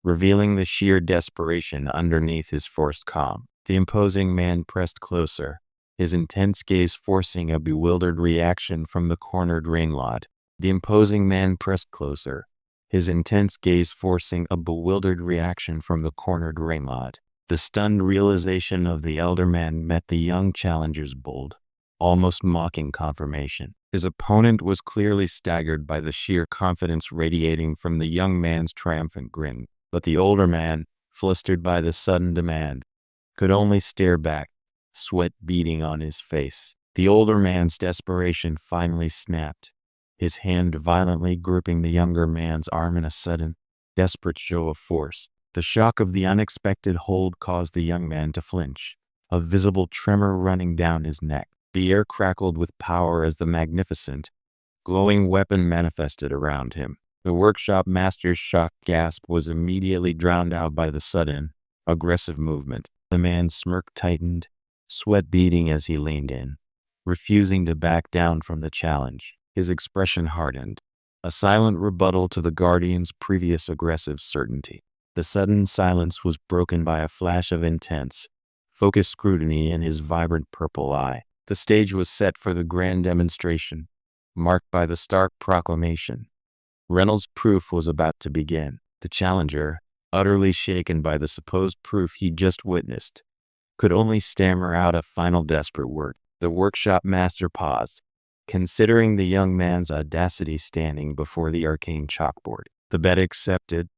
[SPEAKER 1] revealing the sheer desperation underneath his forced calm. The imposing man pressed closer, his intense gaze forcing a bewildered reaction from the cornered Rainlord. The imposing man pressed closer, his intense gaze forcing a bewildered reaction from the cornered Rainlord. The stunned realization of the elder man met the young challenger's bold, almost mocking confirmation. His opponent was clearly staggered by the sheer confidence radiating from the young man's triumphant grin. But the older man, flustered by the sudden demand, could only stare back, sweat beading on his face. The older man's desperation finally snapped, his hand violently gripping the younger man's arm in a sudden, desperate show of force. The shock of the unexpected hold caused the young man to flinch, a visible tremor running down his neck. The air crackled with power as the magnificent, glowing weapon manifested around him. The workshop master's shocked gasp was immediately drowned out by the sudden, aggressive movement. The man's smirk tightened, sweat beading as he leaned in, refusing to back down from the challenge. His expression hardened, a silent rebuttal to the Guardian's previous aggressive certainty. The sudden silence was broken by a flash of intense, focused scrutiny in his vibrant purple eye. The stage was set for the grand demonstration, marked by the stark proclamation. Reynolds' proof was about to begin. The challenger, utterly shaken by the supposed proof he'd just witnessed, could only stammer out a final desperate word. The workshop master paused, considering the young man's audacity standing before the arcane chalkboard. The bet accepted.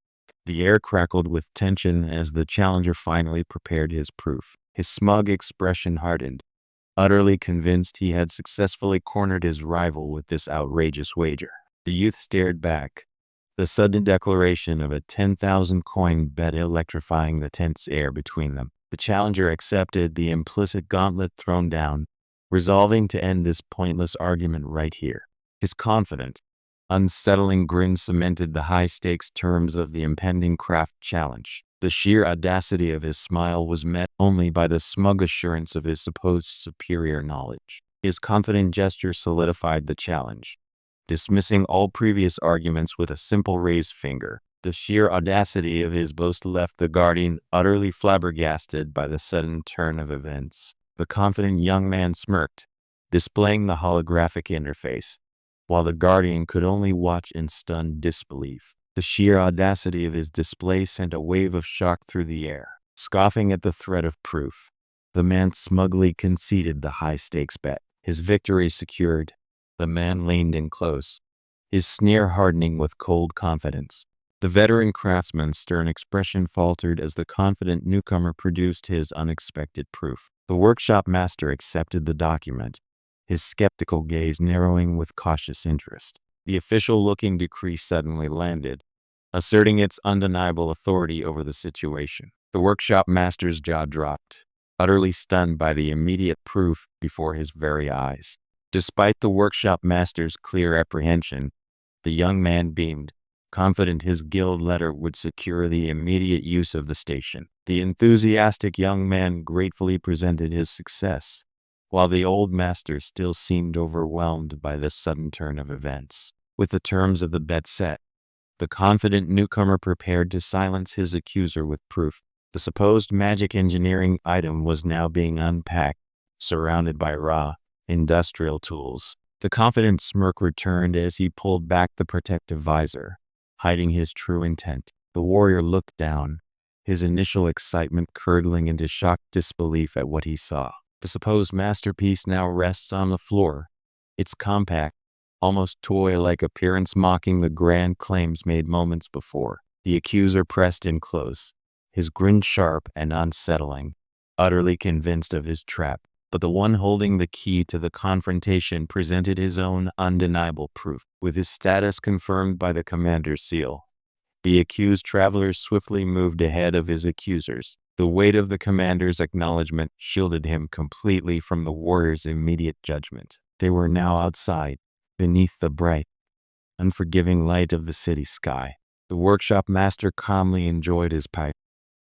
[SPEAKER 1] The air crackled with tension as the challenger finally prepared his proof. His smug expression hardened, utterly convinced he had successfully cornered his rival with this outrageous wager. The youth stared back, the sudden declaration of a 10,000 coin bet electrifying the tense air between them. The challenger accepted the implicit gauntlet thrown down, resolving to end this pointless argument right here. His confident, unsettling grin cemented the high-stakes terms of the impending craft challenge. The sheer audacity of his smile was met only by the smug assurance of his supposed superior knowledge. His confident gesture solidified the challenge, dismissing all previous arguments with a simple raised finger. The sheer audacity of his boast left the Guardian utterly flabbergasted by the sudden turn of events. The confident young man smirked, displaying the holographic interface, while the Guardian could only watch in stunned disbelief. The sheer audacity of his display sent a wave of shock through the air. Scoffing at the threat of proof, the man smugly conceded the high-stakes bet. His victory secured, the man leaned in close, his sneer hardening with cold confidence. The veteran craftsman's stern expression faltered as the confident newcomer produced his unexpected proof. The workshop master accepted the document, his skeptical gaze narrowing with cautious interest. The official-looking decree suddenly landed, asserting its undeniable authority over the situation. The workshop master's jaw dropped, utterly stunned by the immediate proof before his very eyes. Despite the workshop master's clear apprehension, the young man beamed, confident his guild letter would secure the immediate use of the station. The enthusiastic young man gratefully presented his success, while the old master still seemed overwhelmed by this sudden turn of events. With the terms of the bet set, the confident newcomer prepared to silence his accuser with proof. The supposed magic engineering item was now being unpacked, surrounded by raw, industrial tools. The confident smirk returned as he pulled back the protective visor, hiding his true intent. The warrior looked down, his initial excitement curdling into shocked disbelief at what he saw. The supposed masterpiece now rests on the floor, its compact, almost toy-like appearance mocking the grand claims made moments before. The accuser pressed in close, his grin sharp and unsettling, utterly convinced of his trap. But the one holding the key to the confrontation presented his own undeniable proof. With his status confirmed by the commander's seal, the accused traveler swiftly moved ahead of his accusers. The weight of the commander's acknowledgement shielded him completely from the warrior's immediate judgment. They were now outside, beneath the bright, unforgiving light of the city sky. The workshop master calmly enjoyed his pipe,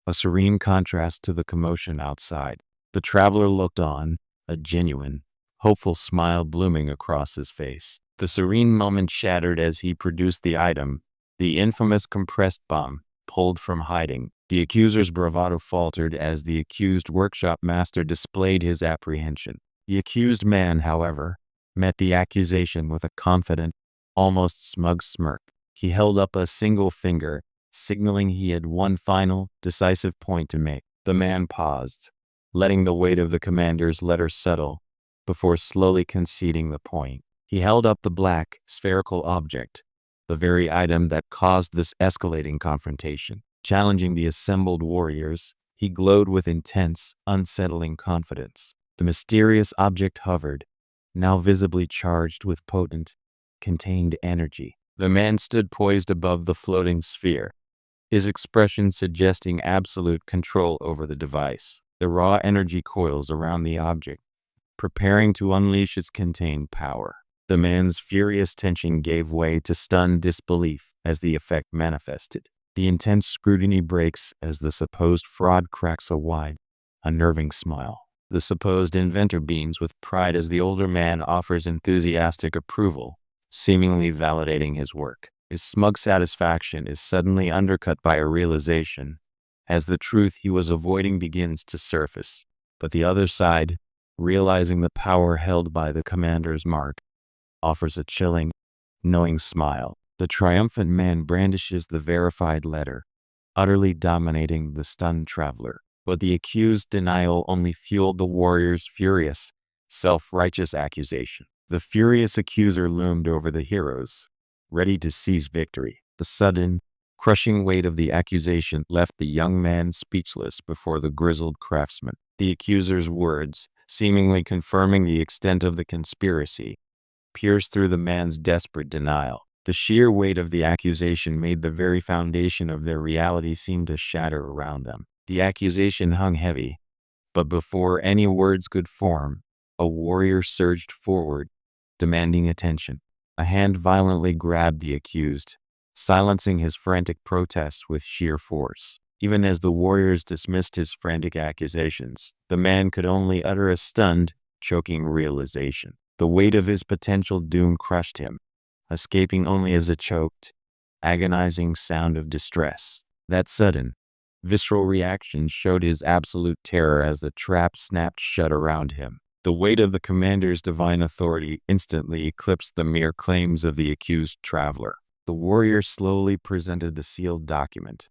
[SPEAKER 1] a serene contrast to the commotion outside. The traveler looked on, a genuine, hopeful smile blooming across his face. The serene moment shattered as he produced the item, the infamous compressed bomb, pulled from hiding. The accuser's bravado faltered as the accused workshop master displayed his apprehension. The accused man, however, met the accusation with a confident, almost smug smirk. He held up a single finger, signaling he had one final, decisive point to make. The man paused, letting the weight of the commander's letter settle, before slowly conceding the point. He held up the black, spherical object, the very item that caused this escalating confrontation. Challenging the assembled warriors, he glowed with intense, unsettling confidence. The mysterious object hovered, now visibly charged with potent, contained energy. The man stood poised above the floating sphere, his expression suggesting absolute control over the device. The raw energy coils around the object, preparing to unleash its contained power. The man's furious tension gave way to stunned disbelief as the effect manifested. The intense scrutiny breaks as the supposed fraud cracks a wide, unnerving smile. The supposed inventor beams with pride as the older man offers enthusiastic approval, seemingly validating his work. His smug satisfaction is suddenly undercut by a realization, as the truth he was avoiding begins to surface. But the other side, realizing the power held by the commander's mark, offers a chilling, knowing smile. The triumphant man brandishes the verified letter, utterly dominating the stunned traveler. But the accused's denial only fueled the warrior's furious, self-righteous accusation. The furious accuser loomed over the heroes, ready to seize victory. The sudden, crushing weight of the accusation left the young man speechless before the grizzled craftsman. The accuser's words, seemingly confirming the extent of the conspiracy, pierced through the man's desperate denial. The sheer weight of the accusation made the very foundation of their reality seem to shatter around them. The accusation hung heavy, but before any words could form, a warrior surged forward, demanding attention. A hand violently grabbed the accused, silencing his frantic protests with sheer force. Even as the warriors dismissed his frantic accusations, the man could only utter a stunned, choking realization. The weight of his potential doom crushed him, escaping only as a choked, agonizing sound of distress. That sudden, visceral reaction showed his absolute terror as the trap snapped shut around him. The weight of the commander's divine authority instantly eclipsed the mere claims of the accused traveler. The warrior slowly presented the sealed document,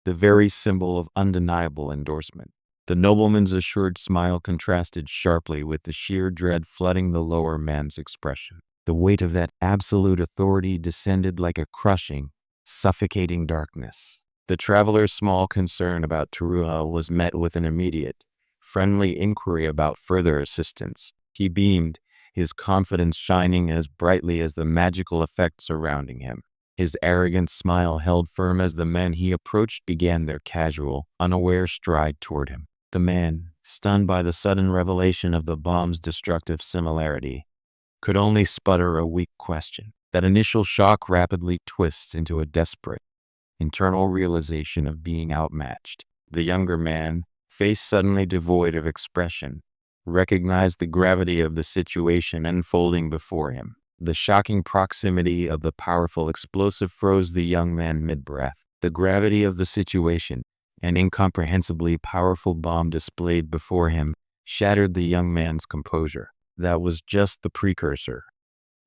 [SPEAKER 1] the very symbol of undeniable endorsement. The nobleman's assured smile contrasted sharply with the sheer dread flooding the lower man's expression. The weight of that absolute authority descended like a crushing, suffocating darkness. The traveler's small concern about Teruha was met with an immediate, friendly inquiry about further assistance. He beamed, his confidence shining as brightly as the magical effect surrounding him. His arrogant smile held firm as the men he approached began their casual, unaware stride toward him. The man, stunned by the sudden revelation of the bomb's destructive similarity, could only sputter a weak question. That initial shock rapidly twists into a desperate, internal realization of being outmatched. The younger man, face suddenly devoid of expression, recognized the gravity of the situation unfolding before him. The shocking proximity of the powerful explosive froze the young man mid-breath. The gravity of the situation, an incomprehensibly powerful bomb displayed before him, shattered the young man's composure. That was just the precursor.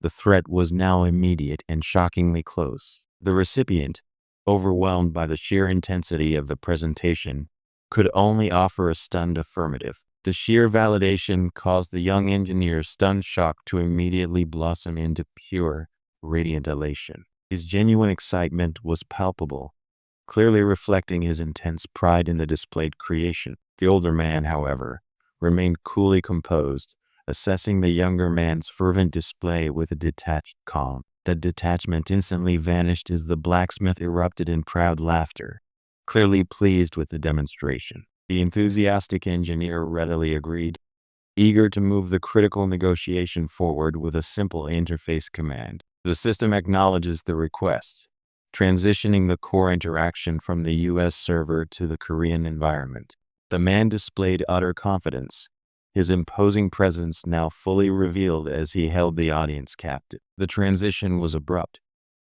[SPEAKER 1] The threat was now immediate and shockingly close. The recipient, overwhelmed by the sheer intensity of the presentation, could only offer a stunned affirmative. The sheer validation caused the young engineer's stunned shock to immediately blossom into pure, radiant elation. His genuine excitement was palpable, clearly reflecting his intense pride in the displayed creation. The older man, however, remained coolly composed, assessing the younger man's fervent display with a detached calm. That detachment instantly vanished as the blacksmith erupted in proud laughter, clearly pleased with the demonstration. The enthusiastic engineer readily agreed, eager to move the critical negotiation forward with a simple interface command. The system acknowledges the request, transitioning the core interaction from the US server to the Korean environment. The man displayed utter confidence, his imposing presence now fully revealed as he held the audience captive. The transition was abrupt,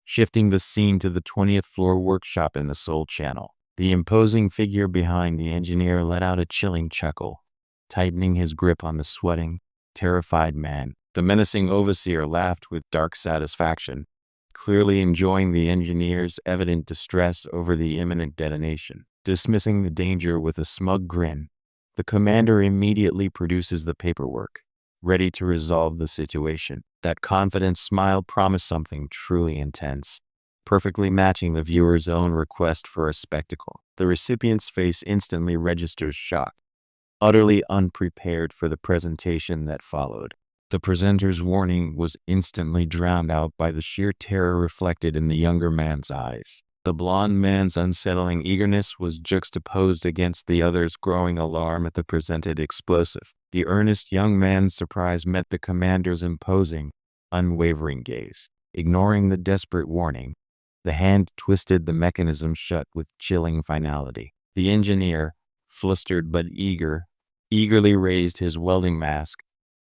[SPEAKER 1] shifting the scene to the 20th floor workshop in the Seoul Channel. The imposing figure behind the engineer let out a chilling chuckle, tightening his grip on the sweating, terrified man. The menacing overseer laughed with dark satisfaction, clearly enjoying the engineer's evident distress over the imminent detonation. Dismissing the danger with a smug grin, the commander immediately produces the paperwork, ready to resolve the situation. That confident smile promised something truly intense, perfectly matching the viewer's own request for a spectacle. The recipient's face instantly registers shock, utterly unprepared for the presentation that followed. The presenter's warning was instantly drowned out by the sheer terror reflected in the younger man's eyes. The blond man's unsettling eagerness was juxtaposed against the other's growing alarm at the presented explosive. The earnest young man's surprise met the commander's imposing, unwavering gaze. Ignoring the desperate warning, the hand twisted the mechanism shut with chilling finality. The engineer, flustered but eagerly raised his welding mask,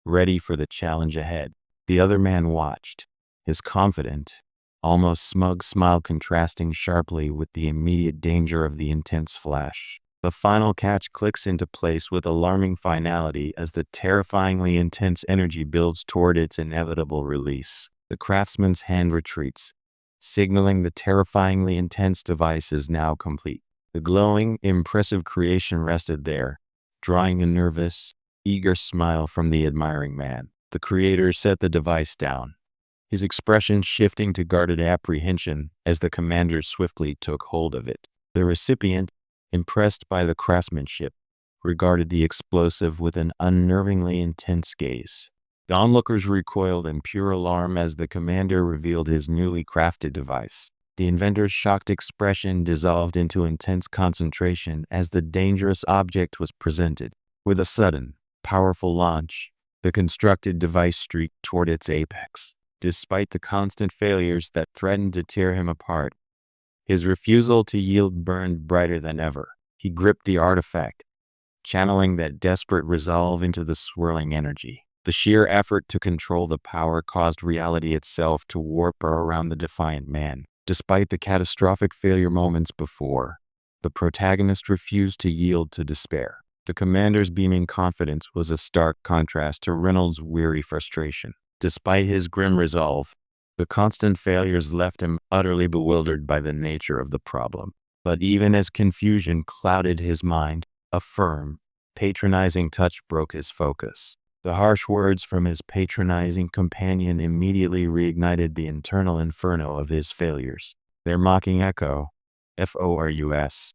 [SPEAKER 1] ready for the challenge ahead. The other man watched, his confident, almost smug smile contrasting sharply with the immediate danger of the intense flash. The final catch clicks into place with alarming finality as the terrifyingly intense energy builds toward its inevitable release. The craftsman's hand retreats, signaling the terrifyingly intense device is now complete. The glowing, impressive creation rested there, drawing a nervous, eager smile from the admiring man. The creator set the device down, his expression shifting to guarded apprehension as the commander swiftly took hold of it. The recipient, impressed by the craftsmanship, regarded the explosive with an unnervingly intense gaze. The onlookers recoiled in pure alarm as the commander revealed his newly crafted device. The inventor's shocked expression dissolved into intense concentration as the dangerous object was presented. With a sudden, powerful launch, the constructed device streaked toward its apex. Despite the constant failures that threatened to tear him apart, his refusal to yield burned brighter than ever. He gripped the artifact, channeling that desperate resolve into the swirling energy. The sheer effort to control the power caused reality itself to warp around the defiant man. Despite the catastrophic failure moments before, the protagonist refused to yield to despair. The commander's beaming confidence was a stark contrast to Reynolds' weary frustration. Despite his grim resolve, the constant failures left him utterly bewildered by the nature of the problem. But even as confusion clouded his mind, a firm, patronizing touch broke his focus. The harsh words from his patronizing companion immediately reignited the internal inferno of his failures. Their mocking echo, FORUS,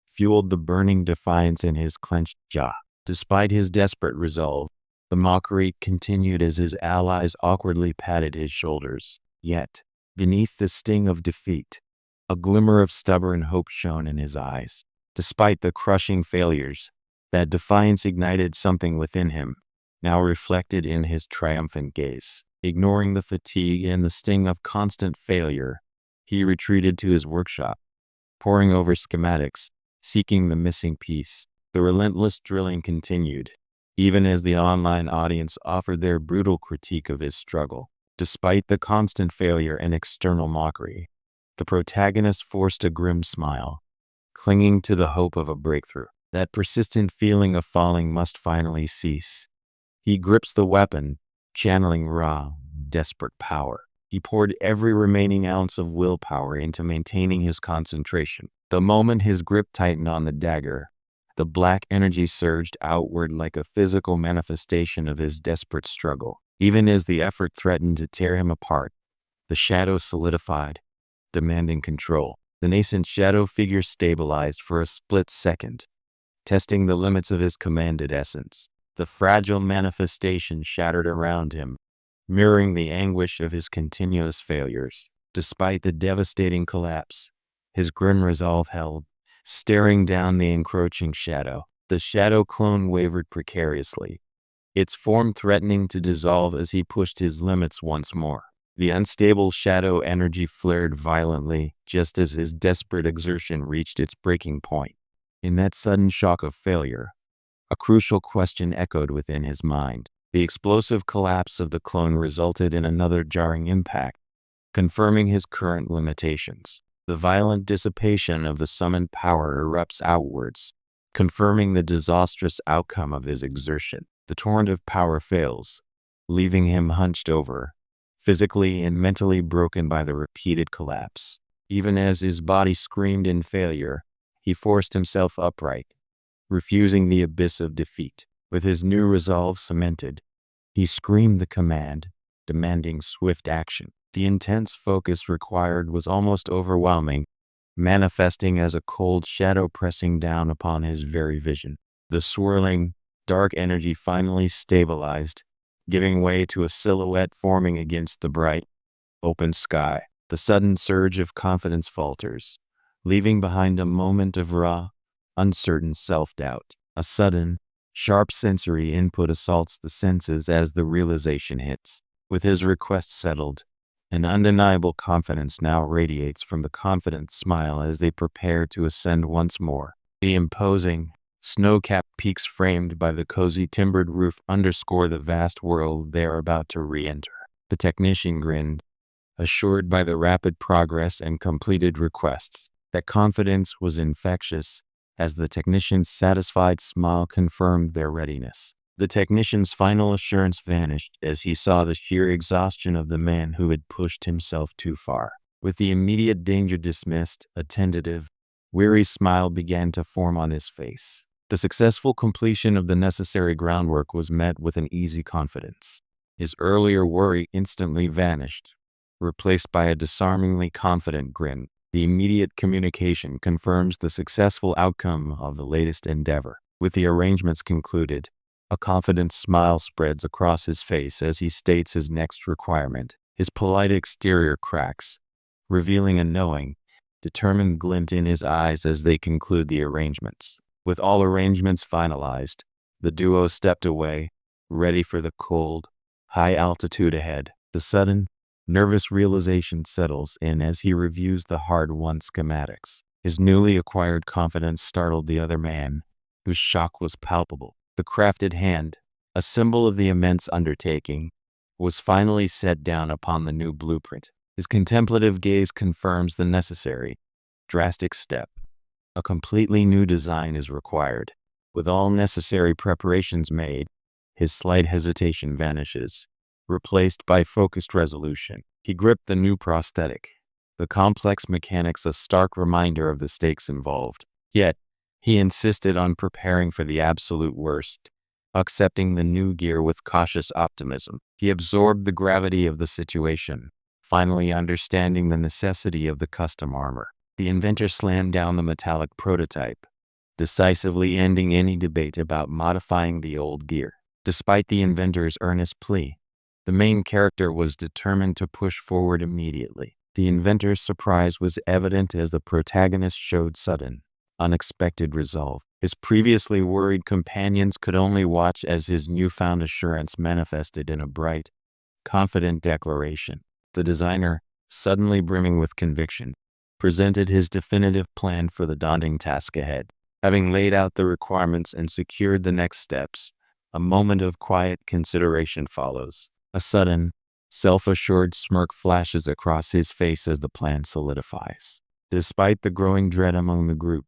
[SPEAKER 1] fueled the burning defiance in his clenched jaw. Despite his desperate resolve, the mockery continued as his allies awkwardly patted his shoulders. Yet, beneath the sting of defeat, a glimmer of stubborn hope shone in his eyes. Despite the crushing failures, that defiance ignited something within him, now reflected in his triumphant gaze. Ignoring the fatigue and the sting of constant failure, he retreated to his workshop, poring over schematics, seeking the missing piece. The relentless drilling continued, even as the online audience offered their brutal critique of his struggle. Despite the constant failure and external mockery, the protagonist forced a grim smile, clinging to the hope of a breakthrough. That persistent feeling of falling must finally cease. He grips the weapon, channeling raw, desperate power. He poured every remaining ounce of willpower into maintaining his concentration. The moment his grip tightened on the dagger, the black energy surged outward like a physical manifestation of his desperate struggle. Even as the effort threatened to tear him apart, the shadow solidified, demanding control. The nascent shadow figure stabilized for a split second, testing the limits of his commanded essence. The fragile manifestation shattered around him, mirroring the anguish of his continuous failures. Despite the devastating collapse, his grim resolve held, staring down the encroaching shadow. The shadow clone wavered precariously, its form threatening to dissolve as he pushed his limits once more. The unstable shadow energy flared violently, just as his desperate exertion reached its breaking point. In that sudden shock of failure, a crucial question echoed within his mind. The explosive collapse of the clone resulted in another jarring impact, confirming his current limitations. The violent dissipation of the summoned power erupts outwards, confirming the disastrous outcome of his exertion. The torrent of power fails, leaving him hunched over, physically and mentally broken by the repeated collapse. Even as his body screamed in failure, he forced himself upright, refusing the abyss of defeat. With his new resolve cemented, he screamed the command, demanding swift action. The intense focus required was almost overwhelming, manifesting as a cold shadow pressing down upon his very vision. The swirling, dark energy finally stabilized, giving way to a silhouette forming against the bright, open sky. The sudden surge of confidence falters, leaving behind a moment of raw, uncertain self-doubt. A sudden, sharp sensory input assaults the senses as the realization hits. With his request settled, an undeniable confidence now radiates from the confident smile as they prepare to ascend once more. The imposing, snow-capped peaks framed by the cozy timbered roof underscore the vast world they are about to re-enter. The technician grinned, assured by the rapid progress and completed requests. That confidence was infectious, as the technician's satisfied smile confirmed their readiness. The technician's final assurance vanished as he saw the sheer exhaustion of the man who had pushed himself too far. With the immediate danger dismissed, a tentative, weary smile began to form on his face. The successful completion of the necessary groundwork was met with an easy confidence. His earlier worry instantly vanished, replaced by a disarmingly confident grin. The immediate communication confirms the successful outcome of the latest endeavor. With the arrangements concluded, a confident smile spreads across his face as he states his next requirement. His polite exterior cracks, revealing a knowing, determined glint in his eyes as they conclude the arrangements. With all arrangements finalized, the duo stepped away, ready for the cold, high altitude ahead. The sudden, nervous realization settles in as he reviews the hard-won schematics. His newly acquired confidence startled the other man, whose shock was palpable. The crafted hand, a symbol of the immense undertaking, was finally set down upon the new blueprint. His contemplative gaze confirms the necessary, drastic step. A completely new design is required. With all necessary preparations made, his slight hesitation vanishes, replaced by focused resolution. He gripped the new prosthetic, the complex mechanics a stark reminder of the stakes involved. Yet, he insisted on preparing for the absolute worst, accepting the new gear with cautious optimism. He absorbed the gravity of the situation, finally understanding the necessity of the custom armor. The inventor slammed down the metallic prototype, decisively ending any debate about modifying the old gear. Despite the inventor's earnest plea, the main character was determined to push forward immediately. The inventor's surprise was evident as the protagonist showed sudden, unexpected resolve. His previously worried companions could only watch as his newfound assurance manifested in a bright, confident declaration. The designer, suddenly brimming with conviction, presented his definitive plan for the daunting task ahead. Having laid out the requirements and secured the next steps, a moment of quiet consideration follows. A sudden, self-assured smirk flashes across his face as the plan solidifies. Despite the growing dread among the group,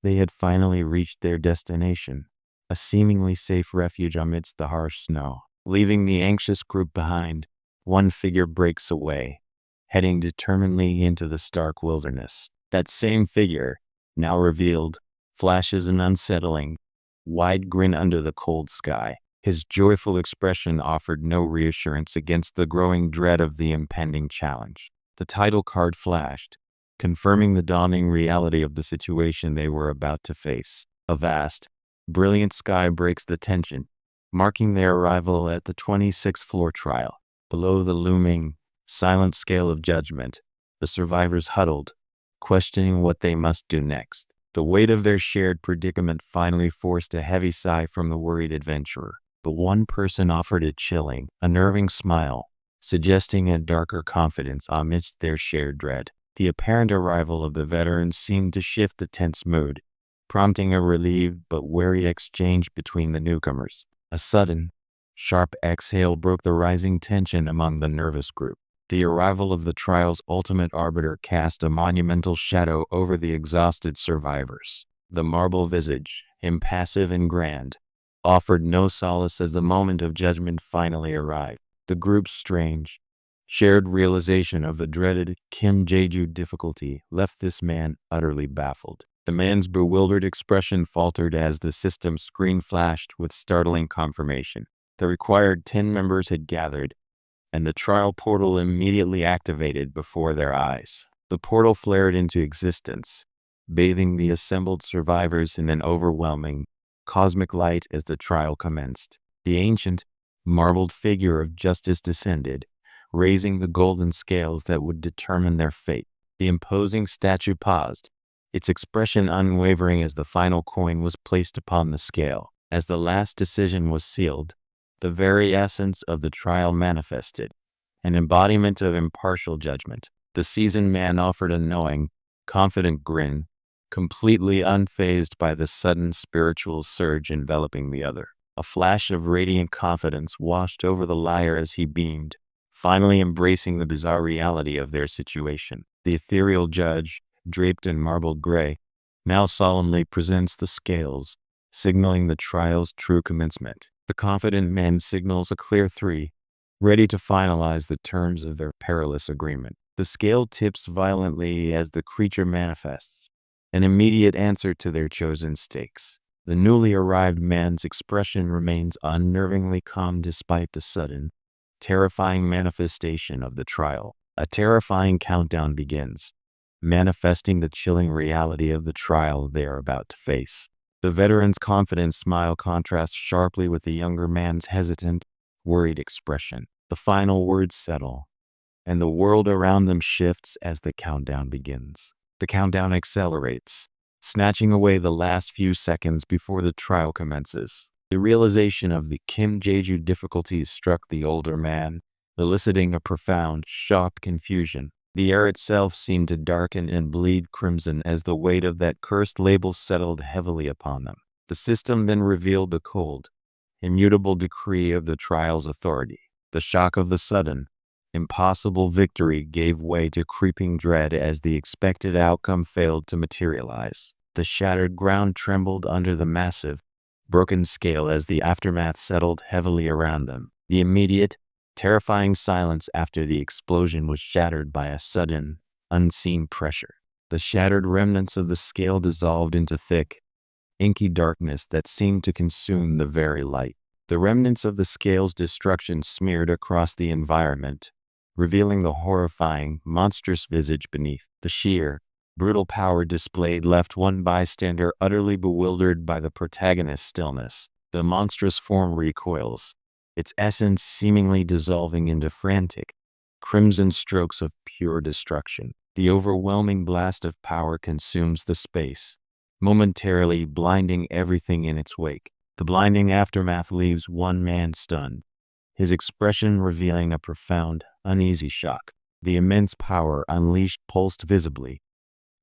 [SPEAKER 1] they had finally reached their destination, a seemingly safe refuge amidst the harsh snow. Leaving the anxious group behind, one figure breaks away, heading determinedly into the stark wilderness. That same figure, now revealed, flashes an unsettling, wide grin under the cold sky. His joyful expression offered no reassurance against the growing dread of the impending challenge. The title card flashed, confirming the dawning reality of the situation they were about to face. A vast, brilliant sky breaks the tension, marking their arrival at the 26th floor trial. Below the looming, silent scale of judgment, the survivors huddled, questioning what they must do next. The weight of their shared predicament finally forced a heavy sigh from the worried adventurer. But one person offered a chilling, unnerving smile, suggesting a darker confidence amidst their shared dread. The apparent arrival of the veterans seemed to shift the tense mood, prompting a relieved but wary exchange between the newcomers. A sudden, sharp exhale broke the rising tension among the nervous group. The arrival of the trial's ultimate arbiter cast a monumental shadow over the exhausted survivors. The marble visage, impassive and grand, offered no solace as the moment of judgment finally arrived. The group's strange, shared realization of the dreaded Kim Jeju difficulty left this man utterly baffled. The man's bewildered expression faltered as the system screen flashed with startling confirmation. The required 10 members had gathered, and the trial portal immediately activated before their eyes. The portal flared into existence, bathing the assembled survivors in an overwhelming, cosmic light as the trial commenced. The ancient, marbled figure of justice descended, raising the golden scales that would determine their fate. The imposing statue paused, its expression unwavering as the final coin was placed upon the scale. As the last decision was sealed, the very essence of the trial manifested, an embodiment of impartial judgment. The seasoned man offered a knowing, confident grin, completely unfazed by the sudden spiritual surge enveloping the other. A flash of radiant confidence washed over the liar as he beamed, finally embracing the bizarre reality of their situation. The ethereal judge, draped in marbled gray, now solemnly presents the scales, signaling the trial's true commencement. The confident man signals a clear 3, ready to finalize the terms of their perilous agreement. The scale tips violently as the creature manifests, an immediate answer to their chosen stakes. The newly arrived man's expression remains unnervingly calm despite the sudden, terrifying manifestation of the trial. A terrifying countdown begins, manifesting the chilling reality of the trial they are about to face. The veteran's confident smile contrasts sharply with the younger man's hesitant, worried expression. The final words settle, and the world around them shifts as the countdown begins. The countdown accelerates, snatching away the last few seconds before the trial commences. The realization of the Kim Jeju difficulties struck the older man, eliciting a profound, shocked confusion. The air itself seemed to darken and bleed crimson as the weight of that cursed label settled heavily upon them. The system then revealed the cold, immutable decree of the trial's authority. The shock of the sudden, impossible victory gave way to creeping dread as the expected outcome failed to materialize. The shattered ground trembled under the massive, broken scale as the aftermath settled heavily around them. The immediate, terrifying silence after the explosion was shattered by a sudden, unseen pressure. The shattered remnants of the scale dissolved into thick, inky darkness that seemed to consume the very light. The remnants of the scale's destruction smeared across the environment, revealing the horrifying, monstrous visage beneath. The sheer, brutal power displayed left one bystander utterly bewildered by the protagonist's stillness. The monstrous form recoils, its essence seemingly dissolving into frantic, crimson strokes of pure destruction. The overwhelming blast of power consumes the space, momentarily blinding everything in its wake. The blinding aftermath leaves one man stunned, his expression revealing a profound, uneasy shock. The immense power unleashed pulsed visibly,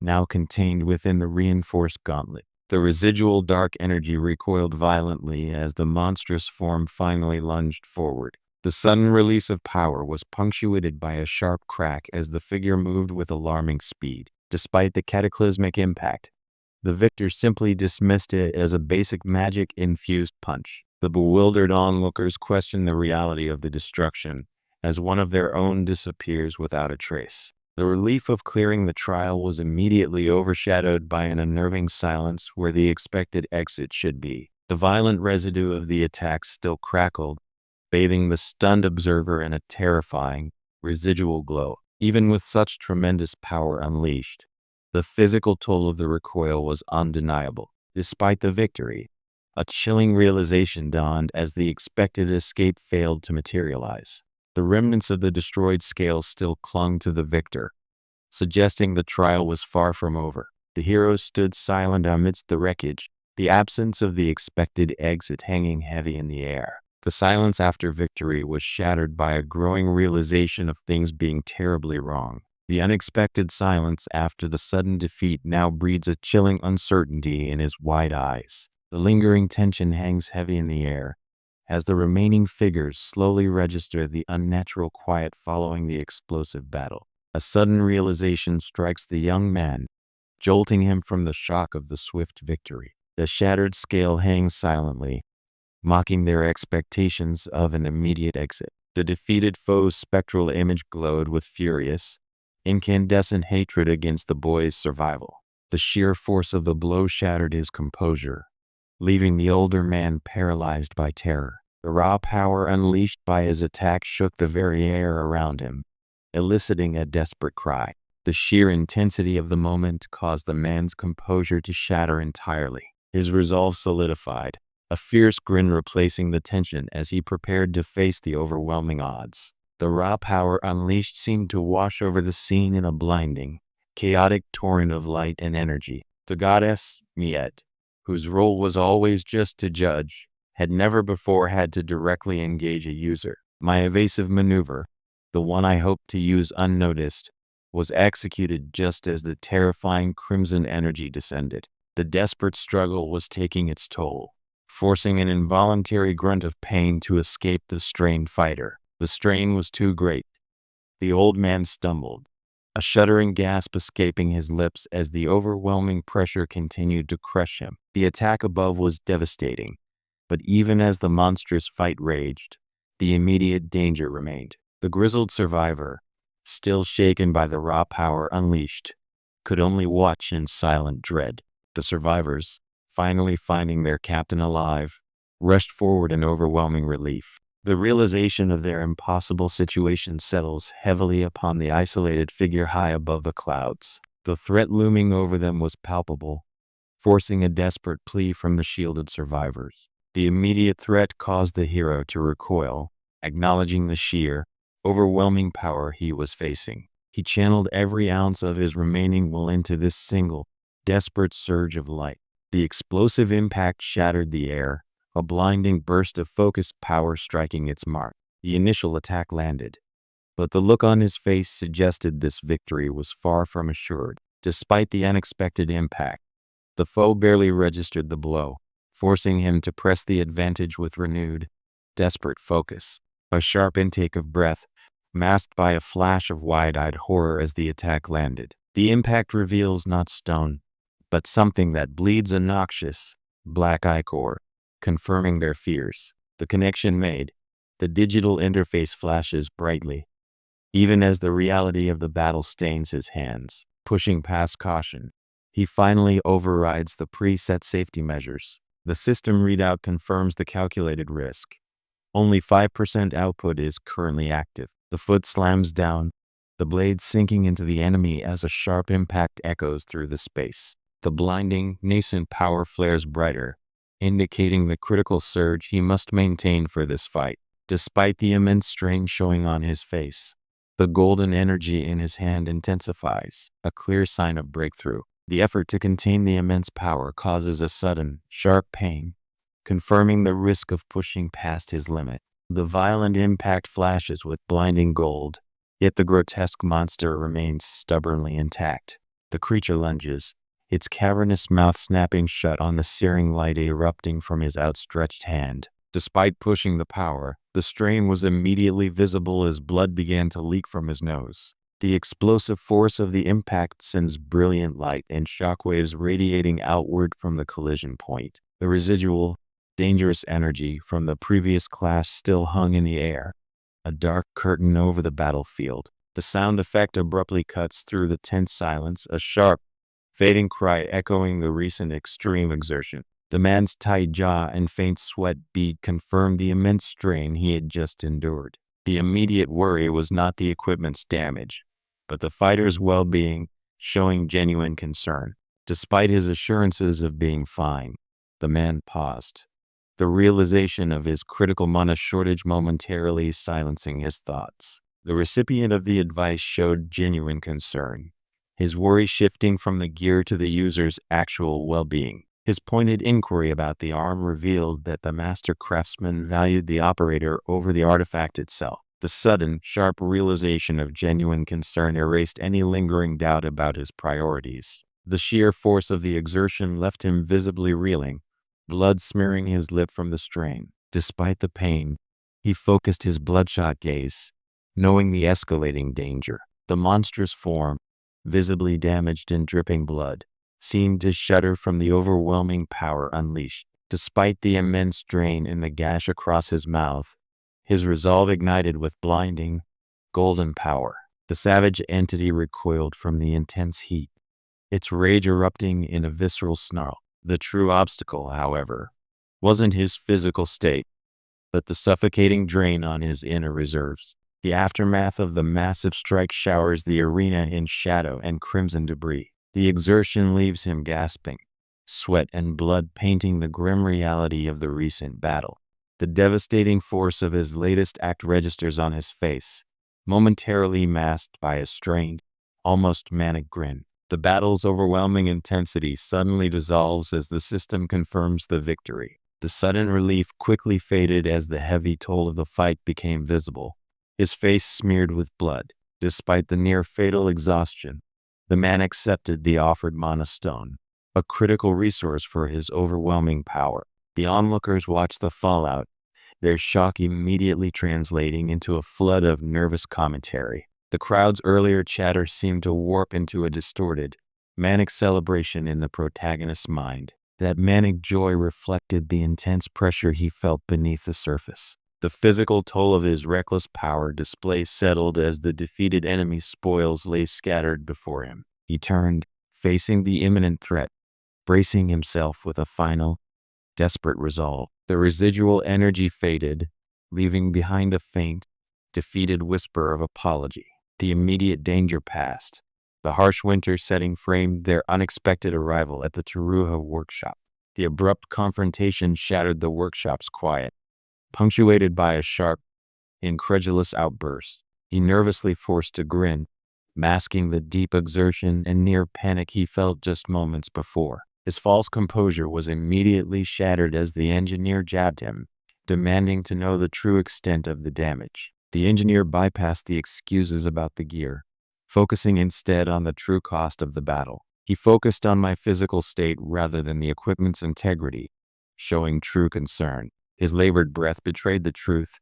[SPEAKER 1] now contained within the reinforced gauntlet. The residual dark energy recoiled violently as the monstrous form finally lunged forward. The sudden release of power was punctuated by a sharp crack as the figure moved with alarming speed. Despite the cataclysmic impact, the victor simply dismissed it as a basic magic-infused punch. The bewildered onlookers questioned the reality of the destruction as one of their own disappears without a trace. The relief of clearing the trial was immediately overshadowed by an unnerving silence where the expected exit should be. The violent residue of the attack still crackled, bathing the stunned observer in a terrifying, residual glow. Even with such tremendous power unleashed, the physical toll of the recoil was undeniable. Despite the victory, a chilling realization dawned as the expected escape failed to materialize. The remnants of the destroyed scale still clung to the victor, suggesting the trial was far from over. The heroes stood silent amidst the wreckage, the absence of the expected exit hanging heavy in the air. The silence after victory was shattered by a growing realization of things being terribly wrong. The unexpected silence after the sudden defeat now breeds a chilling uncertainty in his wide eyes. The lingering tension hangs heavy in the air, as the remaining figures slowly register the unnatural quiet following the explosive battle. A sudden realization strikes the young man, jolting him from the shock of the swift victory. The shattered scale hangs silently, mocking their expectations of an immediate exit. The defeated foe's spectral image glowed with furious, incandescent hatred against the boy's survival. The sheer force of the blow shattered his composure, leaving the older man paralyzed by terror. The raw power unleashed by his attack shook the very air around him, eliciting a desperate cry. The sheer intensity of the moment caused the man's composure to shatter entirely. His resolve solidified, a fierce grin replacing the tension as he prepared to face the overwhelming odds. The raw power unleashed seemed to wash over the scene in a blinding, chaotic torrent of light and energy. The goddess, Miet, whose role was always just to judge, had never before had to directly engage a user. My evasive maneuver, the one I hoped to use unnoticed, was executed just as the terrifying crimson energy descended. The desperate struggle was taking its toll, forcing an involuntary grunt of pain to escape the strained fighter. The strain was too great. The old man stumbled, a shuddering gasp escaping his lips as the overwhelming pressure continued to crush him. The attack above was devastating, but even as the monstrous fight raged, the immediate danger remained. The grizzled survivor, still shaken by the raw power unleashed, could only watch in silent dread. The survivors, finally finding their captain alive, rushed forward in overwhelming relief. The realization of their impossible situation settles heavily upon the isolated figure high above the clouds. The threat looming over them was palpable, forcing a desperate plea from the shielded survivors. The immediate threat caused the hero to recoil, acknowledging the sheer, overwhelming power he was facing. He channeled every ounce of his remaining will into this single, desperate surge of light. The explosive impact shattered the air, a blinding burst of focused power striking its mark. The initial attack landed, but the look on his face suggested this victory was far from assured. Despite the unexpected impact, the foe barely registered the blow, forcing him to press the advantage with renewed, desperate focus. A sharp intake of breath, masked by a flash of wide-eyed horror as the attack landed. The impact reveals not stone, but something that bleeds a noxious, black ichor, confirming their fears. The connection made, the digital interface flashes brightly, even as the reality of the battle stains his hands. Pushing past caution, he finally overrides the preset safety measures. The system readout confirms the calculated risk. Only 5% output is currently active. The foot slams down, the blade sinking into the enemy as a sharp impact echoes through the space. The blinding, nascent power flares brighter, indicating the critical surge he must maintain for this fight. Despite the immense strain showing on his face, the golden energy in his hand intensifies, a clear sign of breakthrough. The effort to contain the immense power causes a sudden, sharp pain, confirming the risk of pushing past his limit. The violent impact flashes with blinding gold, yet the grotesque monster remains stubbornly intact. The creature lunges, its cavernous mouth snapping shut on the searing light erupting from his outstretched hand. Despite pushing the power, the strain was immediately visible as blood began to leak from his nose. The explosive force of the impact sends brilliant light and shockwaves radiating outward from the collision point. The residual, dangerous energy from the previous clash still hung in the air, a dark curtain over the battlefield. The sound effect abruptly cuts through the tense silence, a sharp, fading cry echoing the recent extreme exertion. The man's tight jaw and faint sweat bead confirmed the immense strain he had just endured. The immediate worry was not the equipment's damage, but the fighter's well-being, showing genuine concern. Despite his assurances of being fine, the man paused, the realization of his critical mana shortage momentarily silencing his thoughts. The recipient of the advice showed genuine concern, his worry shifting from the gear to the user's actual well-being. His pointed inquiry about the arm revealed that the master craftsman valued the operator over the artifact itself. The sudden, sharp realization of genuine concern erased any lingering doubt about his priorities. The sheer force of the exertion left him visibly reeling, blood smearing his lip from the strain. Despite the pain, he focused his bloodshot gaze, knowing the escalating danger. The monstrous form, visibly damaged and dripping blood, seemed to shudder from the overwhelming power unleashed. Despite the immense drain in the gash across his mouth, his resolve ignited with blinding, golden power. The savage entity recoiled from the intense heat, its rage erupting in a visceral snarl. The true obstacle, however, wasn't his physical state, but the suffocating drain on his inner reserves. The aftermath of the massive strike showers the arena in shadow and crimson debris. The exertion leaves him gasping, sweat and blood painting the grim reality of the recent battle. The devastating force of his latest act registers on his face, momentarily masked by a strained, almost manic grin. The battle's overwhelming intensity suddenly dissolves as the system confirms the victory. The sudden relief quickly faded as the heavy toll of the fight became visible, his face smeared with blood. Despite the near-fatal exhaustion, the man accepted the offered mana stone, a critical resource for his overwhelming power. The onlookers watched the fallout, their shock immediately translating into a flood of nervous commentary. The crowd's earlier chatter seemed to warp into a distorted, manic celebration in the protagonist's mind. That manic joy reflected the intense pressure he felt beneath the surface. The physical toll of his reckless power display settled as the defeated enemy's spoils lay scattered before him. He turned, facing the imminent threat, bracing himself with a final, desperate resolve. The residual energy faded, leaving behind a faint, defeated whisper of apology. The immediate danger passed. The harsh winter setting framed their unexpected arrival at the Taruha workshop. The abrupt confrontation shattered the workshop's quiet, punctuated by a sharp, incredulous outburst. He nervously forced a grin, masking the deep exertion and near panic he felt just moments before. His false composure was immediately shattered as the engineer jabbed him, demanding to know the true extent of the damage. The engineer bypassed the excuses about the gear, focusing instead on the true cost of the battle. He focused on my physical state rather than the equipment's integrity, showing true concern. His labored breath betrayed the truth,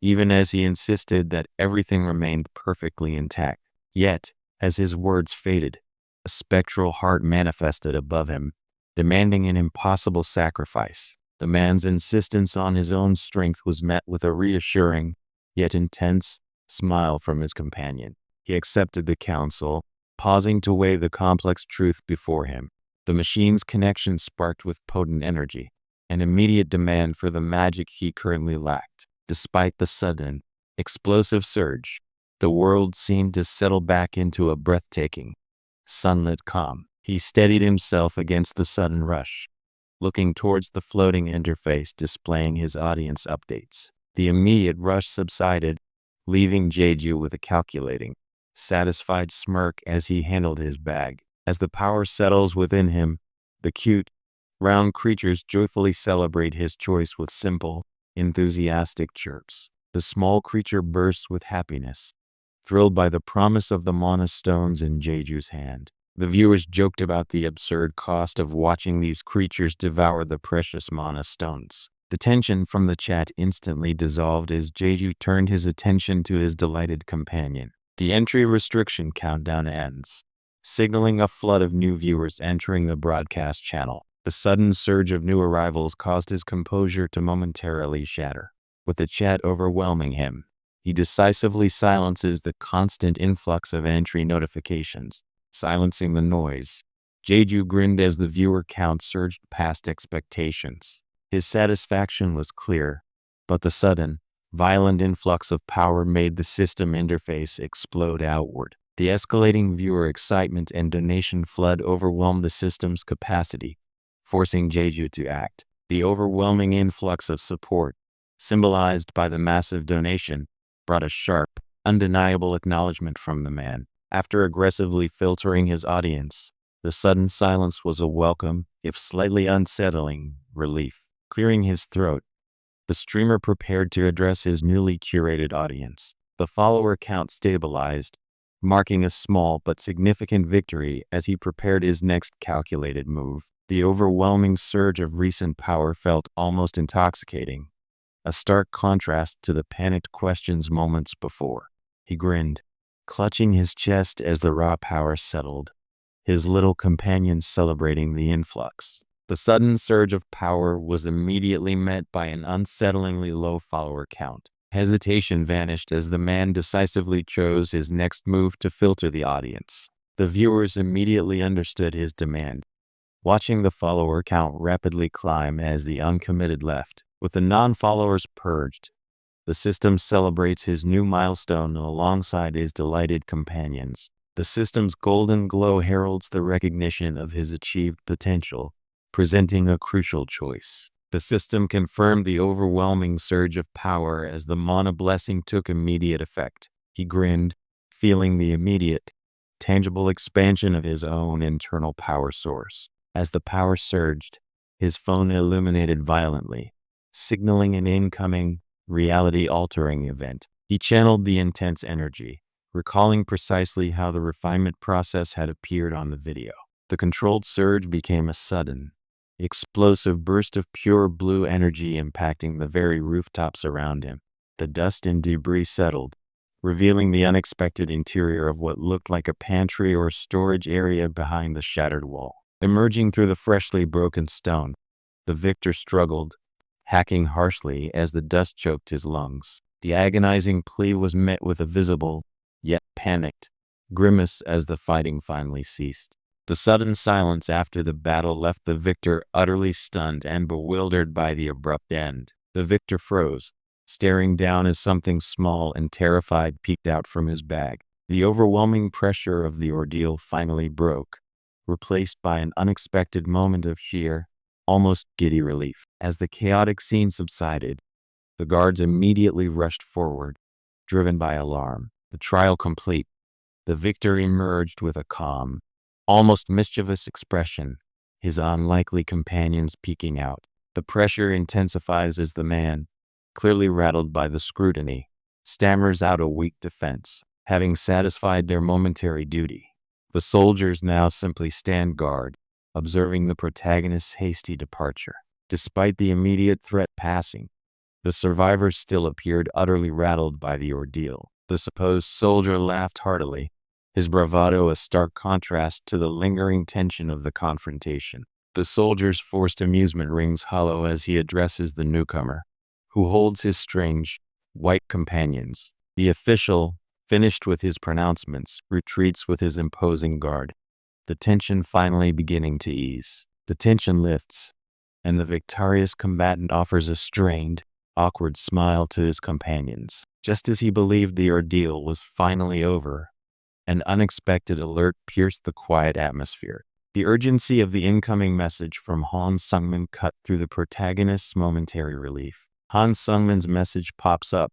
[SPEAKER 1] even as he insisted that everything remained perfectly intact. Yet, as his words faded, a spectral heart manifested above him, demanding an impossible sacrifice. The man's insistence on his own strength was met with a reassuring, yet intense, smile from his companion. He accepted the counsel, pausing to weigh the complex truth before him. The machine's connection sparked with potent energy, an immediate demand for the magic he currently lacked. Despite the sudden, explosive surge, the world seemed to settle back into a breathtaking, sunlit calm. He steadied himself against the sudden rush, looking towards the floating interface displaying his audience updates. The immediate rush subsided, leaving Jeju with a calculating, satisfied smirk as he handled his bag. As the power settles within him, the cute, round creatures joyfully celebrate his choice with simple, enthusiastic chirps. The small creature bursts with happiness, thrilled by the promise of the mana stones in Jeju's hand. The viewers joked about the absurd cost of watching these creatures devour the precious mana stones. The tension from the chat instantly dissolved as Jeju turned his attention to his delighted companion. The entry restriction countdown ends, signaling a flood of new viewers entering the broadcast channel. The sudden surge of new arrivals caused his composure to momentarily shatter. With the chat overwhelming him, he decisively silences the constant influx of entry notifications, silencing the noise. Jeju grinned as the viewer count surged past expectations. His satisfaction was clear, but the sudden, violent influx of power made the system interface explode outward. The escalating viewer excitement and donation flood overwhelmed the system's capacity, forcing Jeju to act. The overwhelming influx of support, symbolized by the massive donation, brought a sharp, undeniable acknowledgement from the man. After aggressively filtering his audience, the sudden silence was a welcome, if slightly unsettling, relief. Clearing his throat, the streamer prepared to address his newly curated audience. The follower count stabilized, marking a small but significant victory as he prepared his next calculated move. The overwhelming surge of recent power felt almost intoxicating, a stark contrast to the panicked questions moments before. He grinned, clutching his chest as the raw power settled, his little companions celebrating the influx. The sudden surge of power was immediately met by an unsettlingly low follower count. Hesitation vanished as the man decisively chose his next move to filter the audience. The viewers immediately understood his demand, watching the follower count rapidly climb as the uncommitted left. With the non-followers purged, the system celebrates his new milestone alongside his delighted companions. The system's golden glow heralds the recognition of his achieved potential, presenting a crucial choice. The system confirmed the overwhelming surge of power as the mana blessing took immediate effect. He grinned, feeling the immediate, tangible expansion of his own internal power source. As the power surged, his phone illuminated violently, signaling an incoming, reality-altering event. He channeled the intense energy, recalling precisely how the refinement process had appeared on the video. The controlled surge became a sudden, explosive burst of pure blue energy impacting the very rooftops around him. The dust and debris settled, revealing the unexpected interior of what looked like a pantry or storage area behind the shattered wall. Emerging through the freshly broken stone, the victor struggled, hacking harshly as the dust choked his lungs. The agonizing plea was met with a visible, yet panicked, grimace as the fighting finally ceased. The sudden silence after the battle left the victor utterly stunned and bewildered by the abrupt end. The victor froze, staring down as something small and terrified peeked out from his bag. The overwhelming pressure of the ordeal finally broke, replaced by an unexpected moment of sheer, almost giddy relief. As the chaotic scene subsided, the guards immediately rushed forward, driven by alarm. The trial complete, the victor emerged with a calm, almost mischievous expression, his unlikely companions peeking out. The pressure intensifies as the man, clearly rattled by the scrutiny, stammers out a weak defense. Having satisfied their momentary duty, the soldiers now simply stand guard, observing the protagonist's hasty departure. Despite the immediate threat passing, the survivors still appeared utterly rattled by the ordeal. The supposed soldier laughed heartily, his bravado a stark contrast to the lingering tension of the confrontation. The soldier's forced amusement rings hollow as he addresses the newcomer, who holds his strange, white companions. The official, finished with his pronouncements, retreats with his imposing guard, the tension finally beginning to ease. The tension lifts, and the victorious combatant offers a strained, awkward smile to his companions. Just as he believed the ordeal was finally over, an unexpected alert pierced the quiet atmosphere. The urgency of the incoming message from Han Sungmin cut through the protagonist's momentary relief. Han Sungmin's message pops up,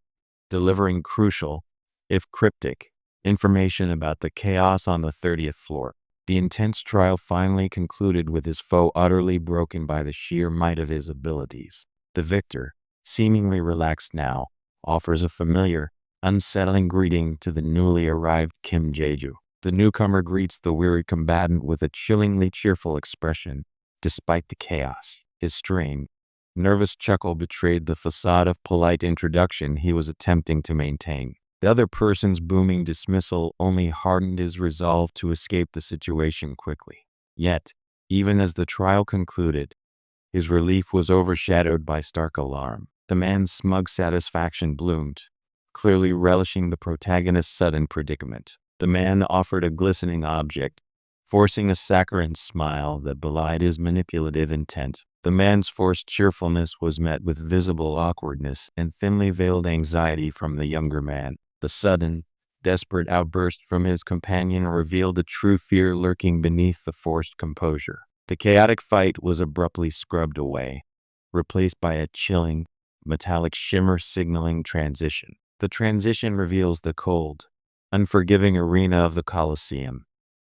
[SPEAKER 1] delivering crucial, if cryptic, information about the chaos on the 30th floor. The intense trial finally concluded with his foe utterly broken by the sheer might of his abilities. The victor, seemingly relaxed now, offers a familiar, unsettling greeting to the newly arrived Kim Jeju. The newcomer greets the weary combatant with a chillingly cheerful expression, despite the chaos. His strained, nervous chuckle betrayed the facade of polite introduction he was attempting to maintain. The other person's booming dismissal only hardened his resolve to escape the situation quickly. Yet, even as the trial concluded, his relief was overshadowed by stark alarm. The man's smug satisfaction bloomed, clearly relishing the protagonist's sudden predicament. The man offered a glistening object, forcing a saccharine smile that belied his manipulative intent. The man's forced cheerfulness was met with visible awkwardness and thinly veiled anxiety from the younger man. The sudden, desperate outburst from his companion revealed a true fear lurking beneath the forced composure. The chaotic fight was abruptly scrubbed away, replaced by a chilling, metallic shimmer signaling transition. The transition reveals the cold, unforgiving arena of the Colosseum,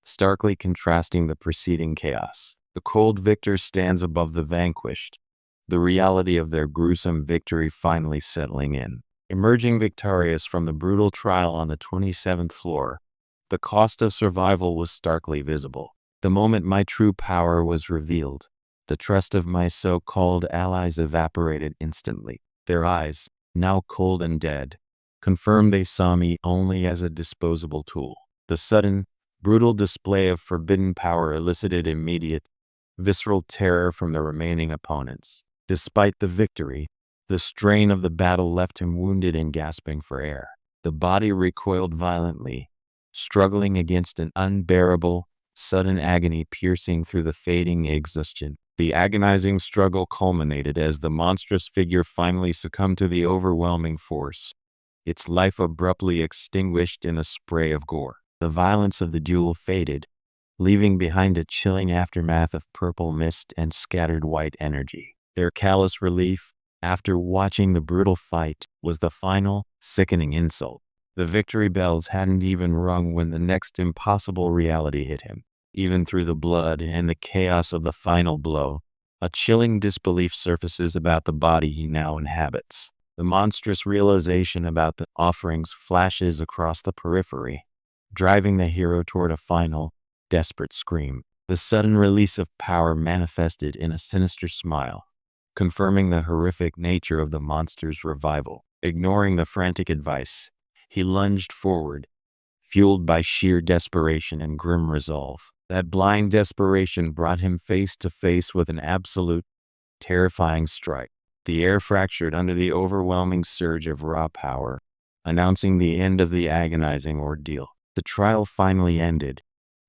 [SPEAKER 1] starkly contrasting the preceding chaos. The cold victor stands above the vanquished, the reality of their gruesome victory finally settling in. Emerging victorious from the brutal trial on the 27th floor, the cost of survival was starkly visible. The moment my true power was revealed, the trust of my so-called allies evaporated instantly. Their eyes, now cold and dead, confirmed they saw me only as a disposable tool. The sudden, brutal display of forbidden power elicited immediate, visceral terror from the remaining opponents. Despite the victory, the strain of the battle left him wounded and gasping for air. The body recoiled violently, struggling against an unbearable, sudden agony piercing through the fading exhaustion. The agonizing struggle culminated as the monstrous figure finally succumbed to the overwhelming force, its life abruptly extinguished in a spray of gore. The violence of the duel faded, leaving behind a chilling aftermath of purple mist and scattered white energy. Their callous relief, after watching the brutal fight, was the final, sickening insult. The victory bells hadn't even rung when the next impossible reality hit him. Even through the blood and the chaos of the final blow, a chilling disbelief surfaces about the body he now inhabits. The monstrous realization about the offerings flashes across the periphery, driving the hero toward a final, desperate scream. The sudden release of power manifested in a sinister smile, confirming the horrific nature of the monster's revival. Ignoring the frantic advice, he lunged forward, fueled by sheer desperation and grim resolve. That blind desperation brought him face to face with an absolute, terrifying strike. The air fractured under the overwhelming surge of raw power, announcing the end of the agonizing ordeal. The trial finally ended,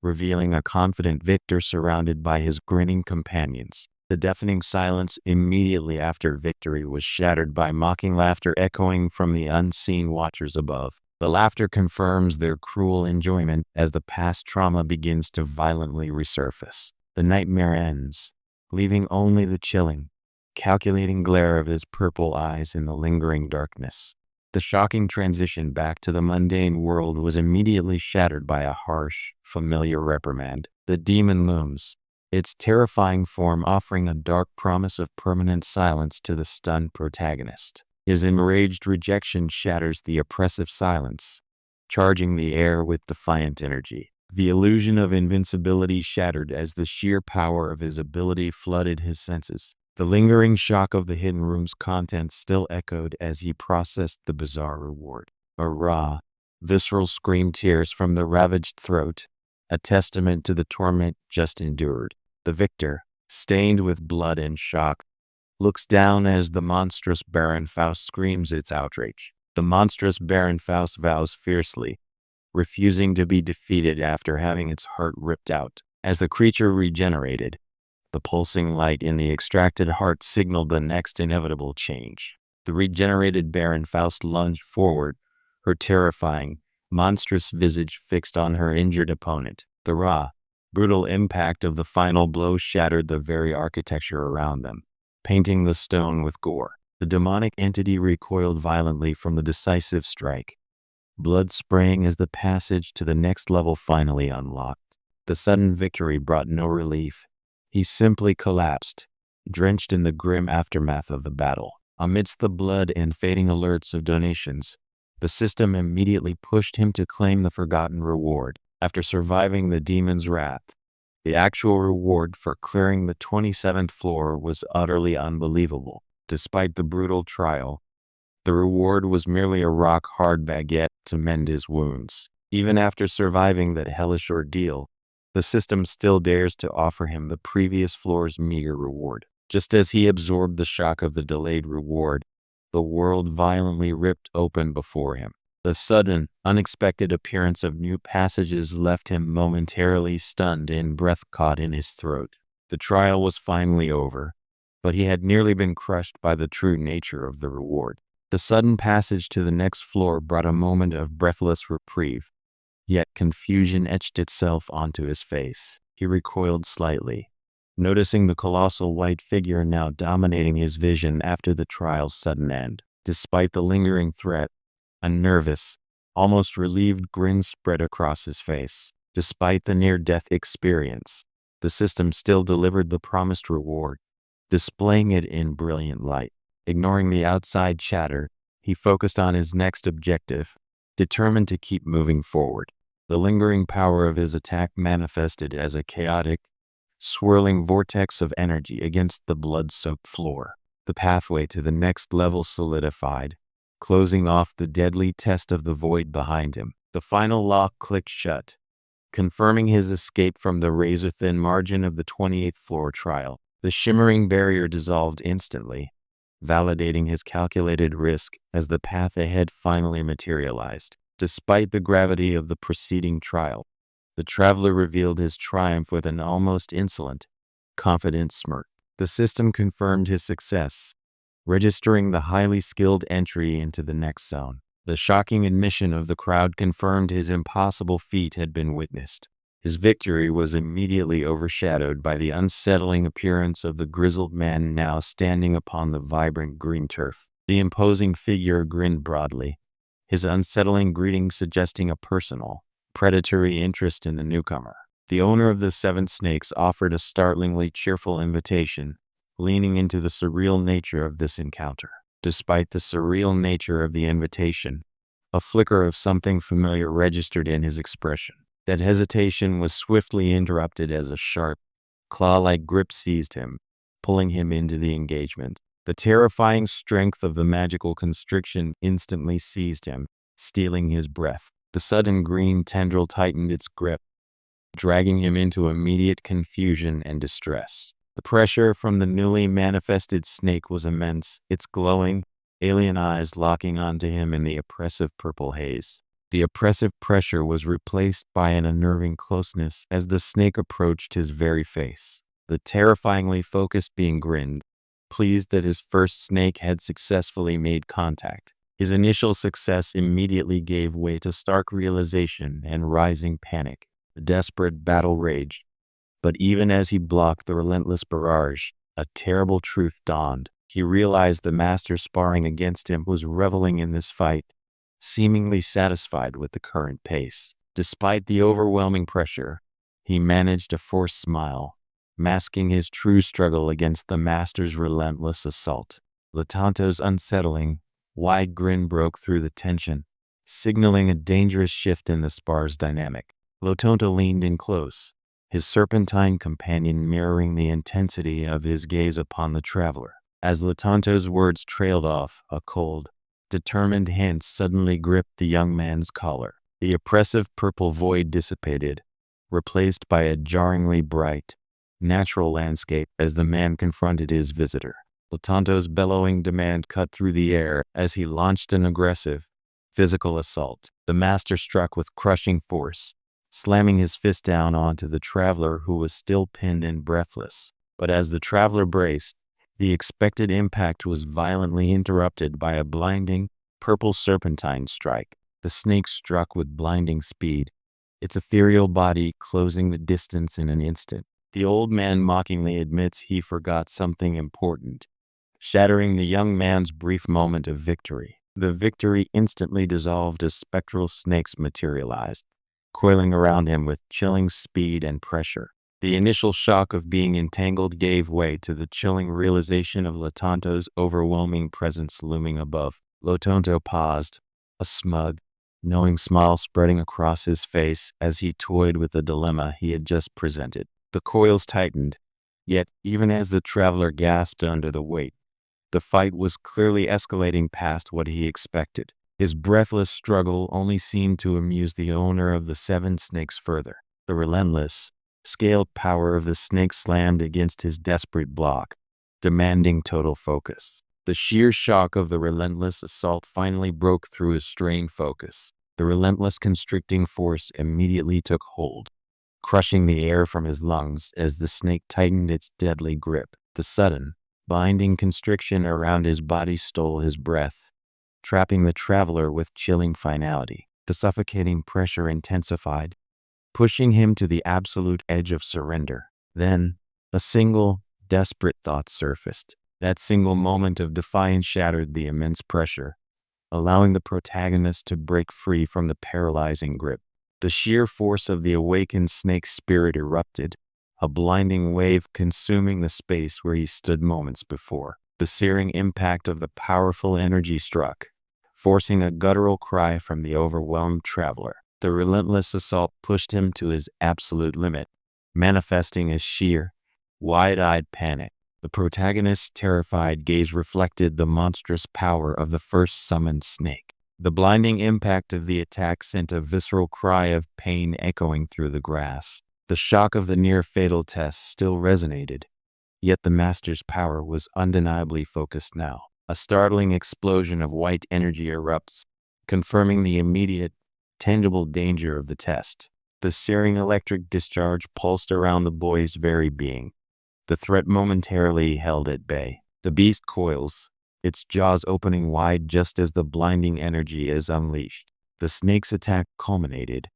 [SPEAKER 1] revealing a confident victor surrounded by his grinning companions. The deafening silence immediately after victory was shattered by mocking laughter echoing from the unseen watchers above. The laughter confirms their cruel enjoyment as the past trauma begins to violently resurface. The nightmare ends, leaving only the chilling, calculating glare of his purple eyes in the lingering darkness. The shocking transition back to the mundane world was immediately shattered by a harsh, familiar reprimand. The demon looms, its terrifying form offering a dark promise of permanent silence to the stunned protagonist. His enraged rejection shatters the oppressive silence, charging the air with defiant energy. The illusion of invincibility shattered as the sheer power of his ability flooded his senses. The lingering shock of the hidden room's contents still echoed as he processed the bizarre reward. A raw, visceral scream tears from the ravaged throat, a testament to the torment just endured. The victor, stained with blood and shock, looks down as the monstrous Baron Faust screams its outrage. The monstrous Baron Faust vows fiercely, refusing to be defeated after having its heart ripped out. As the creature regenerated, the pulsing light in the extracted heart signaled the next inevitable change. The regenerated Baron Faust lunged forward, her terrifying, monstrous visage fixed on her injured opponent. The raw, brutal impact of the final blow shattered the very architecture around them, painting the stone with gore. The demonic entity recoiled violently from the decisive strike, blood spraying as the passage to the next level finally unlocked. The sudden victory brought no relief. He simply collapsed, drenched in the grim aftermath of the battle. Amidst the blood and fading alerts of donations, the system immediately pushed him to claim the forgotten reward. After surviving the demon's wrath, the actual reward for clearing the 27th floor was utterly unbelievable. Despite the brutal trial, the reward was merely a rock-hard baguette to mend his wounds. Even after surviving that hellish ordeal, the system still dares to offer him the previous floor's meager reward. Just as he absorbed the shock of the delayed reward, the world violently ripped open before him. The sudden, unexpected appearance of new passages left him momentarily stunned and breath caught in his throat. The trial was finally over, but he had nearly been crushed by the true nature of the reward. The sudden passage to the next floor brought a moment of breathless reprieve, yet confusion etched itself onto his face. He recoiled slightly, noticing the colossal white figure now dominating his vision after the trial's sudden end. Despite the lingering threat, a nervous, almost relieved grin spread across his face. Despite the near-death experience, the system still delivered the promised reward, displaying it in brilliant light. Ignoring the outside chatter, he focused on his next objective, determined to keep moving forward. The lingering power of his attack manifested as a chaotic, swirling vortex of energy against the blood-soaked floor. The pathway to the next level solidified, closing off the deadly test of the void behind him. The final lock clicked shut, confirming his escape from the razor-thin margin of the 28th floor trial. The shimmering barrier dissolved instantly, validating his calculated risk as the path ahead finally materialized. Despite the gravity of the preceding trial, the traveler revealed his triumph with an almost insolent, confident smirk. The system confirmed his success, registering the highly skilled entry into the next zone. The shocking admission of the crowd confirmed his impossible feat had been witnessed. His victory was immediately overshadowed by the unsettling appearance of the grizzled man now standing upon the vibrant green turf. The imposing figure grinned broadly, his unsettling greeting suggesting a personal, predatory interest in the newcomer. The owner of the seven snakes offered a startlingly cheerful invitation, leaning into the surreal nature of this encounter. Despite the surreal nature of the invitation, a flicker of something familiar registered in his expression. That hesitation was swiftly interrupted as a sharp, claw-like grip seized him, pulling him into the engagement. The terrifying strength of the magical constriction instantly seized him, stealing his breath. The sudden green tendril tightened its grip, dragging him into immediate confusion and distress. The pressure from the newly manifested snake was immense, its glowing, alien eyes locking onto him in the oppressive purple haze. The oppressive pressure was replaced by an unnerving closeness as the snake approached his very face. The terrifyingly focused being grinned, pleased that his first snake had successfully made contact. His initial success immediately gave way to stark realization and rising panic. The desperate battle raged, but even as he blocked the relentless barrage, a terrible truth dawned. He realized the master sparring against him was reveling in this fight, seemingly satisfied with the current pace. Despite the overwhelming pressure, he managed a forced smile, masking his true struggle against the master's relentless assault. Latanto's unsettling, wide grin broke through the tension, signaling a dangerous shift in the spar's dynamic. Lotonto leaned in close, his serpentine companion mirroring the intensity of his gaze upon the traveler. As Latanto's words trailed off, a cold, determined hand suddenly gripped the young man's collar. The oppressive purple void dissipated, replaced by a jarringly bright, natural landscape as the man confronted his visitor. Latanto's bellowing demand cut through the air as he launched an aggressive, physical assault. The master struck with crushing force, slamming his fist down onto the traveler who was still pinned and breathless. But as the traveler braced, the expected impact was violently interrupted by a blinding, purple serpentine strike. The snake struck with blinding speed, its ethereal body closing the distance in an instant. The old man mockingly admits he forgot something important, shattering the young man's brief moment of victory. The victory instantly dissolved as spectral snakes materialized, coiling around him with chilling speed and pressure. The initial shock of being entangled gave way to the chilling realization of Latanto's overwhelming presence looming above. Lotonto paused, a smug, knowing smile spreading across his face as he toyed with the dilemma he had just presented. The coils tightened, yet even as the traveler gasped under the weight, the fight was clearly escalating past what he expected. His breathless struggle only seemed to amuse the owner of the seven snakes further. The relentless, scaled power of the snake slammed against his desperate block, demanding total focus. The sheer shock of the relentless assault finally broke through his strained focus. The relentless constricting force immediately took hold, crushing the air from his lungs as the snake tightened its deadly grip. The sudden, binding constriction around his body stole his breath, trapping the traveler with chilling finality. The suffocating pressure intensified, pushing him to the absolute edge of surrender. Then, a single, desperate thought surfaced. That single moment of defiance shattered the immense pressure, allowing the protagonist to break free from the paralyzing grip. The sheer force of the awakened snake's spirit erupted, a blinding wave consuming the space where he stood moments before. The searing impact of the powerful energy struck, forcing a guttural cry from the overwhelmed traveler. The relentless assault pushed him to his absolute limit, manifesting as sheer, wide-eyed panic. The protagonist's terrified gaze reflected the monstrous power of the first summoned snake. The blinding impact of the attack sent a visceral cry of pain echoing through the grass. The shock of the near-fatal test still resonated, yet the master's power was undeniably focused now. A startling explosion of white energy erupts, confirming the immediate, tangible danger of the test. The searing electric discharge pulsed around the boy's very being, the threat momentarily held at bay. The beast coils, its jaws opening wide just as the blinding energy is unleashed. The snake's attack culminated,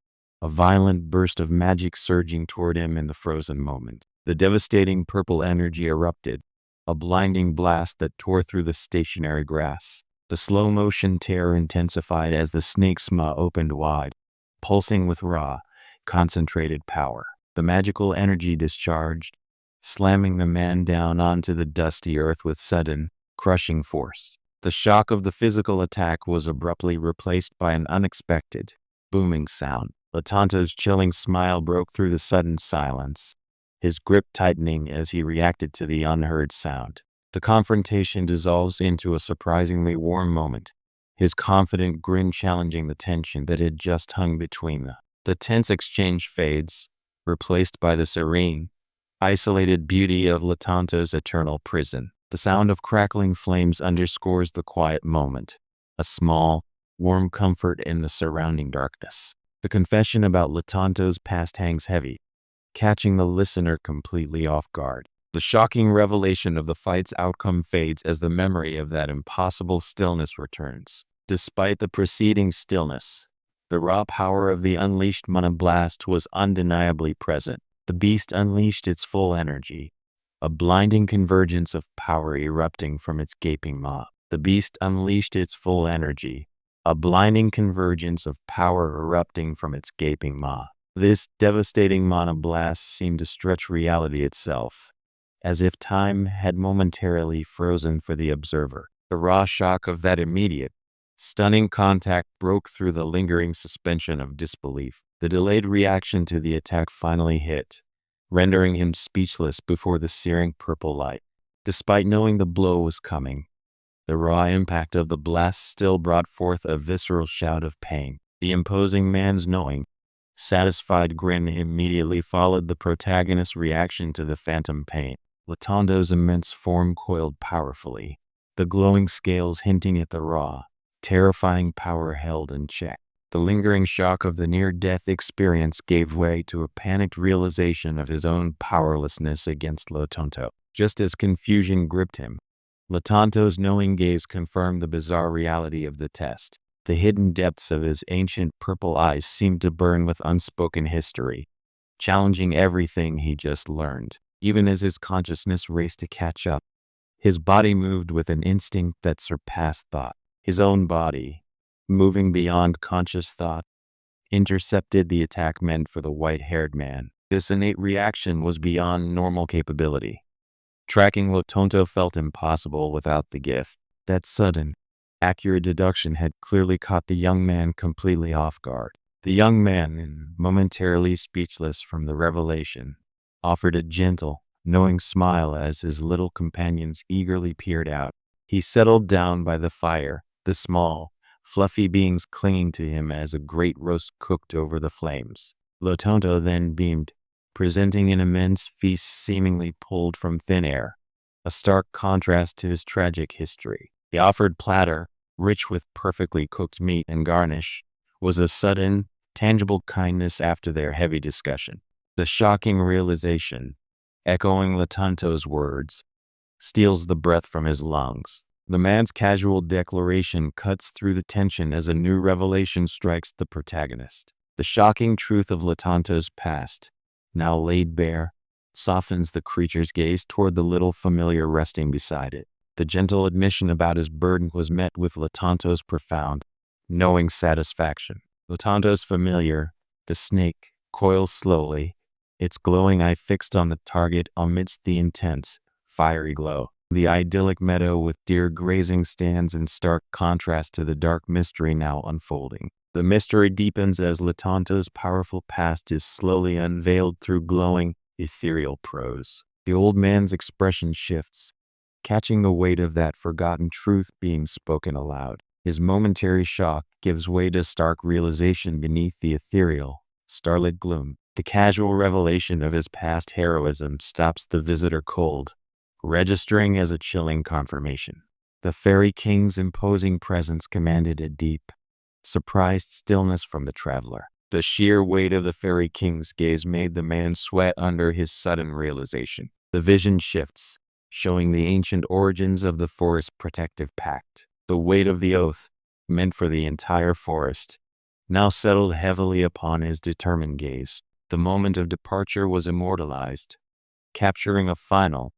[SPEAKER 1] a violent burst of magic surging toward him in the frozen moment. The devastating purple energy erupted, a blinding blast that tore through the stationary grass. The slow-motion terror intensified as the snake's maw opened wide, pulsing with raw, concentrated power. The magical energy discharged, slamming the man down onto the dusty earth with sudden, crushing force. The shock of the physical attack was abruptly replaced by an unexpected, booming sound. Latanto's chilling smile broke through the sudden silence, his grip tightening as he reacted to the unheard sound. The confrontation dissolves into a surprisingly warm moment, his confident grin challenging the tension that had just hung between them. The tense exchange fades, replaced by the serene, isolated beauty of Latanto's eternal prison. The sound of crackling flames underscores the quiet moment, a small, warm comfort in the surrounding darkness. The confession about Latanto's past hangs heavy, catching the listener completely off guard. The shocking revelation of the fight's outcome fades as the memory of that impossible stillness returns. Despite the preceding stillness, the raw power of the unleashed mana blast was undeniably present. The beast unleashed its full energy, a blinding convergence of power erupting from its gaping maw. The beast unleashed its full energy, a blinding convergence of power erupting from its gaping maw. This devastating mana blast seemed to stretch reality itself, as if time had momentarily frozen for the observer. The raw shock of that immediate, stunning contact broke through the lingering suspension of disbelief. The delayed reaction to the attack finally hit, rendering him speechless before the searing purple light. Despite knowing the blow was coming, the raw impact of the blast still brought forth a visceral shout of pain. The imposing man's knowing, satisfied grin immediately followed the protagonist's reaction to the phantom pain. Latanto's immense form coiled powerfully, the glowing scales hinting at the raw, terrifying power held in check. The lingering shock of the near-death experience gave way to a panicked realization of his own powerlessness against Latanto. Just as confusion gripped him, Latanto's knowing gaze confirmed the bizarre reality of the test. The hidden depths of his ancient purple eyes seemed to burn with unspoken history, challenging everything he just learned. Even as his consciousness raced to catch up, his body moved with an instinct that surpassed thought. His own body, moving beyond conscious thought, intercepted the attack meant for the white-haired man. This innate reaction was beyond normal capability. Tracking Latanto felt impossible without the gift. That sudden, accurate deduction had clearly caught the young man completely off guard. The young man, momentarily speechless from the revelation, offered a gentle, knowing smile as his little companions eagerly peered out. He settled down by the fire, the small, fluffy beings clinging to him as a great roast cooked over the flames. Latanto then beamed, presenting an immense feast seemingly pulled from thin air, a stark contrast to his tragic history. The offered platter, rich with perfectly cooked meat and garnish, was a sudden, tangible kindness after their heavy discussion. The shocking realization, echoing Latanto's words, steals the breath from his lungs. The man's casual declaration cuts through the tension as a new revelation strikes the protagonist. The shocking truth of Latanto's past, now laid bare, softens the creature's gaze toward the little familiar resting beside it. The gentle admission about his burden was met with Latanto's profound, knowing satisfaction. Latanto's familiar, the snake, coils slowly, its glowing eye fixed on the target amidst the intense, fiery glow. The idyllic meadow with deer grazing stands in stark contrast to the dark mystery now unfolding. The mystery deepens as Latanto's powerful past is slowly unveiled through glowing, ethereal prose. The old man's expression shifts, catching the weight of that forgotten truth being spoken aloud. His momentary shock gives way to stark realization beneath the ethereal, starlit gloom. The casual revelation of his past heroism stops the visitor cold, registering as a chilling confirmation. The Fairy King's imposing presence commanded a deep, surprised stillness from the traveler. The sheer weight of the Fairy King's gaze made the man sweat under his sudden realization. The vision shifts, showing the ancient origins of the forest protective pact. The weight of the oath, meant for the entire forest, now settled heavily upon his determined gaze. The moment of departure was immortalized, capturing a final,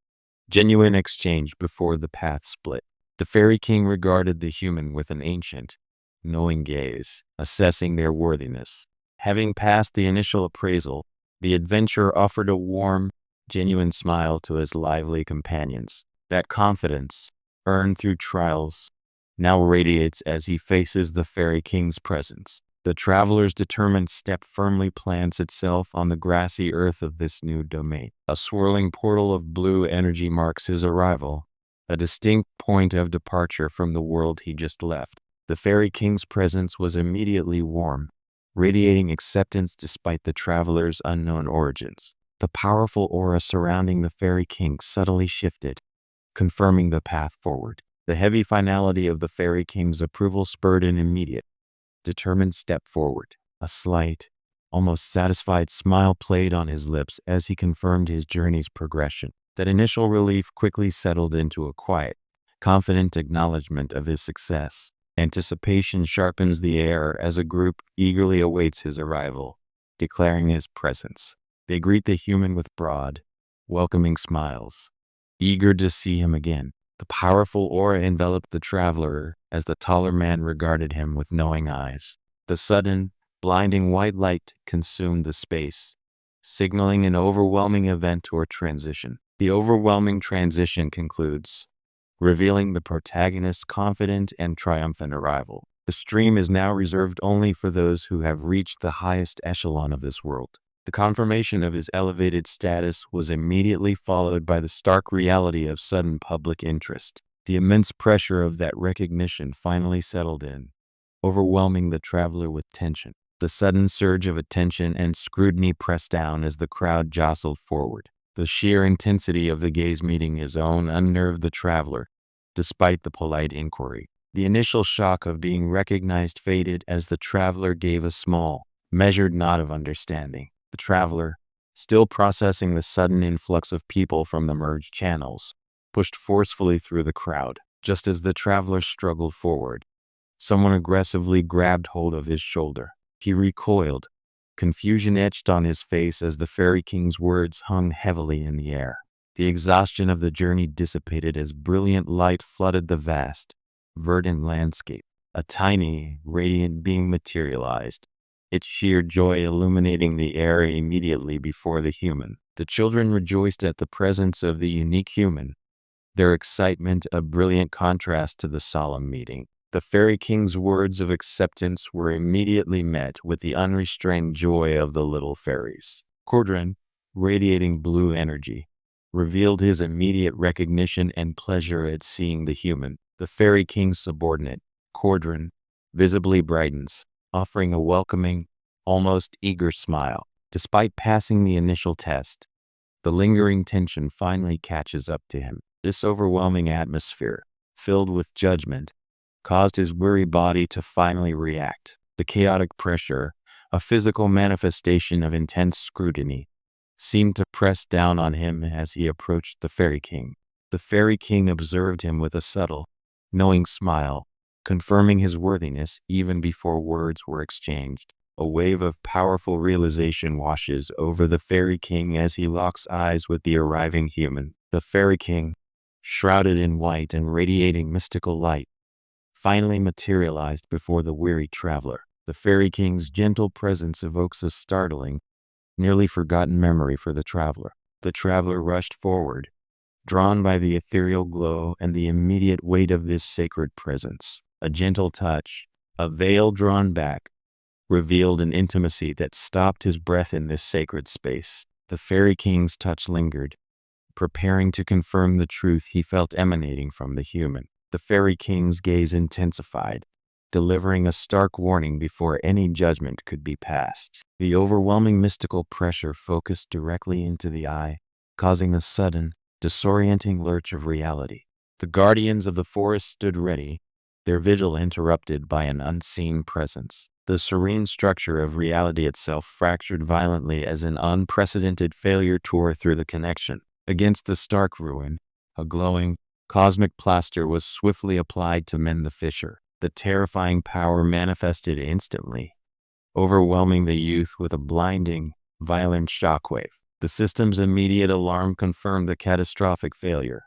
[SPEAKER 1] genuine exchange before the path split. The Fairy King regarded the human with an ancient, knowing gaze, assessing their worthiness. Having passed the initial appraisal, the adventurer offered a warm, genuine smile to his lively companions. That confidence, earned through trials, now radiates as he faces the Fairy King's presence. The traveler's determined step firmly plants itself on the grassy earth of this new domain. A swirling portal of blue energy marks his arrival, a distinct point of departure from the world he just left. The Fairy King's presence was immediately warm, radiating acceptance despite the traveler's unknown origins. The powerful aura surrounding the Fairy King subtly shifted, confirming the path forward. The heavy finality of the Fairy King's approval spurred an immediate, determined step forward. A slight, almost satisfied smile played on his lips as he confirmed his journey's progression. That initial relief quickly settled into a quiet, confident acknowledgement of his success. Anticipation sharpens the air as a group eagerly awaits his arrival, declaring his presence. They greet the human with broad, welcoming smiles, eager to see him again. The powerful aura enveloped the traveler as the taller man regarded him with knowing eyes. The sudden, blinding white light consumed the space, signaling an overwhelming event or transition. The overwhelming transition concludes, revealing the protagonist's confident and triumphant arrival. The stream is now reserved only for those who have reached the highest echelon of this world. The confirmation of his elevated status was immediately followed by the stark reality of sudden public interest. The immense pressure of that recognition finally settled in, overwhelming the traveler with tension. The sudden surge of attention and scrutiny pressed down as the crowd jostled forward. The sheer intensity of the gaze meeting his own unnerved the traveler, despite the polite inquiry. The initial shock of being recognized faded as the traveler gave a small, measured nod of understanding. The traveler, still processing the sudden influx of people from the merged channels, pushed forcefully through the crowd. Just as the traveler struggled forward, someone aggressively grabbed hold of his shoulder. He recoiled, confusion etched on his face as the Fairy King's words hung heavily in the air. The exhaustion of the journey dissipated as brilliant light flooded the vast, verdant landscape. A tiny, radiant being materialized, its sheer joy illuminating the air immediately before the human. The children rejoiced at the presence of the unique human, their excitement a brilliant contrast to the solemn meeting. The Fairy King's words of acceptance were immediately met with the unrestrained joy of the little fairies. Cordrin, radiating blue energy, revealed his immediate recognition and pleasure at seeing the human. The Fairy King's subordinate, Cordrin, visibly brightens, offering a welcoming, almost eager smile. Despite passing the initial test, the lingering tension finally catches up to him. This overwhelming atmosphere, filled with judgment, caused his weary body to finally react. The chaotic pressure, a physical manifestation of intense scrutiny, seemed to press down on him as he approached the Fairy King. The Fairy King observed him with a subtle, knowing smile, confirming his worthiness even before words were exchanged. A wave of powerful realization washes over the Fairy King as he locks eyes with the arriving human. The Fairy King, shrouded in white and radiating mystical light, finally materialized before the weary traveler. The Fairy King's gentle presence evokes a startling, nearly forgotten memory for the traveler. The traveler rushed forward, drawn by the ethereal glow and the immediate weight of this sacred presence. A gentle touch, a veil drawn back, revealed an intimacy that stopped his breath in this sacred space. The Fairy King's touch lingered, preparing to confirm the truth he felt emanating from the human. The Fairy King's gaze intensified, delivering a stark warning before any judgment could be passed. The overwhelming mystical pressure focused directly into the eye, causing a sudden, disorienting lurch of reality. The guardians of the forest stood ready, their vigil interrupted by an unseen presence. The serene structure of reality itself fractured violently as an unprecedented failure tore through the connection. Against the stark ruin, a glowing, cosmic plaster was swiftly applied to mend the fissure. The terrifying power manifested instantly, overwhelming the youth with a blinding, violent shockwave. The system's immediate alarm confirmed the catastrophic failure.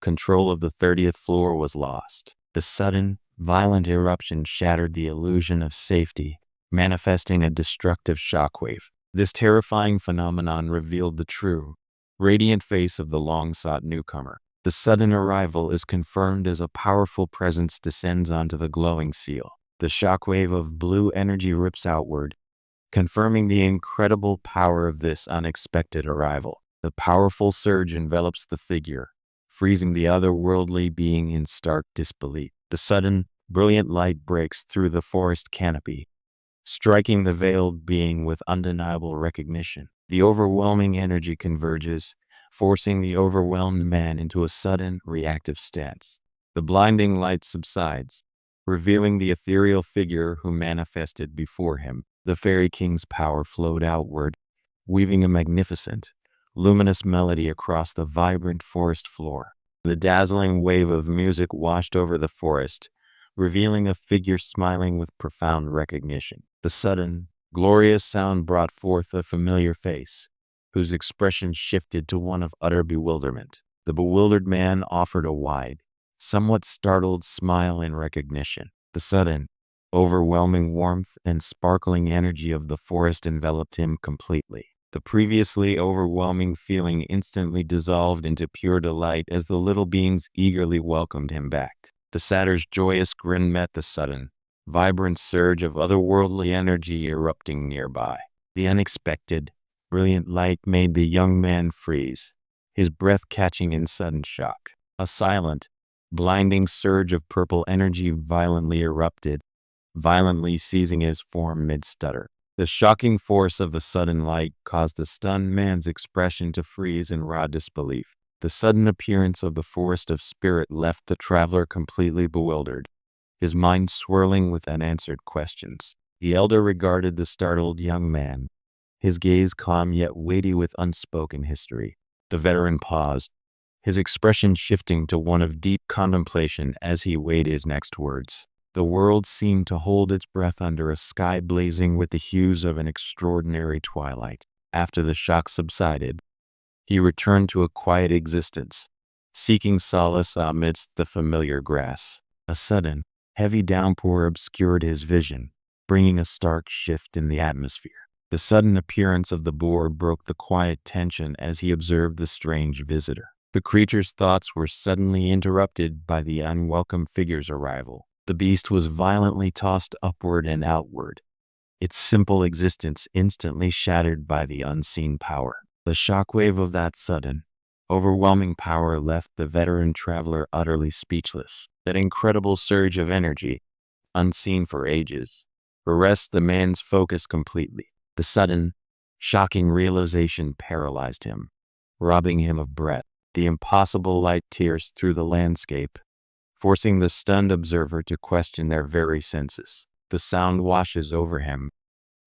[SPEAKER 1] Control of the 30th floor was lost. The sudden, violent eruption shattered the illusion of safety, manifesting a destructive shockwave. This terrifying phenomenon revealed the true, radiant face of the long-sought newcomer. The sudden arrival is confirmed as a powerful presence descends onto the glowing seal. The shockwave of blue energy rips outward, confirming the incredible power of this unexpected arrival. The powerful surge envelops the figure, freezing the otherworldly being in stark disbelief. The sudden, brilliant light breaks through the forest canopy, striking the veiled being with undeniable recognition. The overwhelming energy converges, forcing the overwhelmed man into a sudden, reactive stance. The blinding light subsides, revealing the ethereal figure who manifested before him. The Fairy King's power flowed outward, weaving a magnificent, luminous melody across the vibrant forest floor. The dazzling wave of music washed over the forest, revealing a figure smiling with profound recognition. The sudden, glorious sound brought forth a familiar face, whose expression shifted to one of utter bewilderment. The bewildered man offered a wide, somewhat startled smile in recognition. The sudden, overwhelming warmth and sparkling energy of the forest enveloped him completely. The previously overwhelming feeling instantly dissolved into pure delight as the little beings eagerly welcomed him back. The satyr's joyous grin met the sudden, vibrant surge of otherworldly energy erupting nearby. The unexpected, brilliant light made the young man freeze, his breath catching in sudden shock. A silent, blinding surge of purple energy violently erupted, violently seizing his form mid-stutter. The shocking force of the sudden light caused the stunned man's expression to freeze in raw disbelief. The sudden appearance of the forest of spirit left the traveler completely bewildered, his mind swirling with unanswered questions. The elder regarded the startled young man, his gaze calm yet weighty with unspoken history. The veteran paused, his expression shifting to one of deep contemplation as he weighed his next words. The world seemed to hold its breath under a sky blazing with the hues of an extraordinary twilight. After the shock subsided, he returned to a quiet existence, seeking solace amidst the familiar grass. A sudden, heavy downpour obscured his vision, bringing a stark shift in the atmosphere. The sudden appearance of the boar broke the quiet tension as he observed the strange visitor. The creature's thoughts were suddenly interrupted by the unwelcome figure's arrival. The beast was violently tossed upward and outward, its simple existence instantly shattered by the unseen power. The shockwave of that sudden, overwhelming power left the veteran traveler utterly speechless. That incredible surge of energy, unseen for ages, arrested the man's focus completely. The sudden, shocking realization paralyzed him, robbing him of breath. The impossible light pierced through the landscape, forcing the stunned observer to question their very senses. The sound washes over him,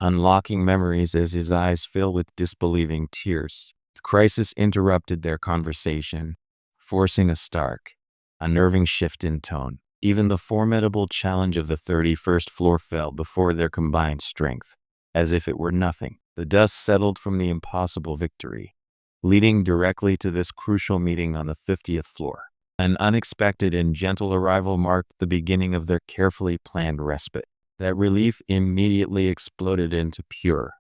[SPEAKER 1] unlocking memories as his eyes fill with disbelieving tears. The crisis interrupted their conversation, forcing a stark, unnerving shift in tone. Even the formidable challenge of the 31st floor fell before their combined strength, as if it were nothing. The dust settled from the impossible victory, leading directly to this crucial meeting on the 50th floor. An unexpected and gentle arrival marked the beginning of their carefully planned respite. That relief immediately exploded into pure,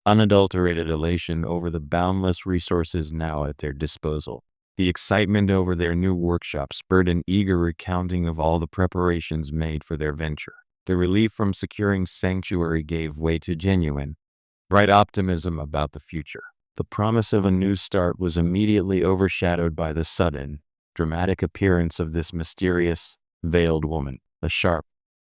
[SPEAKER 1] unadulterated elation over the boundless resources now at their disposal. The excitement over their new workshop spurred an eager recounting of all the preparations made for their venture. The relief from securing sanctuary gave way to genuine, bright optimism about the future. The promise of a new start was immediately overshadowed by the sudden, dramatic appearance of this mysterious, veiled woman. A sharp,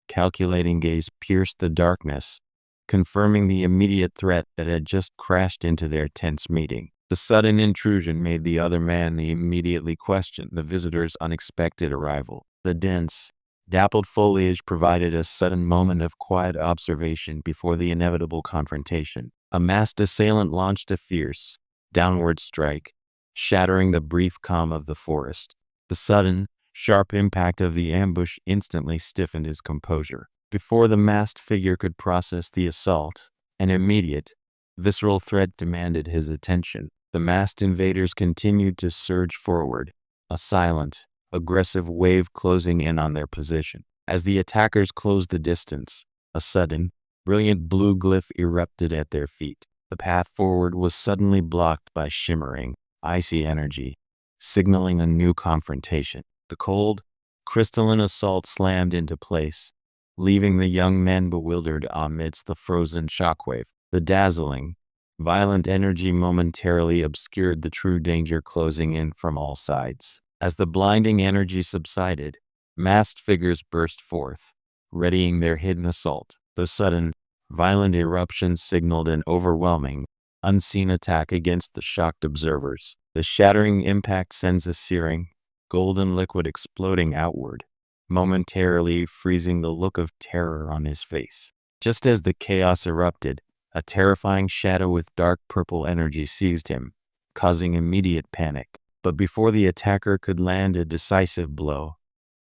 [SPEAKER 1] calculating gaze pierced the darkness, confirming the immediate threat that had just crashed into their tense meeting. The sudden intrusion made the other man immediately question the visitor's unexpected arrival. The dense, dappled foliage provided a sudden moment of quiet observation before the inevitable confrontation. A masked assailant launched a fierce, downward strike, shattering the brief calm of the forest. The sudden, sharp impact of the ambush instantly stiffened his composure. Before the masked figure could process the assault, an immediate, visceral threat demanded his attention. The masked invaders continued to surge forward, a silent, aggressive wave closing in on their position. As the attackers closed the distance, a sudden, brilliant blue glyph erupted at their feet. The path forward was suddenly blocked by shimmering, icy energy, signaling a new confrontation. The cold, crystalline assault slammed into place, leaving the young men bewildered amidst the frozen shockwave. The dazzling, violent energy momentarily obscured the true danger closing in from all sides. As the blinding energy subsided, masked figures burst forth, readying their hidden assault. The sudden, violent eruption signaled an overwhelming, unseen attack against the shocked observers. The shattering impact sends a searing, golden liquid exploding outward, momentarily freezing the look of terror on his face. Just as the chaos erupted, a terrifying shadow with dark purple energy seized him, causing immediate panic. But before the attacker could land a decisive blow,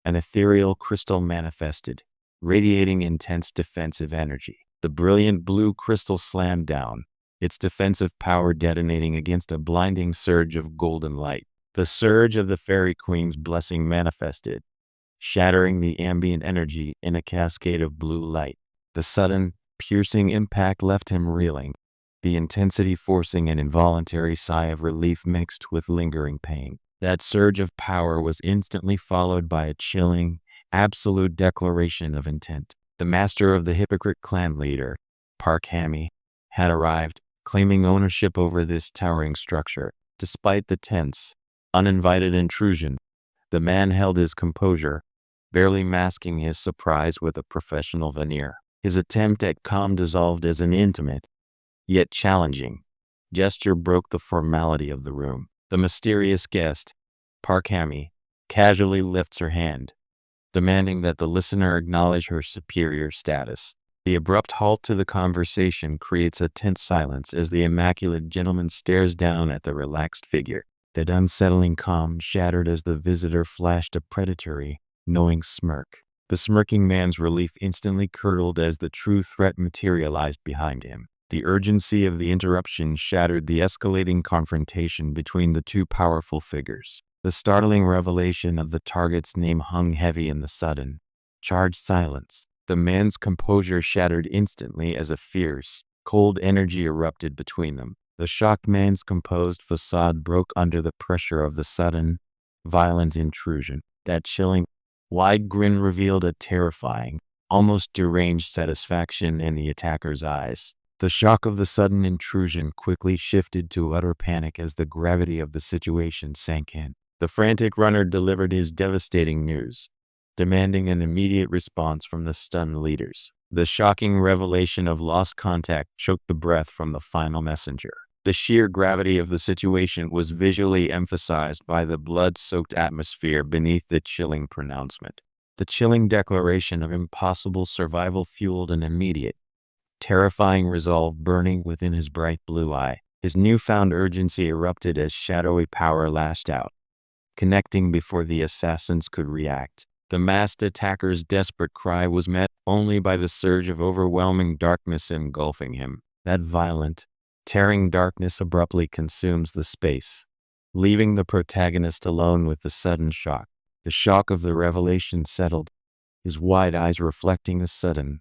[SPEAKER 1] an ethereal crystal manifested, radiating intense defensive energy. The brilliant blue crystal slammed down, its defensive power detonating against a blinding surge of golden light. The surge of the Fairy Queen's blessing manifested, shattering the ambient energy in a cascade of blue light. The sudden, piercing impact left him reeling, the intensity forcing an involuntary sigh of relief mixed with lingering pain. That surge of power was instantly followed by a chilling, absolute declaration of intent. The master of the Hypocrite clan leader, Park Hammy, had arrived, claiming ownership over this towering structure. Despite the tense, uninvited intrusion, the man held his composure, barely masking his surprise with a professional veneer. His attempt at calm dissolved as an intimate, yet challenging, gesture broke the formality of the room. The mysterious guest, Park Hammy, casually lifts her hand, demanding that the listener acknowledge her superior status. The abrupt halt to the conversation creates a tense silence as the immaculate gentleman stares down at the relaxed figure. That unsettling calm shattered as the visitor flashed a predatory, knowing smirk. The smirking man's relief instantly curdled as the true threat materialized behind him. The urgency of the interruption shattered the escalating confrontation between the two powerful figures. The startling revelation of the target's name hung heavy in the sudden, charged silence. The man's composure shattered instantly as a fierce, cold energy erupted between them. The shocked man's composed facade broke under the pressure of the sudden, violent intrusion. That chilling, wide grin revealed a terrifying, almost deranged satisfaction in the attacker's eyes. The shock of the sudden intrusion quickly shifted to utter panic as the gravity of the situation sank in. The frantic runner delivered his devastating news, demanding an immediate response from the stunned leaders. The shocking revelation of lost contact choked the breath from the final messenger. The sheer gravity of the situation was visually emphasized by the blood-soaked atmosphere beneath the chilling pronouncement. The chilling declaration of impossible survival fueled an immediate, terrifying resolve burning within his bright blue eye. His newfound urgency erupted as shadowy power lashed out, connecting before the assassins could react. The masked attacker's desperate cry was met only by the surge of overwhelming darkness engulfing him. That violent, tearing darkness abruptly consumes the space, leaving the protagonist alone with the sudden shock. The shock of the revelation settled, his wide eyes reflecting a sudden,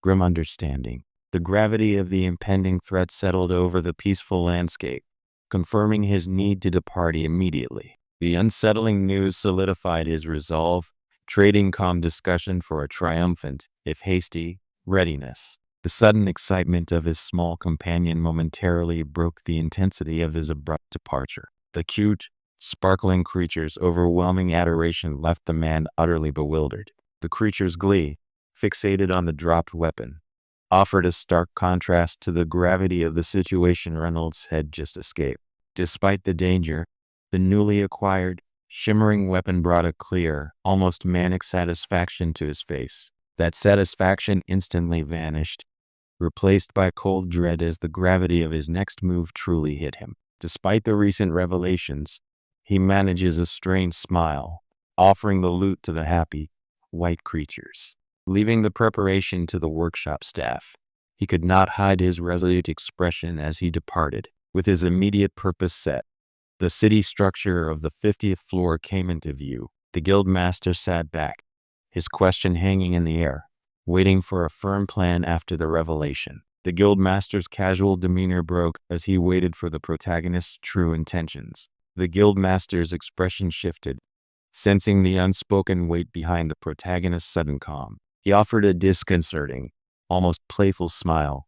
[SPEAKER 1] grim understanding. The gravity of the impending threat settled over the peaceful landscape, confirming his need to depart immediately. The unsettling news solidified his resolve, trading calm discussion for a triumphant, if hasty, readiness. The sudden excitement of his small companion momentarily broke the intensity of his abrupt departure. The cute, sparkling creature's overwhelming adoration left the man utterly bewildered. The creature's glee, fixated on the dropped weapon, offered a stark contrast to the gravity of the situation Reynolds had just escaped. Despite the danger, the newly acquired, shimmering weapon brought a clear, almost manic satisfaction to his face. That satisfaction instantly vanished, replaced by cold dread as the gravity of his next move truly hit him. Despite the recent revelations, he manages a strange smile, offering the loot to the happy, white creatures. leaving the preparation to the workshop staff. He could not hide his resolute expression as he departed. With his immediate purpose set, the city structure of the 50th floor came into view. The guildmaster sat back, his question hanging in the air, waiting for a firm plan after the revelation. The guildmaster's casual demeanor broke as he waited for the protagonist's true intentions. The guildmaster's expression shifted, sensing the unspoken weight behind the protagonist's sudden calm. He offered a disconcerting, almost playful smile,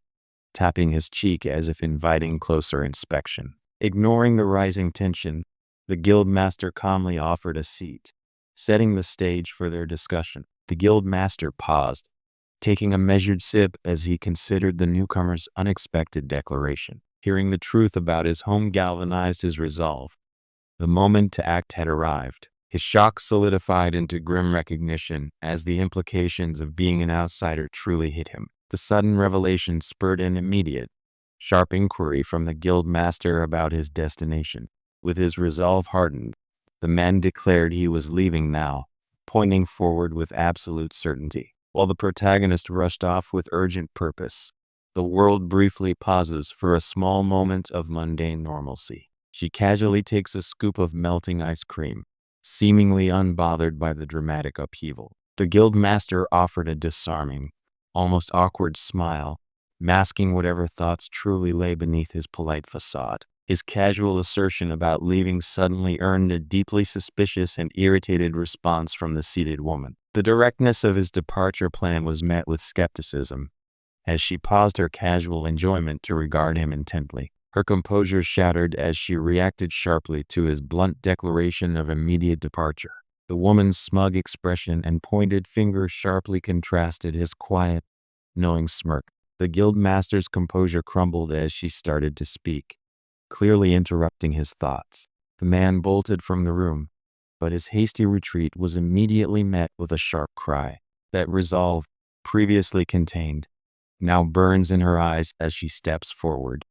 [SPEAKER 1] tapping his cheek as if inviting closer inspection. Ignoring the rising tension, the guildmaster calmly offered a seat, setting the stage for their discussion. The guildmaster paused, taking a measured sip as he considered the newcomer's unexpected declaration. Hearing the truth about his home galvanized his resolve. The moment to act had arrived. His shock solidified into grim recognition as the implications of being an outsider truly hit him. The sudden revelation spurred an immediate, sharp inquiry from the guildmaster about his destination. With his resolve hardened, the man declared he was leaving now, pointing forward with absolute certainty. While the protagonist rushed off with urgent purpose, the world briefly pauses for a small moment of mundane normalcy. She casually takes a scoop of melting ice cream, seemingly unbothered by the dramatic upheaval. The guildmaster offered a disarming, almost awkward smile, masking whatever thoughts truly lay beneath his polite facade. His casual assertion about leaving suddenly earned a deeply suspicious and irritated response from the seated woman. The directness of his departure plan was met with skepticism, as she paused her casual enjoyment to regard him intently. Her composure shattered as she reacted sharply to his blunt declaration of immediate departure. The woman's smug expression and pointed finger sharply contrasted his quiet, knowing smirk. The guildmaster's composure crumbled as she started to speak, clearly interrupting his thoughts. The man bolted from the room, but his hasty retreat was immediately met with a sharp cry. That resolve, previously contained, now burns in her eyes as she steps forward,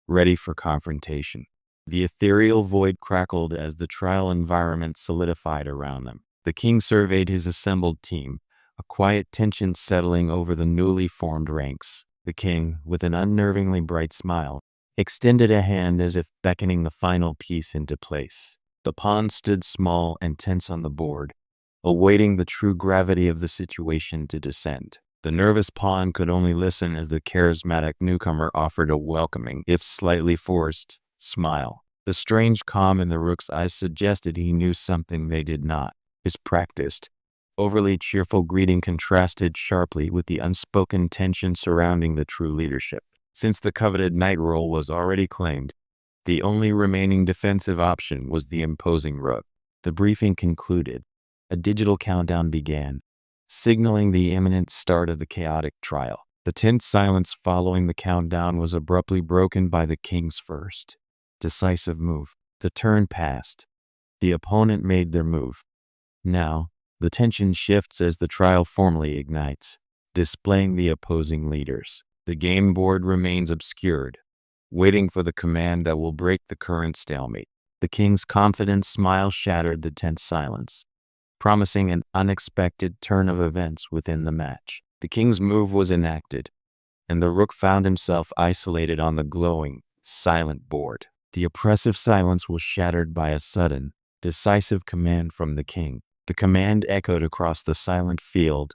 [SPEAKER 1] ready for confrontation. The ethereal void crackled as the trial environment solidified around them. The king surveyed his assembled team, a quiet tension settling over the newly formed ranks. The king, with an unnervingly bright smile, extended a hand as if beckoning the final piece into place. The pawn stood small and tense on the board, awaiting the true gravity of the situation to descend. The nervous pawn could only listen as the charismatic newcomer offered a welcoming, if slightly forced, smile. The strange calm in the rook's eyes suggested he knew something they did not. His practiced, overly cheerful greeting contrasted sharply with the unspoken tension surrounding the true leadership. Since the coveted knight role was already claimed, the only remaining defensive option was the imposing rook. The briefing concluded. A digital countdown began, signaling the imminent start of the chaotic trial. The tense silence following the countdown was abruptly broken by the king's first decisive move. The turn passed. The opponent made their move. Now, the tension shifts as the trial formally ignites, displaying the opposing leaders. The game board remains obscured, waiting for the command that will break the current stalemate. The king's confident smile shattered the tense silence, promising an unexpected turn of events within the match. The king's move was enacted, and the rook found himself isolated on the glowing, silent board. The oppressive silence was shattered by a sudden, decisive command from the king. The command echoed across the silent field,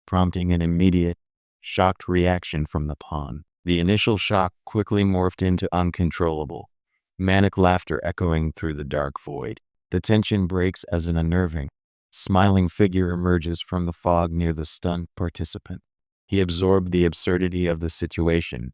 [SPEAKER 1] prompting an immediate, shocked reaction from the pawn. The initial shock quickly morphed into uncontrollable, manic laughter echoing through the dark void. The tension breaks as an unnerving, smiling figure emerges from the fog near the stunned participant. He absorbed the absurdity of the situation,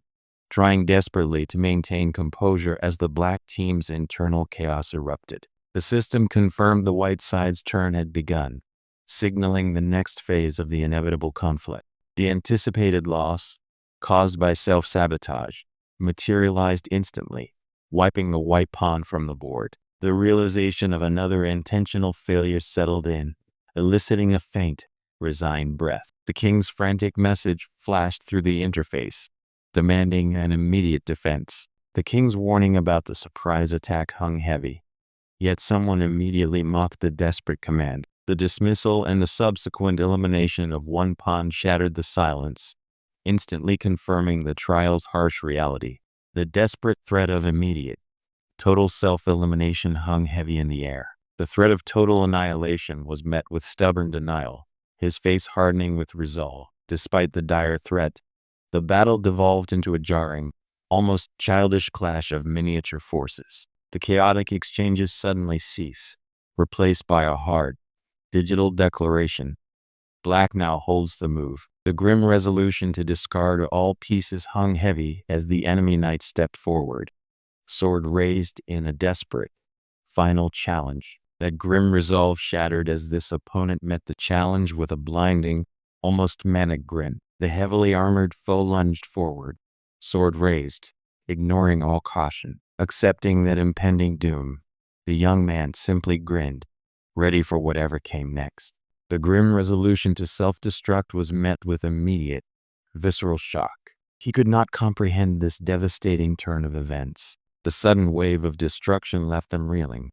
[SPEAKER 1] trying desperately to maintain composure as the black team's internal chaos erupted. The system confirmed the white side's turn had begun, signaling the next phase of the inevitable conflict. The anticipated loss, caused by self-sabotage, materialized instantly, wiping the white pawn from the board. The realization of another intentional failure settled in, eliciting a faint, resigned breath. The king's frantic message flashed through the interface, demanding an immediate defense. The king's warning about the surprise attack hung heavy, yet someone immediately mocked the desperate command. The dismissal and the subsequent elimination of one pawn shattered the silence, instantly confirming the trial's harsh reality. The desperate threat of immediate, total self-elimination hung heavy in the air. The threat of total annihilation was met with stubborn denial, his face hardening with resolve. Despite the dire threat, the battle devolved into a jarring, almost childish clash of miniature forces. The chaotic exchanges suddenly cease, replaced by a hard, digital declaration. Black now holds the move. The grim resolution to discard all pieces hung heavy as the enemy knight stepped forward, sword raised in a desperate, final challenge. That grim resolve shattered as this opponent met the challenge with a blinding, almost manic grin. The heavily armored foe lunged forward, sword raised, ignoring all caution. Accepting that impending doom, the young man simply grinned, ready for whatever came next. The grim resolution to self-destruct was met with immediate, visceral shock. He could not comprehend this devastating turn of events. The sudden wave of destruction left them reeling,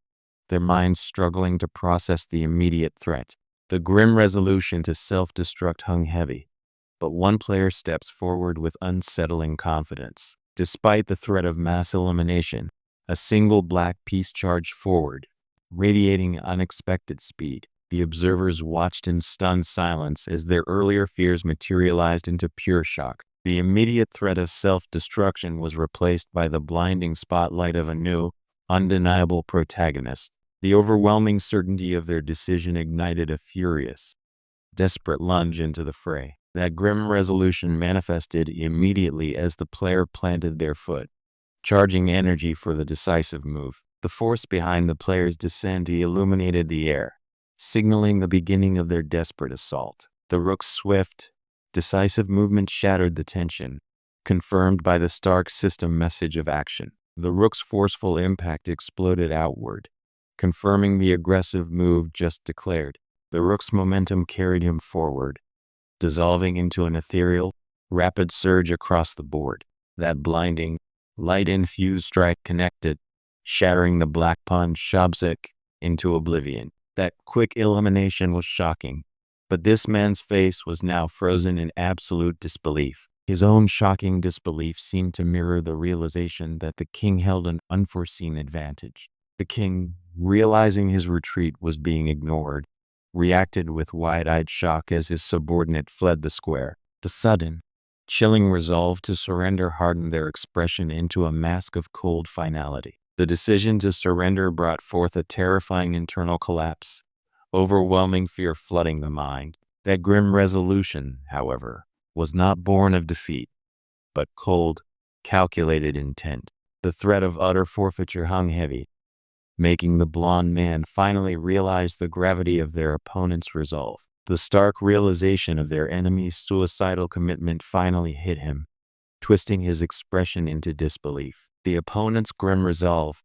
[SPEAKER 1] their minds struggling to process the immediate threat. The grim resolution to self-destruct hung heavy, but one player steps forward with unsettling confidence. Despite the threat of mass elimination, a single black piece charged forward, radiating unexpected speed. The observers watched in stunned silence as their earlier fears materialized into pure shock. The immediate threat of self-destruction was replaced by the blinding spotlight of a new, undeniable protagonist. The overwhelming certainty of their decision ignited a furious, desperate lunge into the fray. That grim resolution manifested immediately as the player planted their foot, charging energy for the decisive move. The force behind the player's descent illuminated the air, signaling the beginning of their desperate assault. The rook's swift, decisive movement shattered the tension, confirmed by the stark system message of action. The rook's forceful impact exploded outward, confirming the aggressive move just declared. The rook's momentum carried him forward, dissolving into an ethereal, rapid surge across the board. That blinding, light-infused strike connected, shattering the black pawn Shabzik into oblivion. That quick elimination was shocking, but this man's face was now frozen in absolute disbelief. His own shocking disbelief seemed to mirror the realization that the king held an unforeseen advantage. The king, realizing his retreat was being ignored, reacted with wide-eyed shock as his subordinate fled the square. The sudden, chilling resolve to surrender hardened their expression into a mask of cold finality. The decision to surrender brought forth a terrifying internal collapse, overwhelming fear flooding the mind. That grim resolution, however, was not born of defeat, but cold, calculated intent. The threat of utter forfeiture hung heavy, making the blond man finally realize the gravity of their opponent's resolve. The stark realization of their enemy's suicidal commitment finally hit him, twisting his expression into disbelief. The opponent's grim resolve,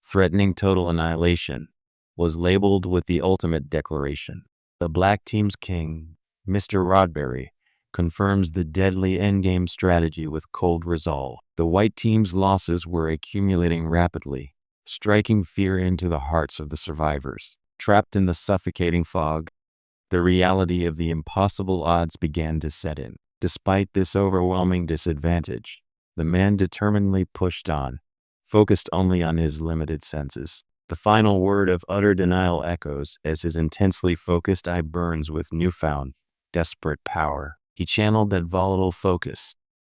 [SPEAKER 1] threatening total annihilation, was labeled with the ultimate declaration. The black team's king, Mr. Rodberry, confirms the deadly endgame strategy with cold resolve. The white team's losses were accumulating rapidly, striking fear into the hearts of the survivors. Trapped in the suffocating fog, the reality of the impossible odds began to set in. Despite this overwhelming disadvantage, the man determinedly pushed on, focused only on his limited senses. The final word of utter denial echoes as his intensely focused eye burns with newfound, desperate power. He channeled that volatile focus,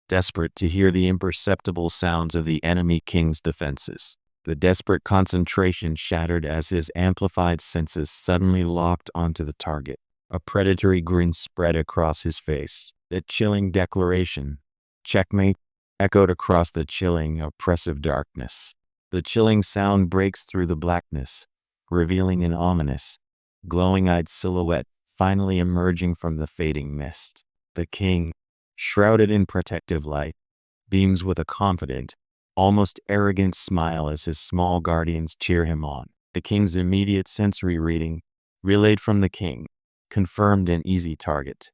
[SPEAKER 1] desperate to hear the imperceptible sounds of the enemy king's defenses. The desperate concentration shattered as his amplified senses suddenly locked onto the target. A predatory grin spread across his face. That chilling declaration, "Checkmate," echoed across the chilling, oppressive darkness. The chilling sound breaks through the blackness, revealing an ominous, glowing-eyed silhouette finally emerging from the fading mist. The king, shrouded in protective light, beams with a confident, almost arrogant smile as his small guardians cheer him on. The king's immediate sensory reading, relayed from the king, confirmed an easy target.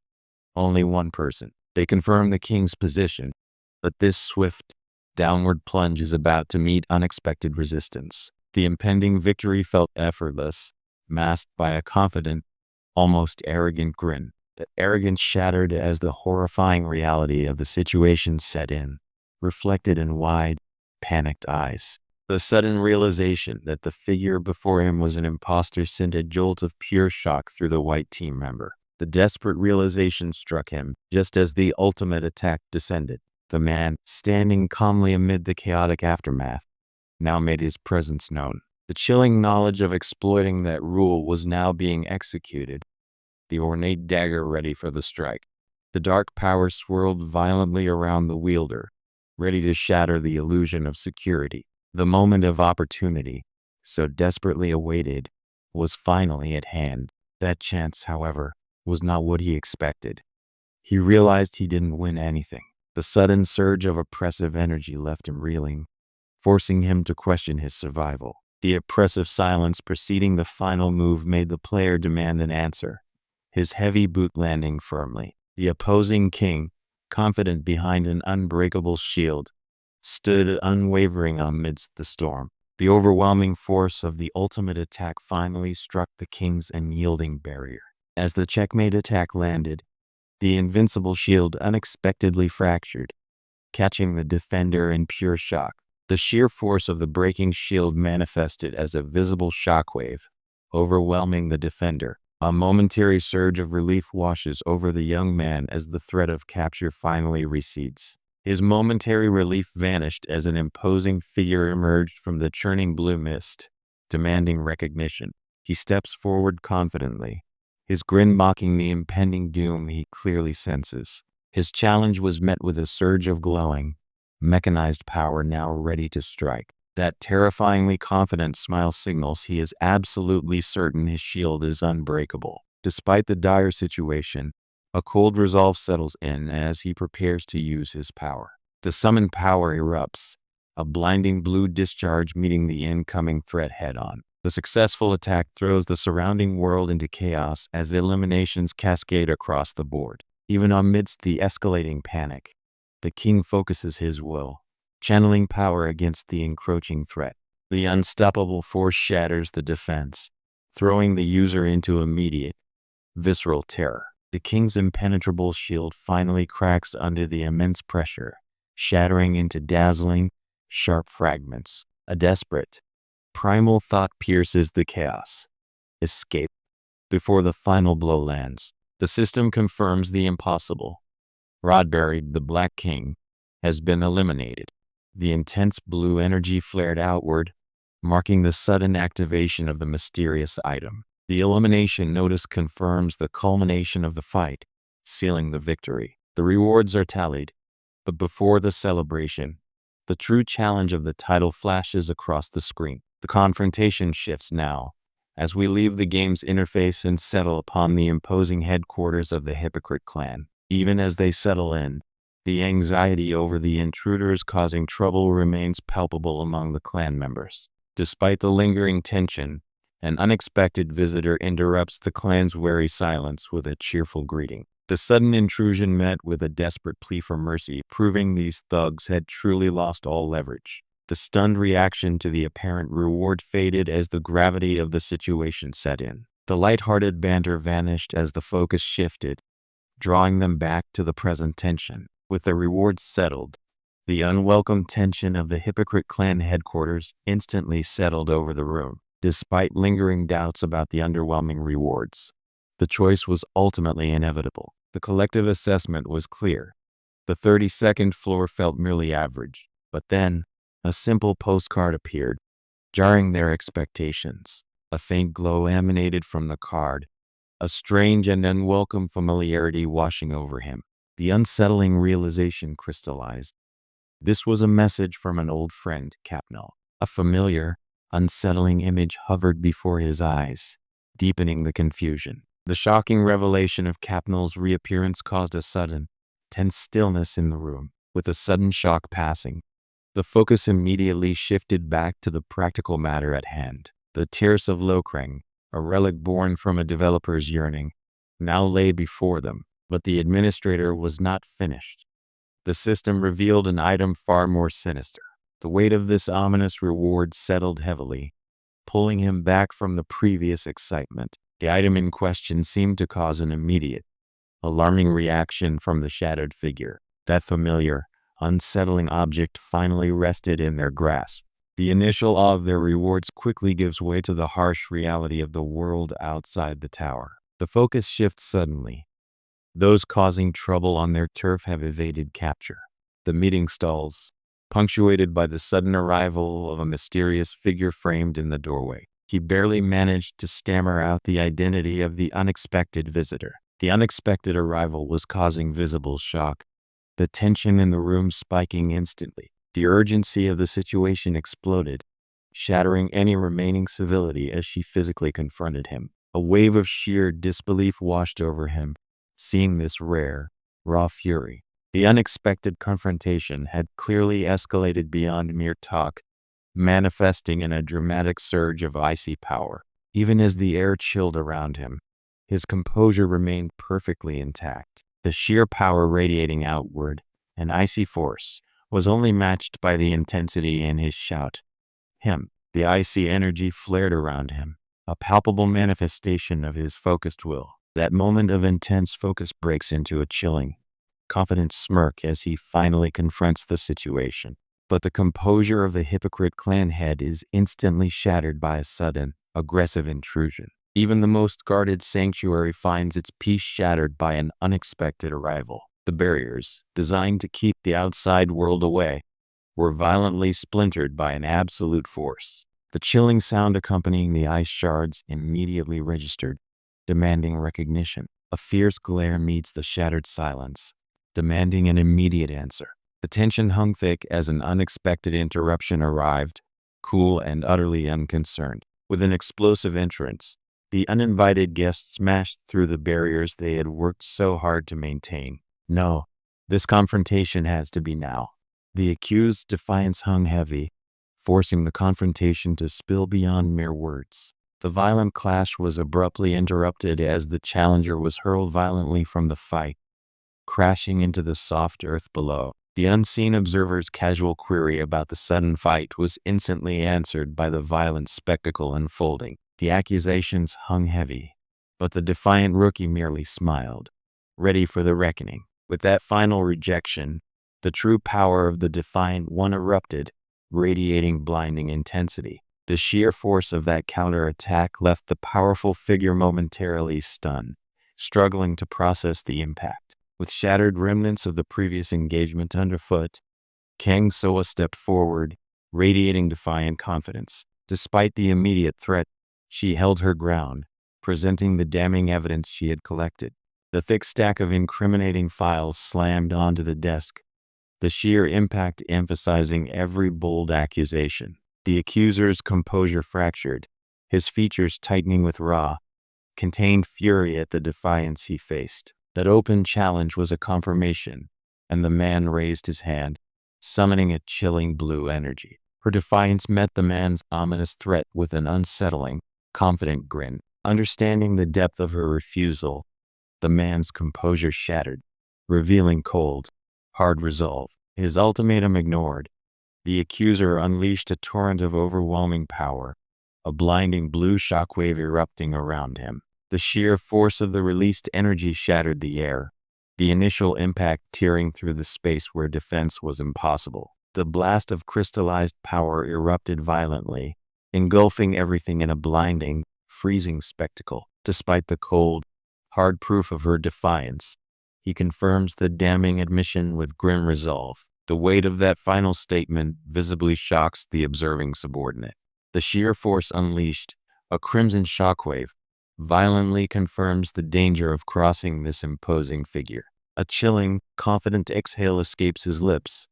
[SPEAKER 1] Only one person. They confirm the king's position, but this swift, downward plunge is about to meet unexpected resistance. The impending victory felt effortless, masked by a confident, almost arrogant grin. The arrogance shattered as the horrifying reality of the situation set in, reflected in wide, panicked eyes. The sudden realization that the figure before him was an imposter sent a jolt of pure shock through the white team member. The desperate realization struck him just as the ultimate attack descended. The man, standing calmly amid the chaotic aftermath, now made his presence known. The chilling knowledge of exploiting that rule was now being executed, the ornate dagger ready for the strike. The dark power swirled violently around the wielder, ready to shatter the illusion of security. The moment of opportunity, so desperately awaited, was finally at hand. That chance, however, was not what he expected. He realized he didn't win anything. The sudden surge of oppressive energy left him reeling, forcing him to question his survival. The oppressive silence preceding the final move made the player demand an answer, his heavy boot landing firmly. The opposing king, confident behind an unbreakable shield, stood unwavering amidst the storm. The overwhelming force of the ultimate attack finally struck the king's unyielding barrier. As the checkmate attack landed, the invincible shield unexpectedly fractured, catching the defender in pure shock. The sheer force of the breaking shield manifested as a visible shockwave, overwhelming the defender. A momentary surge of relief washes over the young man as the threat of capture finally recedes. His momentary relief vanished as an imposing figure emerged from the churning blue mist, demanding recognition. He steps forward confidently, his grin mocking the impending doom he clearly senses. His challenge was met with a surge of glowing, mechanized power now ready to strike. That terrifyingly confident smile signals he is absolutely certain his shield is unbreakable. Despite the dire situation, a cold resolve settles in as he prepares to use his power. The summoned power erupts, a blinding blue discharge meeting the incoming threat head-on. The successful attack throws the surrounding world into chaos as eliminations cascade across the board. Even amidst the escalating panic, the king focuses his will, channeling power against the encroaching threat. The unstoppable force shatters the defense, throwing the user into immediate, visceral terror. The king's impenetrable shield finally cracks under the immense pressure, shattering into dazzling, sharp fragments. A desperate, primal thought pierces the chaos. Escape. Before the final blow lands, the system confirms the impossible. Rodberry, the Black King, has been eliminated. The intense blue energy flared outward, marking the sudden activation of the mysterious item. The elimination notice confirms the culmination of the fight, sealing the victory. The rewards are tallied, but before the celebration, the true challenge of the title flashes across the screen. The confrontation shifts now, as we leave the game's interface and settle upon the imposing headquarters of the Hypocrite clan. Even as they settle in, the anxiety over the intruders causing trouble remains palpable among the clan members. Despite the lingering tension, an unexpected visitor interrupts the clan's wary silence with a cheerful greeting. The sudden intrusion met with a desperate plea for mercy, proving these thugs had truly lost all leverage. The stunned reaction to the apparent reward faded as the gravity of the situation set in. The lighthearted banter vanished as the focus shifted, drawing them back to the present tension. With the rewards settled, the unwelcome tension of the Hypocrite clan headquarters instantly settled over the room. Despite lingering doubts about the underwhelming rewards, the choice was ultimately inevitable. The collective assessment was clear. The 32nd floor felt merely average, but then a simple postcard appeared, jarring their expectations. A faint glow emanated from the card, a strange and unwelcome familiarity washing over him. The unsettling realization crystallized. This was a message from an old friend, Capnell. A familiar, unsettling image hovered before his eyes, deepening the confusion. The shocking revelation of Capnell's reappearance caused a sudden, tense stillness in the room. With a sudden shock passing, the focus immediately shifted back to the practical matter at hand. The Tierce of Lokrang, a relic born from a developer's yearning, now lay before them, but the administrator was not finished. The system revealed an item far more sinister. The weight of this ominous reward settled heavily, pulling him back from the previous excitement. The item in question seemed to cause an immediate, alarming reaction from the shattered figure. That familiar, unsettling object finally rested in their grasp. The initial awe of their rewards quickly gives way to the harsh reality of the world outside the tower. The focus shifts suddenly. Those causing trouble on their turf have evaded capture. The meeting stalls, punctuated by the sudden arrival of a mysterious figure framed in the doorway. He barely managed to stammer out the identity of the unexpected visitor. The unexpected arrival was causing visible shock, the tension in the room spiking instantly. The urgency of the situation exploded, shattering any remaining civility as she physically confronted him. A wave of sheer disbelief washed over him, seeing this rare, raw fury. The unexpected confrontation had clearly escalated beyond mere talk, manifesting in a dramatic surge of icy power. Even as the air chilled around him, his composure remained perfectly intact. The sheer power radiating outward, an icy force, was only matched by the intensity in his shout. The icy energy flared around him, a palpable manifestation of his focused will. That moment of intense focus breaks into a chilling, confident smirk as he finally confronts the situation. But the composure of the hypocrite clan head is instantly shattered by a sudden, aggressive intrusion. Even the most guarded sanctuary finds its peace shattered by an unexpected arrival. The barriers, designed to keep the outside world away, were violently splintered by an absolute force. The chilling sound accompanying the ice shards immediately registered, demanding recognition. A fierce glare meets the shattered silence, demanding an immediate answer. The tension hung thick as an unexpected interruption arrived, cool and utterly unconcerned. With an explosive entrance, the uninvited guests smashed through the barriers they had worked so hard to maintain. No, this confrontation has to be now. The accused's defiance hung heavy, forcing the confrontation to spill beyond mere words. The violent clash was abruptly interrupted as the challenger was hurled violently from the fight, crashing into the soft earth below. The unseen observer's casual query about the sudden fight was instantly answered by the violent spectacle unfolding. The accusations hung heavy, but the defiant rookie merely smiled, ready for the reckoning. With that final rejection, the true power of the defiant one erupted, radiating blinding intensity. The sheer force of that counterattack left the powerful figure momentarily stunned, struggling to process the impact. With shattered remnants of the previous engagement underfoot, Kang Soa stepped forward, radiating defiant confidence. Despite the immediate threat, she held her ground, presenting the damning evidence she had collected. The thick stack of incriminating files slammed onto the desk, the sheer impact emphasizing every bold accusation. The accuser's composure fractured, his features tightening with raw, contained fury at the defiance he faced. That open challenge was a confirmation, and the man raised his hand, summoning a chilling blue energy. Her defiance met the man's ominous threat with an unsettling, confident grin. Understanding the depth of her refusal, the man's composure shattered, revealing cold, hard resolve. His ultimatum ignored, the accuser unleashed a torrent of overwhelming power, a blinding blue shockwave erupting around him. The sheer force of the released energy shattered the air, the initial impact tearing through the space where defense was impossible. The blast of crystallized power erupted violently, engulfing everything in a blinding, freezing spectacle. Despite the cold, hard proof of her defiance, he confirms the damning admission with grim resolve. The weight of that final statement visibly shocks the observing subordinate. The sheer force unleashed, a crimson shockwave, violently confirms the danger of crossing this imposing figure. A chilling, confident exhale escapes his lips,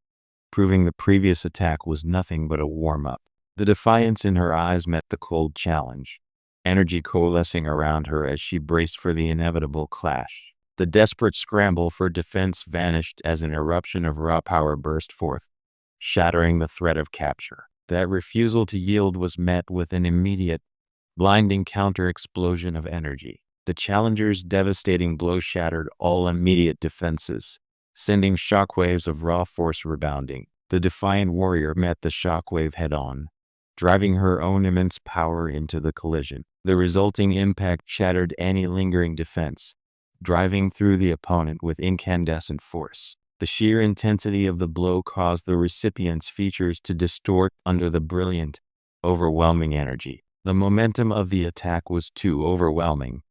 [SPEAKER 1] proving the previous attack was nothing but a warm-up. The defiance in her eyes met the cold challenge, energy coalescing around her as she braced for the inevitable clash. The desperate scramble for defense vanished as an eruption of raw power burst forth, shattering the threat of capture. That refusal to yield was met with an immediate, blinding counter-explosion of energy. The challenger's devastating blow shattered all immediate defenses, sending shockwaves of raw force rebounding. The defiant warrior met the shockwave head-on, driving her own immense power into the collision. The resulting impact shattered any lingering defense, driving through the opponent with incandescent force. The sheer intensity of the blow caused the recipient's features to distort under the brilliant, overwhelming energy. The momentum of the attack was too overwhelming.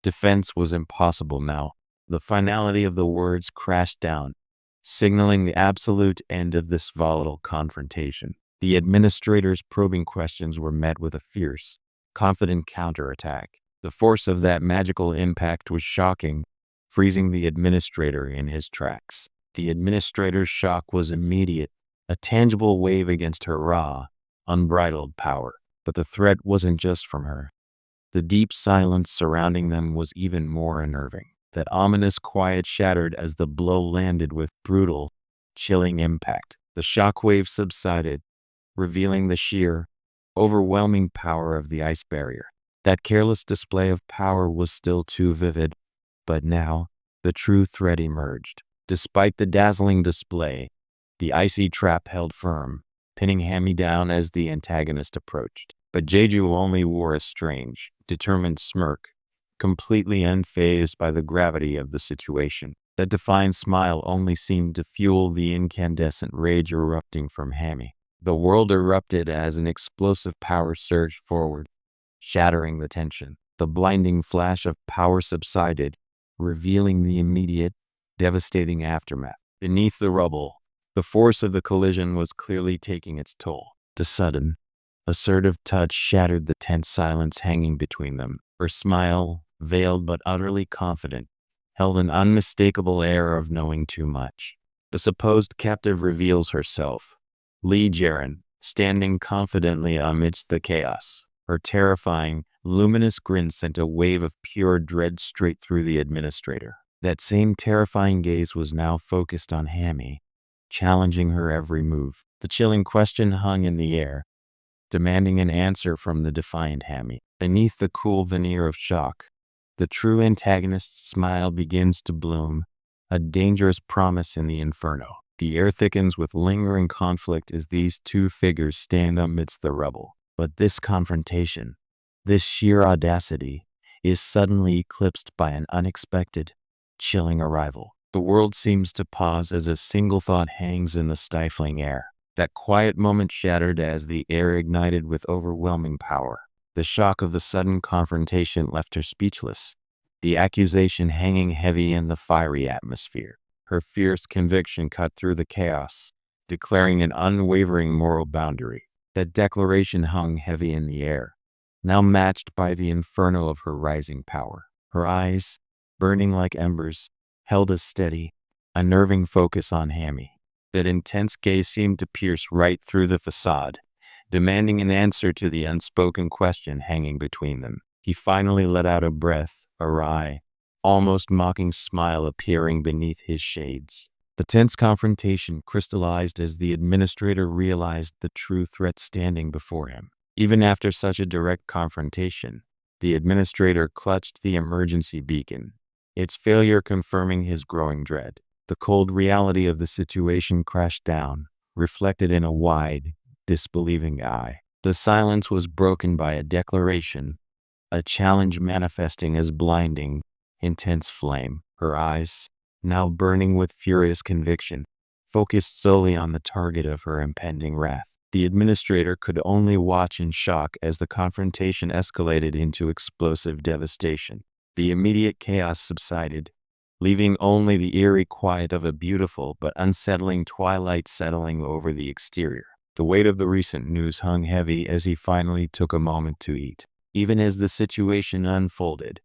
[SPEAKER 1] Defense was impossible now. The finality of the words crashed down, signaling the absolute end of this volatile confrontation. The administrator's probing questions were met with a fierce, confident counterattack. The force of that magical impact was shocking, freezing the administrator in his tracks. The administrator's shock was immediate, a tangible wave against her raw, unbridled power. But the threat wasn't just from her. The deep silence surrounding them was even more unnerving. That ominous quiet shattered as the blow landed with brutal, chilling impact. The shockwave subsided, revealing the sheer, overwhelming power of the ice barrier. That careless display of power was still too vivid, but now the true threat emerged. Despite the dazzling display, the icy trap held firm, pinning Hammy down as the antagonist approached. But Jeju only wore a strange, determined smirk, completely unfazed by the gravity of the situation. That defiant smile only seemed to fuel the incandescent rage erupting from Hammy. The world erupted as an explosive power surged forward, shattering the tension. The blinding flash of power subsided, revealing the immediate, devastating aftermath. Beneath the rubble, the force of the collision was clearly taking its toll. The sudden, assertive touch shattered the tense silence hanging between them. Her smile, veiled but utterly confident, held an unmistakable air of knowing too much. The supposed captive reveals herself, Lee Jaren, standing confidently amidst the chaos. Her terrifying, luminous grin sent a wave of pure dread straight through the administrator. That same terrifying gaze was now focused on Hammy, challenging her every move. The chilling question hung in the air, demanding an answer from the defiant Hammy. Beneath the cool veneer of shock, the true antagonist's smile begins to bloom, a dangerous promise in the inferno. The air thickens with lingering conflict as these two figures stand amidst the rubble. But this confrontation, this sheer audacity, is suddenly eclipsed by an unexpected, chilling arrival. The world seems to pause as a single thought hangs in the stifling air. That quiet moment shattered as the air ignited with overwhelming power. The shock of the sudden confrontation left her speechless, the accusation hanging heavy in the fiery atmosphere. Her fierce conviction cut through the chaos, declaring an unwavering moral boundary. That declaration hung heavy in the air, now matched by the inferno of her rising power. Her eyes, burning like embers, held a steady, unnerving focus on Hammy. That intense gaze seemed to pierce right through the facade, demanding an answer to the unspoken question hanging between them. He finally let out a breath, a wry, almost mocking smile appearing beneath his shades. The tense confrontation crystallized as the administrator realized the true threat standing before him. Even after such a direct confrontation, the administrator clutched the emergency beacon, its failure confirming his growing dread. The cold reality of the situation crashed down, reflected in a wide, disbelieving eye. The silence was broken by a declaration, a challenge manifesting as blinding, intense flame. Her eyes, now burning with furious conviction, focused solely on the target of her impending wrath. The administrator could only watch in shock as the confrontation escalated into explosive devastation. The immediate chaos subsided, leaving only the eerie quiet of a beautiful but unsettling twilight settling over the exterior. The weight of the recent news hung heavy as he finally took a moment to eat. Even as the situation unfolded,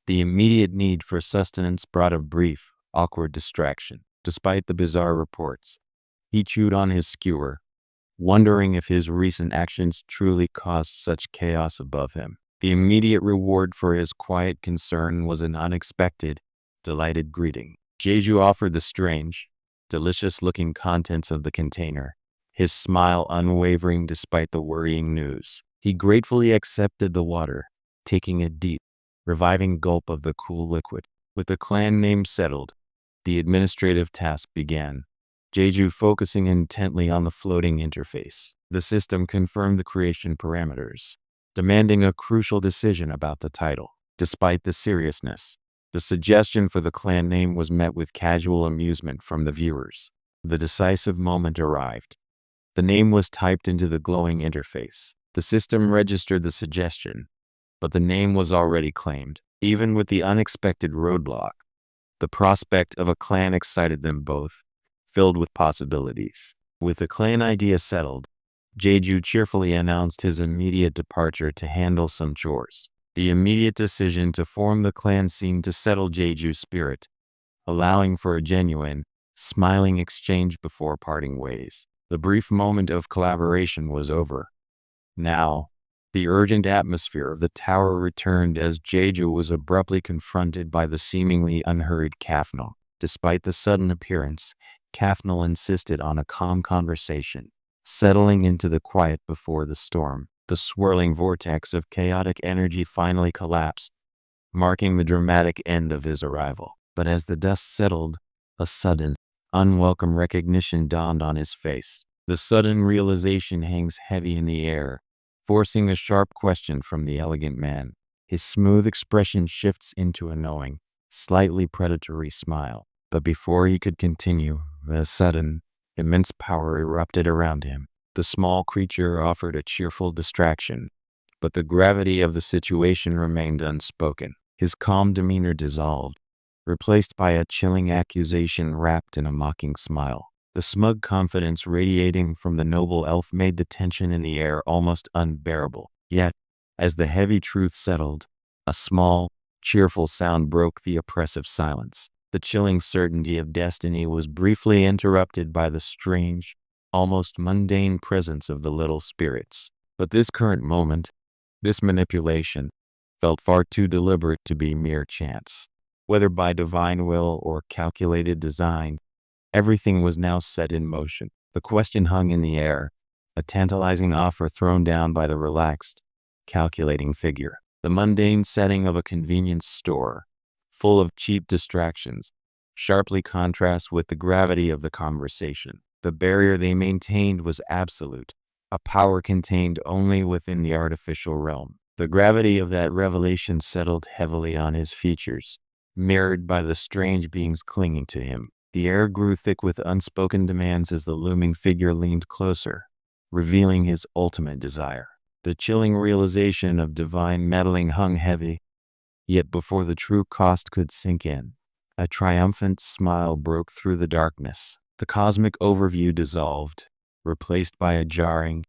[SPEAKER 1] the immediate need for sustenance brought a brief, awkward distraction. Despite the bizarre reports, he chewed on his skewer, wondering if his recent actions truly caused such chaos above him. The immediate reward for his quiet concern was an unexpected, delighted greeting. Jeju offered the strange, delicious-looking contents of the container, his smile unwavering despite the worrying news. He gratefully accepted the water, taking a deep, reviving gulp of the cool liquid. With the clan name settled, the administrative task began, Jeju focusing intently on the floating interface. The system confirmed the creation parameters, demanding a crucial decision about the title. Despite the seriousness, the suggestion for the clan name was met with casual amusement from the viewers. The decisive moment arrived. The name was typed into the glowing interface. The system registered the suggestion, but the name was already claimed. Even with the unexpected roadblock, the prospect of a clan excited them both, filled with possibilities. With the clan idea settled, Jeju cheerfully announced his immediate departure to handle some chores. The immediate decision to form the clan seemed to settle Jeju's spirit, allowing for a genuine, smiling exchange before parting ways. The brief moment of collaboration was over. Now, the urgent atmosphere of the tower returned as Jeju was abruptly confronted by the seemingly unhurried Kafnal. Despite the sudden appearance, Kafnal insisted on a calm conversation. Settling into the quiet before the storm, the swirling vortex of chaotic energy finally collapsed, marking the dramatic end of his arrival. But as the dust settled, a sudden, unwelcome recognition dawned on his face. The sudden realization hangs heavy in the air, forcing a sharp question from the elegant man. His smooth expression shifts into a knowing, slightly predatory smile. But before he could continue, a sudden, immense power erupted around him. The small creature offered a cheerful distraction, but the gravity of the situation remained unspoken. His calm demeanor dissolved, replaced by a chilling accusation wrapped in a mocking smile. The smug confidence radiating from the noble elf made the tension in the air almost unbearable. Yet, as the heavy truth settled, a small, cheerful sound broke the oppressive silence. The chilling certainty of destiny was briefly interrupted by the strange, almost mundane presence of the little spirits. But this current moment, this manipulation, felt far too deliberate to be mere chance. Whether by divine will or calculated design, everything was now set in motion. The question hung in the air, a tantalizing offer thrown down by the relaxed, calculating figure. The mundane setting of a convenience store, full of cheap distractions, sharply contrasts with the gravity of the conversation. The barrier they maintained was absolute, a power contained only within the artificial realm. The gravity of that revelation settled heavily on his features, mirrored by the strange beings clinging to him. The air grew thick with unspoken demands as the looming figure leaned closer, revealing his ultimate desire. The chilling realization of divine meddling hung heavy, yet before the true cost could sink in, a triumphant smile broke through the darkness. The cosmic overview dissolved, replaced by a jarring,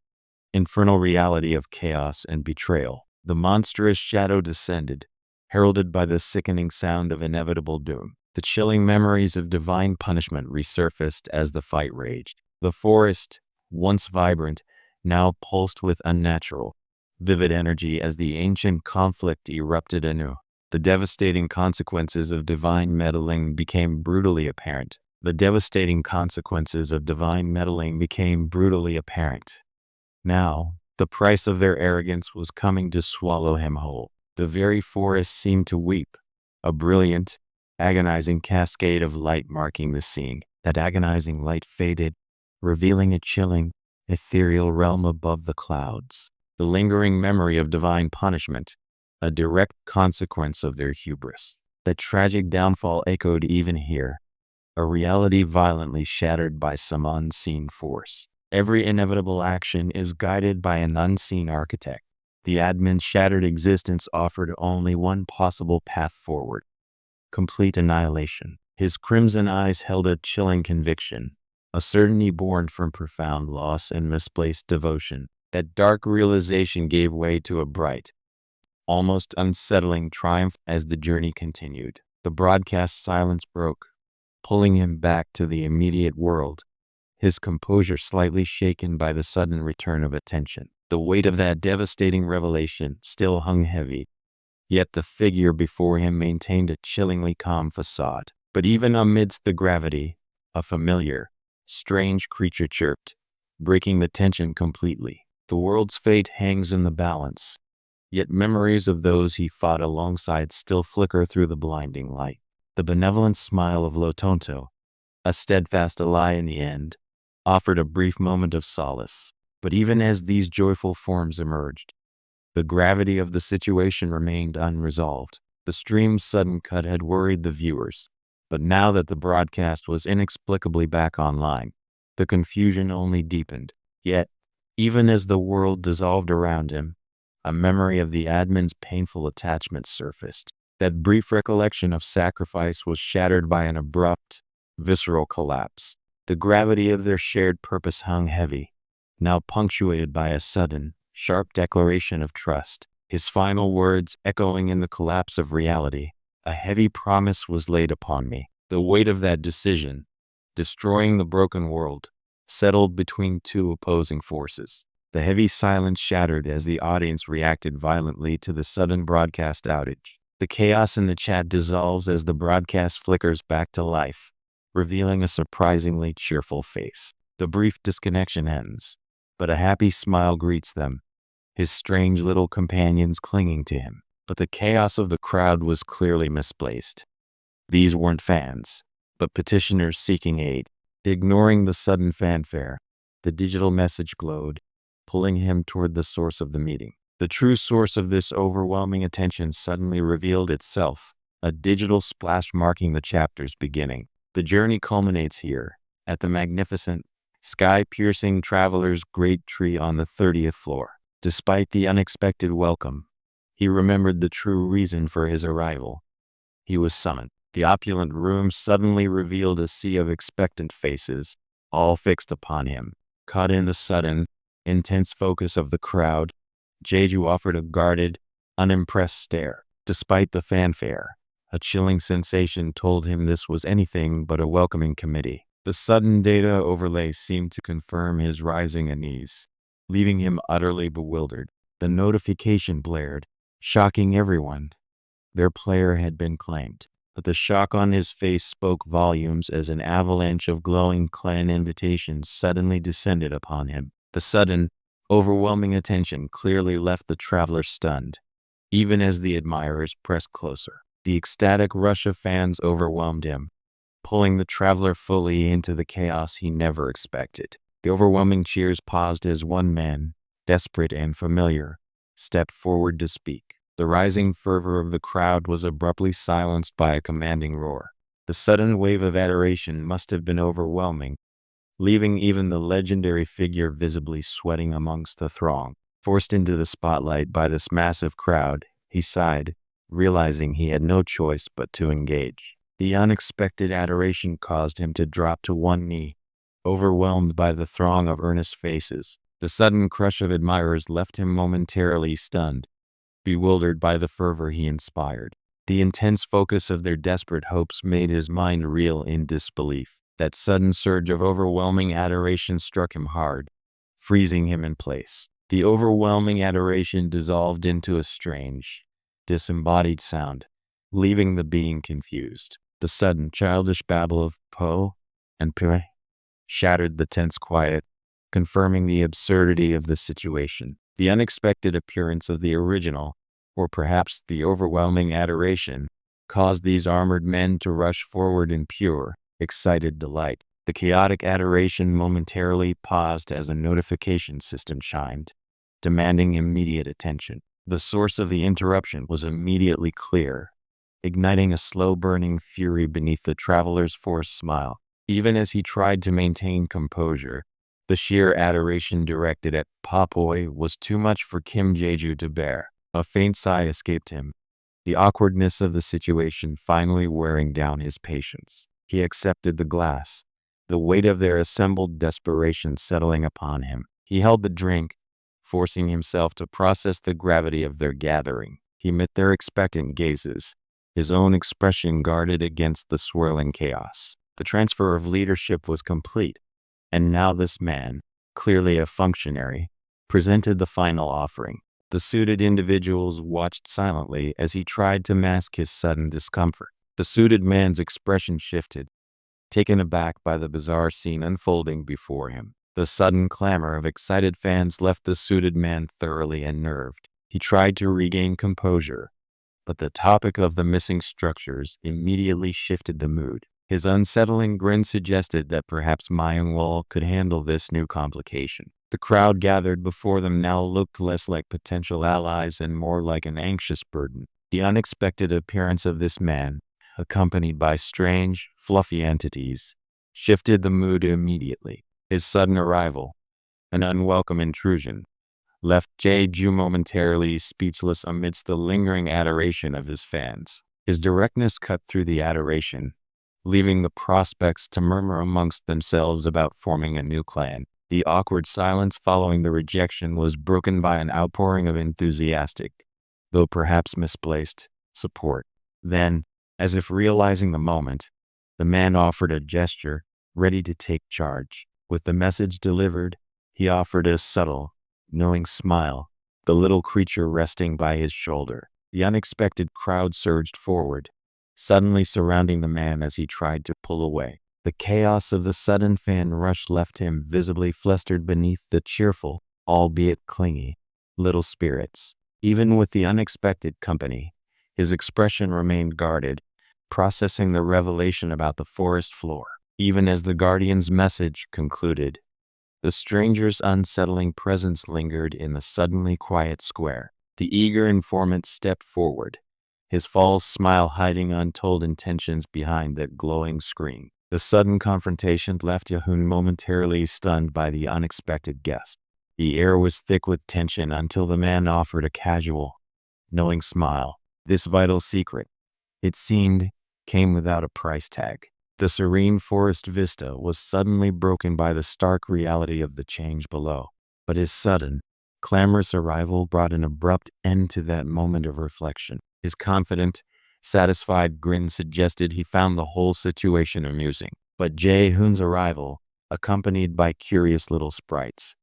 [SPEAKER 1] infernal reality of chaos and betrayal. The monstrous shadow descended, heralded by the sickening sound of inevitable doom. The chilling memories of divine punishment resurfaced as the fight raged. The forest, once vibrant, now pulsed with unnatural, vivid energy as the ancient conflict erupted anew. The devastating consequences of divine meddling became brutally apparent. Now, the price of their arrogance was coming to swallow him whole. The very forest seemed to weep, a brilliant, agonizing cascade of light marking the scene. That agonizing light faded, revealing a chilling, ethereal realm above the clouds. The lingering memory of divine punishment, a direct consequence of their hubris. That tragic downfall echoed even here, a reality violently shattered by some unseen force. Every inevitable action is guided by an unseen architect. The admin's shattered existence offered only one possible path forward: complete annihilation. His crimson eyes held a chilling conviction, a certainty born from profound loss and misplaced devotion. That dark realization gave way to a bright, almost unsettling triumph as the journey continued. The broadcast silence broke, pulling him back to the immediate world, his composure slightly shaken by the sudden return of attention. The weight of that devastating revelation still hung heavy, yet the figure before him maintained a chillingly calm facade. But even amidst the gravity, a familiar, strange creature chirped, breaking the tension completely. The world's fate hangs in the balance, yet memories of those he fought alongside still flicker through the blinding light. The benevolent smile of Lotonto, a steadfast ally in the end, offered a brief moment of solace. But even as these joyful forms emerged, The gravity of the situation remained unresolved. The stream's sudden cut had worried the viewers, but now that the broadcast was inexplicably back online, the confusion only deepened. Yet, even as the world dissolved around him, a memory of the admin's painful attachment surfaced. That brief recollection of sacrifice was shattered by an abrupt, visceral collapse. The gravity of their shared purpose hung heavy, now punctuated by a sudden, sharp declaration of trust. His final words echoing in the collapse of reality. A heavy promise was laid upon me. The weight of that decision, destroying the broken world, settled between two opposing forces. The heavy silence shattered as the audience reacted violently to the sudden broadcast outage. The chaos in the chat dissolves as the broadcast flickers back to life, revealing a surprisingly cheerful face. The brief disconnection ends, but a happy smile greets them, his strange little companions clinging to him. But the chaos of the crowd was clearly misplaced. These weren't fans, but petitioners seeking aid. Ignoring the sudden fanfare, the digital message glowed, pulling him toward the source of the meeting. The true source of this overwhelming attention suddenly revealed itself, a digital splash marking the chapter's beginning. The journey culminates here, at the magnificent, sky-piercing Traveler's Great Tree on the 30th floor. Despite the unexpected welcome, he remembered the true reason for his arrival. He was summoned. The opulent room suddenly revealed a sea of expectant faces, all fixed upon him. Caught in the sudden, intense focus of the crowd, Jeju offered a guarded, unimpressed stare. Despite the fanfare, a chilling sensation told him this was anything but a welcoming committee. The sudden data overlay seemed to confirm his rising unease, leaving him utterly bewildered. The notification blared, shocking everyone. Their player had been claimed. But the shock on his face spoke volumes as an avalanche of glowing clan invitations suddenly descended upon him. The sudden, overwhelming attention clearly left the traveler stunned, even as the admirers pressed closer. The ecstatic rush of fans overwhelmed him, pulling the traveler fully into the chaos he never expected. The overwhelming cheers paused as one man, desperate and familiar, stepped forward to speak. The rising fervor of the crowd was abruptly silenced by a commanding roar. The sudden wave of adoration must have been overwhelming, leaving even the legendary figure visibly sweating amongst the throng. Forced into the spotlight by this massive crowd, he sighed, realizing he had no choice but to engage. The unexpected adoration caused him to drop to one knee, overwhelmed by the throng of earnest faces. The sudden crush of admirers left him momentarily stunned, bewildered by the fervor he inspired. The intense focus of their desperate hopes made his mind reel in disbelief. That sudden surge of overwhelming adoration struck him hard, freezing him in place. The overwhelming adoration dissolved into a strange, disembodied sound, leaving the being confused. The sudden childish babble of po and pire shattered the tense quiet, confirming the absurdity of the situation. The unexpected appearance of the original, or perhaps the overwhelming adoration, caused these armored men to rush forward in pure, excited delight. The chaotic adoration momentarily paused as a notification system chimed, demanding immediate attention. The source of the interruption was immediately clear, igniting a slow-burning fury beneath the traveler's forced smile. Even as he tried to maintain composure, the sheer adoration directed at Papoy was too much for Kim Jeju to bear. A faint sigh escaped him, the awkwardness of the situation finally wearing down his patience. He accepted the glass, the weight of their assembled desperation settling upon him. He held the drink, forcing himself to process the gravity of their gathering. He met their expectant gazes, his own expression guarded against the swirling chaos. The transfer of leadership was complete, and now this man, clearly a functionary, presented the final offering. The suited individuals watched silently as he tried to mask his sudden discomfort. The suited man's expression shifted, taken aback by the bizarre scene unfolding before him. The sudden clamor of excited fans left the suited man thoroughly unnerved. He tried to regain composure, but the topic of the missing structures immediately shifted the mood. His unsettling grin suggested that perhaps Manhwa could handle this new complication. The crowd gathered before them now looked less like potential allies and more like an anxious burden. The unexpected appearance of this man, accompanied by strange, fluffy entities, shifted the mood immediately. His sudden arrival, an unwelcome intrusion, left Jeju momentarily speechless amidst the lingering adoration of his fans. His directness cut through the adoration, leaving the prospects to murmur amongst themselves about forming a new clan. The awkward silence following the rejection was broken by an outpouring of enthusiastic, though perhaps misplaced, support. Then, as if realizing the moment, the man offered a gesture, ready to take charge. With the message delivered, he offered a subtle, knowing smile, the little creature resting by his shoulder. The unexpected crowd surged forward, suddenly surrounding the man as he tried to pull away. The chaos of the sudden fan rush left him visibly flustered beneath the cheerful, albeit clingy, little spirits. Even with the unexpected company, his expression remained guarded, processing the revelation about the forest floor. Even as the guardian's message concluded, the stranger's unsettling presence lingered in the suddenly quiet square. The eager informant stepped forward, his false smile hiding untold intentions behind that glowing screen. The sudden confrontation left Yahun momentarily stunned by the unexpected guest. The air was thick with tension until the man offered a casual, knowing smile. This vital secret, it seemed, came without a price tag. The serene forest vista was suddenly broken by the stark reality of the change below. But his sudden, clamorous arrival brought an abrupt end to that moment of reflection. His confident, satisfied grin suggested he found the whole situation amusing. But Jae-hoon's arrival, accompanied by curious little sprites,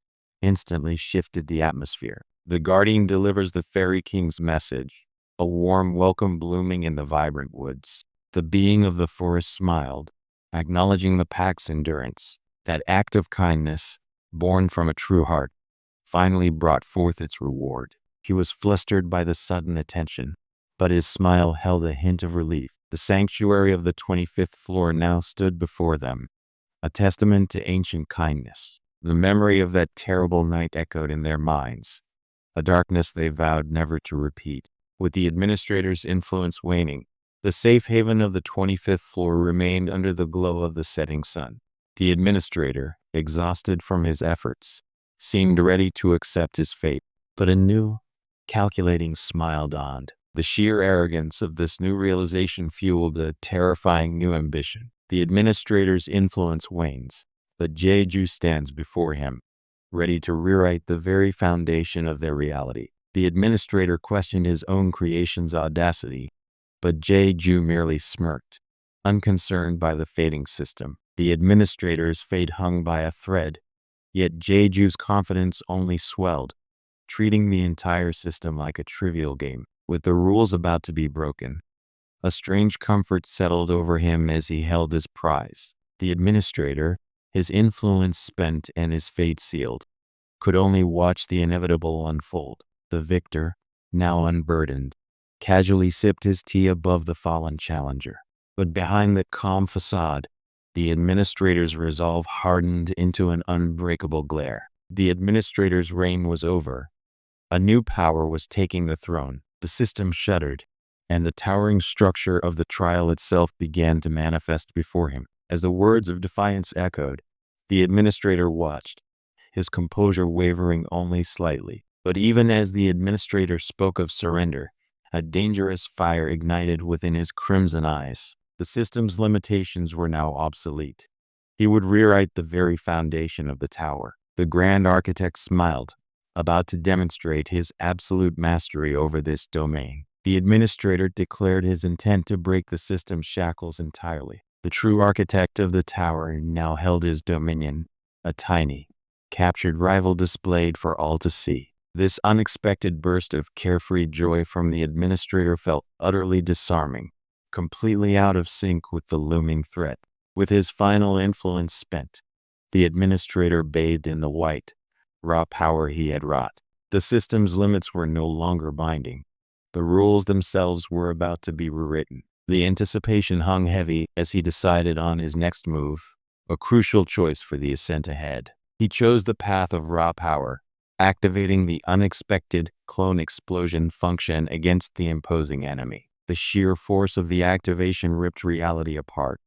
[SPEAKER 1] instantly shifted the atmosphere. The guardian delivers the fairy king's message, a warm welcome blooming in the vibrant woods. The being of the forest smiled, acknowledging the pack's endurance. That act of kindness, born from a true heart, finally brought forth its reward. He was flustered by the sudden attention, but his smile held a hint of relief. The sanctuary of the 25th floor now stood before them, a testament to ancient kindness. The memory of that terrible night echoed in their minds, a darkness they vowed never to repeat. With the administrator's influence waning, the safe haven of the 25th floor remained under the glow of the setting sun. The administrator, exhausted from his efforts, seemed ready to accept his fate. But a new, calculating smile dawned. The sheer arrogance of this new realization fueled a terrifying new ambition. The administrator's influence wanes, but Jeju stands before him, ready to rewrite the very foundation of their reality. The administrator questioned his own creation's audacity, but Jeju merely smirked, unconcerned by the fading system. The administrator's fate hung by a thread, yet Jeju's confidence only swelled, treating the entire system like a trivial game. With the rules about to be broken, a strange comfort settled over him as he held his prize. The administrator, his influence spent and his fate sealed, could only watch the inevitable unfold. The victor, now unburdened, casually sipped his tea above the fallen challenger. But behind that calm facade, the administrator's resolve hardened into an unbreakable glare. The administrator's reign was over. A new power was taking the throne. The system shuddered, and the towering structure of the trial itself began to manifest before him. As the words of defiance echoed, the administrator watched, his composure wavering only slightly. But even as the administrator spoke of surrender, a dangerous fire ignited within his crimson eyes. The system's limitations were now obsolete. He would rewrite the very foundation of the tower. The grand architect smiled, about to demonstrate his absolute mastery over this domain. The administrator declared his intent to break the system's shackles entirely. The true architect of the tower now held his dominion, a tiny, captured rival displayed for all to see. This unexpected burst of carefree joy from the administrator felt utterly disarming, completely out of sync with the looming threat. With his final influence spent, the administrator bathed in the white, raw power he had wrought. The system's limits were no longer binding. The rules themselves were about to be rewritten. The anticipation hung heavy as he decided on his next move, a crucial choice for the ascent ahead. He chose the path of raw power, activating the unexpected clone explosion function against the imposing enemy. The sheer force of the activation ripped reality apart,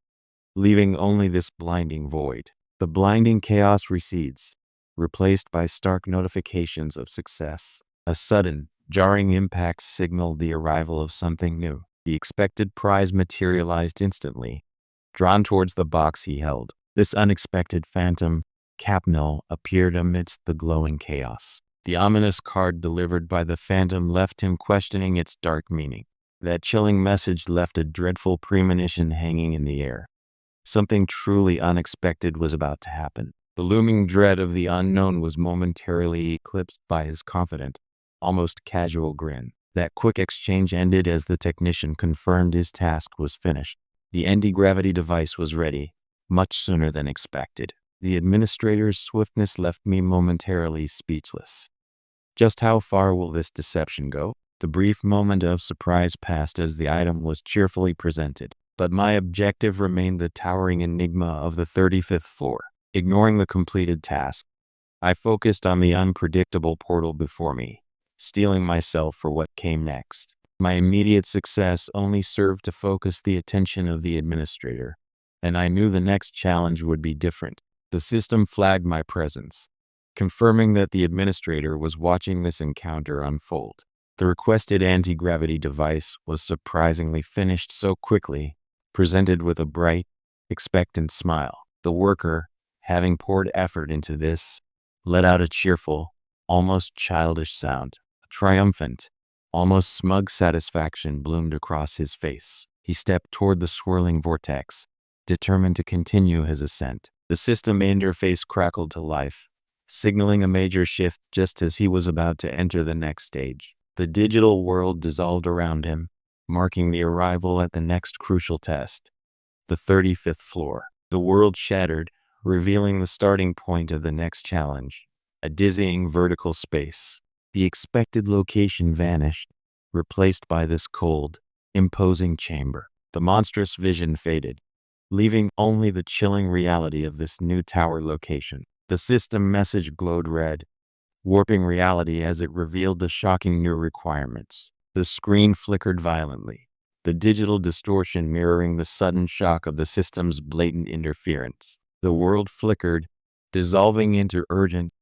[SPEAKER 1] leaving only this blinding void. The blinding chaos recedes, replaced by stark notifications of success. A sudden, jarring impact signaled the arrival of something new. The expected prize materialized instantly, drawn towards the box he held. This unexpected phantom, Capnel, appeared amidst the glowing chaos. The ominous card delivered by the phantom left him questioning its dark meaning. That chilling message left a dreadful premonition hanging in the air. Something truly unexpected was about to happen. The looming dread of the unknown was momentarily eclipsed by his confident, almost casual grin. That quick exchange ended as the technician confirmed his task was finished. The anti-gravity device was ready, much sooner than expected. The administrator's swiftness left me momentarily speechless. Just how far will this deception go? The brief moment of surprise passed as the item was cheerfully presented, but my objective remained the towering enigma of the 35th floor. Ignoring the completed task, I focused on the unpredictable portal before me, steeling myself for what came next. My immediate success only served to focus the attention of the administrator, and I knew the next challenge would be different. The system flagged my presence, confirming that the administrator was watching this encounter unfold. The requested anti-gravity device was surprisingly finished so quickly, presented with a bright, expectant smile. The worker, having poured effort into this, let out a cheerful, almost childish sound. A triumphant, almost smug satisfaction bloomed across his face. He stepped toward the swirling vortex, determined to continue his ascent. The system interface crackled to life, signaling a major shift just as he was about to enter the next stage. The digital world dissolved around him, marking the arrival at the next crucial test, the 35th floor. The world shattered, revealing the starting point of the next challenge, a dizzying vertical space. The expected location vanished, replaced by this cold, imposing chamber. The monstrous vision faded, leaving only the chilling reality of this new tower location. The system message glowed red, warping reality as it revealed the shocking new requirements. The screen flickered violently, the digital distortion mirroring the sudden shock of the system's blatant interference. The world flickered, dissolving into urgent,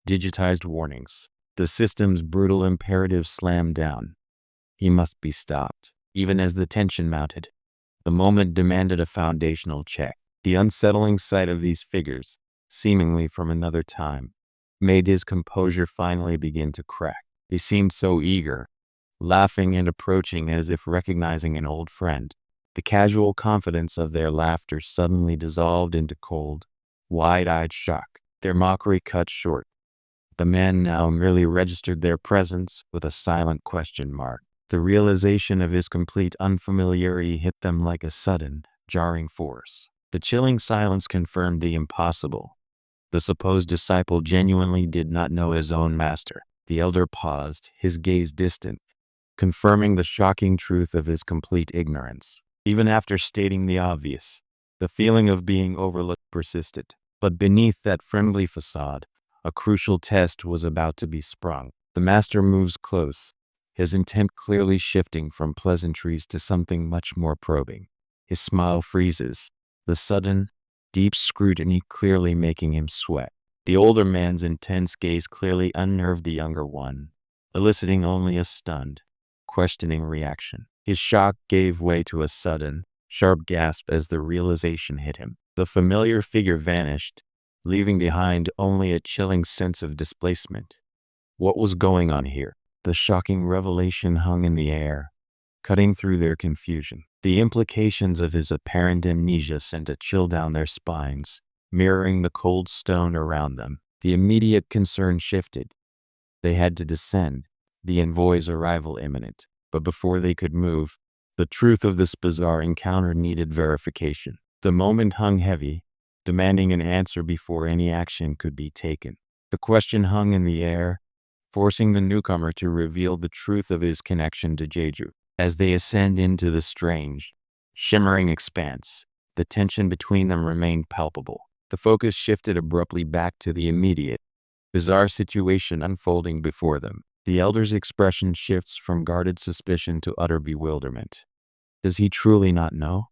[SPEAKER 1] digitized warnings. The system's brutal imperative slammed down. He must be stopped. Even as the tension mounted, the moment demanded a foundational check. The unsettling sight of these figures, seemingly from another time, made his composure finally begin to crack. They seemed so eager, laughing and approaching as if recognizing an old friend. The casual confidence of their laughter suddenly dissolved into cold, wide-eyed shock. Their mockery cut short. The man now merely registered their presence with a silent question mark. The realization of his complete unfamiliarity hit them like a sudden, jarring force. The chilling silence confirmed the impossible. The supposed disciple genuinely did not know his own master. The elder paused, his gaze distant, confirming the shocking truth of his complete ignorance. Even after stating the obvious, the feeling of being overlooked persisted. But beneath that friendly facade, a crucial test was about to be sprung. The master moves close, his intent clearly shifting from pleasantries to something much more probing. His smile freezes, the sudden, deep scrutiny clearly making him sweat. The older man's intense gaze clearly unnerved the younger one, eliciting only a stunned, questioning reaction. His shock gave way to a sudden, sharp gasp as the realization hit him. The familiar figure vanished, leaving behind only a chilling sense of displacement. What was going on here? The shocking revelation hung in the air, cutting through their confusion. The implications of his apparent amnesia sent a chill down their spines, mirroring the cold stone around them. The immediate concern shifted. They had to descend, the envoy's arrival imminent. But before they could move, the truth of this bizarre encounter needed verification. The moment hung heavy, demanding an answer before any action could be taken. The question hung in the air, forcing the newcomer to reveal the truth of his connection to Jeju. As they ascend into the strange, shimmering expanse, the tension between them remained palpable. The focus shifted abruptly back to the immediate, bizarre situation unfolding before them. The elder's expression shifts from guarded suspicion to utter bewilderment. Does he truly not know?